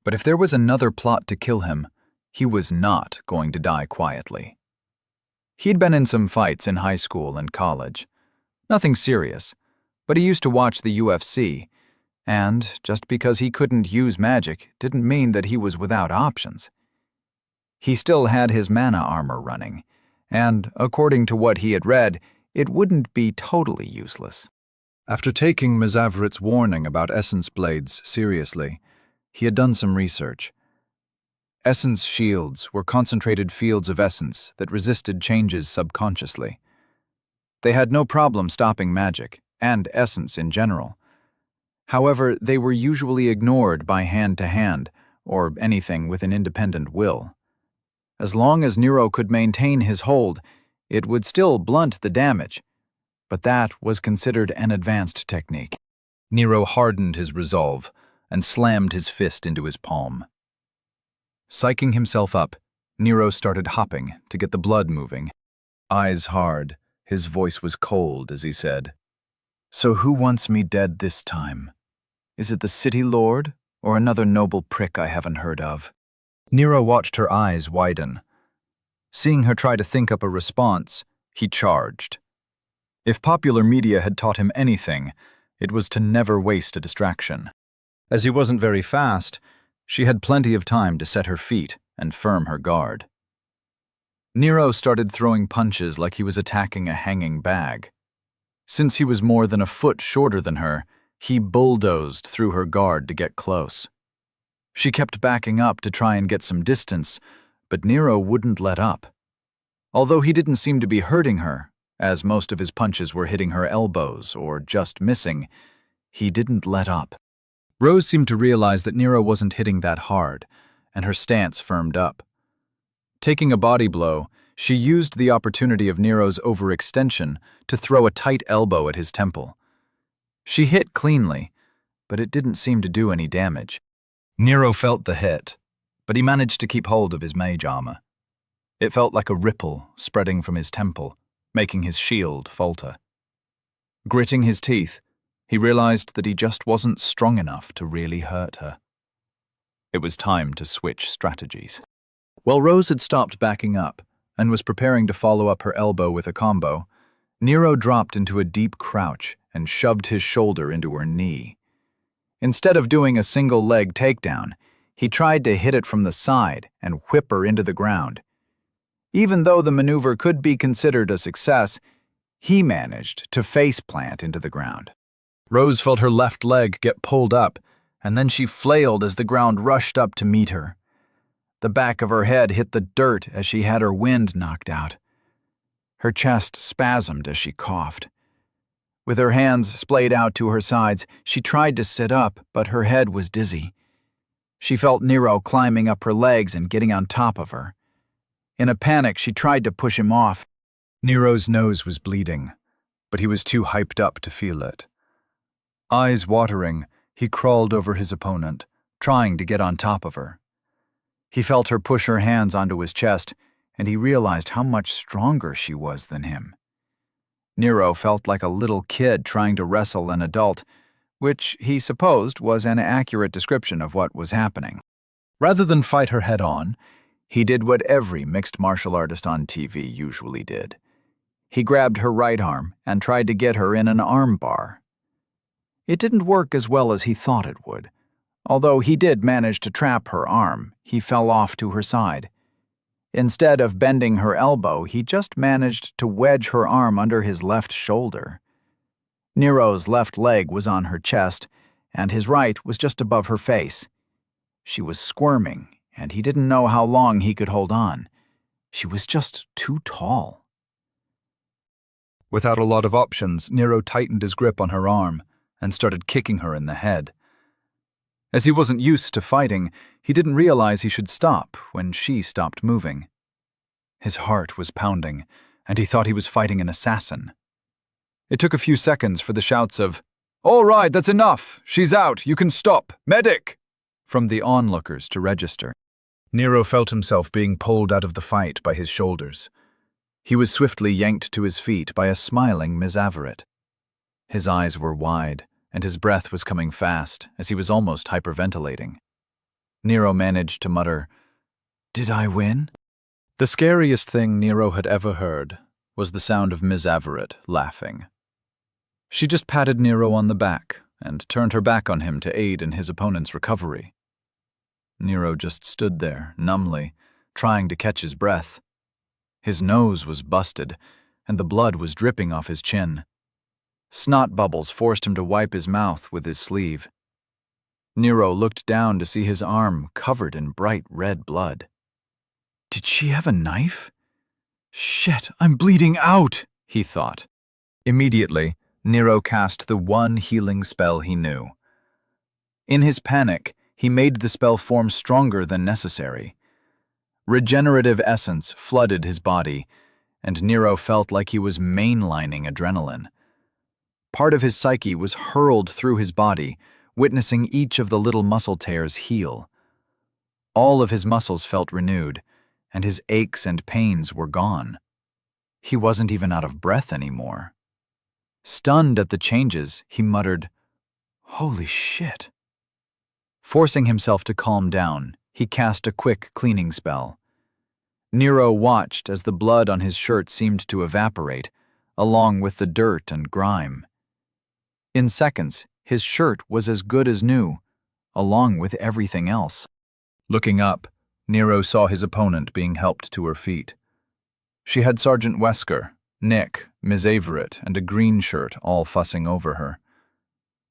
But if there was another plot to kill him, he was not going to die quietly. He'd been in some fights in high school and college. Nothing serious, but he used to watch the UFC, and just because he couldn't use magic didn't mean that he was without options. He still had his mana armor running, and according to what he had read, it wouldn't be totally useless. After taking Mizavrit's warning about essence blades seriously, he had done some research. Essence shields were concentrated fields of essence that resisted changes subconsciously. They had no problem stopping magic, and essence in general. However, they were usually ignored by hand-to-hand, or anything with an independent will. As long as Nero could maintain his hold, it would still blunt the damage, but that was considered an advanced technique. Nero hardened his resolve and slammed his fist into his palm. Psyching himself up, Nero started hopping to get the blood moving. Eyes hard, his voice was cold as he said, So who wants me dead this time? Is it the city lord, or another noble prick I haven't heard of? Nero watched her eyes widen. Seeing her try to think up a response, he charged. If popular media had taught him anything, it was to never waste a distraction. As he wasn't very fast, she had plenty of time to set her feet and firm her guard. Nero started throwing punches like he was attacking a hanging bag. Since he was more than a foot shorter than her, he bulldozed through her guard to get close. She kept backing up to try and get some distance, but Nero wouldn't let up. Although he didn't seem to be hurting her, as most of his punches were hitting her elbows or just missing, he didn't let up. Rose seemed to realize that Nero wasn't hitting that hard, and her stance firmed up. Taking a body blow, she used the opportunity of Nero's overextension to throw a tight elbow at his temple. She hit cleanly, but it didn't seem to do any damage. Nero felt the hit, but he managed to keep hold of his mage armor. It felt like a ripple spreading from his temple, making his shield falter. Gritting his teeth, he realized that he just wasn't strong enough to really hurt her. It was time to switch strategies. While Rose had stopped backing up and was preparing to follow up her elbow with a combo, Nero dropped into a deep crouch and shoved his shoulder into her knee. Instead of doing a single leg takedown, he tried to hit it from the side and whip her into the ground. Even though the maneuver could be considered a success, he managed to face-plant into the ground. Rose felt her left leg get pulled up, and then she flailed as the ground rushed up to meet her. The back of her head hit the dirt as she had her wind knocked out. Her chest spasmed as she coughed. With her hands splayed out to her sides, she tried to sit up, but her head was dizzy. She felt Nero climbing up her legs and getting on top of her. In a panic, she tried to push him off. Nero's nose was bleeding, but he was too hyped up to feel it. Eyes watering, he crawled over his opponent, trying to get on top of her. He felt her push her hands onto his chest, and he realized how much stronger she was than him. Nero felt like a little kid trying to wrestle an adult, which he supposed was an accurate description of what was happening. Rather than fight her head-on, he did what every mixed martial artist on TV usually did. He grabbed her right arm and tried to get her in an arm bar. It didn't work as well as he thought it would. Although he did manage to trap her arm, he fell off to her side. Instead of bending her elbow, he just managed to wedge her arm under his left shoulder. Nero's left leg was on her chest, and his right was just above her face. She was squirming, and he didn't know how long he could hold on. She was just too tall. Without a lot of options, Nero tightened his grip on her arm and started kicking her in the head. As he wasn't used to fighting, he didn't realize he should stop when she stopped moving. His heart was pounding, and he thought he was fighting an assassin. It took a few seconds for the shouts of, "All right, that's enough! She's out! You can stop! Medic!" from the onlookers to register. Nero felt himself being pulled out of the fight by his shoulders. He was swiftly yanked to his feet by a smiling Miss Everett. His eyes were wide, and his breath was coming fast, as he was almost hyperventilating. Nero managed to mutter, "Did I win?" The scariest thing Nero had ever heard was the sound of Miss Everett laughing. She just patted Nero on the back and turned her back on him to aid in his opponent's recovery. Nero just stood there, numbly, trying to catch his breath. His nose was busted, and the blood was dripping off his chin. Snot bubbles forced him to wipe his mouth with his sleeve. Nero looked down to see his arm covered in bright red blood. Did she have a knife? Shit, I'm bleeding out, he thought. Immediately, Nero cast the one healing spell he knew. In his panic, he made the spell form stronger than necessary. Regenerative essence flooded his body, and Nero felt like he was mainlining adrenaline. Part of his psyche was hurled through his body, witnessing each of the little muscle tears heal. All of his muscles felt renewed, and his aches and pains were gone. He wasn't even out of breath anymore. Stunned at the changes, he muttered, "Holy shit." Forcing himself to calm down, he cast a quick cleaning spell. Nero watched as the blood on his shirt seemed to evaporate, along with the dirt and grime. In seconds, his shirt was as good as new, along with everything else. Looking up, Nero saw his opponent being helped to her feet. She had Sergeant Wesker, Nick, Ms. Averett, and a green shirt all fussing over her.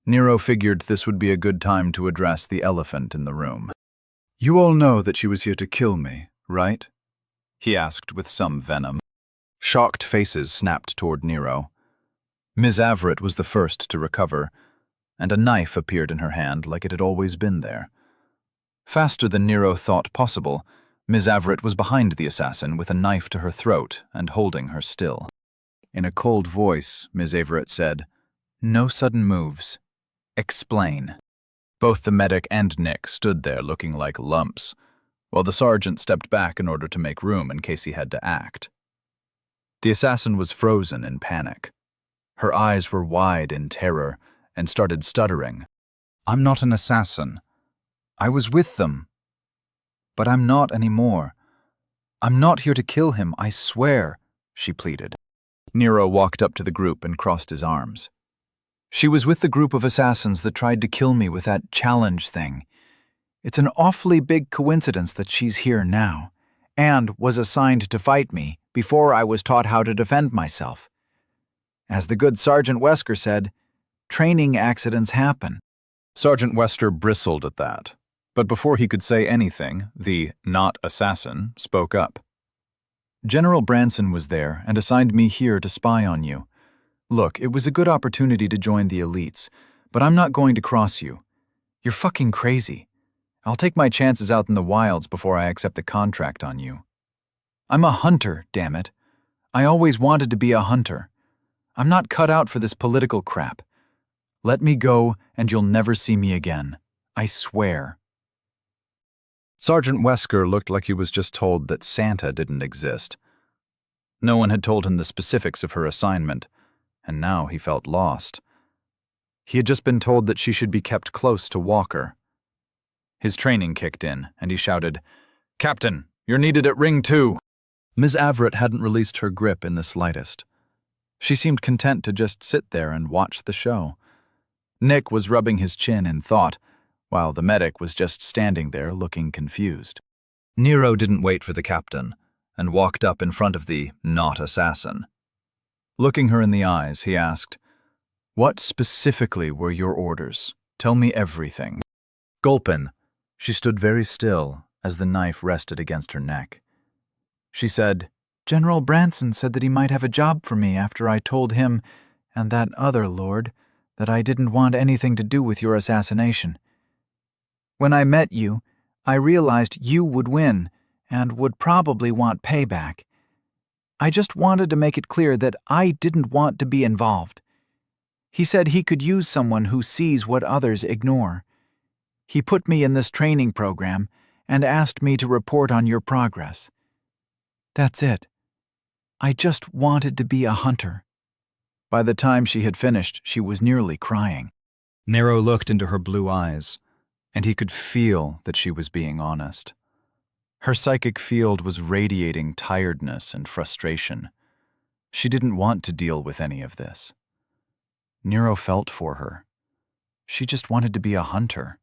Nero figured this would be a good time to address the elephant in the room. You all know that she was here to kill me, right? He asked with some venom. Shocked faces snapped toward Nero. Ms. Averett was the first to recover, and a knife appeared in her hand like it had always been there. Faster than Nero thought possible, Ms. Averett was behind the assassin with a knife to her throat and holding her still. In a cold voice, Ms. Averett said, "No sudden moves. Explain." Both the medic and Nick stood there looking like lumps, while the sergeant stepped back in order to make room in case he had to act. The assassin was frozen in panic. Her eyes were wide in terror and started stuttering. "I'm not an assassin. I was with them. But I'm not anymore. I'm not here to kill him, I swear," she pleaded. Nero walked up to the group and crossed his arms. "She was with the group of assassins that tried to kill me with that challenge thing. It's an awfully big coincidence that she's here now, and was assigned to fight me before I was taught how to defend myself. As the good Sergeant Wesker said, training accidents happen." Sergeant Wesker bristled at that, but before he could say anything, the not assassin spoke up. "General Branson was there and assigned me here to spy on you. Look, it was a good opportunity to join the elites, but I'm not going to cross you. You're fucking crazy. I'll take my chances out in the wilds before I accept the contract on you. I'm a hunter, damn it. I always wanted to be a hunter. I'm not cut out for this political crap. Let me go and you'll never see me again. I swear." Sergeant Wesker looked like he was just told that Santa didn't exist. No one had told him the specifics of her assignment, and now he felt lost. He had just been told that she should be kept close to Walker. His training kicked in, and he shouted, "Captain, you're needed at Ring 2. Ms. Averett hadn't released her grip in the slightest. She seemed content to just sit there and watch the show. Nick was rubbing his chin in thought, while the medic was just standing there looking confused. Nero didn't wait for the captain, and walked up in front of the not assassin. Looking her in the eyes, he asked, "What specifically were your orders? Tell me everything." Gulpin, she stood very still as the knife rested against her neck. She said, "General Branson said that he might have a job for me after I told him, and that other lord, that I didn't want anything to do with your assassination. When I met you, I realized you would win and would probably want payback. I just wanted to make it clear that I didn't want to be involved. He said he could use someone who sees what others ignore. He put me in this training program and asked me to report on your progress. That's it. I just wanted to be a hunter." By the time she had finished, she was nearly crying. Nero looked into her blue eyes, and he could feel that she was being honest. Her psychic field was radiating tiredness and frustration. She didn't want to deal with any of this. Nero felt for her. She just wanted to be a hunter.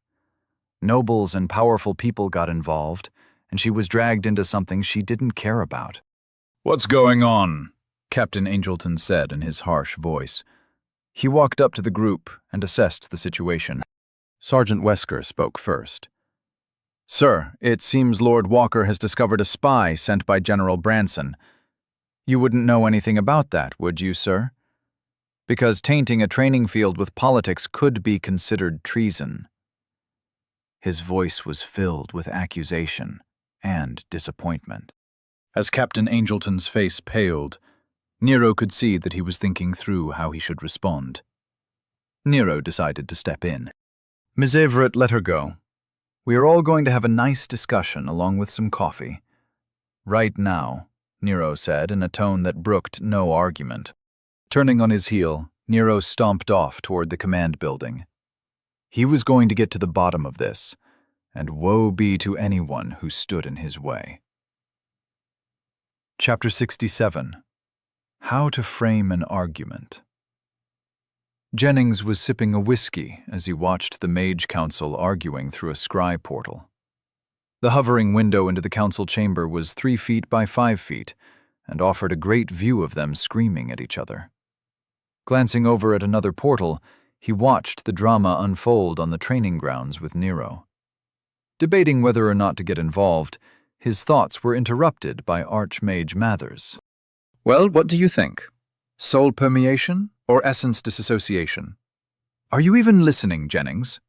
Nobles and powerful people got involved, and she was dragged into something she didn't care about. "What's going on?" Captain Angelton said in his harsh voice. He walked up to the group and assessed the situation. Sergeant Wesker spoke first. "Sir, it seems Lord Walker has discovered a spy sent by General Branson. You wouldn't know anything about that, would you, sir? Because tainting a training field with politics could be considered treason." His voice was filled with accusation and disappointment. As Captain Angelton's face paled, Nero could see that he was thinking through how he should respond. Nero decided to step in. "Ms. Averett, let her go. We are all going to have a nice discussion along with some coffee." "Right now," Nero said in a tone that brooked no argument. Turning on his heel, Nero stomped off toward the command building. He was going to get to the bottom of this, and woe be to anyone who stood in his way. Chapter 67. How to Frame an Argument. Jennings was sipping a whiskey as he watched the Mage Council arguing through a scry portal. The hovering window into the council chamber was 3 feet by 5 feet and offered a great view of them screaming at each other. Glancing over at another portal, he watched the drama unfold on the training grounds with Nero. Debating whether or not to get involved, his thoughts were interrupted by Archmage Mathers. Well, what do you think? Soul permeation or essence dissociation? "Are you even listening, Jennings?"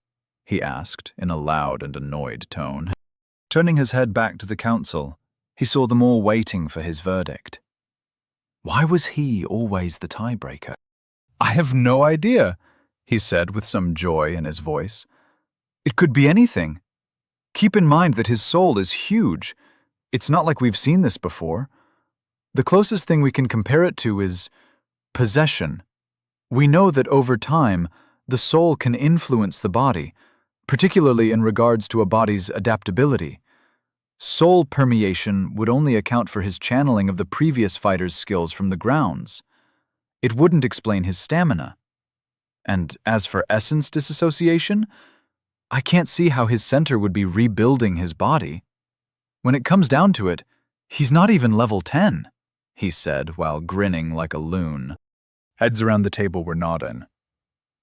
he asked in a loud and annoyed tone. Turning his head back to the council, he saw them all waiting for his verdict. Why was he always the tiebreaker? "I have no idea," he said with some joy in his voice. "It could be anything. Keep in mind that his soul is huge. It's not like we've seen this before. The closest thing we can compare it to is possession. We know that over time, the soul can influence the body, particularly in regards to a body's adaptability. Soul permeation would only account for his channeling of the previous fighter's skills from the grounds. It wouldn't explain his stamina. And as for essence dissociation, I can't see how his center would be rebuilding his body. When it comes down to it, he's not even level 10, he said while grinning like a loon. Heads around the table were nodding.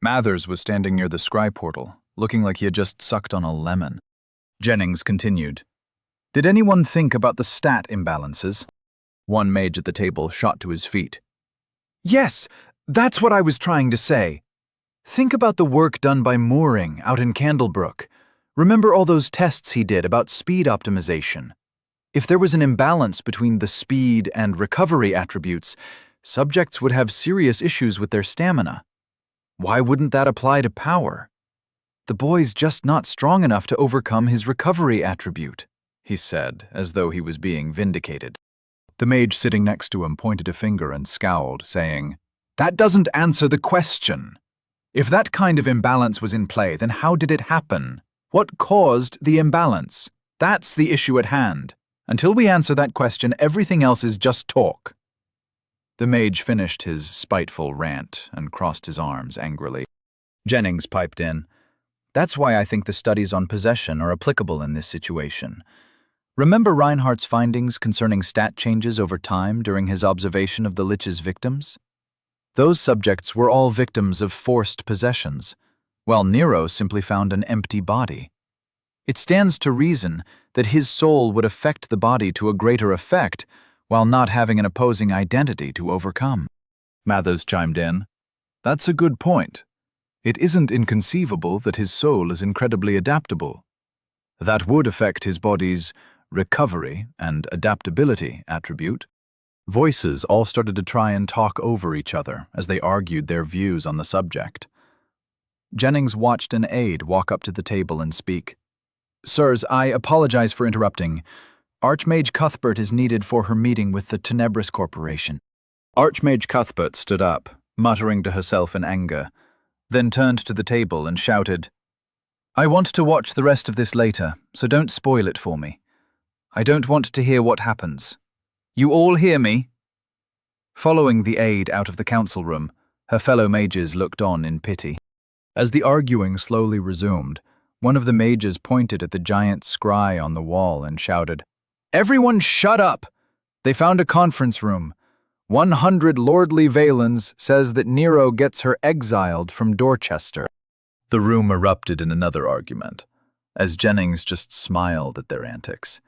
Mathers was standing near the scry portal, looking like he had just sucked on a lemon. Jennings continued. Did anyone think about the stat imbalances? One mage at the table shot to his feet. Yes, that's what I was trying to say. Think about the work done by Mooring out in Candlebrook. Remember all those tests he did about speed optimization? If there was an imbalance between the speed and recovery attributes, subjects would have serious issues with their stamina. Why wouldn't that apply to power? The boy's just not strong enough to overcome his recovery attribute, he said, as though he was being vindicated. The mage sitting next to him pointed a finger and scowled, saying, That doesn't answer the question. If that kind of imbalance was in play, then how did it happen? What caused the imbalance? That's the issue at hand. Until we answer that question, everything else is just talk. The mage finished his spiteful rant and crossed his arms angrily. Jennings piped in. That's why I think the studies on possession are applicable in this situation. Remember Reinhardt's findings concerning stat changes over time during his observation of the Lich's victims? Those subjects were all victims of forced possessions, while Nero simply found an empty body. It stands to reason that his soul would affect the body to a greater effect while not having an opposing identity to overcome. Mathers chimed in. That's a good point. It isn't inconceivable that his soul is incredibly adaptable. That would affect his body's recovery and adaptability attribute. Voices all started to try and talk over each other as they argued their views on the subject. Jennings watched an aide walk up to the table and speak. Sirs, I apologize for interrupting. Archmage Cuthbert is needed for her meeting with the Tenebris Corporation. Archmage Cuthbert stood up, muttering to herself in anger, then turned to the table and shouted, I want to watch the rest of this later, so don't spoil it for me. I don't want to hear what happens. You all hear me? Following the aide out of the council room, her fellow mages looked on in pity. As the arguing slowly resumed, one of the mages pointed at the giant scry on the wall and shouted, Everyone shut up! They found a conference room. 100 lordly Valens says that Nero gets her exiled from Dorchester. The room erupted in another argument, as Jennings just smiled at their antics.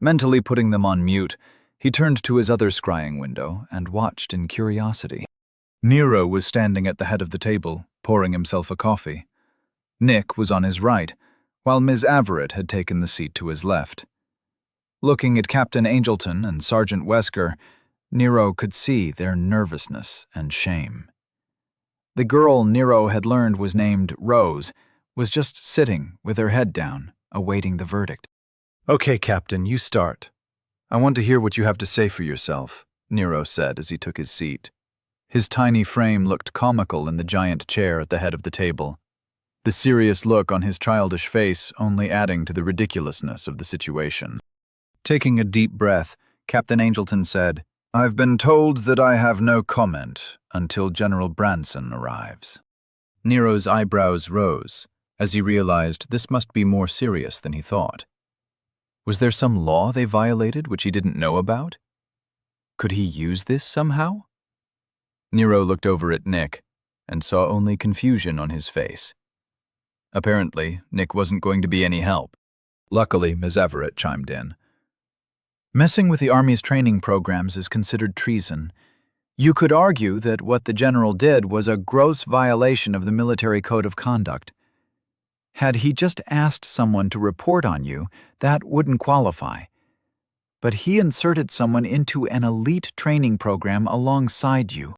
Mentally putting them on mute, he turned to his other scrying window and watched in curiosity. Nero was standing at the head of the table, pouring himself a coffee. Nick was on his right, while Ms. Averitt had taken the seat to his left. Looking at Captain Angelton and Sergeant Wesker, Nero could see their nervousness and shame. The girl Nero had learned was named Rose was just sitting with her head down, awaiting the verdict. Okay, Captain, you start. I want to hear what you have to say for yourself, Nero said as he took his seat. His tiny frame looked comical in the giant chair at the head of the table, the serious look on his childish face only adding to the ridiculousness of the situation. Taking a deep breath, Captain Angelton said, "I've been told that I have no comment until General Branson arrives." Nero's eyebrows rose as he realized this must be more serious than he thought. Was there some law they violated which he didn't know about? Could he use this somehow? Nero looked over at Nick and saw only confusion on his face. Apparently, Nick wasn't going to be any help. Luckily, Ms. Everett chimed in. Messing with the Army's training programs is considered treason. You could argue that what the general did was a gross violation of the military code of conduct. Had he just asked someone to report on you, that wouldn't qualify. But he inserted someone into an elite training program alongside you.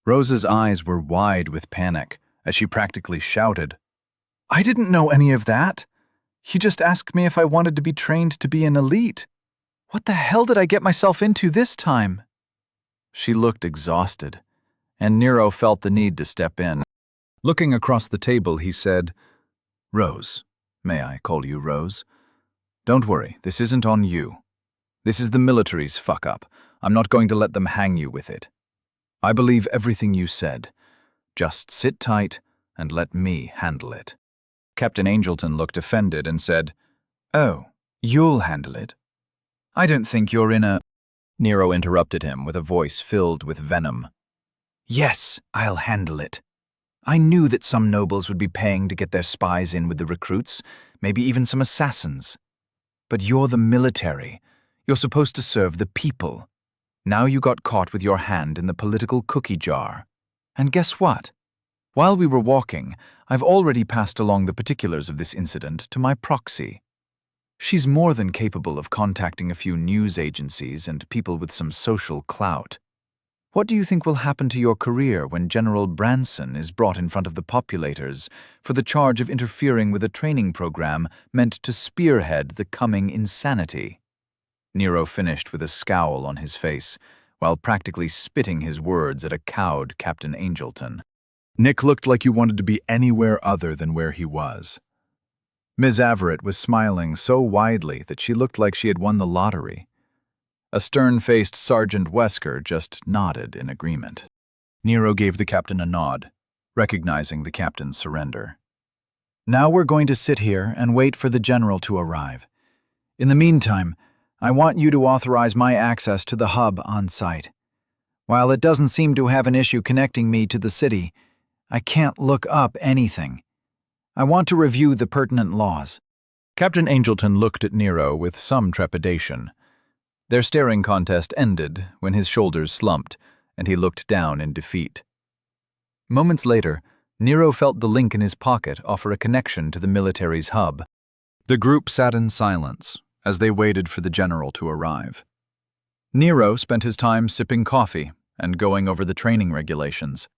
Rose's eyes were wide with panic as she practically shouted, I didn't know any of that. He just asked me if I wanted to be trained to be an elite. What the hell did I get myself into this time? She looked exhausted, and Nero felt the need to step in. Looking across the table, he said, "Rose, may I call you Rose? Don't worry, this isn't on you. This is the military's fuck-up. I'm not going to let them hang you with it. I believe everything you said. Just sit tight and let me handle it." Captain Angelton looked offended and said, "Oh, you'll handle it? I don't think you're in a—" Nero interrupted him with a voice filled with venom. "Yes, I'll handle it. I knew that some nobles would be paying to get their spies in with the recruits, maybe even some assassins. But you're the military. You're supposed to serve the people. Now you got caught with your hand in the political cookie jar. And guess what? While we were walking, I've already passed along the particulars of this incident to my proxy. She's more than capable of contacting a few news agencies and people with some social clout. What do you think will happen to your career when General Branson is brought in front of the populators for the charge of interfering with a training program meant to spearhead the coming insanity?" Nero finished with a scowl on his face, while practically spitting his words at a cowed Captain Angelton. Nick looked like you wanted to be anywhere other than where he was. Ms. Everett was smiling so widely that she looked like she had won the lottery. A stern-faced Sergeant Wesker just nodded in agreement. Nero gave the captain a nod, recognizing the captain's surrender. "Now we're going to sit here and wait for the general to arrive. In the meantime, I want you to authorize my access to the hub on site. While it doesn't seem to have an issue connecting me to the city, I can't look up anything. I want to review the pertinent laws." Captain Angelton looked at Nero with some trepidation. Their staring contest ended when his shoulders slumped, and he looked down in defeat. Moments later, Nero felt the link in his pocket offer a connection to the military's hub. The group sat in silence as they waited for the general to arrive. Nero spent his time sipping coffee and going over the training regulations.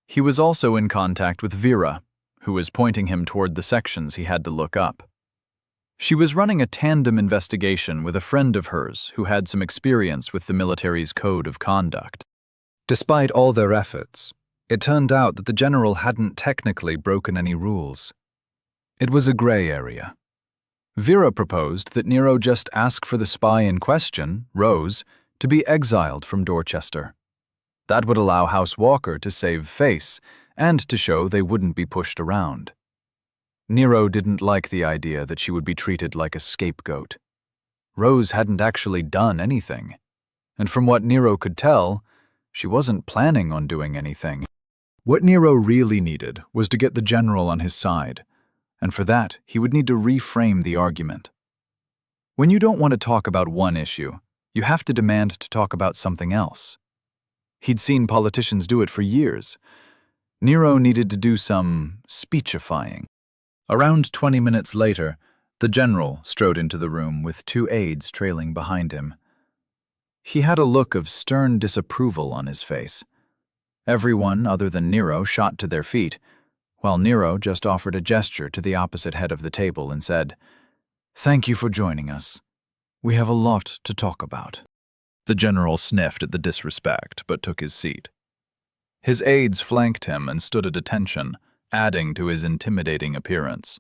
He was also in contact with Vera, who was pointing him toward the sections he had to look up. She was running a tandem investigation with a friend of hers who had some experience with the military's code of conduct. Despite all their efforts, it turned out that the general hadn't technically broken any rules. It was a gray area. Vera proposed that Nero just ask for the spy in question, Rose, to be exiled from Dorchester. That would allow House Walker to save face and to show they wouldn't be pushed around. Nero didn't like the idea that she would be treated like a scapegoat. Rose hadn't actually done anything, and from what Nero could tell, she wasn't planning on doing anything. What Nero really needed was to get the general on his side, and for that he would need to reframe the argument. When you don't want to talk about one issue, you have to demand to talk about something else. He'd seen politicians do it for years. Nero needed to do some speechifying. Around 20 minutes later, the general strode into the room with 2 aides trailing behind him. He had a look of stern disapproval on his face. Everyone other than Nero shot to their feet, while Nero just offered a gesture to the opposite head of the table and said, "Thank you for joining us. We have a lot to talk about." The general sniffed at the disrespect, but took his seat. His aides flanked him and stood at attention, adding to his intimidating appearance.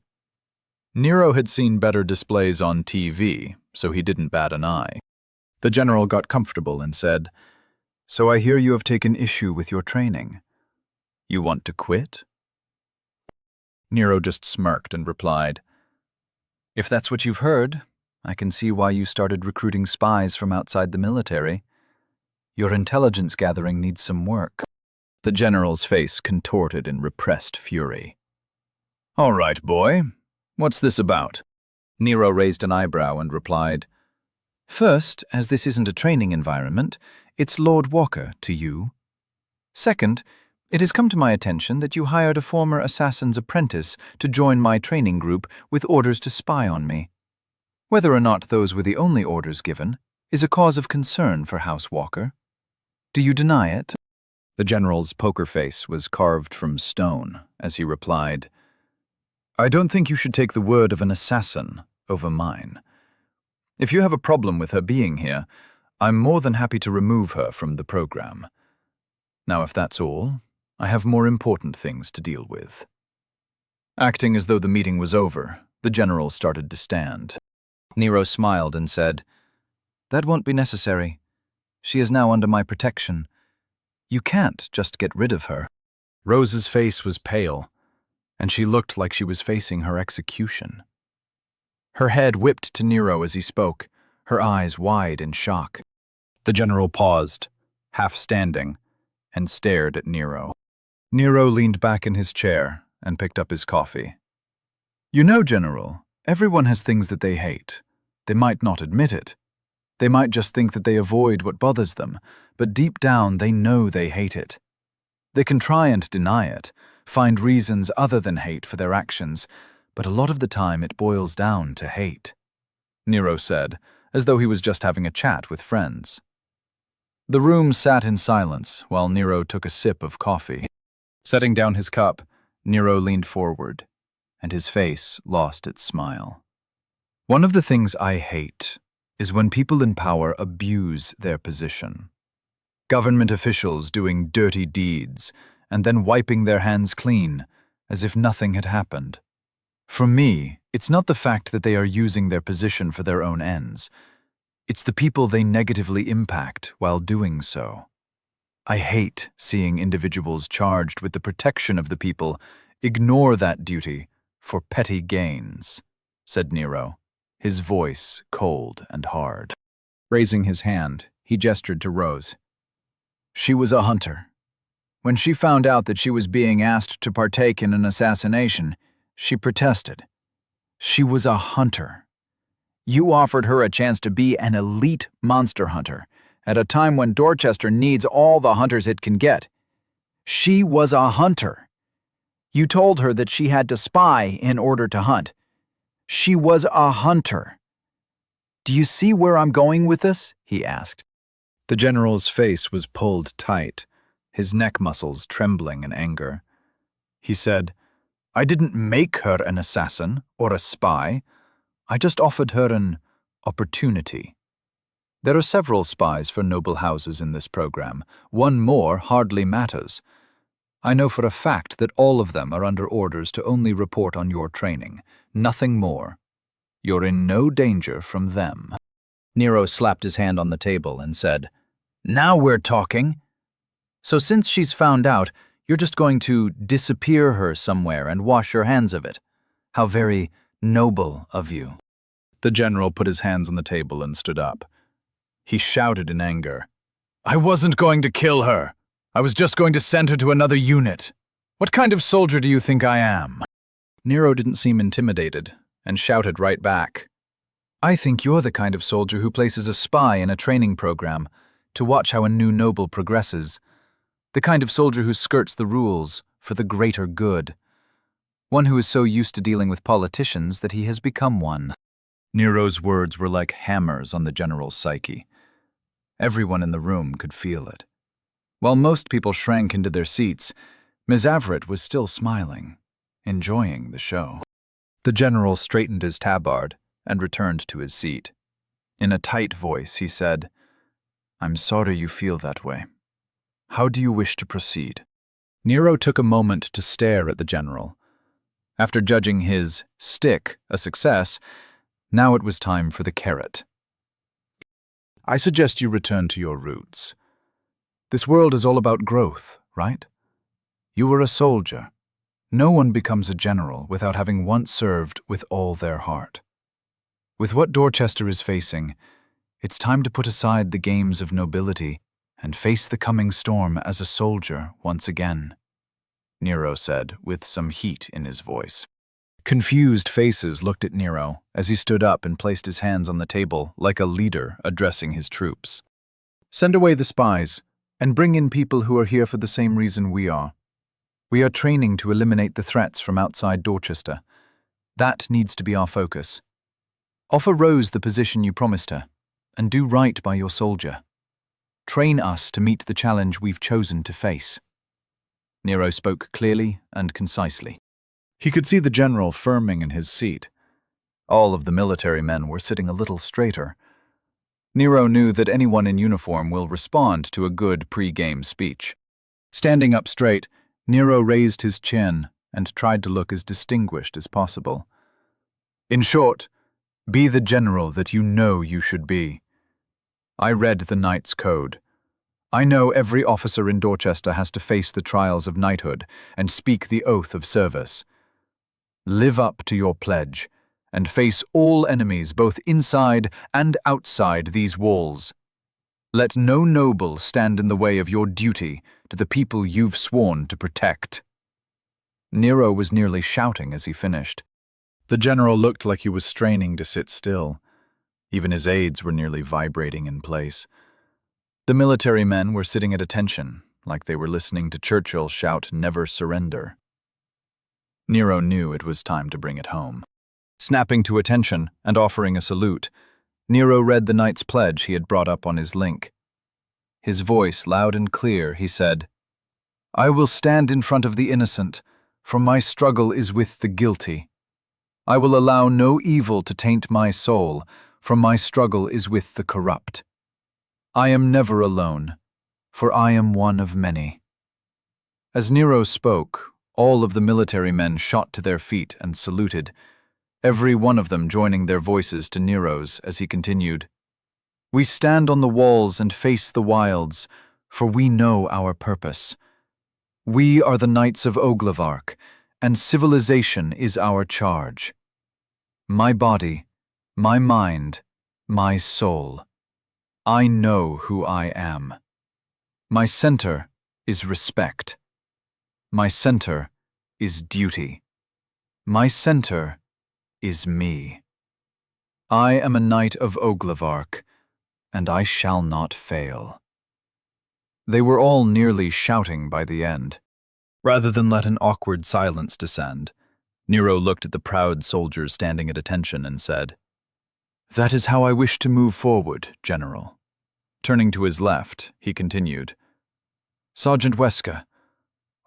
Nero had seen better displays on TV, so he didn't bat an eye. The general got comfortable and said, "So I hear you have taken issue with your training. You want to quit?" Nero just smirked and replied, "If that's what you've heard, I can see why you started recruiting spies from outside the military. Your intelligence gathering needs some work." The general's face contorted in repressed fury. "All right, boy. What's this about?" Nero raised an eyebrow and replied, "First, as this isn't a training environment, it's Lord Walker to you. Second, it has come to my attention that you hired a former assassin's apprentice to join my training group with orders to spy on me. Whether or not those were the only orders given is a cause of concern for House Walker. Do you deny it?" The general's poker face was carved from stone as he replied, "I don't think you should take the word of an assassin over mine. If you have a problem with her being here, I'm more than happy to remove her from the program. Now, if that's all, I have more important things to deal with." Acting as though the meeting was over, the general started to stand. Nero smiled and said, "That won't be necessary. She is now under my protection. You can't just get rid of her." Rose's face was pale, and she looked like she was facing her execution. Her head whipped to Nero as he spoke, her eyes wide in shock. The general paused, half standing, and stared at Nero. Nero leaned back in his chair and picked up his coffee. "You know, General, everyone has things that they hate. They might not admit it. They might just think that they avoid what bothers them, but deep down they know they hate it. They can try and deny it, find reasons other than hate for their actions, but a lot of the time it boils down to hate," Nero said, as though he was just having a chat with friends. The room sat in silence while Nero took a sip of coffee. Setting down his cup, Nero leaned forward, and his face lost its smile. "One of the things I hate is when people in power abuse their position. Government officials doing dirty deeds and then wiping their hands clean as if nothing had happened. For me, it's not the fact that they are using their position for their own ends. It's the people they negatively impact while doing so. I hate seeing individuals charged with the protection of the people ignore that duty for petty gains," said Nero, his voice cold and hard. Raising his hand, he gestured to Rose. "She was a hunter. When she found out that she was being asked to partake in an assassination, she protested. She was a hunter. You offered her a chance to be an elite monster hunter at a time when Dorchester needs all the hunters it can get. She was a hunter. You told her that she had to spy in order to hunt. She was a hunter. Do you see where I'm going with this?" he asked. The general's face was pulled tight, his neck muscles trembling in anger. He said, "I didn't make her an assassin or a spy. I just offered her an opportunity. There are several spies for noble houses in this program. One more hardly matters. I know for a fact that all of them are under orders to only report on your training, nothing more. You're in no danger from them." Nero slapped his hand on the table and said, "Now we're talking. So since she's found out, you're just going to disappear her somewhere and wash your hands of it. How very noble of you." The general put his hands on the table and stood up. He shouted in anger, "I wasn't going to kill her. I was just going to send her to another unit. What kind of soldier do you think I am?" Nero didn't seem intimidated and shouted right back, "I think you're the kind of soldier who places a spy in a training program to watch how a new noble progresses. The kind of soldier who skirts the rules for the greater good. One who is so used to dealing with politicians that he has become one." Nero's words were like hammers on the general's psyche. Everyone in the room could feel it. While most people shrank into their seats, Ms. Averitt was still smiling, enjoying the show. The general straightened his tabard and returned to his seat. In a tight voice, he said, "I'm sorry you feel that way. How do you wish to proceed? Nero took a moment to stare at the general. After judging his stick a success, now it was time for the carrot. I suggest you return to your roots. This world is all about growth, right? You were a soldier. No one becomes a general without having once served with all their heart. With what Dorchester is facing, it's time to put aside the games of nobility and face the coming storm as a soldier once again, Nero said with some heat in his voice. Confused faces looked at Nero as he stood up and placed his hands on the table like a leader addressing his troops. Send away the spies and bring in people who are here for the same reason we are. We are training to eliminate the threats from outside Dorchester. That needs to be our focus. Offer Rose the position you promised her, and do right by your soldier. Train us to meet the challenge we've chosen to face. Nero spoke clearly and concisely. He could see the general firming in his seat. All of the military men were sitting a little straighter. Nero knew that anyone in uniform will respond to a good pre-game speech. Standing up straight, Nero raised his chin and tried to look as distinguished as possible. In short, be the general that you know you should be. I read the Knight's Code. I know every officer in Dorchester has to face the trials of knighthood and speak the oath of service. Live up to your pledge and face all enemies both inside and outside these walls. Let no noble stand in the way of your duty to the people you've sworn to protect. Nero was nearly shouting as he finished. The general looked like he was straining to sit still. Even his aides were nearly vibrating in place. The military men were sitting at attention, like they were listening to Churchill shout, "Never surrender." Nero knew it was time to bring it home. Snapping to attention and offering a salute, Nero read the knight's pledge he had brought up on his link. His voice loud and clear, he said, "I will stand in front of the innocent, for my struggle is with the guilty. I will allow no evil to taint my soul, for my struggle is with the corrupt. I am never alone, for I am one of many." As Nero spoke, all of the military men shot to their feet and saluted, every one of them joining their voices to Nero's as he continued, "We stand on the walls and face the wilds, for we know our purpose. We are the Knights of Oglevark, and civilization is our charge. My body, my mind, my soul. I know who I am. My center is respect. My center is duty. My center is me. I am a Knight of Oglevark, and I shall not fail." They were all nearly shouting by the end. Rather than let an awkward silence descend, Nero looked at the proud soldiers standing at attention and said, "That is how I wish to move forward, General." Turning to his left, he continued, "Sergeant Wesker,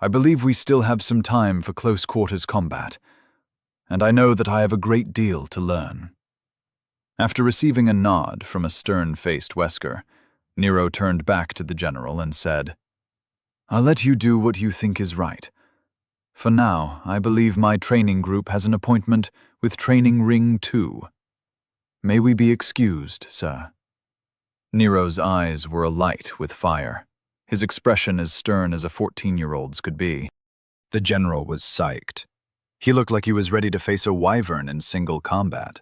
I believe we still have some time for close-quarters combat, and I know that I have a great deal to learn." After receiving a nod from a stern-faced Wesker, Nero turned back to the general and said, "I'll let you do what you think is right. For now, I believe my training group has an appointment with Training Ring 2. May we be excused, sir?" Nero's eyes were alight with fire, his expression as stern as a 14-year-old's could be. The general was psyched. He looked like he was ready to face a wyvern in single combat.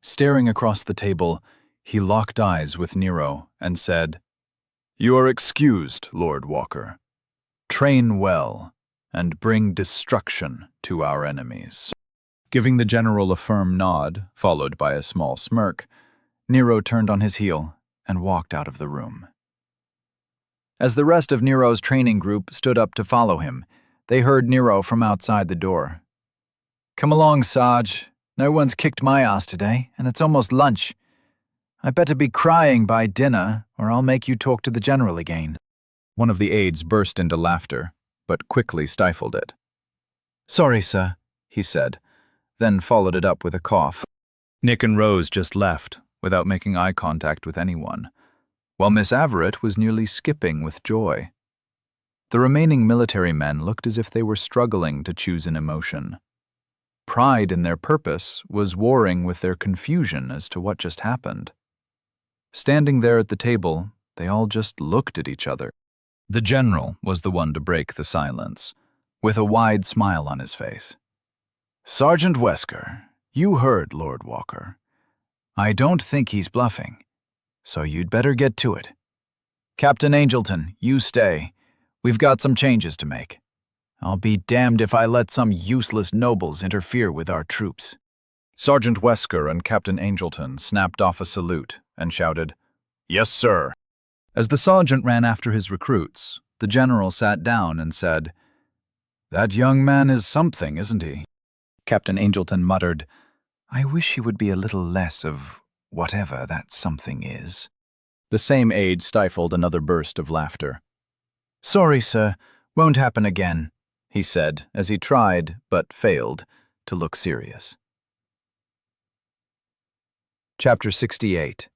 Staring across the table, he locked eyes with Nero and said, "You are excused, Lord Walker. Train well and bring destruction to our enemies." Giving the general a firm nod, followed by a small smirk, Nero turned on his heel and walked out of the room. As the rest of Nero's training group stood up to follow him, they heard Nero from outside the door. "Come along, Sarge. No one's kicked my ass today, and it's almost lunch. I better be crying by dinner, or I'll make you talk to the general again." One of the aides burst into laughter, but quickly stifled it. "Sorry, sir," he said, then followed it up with a cough. Nick and Rose just left, without making eye contact with anyone. while Miss Averett was nearly skipping with joy. The remaining military men looked as if they were struggling to choose an emotion. Pride in their purpose was warring with their confusion as to what just happened. Standing there at the table, they all just looked at each other. The general was the one to break the silence, with a wide smile on his face. "Sergeant Wesker, you heard Lord Walker. I don't think he's bluffing, so you'd better get to it. Captain Angelton, you stay. We've got some changes to make. I'll be damned if I let some useless nobles interfere with our troops." Sergeant Wesker and Captain Angelton snapped off a salute and shouted, "Yes, sir." As the sergeant ran after his recruits, the general sat down and said, "That young man is something, isn't he?" Captain Angelton muttered, "I wish he would be a little less of whatever that something is." The same aide stifled another burst of laughter. "Sorry, sir, won't happen again," he said as he tried, but failed, to look serious. Chapter 68.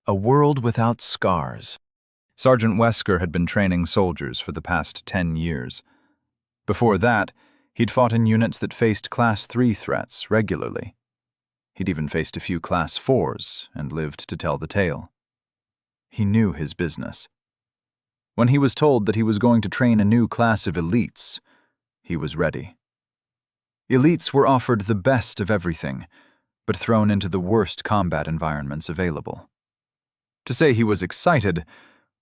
A World Without Scars. Sergeant Wesker had been training soldiers for the past 10 years. Before that, he'd fought in units that faced Class 3 threats regularly. He'd even faced a few Class 4s and lived to tell the tale. He knew his business. When he was told that he was going to train a new class of elites, he was ready. Elites were offered the best of everything, but thrown into the worst combat environments available. To say he was excited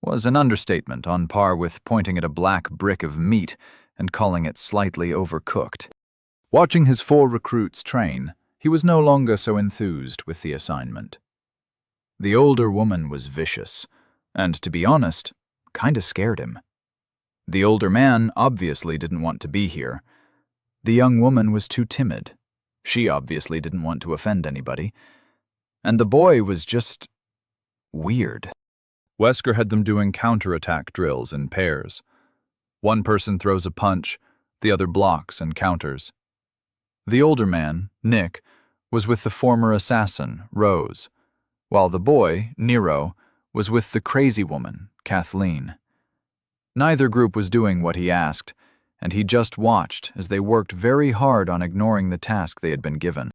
was an understatement on par with pointing at a black brick of meat and calling it slightly overcooked. Watching his 4 recruits train, he was no longer so enthused with the assignment. The older woman was vicious, and to be honest, kinda scared him. The older man obviously didn't want to be here. The young woman was too timid. She obviously didn't want to offend anybody. And the boy was just weird. Wesker had them doing counterattack drills in pairs. One person throws a punch, the other blocks and counters. The older man, Nick, was with the former assassin, Rose, while the boy, Nero, was with the crazy woman, Kathleen. Neither group was doing what he asked, and he just watched as they worked very hard on ignoring the task they had been given.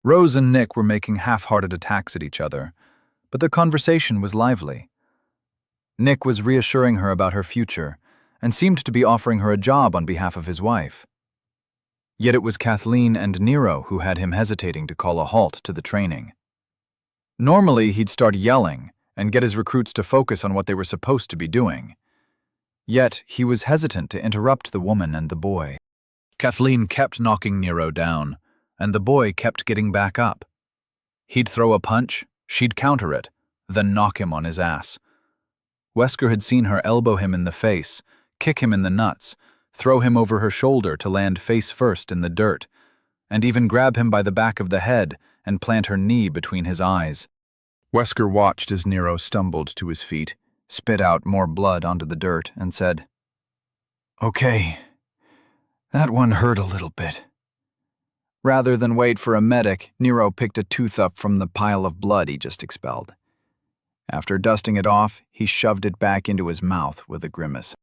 Rose and Nick were making half-hearted attacks at each other, but their conversation was lively. Nick was reassuring her about her future, and seemed to be offering her a job on behalf of his wife. Yet it was Kathleen and Nero who had him hesitating to call a halt to the training. Normally, he'd start yelling and get his recruits to focus on what they were supposed to be doing. Yet, he was hesitant to interrupt the woman and the boy. Kathleen kept knocking Nero down, and the boy kept getting back up. He'd throw a punch, she'd counter it, then knock him on his ass. Wesker had seen her elbow him in the face, kick him in the nuts, throw him over her shoulder to land face first in the dirt, and even grab him by the back of the head and plant her knee between his eyes. Wesker watched as Nero stumbled to his feet, spit out more blood onto the dirt, and said, "Okay, that one hurt a little bit." Rather than wait for a medic, Nero picked a tooth up from the pile of blood he just expelled. After dusting it off, he shoved it back into his mouth with a grimace.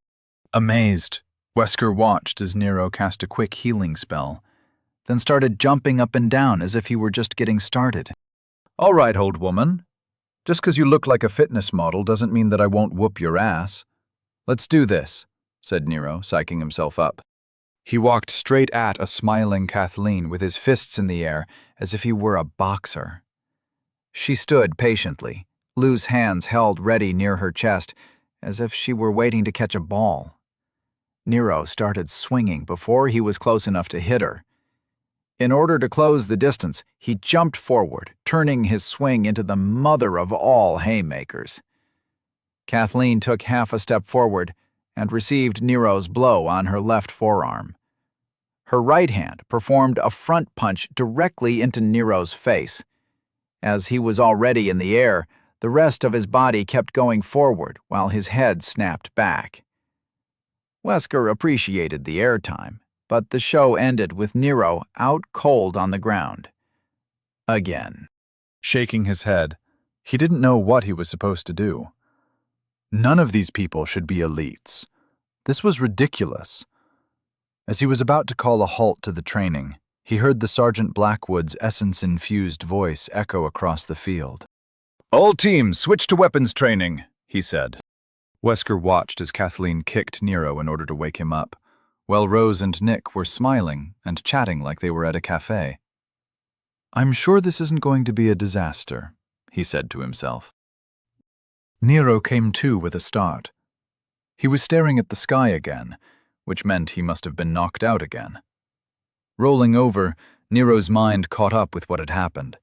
Amazed, Wesker watched as Nero cast a quick healing spell, then started jumping up and down as if he were just getting started. "All right, old woman. Just 'cause you look like a fitness model doesn't mean that I won't whoop your ass. Let's do this," said Nero, psyching himself up. He walked straight at a smiling Kathleen with his fists in the air as if he were a boxer. She stood patiently, loose hands held ready near her chest, as if she were waiting to catch a ball. Nero started swinging before he was close enough to hit her. In order to close the distance, he jumped forward, turning his swing into the mother of all haymakers. Kathleen took half a step forward and received Nero's blow on her left forearm. Her right hand performed a front punch directly into Nero's face. As he was already in the air, the rest of his body kept going forward while his head snapped back. Wesker appreciated the airtime, but the show ended with Nero out cold on the ground. Again. Shaking his head, he didn't know what he was supposed to do. None of these people should be elites. This was ridiculous. As he was about to call a halt to the training, he heard the Sergeant Blackwood's essence-infused voice echo across the field. All teams, switch to weapons training, he said. Wesker watched as Kathleen kicked Nero in order to wake him up, while Rose and Nick were smiling and chatting like they were at a cafe. I'm sure this isn't going to be a disaster, he said to himself. Nero came to with a start. He was staring at the sky again, which meant he must have been knocked out again. Rolling over, Nero's mind caught up with what had happened.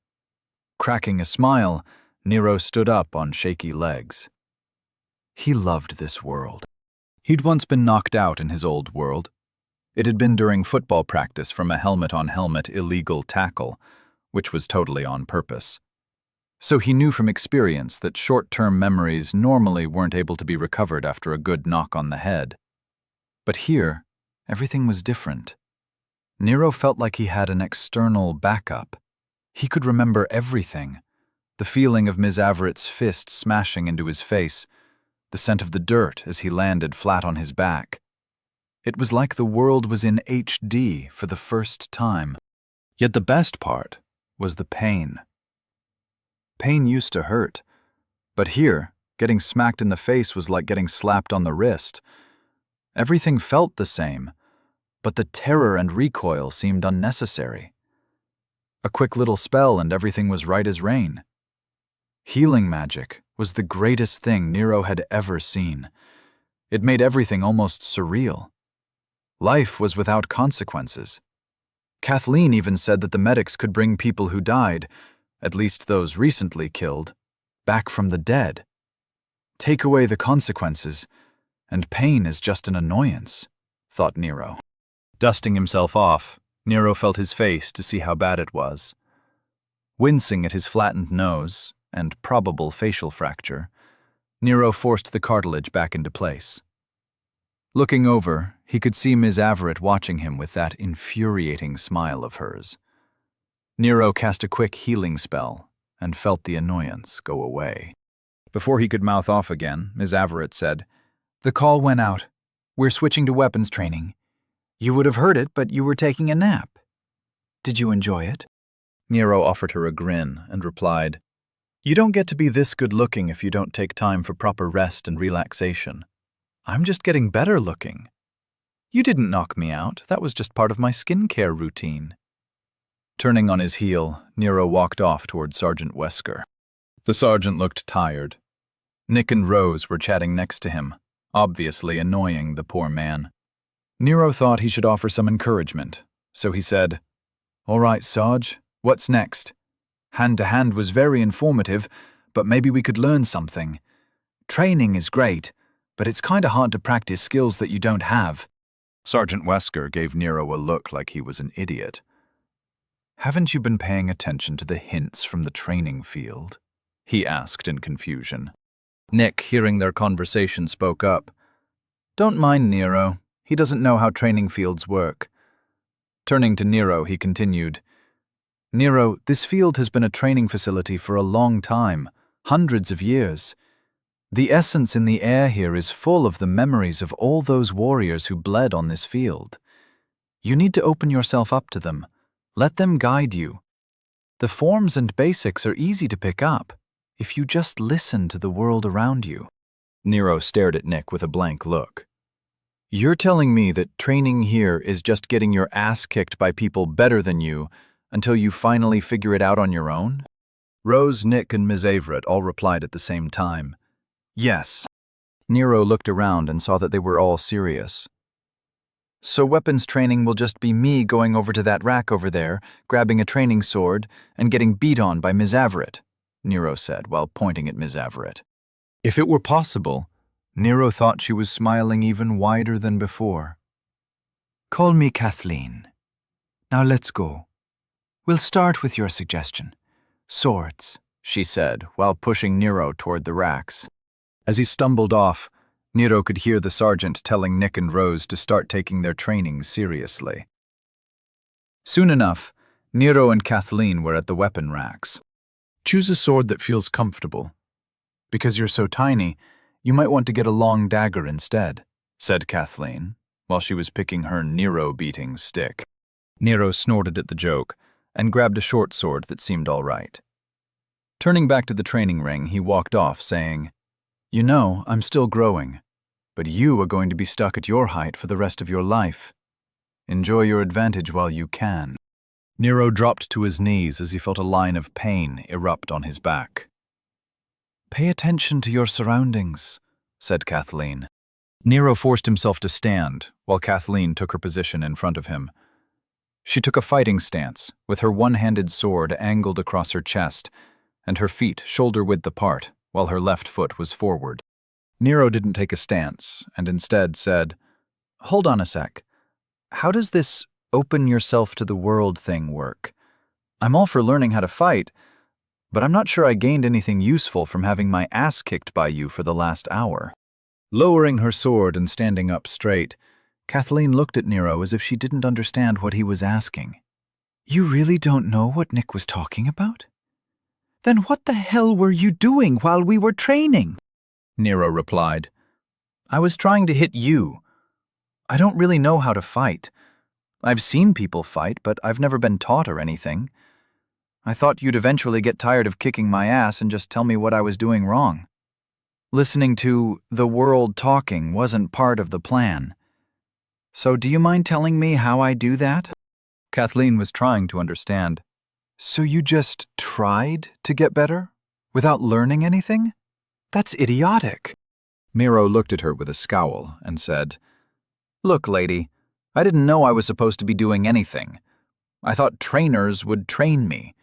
Cracking a smile, Nero stood up on shaky legs. He loved this world. He'd once been knocked out in his old world. It had been during football practice from a helmet-on-helmet illegal tackle, which was totally on purpose. So he knew from experience that short-term memories normally weren't able to be recovered after a good knock on the head. But here, everything was different. Nero felt like he had an external backup. He could remember everything. The feeling of Ms. Averett's fist smashing into his face, the scent of the dirt as he landed flat on his back. It was like the world was in HD for the first time. Yet the best part was the pain. Pain used to hurt, but here, getting smacked in the face was like getting slapped on the wrist. Everything felt the same, but the terror and recoil seemed unnecessary. A quick little spell and everything was right as rain. Healing magic was the greatest thing Nero had ever seen. It made everything almost surreal. Life was without consequences. Kathleen even said that the medics could bring people who died, at least those recently killed, back from the dead. Take away the consequences, and pain is just an annoyance, thought Nero. Dusting himself off, Nero felt his face to see how bad it was. Wincing at his flattened nose and probable facial fracture, Nero forced the cartilage back into place. Looking over, he could see Ms. Averett watching him with that infuriating smile of hers. Nero cast a quick healing spell and felt the annoyance go away. Before he could mouth off again, Ms. Averett said, The call went out. We're switching to weapons training. You would have heard it, but you were taking a nap. Did you enjoy it? Nero offered her a grin and replied, You don't get to be this good-looking if you don't take time for proper rest and relaxation. I'm just getting better looking. You didn't knock me out. That was just part of my skincare routine. Turning on his heel, Nero walked off toward Sergeant Wesker. The sergeant looked tired. Nick and Rose were chatting next to him, obviously annoying the poor man. Nero thought he should offer some encouragement, so he said, All right, Sarge, what's next? Hand-to-hand was very informative, but maybe we could learn something. Training is great, but it's kinda hard to practice skills that you don't have. Sergeant Wesker gave Nero a look like he was an idiot. Haven't you been paying attention to the hints from the training field? He asked in confusion. Nick, hearing their conversation, spoke up. Don't mind Nero. He doesn't know how training fields work. Turning to Nero, he continued, Nero, this field has been a training facility for a long time, hundreds of years. The essence in the air here is full of the memories of all those warriors who bled on this field. You need to open yourself up to them. Let them guide you. The forms and basics are easy to pick up if you just listen to the world around you. Nero stared at Nick with a blank look. You're telling me that training here is just getting your ass kicked by people better than you until you finally figure it out on your own? Rose, Nick, and Ms. Averett all replied at the same time. Yes. Nero looked around and saw that they were all serious. So weapons training will just be me going over to that rack over there, grabbing a training sword, and getting beat on by Ms. Averett, Nero said while pointing at Ms. Averett. If it were possible, Nero thought she was smiling even wider than before. Call me Kathleen. Now let's go. We'll start with your suggestion. Swords, she said, while pushing Nero toward the racks. As he stumbled off, Nero could hear the sergeant telling Nick and Rose to start taking their training seriously. Soon enough, Nero and Kathleen were at the weapon racks. Choose a sword that feels comfortable. Because you're so tiny, You might want to get a long dagger instead, said Kathleen, while she was picking her Nero-beating stick. Nero snorted at the joke and grabbed a short sword that seemed all right. Turning back to the training ring, he walked off, saying, "You know, I'm still growing, but you are going to be stuck at your height for the rest of your life. Enjoy your advantage while you can." Nero dropped to his knees as he felt a line of pain erupt on his back. "Pay attention to your surroundings," said Kathleen. Nero forced himself to stand, while Kathleen took her position in front of him. She took a fighting stance, with her one-handed sword angled across her chest, and her feet shoulder-width apart, while her left foot was forward. Nero didn't take a stance, and instead said, "Hold on a sec. How does this open yourself to the world thing work? I'm all for learning how to fight, but I'm not sure I gained anything useful from having my ass kicked by you for the last hour." Lowering her sword and standing up straight, Kathleen looked at Nero as if she didn't understand what he was asking. "You really don't know what Nick was talking about? Then what the hell were you doing while we were training?" Nero replied, "I was trying to hit you. I don't really know how to fight. I've seen people fight, but I've never been taught or anything. I thought you'd eventually get tired of kicking my ass and just tell me what I was doing wrong. Listening to the world talking wasn't part of the plan. So do you mind telling me how I do that?" Kathleen was trying to understand. "So you just tried to get better? Without learning anything? That's idiotic." Nero looked at her with a scowl and said, "Look, lady, I didn't know I was supposed to be doing anything. I thought trainers would train me.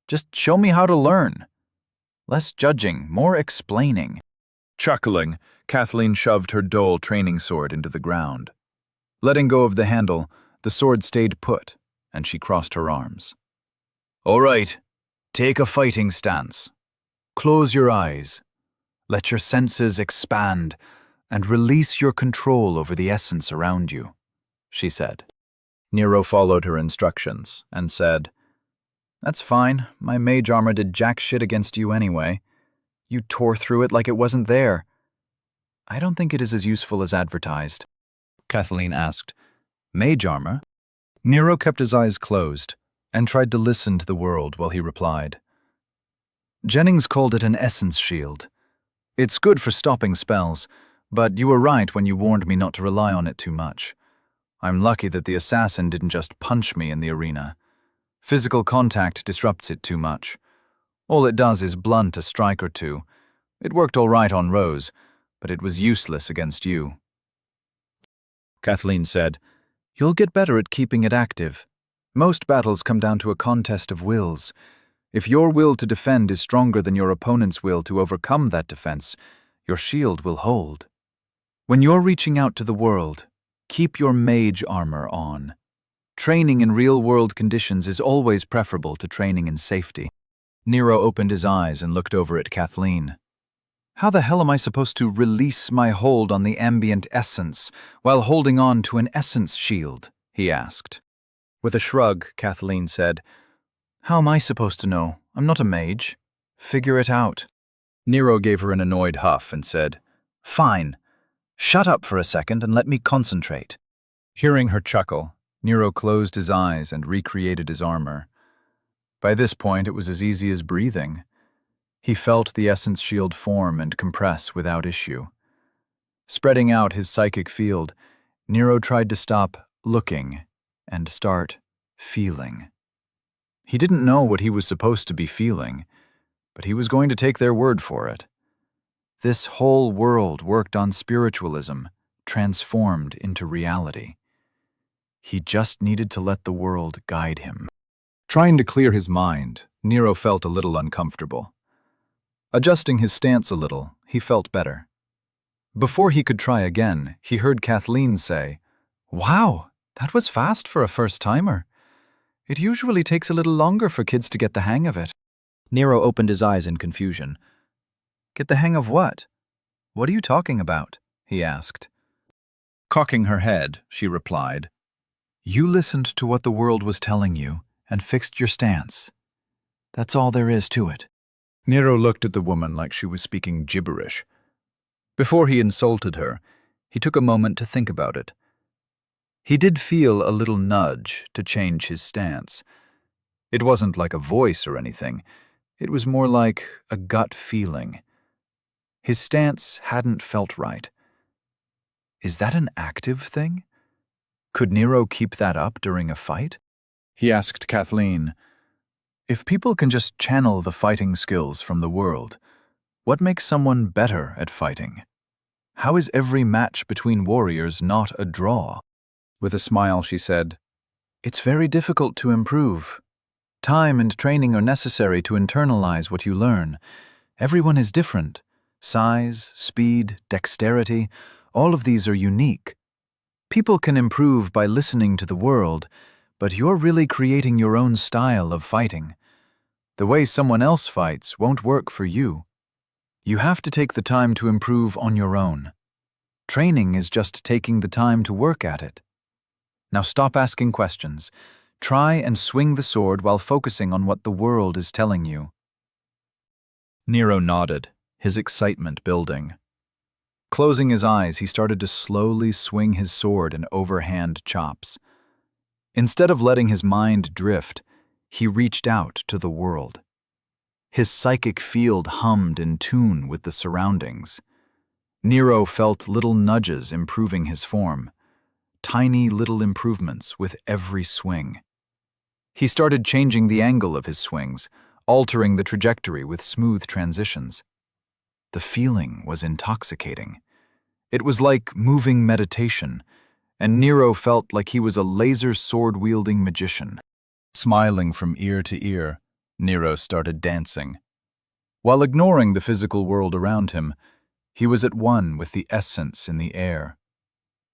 Just show me how to learn. Less judging, more explaining." Chuckling, Kathleen shoved her dull training sword into the ground. Letting go of the handle, the sword stayed put, and she crossed her arms. "All right, take a fighting stance. Close your eyes. Let your senses expand and release your control over the essence around you," she said. Nero followed her instructions and said, "That's fine. My mage armor did jack shit against you anyway. You tore through it like it wasn't there. I don't think it is as useful as advertised." Kathleen asked, "Mage armor?" Nero kept his eyes closed and tried to listen to the world while he replied. "Jennings called it an essence shield. It's good for stopping spells, but you were right when you warned me not to rely on it too much. I'm lucky that the assassin didn't just punch me in the arena. Physical contact disrupts it too much. All it does is blunt a strike or two. It worked all right on Rose, but it was useless against you." Kathleen said, "You'll get better at keeping it active. Most battles come down to a contest of wills. If your will to defend is stronger than your opponent's will to overcome that defense, your shield will hold. When you're reaching out to the world, keep your mage armor on. Training in real-world conditions is always preferable to training in safety." Nero opened his eyes and looked over at Kathleen. "How the hell am I supposed to release my hold on the ambient essence while holding on to an essence shield?" he asked. With a shrug, Kathleen said, "How am I supposed to know? I'm not a mage. Figure it out." Nero gave her an annoyed huff and said, "Fine. Shut up for a second and let me concentrate." Hearing her chuckle, Nero closed his eyes and recreated his armor. By this point, it was as easy as breathing. He felt the essence shield form and compress without issue. Spreading out his psychic field, Nero tried to stop looking and start feeling. He didn't know what he was supposed to be feeling, but he was going to take their word for it. This whole world worked on spiritualism, transformed into reality. He just needed to let the world guide him. Trying to clear his mind, Nero felt a little uncomfortable. Adjusting his stance a little, he felt better. Before he could try again, he heard Kathleen say, "Wow, that was fast for a first-timer. It usually takes a little longer for kids to get the hang of it." Nero opened his eyes in confusion. "Get the hang of what? What are you talking about?" he asked. Cocking her head, she replied, "You listened to what the world was telling you and fixed your stance. That's all there is to it." Nero looked at the woman like she was speaking gibberish. Before he insulted her, he took a moment to think about it. He did feel a little nudge to change his stance. It wasn't like a voice or anything. It was more like a gut feeling. His stance hadn't felt right. Is that an active thing? Could Nero keep that up during a fight? He asked Kathleen, if people can just channel the fighting skills from the world, what makes someone better at fighting? How is every match between warriors not a draw? With a smile, she said, it's very difficult to improve. Time and training are necessary to internalize what you learn. Everyone is different. Size, speed, dexterity, all of these are unique. People can improve by listening to the world, but you're really creating your own style of fighting. The way someone else fights won't work for you. You have to take the time to improve on your own. Training is just taking the time to work at it. Now stop asking questions. Try and swing the sword while focusing on what the world is telling you. Nero nodded, his excitement building. Closing his eyes, he started to slowly swing his sword in overhand chops. Instead of letting his mind drift, he reached out to the world. His psychic field hummed in tune with the surroundings. Nero felt little nudges improving his form, tiny little improvements with every swing. He started changing the angle of his swings, altering the trajectory with smooth transitions. The feeling was intoxicating. It was like moving meditation, and Nero felt like he was a laser sword-wielding magician. Smiling from ear to ear, Nero started dancing. While ignoring the physical world around him, he was at one with the essence in the air.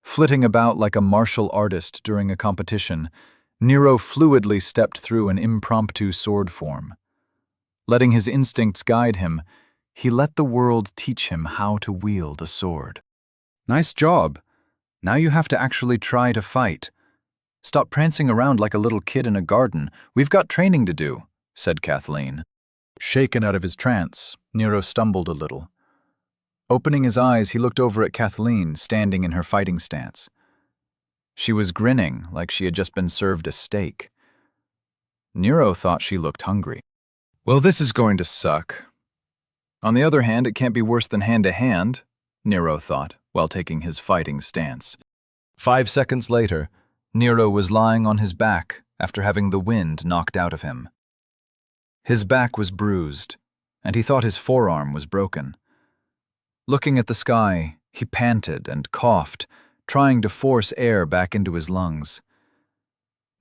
Flitting about like a martial artist during a competition, Nero fluidly stepped through an impromptu sword form. Letting his instincts guide him, he let the world teach him how to wield a sword. Nice job. Now you have to actually try to fight. Stop prancing around like a little kid in a garden. We've got training to do, said Kathleen. Shaken out of his trance, Nero stumbled a little. Opening his eyes, he looked over at Kathleen, standing in her fighting stance. She was grinning like she had just been served a steak. Nero thought she looked hungry. Well, this is going to suck. On the other hand, it can't be worse than hand-to-hand, Nero thought, while taking his fighting stance. 5 seconds later, Nero was lying on his back after having the wind knocked out of him. His back was bruised, and he thought his forearm was broken. Looking at the sky, he panted and coughed, trying to force air back into his lungs.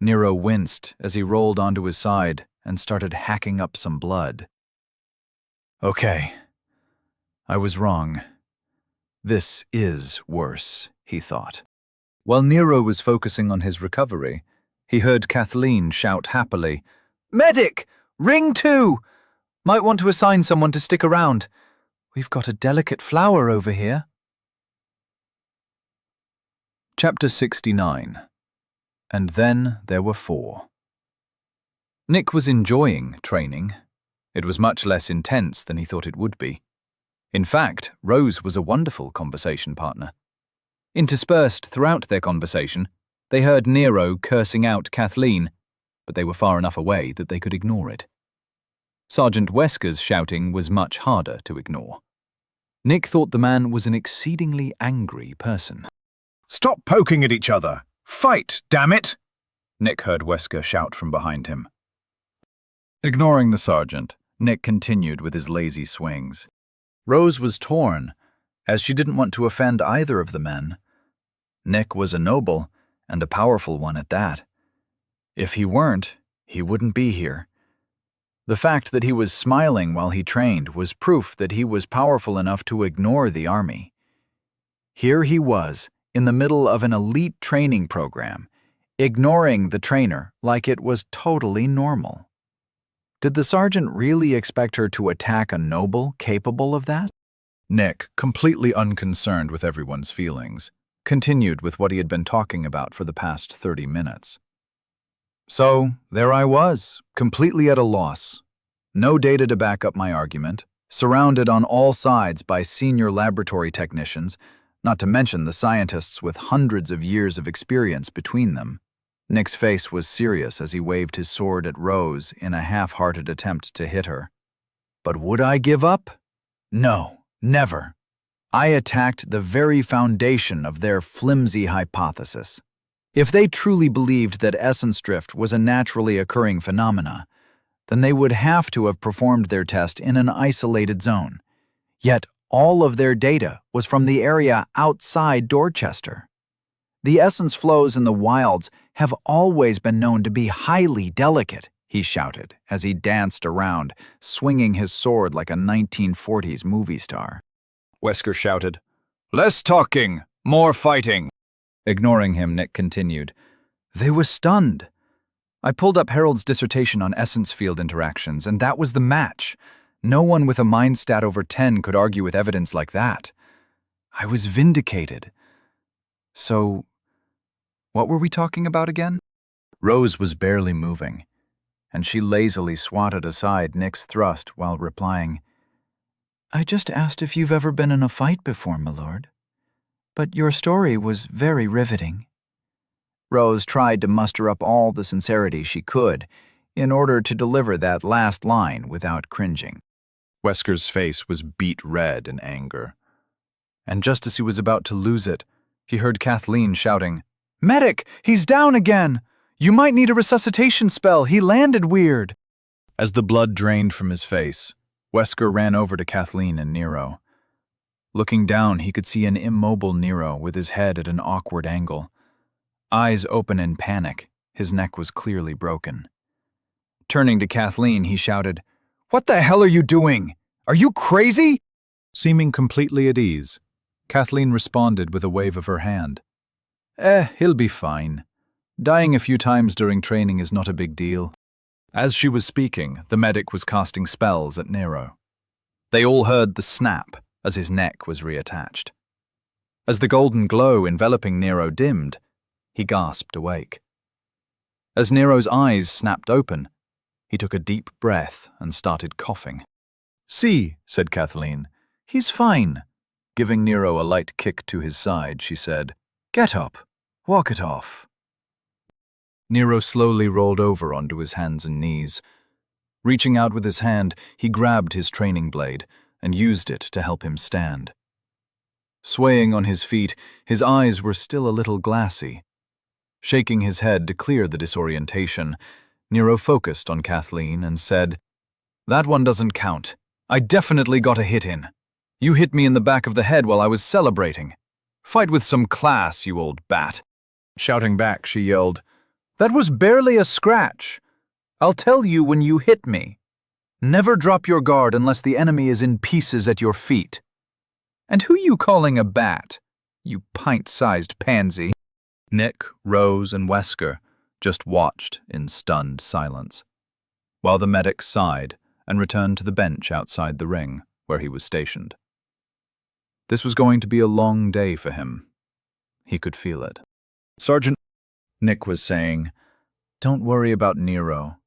Nero winced as he rolled onto his side and started hacking up some blood. Okay, I was wrong. This is worse, he thought. While Nero was focusing on his recovery, he heard Kathleen shout happily, "Medic! Ring 2! Might want to assign someone to stick around. We've got a delicate flower over here." Chapter 69. And then there were 4. Nick was enjoying training. It was much less intense than he thought it would be. In fact, Rose was a wonderful conversation partner. Interspersed throughout their conversation, they heard Nero cursing out Kathleen, but they were far enough away that they could ignore it. Sergeant Wesker's shouting was much harder to ignore. Nick thought the man was an exceedingly angry person. "Stop poking at each other! Fight, damn it!" Nick heard Wesker shout from behind him. Ignoring the sergeant, Nick continued with his lazy swings. Rose was torn, as she didn't want to offend either of the men. Nick was a noble, and a powerful one at that. If he weren't, he wouldn't be here. The fact that he was smiling while he trained was proof that he was powerful enough to ignore the army. Here he was, in the middle of an elite training program, ignoring the trainer like it was totally normal. Did the sergeant really expect her to attack a noble capable of that? Nick, completely unconcerned with everyone's feelings, continued with what he had been talking about for the past 30 minutes. So, there I was, completely at a loss. No data to back up my argument, Surrounded on all sides by senior laboratory technicians, not to mention the scientists with hundreds of years of experience between them, Nick's face was serious as he waved his sword at Rose in a half-hearted attempt to hit her. But would I give up? No, never. I attacked the very foundation of their flimsy hypothesis. If they truly believed that essence drift was a naturally occurring phenomena, then they would have to have performed their test in an isolated zone. Yet all of their data was from the area outside Dorchester. The essence flows in the wilds have always been known to be highly delicate, he shouted as he danced around, swinging his sword like a 1940s movie star. Wesker shouted, "Less talking, more fighting." Ignoring him, Nick continued, "They were stunned. I pulled up Harold's dissertation on essence field interactions, and that was the match. No one with a mind stat over 10 could argue with evidence like that. I was vindicated. So, what were we talking about again?" Rose was barely moving, and she lazily swatted aside Nick's thrust while replying, "I just asked if you've ever been in a fight before, my lord. But your story was very riveting." Rose tried to muster up all the sincerity she could in order to deliver that last line without cringing. Wesker's face was beet red in anger. And just as he was about to lose it, he heard Kathleen shouting, "Medic, he's down again! You might need a resuscitation spell, he landed weird." As the blood drained from his face, Wesker ran over to Kathleen and Nero. Looking down, he could see an immobile Nero with his head at an awkward angle. Eyes open in panic, his neck was clearly broken. Turning to Kathleen, he shouted, "What the hell are you doing? Are you crazy?" Seeming completely at ease, Kathleen responded with a wave of her hand. He'll be fine. Dying a few times during training is not a big deal." As she was speaking, the medic was casting spells at Nero. They all heard the snap as his neck was reattached. As the golden glow enveloping Nero dimmed, he gasped awake. As Nero's eyes snapped open, he took a deep breath and started coughing. "See," said Kathleen, "he's fine." Giving Nero a light kick to his side, she said, "Get up, walk it off." Nero slowly rolled over onto his hands and knees. Reaching out with his hand, he grabbed his training blade and used it to help him stand. Swaying on his feet, his eyes were still a little glassy. Shaking his head to clear the disorientation, Nero focused on Kathleen and said, "That one doesn't count. I definitely got a hit in. You hit me in the back of the head while I was celebrating. Fight with some class, you old bat." Shouting back, she yelled, "That was barely a scratch. I'll tell you when you hit me. Never drop your guard unless the enemy is in pieces at your feet. And who you calling a bat, you pint-sized pansy?" Nick, Rose, and Wesker just watched in stunned silence, while the medic sighed and returned to the bench outside the ring where he was stationed. This was going to be a long day for him. He could feel it. "Sergeant," Nick was saying, "don't worry about Nero.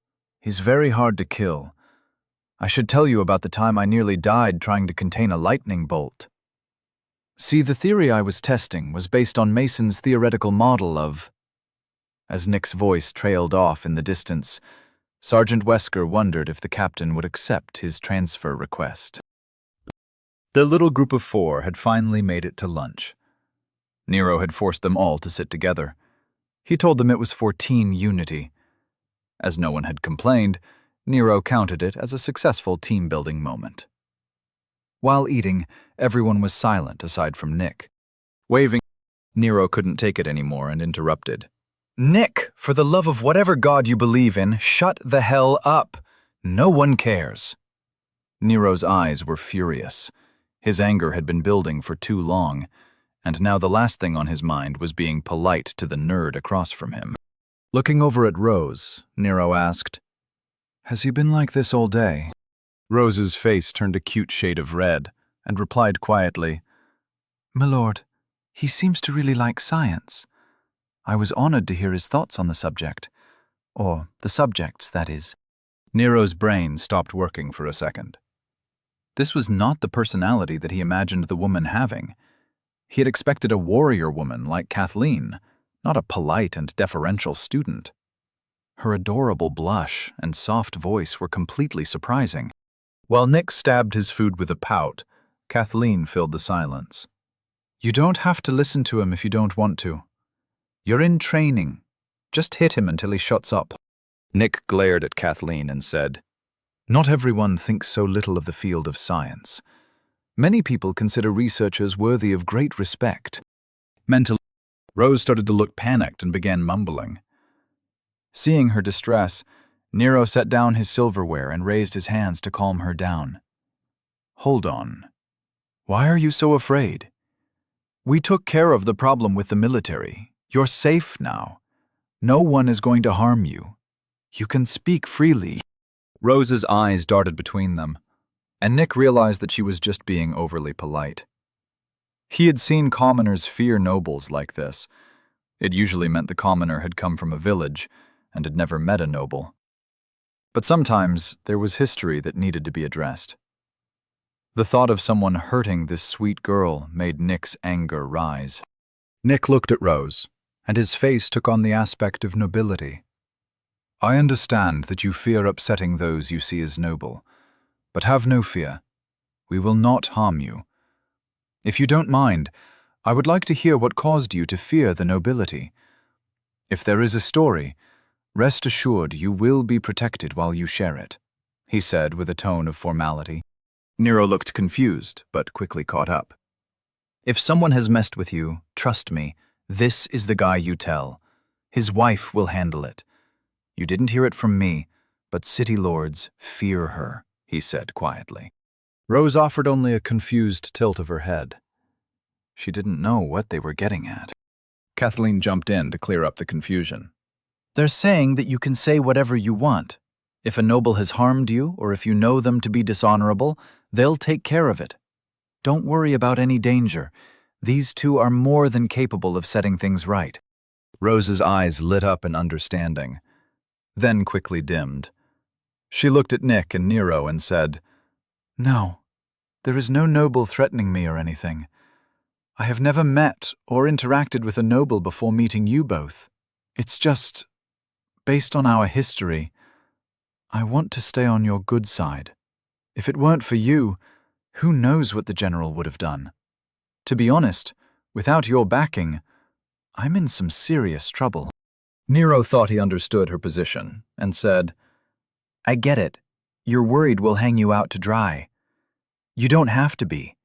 He's very hard to kill. I should tell you about the time I nearly died trying to contain a lightning bolt. See, the theory I was testing was based on Mason's theoretical model of..." As Nick's voice trailed off in the distance, Sergeant Wesker wondered if the captain would accept his transfer request. The little group of 4 had finally made it to lunch. Nero had forced them all to sit together. He told them it was for team unity. As no one had complained, Nero counted it as a successful team-building moment. While eating, everyone was silent aside from Nick. Waving, Nero couldn't take it anymore and interrupted. "Nick, for the love of whatever god you believe in, shut the hell up. No one cares." Nero's eyes were furious. His anger had been building for too long, and now the last thing on his mind was being polite to the nerd across from him. Looking over at Rose, Nero asked, "Has he been like this all day?" Rose's face turned a cute shade of red and replied quietly, "My lord, he seems to really like science. I was honored to hear his thoughts on the subject. Or the subjects, that is." Nero's brain stopped working for a second. This was not the personality that he imagined the woman having. He had expected a warrior woman like Kathleen, not a polite and deferential student. Her adorable blush and soft voice were completely surprising. While Nick stabbed his food with a pout, Kathleen filled the silence. "You don't have to listen to him if you don't want to. You're in training. Just hit him until he shuts up." Nick glared at Kathleen and said, "Not everyone thinks so little of the field of science. Many people consider researchers worthy of great respect." Mentally, Rose started to look panicked and began mumbling. Seeing her distress, Nero set down his silverware and raised his hands to calm her down. "Hold on. Why are you so afraid? We took care of the problem with the military. You're safe now. No one is going to harm you. You can speak freely." Rose's eyes darted between them, and Nick realized that she was just being overly polite. He had seen commoners fear nobles like this. It usually meant the commoner had come from a village and had never met a noble. But sometimes there was history that needed to be addressed. The thought of someone hurting this sweet girl made Nick's anger rise. Nick looked at Rose, and his face took on the aspect of nobility. "I understand that you fear upsetting those you see as noble, but have no fear. We will not harm you. If you don't mind, I would like to hear what caused you to fear the nobility. If there is a story, rest assured you will be protected while you share it," he said with a tone of formality. Nero looked confused, but quickly caught up. "If someone has messed with you, trust me, this is the guy you tell. His wife will handle it. You didn't hear it from me, but city lords fear her," he said quietly. Rose offered only a confused tilt of her head. She didn't know what they were getting at. Kathleen jumped in to clear up the confusion. "They're saying that you can say whatever you want. If a noble has harmed you, or if you know them to be dishonorable, they'll take care of it. Don't worry about any danger. These two are more than capable of setting things right." Rose's eyes lit up in understanding, then quickly dimmed. She looked at Nick and Nero and said, "No, there is no noble threatening me or anything. I have never met or interacted with a noble before meeting you both. It's just, based on our history, I want to stay on your good side. If it weren't for you, who knows what the general would have done? To be honest, without your backing, I'm in some serious trouble." Nero thought he understood her position and said, "I get it. You're worried we'll hang you out to dry. You don't have to be.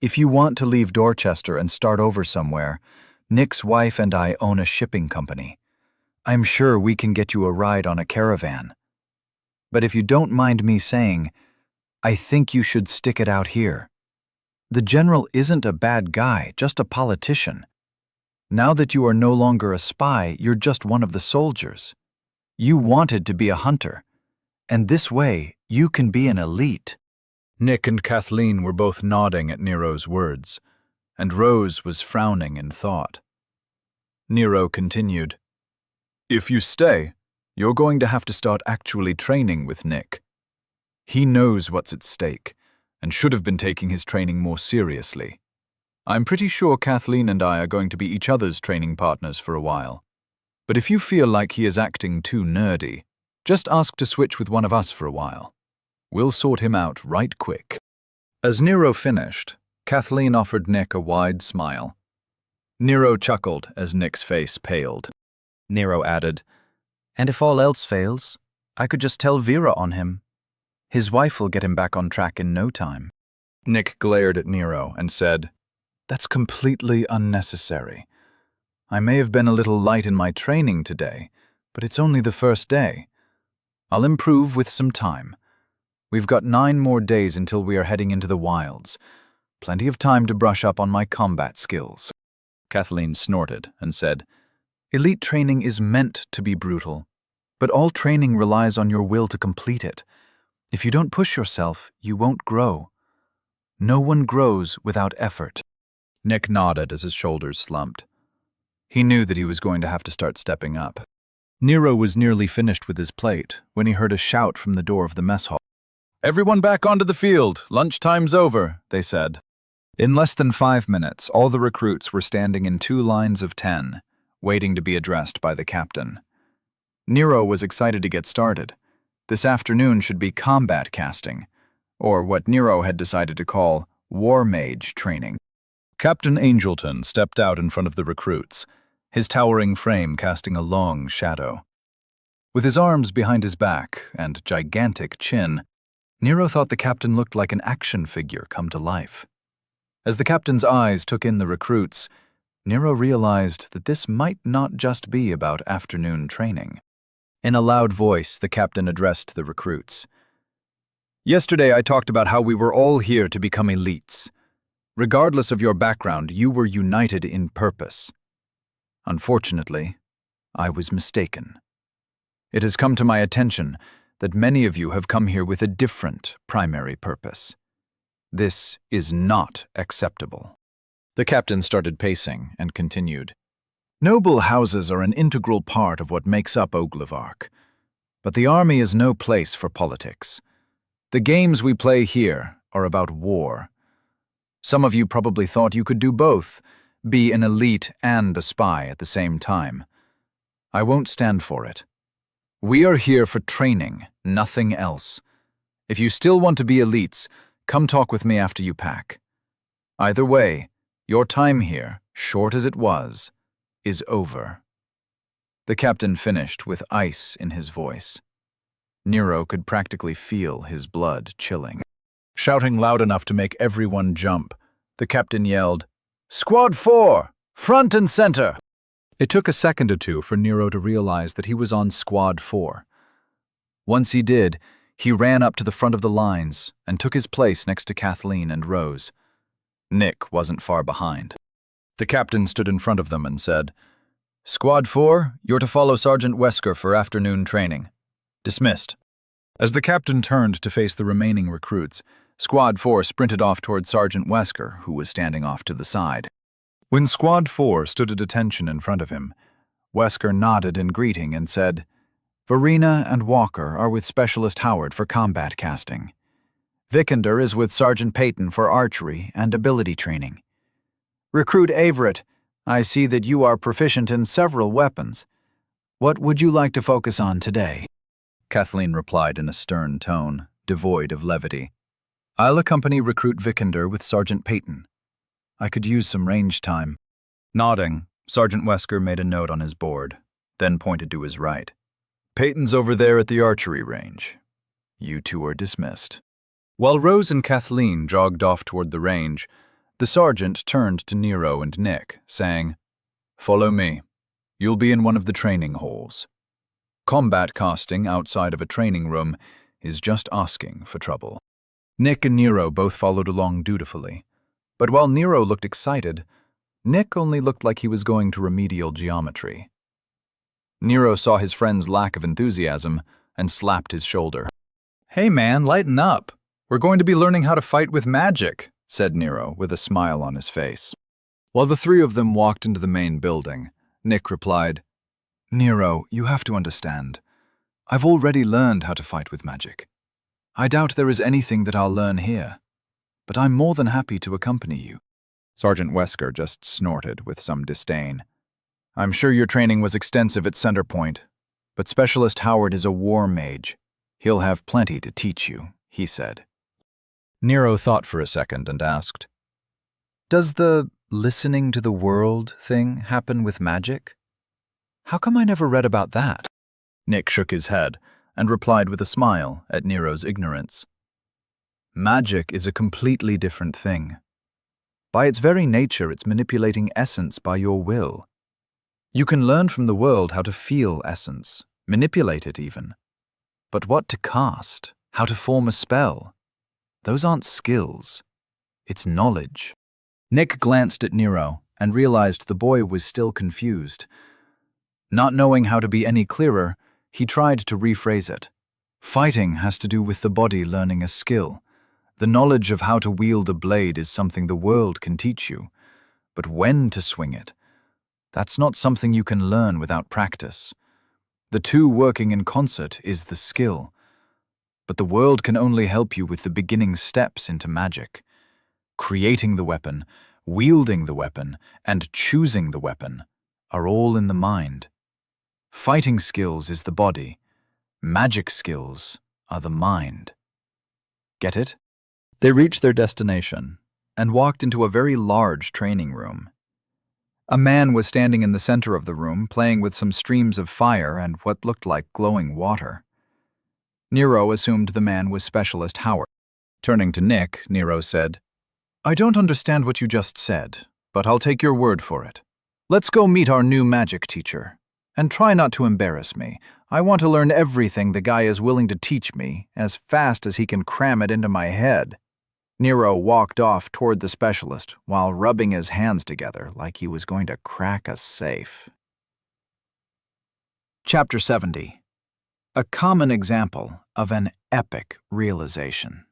If you want to leave Dorchester and start over somewhere, Nick's wife and I own a shipping company. I'm sure we can get you a ride on a caravan. But if you don't mind me saying, I think you should stick it out here. The general isn't a bad guy, just a politician. Now that you are no longer a spy, you're just one of the soldiers. You wanted to be a hunter, and this way you can be an elite." Nick and Kathleen were both nodding at Nero's words, and Rose was frowning in thought. Nero continued, "If you stay, you're going to have to start actually training with Nick. He knows what's at stake, and should have been taking his training more seriously. I'm pretty sure Kathleen and I are going to be each other's training partners for a while. But if you feel like he is acting too nerdy, just ask to switch with one of us for a while. We'll sort him out right quick." As Nero finished, Kathleen offered Nick a wide smile. Nero chuckled as Nick's face paled. Nero added, "And if all else fails, I could just tell Vera on him. His wife will get him back on track in no time." Nick glared at Nero and said, "That's completely unnecessary. I may have been a little light in my training today, but it's only the first day. I'll improve with some time. We've got 9 more days until we are heading into the wilds. Plenty of time to brush up on my combat skills." Kathleen snorted and said, "Elite training is meant to be brutal, but all training relies on your will to complete it. If you don't push yourself, you won't grow. No one grows without effort." Nick nodded as his shoulders slumped. He knew that he was going to have to start stepping up. Nero was nearly finished with his plate when he heard a shout from the door of the mess hall. Everyone back onto the field. Lunchtime's over, they said. In less than 5 minutes, all the recruits were standing in 2 lines of 10, waiting to be addressed by the captain. Nero was excited to get started. This afternoon should be combat casting, or what Nero had decided to call war mage training. Captain Angelton stepped out in front of the recruits, his towering frame casting a long shadow. With his arms behind his back and gigantic chin, Nero thought the captain looked like an action figure come to life. As the captain's eyes took in the recruits, Nero realized that this might not just be about afternoon training. In a loud voice, the captain addressed the recruits. Yesterday I talked about how we were all here to become elites. Regardless of your background, you were united in purpose. Unfortunately, I was mistaken. It has come to my attention that many of you have come here with a different primary purpose. This is not acceptable. The captain started pacing and continued. Noble houses are an integral part of what makes up Oglevark, but the army is no place for politics. The games we play here are about war. Some of you probably thought you could do both, be an elite and a spy at the same time. I won't stand for it. We are here for training, nothing else. If you still want to be elites, come talk with me after you pack. Either way, your time here, short as it was, is over. The captain finished with ice in his voice. Nero could practically feel his blood chilling. Shouting loud enough to make everyone jump, the captain yelled, "Squad 4, front and center!" It took a second or two for Nero to realize that he was on Squad 4. Once he did, he ran up to the front of the lines and took his place next to Kathleen and Rose. Nick wasn't far behind. The captain stood in front of them and said, "Squad 4, you're to follow Sergeant Wesker for afternoon training. Dismissed." As the captain turned to face the remaining recruits, Squad 4 sprinted off toward Sergeant Wesker, who was standing off to the side. When Squad 4 stood at attention in front of him, Wesker nodded in greeting and said, "Verena and Walker are with Specialist Howard for combat casting. Vikander is with Sergeant Peyton for archery and ability training. Recruit Averett, I see that you are proficient in several weapons. What would you like to focus on today?" Kathleen replied in a stern tone, devoid of levity. "I'll accompany Recruit Vikander with Sergeant Peyton. I could use some range time." Nodding, Sergeant Wesker made a note on his board, then pointed to his right. "Peyton's over there at the archery range. You two are dismissed." While Rose and Kathleen jogged off toward the range, the sergeant turned to Nero and Nick, saying, "Follow me. You'll be in one of the training halls. Combat casting outside of a training room is just asking for trouble." Nick and Nero both followed along dutifully, but while Nero looked excited, Nick only looked like he was going to remedial geometry. Nero saw his friend's lack of enthusiasm and slapped his shoulder. "Hey man, lighten up. We're going to be learning how to fight with magic," said Nero with a smile on his face. While the three of them walked into the main building, Nick replied, "Nero, you have to understand. I've already learned how to fight with magic. I doubt there is anything that I'll learn here, but I'm more than happy to accompany you." Sergeant Wesker just snorted with some disdain. "I'm sure your training was extensive at Centerpoint, but Specialist Howard is a war mage. He'll have plenty to teach you," he said. Nero thought for a second and asked, "Does the listening to the world thing happen with magic? How come I never read about that?" Nick shook his head and replied with a smile at Nero's ignorance. "Magic is a completely different thing. By its very nature, it's manipulating essence by your will. You can learn from the world how to feel essence, manipulate it even. But what to cast, how to form a spell, those aren't skills. It's knowledge." Nick glanced at Nero and realized the boy was still confused. Not knowing how to be any clearer, he tried to rephrase it. Fighting has to do with the body learning a skill. The knowledge of how to wield a blade is something the world can teach you. But when to swing it, that's not something you can learn without practice. The two working in concert is the skill. But the world can only help you with the beginning steps into magic. Creating the weapon, wielding the weapon, and choosing the weapon are all in the mind. Fighting skills is the body. Magic skills are the mind. Get it? They reached their destination and walked into a very large training room. A man was standing in the center of the room, playing with some streams of fire and what looked like glowing water. Nero assumed the man was Specialist Howard. Turning to Nick, Nero said, I don't understand what you just said, but I'll take your word for it. Let's go meet our new magic teacher. And try not to embarrass me. I want to learn everything the guy is willing to teach me, as fast as he can cram it into my head. Nero walked off toward the specialist while rubbing his hands together like he was going to crack a safe. Chapter 70. A common example of an epic realization.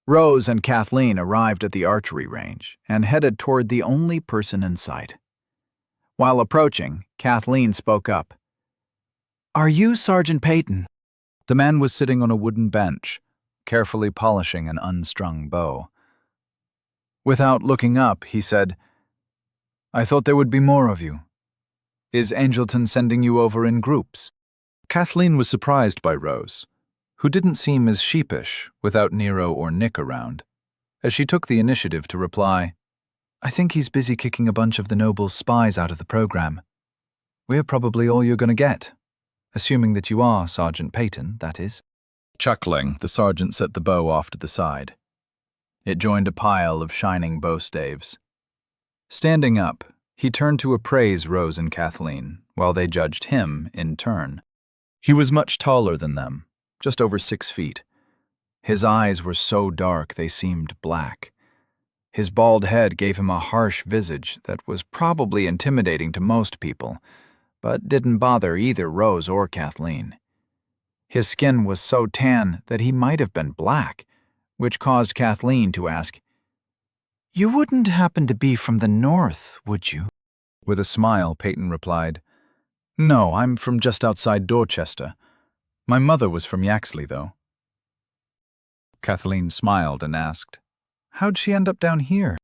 Rose and Kathleen arrived at the archery range and headed toward the only person in sight. While approaching, Kathleen spoke up. Are you Sergeant Peyton? The man was sitting on a wooden bench, carefully polishing an unstrung bow. Without looking up, he said, I thought there would be more of you. Is Angelton sending you over in groups? Kathleen was surprised by Rose, who didn't seem as sheepish without Nero or Nick around, as she took the initiative to reply, I think he's busy kicking a bunch of the Noble's spies out of the program. We're probably all you're going to get, assuming that you are Sergeant Peyton, that is. Chuckling, the sergeant set the bow off to the side. It joined a pile of shining bow staves. Standing up, he turned to appraise Rose and Kathleen, while they judged him in turn. He was much taller than them, just over 6 feet. His eyes were so dark they seemed black. His bald head gave him a harsh visage that was probably intimidating to most people, but didn't bother either Rose or Kathleen. His skin was so tan that he might have been black, which caused Kathleen to ask, You wouldn't happen to be from the north, would you? With a smile, Peyton replied, No, I'm from just outside Dorchester. My mother was from Yaxley, though. Kathleen smiled and asked, How'd she end up down here?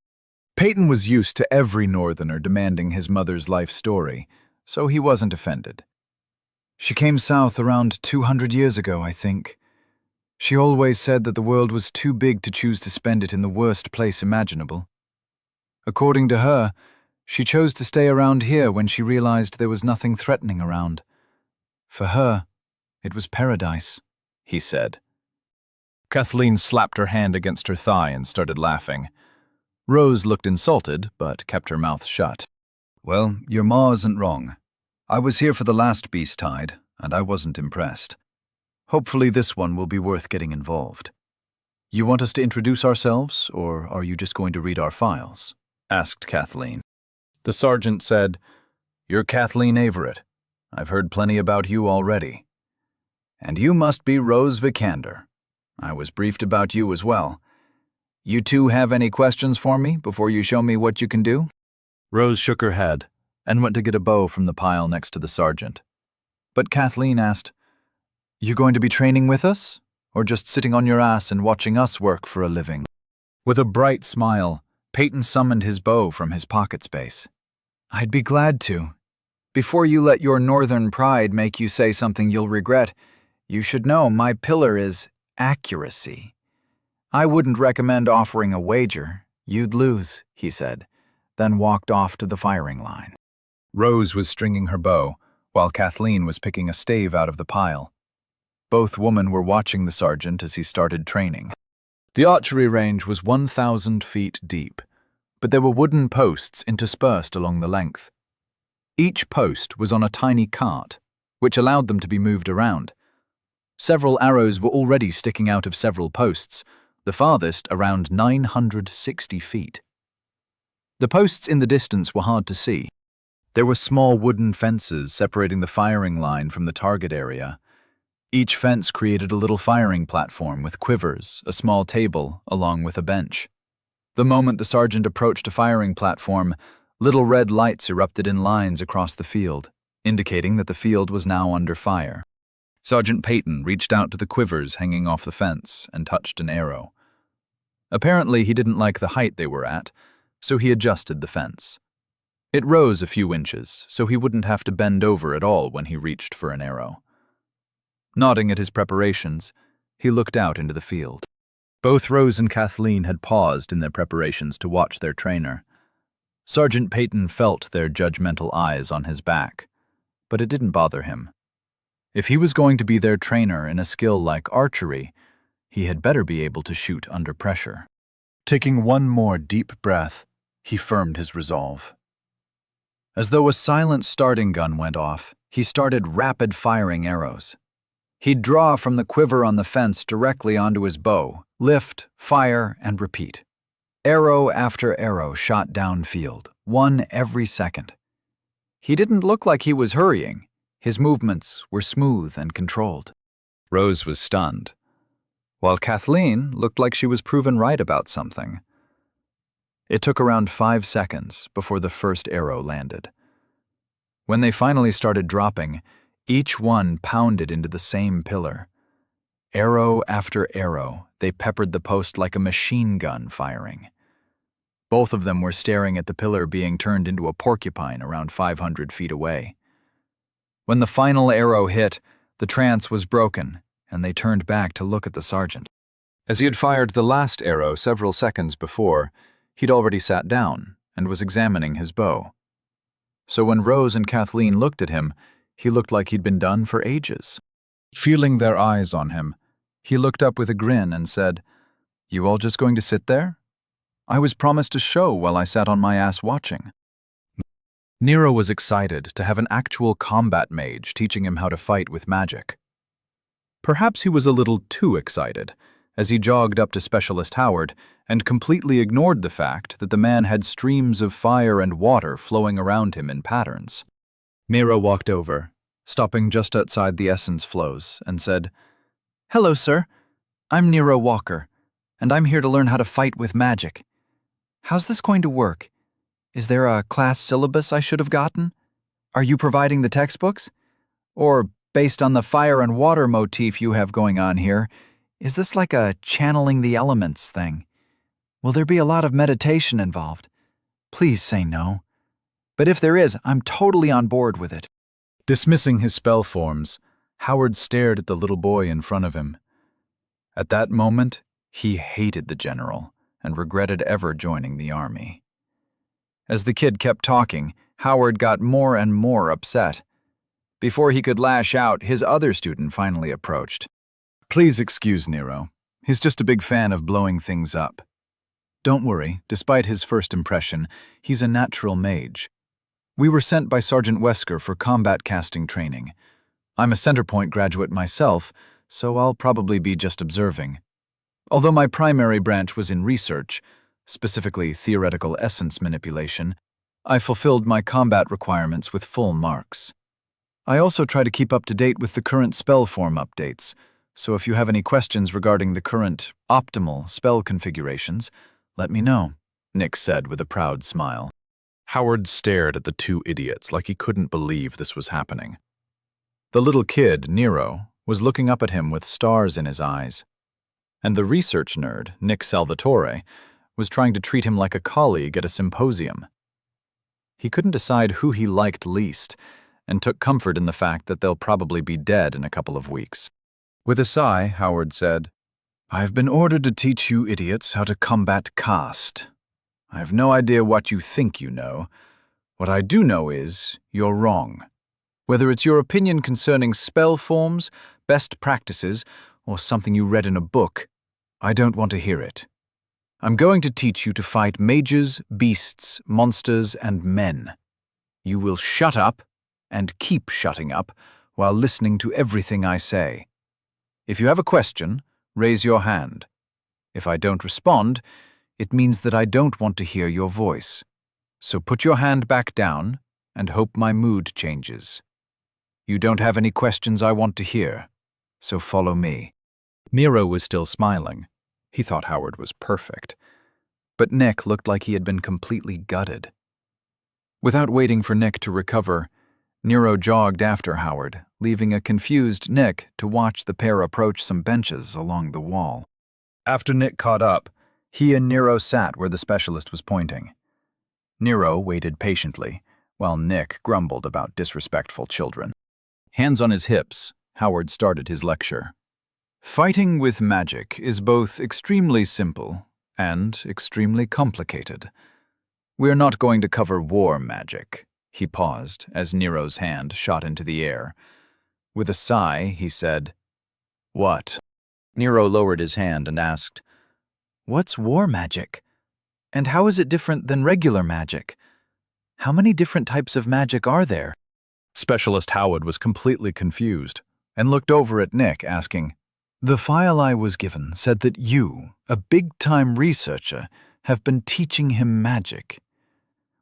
Peyton was used to every northerner demanding his mother's life story, so he wasn't offended. She came south around 200 years ago, I think. She always said that the world was too big to choose to spend it in the worst place imaginable. According to her, she chose to stay around here when she realized there was nothing threatening around. For her, it was paradise, he said. Kathleen slapped her hand against her thigh and started laughing. Rose looked insulted, but kept her mouth shut. Well, your ma isn't wrong. I was here for the last beast tide, and I wasn't impressed. Hopefully this one will be worth getting involved. You want us to introduce ourselves, or are you just going to read our files? Asked Kathleen. The sergeant said, You're Kathleen Averett. I've heard plenty about you already. And you must be Rose Vikander. I was briefed about you as well. You two have any questions for me before you show me what you can do? Rose shook her head and went to get a bow from the pile next to the sergeant. But Kathleen asked, You going to be training with us, or just sitting on your ass and watching us work for a living? With a bright smile, Peyton summoned his bow from his pocket space. I'd be glad to. Before you let your northern pride make you say something you'll regret, you should know my pillar is accuracy. I wouldn't recommend offering a wager. You'd lose, he said, then walked off to the firing line. Rose was stringing her bow, while Kathleen was picking a stave out of the pile. Both women were watching the sergeant as he started training. The archery range was 1,000 feet deep, but there were wooden posts interspersed along the length. Each post was on a tiny cart, which allowed them to be moved around. Several arrows were already sticking out of several posts, the farthest around 960 feet. The posts in the distance were hard to see. There were small wooden fences separating the firing line from the target area. Each fence created a little firing platform with quivers, a small table, along with a bench. The moment the sergeant approached a firing platform, little red lights erupted in lines across the field, indicating that the field was now under fire. Sergeant Peyton reached out to the quivers hanging off the fence and touched an arrow. Apparently, he didn't like the height they were at, so he adjusted the fence. It rose a few inches, so he wouldn't have to bend over at all when he reached for an arrow. Nodding at his preparations, he looked out into the field. Both Rose and Kathleen had paused in their preparations to watch their trainer. Sergeant Peyton felt their judgmental eyes on his back, but it didn't bother him. If he was going to be their trainer in a skill like archery, he had better be able to shoot under pressure. Taking one more deep breath, he firmed his resolve. As though a silent starting gun went off, he started rapid-firing arrows. He'd draw from the quiver on the fence directly onto his bow, lift, fire, and repeat. Arrow after arrow shot downfield, one every second. He didn't look like he was hurrying. His movements were smooth and controlled. Rose was stunned, while Kathleen looked like she was proven right about something. It took around 5 seconds before the first arrow landed. When they finally started dropping, each one pounded into the same pillar. Arrow after arrow, they peppered the post like a machine gun firing. Both of them were staring at the pillar being turned into a porcupine around 500 feet away. When the final arrow hit, the trance was broken, and they turned back to look at the sergeant. As he had fired the last arrow several seconds before, he'd already sat down and was examining his bow. So when Rose and Kathleen looked at him, he looked like he'd been done for ages. Feeling their eyes on him, he looked up with a grin and said, "You all just going to sit there? I was promised a show while I sat on my ass watching." Nero was excited to have an actual combat mage teaching him how to fight with magic. Perhaps he was a little too excited, as he jogged up to Specialist Howard and completely ignored the fact that the man had streams of fire and water flowing around him in patterns. Nero walked over, stopping just outside the essence flows, and said, "Hello, sir. I'm Nero Walker, and I'm here to learn how to fight with magic. How's this going to work? Is there a class syllabus I should have gotten? Are you providing the textbooks? Or, based on the fire and water motif you have going on here, is this like a channeling the elements thing? Will there be a lot of meditation involved? Please say no. But if there is, I'm totally on board with it." Dismissing his spell forms, Howard stared at the little boy in front of him. At that moment, he hated the general and regretted ever joining the army. As the kid kept talking, Howard got more and more upset. Before he could lash out, his other student finally approached. "Please excuse Nero. He's just a big fan of blowing things up. Don't worry, despite his first impression, he's a natural mage. We were sent by Sergeant Wesker for combat casting training. I'm a Centerpoint graduate myself, so I'll probably be just observing. Although my primary branch was in research, specifically theoretical essence manipulation, I fulfilled my combat requirements with full marks. I also try to keep up to date with the current spell form updates, so if you have any questions regarding the current optimal spell configurations, let me know," Nick said with a proud smile. Howard stared at the two idiots like he couldn't believe this was happening. The little kid, Nero, was looking up at him with stars in his eyes. And the research nerd, Nick Salvatore, was trying to treat him like a colleague at a symposium. He couldn't decide who he liked least, and took comfort in the fact that they'll probably be dead in a couple of weeks. With a sigh, Howard said, "I've been ordered to teach you idiots how to combat caste. I have no idea what you think you know. What I do know is, you're wrong. Whether it's your opinion concerning spell forms, best practices, or something you read in a book, I don't want to hear it. I'm going to teach you to fight mages, beasts, monsters, and men. You will shut up, and keep shutting up, while listening to everything I say. If you have a question, raise your hand. If I don't respond, it means that I don't want to hear your voice. So put your hand back down and hope my mood changes. You don't have any questions I want to hear, so follow me." Nero was still smiling. He thought Howard was perfect. But Nick looked like he had been completely gutted. Without waiting for Nick to recover, Nero jogged after Howard, leaving a confused Nick to watch the pair approach some benches along the wall. After Nick caught up, he and Nero sat where the specialist was pointing. Nero waited patiently, while Nick grumbled about disrespectful children. Hands on his hips, Howard started his lecture. Fighting with magic is both extremely simple and extremely complicated. We're not going to cover war magic. He paused as Nero's hand shot into the air. With a sigh, he said, "What?" Nero lowered his hand and asked, "What's war magic? And how is it different than regular magic? How many different types of magic are there?" Specialist Howard was completely confused and looked over at Nick, asking, "The file I was given said that you, a big-time researcher, have been teaching him magic.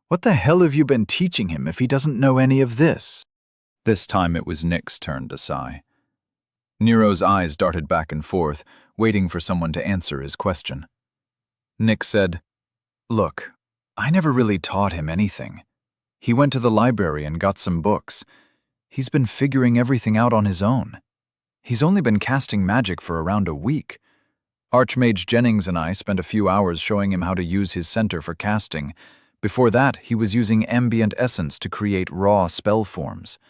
What the hell have you been teaching him if he doesn't know any of this?" This time it was Nick's turn to sigh. Nero's eyes darted back and forth, waiting for someone to answer his question. Nick said, "Look, I never really taught him anything. He went to the library and got some books. He's been figuring everything out on his own. He's only been casting magic for around a week. Archmage Jennings and I spent a few hours showing him how to use his center for casting. Before that, he was using ambient essence to create raw spell forms.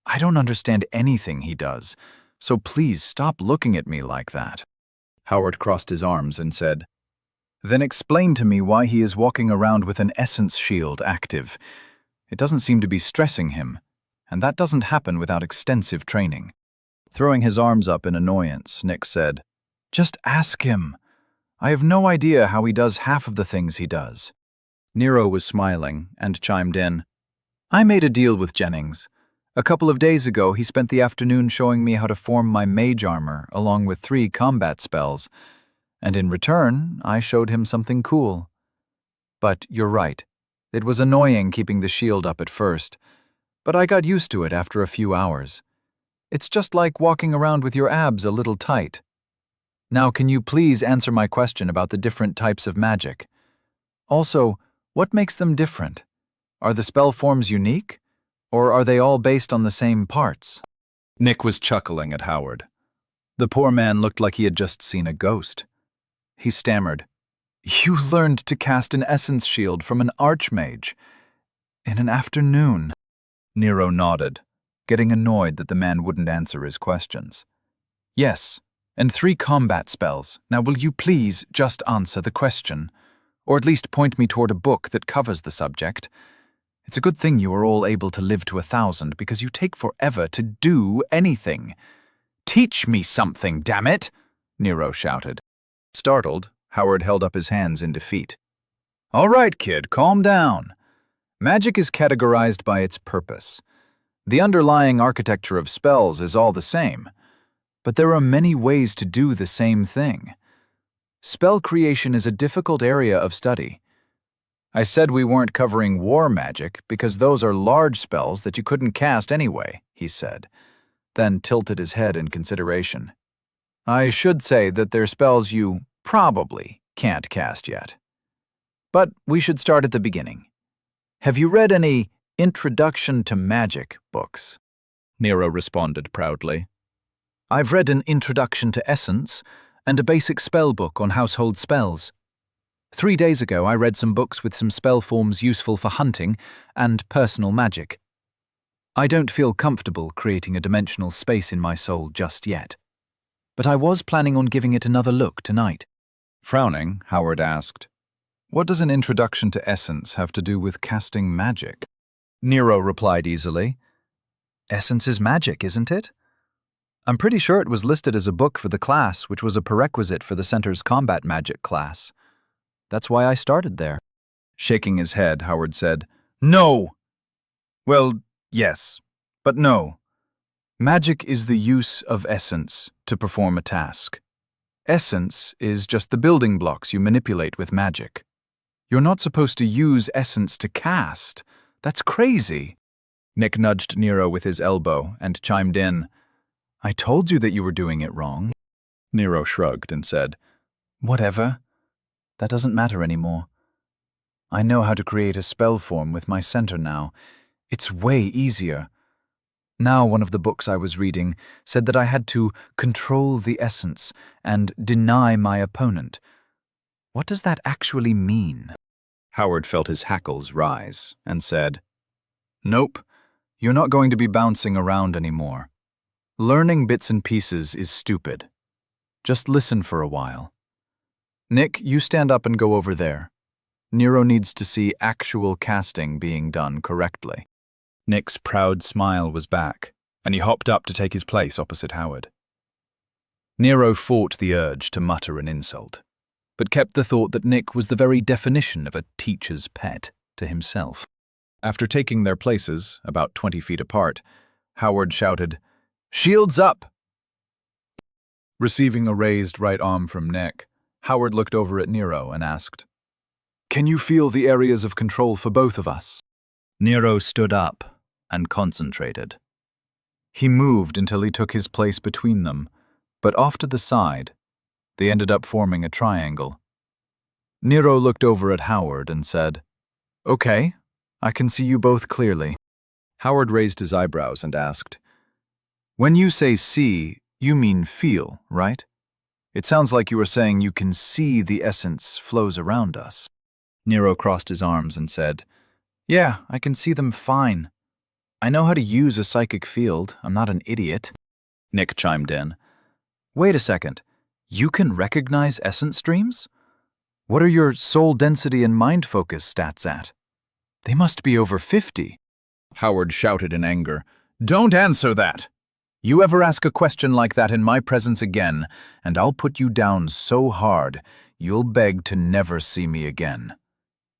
I don't understand anything he does, so please stop looking at me like that." Howard crossed his arms and said, "Then explain to me why he is walking around with an essence shield active. It doesn't seem to be stressing him, and that doesn't happen without extensive training." Throwing his arms up in annoyance, Nick said, "Just ask him. I have no idea how he does half of the things he does." Nero was smiling and chimed in, "I made a deal with Jennings. A couple of days ago, he spent the afternoon showing me how to form my mage armor along with 3 combat spells, and in return, I showed him something cool. But you're right. It was annoying keeping the shield up at first, but I got used to it after a few hours. It's just like walking around with your abs a little tight. Now, can you please answer my question about the different types of magic? Also, what makes them different? Are the spell forms unique, or are they all based on the same parts?" Nick was chuckling at Howard. The poor man looked like he had just seen a ghost. He stammered, "You learned to cast an essence shield from an archmage in an afternoon." Nero nodded, getting annoyed that the man wouldn't answer his questions. "Yes, and 3 combat spells. Now will you please just answer the question? Or at least point me toward a book that covers the subject. It's a good thing you are all able to live to 1,000 because you take forever to do anything. Teach me something, damn it!" Nero shouted. Startled, Howard held up his hands in defeat. "All right, kid, calm down. Magic is categorized by its purpose. The underlying architecture of spells is all the same, but there are many ways to do the same thing. Spell creation is a difficult area of study. I said we weren't covering war magic because those are large spells that you couldn't cast anyway," he said, then tilted his head in consideration. "I should say that they're spells you probably can't cast yet. But we should start at the beginning. Have you read any Introduction to Magic books?" Nero responded proudly. "I've read an Introduction to Essence and a basic spell book on household spells. 3 days ago, I read some books with some spell forms useful for hunting and personal magic. I don't feel comfortable creating a dimensional space in my soul just yet, but I was planning on giving it another look tonight." Frowning, Howard asked, "What does an Introduction to Essence have to do with casting magic?" Nero replied easily, "Essence is magic, isn't it? I'm pretty sure it was listed as a book for the class, which was a prerequisite for the center's combat magic class. That's why I started there." Shaking his head, Howard said, "No! Well, yes, but no. Magic is the use of essence to perform a task. Essence is just the building blocks you manipulate with magic. You're not supposed to use essence to cast. That's crazy." Nick nudged Nero with his elbow and chimed in, "I told you that you were doing it wrong." Nero shrugged and said, "Whatever. That doesn't matter anymore. I know how to create a spell form with my center now, It's way easier. Now one of the books I was reading said that I had to control the essence and deny my opponent. What does that actually mean? Howard felt his hackles rise and said, "Nope, you're not going to be bouncing around anymore. Learning bits and pieces is stupid. Just listen for a while. Nick, you stand up and go over there. Nero needs to see actual casting being done correctly." Nick's proud smile was back, and he hopped up to take his place opposite Howard. Nero fought the urge to mutter an insult, but kept the thought that Nick was the very definition of a teacher's pet to himself. After taking their places, about 20 feet apart, Howard shouted, "Shields up!" Receiving a raised right arm from Nick, Howard looked over at Nero and asked, "Can you feel the areas of control for both of us?" Nero stood up and concentrated. He moved until he took his place between them, but off to the side, they ended up forming a triangle. Nero looked over at Howard and said, "Okay, I can see you both clearly." Howard raised his eyebrows and asked, "When you say see, you mean feel, right? It sounds like you were saying you can see the essence flows around us." Nero crossed his arms and said, "Yeah, I can see them fine. I know how to use a psychic field. I'm not an idiot." Nick chimed in. "Wait a second. You can recognize essence streams? What are your soul density and mind focus stats at? They must be over 50. Howard shouted in anger, "Don't answer that! You ever ask a question like that in my presence again, and I'll put you down so hard, you'll beg to never see me again.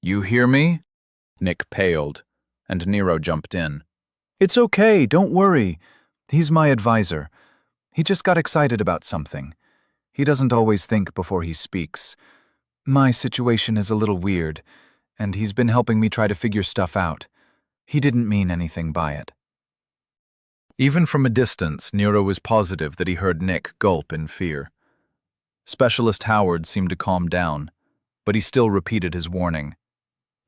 You hear me?" Nick paled, and Nero jumped in. "It's okay, don't worry. He's my advisor. He just got excited about something. He doesn't always think before he speaks. My situation is a little weird, and he's been helping me try to figure stuff out. He didn't mean anything by it." Even from a distance, Nero was positive that he heard Nick gulp in fear. Specialist Howard seemed to calm down, but he still repeated his warning.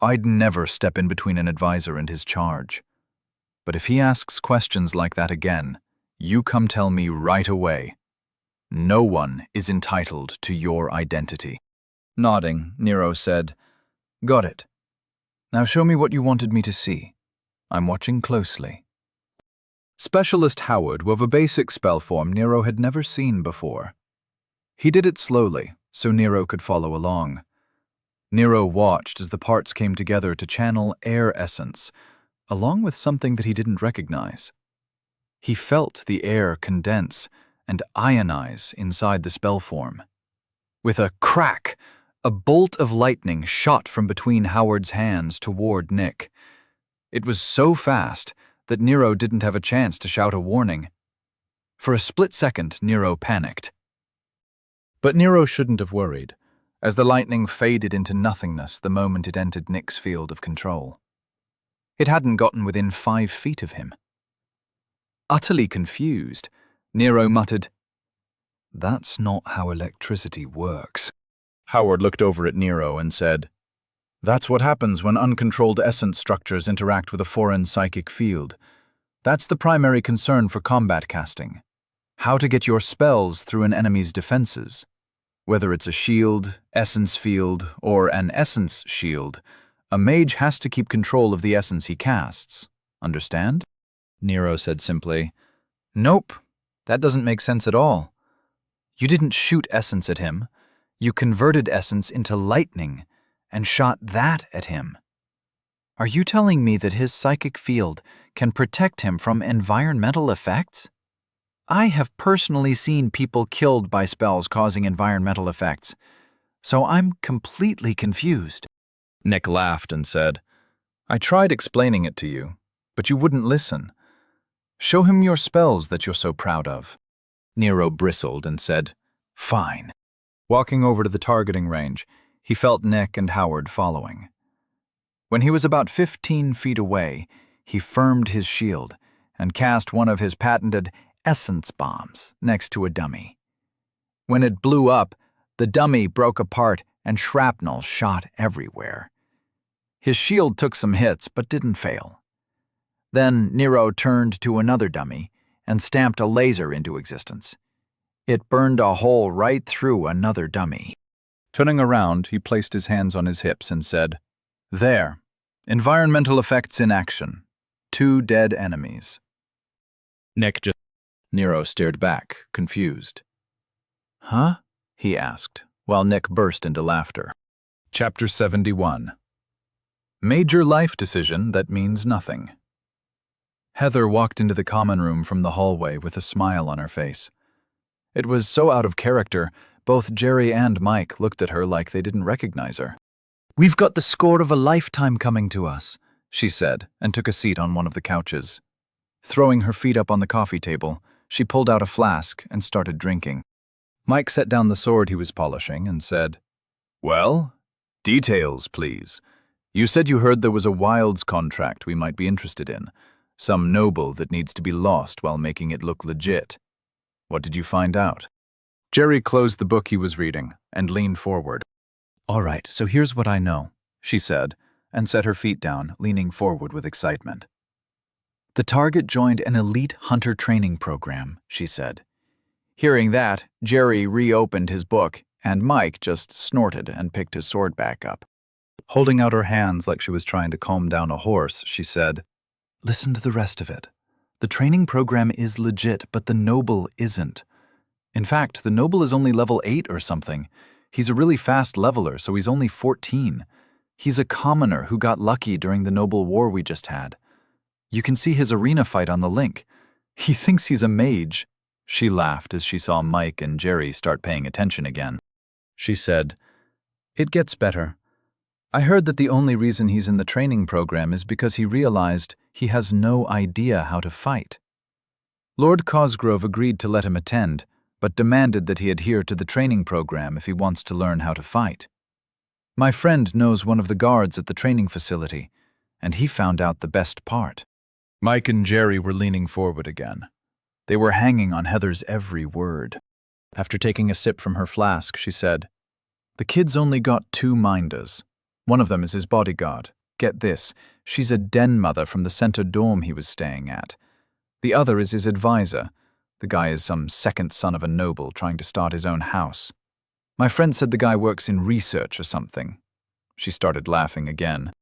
"I'd never step in between an advisor and his charge. But if he asks questions like that again, you come tell me right away. No one is entitled to your identity." Nodding, Nero said, "Got it. Now show me what you wanted me to see. I'm watching closely." Specialist Howard wove a basic spell form Nero had never seen before. He did it slowly, so Nero could follow along. Nero watched as the parts came together to channel air essence, along with something that he didn't recognize. He felt the air condense and ionize inside the spell form. With a crack, a bolt of lightning shot from between Howard's hands toward Nick. It was so fast that Nero didn't have a chance to shout a warning. For a split second, Nero panicked. But Nero shouldn't have worried, as the lightning faded into nothingness the moment it entered Nick's field of control. It hadn't gotten within 5 feet of him. Utterly confused, Nero muttered, "That's not how electricity works." Howard looked over at Nero and said, "That's what happens when uncontrolled essence structures interact with a foreign psychic field. That's the primary concern for combat casting. How to get your spells through an enemy's defenses. Whether it's a shield, essence field, or an essence shield, a mage has to keep control of the essence he casts. Understand?" Nero said simply, "Nope, that doesn't make sense at all. You didn't shoot essence at him. You converted essence into lightning and shot that at him. Are you telling me that his psychic field can protect him from environmental effects? I have personally seen people killed by spells causing environmental effects, so I'm completely confused." Nick laughed and said, "I tried explaining it to you, but you wouldn't listen. Show him your spells that you're so proud of." Nero bristled and said, "Fine." Walking over to the targeting range, he felt Nick and Howard following. When he was about 15 feet away, he firmed his shield and cast one of his patented essence bombs next to a dummy. When it blew up, the dummy broke apart and shrapnel shot everywhere. His shield took some hits but didn't fail. Then Nero turned to another dummy and stamped a laser into existence. It burned a hole right through another dummy. Turning around, he placed his hands on his hips and said, "There. Environmental effects in action. 2 dead enemies." Nick just... Nero stared back, confused. "Huh?" he asked, while Nick burst into laughter. Chapter 71. Major life decision that means nothing. Heather walked into the common room from the hallway with a smile on her face. It was so out of character, both Jerry and Mike looked at her like they didn't recognize her. "We've got the score of a lifetime coming to us," she said, and took a seat on one of the couches. Throwing her feet up on the coffee table, she pulled out a flask and started drinking. Mike set down the sword he was polishing and said, "Well, details, please. You said you heard there was a Wilds contract we might be interested in. Some noble that needs to be lost while making it look legit. What did you find out?" Jerry closed the book he was reading and leaned forward. "All right, so here's what I know," she said, and set her feet down, leaning forward with excitement. "The target joined an elite hunter training program," she said. Hearing that, Jerry reopened his book, and Mike just snorted and picked his sword back up. Holding out her hands like she was trying to calm down a horse, she said, "Listen to the rest of it. The training program is legit, but the noble isn't. In fact, the noble is only level 8 or something. He's a really fast leveler, so he's only 14. He's a commoner who got lucky during the noble war we just had. You can see his arena fight on the link. He thinks he's a mage." She laughed as she saw Mike and Jerry start paying attention again. She said, "It gets better. I heard that the only reason he's in the training program is because he realized he has no idea how to fight. Lord Cosgrove agreed to let him attend, but demanded that he adhere to the training program if he wants to learn how to fight. My friend knows one of the guards at the training facility, and he found out the best part." Mike and Jerry were leaning forward again. They were hanging on Heather's every word. After taking a sip from her flask, she said, "The kid's only got 2 minders. One of them is his bodyguard. Get this, she's a den mother from the center dorm he was staying at. The other is his advisor. The guy is some second son of a noble trying to start his own house. My friend said the guy works in research or something." She started laughing again.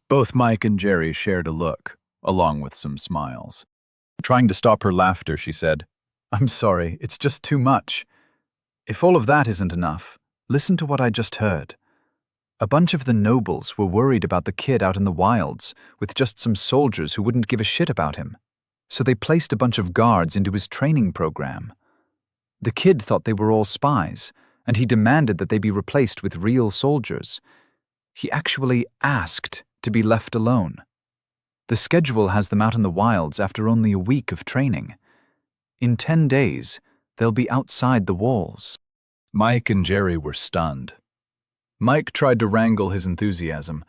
Both Mike and Jerry shared a look, along with some smiles. Trying to stop her laughter, she said, "I'm sorry, it's just too much. If all of that isn't enough, listen to what I just heard. A bunch of the nobles were worried about the kid out in the wilds with just some soldiers who wouldn't give a shit about him. So they placed a bunch of guards into his training program. The kid thought they were all spies, and he demanded that they be replaced with real soldiers. He actually asked to be left alone. The schedule has them out in the wilds after only a week of training. In 10 days, they'll be outside the walls." Mike and Jerry were stunned. Mike tried to wrangle his enthusiasm.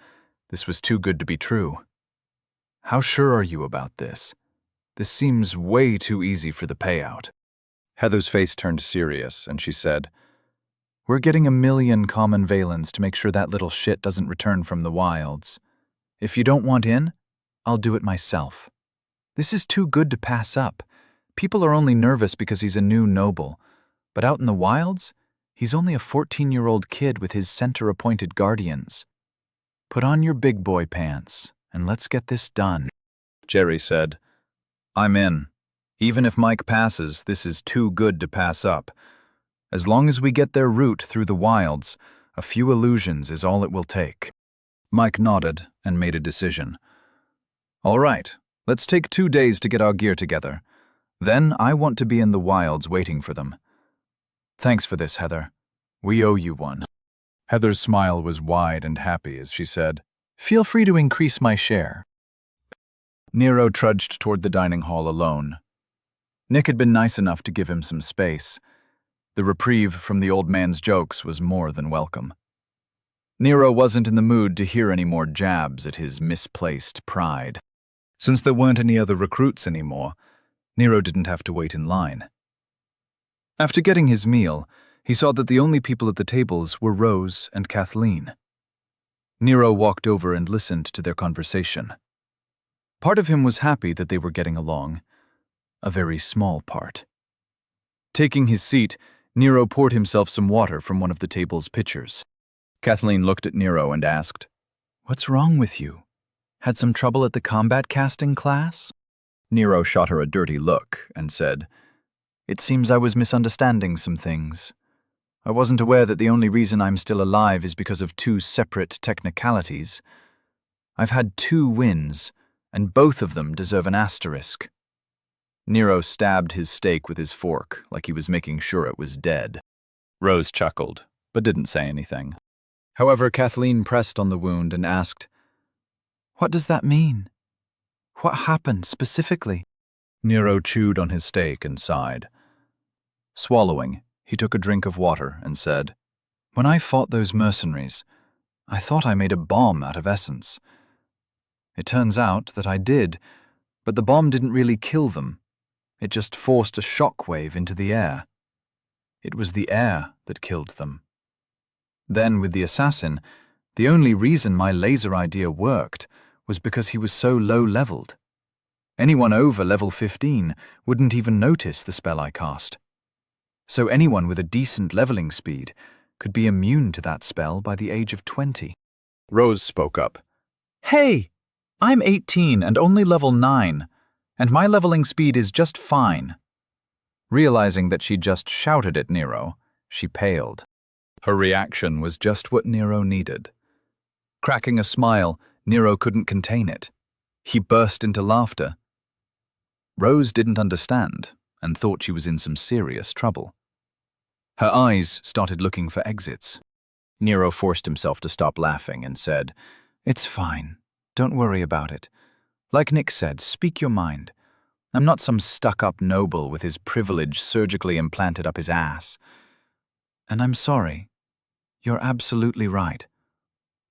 This was too good to be true. "How sure are you about this? This seems way too easy for the payout." Heather's face turned serious, and she said, "We're getting 1,000,000 common valens to make sure that little shit doesn't return from the wilds. If you don't want in, I'll do it myself. This is too good to pass up. People are only nervous because he's a new noble. But out in the wilds, he's only a 14-year-old kid with his center-appointed guardians. Put on your big boy pants, and let's get this done." Jerry said, "I'm in. Even if Mike passes, this is too good to pass up. As long as we get their route through the wilds, a few illusions is all it will take." Mike nodded and made a decision. "All right, let's take 2 days to get our gear together. Then I want to be in the wilds waiting for them. Thanks for this, Heather. We owe you one." Heather's smile was wide and happy as she said, "Feel free to increase my share." Nero trudged toward the dining hall alone. Nick had been nice enough to give him some space. The reprieve from the old man's jokes was more than welcome. Nero wasn't in the mood to hear any more jabs at his misplaced pride. Since there weren't any other recruits anymore, Nero didn't have to wait in line. After getting his meal, he saw that the only people at the tables were Rose and Kathleen. Nero walked over and listened to their conversation. Part of him was happy that they were getting along. A very small part. Taking his seat, Nero poured himself some water from one of the table's pitchers. Kathleen looked at Nero and asked, "What's wrong with you? Had some trouble at the combat casting class?" Nero shot her a dirty look and said, "It seems I was misunderstanding some things. I wasn't aware that the only reason I'm still alive is because of 2 separate technicalities. I've had 2 wins, and both of them deserve an asterisk." Nero stabbed his steak with his fork like he was making sure it was dead. Rose chuckled, but didn't say anything. However, Kathleen pressed on the wound and asked, "What does that mean? What happened specifically?" Nero chewed on his steak and sighed. Swallowing, he took a drink of water and said, "When I fought those mercenaries, I thought I made a bomb out of essence. It turns out that I did, but the bomb didn't really kill them. It just forced a shockwave into the air. It was the air that killed them. Then with the assassin, the only reason my laser idea worked was because he was so low-leveled. Anyone over level 15 wouldn't even notice the spell I cast. So anyone with a decent leveling speed could be immune to that spell by the age of 20. Rose spoke up. "Hey, I'm 18 and only level 9, and my leveling speed is just fine." Realizing that she just shouted at Nero, she paled. Her reaction was just what Nero needed. Cracking a smile, Nero couldn't contain it. He burst into laughter. Rose didn't understand and thought she was in some serious trouble. Her eyes started looking for exits. Nero forced himself to stop laughing and said, "It's fine. Don't worry about it. Like Nick said, speak your mind. I'm not some stuck-up noble with his privilege surgically implanted up his ass. And I'm sorry. You're absolutely right.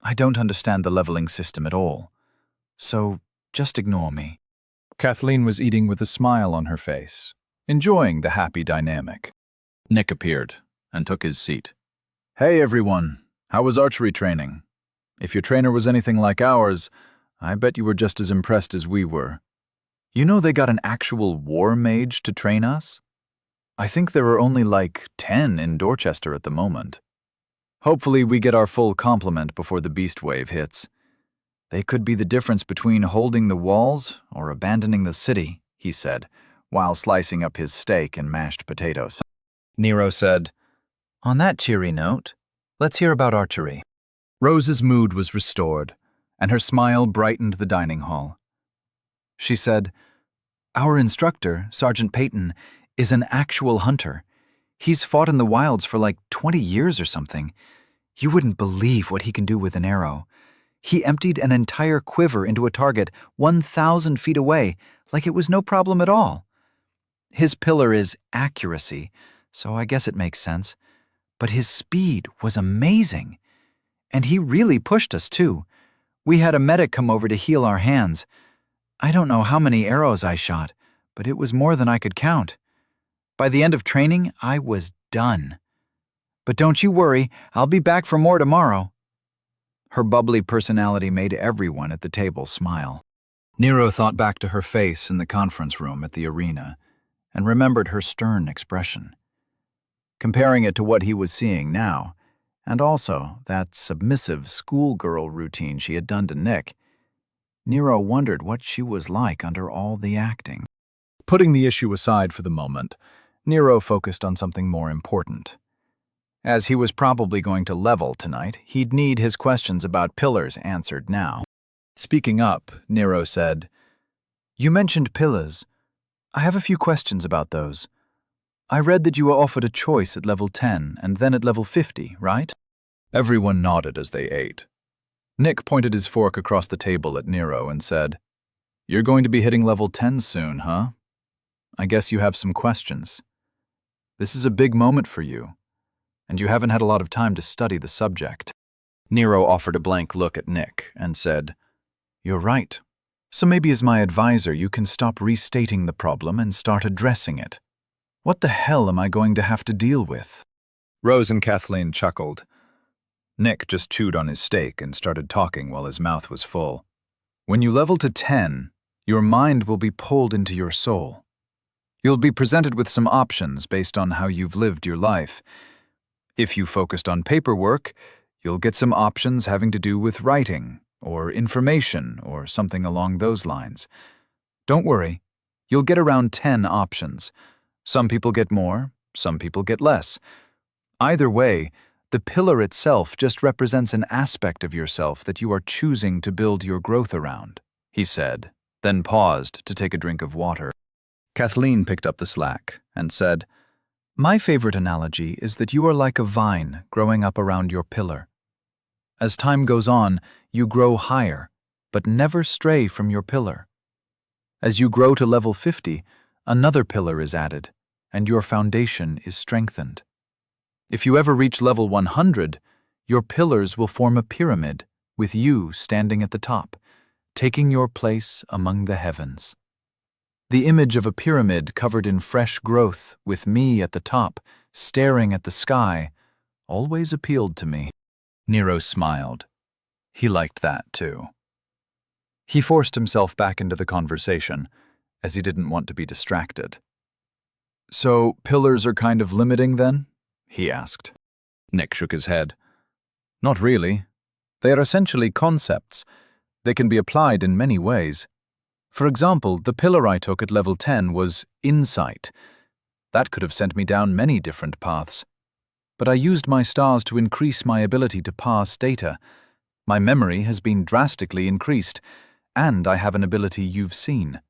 I don't understand the leveling system at all. So just ignore me." Kathleen was eating with a smile on her face, enjoying the happy dynamic. Nick appeared and took his seat. "Hey everyone, how was archery training? If your trainer was anything like ours, I bet you were just as impressed as we were. You know they got an actual war mage to train us? I think there are only like 10 in Dorchester at the moment. Hopefully we get our full complement before the beast wave hits. They could be the difference between holding the walls or abandoning the city," he said, while slicing up his steak and mashed potatoes. Nero said, "On that cheery note, let's hear about archery." Rose's mood was restored, and her smile brightened the dining hall. She said, "Our instructor, Sergeant Peyton, is an actual hunter. He's fought in the wilds for like 20 years or something. You wouldn't believe what he can do with an arrow. He emptied an entire quiver into a target 1,000 feet away like it was no problem at all. His pillar is accuracy, so I guess it makes sense. But his speed was amazing. And he really pushed us, too. We had a medic come over to heal our hands. I don't know how many arrows I shot, but it was more than I could count. By the end of training, I was done. But don't you worry, I'll be back for more tomorrow." Her bubbly personality made everyone at the table smile. Nero thought back to her face in the conference room at the arena and remembered her stern expression. Comparing it to what he was seeing now, and also that submissive schoolgirl routine she had done to Nick, Nero wondered what she was like under all the acting. Putting the issue aside for the moment, Nero focused on something more important. As he was probably going to level tonight, he'd need his questions about pillars answered now. Speaking up, Nero said, "You mentioned pillars. I have a few questions about those. I read that you were offered a choice at level 10 and then at level 50, right?" Everyone nodded as they ate. Nick pointed his fork across the table at Nero and said, "You're going to be hitting level 10 soon, huh? I guess you have some questions. This is a big moment for you, and you haven't had a lot of time to study the subject." Nero offered a blank look at Nick and said, "You're right. So maybe as my advisor you can stop restating the problem and start addressing it. What the hell am I going to have to deal with?" Rose and Kathleen chuckled. Nick just chewed on his steak and started talking while his mouth was full. "When you level to 10, Your mind will be pulled into your soul. You'll be presented with some options based on how you've lived your life. If you focused on paperwork, you'll get some options having to do with writing, or information, or something along those lines. Don't worry, you'll get around 10 options. Some people get more, some people get less. Either way, the pillar itself just represents an aspect of yourself that you are choosing to build your growth around, he said, then paused to take a drink of water. Kathleen picked up the slack and said, "My favorite analogy is that you are like a vine growing up around your pillar. As time goes on, you grow higher, but never stray from your pillar. As you grow to level 50, another pillar is added, and your foundation is strengthened. If you ever reach level 100, your pillars will form a pyramid, with you standing at the top, taking your place among the heavens." The image of a pyramid covered in fresh growth, with me at the top, staring at the sky, always appealed to me. Nero smiled. He liked that, too. He forced himself back into the conversation, as he didn't want to be distracted. "So, pillars are kind of limiting, then?" he asked. Nick shook his head. "Not really. They are essentially concepts. They can be applied in many ways. For example, the pillar I took at level 10 was insight. That could have sent me down many different paths. But I used my stars to increase my ability to parse data. My memory has been drastically increased, and I have an ability you've seen.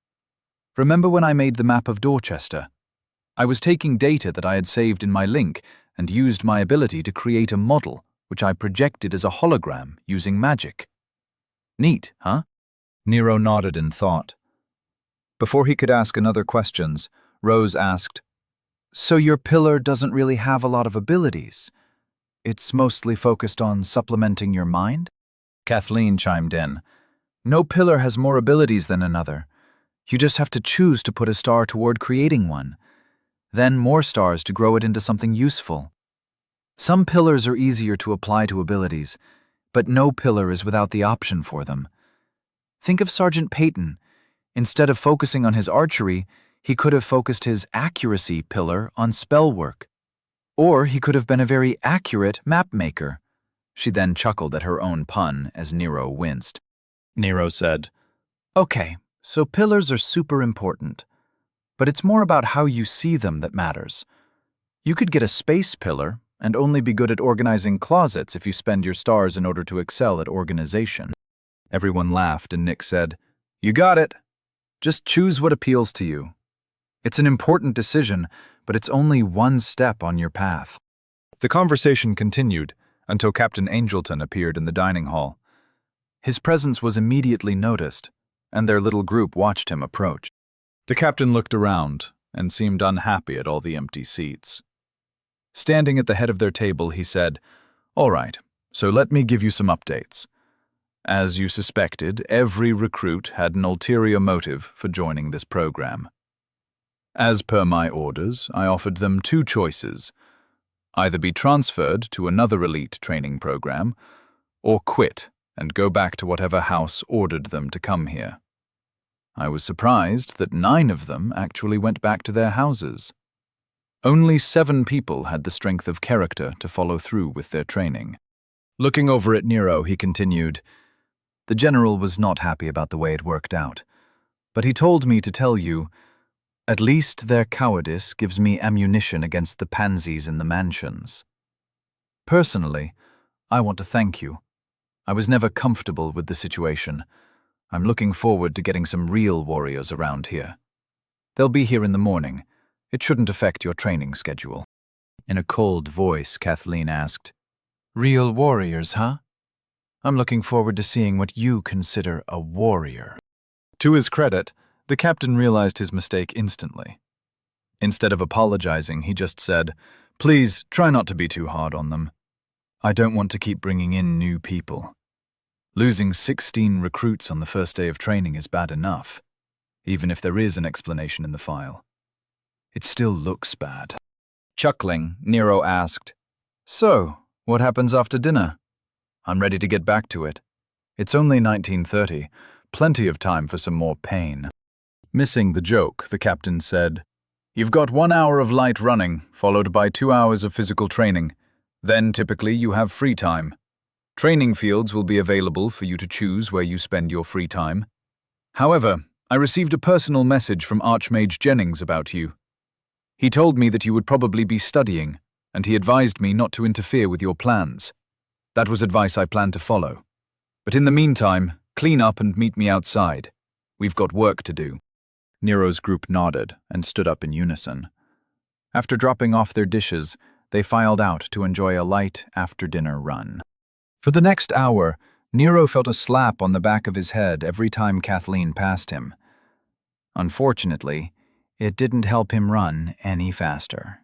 Remember when I made the map of Dorchester? I was taking data that I had saved in my link and used my ability to create a model, which I projected as a hologram using magic. Neat, huh?" Nero nodded in thought. Before he could ask another questions, Rose asked, "So your pillar doesn't really have a lot of abilities? It's mostly focused on supplementing your mind?" Kathleen chimed in. "No pillar has more abilities than another. You just have to choose to put a star toward creating one. Then more stars to grow it into something useful. Some pillars are easier to apply to abilities, but no pillar is without the option for them. Think of Sergeant Peyton. Instead of focusing on his archery, he could have focused his accuracy pillar on spell work. Or he could have been a very accurate map maker." She then chuckled at her own pun as Nero winced. Nero said, "Okay, so pillars are super important, but it's more about how you see them that matters. You could get a space pillar and only be good at organizing closets if you spend your stars in order to excel at organization." Everyone laughed and Nick said, "You got it. Just choose what appeals to you. It's an important decision, but it's only one step on your path." The conversation continued until Captain Angelton appeared in the dining hall. His presence was immediately noticed, and their little group watched him approach. The captain looked around and seemed unhappy at all the empty seats. Standing at the head of their table, he said, "All right, so let me give you some updates. As you suspected, every recruit had an ulterior motive for joining this program. As per my orders, I offered them two choices: either be transferred to another elite training program, or quit and go back to whatever house ordered them to come here. I was surprised that 9 of them actually went back to their houses. Only 7 people had the strength of character to follow through with their training." Looking over at Nero, he continued, "The general was not happy about the way it worked out, but he told me to tell you, at least their cowardice gives me ammunition against the pansies in the mansions. Personally, I want to thank you. I was never comfortable with the situation. I'm looking forward to getting some real warriors around here. They'll be here in the morning. It shouldn't affect your training schedule." In a cold voice, Kathleen asked, "Real warriors, huh? I'm looking forward to seeing what you consider a warrior." To his credit, the captain realized his mistake instantly. Instead of apologizing, he just said, "Please, try not to be too hard on them. I don't want to keep bringing in new people. Losing 16 recruits on the first day of training is bad enough, even if there is an explanation in the file. It still looks bad." Chuckling, Nero asked, "So, what happens after dinner?" "I'm ready to get back to it. It's only 1930, plenty of time for some more pain." Missing the joke, the captain said, "You've got 1 hour of light running, followed by 2 hours of physical training. Then, typically, you have free time. Training fields will be available for you to choose where you spend your free time. However, I received a personal message from Archmage Jennings about you. He told me that you would probably be studying, and he advised me not to interfere with your plans. That was advice I planned to follow. But in the meantime, clean up and meet me outside. We've got work to do." Nero's group nodded and stood up in unison. After dropping off their dishes, they filed out to enjoy a light after-dinner run. For the next hour, Nero felt a slap on the back of his head every time Kathleen passed him. Unfortunately, it didn't help him run any faster.